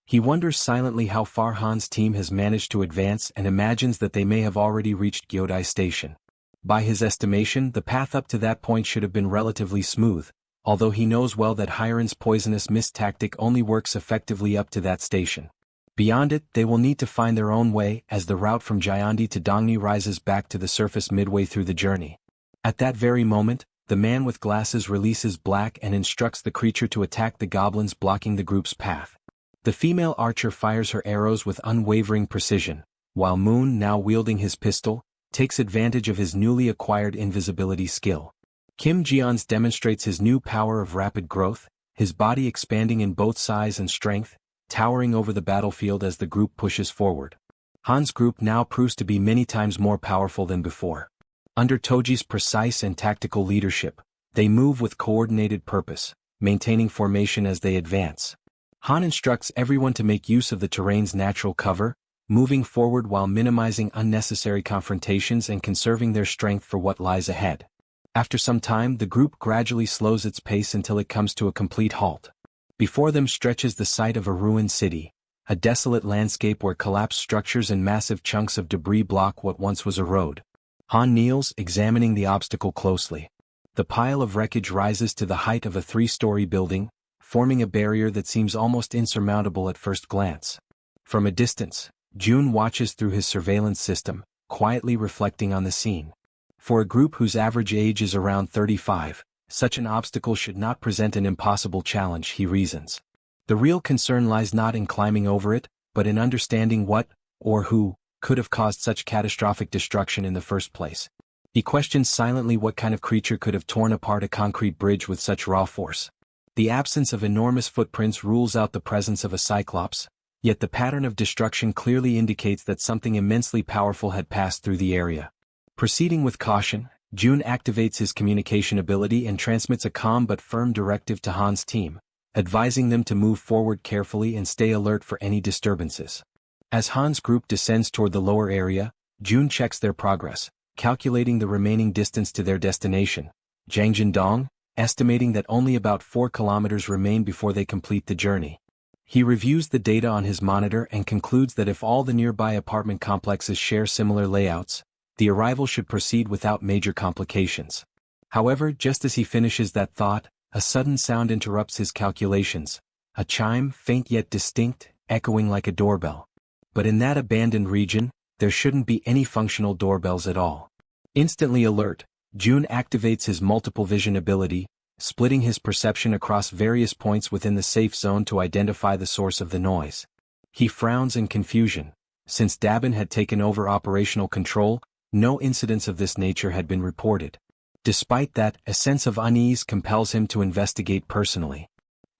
He wonders silently how far Han's team has managed to advance and imagines that they may have already reached Gyodai Station. By his estimation, the path up to that point should have been relatively smooth, although he knows well that Hiren's poisonous mist tactic only works effectively up to that station. Beyond it, they will need to find their own way as the route from Jaehyeon to Dongni rises back to the surface midway through the journey. At that very moment, the man with glasses releases Black and instructs the creature to attack the goblins blocking the group's path. The female archer fires her arrows with unwavering precision, while Moon, now wielding his pistol, takes advantage of his newly acquired invisibility skill. Kim Jeons demonstrates his new power of rapid growth, his body expanding in both size and strength, towering over the battlefield as the group pushes forward. Han's group now proves to be many times more powerful than before. Under Toji's precise and tactical leadership, they move with coordinated purpose, maintaining formation as they advance. Han instructs everyone to make use of the terrain's natural cover, moving forward while minimizing unnecessary confrontations and conserving their strength for what lies ahead. After some time, the group gradually slows its pace until it comes to a complete halt. Before them stretches the site of a ruined city, a desolate landscape where collapsed structures and massive chunks of debris block what once was a road. Han kneels, examining the obstacle closely. The pile of wreckage rises to the height of a 3-story building, forming a barrier that seems almost insurmountable at first glance. From a distance, June watches through his surveillance system, quietly reflecting on the scene. For a group whose average age is around 35, such an obstacle should not present an impossible challenge, he reasons. The real concern lies not in climbing over it, but in understanding what, or who, could have caused such catastrophic destruction in the first place. He questions silently what kind of creature could have torn apart a concrete bridge with such raw force. The absence of enormous footprints rules out the presence of a cyclops, yet the pattern of destruction clearly indicates that something immensely powerful had passed through the area. Proceeding with caution, June activates his communication ability and transmits a calm but firm directive to Han's team, advising them to move forward carefully and stay alert for any disturbances. As Han's group descends toward the lower area, June checks their progress, calculating the remaining distance to their destination, Jangjindong, estimating that only about 4 kilometers remain before they complete the journey. He reviews the data on his monitor and concludes that if all the nearby apartment complexes share similar layouts, the arrival should proceed without major complications. However, just as he finishes that thought, a sudden sound interrupts his calculations, a chime, faint yet distinct, echoing like a doorbell. But in that abandoned region, there shouldn't be any functional doorbells at all. Instantly alert, June activates his multiple vision ability, splitting his perception across various points within the safe zone to identify the source of the noise. He frowns in confusion. Since Dabin had taken over operational control, no incidents of this nature had been reported. Despite that, a sense of unease compels him to investigate personally.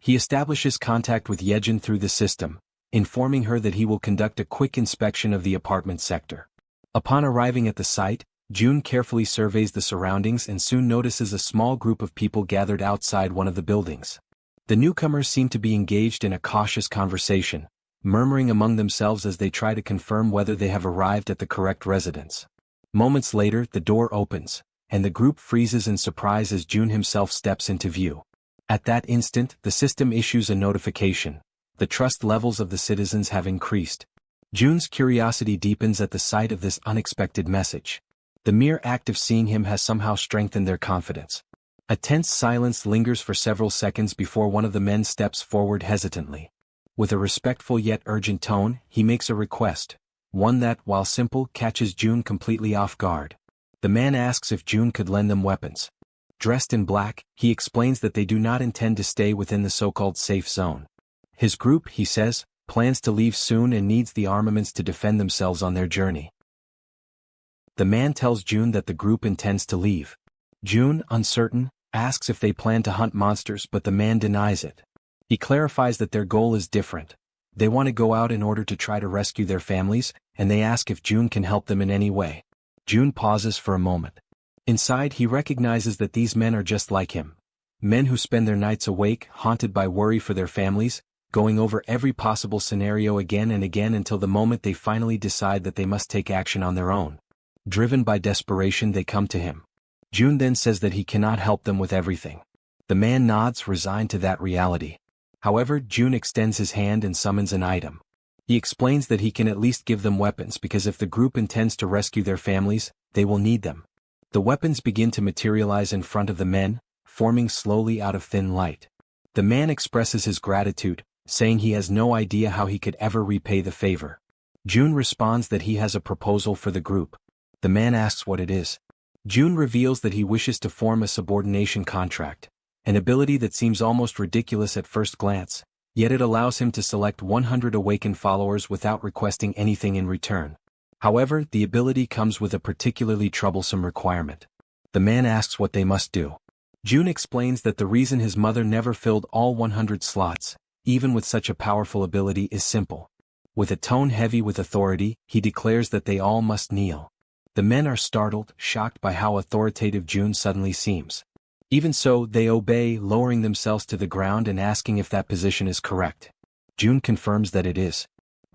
He establishes contact with Yejin through the system, informing her that he will conduct a quick inspection of the apartment sector. Upon arriving at the site, June carefully surveys the surroundings and soon notices a small group of people gathered outside one of the buildings. The newcomers seem to be engaged in a cautious conversation, murmuring among themselves as they try to confirm whether they have arrived at the correct residence. Moments later, the door opens, and the group freezes in surprise as June himself steps into view. At that instant, the system issues a notification. The trust levels of the citizens have increased. June's curiosity deepens at the sight of this unexpected message. The mere act of seeing him has somehow strengthened their confidence. A tense silence lingers for several seconds before one of the men steps forward hesitantly. With a respectful yet urgent tone, he makes a request, one that, while simple, catches June completely off guard. The man asks if June could lend them weapons. Dressed in black, he explains that they do not intend to stay within the so-called safe zone. His group, he says, plans to leave soon and needs the armaments to defend themselves on their journey. The man tells June that the group intends to leave. June, uncertain, asks if they plan to hunt monsters, but the man denies it. He clarifies that their goal is different. They want to go out in order to try to rescue their families, and they ask if June can help them in any way. June pauses for a moment. Inside, he recognizes that these men are just like him. Men who spend their nights awake, haunted by worry for their families, going over every possible scenario again and again until the moment they finally decide that they must take action on their own. Driven by desperation, they come to him. June then says that he cannot help them with everything. The man nods, resigned to that reality. However, June extends his hand and summons an item. He explains that he can at least give them weapons because if the group intends to rescue their families, they will need them. The weapons begin to materialize in front of the men, forming slowly out of thin light. The man expresses his gratitude, saying he has no idea how he could ever repay the favor. June responds that he has a proposal for the group. The man asks what it is. June reveals that he wishes to form a subordination contract, an ability that seems almost ridiculous at first glance, yet it allows him to select 100 awakened followers without requesting anything in return. However, the ability comes with a particularly troublesome requirement. The man asks what they must do. June explains that the reason his mother never filled all 100 slots, even with such a powerful ability, is simple. With a tone heavy with authority, he declares that they all must kneel. The men are startled, shocked by how authoritative June suddenly seems. Even so, they obey, lowering themselves to the ground and asking if that position is correct. June confirms that it is.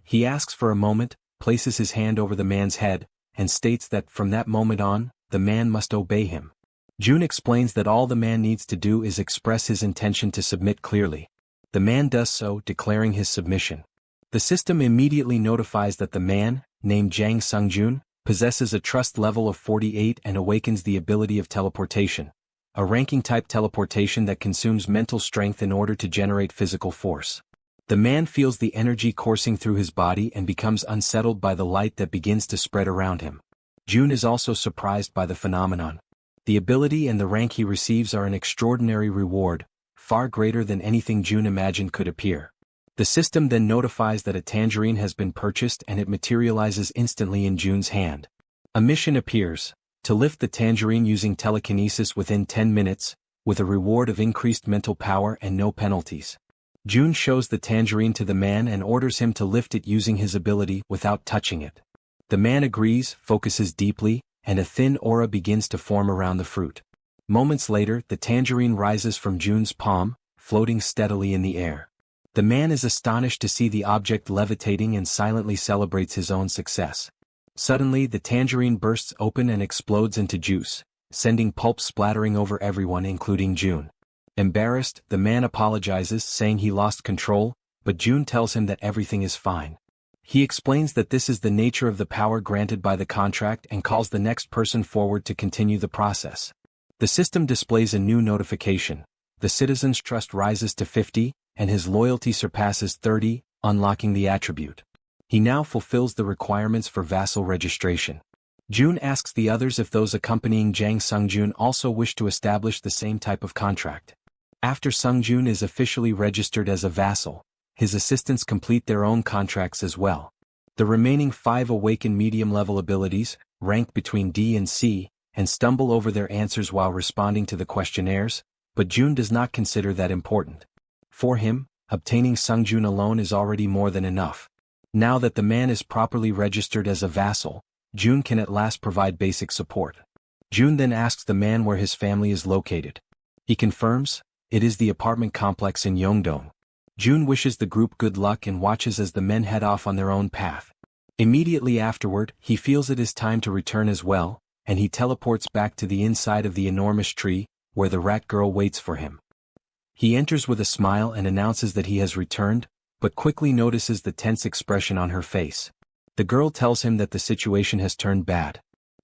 He asks for a moment, places his hand over the man's head, and states that from that moment on, the man must obey him. June explains that all the man needs to do is express his intention to submit clearly. The man does so, declaring his submission. The system immediately notifies that the man, named Jang Sungjun, possesses a trust level of 48 and awakens the ability of teleportation, a ranking-type teleportation that consumes mental strength in order to generate physical force. The man feels the energy coursing through his body and becomes unsettled by the light that begins to spread around him. June is also surprised by the phenomenon. The ability and the rank he receives are an extraordinary reward, far greater than anything June imagined could appear. The system then notifies that a tangerine has been purchased and it materializes instantly in June's hand. A mission appears, to lift the tangerine using telekinesis within 10 minutes, with a reward of increased mental power and no penalties. June shows the tangerine to the man and orders him to lift it using his ability without touching it. The man agrees, focuses deeply, and a thin aura begins to form around the fruit. Moments later, the tangerine rises from June's palm, floating steadily in the air. The man is astonished to see the object levitating and silently celebrates his own success. Suddenly, the tangerine bursts open and explodes into juice, sending pulp splattering over everyone including June. Embarrassed, the man apologizes, saying he lost control, but June tells him that everything is fine. He explains that this is the nature of the power granted by the contract and calls the next person forward to continue the process. The system displays a new notification. The citizen's trust rises to 50, and his loyalty surpasses 30, unlocking the attribute. He now fulfills the requirements for vassal registration. June asks the others if those accompanying Jang Sungjun also wish to establish the same type of contract. After Sungjun is officially registered as a vassal, his assistants complete their own contracts as well. The remaining 5 awaken medium-level abilities, rank between D and C, and stumble over their answers while responding to the questionnaires, but June does not consider that important. For him, obtaining Sungjun alone is already more than enough. Now that the man is properly registered as a vassal, June can at last provide basic support. June then asks the man where his family is located. He confirms, it is the apartment complex in Yeongdong. June wishes the group good luck and watches as the men head off on their own path. Immediately afterward, he feels it is time to return as well, and he teleports back to the inside of the enormous tree, where the rat girl waits for him. He enters with a smile and announces that he has returned, but quickly notices the tense expression on her face. The girl tells him that the situation has turned bad.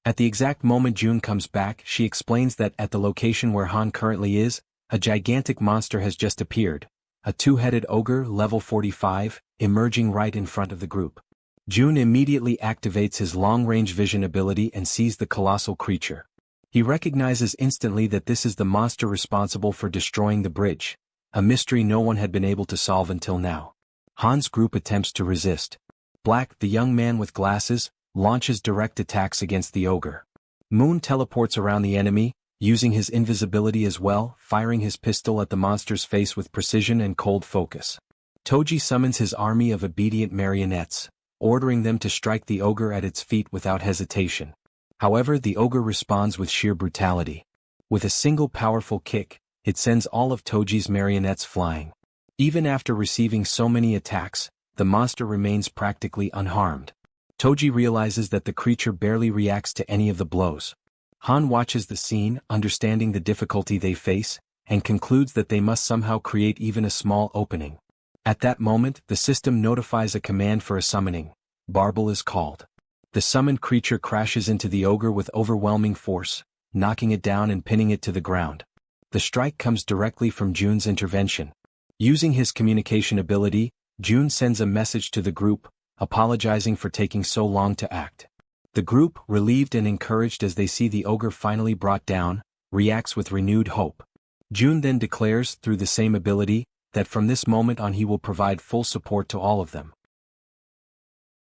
At the exact moment June comes back, she explains that at the location where Han currently is, a gigantic monster has just appeared, a two-headed ogre level 45, emerging right in front of the group. June immediately activates his long-range vision ability and sees the colossal creature. He recognizes instantly that this is the monster responsible for destroying the bridge, a mystery no one had been able to solve until now. Han's group attempts to resist. Black, the young man with glasses, launches direct attacks against the ogre. Moon teleports around the enemy, using his invisibility as well, firing his pistol at the monster's face with precision and cold focus. Toji summons his army of obedient marionettes, ordering them to strike the ogre at its feet without hesitation. However, the ogre responds with sheer brutality. With a single powerful kick, it sends all of Toji's marionettes flying. Even after receiving so many attacks, the monster remains practically unharmed. Toji realizes that the creature barely reacts to any of the blows. Han watches the scene, understanding the difficulty they face, and concludes that they must somehow create even a small opening. At that moment, the system notifies a command for a summoning. Barbel is called. The summoned creature crashes into the ogre with overwhelming force, knocking it down and pinning it to the ground. The strike comes directly from June's intervention. Using his communication ability, June sends a message to the group, apologizing for taking so long to act. The group, relieved and encouraged as they see the ogre finally brought down, reacts with renewed hope. June then declares, through the same ability, that from this moment on he will provide full support to all of them.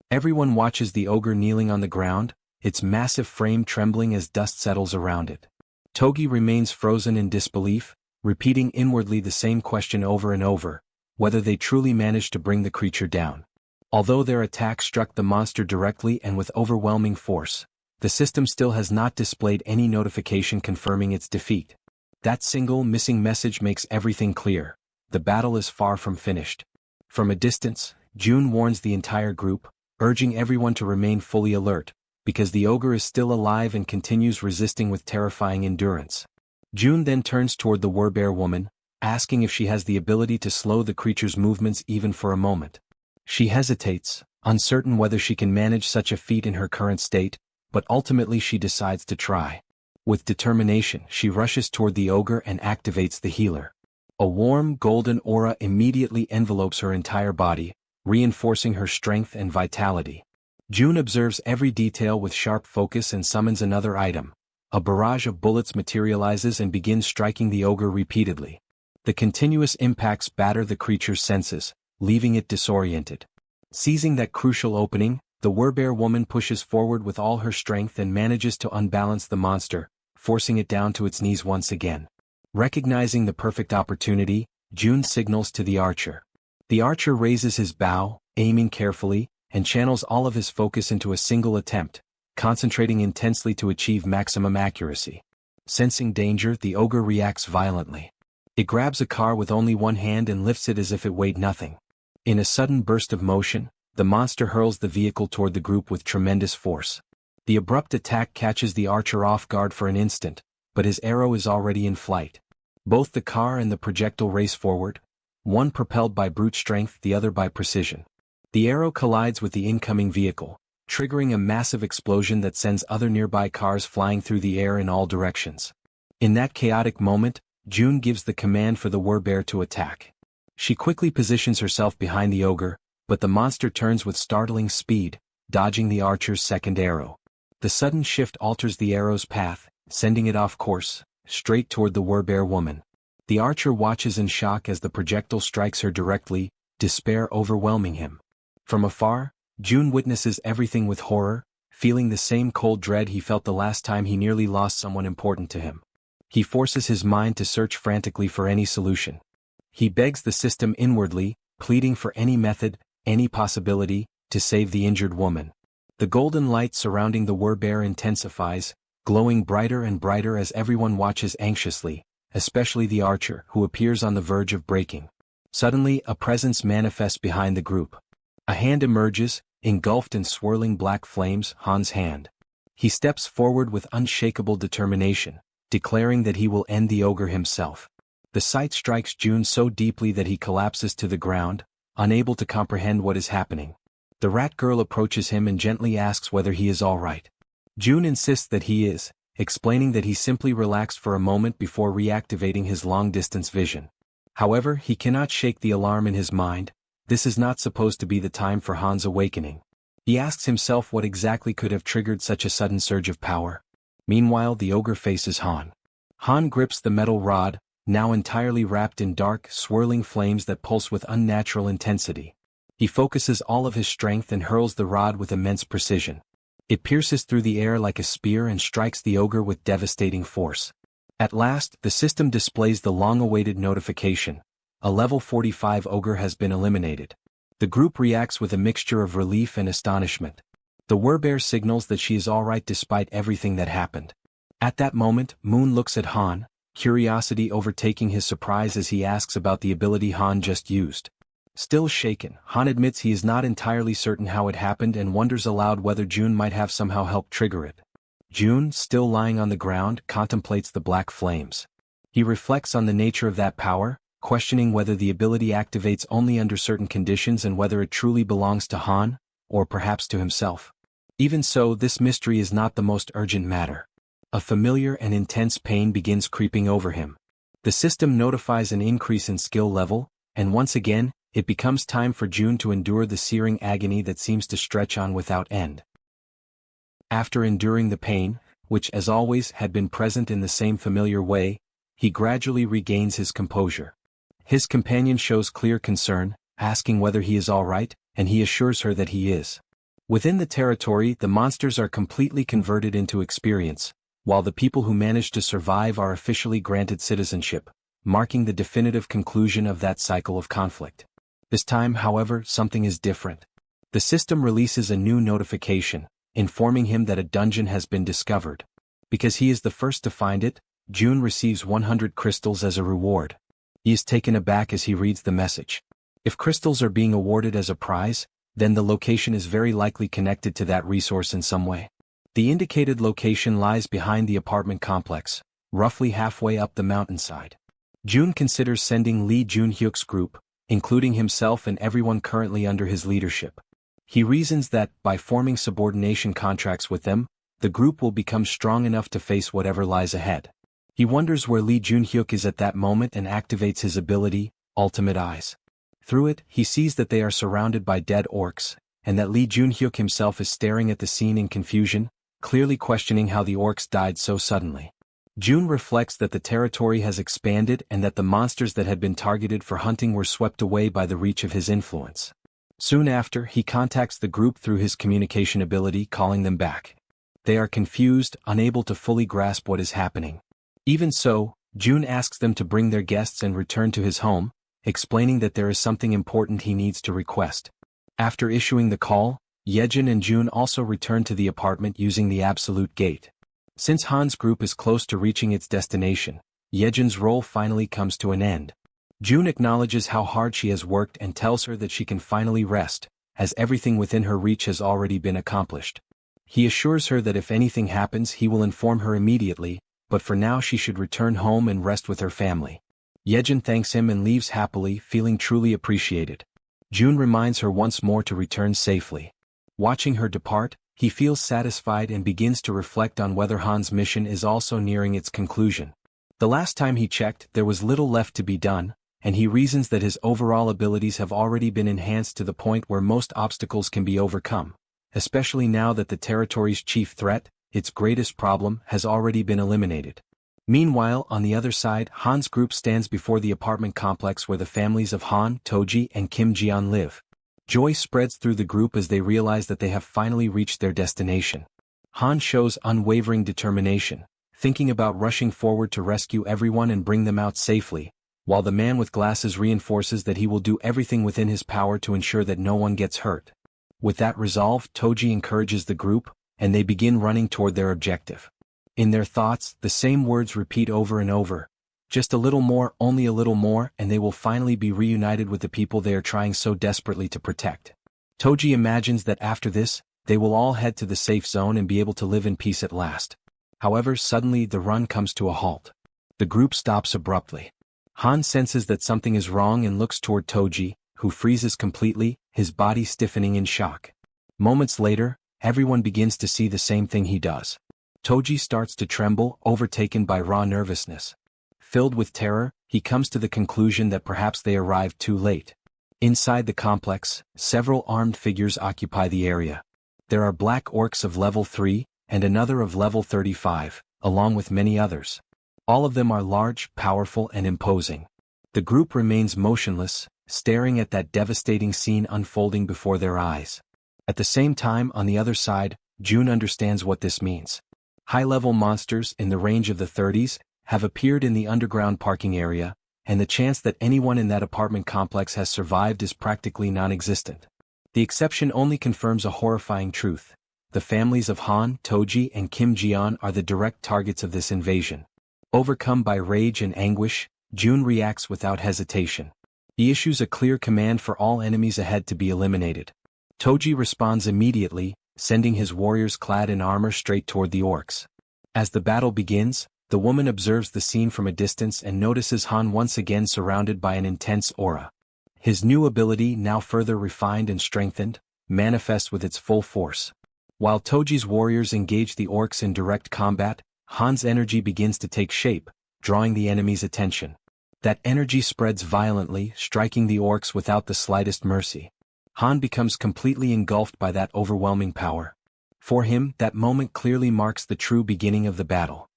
Everyone watches the ogre kneeling on the ground, its massive frame trembling as dust settles around it. Togi remains frozen in disbelief, repeating inwardly the same question over and over, whether they truly managed to bring the creature down. Although their attack struck the monster directly and with overwhelming force, the system still has not displayed any notification confirming its defeat. That single missing message makes everything clear. The battle is far from finished. From a distance, June warns the entire group, urging everyone to remain fully alert, because the ogre is still alive and continues resisting with terrifying endurance. June then turns toward the Werbear woman, asking if she has the ability to slow the creature's movements even for a moment. She hesitates, uncertain whether she can manage such a feat in her current state, but ultimately she decides to try. With determination, she rushes toward the ogre and activates the healer. A warm, golden aura immediately envelopes her entire body, reinforcing her strength and vitality. June observes every detail with sharp focus and summons another item. A barrage of bullets materializes and begins striking the ogre repeatedly. The continuous impacts batter the creature's senses, leaving it disoriented. Seizing that crucial opening, the Werbear woman pushes forward with all her strength and manages to unbalance the monster, forcing it down to its knees once again. Recognizing the perfect opportunity, June signals to the archer. The archer raises his bow, aiming carefully, and channels all of his focus into a single attempt, concentrating intensely to achieve maximum accuracy. Sensing danger, the ogre reacts violently. It grabs a car with only one hand and lifts it as if it weighed nothing. In a sudden burst of motion, the monster hurls the vehicle toward the group with tremendous force. The abrupt attack catches the archer off guard for an instant, but his arrow is already in flight. Both the car and the projectile race forward, one propelled by brute strength, the other by precision. The arrow collides with the incoming vehicle, triggering a massive explosion that sends other nearby cars flying through the air in all directions. In that chaotic moment, June gives the command for the Werbear to attack. She quickly positions herself behind the ogre, but the monster turns with startling speed, dodging the archer's second arrow. The sudden shift alters the arrow's path, sending it off course, straight toward the Werbear woman. The archer watches in shock as the projectile strikes her directly, despair overwhelming him. From afar, June witnesses everything with horror, feeling the same cold dread he felt the last time he nearly lost someone important to him. He forces his mind to search frantically for any solution. He begs the system inwardly, pleading for any method, any possibility, to save the injured woman. The golden light surrounding the Werbear intensifies, glowing brighter and brighter as everyone watches anxiously, especially the archer, who appears on the verge of breaking. Suddenly, a presence manifests behind the group. A hand emerges, engulfed in swirling black flames, Han's hand. He steps forward with unshakable determination, declaring that he will end the ogre himself. The sight strikes June so deeply that he collapses to the ground, unable to comprehend what is happening. The rat girl approaches him and gently asks whether he is all right. June insists that he is, explaining that he simply relaxed for a moment before reactivating his long-distance vision. However, he cannot shake the alarm in his mind. This is not supposed to be the time for Han's awakening. He asks himself what exactly could have triggered such a sudden surge of power. Meanwhile, the ogre faces Han. Han grips the metal rod, now entirely wrapped in dark, swirling flames that pulse with unnatural intensity. He focuses all of his strength and hurls the rod with immense precision. It pierces through the air like a spear and strikes the ogre with devastating force. At last, the system displays the long-awaited notification. A level 45 ogre has been eliminated. The group reacts with a mixture of relief and astonishment. The werbear signals that she is alright despite everything that happened. At that moment, Moon looks at Han, curiosity overtaking his surprise as he asks about the ability Han just used. Still shaken, Han admits he is not entirely certain how it happened and wonders aloud whether June might have somehow helped trigger it. June, still lying on the ground, contemplates the black flames. He reflects on the nature of that power, questioning whether the ability activates only under certain conditions and whether it truly belongs to Han, or perhaps to himself. Even so, this mystery is not the most urgent matter. A familiar and intense pain begins creeping over him. The system notifies an increase in skill level, and once again, it becomes time for June to endure the searing agony that seems to stretch on without end. After enduring the pain, which as always had been present in the same familiar way, he gradually regains his composure. His companion shows clear concern, asking whether he is all right, and he assures her that he is. Within the territory, the monsters are completely converted into experience, while the people who manage to survive are officially granted citizenship, marking the definitive conclusion of that cycle of conflict. This time, however, something is different. The system releases a new notification, informing him that a dungeon has been discovered. Because he is the first to find it, June receives 100 crystals as a reward. He is taken aback as he reads the message. If crystals are being awarded as a prize, then the location is very likely connected to that resource in some way. The indicated location lies behind the apartment complex, roughly halfway up the mountainside. June considers sending Lee Junhyuk's group, including himself and everyone currently under his leadership. He reasons that, by forming subordination contracts with them, the group will become strong enough to face whatever lies ahead. He wonders where Lee Junhyuk is at that moment and activates his ability, Ultimate Eyes. Through it, he sees that they are surrounded by dead orcs, and that Lee Junhyuk himself is staring at the scene in confusion, clearly questioning how the orcs died so suddenly. June reflects that the territory has expanded and that the monsters that had been targeted for hunting were swept away by the reach of his influence. Soon after, he contacts the group through his communication ability, calling them back. They are confused, unable to fully grasp what is happening. Even so, June asks them to bring their guests and return to his home, explaining that there is something important he needs to request. After issuing the call, Jaehyeon and June also return to the apartment using the absolute gate. Since Han's group is close to reaching its destination, Jaehyeon's role finally comes to an end. June acknowledges how hard she has worked and tells her that she can finally rest, as everything within her reach has already been accomplished. He assures her that if anything happens he will inform her immediately, but for now she should return home and rest with her family. Jaehyeon thanks him and leaves happily, feeling truly appreciated. June reminds her once more to return safely. Watching her depart, he feels satisfied and begins to reflect on whether Han's mission is also nearing its conclusion. The last time he checked, there was little left to be done, and he reasons that his overall abilities have already been enhanced to the point where most obstacles can be overcome, especially now that the territory's chief threat, its greatest problem, has already been eliminated. Meanwhile, on the other side, Han's group stands before the apartment complex where the families of Han, Toji, and Kim Jian live. Joy spreads through the group as they realize that they have finally reached their destination. Han shows unwavering determination, thinking about rushing forward to rescue everyone and bring them out safely, while the man with glasses reinforces that he will do everything within his power to ensure that no one gets hurt. With that resolve, Toji encourages the group, and they begin running toward their objective. In their thoughts, the same words repeat over and over. Just a little more, only a little more, and they will finally be reunited with the people they are trying so desperately to protect. Toji imagines that after this, they will all head to the safe zone and be able to live in peace at last. However, suddenly the run comes to a halt. The group stops abruptly. Han senses that something is wrong and looks toward Toji, who freezes completely, his body stiffening in shock. Moments later, everyone begins to see the same thing he does. Toji starts to tremble, overtaken by raw nervousness. Filled with terror, he comes to the conclusion that perhaps they arrived too late. Inside the complex, several armed figures occupy the area. There are black orcs of level 3, and another of level 35, along with many others. All of them are large, powerful, and imposing. The group remains motionless, staring at that devastating scene unfolding before their eyes. At the same time, on the other side, June understands what this means. High-level monsters in the range of the 30s have appeared in the underground parking area, and the chance that anyone in that apartment complex has survived is practically non-existent. The exception only confirms a horrifying truth. The families of Han, Toji, and Kim Ji-yeon are the direct targets of this invasion. Overcome by rage and anguish, June reacts without hesitation. He issues a clear command for all enemies ahead to be eliminated. Toji responds immediately, sending his warriors clad in armor straight toward the orcs. As the battle begins, the woman observes the scene from a distance and notices Han once again surrounded by an intense aura. His new ability, now further refined and strengthened, manifests with its full force. While Toji's warriors engage the orcs in direct combat, Han's energy begins to take shape, drawing the enemy's attention. That energy spreads violently, striking the orcs without the slightest mercy. Han becomes completely engulfed by that overwhelming power. For him, that moment clearly marks the true beginning of the battle.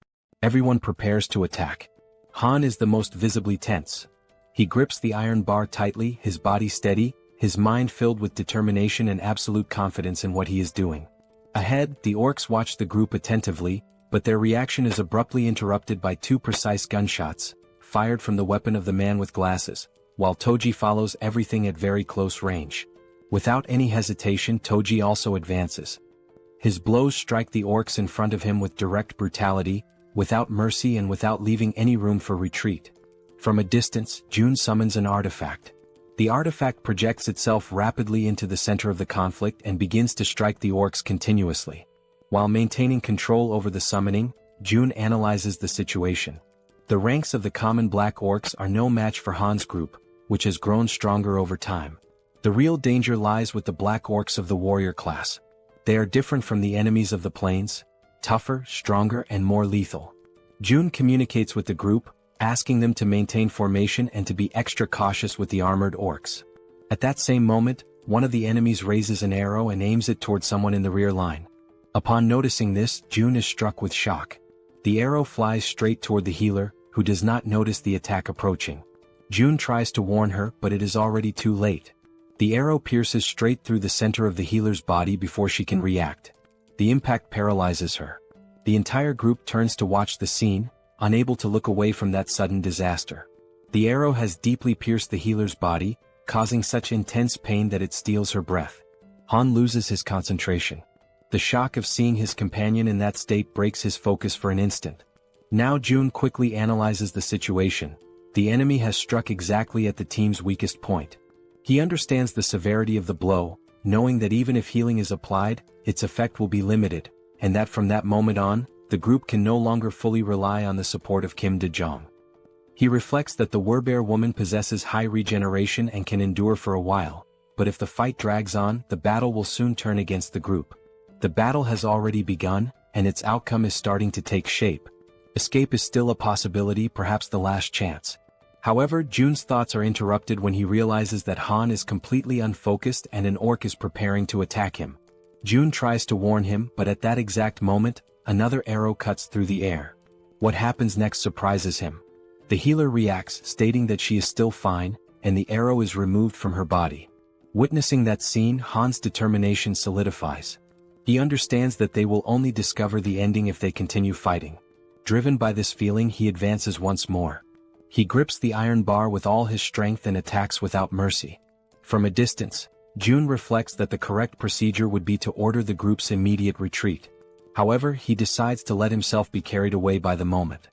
Everyone prepares to attack. Han is the most visibly tense. He grips the iron bar tightly, his body steady, his mind filled with determination and absolute confidence in what he is doing. Ahead, the orcs watch the group attentively, but their reaction is abruptly interrupted by two precise gunshots, fired from the weapon of the man with glasses, while Toji follows everything at very close range. Without any hesitation, Toji also advances. His blows strike the orcs in front of him with direct brutality, without mercy and without leaving any room for retreat. From a distance, June summons an artifact. The artifact projects itself rapidly into the center of the conflict and begins to strike the orcs continuously. While maintaining control over the summoning, June analyzes the situation. The ranks of the common black orcs are no match for Han's group, which has grown stronger over time. The real danger lies with the black orcs of the warrior class. They are different from the enemies of the plains, tougher, stronger, and more lethal. June communicates with the group, asking them to maintain formation and to be extra cautious with the armored orcs. At that same moment, one of the enemies raises an arrow and aims it toward someone in the rear line. Upon noticing this, June is struck with shock. The arrow flies straight toward the healer, who does not notice the attack approaching. June tries to warn her, but it is already too late. The arrow pierces straight through the center of the healer's body before she can react. The impact paralyzes her. The entire group turns to watch the scene, unable to look away from that sudden disaster. The arrow has deeply pierced the healer's body, causing such intense pain that it steals her breath. Han loses his concentration. The shock of seeing his companion in that state breaks his focus for an instant. Now June quickly analyzes the situation. The enemy has struck exactly at the team's weakest point. He understands the severity of the blow, knowing that even if healing is applied, its effect will be limited, and that from that moment on, the group can no longer fully rely on the support of Kim De-jong. He reflects that the Werbear woman possesses high regeneration and can endure for a while, but if the fight drags on, the battle will soon turn against the group. The battle has already begun, and its outcome is starting to take shape. Escape is still a possibility, perhaps the last chance. However, June's thoughts are interrupted when he realizes that Han is completely unfocused and an orc is preparing to attack him. June tries to warn him, but at that exact moment, another arrow cuts through the air. What happens next surprises him. The healer reacts, stating that she is still fine, and the arrow is removed from her body. Witnessing that scene, Han's determination solidifies. He understands that they will only discover the ending if they continue fighting. Driven by this feeling, he advances once more. He grips the iron bar with all his strength and attacks without mercy. From a distance, June reflects that the correct procedure would be to order the group's immediate retreat. However, he decides to let himself be carried away by the moment.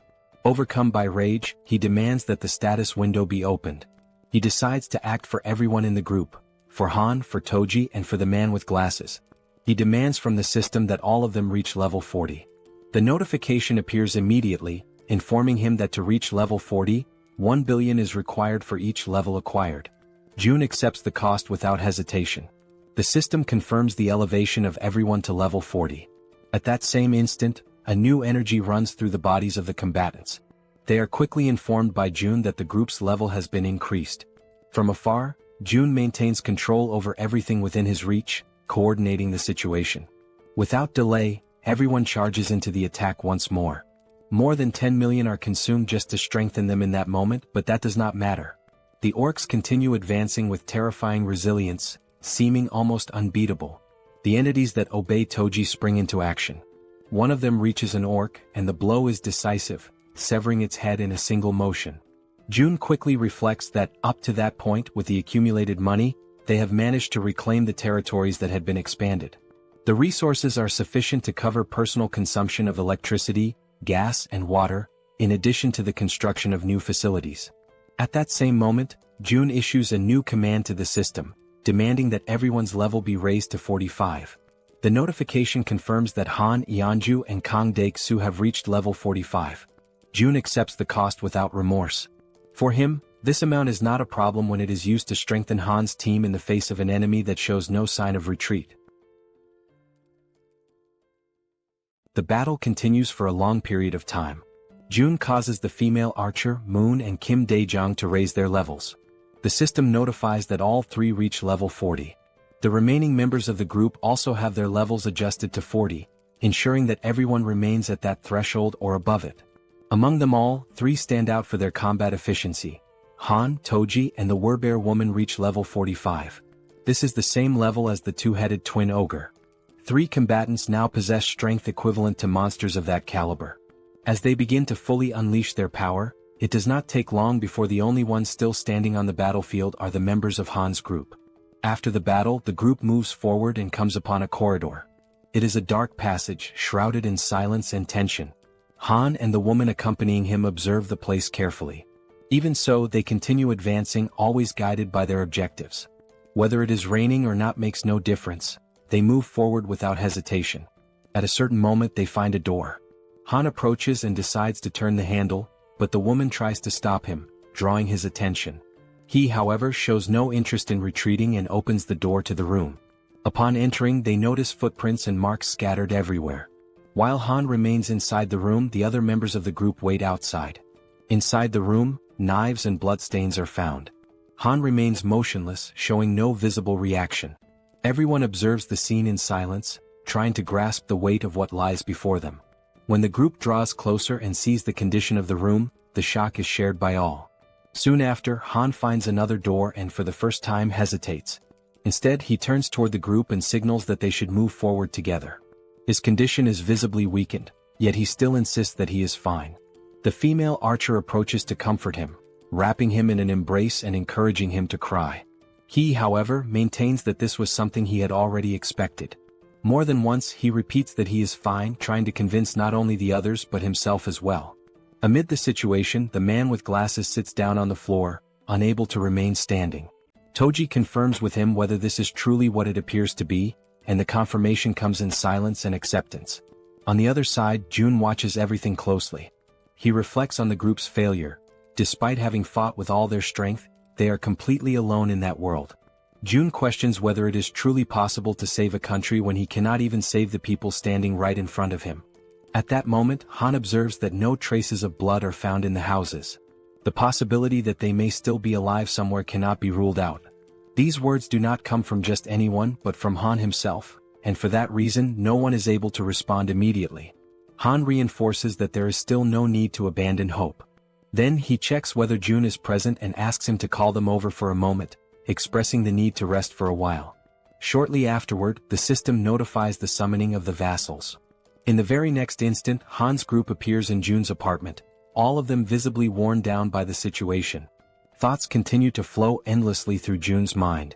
Overcome by rage, he demands that the status window be opened. He decides to act for everyone in the group, for Han, for Toji, and for the man with glasses. He demands from the system that all of them reach level 40. The notification appears immediately, informing him that to reach level 40, 1 billion is required for each level acquired. June accepts the cost without hesitation. The system confirms the elevation of everyone to level 40. At that same instant, a new energy runs through the bodies of the combatants. They are quickly informed by June that the group's level has been increased. From afar, June maintains control over everything within his reach, coordinating the situation. Without delay, everyone charges into the attack once more. More than 10 million are consumed just to strengthen them in that moment, but that does not matter. The orcs continue advancing with terrifying resilience, seeming almost unbeatable. The entities that obey Toji spring into action. One of them reaches an orc, and the blow is decisive, severing its head in a single motion. June quickly reflects that, up to that point, with the accumulated money, they have managed to reclaim the territories that had been expanded. The resources are sufficient to cover personal consumption of electricity, gas, and water, in addition to the construction of new facilities. At that same moment, June issues a new command to the system, demanding that everyone's level be raised to 45. The notification confirms that Han Yeonju and Kang Dae-soo have reached level 45. June accepts the cost without remorse. For him, this amount is not a problem when it is used to strengthen Han's team in the face of an enemy that shows no sign of retreat. The battle continues for a long period of time. June causes the female archer, Moon and Kim Dae-jung to raise their levels. The system notifies that all three reach level 40. The remaining members of the group also have their levels adjusted to 40, ensuring that everyone remains at that threshold or above it. Among them all, three stand out for their combat efficiency. Han, Toji, and the Werbear woman reach level 45. This is the same level as the two-headed twin ogre. Three combatants now possess strength equivalent to monsters of that caliber. As they begin to fully unleash their power, it does not take long before the only ones still standing on the battlefield are the members of Han's group. After the battle, the group moves forward and comes upon a corridor. It is a dark passage, shrouded in silence and tension. Han and the woman accompanying him observe the place carefully. Even so, they continue advancing, always guided by their objectives. Whether it is raining or not makes no difference. They move forward without hesitation. At a certain moment they find a door. Han approaches and decides to turn the handle, but the woman tries to stop him, drawing his attention. He, however, shows no interest in retreating and opens the door to the room. Upon entering, they notice footprints and marks scattered everywhere. While Han remains inside the room, the other members of the group wait outside. Inside the room, knives and bloodstains are found. Han remains motionless, showing no visible reaction. Everyone observes the scene in silence, trying to grasp the weight of what lies before them. When the group draws closer and sees the condition of the room, the shock is shared by all. Soon after, Han finds another door and for the first time hesitates. Instead, he turns toward the group and signals that they should move forward together. His condition is visibly weakened, yet he still insists that he is fine. The female archer approaches to comfort him, wrapping him in an embrace and encouraging him to cry. He, however, maintains that this was something he had already expected. More than once he repeats that he is fine, trying to convince not only the others but himself as well. Amid the situation, the man with glasses sits down on the floor, unable to remain standing. Toji confirms with him whether this is truly what it appears to be, and the confirmation comes in silence and acceptance. On the other side, June watches everything closely. He reflects on the group's failure. Despite having fought with all their strength, they are completely alone in that world. June questions whether it is truly possible to save a country when he cannot even save the people standing right in front of him. At that moment, Han observes that no traces of blood are found in the houses. The possibility that they may still be alive somewhere cannot be ruled out. These words do not come from just anyone but from Han himself, and for that reason no one is able to respond immediately. Han reinforces that there is still no need to abandon hope. Then he checks whether June is present and asks him to call them over for a moment, expressing the need to rest for a while. Shortly afterward, the system notifies the summoning of the vassals. In the very next instant, Han's group appears in June's apartment, all of them visibly worn down by the situation. Thoughts continue to flow endlessly through June's mind.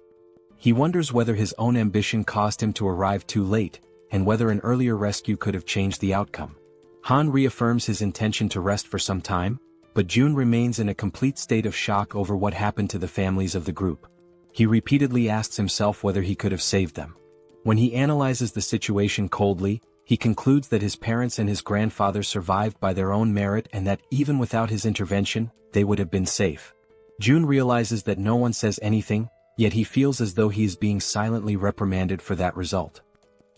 He wonders whether his own ambition caused him to arrive too late, and whether an earlier rescue could have changed the outcome. Han reaffirms his intention to rest for some time, but June remains in a complete state of shock over what happened to the families of the group. He repeatedly asks himself whether he could have saved them. When he analyzes the situation coldly, he concludes that his parents and his grandfather survived by their own merit and that even without his intervention, they would have been safe. June realizes that no one says anything, yet he feels as though he is being silently reprimanded for that result.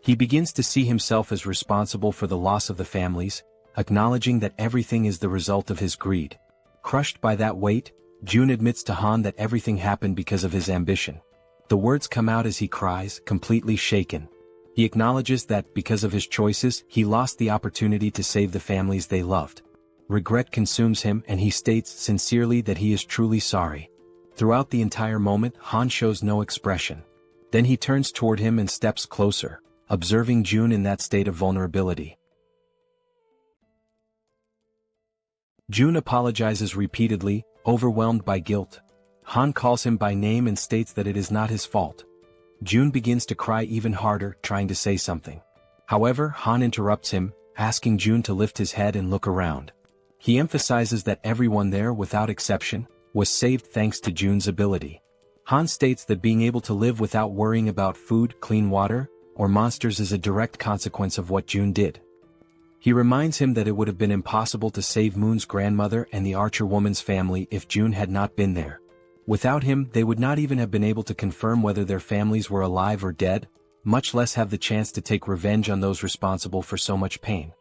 He begins to see himself as responsible for the loss of the families, acknowledging that everything is the result of his greed. Crushed by that weight, Jun admits to Han that everything happened because of his ambition. The words come out as he cries, completely shaken. He acknowledges that, because of his choices, he lost the opportunity to save the families they loved. Regret consumes him and he states sincerely that he is truly sorry. Throughout the entire moment, Han shows no expression. Then he turns toward him and steps closer, observing Jun in that state of vulnerability. Jun apologizes repeatedly, overwhelmed by guilt. Han calls him by name and states that it is not his fault. Jun begins to cry even harder, trying to say something. However, Han interrupts him, asking Jun to lift his head and look around. He emphasizes that everyone there, without exception, was saved thanks to Jun's ability. Han states that being able to live without worrying about food, clean water, or monsters is a direct consequence of what Jun did. He reminds him that it would have been impossible to save Moon's grandmother and the Archer woman's family if Jun had not been there. Without him, they would not even have been able to confirm whether their families were alive or dead, much less have the chance to take revenge on those responsible for so much pain.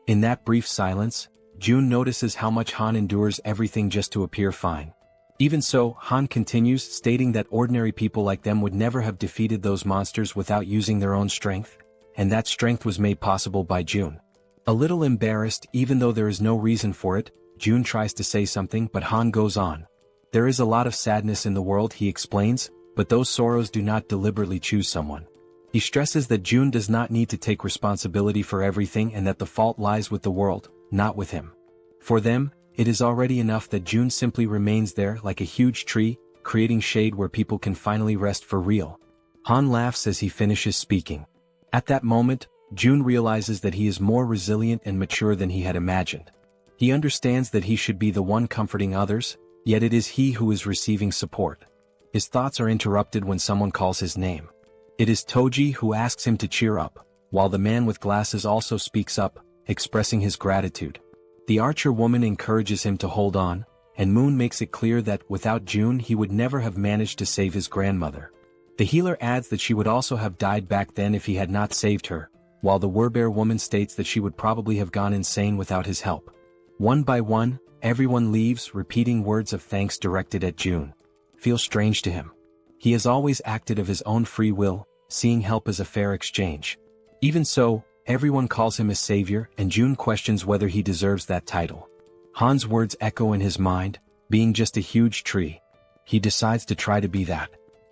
In that brief silence, Jun notices how much Han endures everything just to appear fine. Even so, Han continues, stating that ordinary people like them would never have defeated those monsters without using their own strength, and that strength was made possible by Jun. A little embarrassed, even though there is no reason for it, Jun tries to say something but Han goes on. There is a lot of sadness in the world, he explains, but those sorrows do not deliberately choose someone. He stresses that Jun does not need to take responsibility for everything and that the fault lies with the world, not with him. For them, it is already enough that Jun simply remains there like a huge tree, creating shade where people can finally rest for real. Han laughs as he finishes speaking. At that moment, Jun realizes that he is more resilient and mature than he had imagined. He understands that he should be the one comforting others, yet it is he who is receiving support. His thoughts are interrupted when someone calls his name. It is Toji who asks him to cheer up, while the man with glasses also speaks up, expressing his gratitude. The Archer woman encourages him to hold on, and Moon makes it clear that without Jun he would never have managed to save his grandmother. The healer adds that she would also have died back then if he had not saved her, while the Werbear woman states that she would probably have gone insane without his help. One by one, everyone leaves, repeating words of thanks directed at Jun. Feels strange to him. He has always acted of his own free will, seeing help as a fair exchange. Even so, everyone calls him a savior, and Jun questions whether he deserves that title. Han's words echo in his mind, being just a huge tree. He decides to try to be that.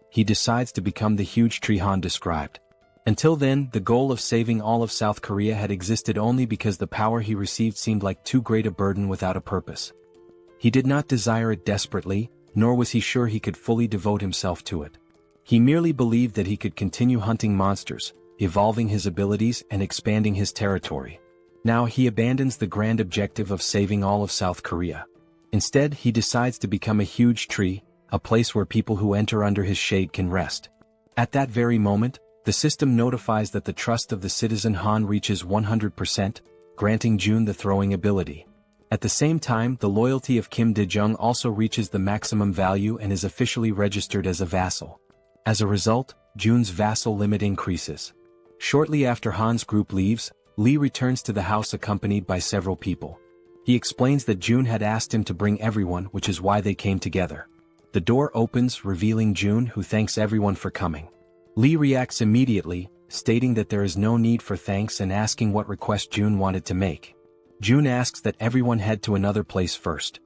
He decides to become the huge tree Han described. Until then, the goal of saving all of South Korea had existed only because the power he received seemed like too great a burden without a purpose. He did not desire it desperately, nor was he sure he could fully devote himself to it. He merely believed that he could continue hunting monsters, evolving his abilities and expanding his territory. Now he abandons the grand objective of saving all of South Korea. Instead, he decides to become a huge tree, a place where people who enter under his shade can rest. At that very moment, the system notifies that the trust of the citizen Han reaches 100%, granting Jun the throwing ability. At the same time, the loyalty of Kim Dae-jung also reaches the maximum value and is officially registered as a vassal. As a result, Jun's vassal limit increases. Shortly after Han's group leaves, Lee returns to the house accompanied by several people. He explains that Jun had asked him to bring everyone, which is why they came together. The door opens, revealing Jun, who thanks everyone for coming. Lee reacts immediately, stating that there is no need for thanks and asking what request Jun wanted to make. Jun asks that everyone head to another place first.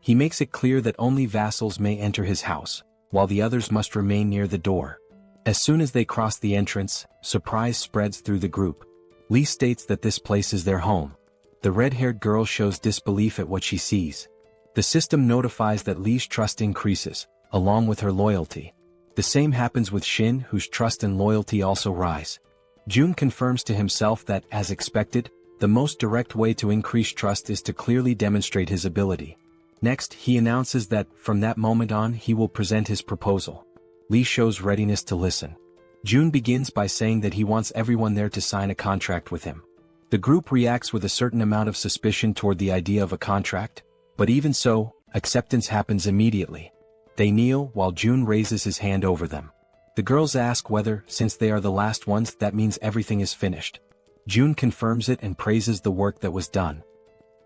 He makes it clear that only vassals may enter his house, while the others must remain near the door. As soon as they cross the entrance, surprise spreads through the group. Lee states that this place is their home. The red-haired girl shows disbelief at what she sees. The system notifies that Lee's trust increases, along with her loyalty. The same happens with Shin, whose trust and loyalty also rise. Jun confirms to himself that, as expected, the most direct way to increase trust is to clearly demonstrate his ability. Next, he announces that, from that moment on, he will present his proposal. Lee shows readiness to listen. Jun begins by saying that he wants everyone there to sign a contract with him. The group reacts with a certain amount of suspicion toward the idea of a contract, but even so, acceptance happens immediately. They kneel while June raises his hand over them. The girls ask whether, since they are the last ones, that means everything is finished. June confirms it and praises the work that was done.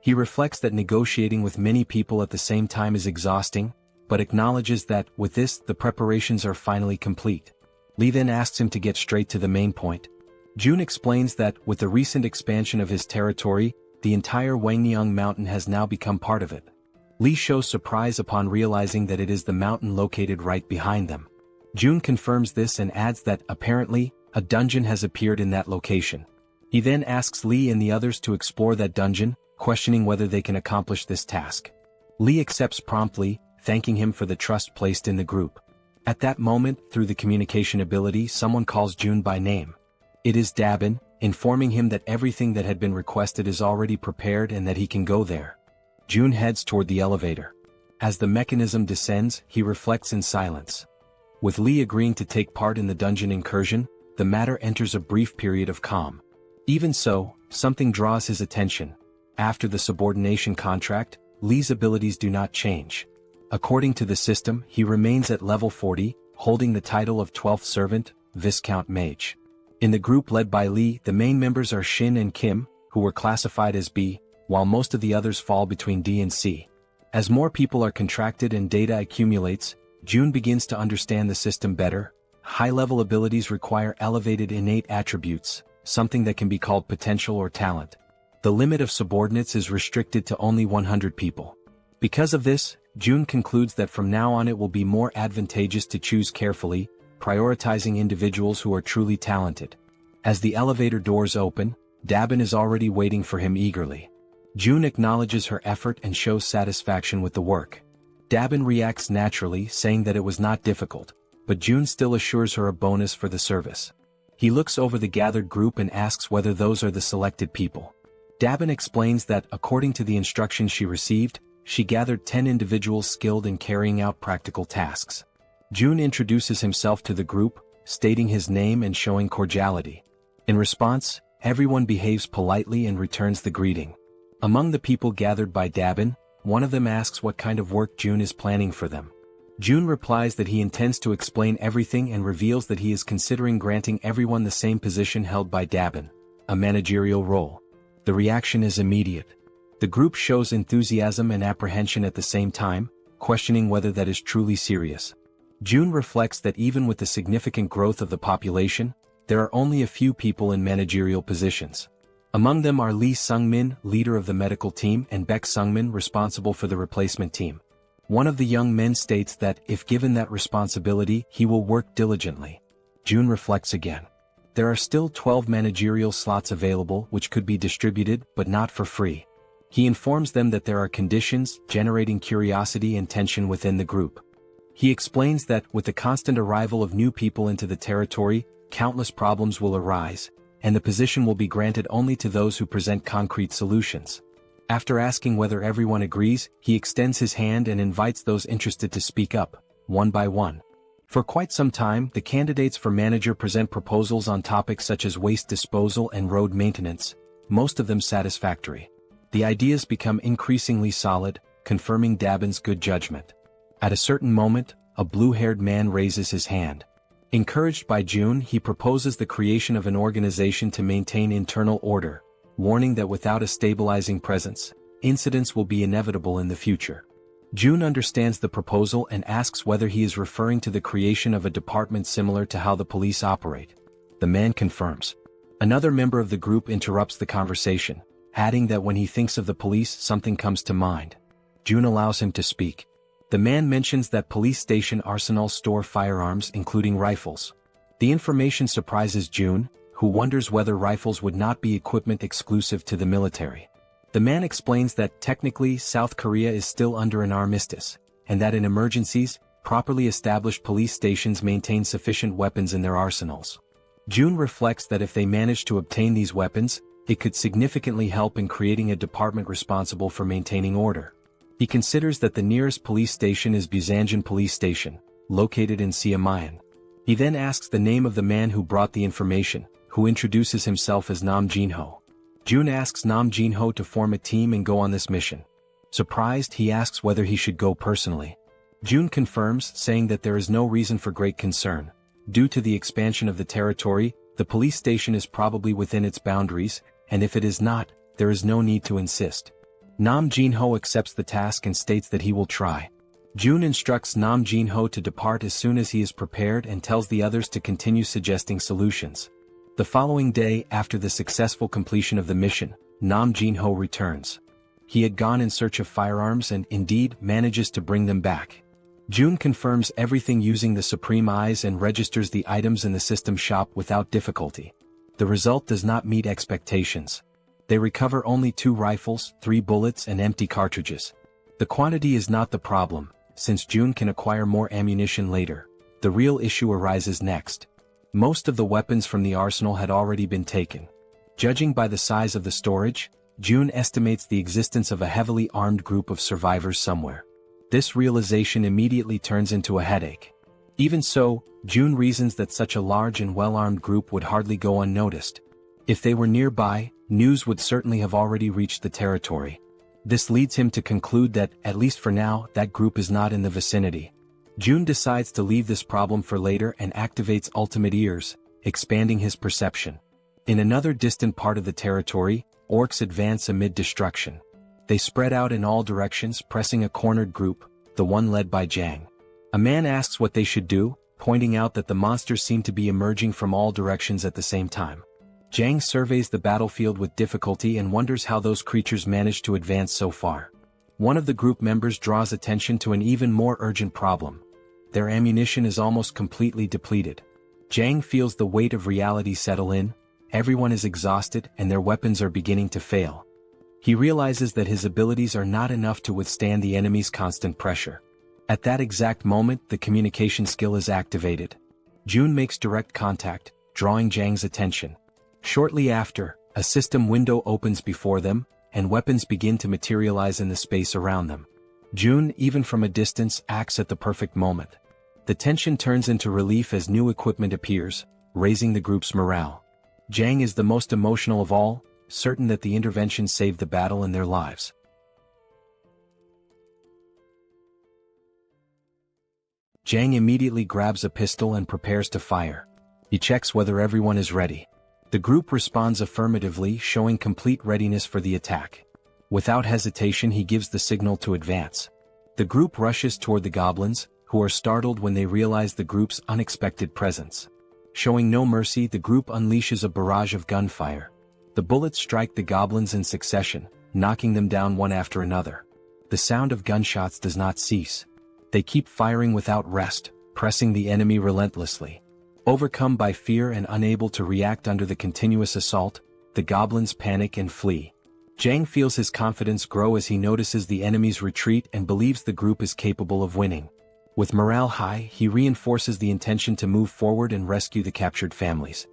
He reflects that negotiating with many people at the same time is exhausting, but acknowledges that, with this, the preparations are finally complete. Lee then asks him to get straight to the main point. June explains that, with the recent expansion of his territory, the entire Wangnyang mountain has now become part of it. Lee shows surprise upon realizing that it is the mountain located right behind them. June confirms this and adds that, apparently, a dungeon has appeared in that location. He then asks Lee and the others to explore that dungeon, questioning whether they can accomplish this task. Lee accepts promptly, thanking him for the trust placed in the group. At that moment, through the communication ability, someone calls June by name. It is Dabin, informing him that everything that had been requested is already prepared and that he can go there. June heads toward the elevator. As the mechanism descends, he reflects in silence. With Lee agreeing to take part in the dungeon incursion, the matter enters a brief period of calm. Even so, something draws his attention. After the subordination contract, Lee's abilities do not change. According to the system, he remains at level 40, holding the title of 12th Servant, Viscount Mage. In the group led by Lee, the main members are Shin and Kim, who were classified as B, while most of the others fall between D and C. As more people are contracted and data accumulates, June begins to understand the system better. High-level abilities require elevated innate attributes, something that can be called potential or talent. The limit of subordinates is restricted to only 100 people. Because of this, June concludes that from now on it will be more advantageous to choose carefully, prioritizing individuals who are truly talented. As the elevator doors open, Dabin is already waiting for him eagerly. June acknowledges her effort and shows satisfaction with the work. Dabin reacts naturally, saying that it was not difficult, but June still assures her a bonus for the service. He looks over the gathered group and asks whether those are the selected people. Dabin explains that, according to the instructions she received, she gathered 10 individuals skilled in carrying out practical tasks. June introduces himself to the group, stating his name and showing cordiality. In response, everyone behaves politely and returns the greeting. Among the people gathered by Dabin, one of them asks what kind of work June is planning for them. June replies that he intends to explain everything and reveals that he is considering granting everyone the same position held by Dabin, a managerial role. The reaction is immediate. The group shows enthusiasm and apprehension at the same time, questioning whether that is truly serious. June reflects that even with the significant growth of the population, there are only a few people in managerial positions. Among them are Lee Sungmin, leader of the medical team, and Baek Sungmin, responsible for the replacement team. One of the young men states that, if given that responsibility, he will work diligently. June reflects again. There are still 12 managerial slots available which could be distributed, but not for free. He informs them that there are conditions, generating curiosity and tension within the group. He explains that, with the constant arrival of new people into the territory, countless problems will arise, and the position will be granted only to those who present concrete solutions. After asking whether everyone agrees, he extends his hand and invites those interested to speak up, one by one. For quite some time, the candidates for manager present proposals on topics such as waste disposal and road maintenance, most of them satisfactory. The ideas become increasingly solid, confirming Dabin's good judgment. At a certain moment, a blue-haired man raises his hand. Encouraged by June, he proposes the creation of an organization to maintain internal order, warning that without a stabilizing presence, incidents will be inevitable in the future. June understands the proposal and asks whether he is referring to the creation of a department similar to how the police operate. The man confirms. Another member of the group interrupts the conversation, adding that when he thinks of the police, something comes to mind. June allows him to speak. The man mentions that police station arsenals store firearms including rifles. The information surprises June, who wonders whether rifles would not be equipment exclusive to the military. The man explains that technically South Korea is still under an armistice, and that in emergencies, properly established police stations maintain sufficient weapons in their arsenals. June reflects that if they manage to obtain these weapons, it could significantly help in creating a department responsible for maintaining order. He considers that the nearest police station is Busanjan Police Station, located in Siamayan. He then asks the name of the man who brought the information, who introduces himself as Nam Jinho. June asks Nam Jinho to form a team and go on this mission. Surprised, he asks whether he should go personally. June confirms, saying that there is no reason for great concern. Due to the expansion of the territory, the police station is probably within its boundaries, and if it is not, there is no need to insist. Nam Jin-ho accepts the task and states that he will try. June instructs Nam Jin-ho to depart as soon as he is prepared and tells the others to continue suggesting solutions. The following day, after the successful completion of the mission, Nam Jin-ho returns. He had gone in search of firearms and, indeed, manages to bring them back. June confirms everything using the Supreme Eyes and registers the items in the system shop without difficulty. The result does not meet expectations. They recover only 2 rifles, 3 bullets and empty cartridges. The quantity is not the problem, since June can acquire more ammunition later. The real issue arises next. Most of the weapons from the arsenal had already been taken. Judging by the size of the storage, June estimates the existence of a heavily armed group of survivors somewhere. This realization immediately turns into a headache. Even so, June reasons that such a large and well-armed group would hardly go unnoticed. If they were nearby, news would certainly have already reached the territory. This leads him to conclude that, at least for now, that group is not in the vicinity. June decides to leave this problem for later and activates Ultimate Ears, expanding his perception. In another distant part of the territory, orcs advance amid destruction. They spread out in all directions, pressing a cornered group, the one led by Jang. A man asks what they should do, pointing out that the monsters seem to be emerging from all directions at the same time. Jang surveys the battlefield with difficulty and wonders how those creatures managed to advance so far. One of the group members draws attention to an even more urgent problem. Their ammunition is almost completely depleted. Jang feels the weight of reality settle in. Everyone is exhausted and their weapons are beginning to fail. He realizes that his abilities are not enough to withstand the enemy's constant pressure. At that exact moment, the communication skill is activated. June makes direct contact, drawing Jang's attention. Shortly after, a system window opens before them, and weapons begin to materialize in the space around them. June, even from a distance, acts at the perfect moment. The tension turns into relief as new equipment appears, raising the group's morale. Jang is the most emotional of all, certain that the intervention saved the battle and their lives. Jang immediately grabs a pistol and prepares to fire. He checks whether everyone is ready. The group responds affirmatively, showing complete readiness for the attack. Without hesitation, he gives the signal to advance. The group rushes toward the goblins, who are startled when they realize the group's unexpected presence. Showing no mercy, the group unleashes a barrage of gunfire. The bullets strike the goblins in succession, knocking them down one after another. The sound of gunshots does not cease. They keep firing without rest, pressing the enemy relentlessly. Overcome by fear and unable to react under the continuous assault, the goblins panic and flee. Jang feels his confidence grow as he notices the enemy's retreat and believes the group is capable of winning. With morale high, he reinforces the intention to move forward and rescue the captured families.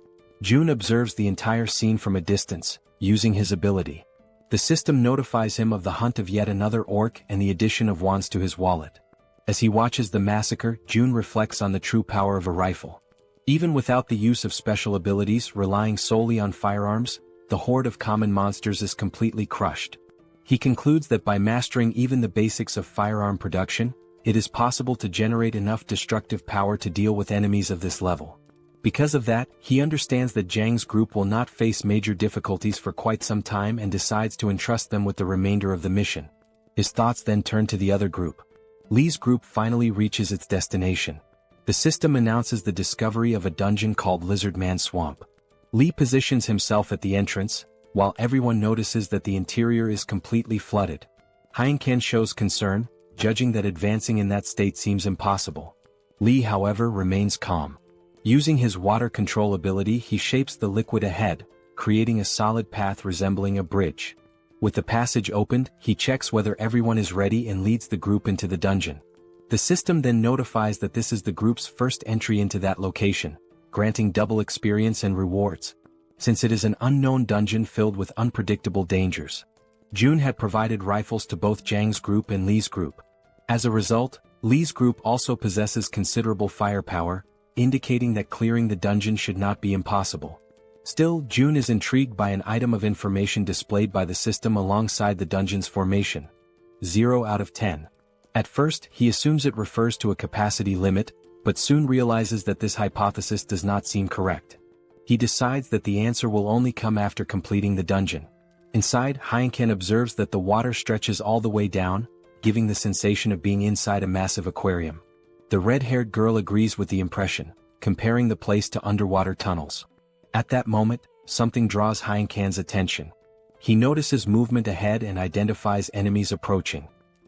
June observes the entire scene from a distance, using his ability. The system notifies him of the hunt of yet another orc and the addition of wands to his wallet. As he watches the massacre, June reflects on the true power of a rifle. Even without the use of special abilities, relying solely on firearms, the horde of common monsters is completely crushed. He concludes that by mastering even the basics of firearm production, it is possible to generate enough destructive power to deal with enemies of this level. Because of that, he understands that Jang's group will not face major difficulties for quite some time and decides to entrust them with the remainder of the mission. His thoughts then turn to the other group. Lee's group finally reaches its destination. The system announces the discovery of a dungeon called Lizard Man Swamp. Lee positions himself at the entrance, while everyone notices that the interior is completely flooded. Heineken shows concern, judging that advancing in that state seems impossible. Lee, however, remains calm. Using his water control ability, he shapes the liquid ahead, creating a solid path resembling a bridge. With the passage opened, he checks whether everyone is ready and leads the group into the dungeon. The system then notifies that this is the group's first entry into that location, granting double experience and rewards, since it is an unknown dungeon filled with unpredictable dangers. June had provided rifles to both Jang's group and Lee's group. As a result, Lee's group also possesses considerable firepower, indicating that clearing the dungeon should not be impossible. Still, June is intrigued by an item of information displayed by the system alongside the dungeon's formation. 0 out of 10. At first, he assumes it refers to a capacity limit, but soon realizes that this hypothesis does not seem correct. He decides that the answer will only come after completing the dungeon. Inside, Heinken observes that the water stretches all the way down, giving the sensation of being inside a massive aquarium. The red-haired girl agrees with the impression, comparing the place to underwater tunnels. At that moment, something draws Heinken's attention. He notices movement ahead and identifies enemies approaching.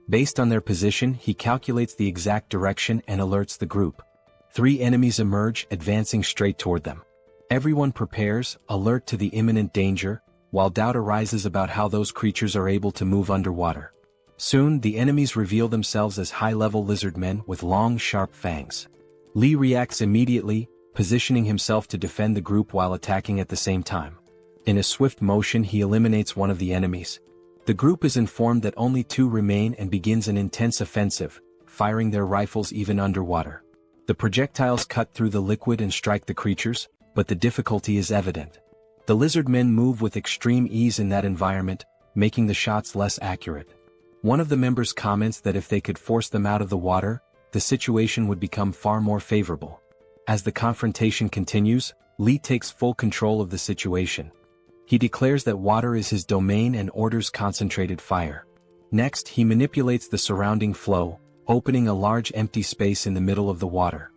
Based on their position, he calculates the exact direction and alerts the group. 3 enemies emerge, advancing straight toward them. Everyone prepares, alert to the imminent danger, while doubt arises about how those creatures are able to move underwater. Soon, the enemies reveal themselves as high-level lizard men with long, sharp fangs. Lee reacts immediately, positioning himself to defend the group while attacking at the same time. In a swift motion, he eliminates one of the enemies. The group is informed that only 2 remain and begins an intense offensive, firing their rifles even underwater. The projectiles cut through the liquid and strike the creatures, but the difficulty is evident. The lizard men move with extreme ease in that environment, making the shots less accurate. One of the members comments that if they could force them out of the water, the situation would become far more favorable. As the confrontation continues, Lee takes full control of the situation. He declares that water is his domain and orders concentrated fire. Next, he manipulates the surrounding flow, opening a large empty space in the middle of the water.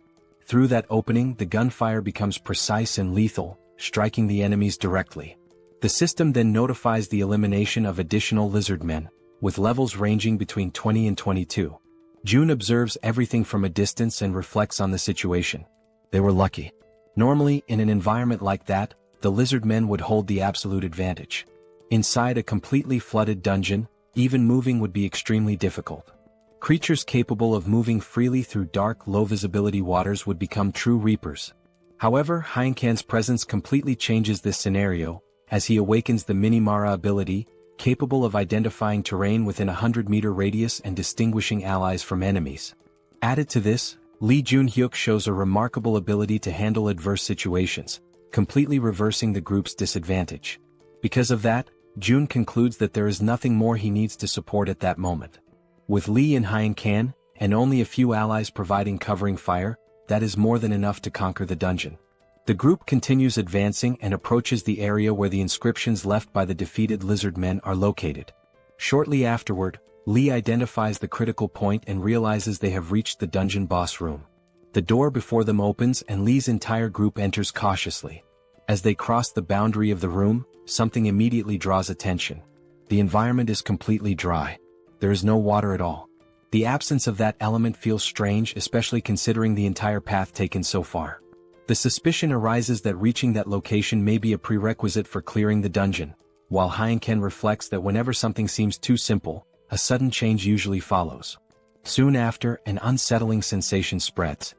Through that opening, the gunfire becomes precise and lethal, striking the enemies directly. The system then notifies the elimination of additional lizard men, with levels ranging between 20 and 22. June observes everything from a distance and reflects on the situation. They were lucky. Normally, in an environment like that, the lizard men would hold the absolute advantage. Inside a completely flooded dungeon, even moving would be extremely difficult. Creatures capable of moving freely through dark, low-visibility waters would become true reapers. However, Heinken's presence completely changes this scenario, as he awakens the Minimara ability, capable of identifying terrain within a 100-meter radius and distinguishing allies from enemies. Added to this, Lee Junhyuk shows a remarkable ability to handle adverse situations, completely reversing the group's disadvantage. Because of that, June concludes that there is nothing more he needs to support at that moment. With Lee and Heinken, and only a few allies providing covering fire, that is more than enough to conquer the dungeon. The group continues advancing and approaches the area where the inscriptions left by the defeated lizard men are located. Shortly afterward, Lee identifies the critical point and realizes they have reached the dungeon boss room. The door before them opens and Lee's entire group enters cautiously. As they cross the boundary of the room, something immediately draws attention. The environment is completely dry. There is no water at all. The absence of that element feels strange, especially considering the entire path taken so far. The suspicion arises that reaching that location may be a prerequisite for clearing the dungeon, while Heinken reflects that whenever something seems too simple, a sudden change usually follows. Soon after, an unsettling sensation spreads.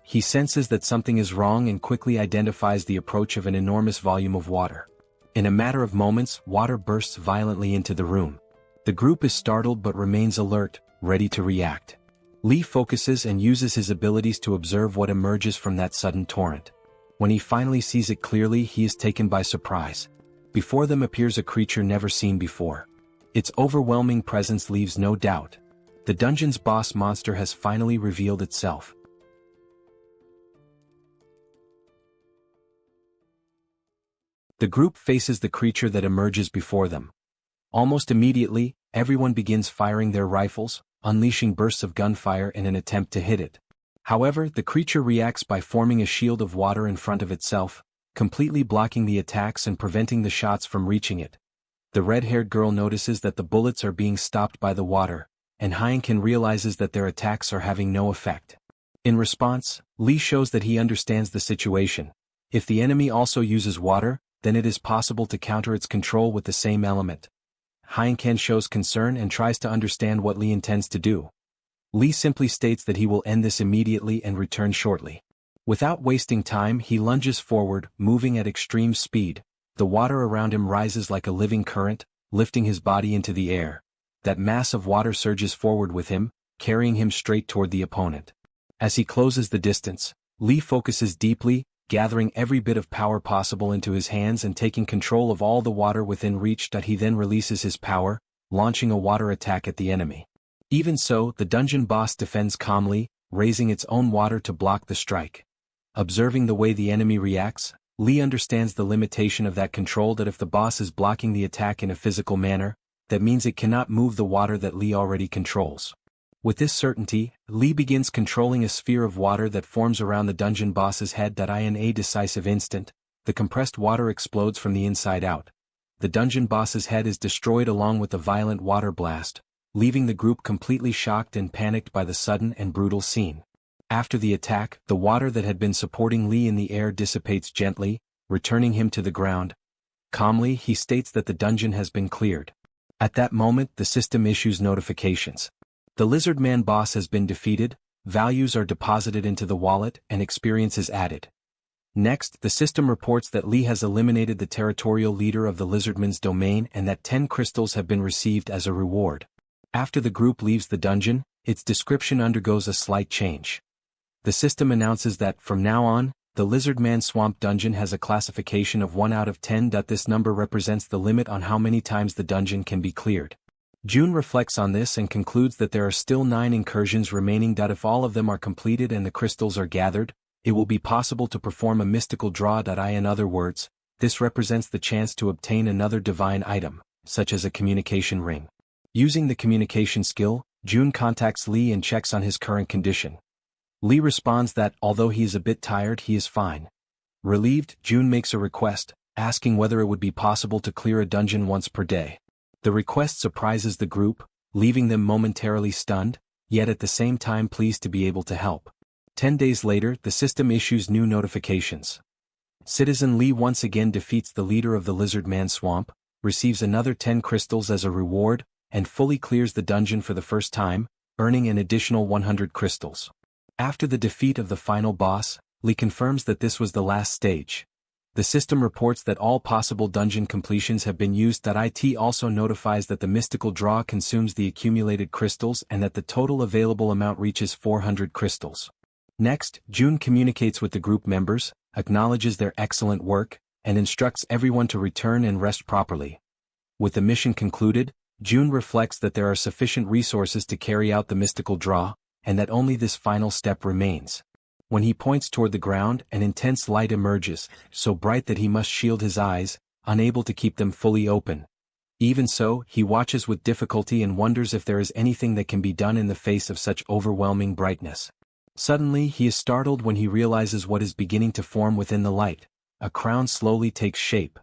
He senses that something is wrong and quickly identifies the approach of an enormous volume of water. In a matter of moments, water bursts violently into the room. The group is startled but remains alert, ready to react. Lee focuses and uses his abilities to observe what emerges from that sudden torrent. When he finally sees it clearly, he is taken by surprise. Before them appears a creature never seen before. Its overwhelming presence leaves no doubt. The dungeon's boss monster has finally revealed itself. The group faces the creature that emerges before them. Almost immediately, everyone begins firing their rifles, unleashing bursts of gunfire in an attempt to hit it. However, the creature reacts by forming a shield of water in front of itself, completely blocking the attacks and preventing the shots from reaching it. The red-haired girl notices that the bullets are being stopped by the water, and Heinken realizes that their attacks are having no effect. In response, Lee shows that he understands the situation. If the enemy also uses water, then it is possible to counter its control with the same element. Heinken shows concern and tries to understand what Lee intends to do. Lee simply states that he will end this immediately and return shortly. Without wasting time, he lunges forward, moving at extreme speed. The water around him rises like a living current, lifting his body into the air. That mass of water surges forward with him, carrying him straight toward the opponent. As he closes the distance, Lee focuses deeply, gathering every bit of power possible into his hands and taking control of all the water within reach. He then releases his power, launching a water attack at the enemy. Even so, the dungeon boss defends calmly, raising its own water to block the strike. Observing the way the enemy reacts, Lee understands the limitation of that control, that if the boss is blocking the attack in a physical manner, that means it cannot move the water that Lee already controls. With this certainty, Lee begins controlling a sphere of water that forms around the dungeon boss's head. In a decisive instant, the compressed water explodes from the inside out. The dungeon boss's head is destroyed along with a violent water blast, leaving the group completely shocked and panicked by the sudden and brutal scene. After the attack, the water that had been supporting Lee in the air dissipates gently, returning him to the ground. Calmly, he states that the dungeon has been cleared. At that moment, the system issues notifications. The lizard man boss has been defeated, values are deposited into the wallet, and experience is added. Next, the system reports that Lee has eliminated the territorial leader of the lizardman's domain and that 10 crystals have been received as a reward. After the group leaves the dungeon, its description undergoes a slight change. The system announces that, from now on, the Lizard Man Swamp Dungeon has a classification of 1 out of 10. This number represents the limit on how many times the dungeon can be cleared. June reflects on this and concludes that there are still 9 incursions remaining. If all of them are completed and the crystals are gathered, it will be possible to perform a mystical draw. In other words, this represents the chance to obtain another divine item, such as a communication ring. Using the communication skill, June contacts Lee and checks on his current condition. Lee responds that, although he is a bit tired, he is fine. Relieved, June makes a request, asking whether it would be possible to clear a dungeon once per day. The request surprises the group, leaving them momentarily stunned, yet at the same time pleased to be able to help. 10 days later, the system issues new notifications. Citizen Lee once again defeats the leader of the Lizard Man Swamp, receives another 10 crystals as a reward, and fully clears the dungeon for the first time, earning an additional 100 crystals. After the defeat of the final boss, Lee confirms that this was the last stage. The system reports that all possible dungeon completions have been used. It also notifies that the mystical draw consumes the accumulated crystals and that the total available amount reaches 400 crystals. Next, June communicates with the group members, acknowledges their excellent work, and instructs everyone to return and rest properly. With the mission concluded, June reflects that there are sufficient resources to carry out the mystical draw, and that only this final step remains. When he points toward the ground, an intense light emerges, so bright that he must shield his eyes, unable to keep them fully open. Even so, he watches with difficulty and wonders if there is anything that can be done in the face of such overwhelming brightness. Suddenly, he is startled when he realizes what is beginning to form within the light. A crown slowly takes shape.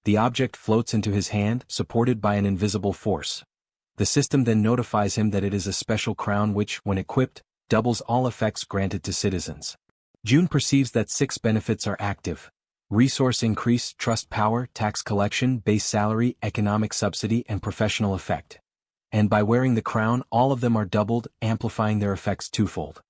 The object floats into his hand, supported by an invisible force. The system then notifies him that it is a special crown which, when equipped, doubles all effects granted to citizens. June perceives that 6 benefits are active: resource increase, trust power, tax collection, base salary, economic subsidy, and professional effect. And by wearing the crown, all of them are doubled, amplifying their effects twofold.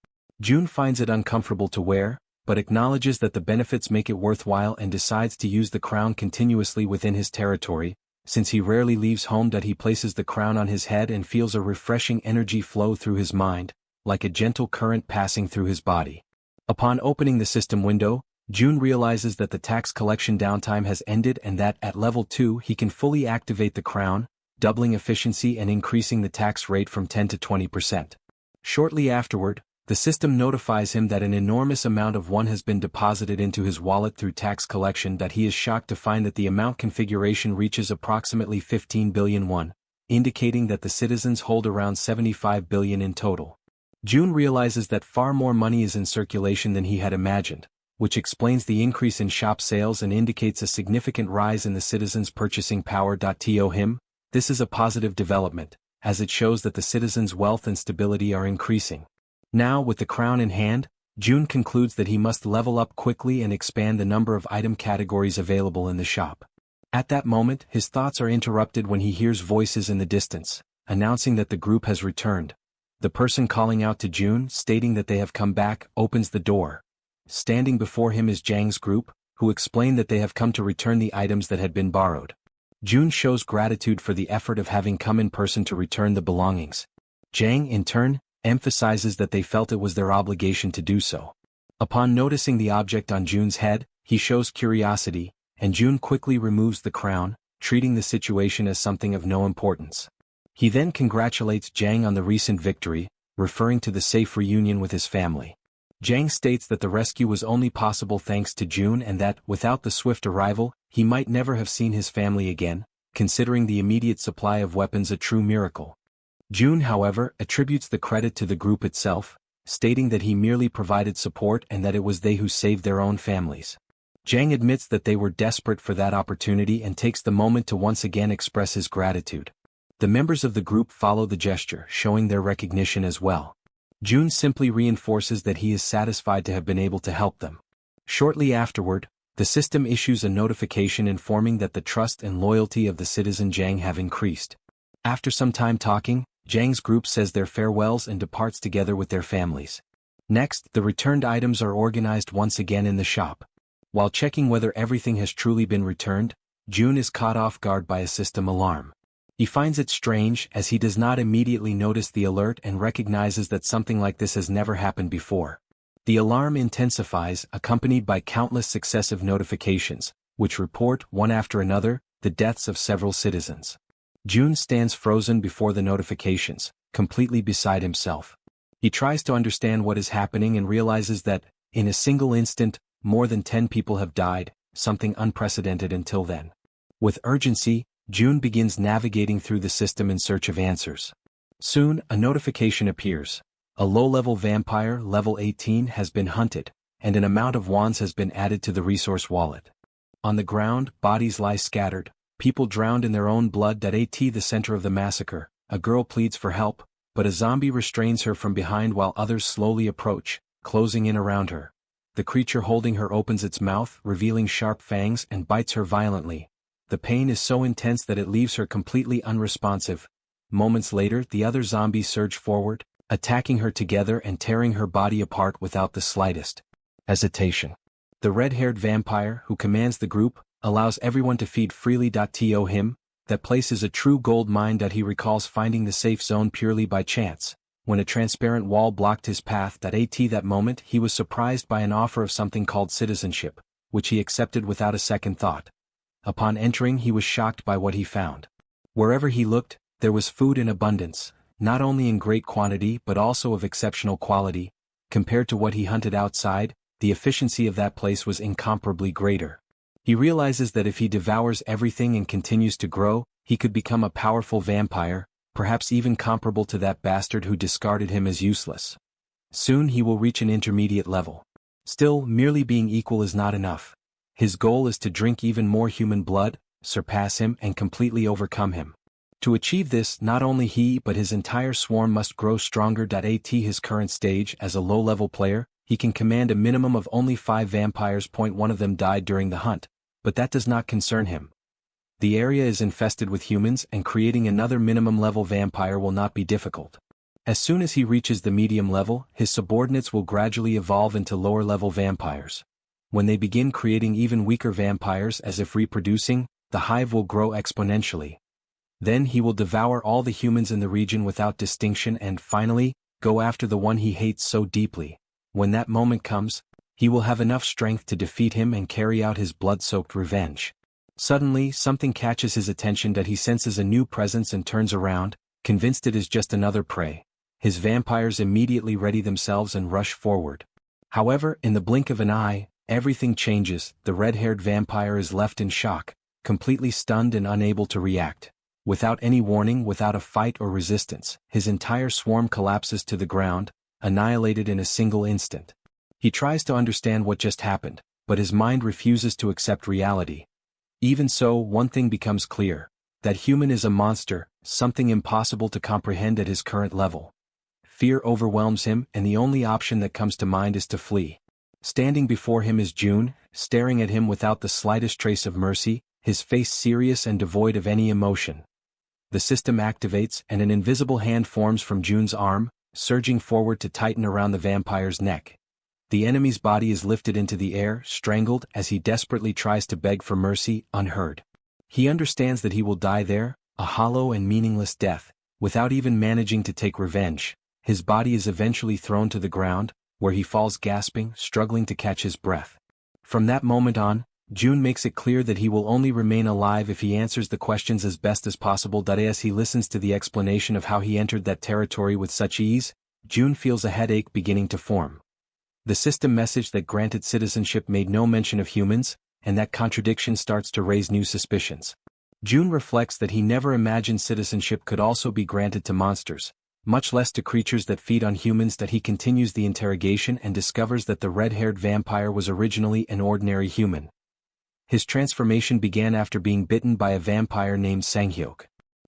June finds it uncomfortable to wear, but acknowledges that the benefits make it worthwhile and decides to use the crown continuously within his territory. Since he rarely leaves home, he places the crown on his head and feels a refreshing energy flow through his mind, like a gentle current passing through his body. Upon opening the system window, June realizes that the tax collection downtime has ended and that, at level 2, he can fully activate the crown, doubling efficiency and increasing the tax rate from 10 to 20%. Shortly afterward, the system notifies him that an enormous amount of won has been deposited into his wallet through tax collection. He is shocked to find that the amount configuration reaches approximately 15 billion won, indicating that the citizens hold around 75 billion in total. June realizes that far more money is in circulation than he had imagined, which explains the increase in shop sales and indicates a significant rise in the citizens' purchasing power. To him, this is a positive development, as it shows that the citizens' wealth and stability are increasing. Now, with the crown in hand, June concludes that he must level up quickly and expand the number of item categories available in the shop. At that moment, his thoughts are interrupted when he hears voices in the distance, announcing that the group has returned. The person calling out to June, stating that they have come back, opens the door. Standing before him is Jang's group, who explain that they have come to return the items that had been borrowed. June shows gratitude for the effort of having come in person to return the belongings. Jang, in turn, emphasizes that they felt it was their obligation to do so. Upon noticing the object on June's head, he shows curiosity, and June quickly removes the crown, treating the situation as something of no importance. He then congratulates Jang on the recent victory, referring to the safe reunion with his family. Jang states that the rescue was only possible thanks to June and that, without the swift arrival, he might never have seen his family again, considering the immediate supply of weapons a true miracle. June, however, attributes the credit to the group itself, stating that he merely provided support and that it was they who saved their own families. Jang admits that they were desperate for that opportunity and takes the moment to once again express his gratitude. The members of the group follow the gesture, showing their recognition as well. June simply reinforces that he is satisfied to have been able to help them. Shortly afterward, the system issues a notification informing that the trust and loyalty of the citizen Jang have increased. After some time talking, Jang's group says their farewells and departs together with their families. Next, the returned items are organized once again in the shop. While checking whether everything has truly been returned, June is caught off guard by a system alarm. He finds it strange as he does not immediately notice the alert and recognizes that something like this has never happened before. The alarm intensifies, accompanied by countless successive notifications, which report, one after another, the deaths of several citizens. June stands frozen before the notifications, completely beside himself. He tries to understand what is happening and realizes that, in a single instant, more than 10 people have died, something unprecedented until then. With urgency, June begins navigating through the system in search of answers. Soon, a notification appears. A low-level vampire, level 18, has been hunted, and an amount of wands has been added to the resource wallet. On the ground, bodies lie scattered, people drowned in their own blood. At the center of the massacre, a girl pleads for help, but a zombie restrains her from behind while others slowly approach, closing in around her. The creature holding her opens its mouth, revealing sharp fangs, and bites her violently. The pain is so intense that it leaves her completely unresponsive. Moments later, the other zombies surge forward, attacking her together and tearing her body apart without the slightest hesitation. The red-haired vampire, who commands the group, allows everyone to feed freely. To him, that place is a true gold mine. He recalls finding the safe zone purely by chance, when a transparent wall blocked his path. That moment he was surprised by an offer of something called citizenship, which he accepted without a second thought. Upon entering, he was shocked by what he found. Wherever he looked, there was food in abundance, not only in great quantity but also of exceptional quality. Compared to what he hunted outside, the efficiency of that place was incomparably greater. He realizes that if he devours everything and continues to grow, he could become a powerful vampire, perhaps even comparable to that bastard who discarded him as useless. Soon he will reach an intermediate level. Still, merely being equal is not enough. His goal is to drink even more human blood, surpass him and completely overcome him. To achieve this, not only he but his entire swarm must grow stronger. At his current stage as a low-level player, he can command a minimum of only 5 vampires. One of them died during the hunt, but that does not concern him. The area is infested with humans and creating another minimum-level vampire will not be difficult. As soon as he reaches the medium level, his subordinates will gradually evolve into lower-level vampires. When they begin creating even weaker vampires as if reproducing, the hive will grow exponentially. Then he will devour all the humans in the region without distinction and, finally, go after the one he hates so deeply. When that moment comes, he will have enough strength to defeat him and carry out his blood-soaked revenge. Suddenly, something catches his attention. He senses a new presence and turns around, convinced it is just another prey. His vampires immediately ready themselves and rush forward. However, in the blink of an eye, everything changes. The red-haired vampire is left in shock, completely stunned and unable to react. Without any warning, without a fight or resistance, his entire swarm collapses to the ground, annihilated in a single instant. He tries to understand what just happened, but his mind refuses to accept reality. Even so, one thing becomes clear: that human is a monster, something impossible to comprehend at his current level. Fear overwhelms him, and the only option that comes to mind is to flee. Standing before him is June, staring at him without the slightest trace of mercy, his face serious and devoid of any emotion. The system activates and an invisible hand forms from June's arm, surging forward to tighten around the vampire's neck. The enemy's body is lifted into the air, strangled as he desperately tries to beg for mercy, unheard. He understands that he will die there, a hollow and meaningless death, without even managing to take revenge. His body is eventually thrown to the ground, where he falls gasping, struggling to catch his breath. From that moment on, June makes it clear that he will only remain alive if he answers the questions as best as possible. As he listens to the explanation of how he entered that territory with such ease, June feels a headache beginning to form. The system message that granted citizenship made no mention of humans, and that contradiction starts to raise new suspicions. June reflects that he never imagined citizenship could also be granted to monsters, much less to creatures that feed on humans. He continues the interrogation and discovers that the red-haired vampire was originally an ordinary human. His transformation began after being bitten by a vampire named Sanghyok.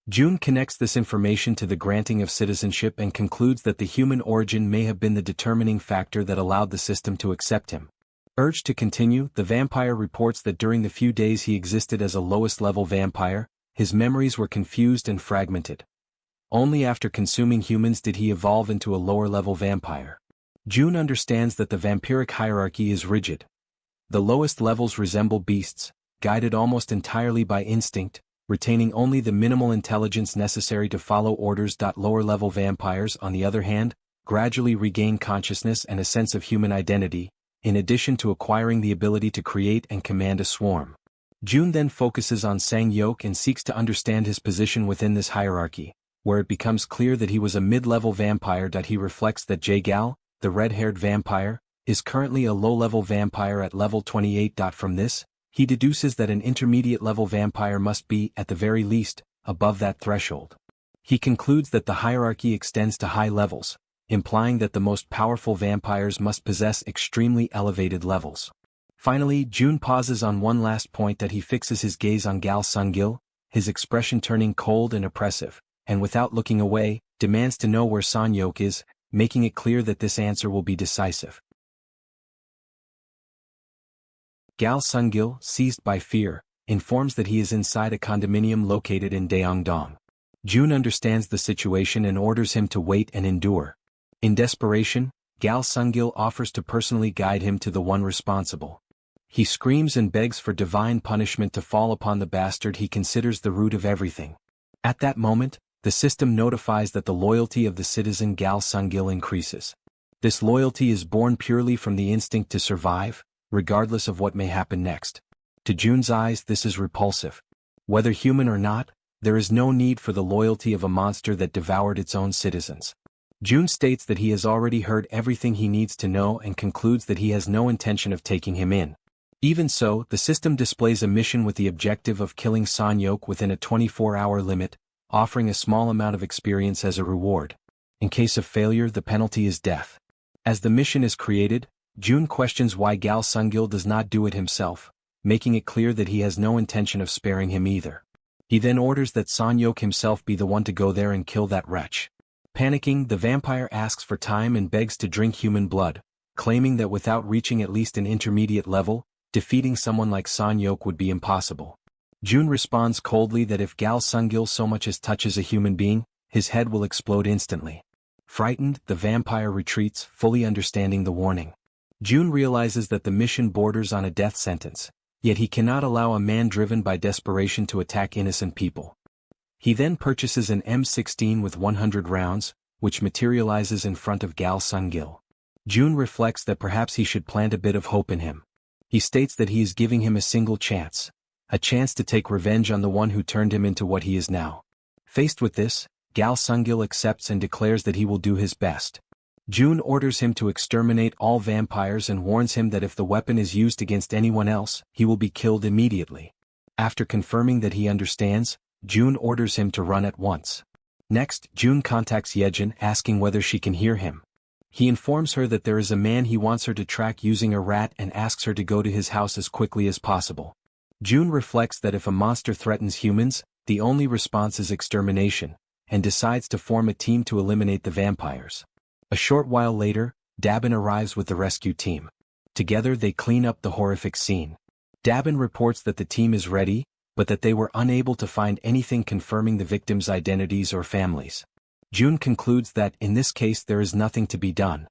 June connects this information to the granting of citizenship and concludes that the human origin may have been the determining factor that allowed the system to accept him. Urged to continue, the vampire reports that during the few days he existed as a lowest-level vampire, his memories were confused and fragmented. Only after consuming humans did he evolve into a lower-level vampire. June understands that the vampiric hierarchy is rigid. The lowest levels resemble beasts, guided almost entirely by instinct, retaining only the minimal intelligence necessary to follow orders. Lower-level vampires, on the other hand, gradually regain consciousness and a sense of human identity, in addition to acquiring the ability to create and command a swarm. June then focuses on Sanghyok and seeks to understand his position within this hierarchy, where it becomes clear that he was a mid-level vampire. He reflects that Jaehyeon, the red-haired vampire, is currently a low-level vampire at level 28. From this, he deduces that an intermediate-level vampire must be, at the very least, above that threshold. He concludes that the hierarchy extends to high levels, implying that the most powerful vampires must possess extremely elevated levels. Finally, June pauses on one last point. He fixes his gaze on Gal Sungil, his expression turning cold and oppressive, and without looking away, demands to know where Sanghyok is, making it clear that this answer will be decisive. Gal Sungil, seized by fear, informs that he is inside a condominium located in Daeongdong. June understands the situation and orders him to wait and endure. In desperation, Gal Sungil offers to personally guide him to the one responsible. He screams and begs for divine punishment to fall upon the bastard he considers the root of everything. At that moment, the system notifies that the loyalty of the citizen Gal Sungil increases. This loyalty is born purely from the instinct to survive, regardless of what may happen next. To June's eyes, this is repulsive. Whether human or not, there is no need for the loyalty of a monster that devoured its own citizens. June states that he has already heard everything he needs to know and concludes that he has no intention of taking him in. Even so, the system displays a mission with the objective of killing Sanghyok within a 24-hour limit, offering a small amount of experience as a reward. In case of failure, the penalty is death. As the mission is created, June questions why Gal Sungil does not do it himself, making it clear that he has no intention of sparing him either. He then orders that Sanghyok himself be the one to go there and kill that wretch. Panicking, the vampire asks for time and begs to drink human blood, claiming that without reaching at least an intermediate level, defeating someone like Sanghyok would be impossible. June responds coldly that if Gal Sungil so much as touches a human being, his head will explode instantly. Frightened, the vampire retreats, fully understanding the warning. June realizes that the mission borders on a death sentence, yet he cannot allow a man driven by desperation to attack innocent people. He then purchases an M16 with 100 rounds, which materializes in front of Gal Sungil. June reflects that perhaps he should plant a bit of hope in him. He states that he is giving him a single chance, a chance to take revenge on the one who turned him into what he is now. Faced with this, Gal Sungil accepts and declares that he will do his best. June orders him to exterminate all vampires and warns him that if the weapon is used against anyone else, he will be killed immediately. After confirming that he understands, June orders him to run at once. Next, June contacts Jaehyeon asking whether she can hear him. He informs her that there is a man he wants her to track using a rat and asks her to go to his house as quickly as possible. June reflects that if a monster threatens humans, the only response is extermination, and decides to form a team to eliminate the vampires. A short while later, Dabin arrives with the rescue team. Together they clean up the horrific scene. Dabin reports that the team is ready, but that they were unable to find anything confirming the victims' identities or families. June concludes that, in this case, there is nothing to be done.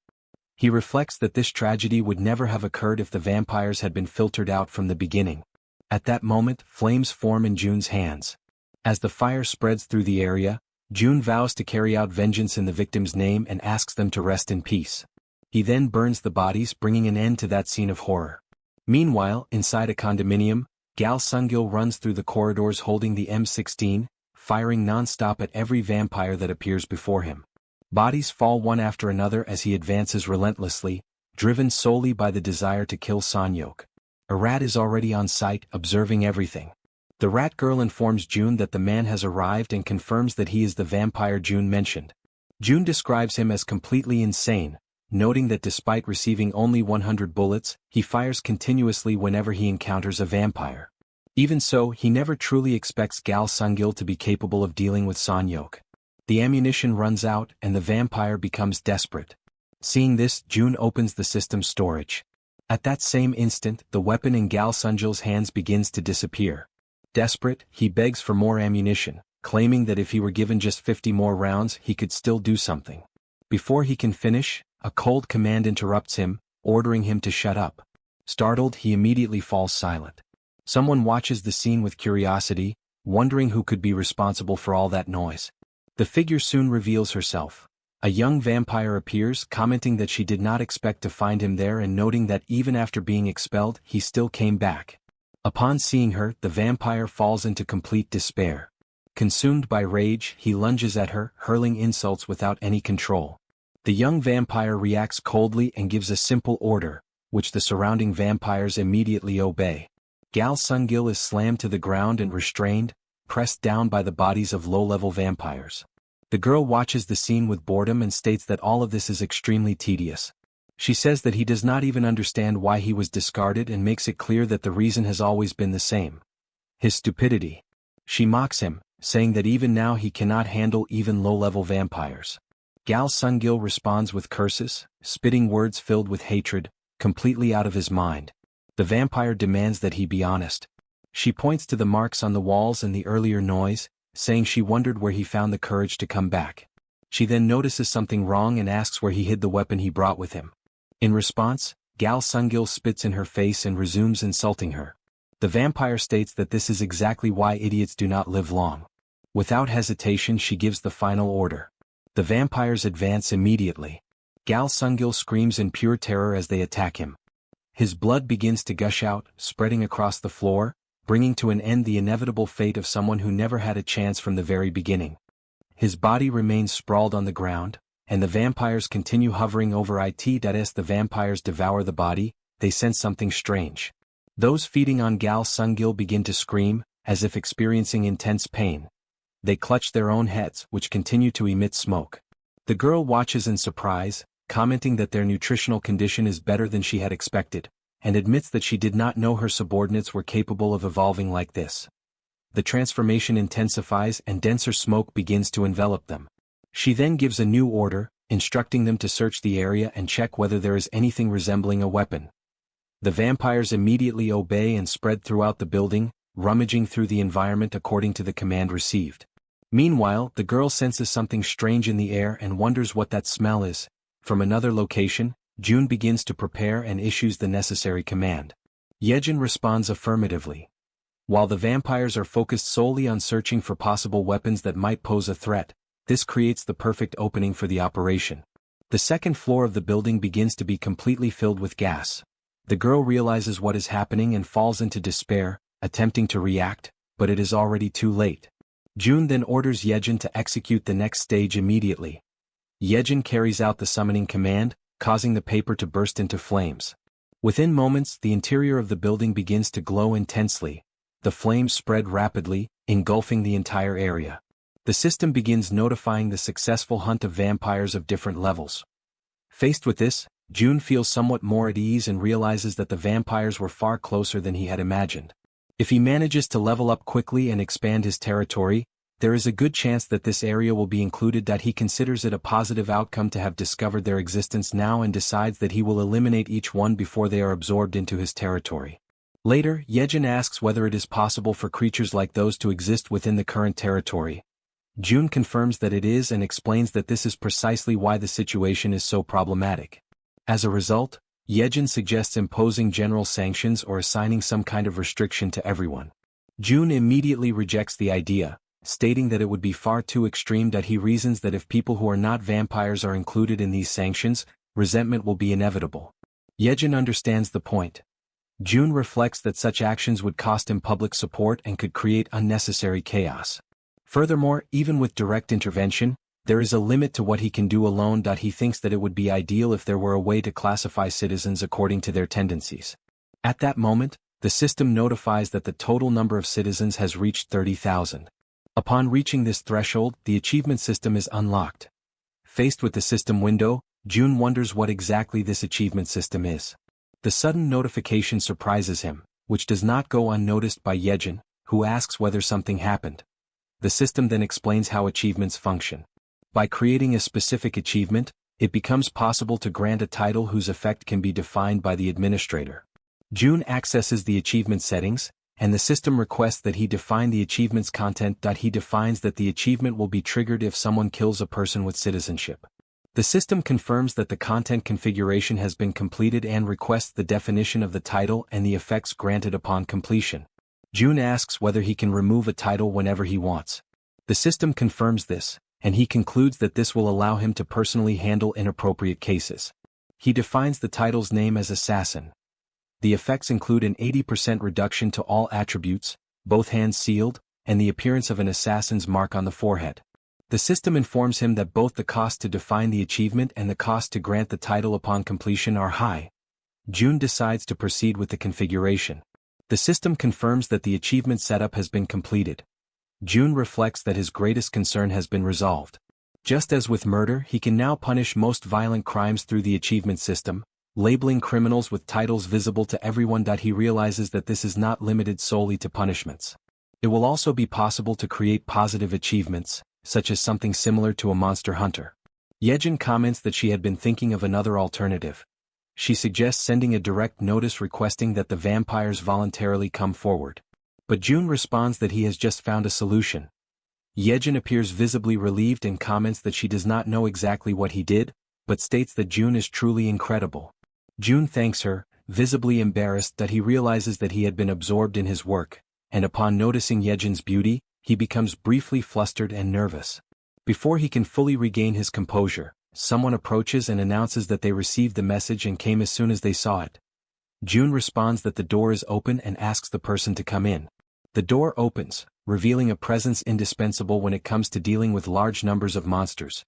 He reflects that this tragedy would never have occurred if the vampires had been filtered out from the beginning. At that moment, flames form in June's hands. As the fire spreads through the area, June vows to carry out vengeance in the victim's name and asks them to rest in peace. He then burns the bodies, bringing an end to that scene of horror. Meanwhile, inside a condominium, Gal Sungil runs through the corridors holding the M16, firing non-stop at every vampire that appears before him. Bodies fall one after another as he advances relentlessly, driven solely by the desire to kill Sanyok. A rat is already on site, observing everything. The rat girl informs June that the man has arrived and confirms that he is the vampire June mentioned. June describes him as completely insane, noting that despite receiving only 100 bullets, he fires continuously whenever he encounters a vampire. Even so, he never truly expects Gal Sungil to be capable of dealing with Sanyok. The ammunition runs out and the vampire becomes desperate. Seeing this, June opens the system's storage. At that same instant, the weapon in Gal Sungil's hands begins to disappear. Desperate, he begs for more ammunition, claiming that if he were given just 50 more rounds he could still do something. Before he can finish, a cold command interrupts him, ordering him to shut up. Startled, he immediately falls silent. Someone watches the scene with curiosity, wondering who could be responsible for all that noise. The figure soon reveals herself. A young vampire appears, commenting that she did not expect to find him there and noting that even after being expelled, he still came back. Upon seeing her, the vampire falls into complete despair. Consumed by rage, he lunges at her, hurling insults without any control. The young vampire reacts coldly and gives a simple order, which the surrounding vampires immediately obey. Gal Sungil is slammed to the ground and restrained, pressed down by the bodies of low-level vampires. The girl watches the scene with boredom and states that all of this is extremely tedious. She says that he does not even understand why he was discarded and makes it clear that the reason has always been the same: his stupidity. She mocks him, saying that even now he cannot handle even low-level vampires. Gal Sungil responds with curses, spitting words filled with hatred, completely out of his mind. The vampire demands that he be honest. She points to the marks on the walls and the earlier noise, saying she wondered where he found the courage to come back. She then notices something wrong and asks where he hid the weapon he brought with him. In response, Gal Sungil spits in her face and resumes insulting her. The vampire states that this is exactly why idiots do not live long. Without hesitation, she gives the final order. The vampires advance immediately. Gal Sungil screams in pure terror as they attack him. His blood begins to gush out, spreading across the floor, bringing to an end the inevitable fate of someone who never had a chance from the very beginning. His body remains sprawled on the ground, and the vampires continue hovering over it. As the vampires devour the body, they sense something strange. Those feeding on Gal Sungil begin to scream, as if experiencing intense pain. They clutch their own heads, which continue to emit smoke. The girl watches in surprise, commenting that their nutritional condition is better than she had expected, and admits that she did not know her subordinates were capable of evolving like this. The transformation intensifies and denser smoke begins to envelop them. She then gives a new order, instructing them to search the area and check whether there is anything resembling a weapon. The vampires immediately obey and spread throughout the building, rummaging through the environment according to the command received. Meanwhile, the girl senses something strange in the air and wonders what that smell is. From another location, June begins to prepare and issues the necessary command. Jaehyeon responds affirmatively. While the vampires are focused solely on searching for possible weapons that might pose a threat, this creates the perfect opening for the operation. The second floor of the building begins to be completely filled with gas. The girl realizes what is happening and falls into despair, attempting to react, but it is already too late. June then orders Jaehyeon to execute the next stage immediately. Jaehyeon carries out the summoning command, causing the paper to burst into flames. Within moments, the interior of the building begins to glow intensely. The flames spread rapidly, engulfing the entire area. The system begins notifying the successful hunt of vampires of different levels. Faced with this, June feels somewhat more at ease and realizes that the vampires were far closer than he had imagined. If he manages to level up quickly and expand his territory, there is a good chance that this area will be included. He considers it a positive outcome to have discovered their existence now and decides that he will eliminate each one before they are absorbed into his territory. Later, Jaehyeon asks whether it is possible for creatures like those to exist within the current territory. June confirms that it is and explains that this is precisely why the situation is so problematic. As a result, Jaehyeon suggests imposing general sanctions or assigning some kind of restriction to everyone. June immediately rejects the idea, stating that it would be far too extreme. He reasons that if people who are not vampires are included in these sanctions, resentment will be inevitable. Jaehyeon understands the point. June reflects that such actions would cost him public support and could create unnecessary chaos. Furthermore, even with direct intervention, there is a limit to what he can do alone. He thinks that it would be ideal if there were a way to classify citizens according to their tendencies. At that moment, the system notifies that the total number of citizens has reached 30,000. Upon reaching this threshold, the achievement system is unlocked. Faced with the system window, June wonders what exactly this achievement system is. The sudden notification surprises him, which does not go unnoticed by Jaehyeon, who asks whether something happened. The system then explains how achievements function. By creating a specific achievement, it becomes possible to grant a title whose effect can be defined by the administrator. June accesses the achievement settings, and the system requests that he define the achievement's content. He defines that the achievement will be triggered if someone kills a person with citizenship. The system confirms that the content configuration has been completed and requests the definition of the title and the effects granted upon completion. June asks whether he can remove a title whenever he wants. The system confirms this, and he concludes that this will allow him to personally handle inappropriate cases. He defines the title's name as Assassin. The effects include an 80% reduction to all attributes, both hands sealed, and the appearance of an assassin's mark on the forehead. The system informs him that both the cost to define the achievement and the cost to grant the title upon completion are high. June decides to proceed with the configuration. The system confirms that the achievement setup has been completed. June reflects that his greatest concern has been resolved. Just as with murder, he can now punish most violent crimes through the achievement system, labeling criminals with titles visible to everyone. He realizes that this is not limited solely to punishments. It will also be possible to create positive achievements, such as something similar to a monster hunter. Jaehyeon comments that she had been thinking of another alternative. She suggests sending a direct notice requesting that the vampires voluntarily come forward. But June responds that he has just found a solution. Jaehyeon appears visibly relieved and comments that she does not know exactly what he did, but states that June is truly incredible. June thanks her, visibly embarrassed. He realizes that he had been absorbed in his work, and upon noticing Jaehyeon's beauty, he becomes briefly flustered and nervous. Before he can fully regain his composure, someone approaches and announces that they received the message and came as soon as they saw it. June responds that the door is open and asks the person to come in. The door opens, revealing a presence indispensable when it comes to dealing with large numbers of monsters.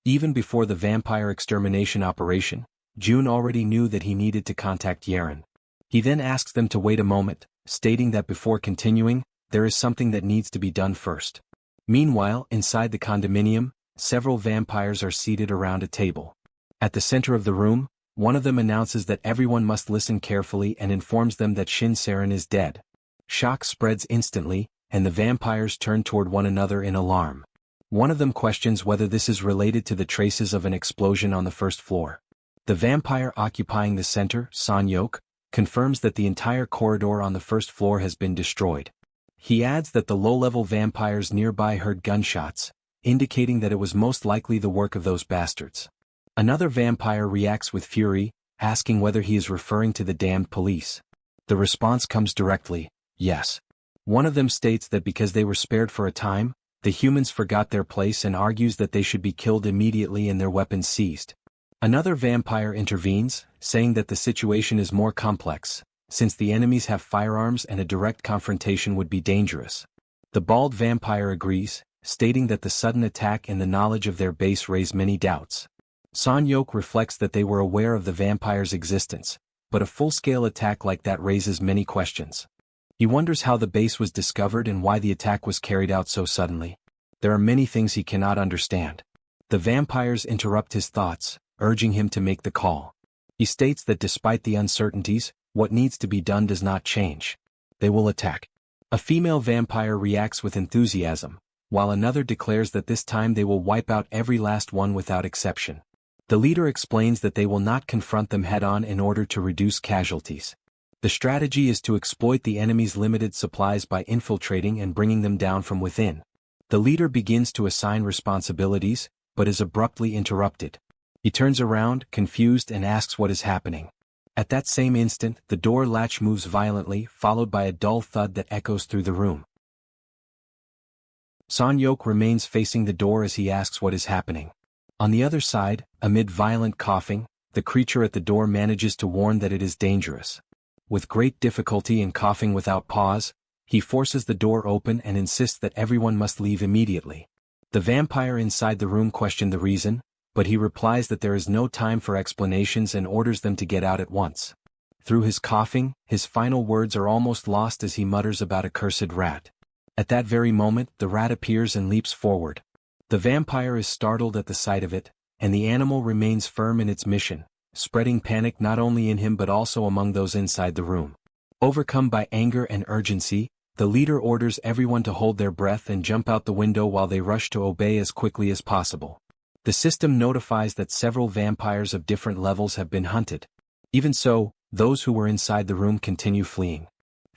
Even before the vampire extermination operation, June already knew that he needed to contact Jaehyeon. He then asks them to wait a moment, stating that before continuing, there is something that needs to be done first. Meanwhile, inside the condominium, several vampires are seated around a table. At the center of the room, one of them announces that everyone must listen carefully and informs them that Shin Saren is dead. Shock spreads instantly, and the vampires turn toward one another in alarm. One of them questions whether this is related to the traces of an explosion on the first floor. The vampire occupying the center, Sanyok, confirms that the entire corridor on the first floor has been destroyed. He adds that the low-level vampires nearby heard gunshots, indicating that it was most likely the work of those bastards. Another vampire reacts with fury, asking whether he is referring to the damned police. The response comes directly, yes. One of them states that because they were spared for a time, the humans forgot their place and argues that they should be killed immediately and their weapons seized. Another vampire intervenes, saying that the situation is more complex, since the enemies have firearms and a direct confrontation would be dangerous. The bald vampire agrees, stating that the sudden attack and the knowledge of their base raise many doubts. Sanyok reflects that they were aware of the vampire's existence, but a full-scale attack like that raises many questions. He wonders how the base was discovered and why the attack was carried out so suddenly. There are many things he cannot understand. The vampires interrupt his thoughts, urging him to make the call. He states that despite the uncertainties, what needs to be done does not change. They will attack. A female vampire reacts with enthusiasm, while another declares that this time they will wipe out every last one without exception. The leader explains that they will not confront them head-on in order to reduce casualties. The strategy is to exploit the enemy's limited supplies by infiltrating and bringing them down from within. The leader begins to assign responsibilities, but is abruptly interrupted. He turns around, confused, and asks what is happening. At that same instant, the door latch moves violently, followed by a dull thud that echoes through the room. Sanyok remains facing the door as he asks what is happening. On the other side, amid violent coughing, the creature at the door manages to warn that it is dangerous. with great difficulty and coughing without pause, he forces the door open and insists that everyone must leave immediately. The vampire inside the room questions the reason, but he replies that there is no time for explanations and orders them to get out at once. Through his coughing, his final words are almost lost as he mutters about a cursed rat. At that very moment, the rat appears and leaps forward. The vampire is startled at the sight of it, and the animal remains firm in its mission, spreading panic not only in him but also among those inside the room. Overcome by anger and urgency, the leader orders everyone to hold their breath and jump out the window while they rush to obey as quickly as possible. The system notifies that several vampires of different levels have been hunted. Even so, those who were inside the room continue fleeing.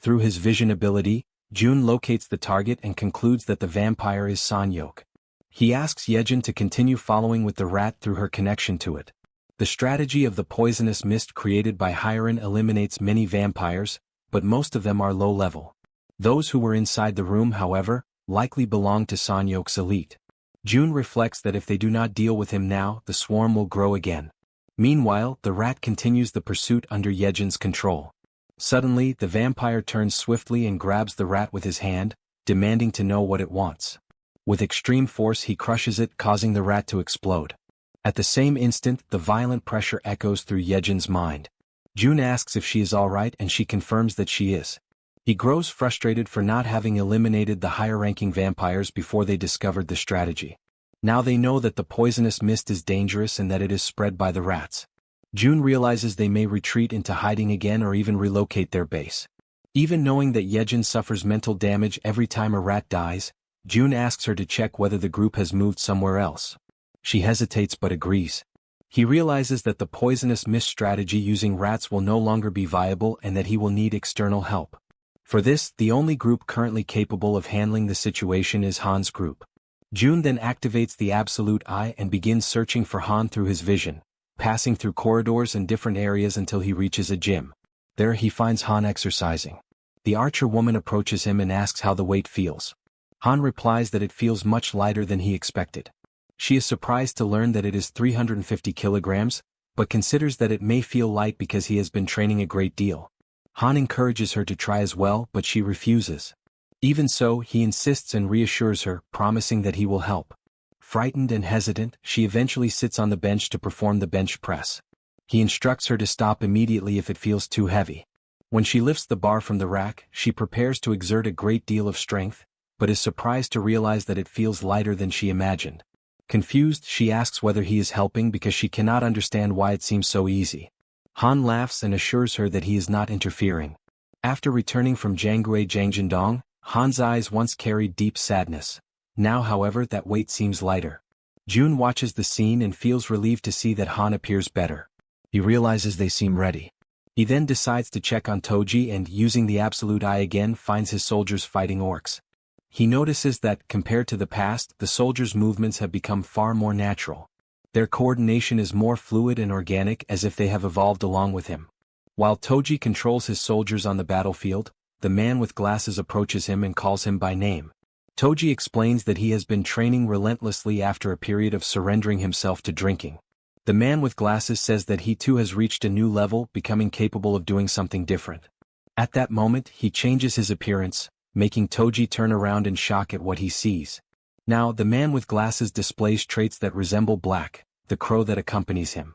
Through his vision ability, Jun locates the target and concludes that the vampire is Sanyok. He asks Jaehyeon to continue following with the rat through her connection to it. The strategy of the poisonous mist created by Hyeon eliminates many vampires, but most of them are low level. Those who were inside the room, however, likely belong to Sanyok's elite. Jun reflects that if they do not deal with him now, the swarm will grow again. Meanwhile, the rat continues the pursuit under Jaehyeon's control. Suddenly, the vampire turns swiftly and grabs the rat with his hand, demanding to know what it wants. With extreme force he crushes it, causing the rat to explode. At the same instant, the violent pressure echoes through Jaehyeon's mind. Jun asks if she is alright and she confirms that she is. He grows frustrated for not having eliminated the higher-ranking vampires before they discovered the strategy. Now they know that the poisonous mist is dangerous and that it is spread by the rats. Jun realizes they may retreat into hiding again or even relocate their base. Even knowing that Jaehyeon suffers mental damage every time a rat dies, Jun asks her to check whether the group has moved somewhere else. She hesitates but agrees. He realizes that the poisonous mist strategy using rats will no longer be viable and that he will need external help. For this, the only group currently capable of handling the situation is Han's group. Jun then activates the Absolute Eye and begins searching for Han through his vision, passing through corridors and different areas until he reaches a gym. There he finds Han exercising. The archer woman approaches him and asks how the weight feels. Han replies that it feels much lighter than he expected. She is surprised to learn that it is 350 kilograms, but considers that it may feel light because he has been training a great deal. Han encourages her to try as well, but she refuses. Even so, he insists and reassures her, promising that he will help. Frightened and hesitant, she eventually sits on the bench to perform the bench press. He instructs her to stop immediately if it feels too heavy. When she lifts the bar from the rack, she prepares to exert a great deal of strength, but is surprised to realize that it feels lighter than she imagined. Confused, she asks whether he is helping because she cannot understand why it seems so easy. Han laughs and assures her that he is not interfering. After returning from Janggui Jangjindong, Han's eyes once carried deep sadness. Now, however, that weight seems lighter. Jun watches the scene and feels relieved to see that Han appears better. He realizes they seem ready. He then decides to check on Toji and, using the Absolute Eye again, finds his soldiers fighting orcs. He notices that, compared to the past, the soldiers' movements have become far more natural. Their coordination is more fluid and organic, as if they have evolved along with him. While Toji controls his soldiers on the battlefield, the man with glasses approaches him and calls him by name. Toji explains that he has been training relentlessly after a period of surrendering himself to drinking. The man with glasses says that he too has reached a new level, becoming capable of doing something different. At that moment, he changes his appearance, making Toji turn around in shock at what he sees. Now, the man with glasses displays traits that resemble Black, the crow that accompanies him.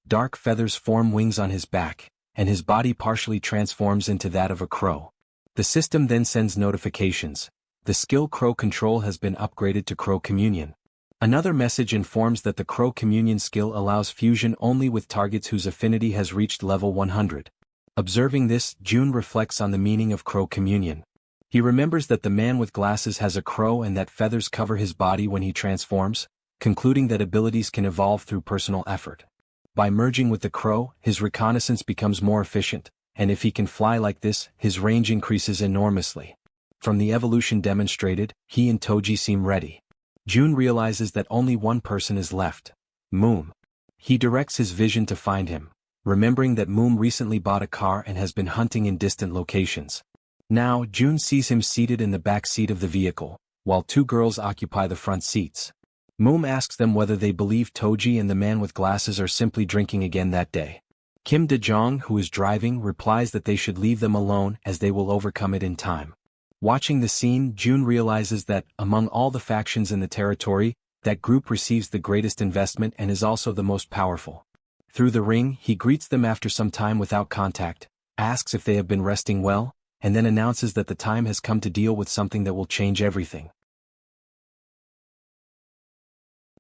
Dark feathers form wings on his back, and his body partially transforms into that of a crow. The system then sends notifications. The skill Crow Control has been upgraded to Crow Communion. Another message informs that the Crow Communion skill allows fusion only with targets whose affinity has reached level 100. Observing this, Jun reflects on the meaning of Crow Communion. He remembers that the man with glasses has a crow and that feathers cover his body when he transforms, concluding that abilities can evolve through personal effort. By merging with the crow, his reconnaissance becomes more efficient, and if he can fly like this, his range increases enormously. From the evolution demonstrated, he and Toji seem ready. Jun realizes that only one person is left: Moom. He directs his vision to find him, remembering that Moom recently bought a car and has been hunting in distant locations. Now, Jun sees him seated in the back seat of the vehicle, while two girls occupy the front seats. Moom asks them whether they believe Toji and the man with glasses are simply drinking again that day. Kim De-jong, who is driving, replies that they should leave them alone as they will overcome it in time. Watching the scene, June realizes that, among all the factions in the territory, that group receives the greatest investment and is also the most powerful. Through the ring, he greets them after some time without contact, asks if they have been resting well, and then announces that the time has come to deal with something that will change everything.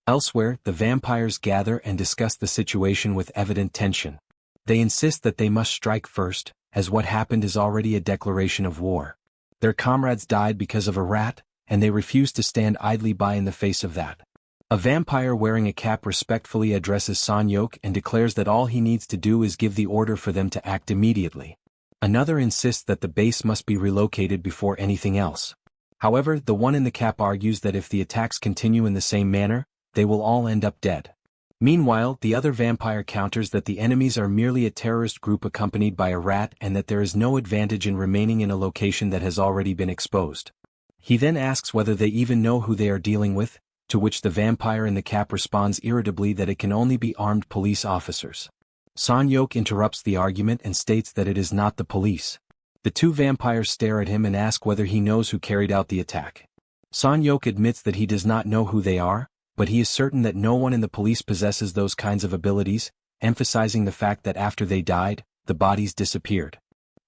Elsewhere, the vampires gather and discuss the situation with evident tension. They insist that they must strike first, as what happened is already a declaration of war. Their comrades died because of a rat, and they refuse to stand idly by in the face of that. A vampire wearing a cap respectfully addresses Son-hyuk and declares that all he needs to do is give the order for them to act immediately. Another insists that the base must be relocated before anything else. However, the one in the cap argues that if the attacks continue in the same manner, they will all end up dead. Meanwhile, the other vampire counters that the enemies are merely a terrorist group accompanied by a rat and that there is no advantage in remaining in a location that has already been exposed. He then asks whether they even know who they are dealing with, to which the vampire in the cap responds irritably that it can only be armed police officers. Son-hyuk interrupts the argument and states that it is not the police. The two vampires stare at him and ask whether he knows who carried out the attack. Son-hyuk admits that he does not know who they are, but he is certain that no one in the police possesses those kinds of abilities, emphasizing the fact that after they died, the bodies disappeared.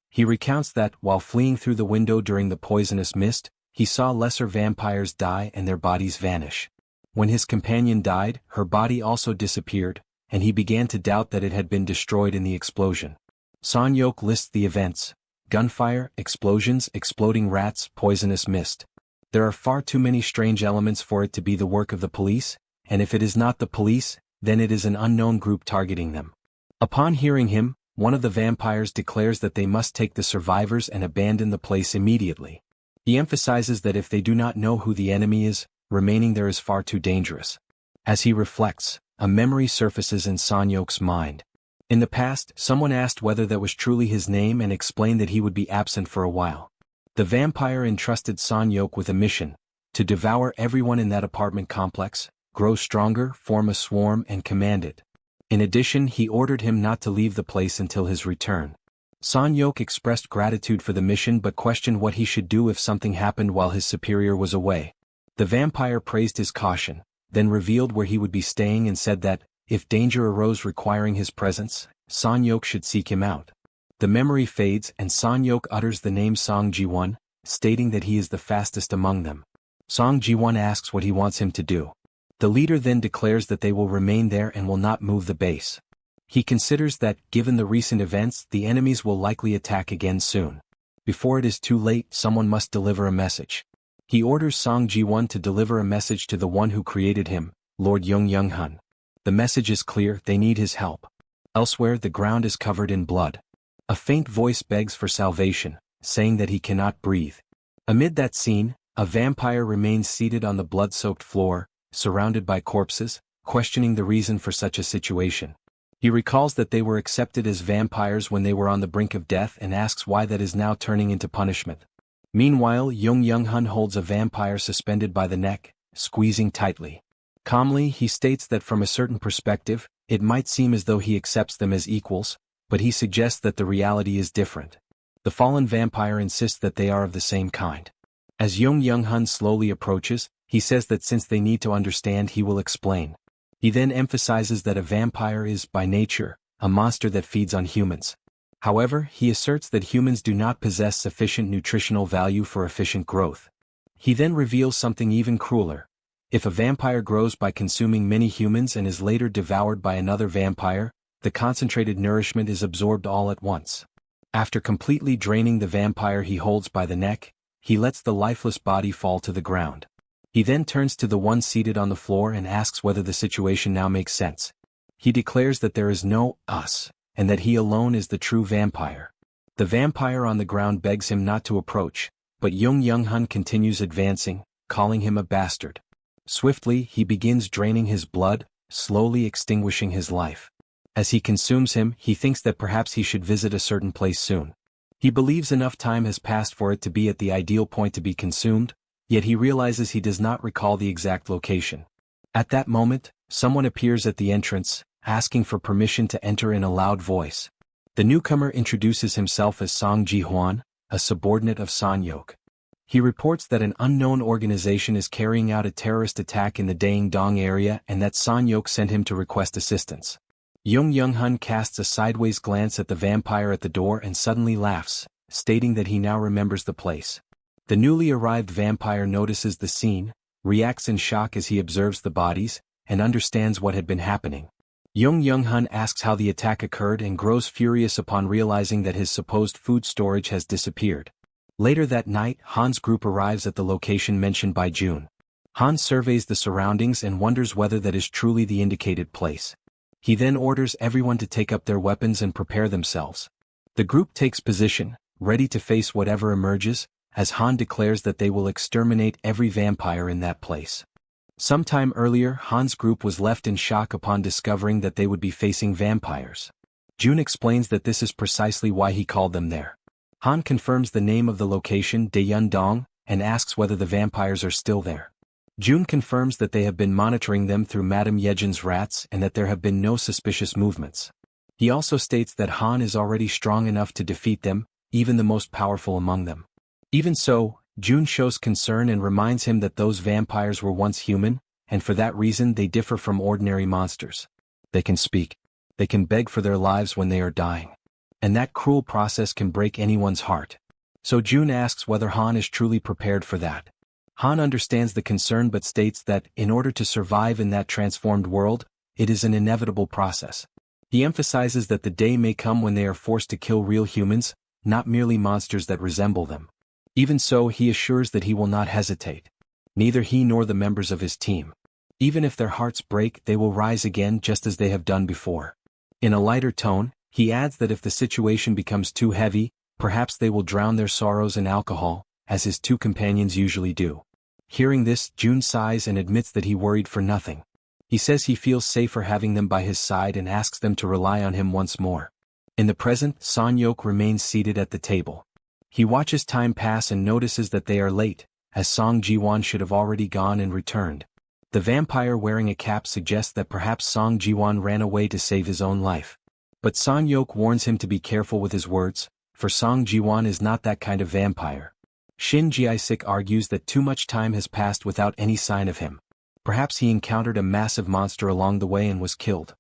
He recounts that, while fleeing through the window during the poisonous mist, he saw lesser vampires die and their bodies vanish. When his companion died, her body also disappeared, and he began to doubt that it had been destroyed in the explosion. Son-hyuk lists the events: gunfire, explosions, exploding rats, poisonous mist. There are far too many strange elements for it to be the work of the police, and if it is not the police, then it is an unknown group targeting them. Upon hearing him, one of the vampires declares that they must take the survivors and abandon the place immediately. He emphasizes that if they do not know who the enemy is, remaining there is far too dangerous. As he reflects, a memory surfaces in Son-hyuk's mind. In the past, someone asked whether that was truly his name and explained that he would be absent for a while. The vampire entrusted Son-hyuk with a mission: to devour everyone in that apartment complex, grow stronger, form a swarm and command it. In addition, he ordered him not to leave the place until his return. Son-hyuk expressed gratitude for the mission but questioned what he should do if something happened while his superior was away. The vampire praised his caution, then revealed where he would be staying and said that, if danger arose requiring his presence, Son-hyuk should seek him out. The memory fades and Son-hyuk utters the name Song Ji-won, stating that he is the fastest among them. Song Ji-won asks what he wants him to do. The leader then declares that they will remain there and will not move the base. He considers that, given the recent events, the enemies will likely attack again soon. Before it is too late, someone must deliver a message. He orders Song Ji-won to deliver a message to the one who created him, Lord Young-hun. The message is clear: they need his help. Elsewhere, the ground is covered in blood. A faint voice begs for salvation, saying that he cannot breathe. Amid that scene, a vampire remains seated on the blood-soaked floor, surrounded by corpses, questioning the reason for such a situation. He recalls that they were accepted as vampires when they were on the brink of death and asks why that is now turning into punishment. Meanwhile, Young-hun holds a vampire suspended by the neck, squeezing tightly. Calmly, he states that from a certain perspective, it might seem as though he accepts them as equals, but he suggests that the reality is different. The fallen vampire insists that they are of the same kind. As Young-hun slowly approaches, he says that since they need to understand, he will explain. He then emphasizes that a vampire is, by nature, a monster that feeds on humans. However, he asserts that humans do not possess sufficient nutritional value for efficient growth. He then reveals something even crueler. If a vampire grows by consuming many humans and is later devoured by another vampire, the concentrated nourishment is absorbed all at once. After completely draining the vampire he holds by the neck, he lets the lifeless body fall to the ground. He then turns to the one seated on the floor and asks whether the situation now makes sense. He declares that there is no us, and that he alone is the true vampire. The vampire on the ground begs him not to approach, but Young-hun continues advancing, calling him a bastard. Swiftly, he begins draining his blood, slowly extinguishing his life. As he consumes him, he thinks that perhaps he should visit a certain place soon. He believes enough time has passed for it to be at the ideal point to be consumed, yet he realizes he does not recall the exact location. At that moment, someone appears at the entrance, asking for permission to enter in a loud voice. The newcomer introduces himself as Song Jaehyeon, a subordinate of Sanyok. He reports that an unknown organization is carrying out a terrorist attack in the Daeng-dong area and that Sanyok sent him to request assistance. Young-hun casts a sideways glance at the vampire at the door and suddenly laughs, stating that he now remembers the place. The newly arrived vampire notices the scene, reacts in shock as he observes the bodies, and understands what had been happening. Young-hun asks how the attack occurred and grows furious upon realizing that his supposed food storage has disappeared. Later that night, Han's group arrives at the location mentioned by June. Han surveys the surroundings and wonders whether that is truly the indicated place. He then orders everyone to take up their weapons and prepare themselves. The group takes position, ready to face whatever emerges, as Han declares that they will exterminate every vampire in that place. Sometime earlier, Han's group was left in shock upon discovering that they would be facing vampires. June explains that this is precisely why he called them there. Han confirms the name of the location, Daeyeon-dong, and asks whether the vampires are still there. June confirms that they have been monitoring them through Madame Yejin's rats and that there have been no suspicious movements. He also states that Han is already strong enough to defeat them, even the most powerful among them. Even so, June shows concern and reminds him that those vampires were once human, and for that reason they differ from ordinary monsters. They can speak. They can beg for their lives when they are dying. And that cruel process can break anyone's heart. So June asks whether Han is truly prepared for that. Han understands the concern but states that, in order to survive in that transformed world, it is an inevitable process. He emphasizes that the day may come when they are forced to kill real humans, not merely monsters that resemble them. Even so, he assures that he will not hesitate. Neither he nor the members of his team. Even if their hearts break, they will rise again just as they have done before. In a lighter tone, he adds that if the situation becomes too heavy, perhaps they will drown their sorrows in alcohol, as his two companions usually do. Hearing this, June sighs and admits that he worried for nothing. He says he feels safer having them by his side and asks them to rely on him once more. In the present, Sanyok remains seated at the table. He watches time pass and notices that they are late, as Song Ji-won should have already gone and returned. The vampire wearing a cap suggests that perhaps Song Ji-won ran away to save his own life. But Sanyok warns him to be careful with his words, for Song Ji-won is not that kind of vampire. Shin Jae-sik argues that too much time has passed without any sign of him. Perhaps he encountered a massive monster along the way and was killed.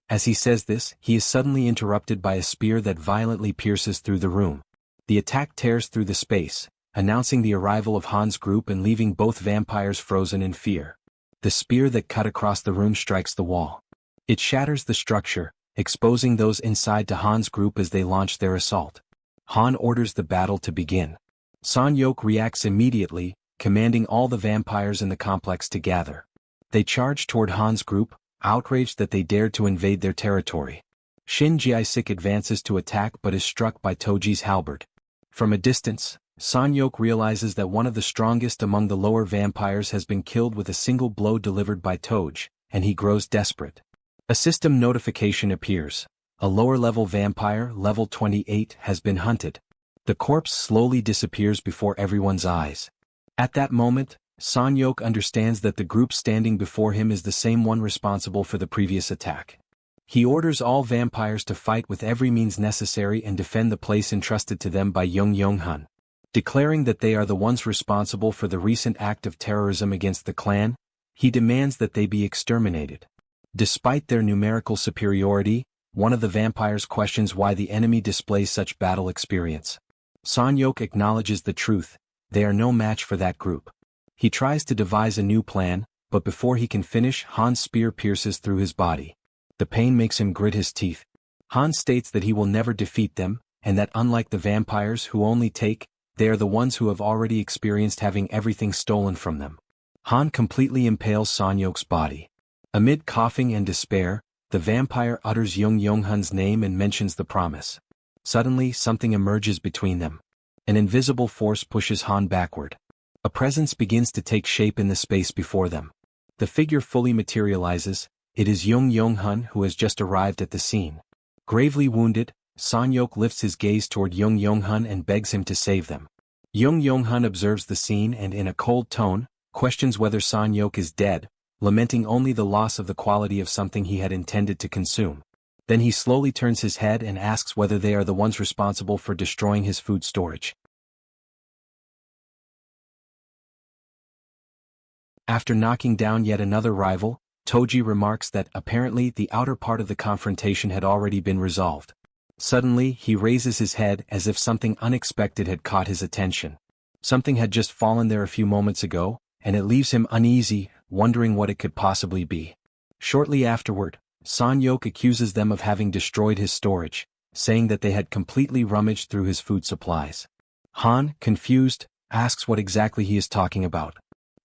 As he says this, he is suddenly interrupted by a spear that violently pierces through the room. The attack tears through the space, announcing the arrival of Han's group and leaving both vampires frozen in fear. The spear that cut across the room strikes the wall. It shatters the structure, exposing those inside to Han's group as they launch their assault. Han orders the battle to begin. Sanyok reacts immediately, commanding all the vampires in the complex to gather. They charge toward Han's group, outraged that they dared to invade their territory. Shin Jae-sik advances to attack but is struck by Toji's halberd. From a distance, Sanyok realizes that one of the strongest among the lower vampires has been killed with a single blow delivered by Toj, and he grows desperate. A system notification appears. A lower-level vampire, level 28, has been hunted. The corpse slowly disappears before everyone's eyes. At that moment, Sanyok understands that the group standing before him is the same one responsible for the previous attack. He orders all vampires to fight with every means necessary and defend the place entrusted to them by Young-hun. Declaring that they are the ones responsible for the recent act of terrorism against the clan, he demands that they be exterminated. Despite their numerical superiority, one of the vampires questions why the enemy displays such battle experience. Sanyok acknowledges the truth, they are no match for that group. He tries to devise a new plan, but before he can finish, Han's spear pierces through his body. The pain makes him grit his teeth. Han states that he will never defeat them, and that unlike the vampires who only take, they are the ones who have already experienced having everything stolen from them. Han completely impales Sanyok's body. Amid coughing and despair, the vampire utters Young-hun's name and mentions the promise. Suddenly, something emerges between them. An invisible force pushes Han backward. A presence begins to take shape in the space before them. The figure fully materializes. It is Young-hun who has just arrived at the scene. Gravely wounded, Sanyok lifts his gaze toward Young-hun and begs him to save them. Young-hun observes the scene and in a cold tone, questions whether Sanyok is dead, lamenting only the loss of the quality of something he had intended to consume. Then he slowly turns his head and asks whether they are the ones responsible for destroying his food storage. After knocking down yet another rival, Toji remarks that apparently the outer part of the confrontation had already been resolved. Suddenly, he raises his head as if something unexpected had caught his attention. Something had just fallen there a few moments ago, and it leaves him uneasy, wondering what it could possibly be. Shortly afterward, San-yok accuses them of having destroyed his storage, saying that they had completely rummaged through his food supplies. Han, confused, asks what exactly he is talking about.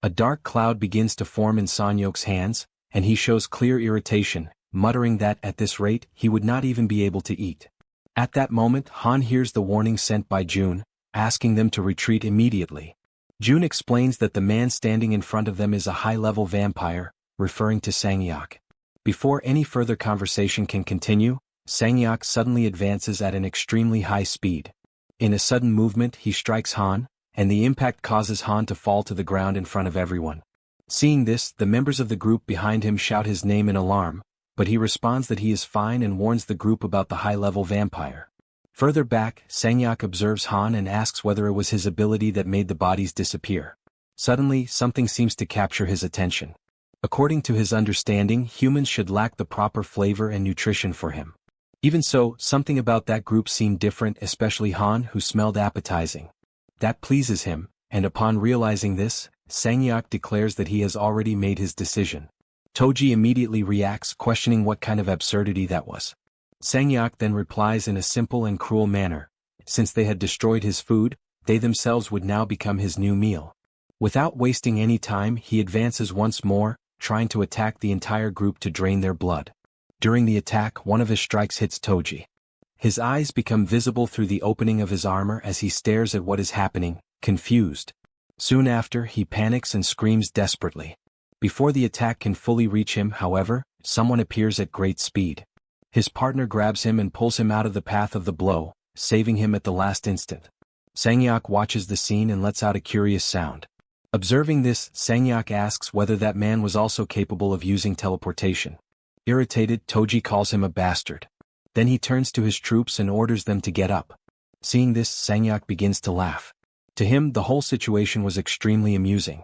A dark cloud begins to form in San-yok's hands, and he shows clear irritation, muttering that at this rate he would not even be able to eat. At that moment, Han hears the warning sent by June, asking them to retreat immediately. June explains that the man standing in front of them is a high-level vampire, referring to Sang-yok. Before any further conversation can continue, Sang-yok suddenly advances at an extremely high speed. In a sudden movement he strikes Han, and the impact causes Han to fall to the ground in front of everyone. Seeing this, the members of the group behind him shout his name in alarm, but he responds that he is fine and warns the group about the high-level vampire. Further back, Sang-yok observes Han and asks whether it was his ability that made the bodies disappear. Suddenly, something seems to capture his attention. According to his understanding, humans should lack the proper flavor and nutrition for him. Even so, something about that group seemed different, especially Han, who smelled appetizing. That pleases him, and upon realizing this, Sang-yok declares that he has already made his decision. Toji immediately reacts, questioning what kind of absurdity that was. Sang-yok then replies in a simple and cruel manner. Since they had destroyed his food, they themselves would now become his new meal. Without wasting any time, he advances once more, trying to attack the entire group to drain their blood. During the attack, one of his strikes hits Toji. His eyes become visible through the opening of his armor as he stares at what is happening, confused. Soon after, he panics and screams desperately. Before the attack can fully reach him, however, someone appears at great speed. His partner grabs him and pulls him out of the path of the blow, saving him at the last instant. Sang-yok watches the scene and lets out a curious sound. Observing this, Sang-yok asks whether that man was also capable of using teleportation. Irritated, Toji calls him a bastard. Then he turns to his troops and orders them to get up. Seeing this, Sang-yok begins to laugh. To him, the whole situation was extremely amusing.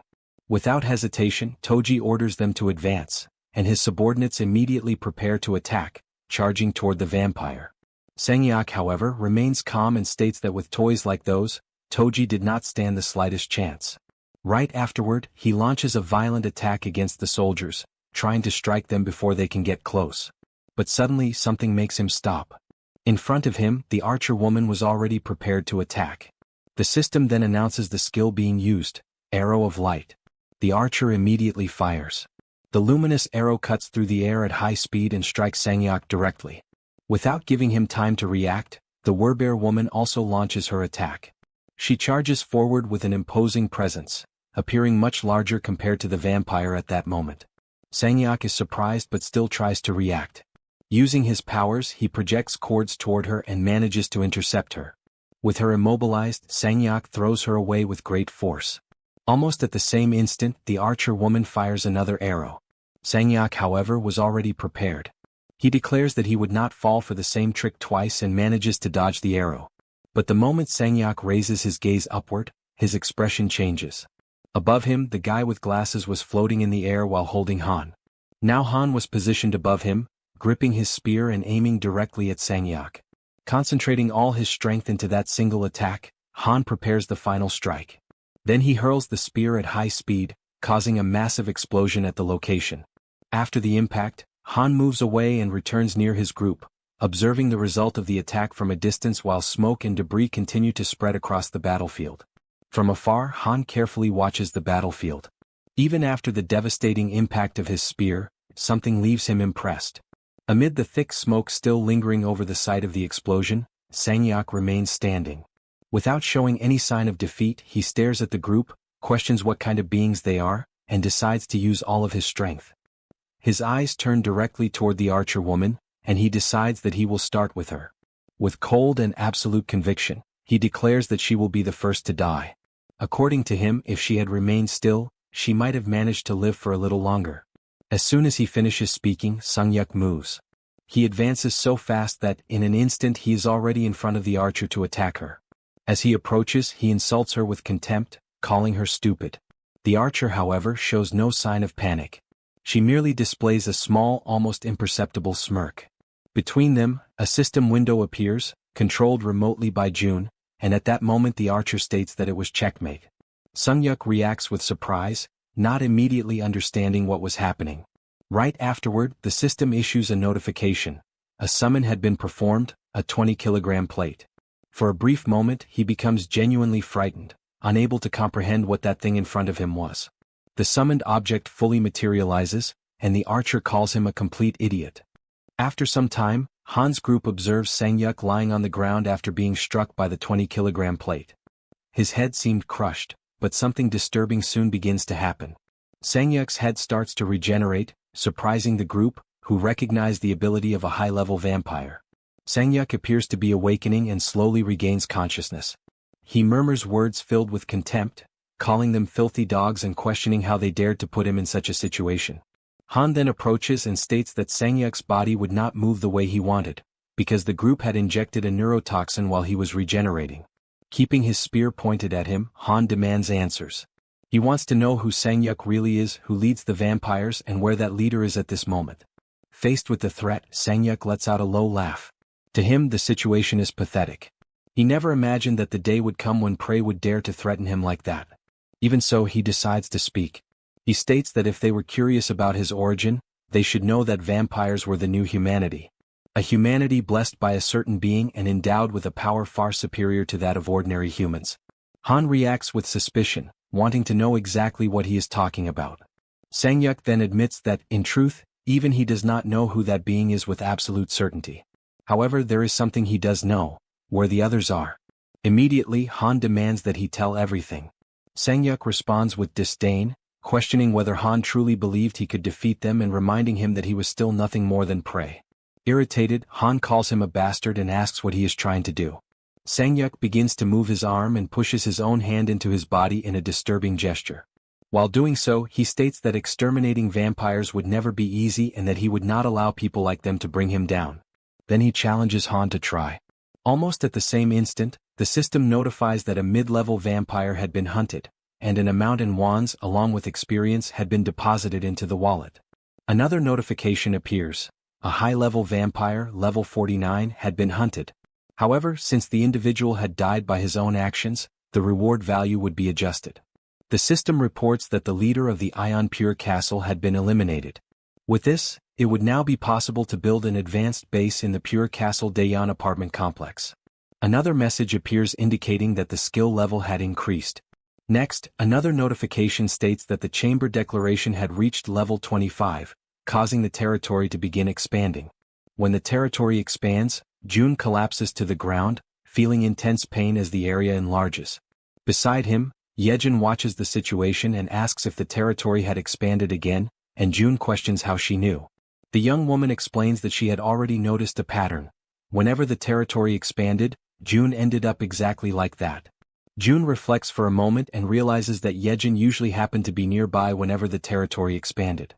Without hesitation, Toji orders them to advance, and his subordinates immediately prepare to attack, charging toward the vampire. Sang-yok, however, remains calm and states that with toys like those, Toji did not stand the slightest chance. Right afterward, he launches a violent attack against the soldiers, trying to strike them before they can get close. But suddenly something makes him stop. In front of him, the archer woman was already prepared to attack. The system then announces the skill being used, Arrow of Light. The archer immediately fires. The luminous arrow cuts through the air at high speed and strikes Sang-yok directly. Without giving him time to react, the Werbear woman also launches her attack. She charges forward with an imposing presence, appearing much larger compared to the vampire at that moment. Sang-yok is surprised but still tries to react. Using his powers, he projects cords toward her and manages to intercept her. With her immobilized, Sang-yok throws her away with great force. Almost at the same instant, the archer woman fires another arrow. Sang-yok, however, was already prepared. He declares that he would not fall for the same trick twice and manages to dodge the arrow. But the moment Sang-yok raises his gaze upward, his expression changes. Above him, the guy with glasses was floating in the air while holding Han. Now Han was positioned above him, gripping his spear and aiming directly at Sang-yok. Concentrating all his strength into that single attack, Han prepares the final strike. Then he hurls the spear at high speed, causing a massive explosion at the location. After the impact, Han moves away and returns near his group, observing the result of the attack from a distance while smoke and debris continue to spread across the battlefield. From afar, Han carefully watches the battlefield. Even after the devastating impact of his spear, something leaves him impressed. Amid the thick smoke still lingering over the site of the explosion, Sang-yok remains standing. Without showing any sign of defeat, he stares at the group, questions what kind of beings they are, and decides to use all of his strength. His eyes turn directly toward the archer woman, and he decides that he will start with her. With cold and absolute conviction, he declares that she will be the first to die. According to him, if she had remained still, she might have managed to live for a little longer. As soon as he finishes speaking, Sung-yuk moves. He advances so fast that, in an instant, he is already in front of the archer to attack her. As he approaches, he insults her with contempt, calling her stupid. The archer, however, shows no sign of panic. She merely displays a small, almost imperceptible smirk. Between them, a system window appears, controlled remotely by June, and at that moment the archer states that it was checkmate. Sung-yuk reacts with surprise, not immediately understanding what was happening. Right afterward, the system issues a notification. A summon had been performed, a 20-kilogram plate. For a brief moment, he becomes genuinely frightened, unable to comprehend what that thing in front of him was. The summoned object fully materializes, and the archer calls him a complete idiot. After some time, Han's group observes Sang-yuk lying on the ground after being struck by the 20-kilogram plate. His head seemed crushed, but something disturbing soon begins to happen. Sang-yuk's head starts to regenerate, surprising the group, who recognize the ability of a high-level vampire. Sang-yuk appears to be awakening and slowly regains consciousness. He murmurs words filled with contempt, calling them filthy dogs and questioning how they dared to put him in such a situation. Han then approaches and states that Sang-yuk's body would not move the way he wanted, because the group had injected a neurotoxin while he was regenerating. Keeping his spear pointed at him, Han demands answers. He wants to know who Sang-yuk really is, who leads the vampires, and where that leader is at this moment. Faced with the threat, Sang-yuk lets out a low laugh. To him, the situation is pathetic. He never imagined that the day would come when prey would dare to threaten him like that. Even so, he decides to speak. He states that if they were curious about his origin, they should know that vampires were the new humanity. A humanity blessed by a certain being and endowed with a power far superior to that of ordinary humans. Han reacts with suspicion, wanting to know exactly what he is talking about. Sang-yuk then admits that, in truth, even he does not know who that being is with absolute certainty. However, there is something he does know, where the others are. Immediately, Han demands that he tell everything. Sang-yuk responds with disdain, questioning whether Han truly believed he could defeat them and reminding him that he was still nothing more than prey. Irritated, Han calls him a bastard and asks what he is trying to do. Sang-yuk begins to move his arm and pushes his own hand into his body in a disturbing gesture. While doing so, he states that exterminating vampires would never be easy and that he would not allow people like them to bring him down. Then he challenges Han to try. Almost at the same instant, the system notifies that a mid-level vampire had been hunted, and an amount in wands along with experience had been deposited into the wallet. Another notification appears. A high-level vampire, level 49, had been hunted. However, since the individual had died by his own actions, the reward value would be adjusted. The system reports that the leader of the Ion Pure Castle had been eliminated. With this, it would now be possible to build an advanced base in the Pure Castle Jaehyeon apartment complex. Another message appears indicating that the skill level had increased. Next, another notification states that the chamber declaration had reached level 25, causing the territory to begin expanding. When the territory expands, June collapses to the ground, feeling intense pain as the area enlarges. Beside him, Jaehyeon watches the situation and asks if the territory had expanded again, and June questions how she knew. The young woman explains that she had already noticed a pattern. Whenever the territory expanded, June ended up exactly like that. June reflects for a moment and realizes that Jaehyeon usually happened to be nearby whenever the territory expanded.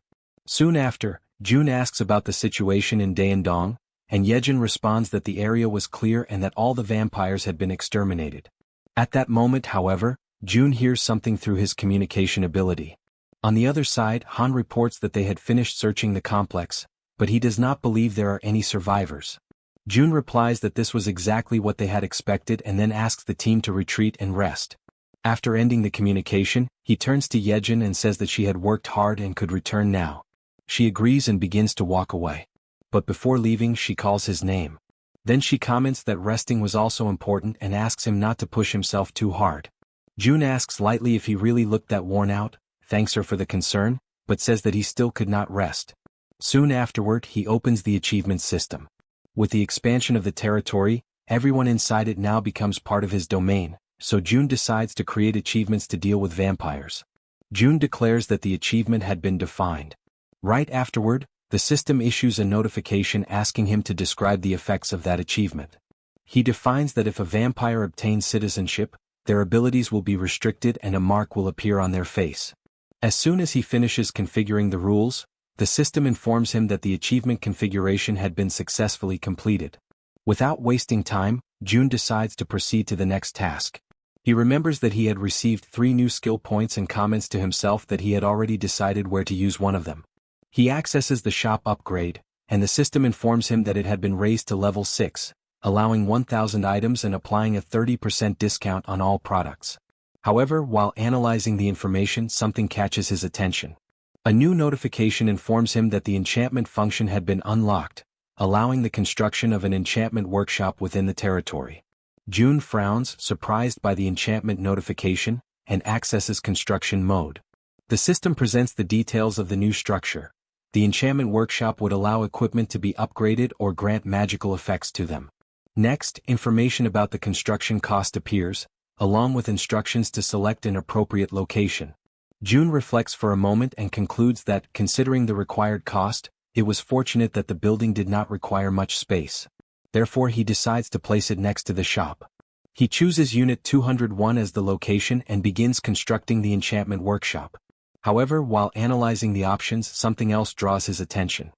Soon after, June asks about the situation in Daeandong, and Jaehyeon responds that the area was clear and that all the vampires had been exterminated. At that moment, however, June hears something through his communication ability. On the other side, Han reports that they had finished searching the complex, but he does not believe there are any survivors. June replies that this was exactly what they had expected and then asks the team to retreat and rest. After ending the communication, he turns to Jaehyeon and says that she had worked hard and could return now. She agrees and begins to walk away. But before leaving, she calls his name. Then she comments that resting was also important and asks him not to push himself too hard. June asks lightly if he really looked that worn out, thanks her for the concern, but says that he still could not rest. Soon afterward, he opens the achievement system. With the expansion of the territory, everyone inside it now becomes part of his domain, so June decides to create achievements to deal with vampires. June declares that the achievement had been defined. Right afterward, the system issues a notification asking him to describe the effects of that achievement. He defines that if a vampire obtains citizenship, their abilities will be restricted and a mark will appear on their face. As soon as he finishes configuring the rules, The system informs him that the achievement configuration had been successfully completed. Without wasting time, Jun decides to proceed to the next task. He remembers that he had received 3 new skill points and comments to himself that he had already decided where to use one of them. He accesses the shop upgrade, and the system informs him that it had been raised to level 6, allowing 1,000 items and applying a 30% discount on all products. However, while analyzing the information, something catches his attention. A new notification informs him that the enchantment function had been unlocked, allowing the construction of an enchantment workshop within the territory. Jun frowns, surprised by the enchantment notification, and accesses construction mode. The system presents the details of the new structure. The enchantment workshop would allow equipment to be upgraded or grant magical effects to them. Next, information about the construction cost appears, along with instructions to select an appropriate location. Jun reflects for a moment and concludes that, considering the required cost, it was fortunate that the building did not require much space. Therefore he decides to place it next to the shop. He chooses Unit 201 as the location and begins constructing the enchantment workshop. However, while analyzing the options, something else draws his attention.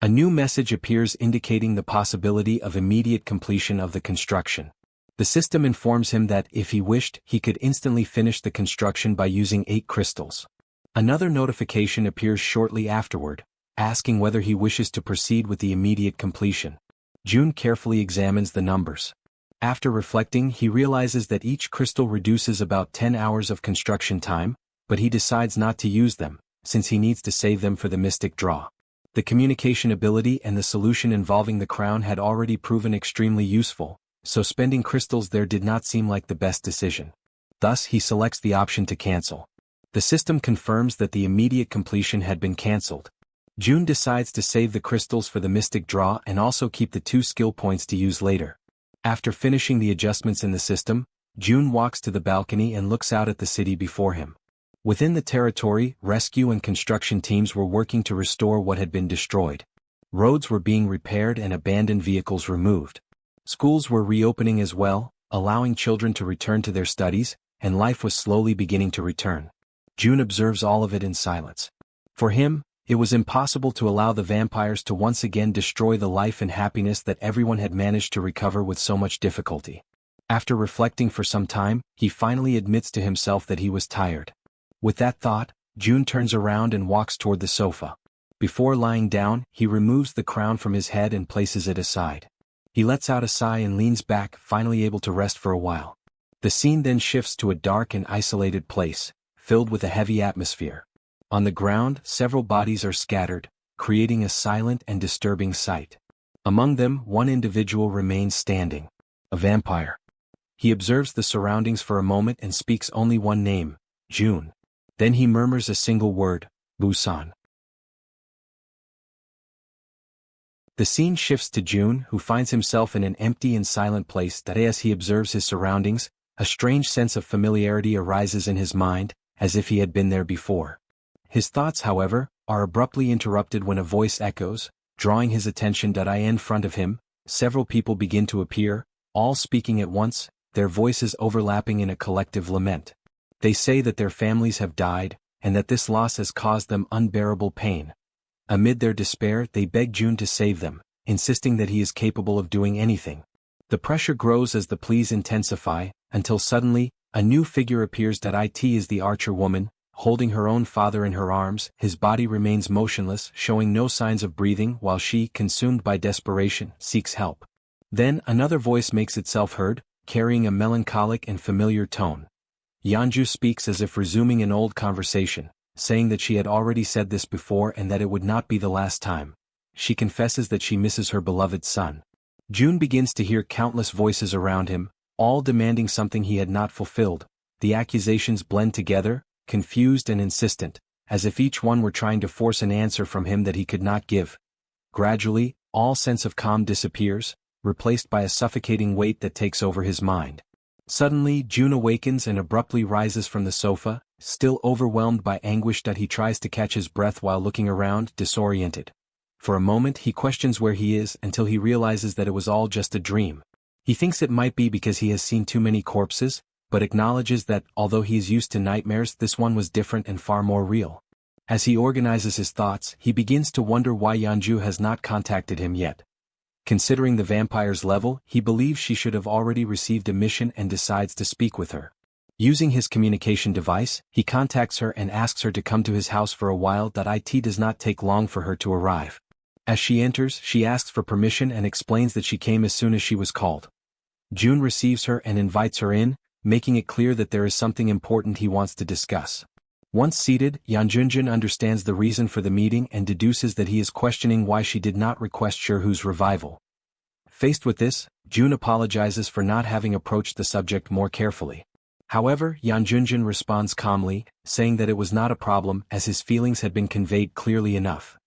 A new message appears indicating the possibility of immediate completion of the construction. The system informs him that, if he wished, he could instantly finish the construction by using 8 crystals. Another notification appears shortly afterward, asking whether he wishes to proceed with the immediate completion. Jun carefully examines the numbers. After reflecting, he realizes that each crystal reduces about 10 hours of construction time, but he decides not to use them, since he needs to save them for the mystic draw. The communication ability and the solution involving the crown had already proven extremely useful, so spending crystals there did not seem like the best decision. Thus he selects the option to cancel. The system confirms that the immediate completion had been cancelled. Jun decides to save the crystals for the mystic draw and also keep the 2 skill points to use later. After finishing the adjustments in the system, Jun walks to the balcony and looks out at the city before him. Within the territory, rescue and construction teams were working to restore what had been destroyed. Roads were being repaired and abandoned vehicles removed. Schools were reopening as well, allowing children to return to their studies, and life was slowly beginning to return. Jun observes all of it in silence. For him, it was impossible to allow the vampires to once again destroy the life and happiness that everyone had managed to recover with so much difficulty. After reflecting for some time, he finally admits to himself that he was tired. With that thought, Jun turns around and walks toward the sofa. Before lying down, he removes the crown from his head and places it aside. He lets out a sigh and leans back, finally able to rest for a while. The scene then shifts to a dark and isolated place, filled with a heavy atmosphere. On the ground, several bodies are scattered, creating a silent and disturbing sight. Among them, one individual remains standing. A vampire. He observes the surroundings for a moment and speaks only one name, Jun. Then he murmurs a single word, Busan. The scene shifts to Jun, who finds himself in an empty and silent place that, as he observes his surroundings, a strange sense of familiarity arises in his mind, as if he had been there before. His thoughts, however, are abruptly interrupted when a voice echoes, drawing his attention. In front of him, several people begin to appear, all speaking at once, their voices overlapping in a collective lament. They say that their families have died, and that this loss has caused them unbearable pain. Amid their despair, they beg Jun to save them, insisting that he is capable of doing anything. The pressure grows as the pleas intensify, until suddenly, a new figure appears. It is the archer woman, holding her own father in her arms. His body remains motionless, showing no signs of breathing, while she, consumed by desperation, seeks help. Then another voice makes itself heard, carrying a melancholic and familiar tone. Yeonju speaks as if resuming an old conversation, saying that she had already said this before and that it would not be the last time. She confesses that she misses her beloved son. Jun begins to hear countless voices around him, all demanding something he had not fulfilled. The accusations blend together, confused and insistent, as if each one were trying to force an answer from him that he could not give. Gradually, all sense of calm disappears, replaced by a suffocating weight that takes over his mind. Suddenly, Jun awakens and abruptly rises from the sofa, still overwhelmed by anguish. He tries to catch his breath while looking around, disoriented. For a moment he questions where he is until he realizes that it was all just a dream. He thinks it might be because he has seen too many corpses, but acknowledges that, although he is used to nightmares, this one was different and far more real. As he organizes his thoughts, he begins to wonder why Yeonju has not contacted him yet. Considering the vampire's level, he believes she should have already received a mission and decides to speak with her. Using his communication device, he contacts her and asks her to come to his house for a while. It does not take long for her to arrive. As she enters, she asks for permission and explains that she came as soon as she was called. June receives her and invites her in, making it clear that there is something important he wants to discuss. Once seated, Yeonjun understands the reason for the meeting and deduces that he is questioning why she did not request Sherhu's revival. Faced with this, June apologizes for not having approached the subject more carefully. However, Yeonjun responds calmly, saying that it was not a problem as his feelings had been conveyed clearly enough.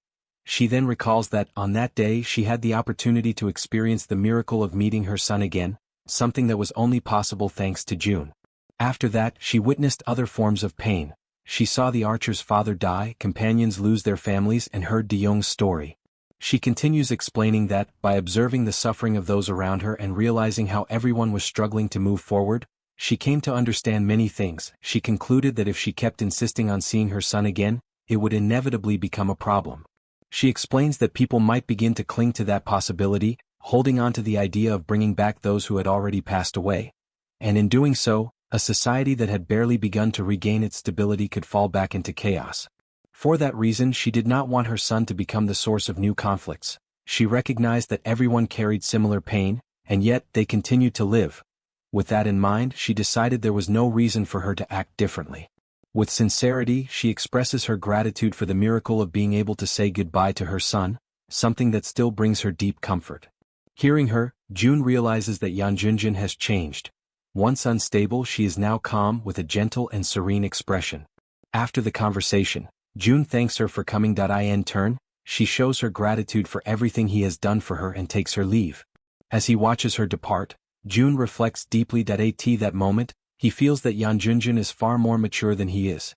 She then recalls that, on that day she had the opportunity to experience the miracle of meeting her son again, something that was only possible thanks to June. After that, she witnessed other forms of pain. She saw the archer's father die, companions lose their families, and heard De-young's story. She continues explaining that, by observing the suffering of those around her and realizing how everyone was struggling to move forward, she came to understand many things. She concluded that if she kept insisting on seeing her son again, it would inevitably become a problem. She explains that people might begin to cling to that possibility, holding on to the idea of bringing back those who had already passed away. And in doing so, a society that had barely begun to regain its stability could fall back into chaos. For that reason, she did not want her son to become the source of new conflicts. She recognized that everyone carried similar pain, and yet they continued to live. With that in mind, she decided there was no reason for her to act differently. With sincerity, she expresses her gratitude for the miracle of being able to say goodbye to her son, something that still brings her deep comfort. Hearing her, June realizes that Yeonjun has changed. Once unstable, she is now calm with a gentle and serene expression. After the conversation, June thanks her for coming. In turn, she shows her gratitude for everything he has done for her and takes her leave. As he watches her depart, June reflects deeply. At that moment, he feels that Yeonjun is far more mature than he is.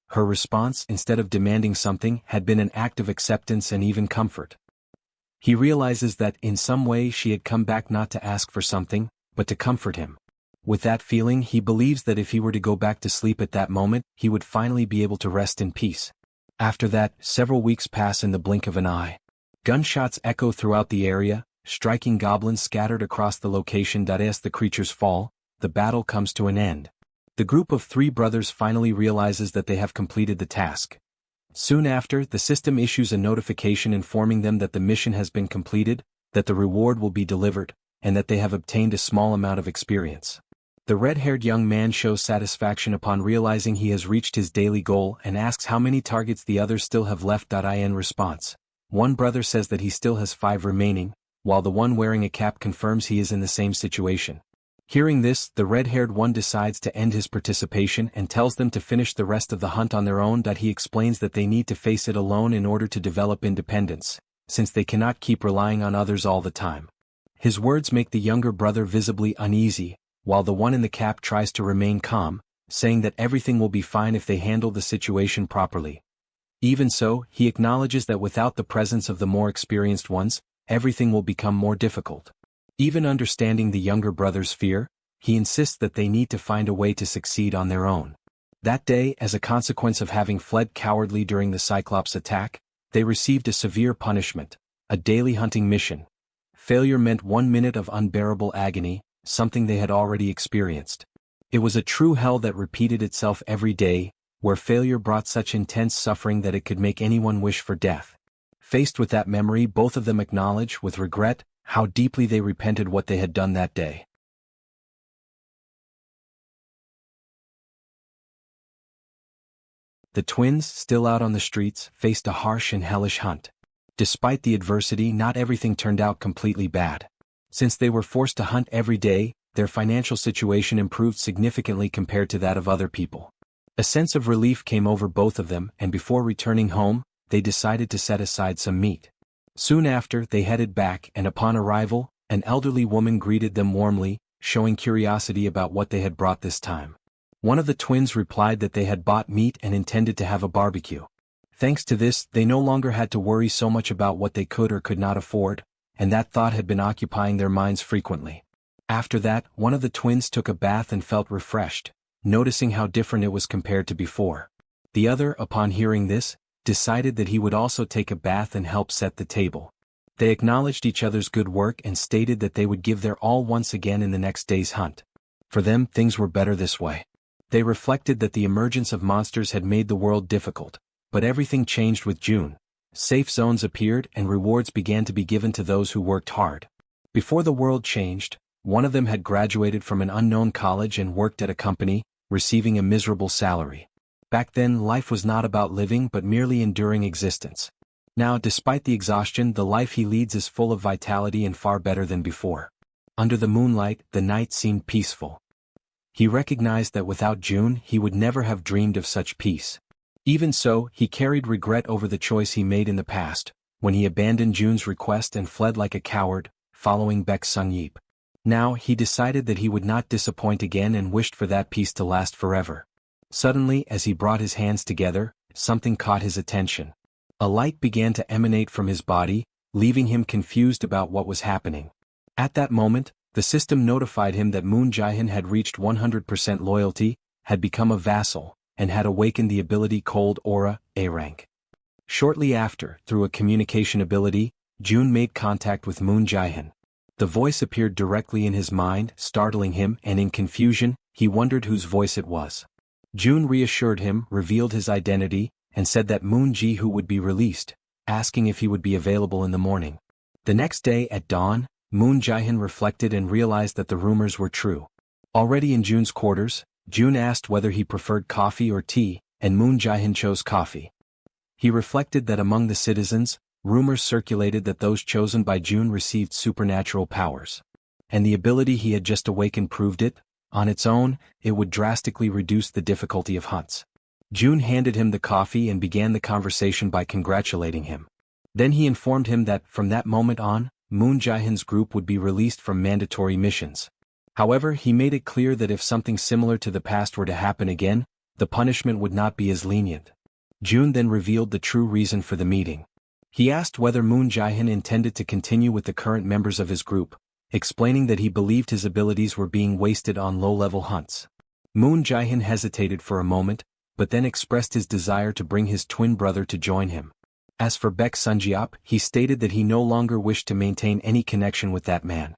Her response, instead of demanding something, had been an act of acceptance and even comfort. He realizes that, in some way, she had come back not to ask for something, but to comfort him. With that feeling, he believes that if he were to go back to sleep at that moment, he would finally be able to rest in peace. After that, several weeks pass in the blink of an eye. Gunshots echo throughout the area, striking goblins scattered across the location. As the creatures fall, the battle comes to an end. The group of three brothers finally realizes that they have completed the task. Soon after, the system issues a notification informing them that the mission has been completed, that the reward will be delivered, and that they have obtained a small amount of experience. The red-haired young man shows satisfaction upon realizing he has reached his daily goal and asks how many targets the others still have left. In response, one brother says that he still has 5 remaining, while the one wearing a cap confirms he is in the same situation. Hearing this, the red-haired one decides to end his participation and tells them to finish the rest of the hunt on their own. He explains that they need to face it alone in order to develop independence, since they cannot keep relying on others all the time. His words make the younger brother visibly uneasy, while the one in the cap tries to remain calm, saying that everything will be fine if they handle the situation properly. Even so, he acknowledges that without the presence of the more experienced ones, everything will become more difficult. Even understanding the younger brother's fear, he insists that they need to find a way to succeed on their own. That day, as a consequence of having fled cowardly during the Cyclops attack, they received a severe punishment, a daily hunting mission. Failure meant 1 minute of unbearable agony, something they had already experienced. It was a true hell that repeated itself every day, where failure brought such intense suffering that it could make anyone wish for death. Faced with that memory, both of them acknowledge, with regret, how deeply they repented what they had done that day. The twins, still out on the streets, faced a harsh and hellish hunt. Despite the adversity, not everything turned out completely bad. Since they were forced to hunt every day, their financial situation improved significantly compared to that of other people. A sense of relief came over both of them, and before returning home, they decided to set aside some meat. Soon after, they headed back, and upon arrival, an elderly woman greeted them warmly, showing curiosity about what they had brought this time. One of the twins replied that they had bought meat and intended to have a barbecue. Thanks to this, they no longer had to worry so much about what they could or could not afford, and that thought had been occupying their minds frequently. After that, one of the twins took a bath and felt refreshed, noticing how different it was compared to before. The other, upon hearing this, decided that he would also take a bath and help set the table. They acknowledged each other's good work and stated that they would give their all once again in the next day's hunt. For them, things were better this way. They reflected that the emergence of monsters had made the world difficult, but everything changed with June. Safe zones appeared and rewards began to be given to those who worked hard. Before the world changed, one of them had graduated from an unknown college and worked at a company, receiving a miserable salary. Back then, life was not about living but merely enduring existence. Now, despite the exhaustion, the life he leads is full of vitality and far better than before. Under the moonlight, the night seemed peaceful. He recognized that without June, he would never have dreamed of such peace. Even so, he carried regret over the choice he made in the past, when he abandoned June's request and fled like a coward, following Baek Sung-yeop. Now, he decided that he would not disappoint again and wished for that peace to last forever. Suddenly, as he brought his hands together, something caught his attention. A light began to emanate from his body, leaving him confused about what was happening. At that moment, the system notified him that Moon Jae-hyun had reached 100% loyalty, had become a vassal, and had awakened the ability Cold Aura, A rank. Shortly after, through a communication ability, June made contact with Moon Jae-hyun. The voice appeared directly in his mind, startling him, and in confusion, he wondered whose voice it was. June reassured him, revealed his identity, and said that Moon Ji-hoo would be released, asking if he would be available in the morning. The next day at dawn, Moon Jae-hyun reflected and realized that the rumors were true. Already in June's quarters, June asked whether he preferred coffee or tea, and Moon Jae-hyun chose coffee. He reflected that among the citizens, rumors circulated that those chosen by June received supernatural powers. And the ability he had just awakened proved it. On its own, it would drastically reduce the difficulty of hunts. June handed him the coffee and began the conversation by congratulating him. Then he informed him that, from that moment on, Moon Jae-hyun's group would be released from mandatory missions. However, he made it clear that if something similar to the past were to happen again, the punishment would not be as lenient. June then revealed the true reason for the meeting. He asked whether Moon Jae-hyun intended to continue with the current members of his group, explaining that he believed his abilities were being wasted on low-level hunts. Moon Jae-hyun hesitated for a moment, but then expressed his desire to bring his twin brother to join him. As for Baek Sung-yeop, he stated that he no longer wished to maintain any connection with that man.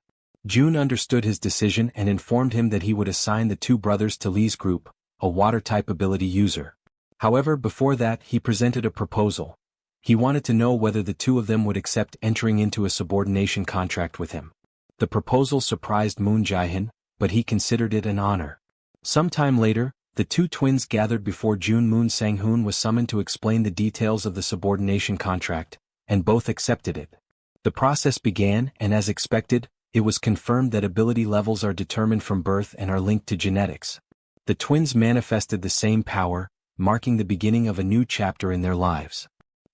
June understood his decision and informed him that he would assign the two brothers to Lee's group, a water-type ability user. However, before that, he presented a proposal. He wanted to know whether the two of them would accept entering into a subordination contract with him. The proposal surprised Moon Jae-hyun, but he considered it an honor. Sometime later, the two twins gathered before June. Moon Sang-hoon was summoned to explain the details of the subordination contract, and both accepted it. The process began, and as expected, it was confirmed that ability levels are determined from birth and are linked to genetics. The twins manifested the same power, marking the beginning of a new chapter in their lives.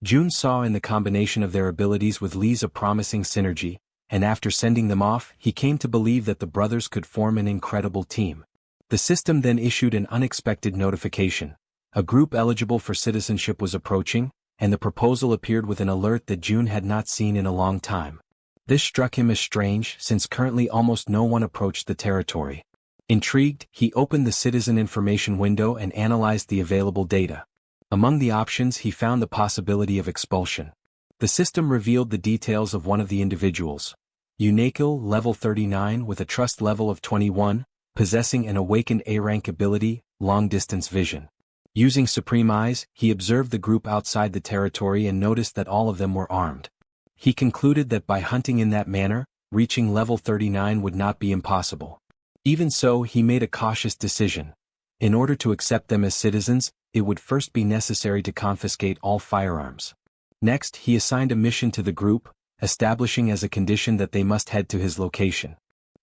June saw in the combination of their abilities with Lee's a promising synergy, and after sending them off, he came to believe that the brothers could form an incredible team. The system then issued an unexpected notification. A group eligible for citizenship was approaching, and the proposal appeared with an alert that June had not seen in a long time. This struck him as strange, since currently almost no one approached the territory. Intrigued, he opened the citizen information window and analyzed the available data. Among the options, he found the possibility of expulsion. The system revealed the details of one of the individuals. Unikel, level 39 with a trust level of 21, possessing an awakened A-rank ability, long-distance vision. Using Supreme Eyes, he observed the group outside the territory and noticed that all of them were armed. He concluded that by hunting in that manner, reaching level 39 would not be impossible. Even so, he made a cautious decision. In order to accept them as citizens, it would first be necessary to confiscate all firearms. Next, he assigned a mission to the group, establishing as a condition that they must head to his location.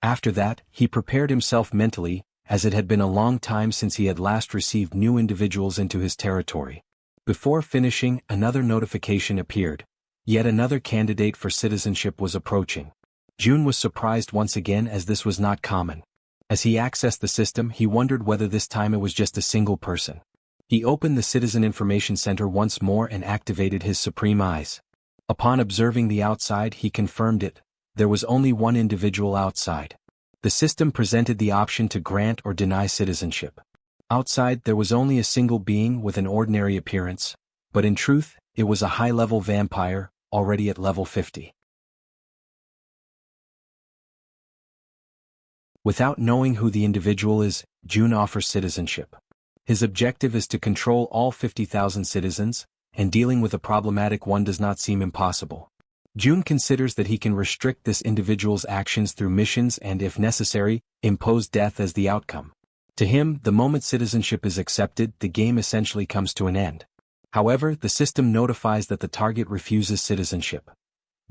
After that, he prepared himself mentally, as it had been a long time since he had last received new individuals into his territory. Before finishing, another notification appeared. Yet another candidate for citizenship was approaching. June was surprised once again, as this was not common. As he accessed the system, he wondered whether this time it was just a single person. He opened the Citizen Information Center once more and activated his Supreme Eyes. Upon observing the outside, he confirmed it. There was only one individual outside. The system presented the option to grant or deny citizenship. Outside, there was only a single being with an ordinary appearance. But in truth, it was a high-level vampire, already at level 50. Without knowing who the individual is, Jun offers citizenship. His objective is to control all 50,000 citizens, and dealing with a problematic one does not seem impossible. Jun considers that he can restrict this individual's actions through missions and, if necessary, impose death as the outcome. To him, the moment citizenship is accepted, the game essentially comes to an end. However, the system notifies that the target refuses citizenship.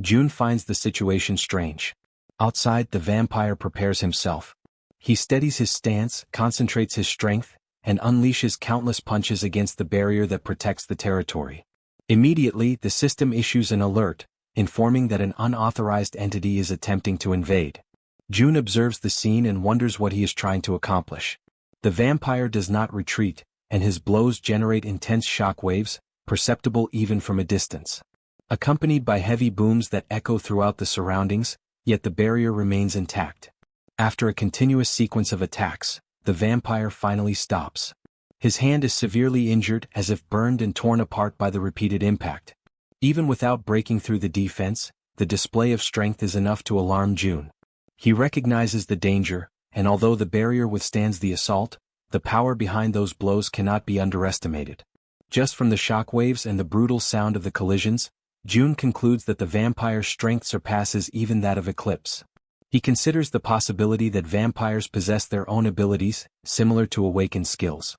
Jun finds the situation strange. Outside, the vampire prepares himself. He steadies his stance, concentrates his strength, and unleashes countless punches against the barrier that protects the territory. Immediately, the system issues an alert, informing that an unauthorized entity is attempting to invade. Jun observes the scene and wonders what he is trying to accomplish. The vampire does not retreat, and his blows generate intense shock waves, perceptible even from a distance. Accompanied by heavy booms that echo throughout the surroundings, yet the barrier remains intact. After a continuous sequence of attacks, the vampire finally stops. His hand is severely injured, as if burned and torn apart by the repeated impact. Even without breaking through the defense, the display of strength is enough to alarm Jun. He recognizes the danger, and although the barrier withstands the assault, the power behind those blows cannot be underestimated. Just from the shockwaves and the brutal sound of the collisions, Jun concludes that the vampire's strength surpasses even that of Eclipse. He considers the possibility that vampires possess their own abilities, similar to awakened skills.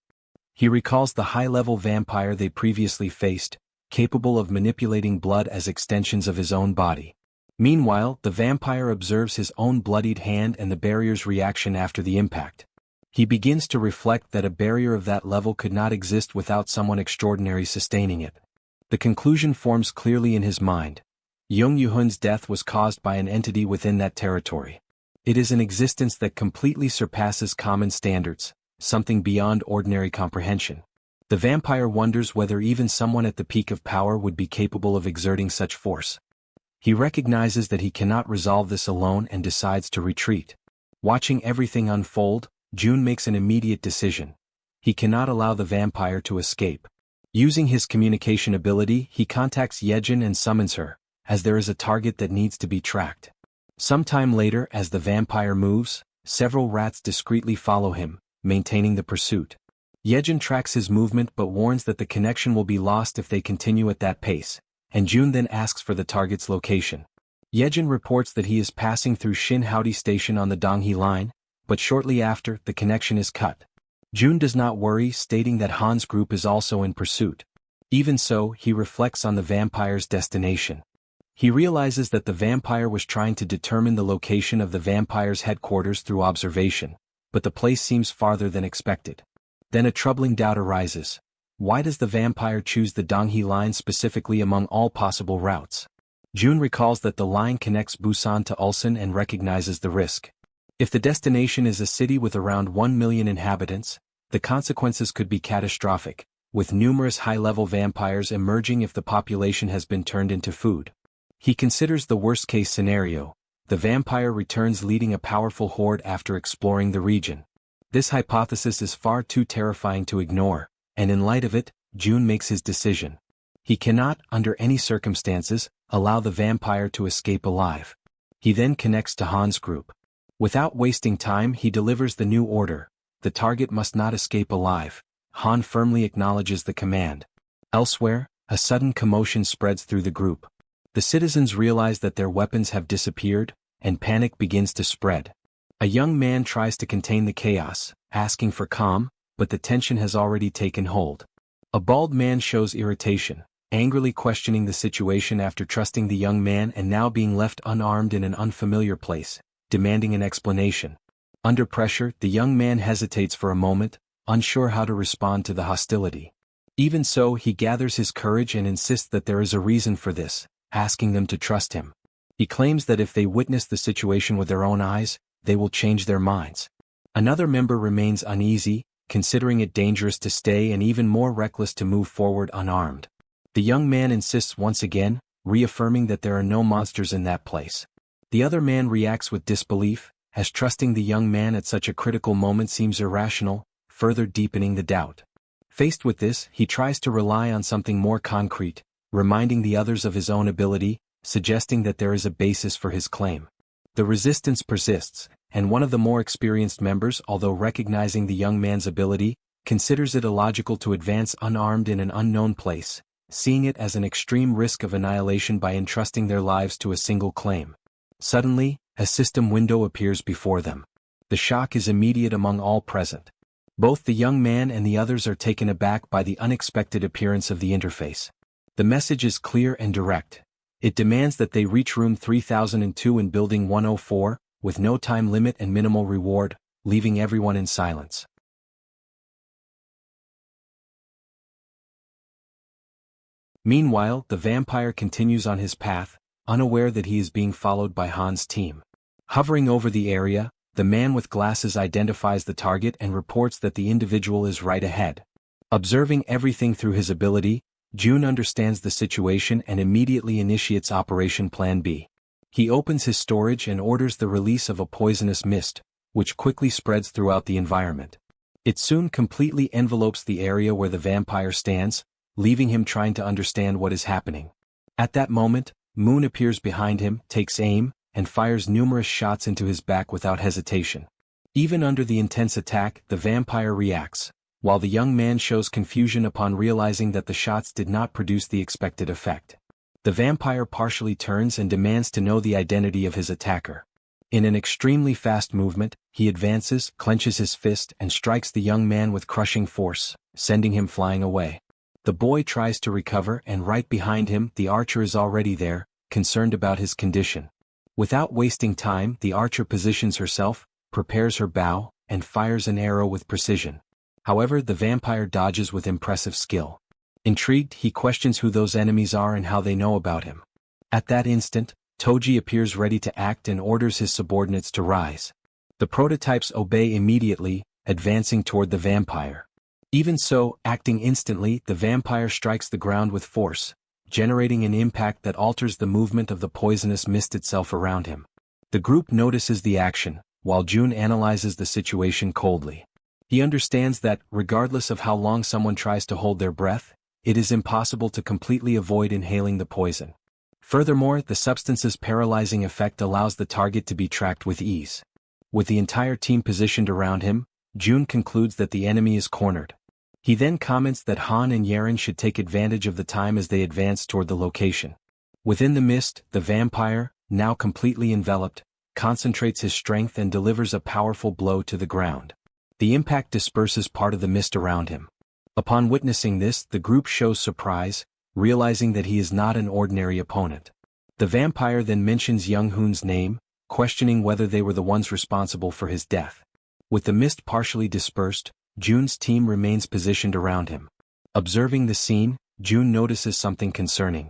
He recalls the high-level vampire they previously faced, capable of manipulating blood as extensions of his own body. Meanwhile, the vampire observes his own bloodied hand and the barrier's reaction after the impact. He begins to reflect that a barrier of that level could not exist without someone extraordinary sustaining it. The conclusion forms clearly in his mind. Yong Yuhun's death was caused by an entity within that territory. It is an existence that completely surpasses common standards, something beyond ordinary comprehension. The vampire wonders whether even someone at the peak of power would be capable of exerting such force. He recognizes that he cannot resolve this alone and decides to retreat. Watching everything unfold, Jun makes an immediate decision. He cannot allow the vampire to escape. Using his communication ability, he contacts Jaehyeon and summons her, as there is a target that needs to be tracked. Sometime later, as the vampire moves, several rats discreetly follow him, maintaining the pursuit. Jaehyeon tracks his movement but warns that the connection will be lost if they continue at that pace, and Jun then asks for the target's location. Jaehyeon reports that he is passing through Shin Haori Station on the Donghae line, but shortly after, the connection is cut. Jun does not worry, stating that Han's group is also in pursuit. Even so, he reflects on the vampire's destination. He realizes that the vampire was trying to determine the location of the vampire's headquarters through observation, but the place seems farther than expected. Then a troubling doubt arises. Why does the vampire choose the Donghae line specifically among all possible routes? Jun recalls that the line connects Busan to Ulsan and recognizes the risk. If the destination is a city with around 1 million inhabitants, the consequences could be catastrophic, with numerous high-level vampires emerging if the population has been turned into food. He considers the worst-case scenario. The vampire returns leading a powerful horde after exploring the region. This hypothesis is far too terrifying to ignore, and in light of it, Jun makes his decision. He cannot, under any circumstances, allow the vampire to escape alive. He then connects to Han's group. Without wasting time, he delivers the new order. The target must not escape alive. Han firmly acknowledges the command. Elsewhere, a sudden commotion spreads through the group. The citizens realize that their weapons have disappeared, and panic begins to spread. A young man tries to contain the chaos, asking for calm, but the tension has already taken hold. A bald man shows irritation, angrily questioning the situation after trusting the young man and now being left unarmed in an unfamiliar place, demanding an explanation. Under pressure, the young man hesitates for a moment, unsure how to respond to the hostility. Even so, he gathers his courage and insists that there is a reason for this, asking them to trust him. He claims that if they witness the situation with their own eyes, they will change their minds. Another member remains uneasy, considering it dangerous to stay and even more reckless to move forward unarmed. The young man insists once again, reaffirming that there are no monsters in that place. The other man reacts with disbelief, as trusting the young man at such a critical moment seems irrational, further deepening the doubt. Faced with this, he tries to rely on something more concrete, reminding the others of his own ability, suggesting that there is a basis for his claim. The resistance persists, and one of the more experienced members, although recognizing the young man's ability, considers it illogical to advance unarmed in an unknown place, seeing it as an extreme risk of annihilation by entrusting their lives to a single claim. Suddenly, a system window appears before them. The shock is immediate among all present. Both the young man and the others are taken aback by the unexpected appearance of the interface. The message is clear and direct. It demands that they reach room 3002 in Building 104, with no time limit and minimal reward, leaving everyone in silence. Meanwhile, the vampire continues on his path, unaware that he is being followed by Han's team. Hovering over the area, the man with glasses identifies the target and reports that the individual is right ahead. Observing everything through his ability, June understands the situation and immediately initiates Operation Plan B. He opens his storage and orders the release of a poisonous mist, which quickly spreads throughout the environment. It soon completely envelopes the area where the vampire stands, leaving him trying to understand what is happening. At that moment, Moon appears behind him, takes aim, and fires numerous shots into his back without hesitation. Even under the intense attack, the vampire reacts, while the young man shows confusion upon realizing that the shots did not produce the expected effect. The vampire partially turns and demands to know the identity of his attacker. In an extremely fast movement, he advances, clenches his fist, and strikes the young man with crushing force, sending him flying away. The boy tries to recover, and right behind him, the archer is already there, concerned about his condition. Without wasting time, the archer positions herself, prepares her bow, and fires an arrow with precision. However, the vampire dodges with impressive skill. Intrigued, he questions who those enemies are and how they know about him. At that instant, Toji appears ready to act and orders his subordinates to rise. The prototypes obey immediately, advancing toward the vampire. Even so, acting instantly, the vampire strikes the ground with force, generating an impact that alters the movement of the poisonous mist itself around him. The group notices the action, while June analyzes the situation coldly. He understands that, regardless of how long someone tries to hold their breath, it is impossible to completely avoid inhaling the poison. Furthermore, the substance's paralyzing effect allows the target to be tracked with ease. With the entire team positioned around him, June concludes that the enemy is cornered. He then comments that Han and Yaren should take advantage of the time as they advance toward the location. Within the mist, the vampire, now completely enveloped, concentrates his strength and delivers a powerful blow to the ground. The impact disperses part of the mist around him. Upon witnessing this, the group shows surprise, realizing that he is not an ordinary opponent. The vampire then mentions Young Hoon's name, questioning whether they were the ones responsible for his death. With the mist partially dispersed, June's team remains positioned around him. Observing the scene, June notices something concerning.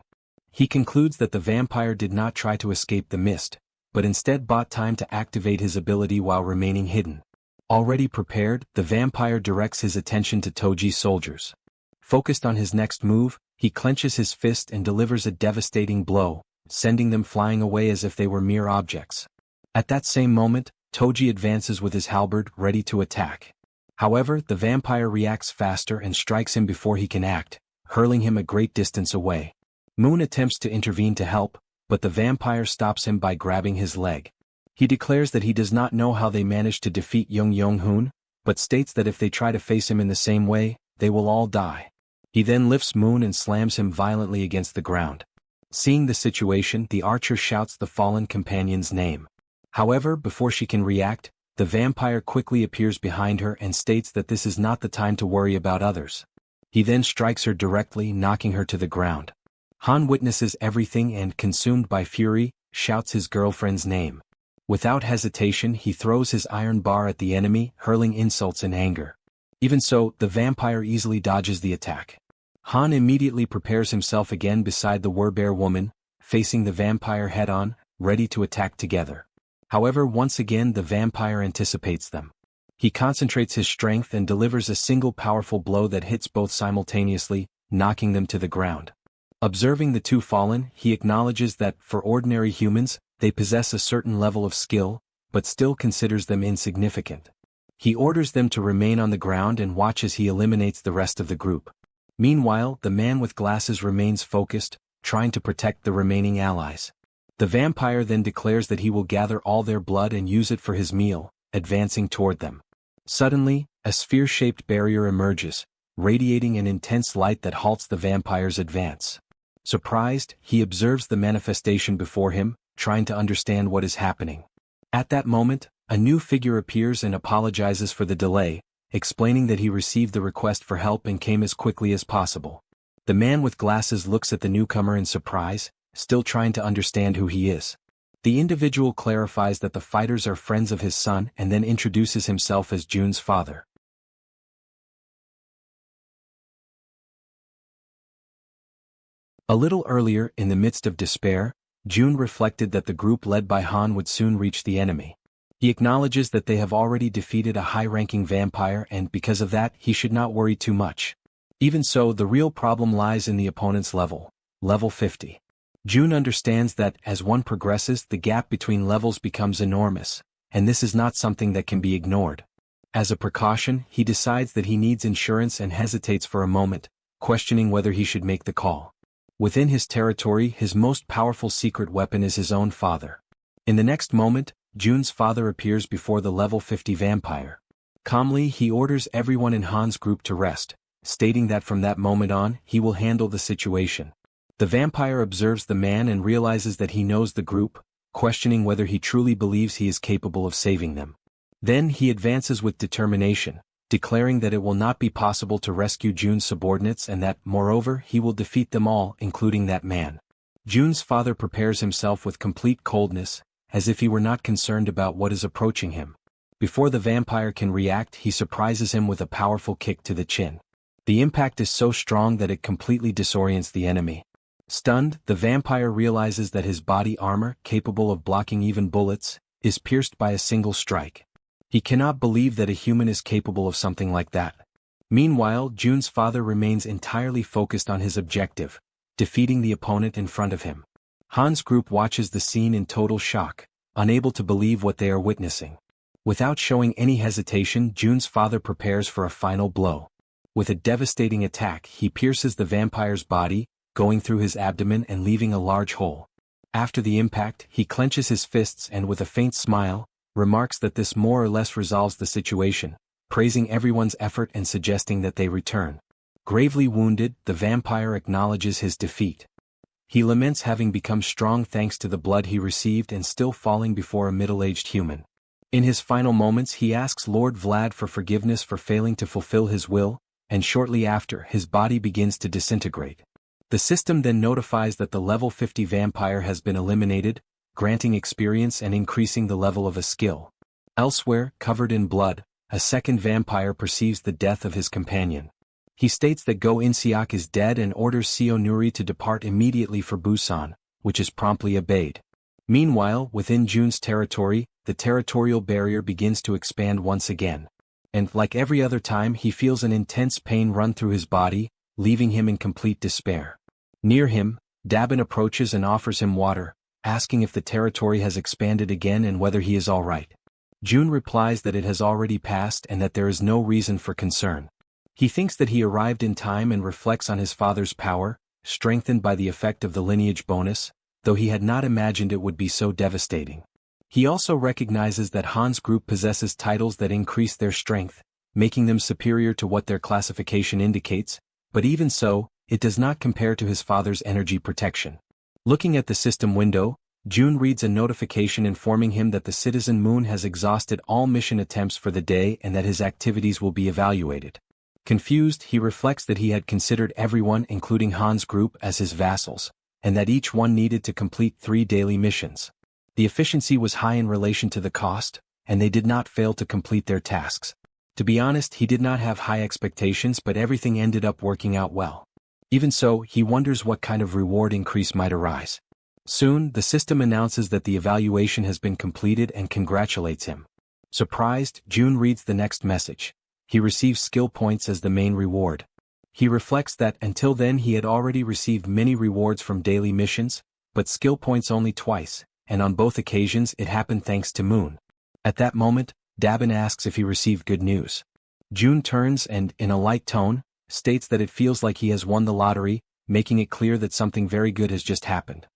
He concludes that the vampire did not try to escape the mist, but instead bought time to activate his ability while remaining hidden. Already prepared, the vampire directs his attention to Toji's soldiers. Focused on his next move, he clenches his fist and delivers a devastating blow, sending them flying away as if they were mere objects. At that same moment, Toji advances with his halberd, ready to attack. However, the vampire reacts faster and strikes him before he can act, hurling him a great distance away. Moon attempts to intervene to help, but the vampire stops him by grabbing his leg. He declares that he does not know how they managed to defeat Young Hoon, but states that if they try to face him in the same way, they will all die. He then lifts Moon and slams him violently against the ground. Seeing the situation, the archer shouts the fallen companion's name. However, before she can react, the vampire quickly appears behind her and states that this is not the time to worry about others. He then strikes her directly, knocking her to the ground. Han witnesses everything and, consumed by fury, shouts his girlfriend's name. Without hesitation, he throws his iron bar at the enemy, hurling insults in anger. Even so, the vampire easily dodges the attack. Han immediately prepares himself again beside the werbear woman, facing the vampire head-on, ready to attack together. However, once again the vampire anticipates them. He concentrates his strength and delivers a single powerful blow that hits both simultaneously, knocking them to the ground. Observing the two fallen, he acknowledges that, for ordinary humans, they possess a certain level of skill, but still considers them insignificant. He orders them to remain on the ground and watch as he eliminates the rest of the group. Meanwhile, the man with glasses remains focused, trying to protect the remaining allies. The vampire then declares that he will gather all their blood and use it for his meal, advancing toward them. Suddenly, a sphere-shaped barrier emerges, radiating an intense light that halts the vampire's advance. Surprised, he observes the manifestation before him, trying to understand what is happening. At that moment, a new figure appears and apologizes for the delay, explaining that he received the request for help and came as quickly as possible. The man with glasses looks at the newcomer in surprise, still trying to understand who he is. The individual clarifies that the fighters are friends of his son and then introduces himself as Jun's father. A little earlier, in the midst of despair, Jun reflected that the group led by Han would soon reach the enemy. He acknowledges that they have already defeated a high-ranking vampire and because of that he should not worry too much. Even so, the real problem lies in the opponent's level, level 50. Jun understands that, as one progresses, the gap between levels becomes enormous, and this is not something that can be ignored. As a precaution, he decides that he needs insurance and hesitates for a moment, questioning whether he should make the call. Within his territory, his most powerful secret weapon is his own father. In the next moment, Jun's father appears before the level 50 vampire. Calmly, he orders everyone in Han's group to rest, stating that from that moment on, he will handle the situation. The vampire observes the man and realizes that he knows the group, questioning whether he truly believes he is capable of saving them. Then he advances with determination, declaring that it will not be possible to rescue Jun's subordinates and that, moreover, he will defeat them all, including that man. Jun's father prepares himself with complete coldness, as if he were not concerned about what is approaching him. Before the vampire can react, he surprises him with a powerful kick to the chin. The impact is so strong that it completely disorients the enemy. Stunned, the vampire realizes that his body armor, capable of blocking even bullets, is pierced by a single strike. He cannot believe that a human is capable of something like that. Meanwhile, Jun's father remains entirely focused on his objective, defeating the opponent in front of him. Han's group watches the scene in total shock, unable to believe what they are witnessing. Without showing any hesitation, Jun's father prepares for a final blow. With a devastating attack, he pierces the vampire's body, going through his abdomen and leaving a large hole. After the impact, he clenches his fists and with a faint smile, remarks that this more or less resolves the situation, praising everyone's effort and suggesting that they return. Gravely wounded, the vampire acknowledges his defeat. He laments having become strong thanks to the blood he received and still falling before a middle-aged human. In his final moments he asks Lord Vlad for forgiveness for failing to fulfill his will, and shortly after his body begins to disintegrate. The system then notifies that the level 50 vampire has been eliminated, granting experience and increasing the level of a skill. Elsewhere, covered in blood, a second vampire perceives the death of his companion. He states that Go In-seok is dead and orders Seo Nuri to depart immediately for Busan, which is promptly obeyed. Meanwhile, within Jun's territory, the territorial barrier begins to expand once again. And, like every other time, he feels an intense pain run through his body, leaving him in complete despair. Near him, Dabin approaches and offers him water, asking if the territory has expanded again and whether he is all right. Jun replies that it has already passed and that there is no reason for concern. He thinks that he arrived in time and reflects on his father's power, strengthened by the effect of the lineage bonus, though he had not imagined it would be so devastating. He also recognizes that Han's group possesses titles that increase their strength, making them superior to what their classification indicates, but even so, it does not compare to his father's energy protection. Looking at the system window, Jun reads a notification informing him that the Citizen Moon has exhausted all mission attempts for the day and that his activities will be evaluated. Confused, he reflects that he had considered everyone, including Han's group, as his vassals, and that each one needed to complete 3 daily missions. The efficiency was high in relation to the cost, and they did not fail to complete their tasks. To be honest, he did not have high expectations, but everything ended up working out well. Even so, he wonders what kind of reward increase might arise. Soon, the system announces that the evaluation has been completed and congratulates him. Surprised, Jun reads the next message. He receives skill points as the main reward. He reflects that until then he had already received many rewards from daily missions, but skill points only twice, and on both occasions it happened thanks to Moon. At that moment, Dabin asks if he received good news. June turns and, in a light tone, states that it feels like he has won the lottery, making it clear that something very good has just happened.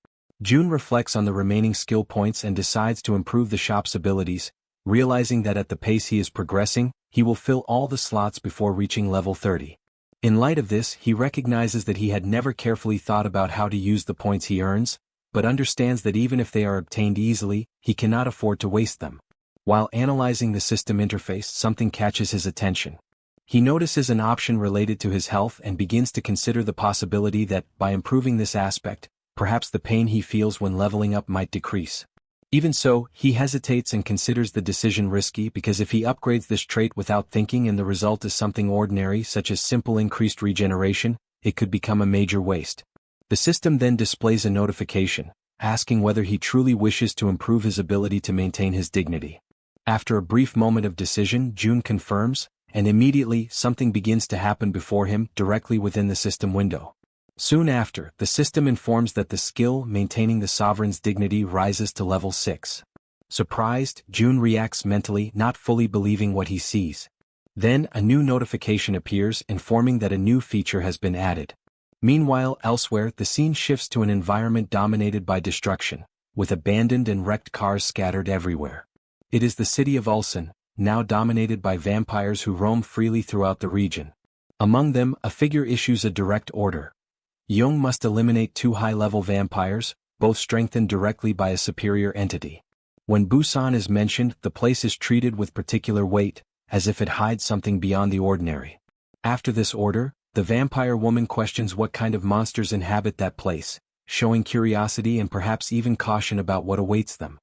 June reflects on the remaining skill points and decides to improve the shop's abilities, realizing that at the pace he is progressing, he will fill all the slots before reaching level 30. In light of this, he recognizes that he had never carefully thought about how to use the points he earns, but understands that even if they are obtained easily, he cannot afford to waste them. While analyzing the system interface, something catches his attention. He notices an option related to his health and begins to consider the possibility that, by improving this aspect, perhaps the pain he feels when leveling up might decrease. Even so, he hesitates and considers the decision risky because if he upgrades this trait without thinking and the result is something ordinary such as simple increased regeneration, it could become a major waste. The system then displays a notification, asking whether he truly wishes to improve his ability to maintain his dignity. After a brief moment of decision, June confirms, and immediately something begins to happen before him directly within the system window. Soon after, the system informs that the skill maintaining the sovereign's dignity rises to level 6. Surprised, June reacts mentally, not fully believing what he sees. Then, a new notification appears informing that a new feature has been added. Meanwhile, elsewhere, the scene shifts to an environment dominated by destruction, with abandoned and wrecked cars scattered everywhere. It is the city of Ulsan, now dominated by vampires who roam freely throughout the region. Among them, a figure issues a direct order. Young must eliminate 2 high-level vampires, both strengthened directly by a superior entity. When Busan is mentioned, the place is treated with particular weight, as if it hides something beyond the ordinary. After this order, the vampire woman questions what kind of monsters inhabit that place, showing curiosity and perhaps even caution about what awaits them.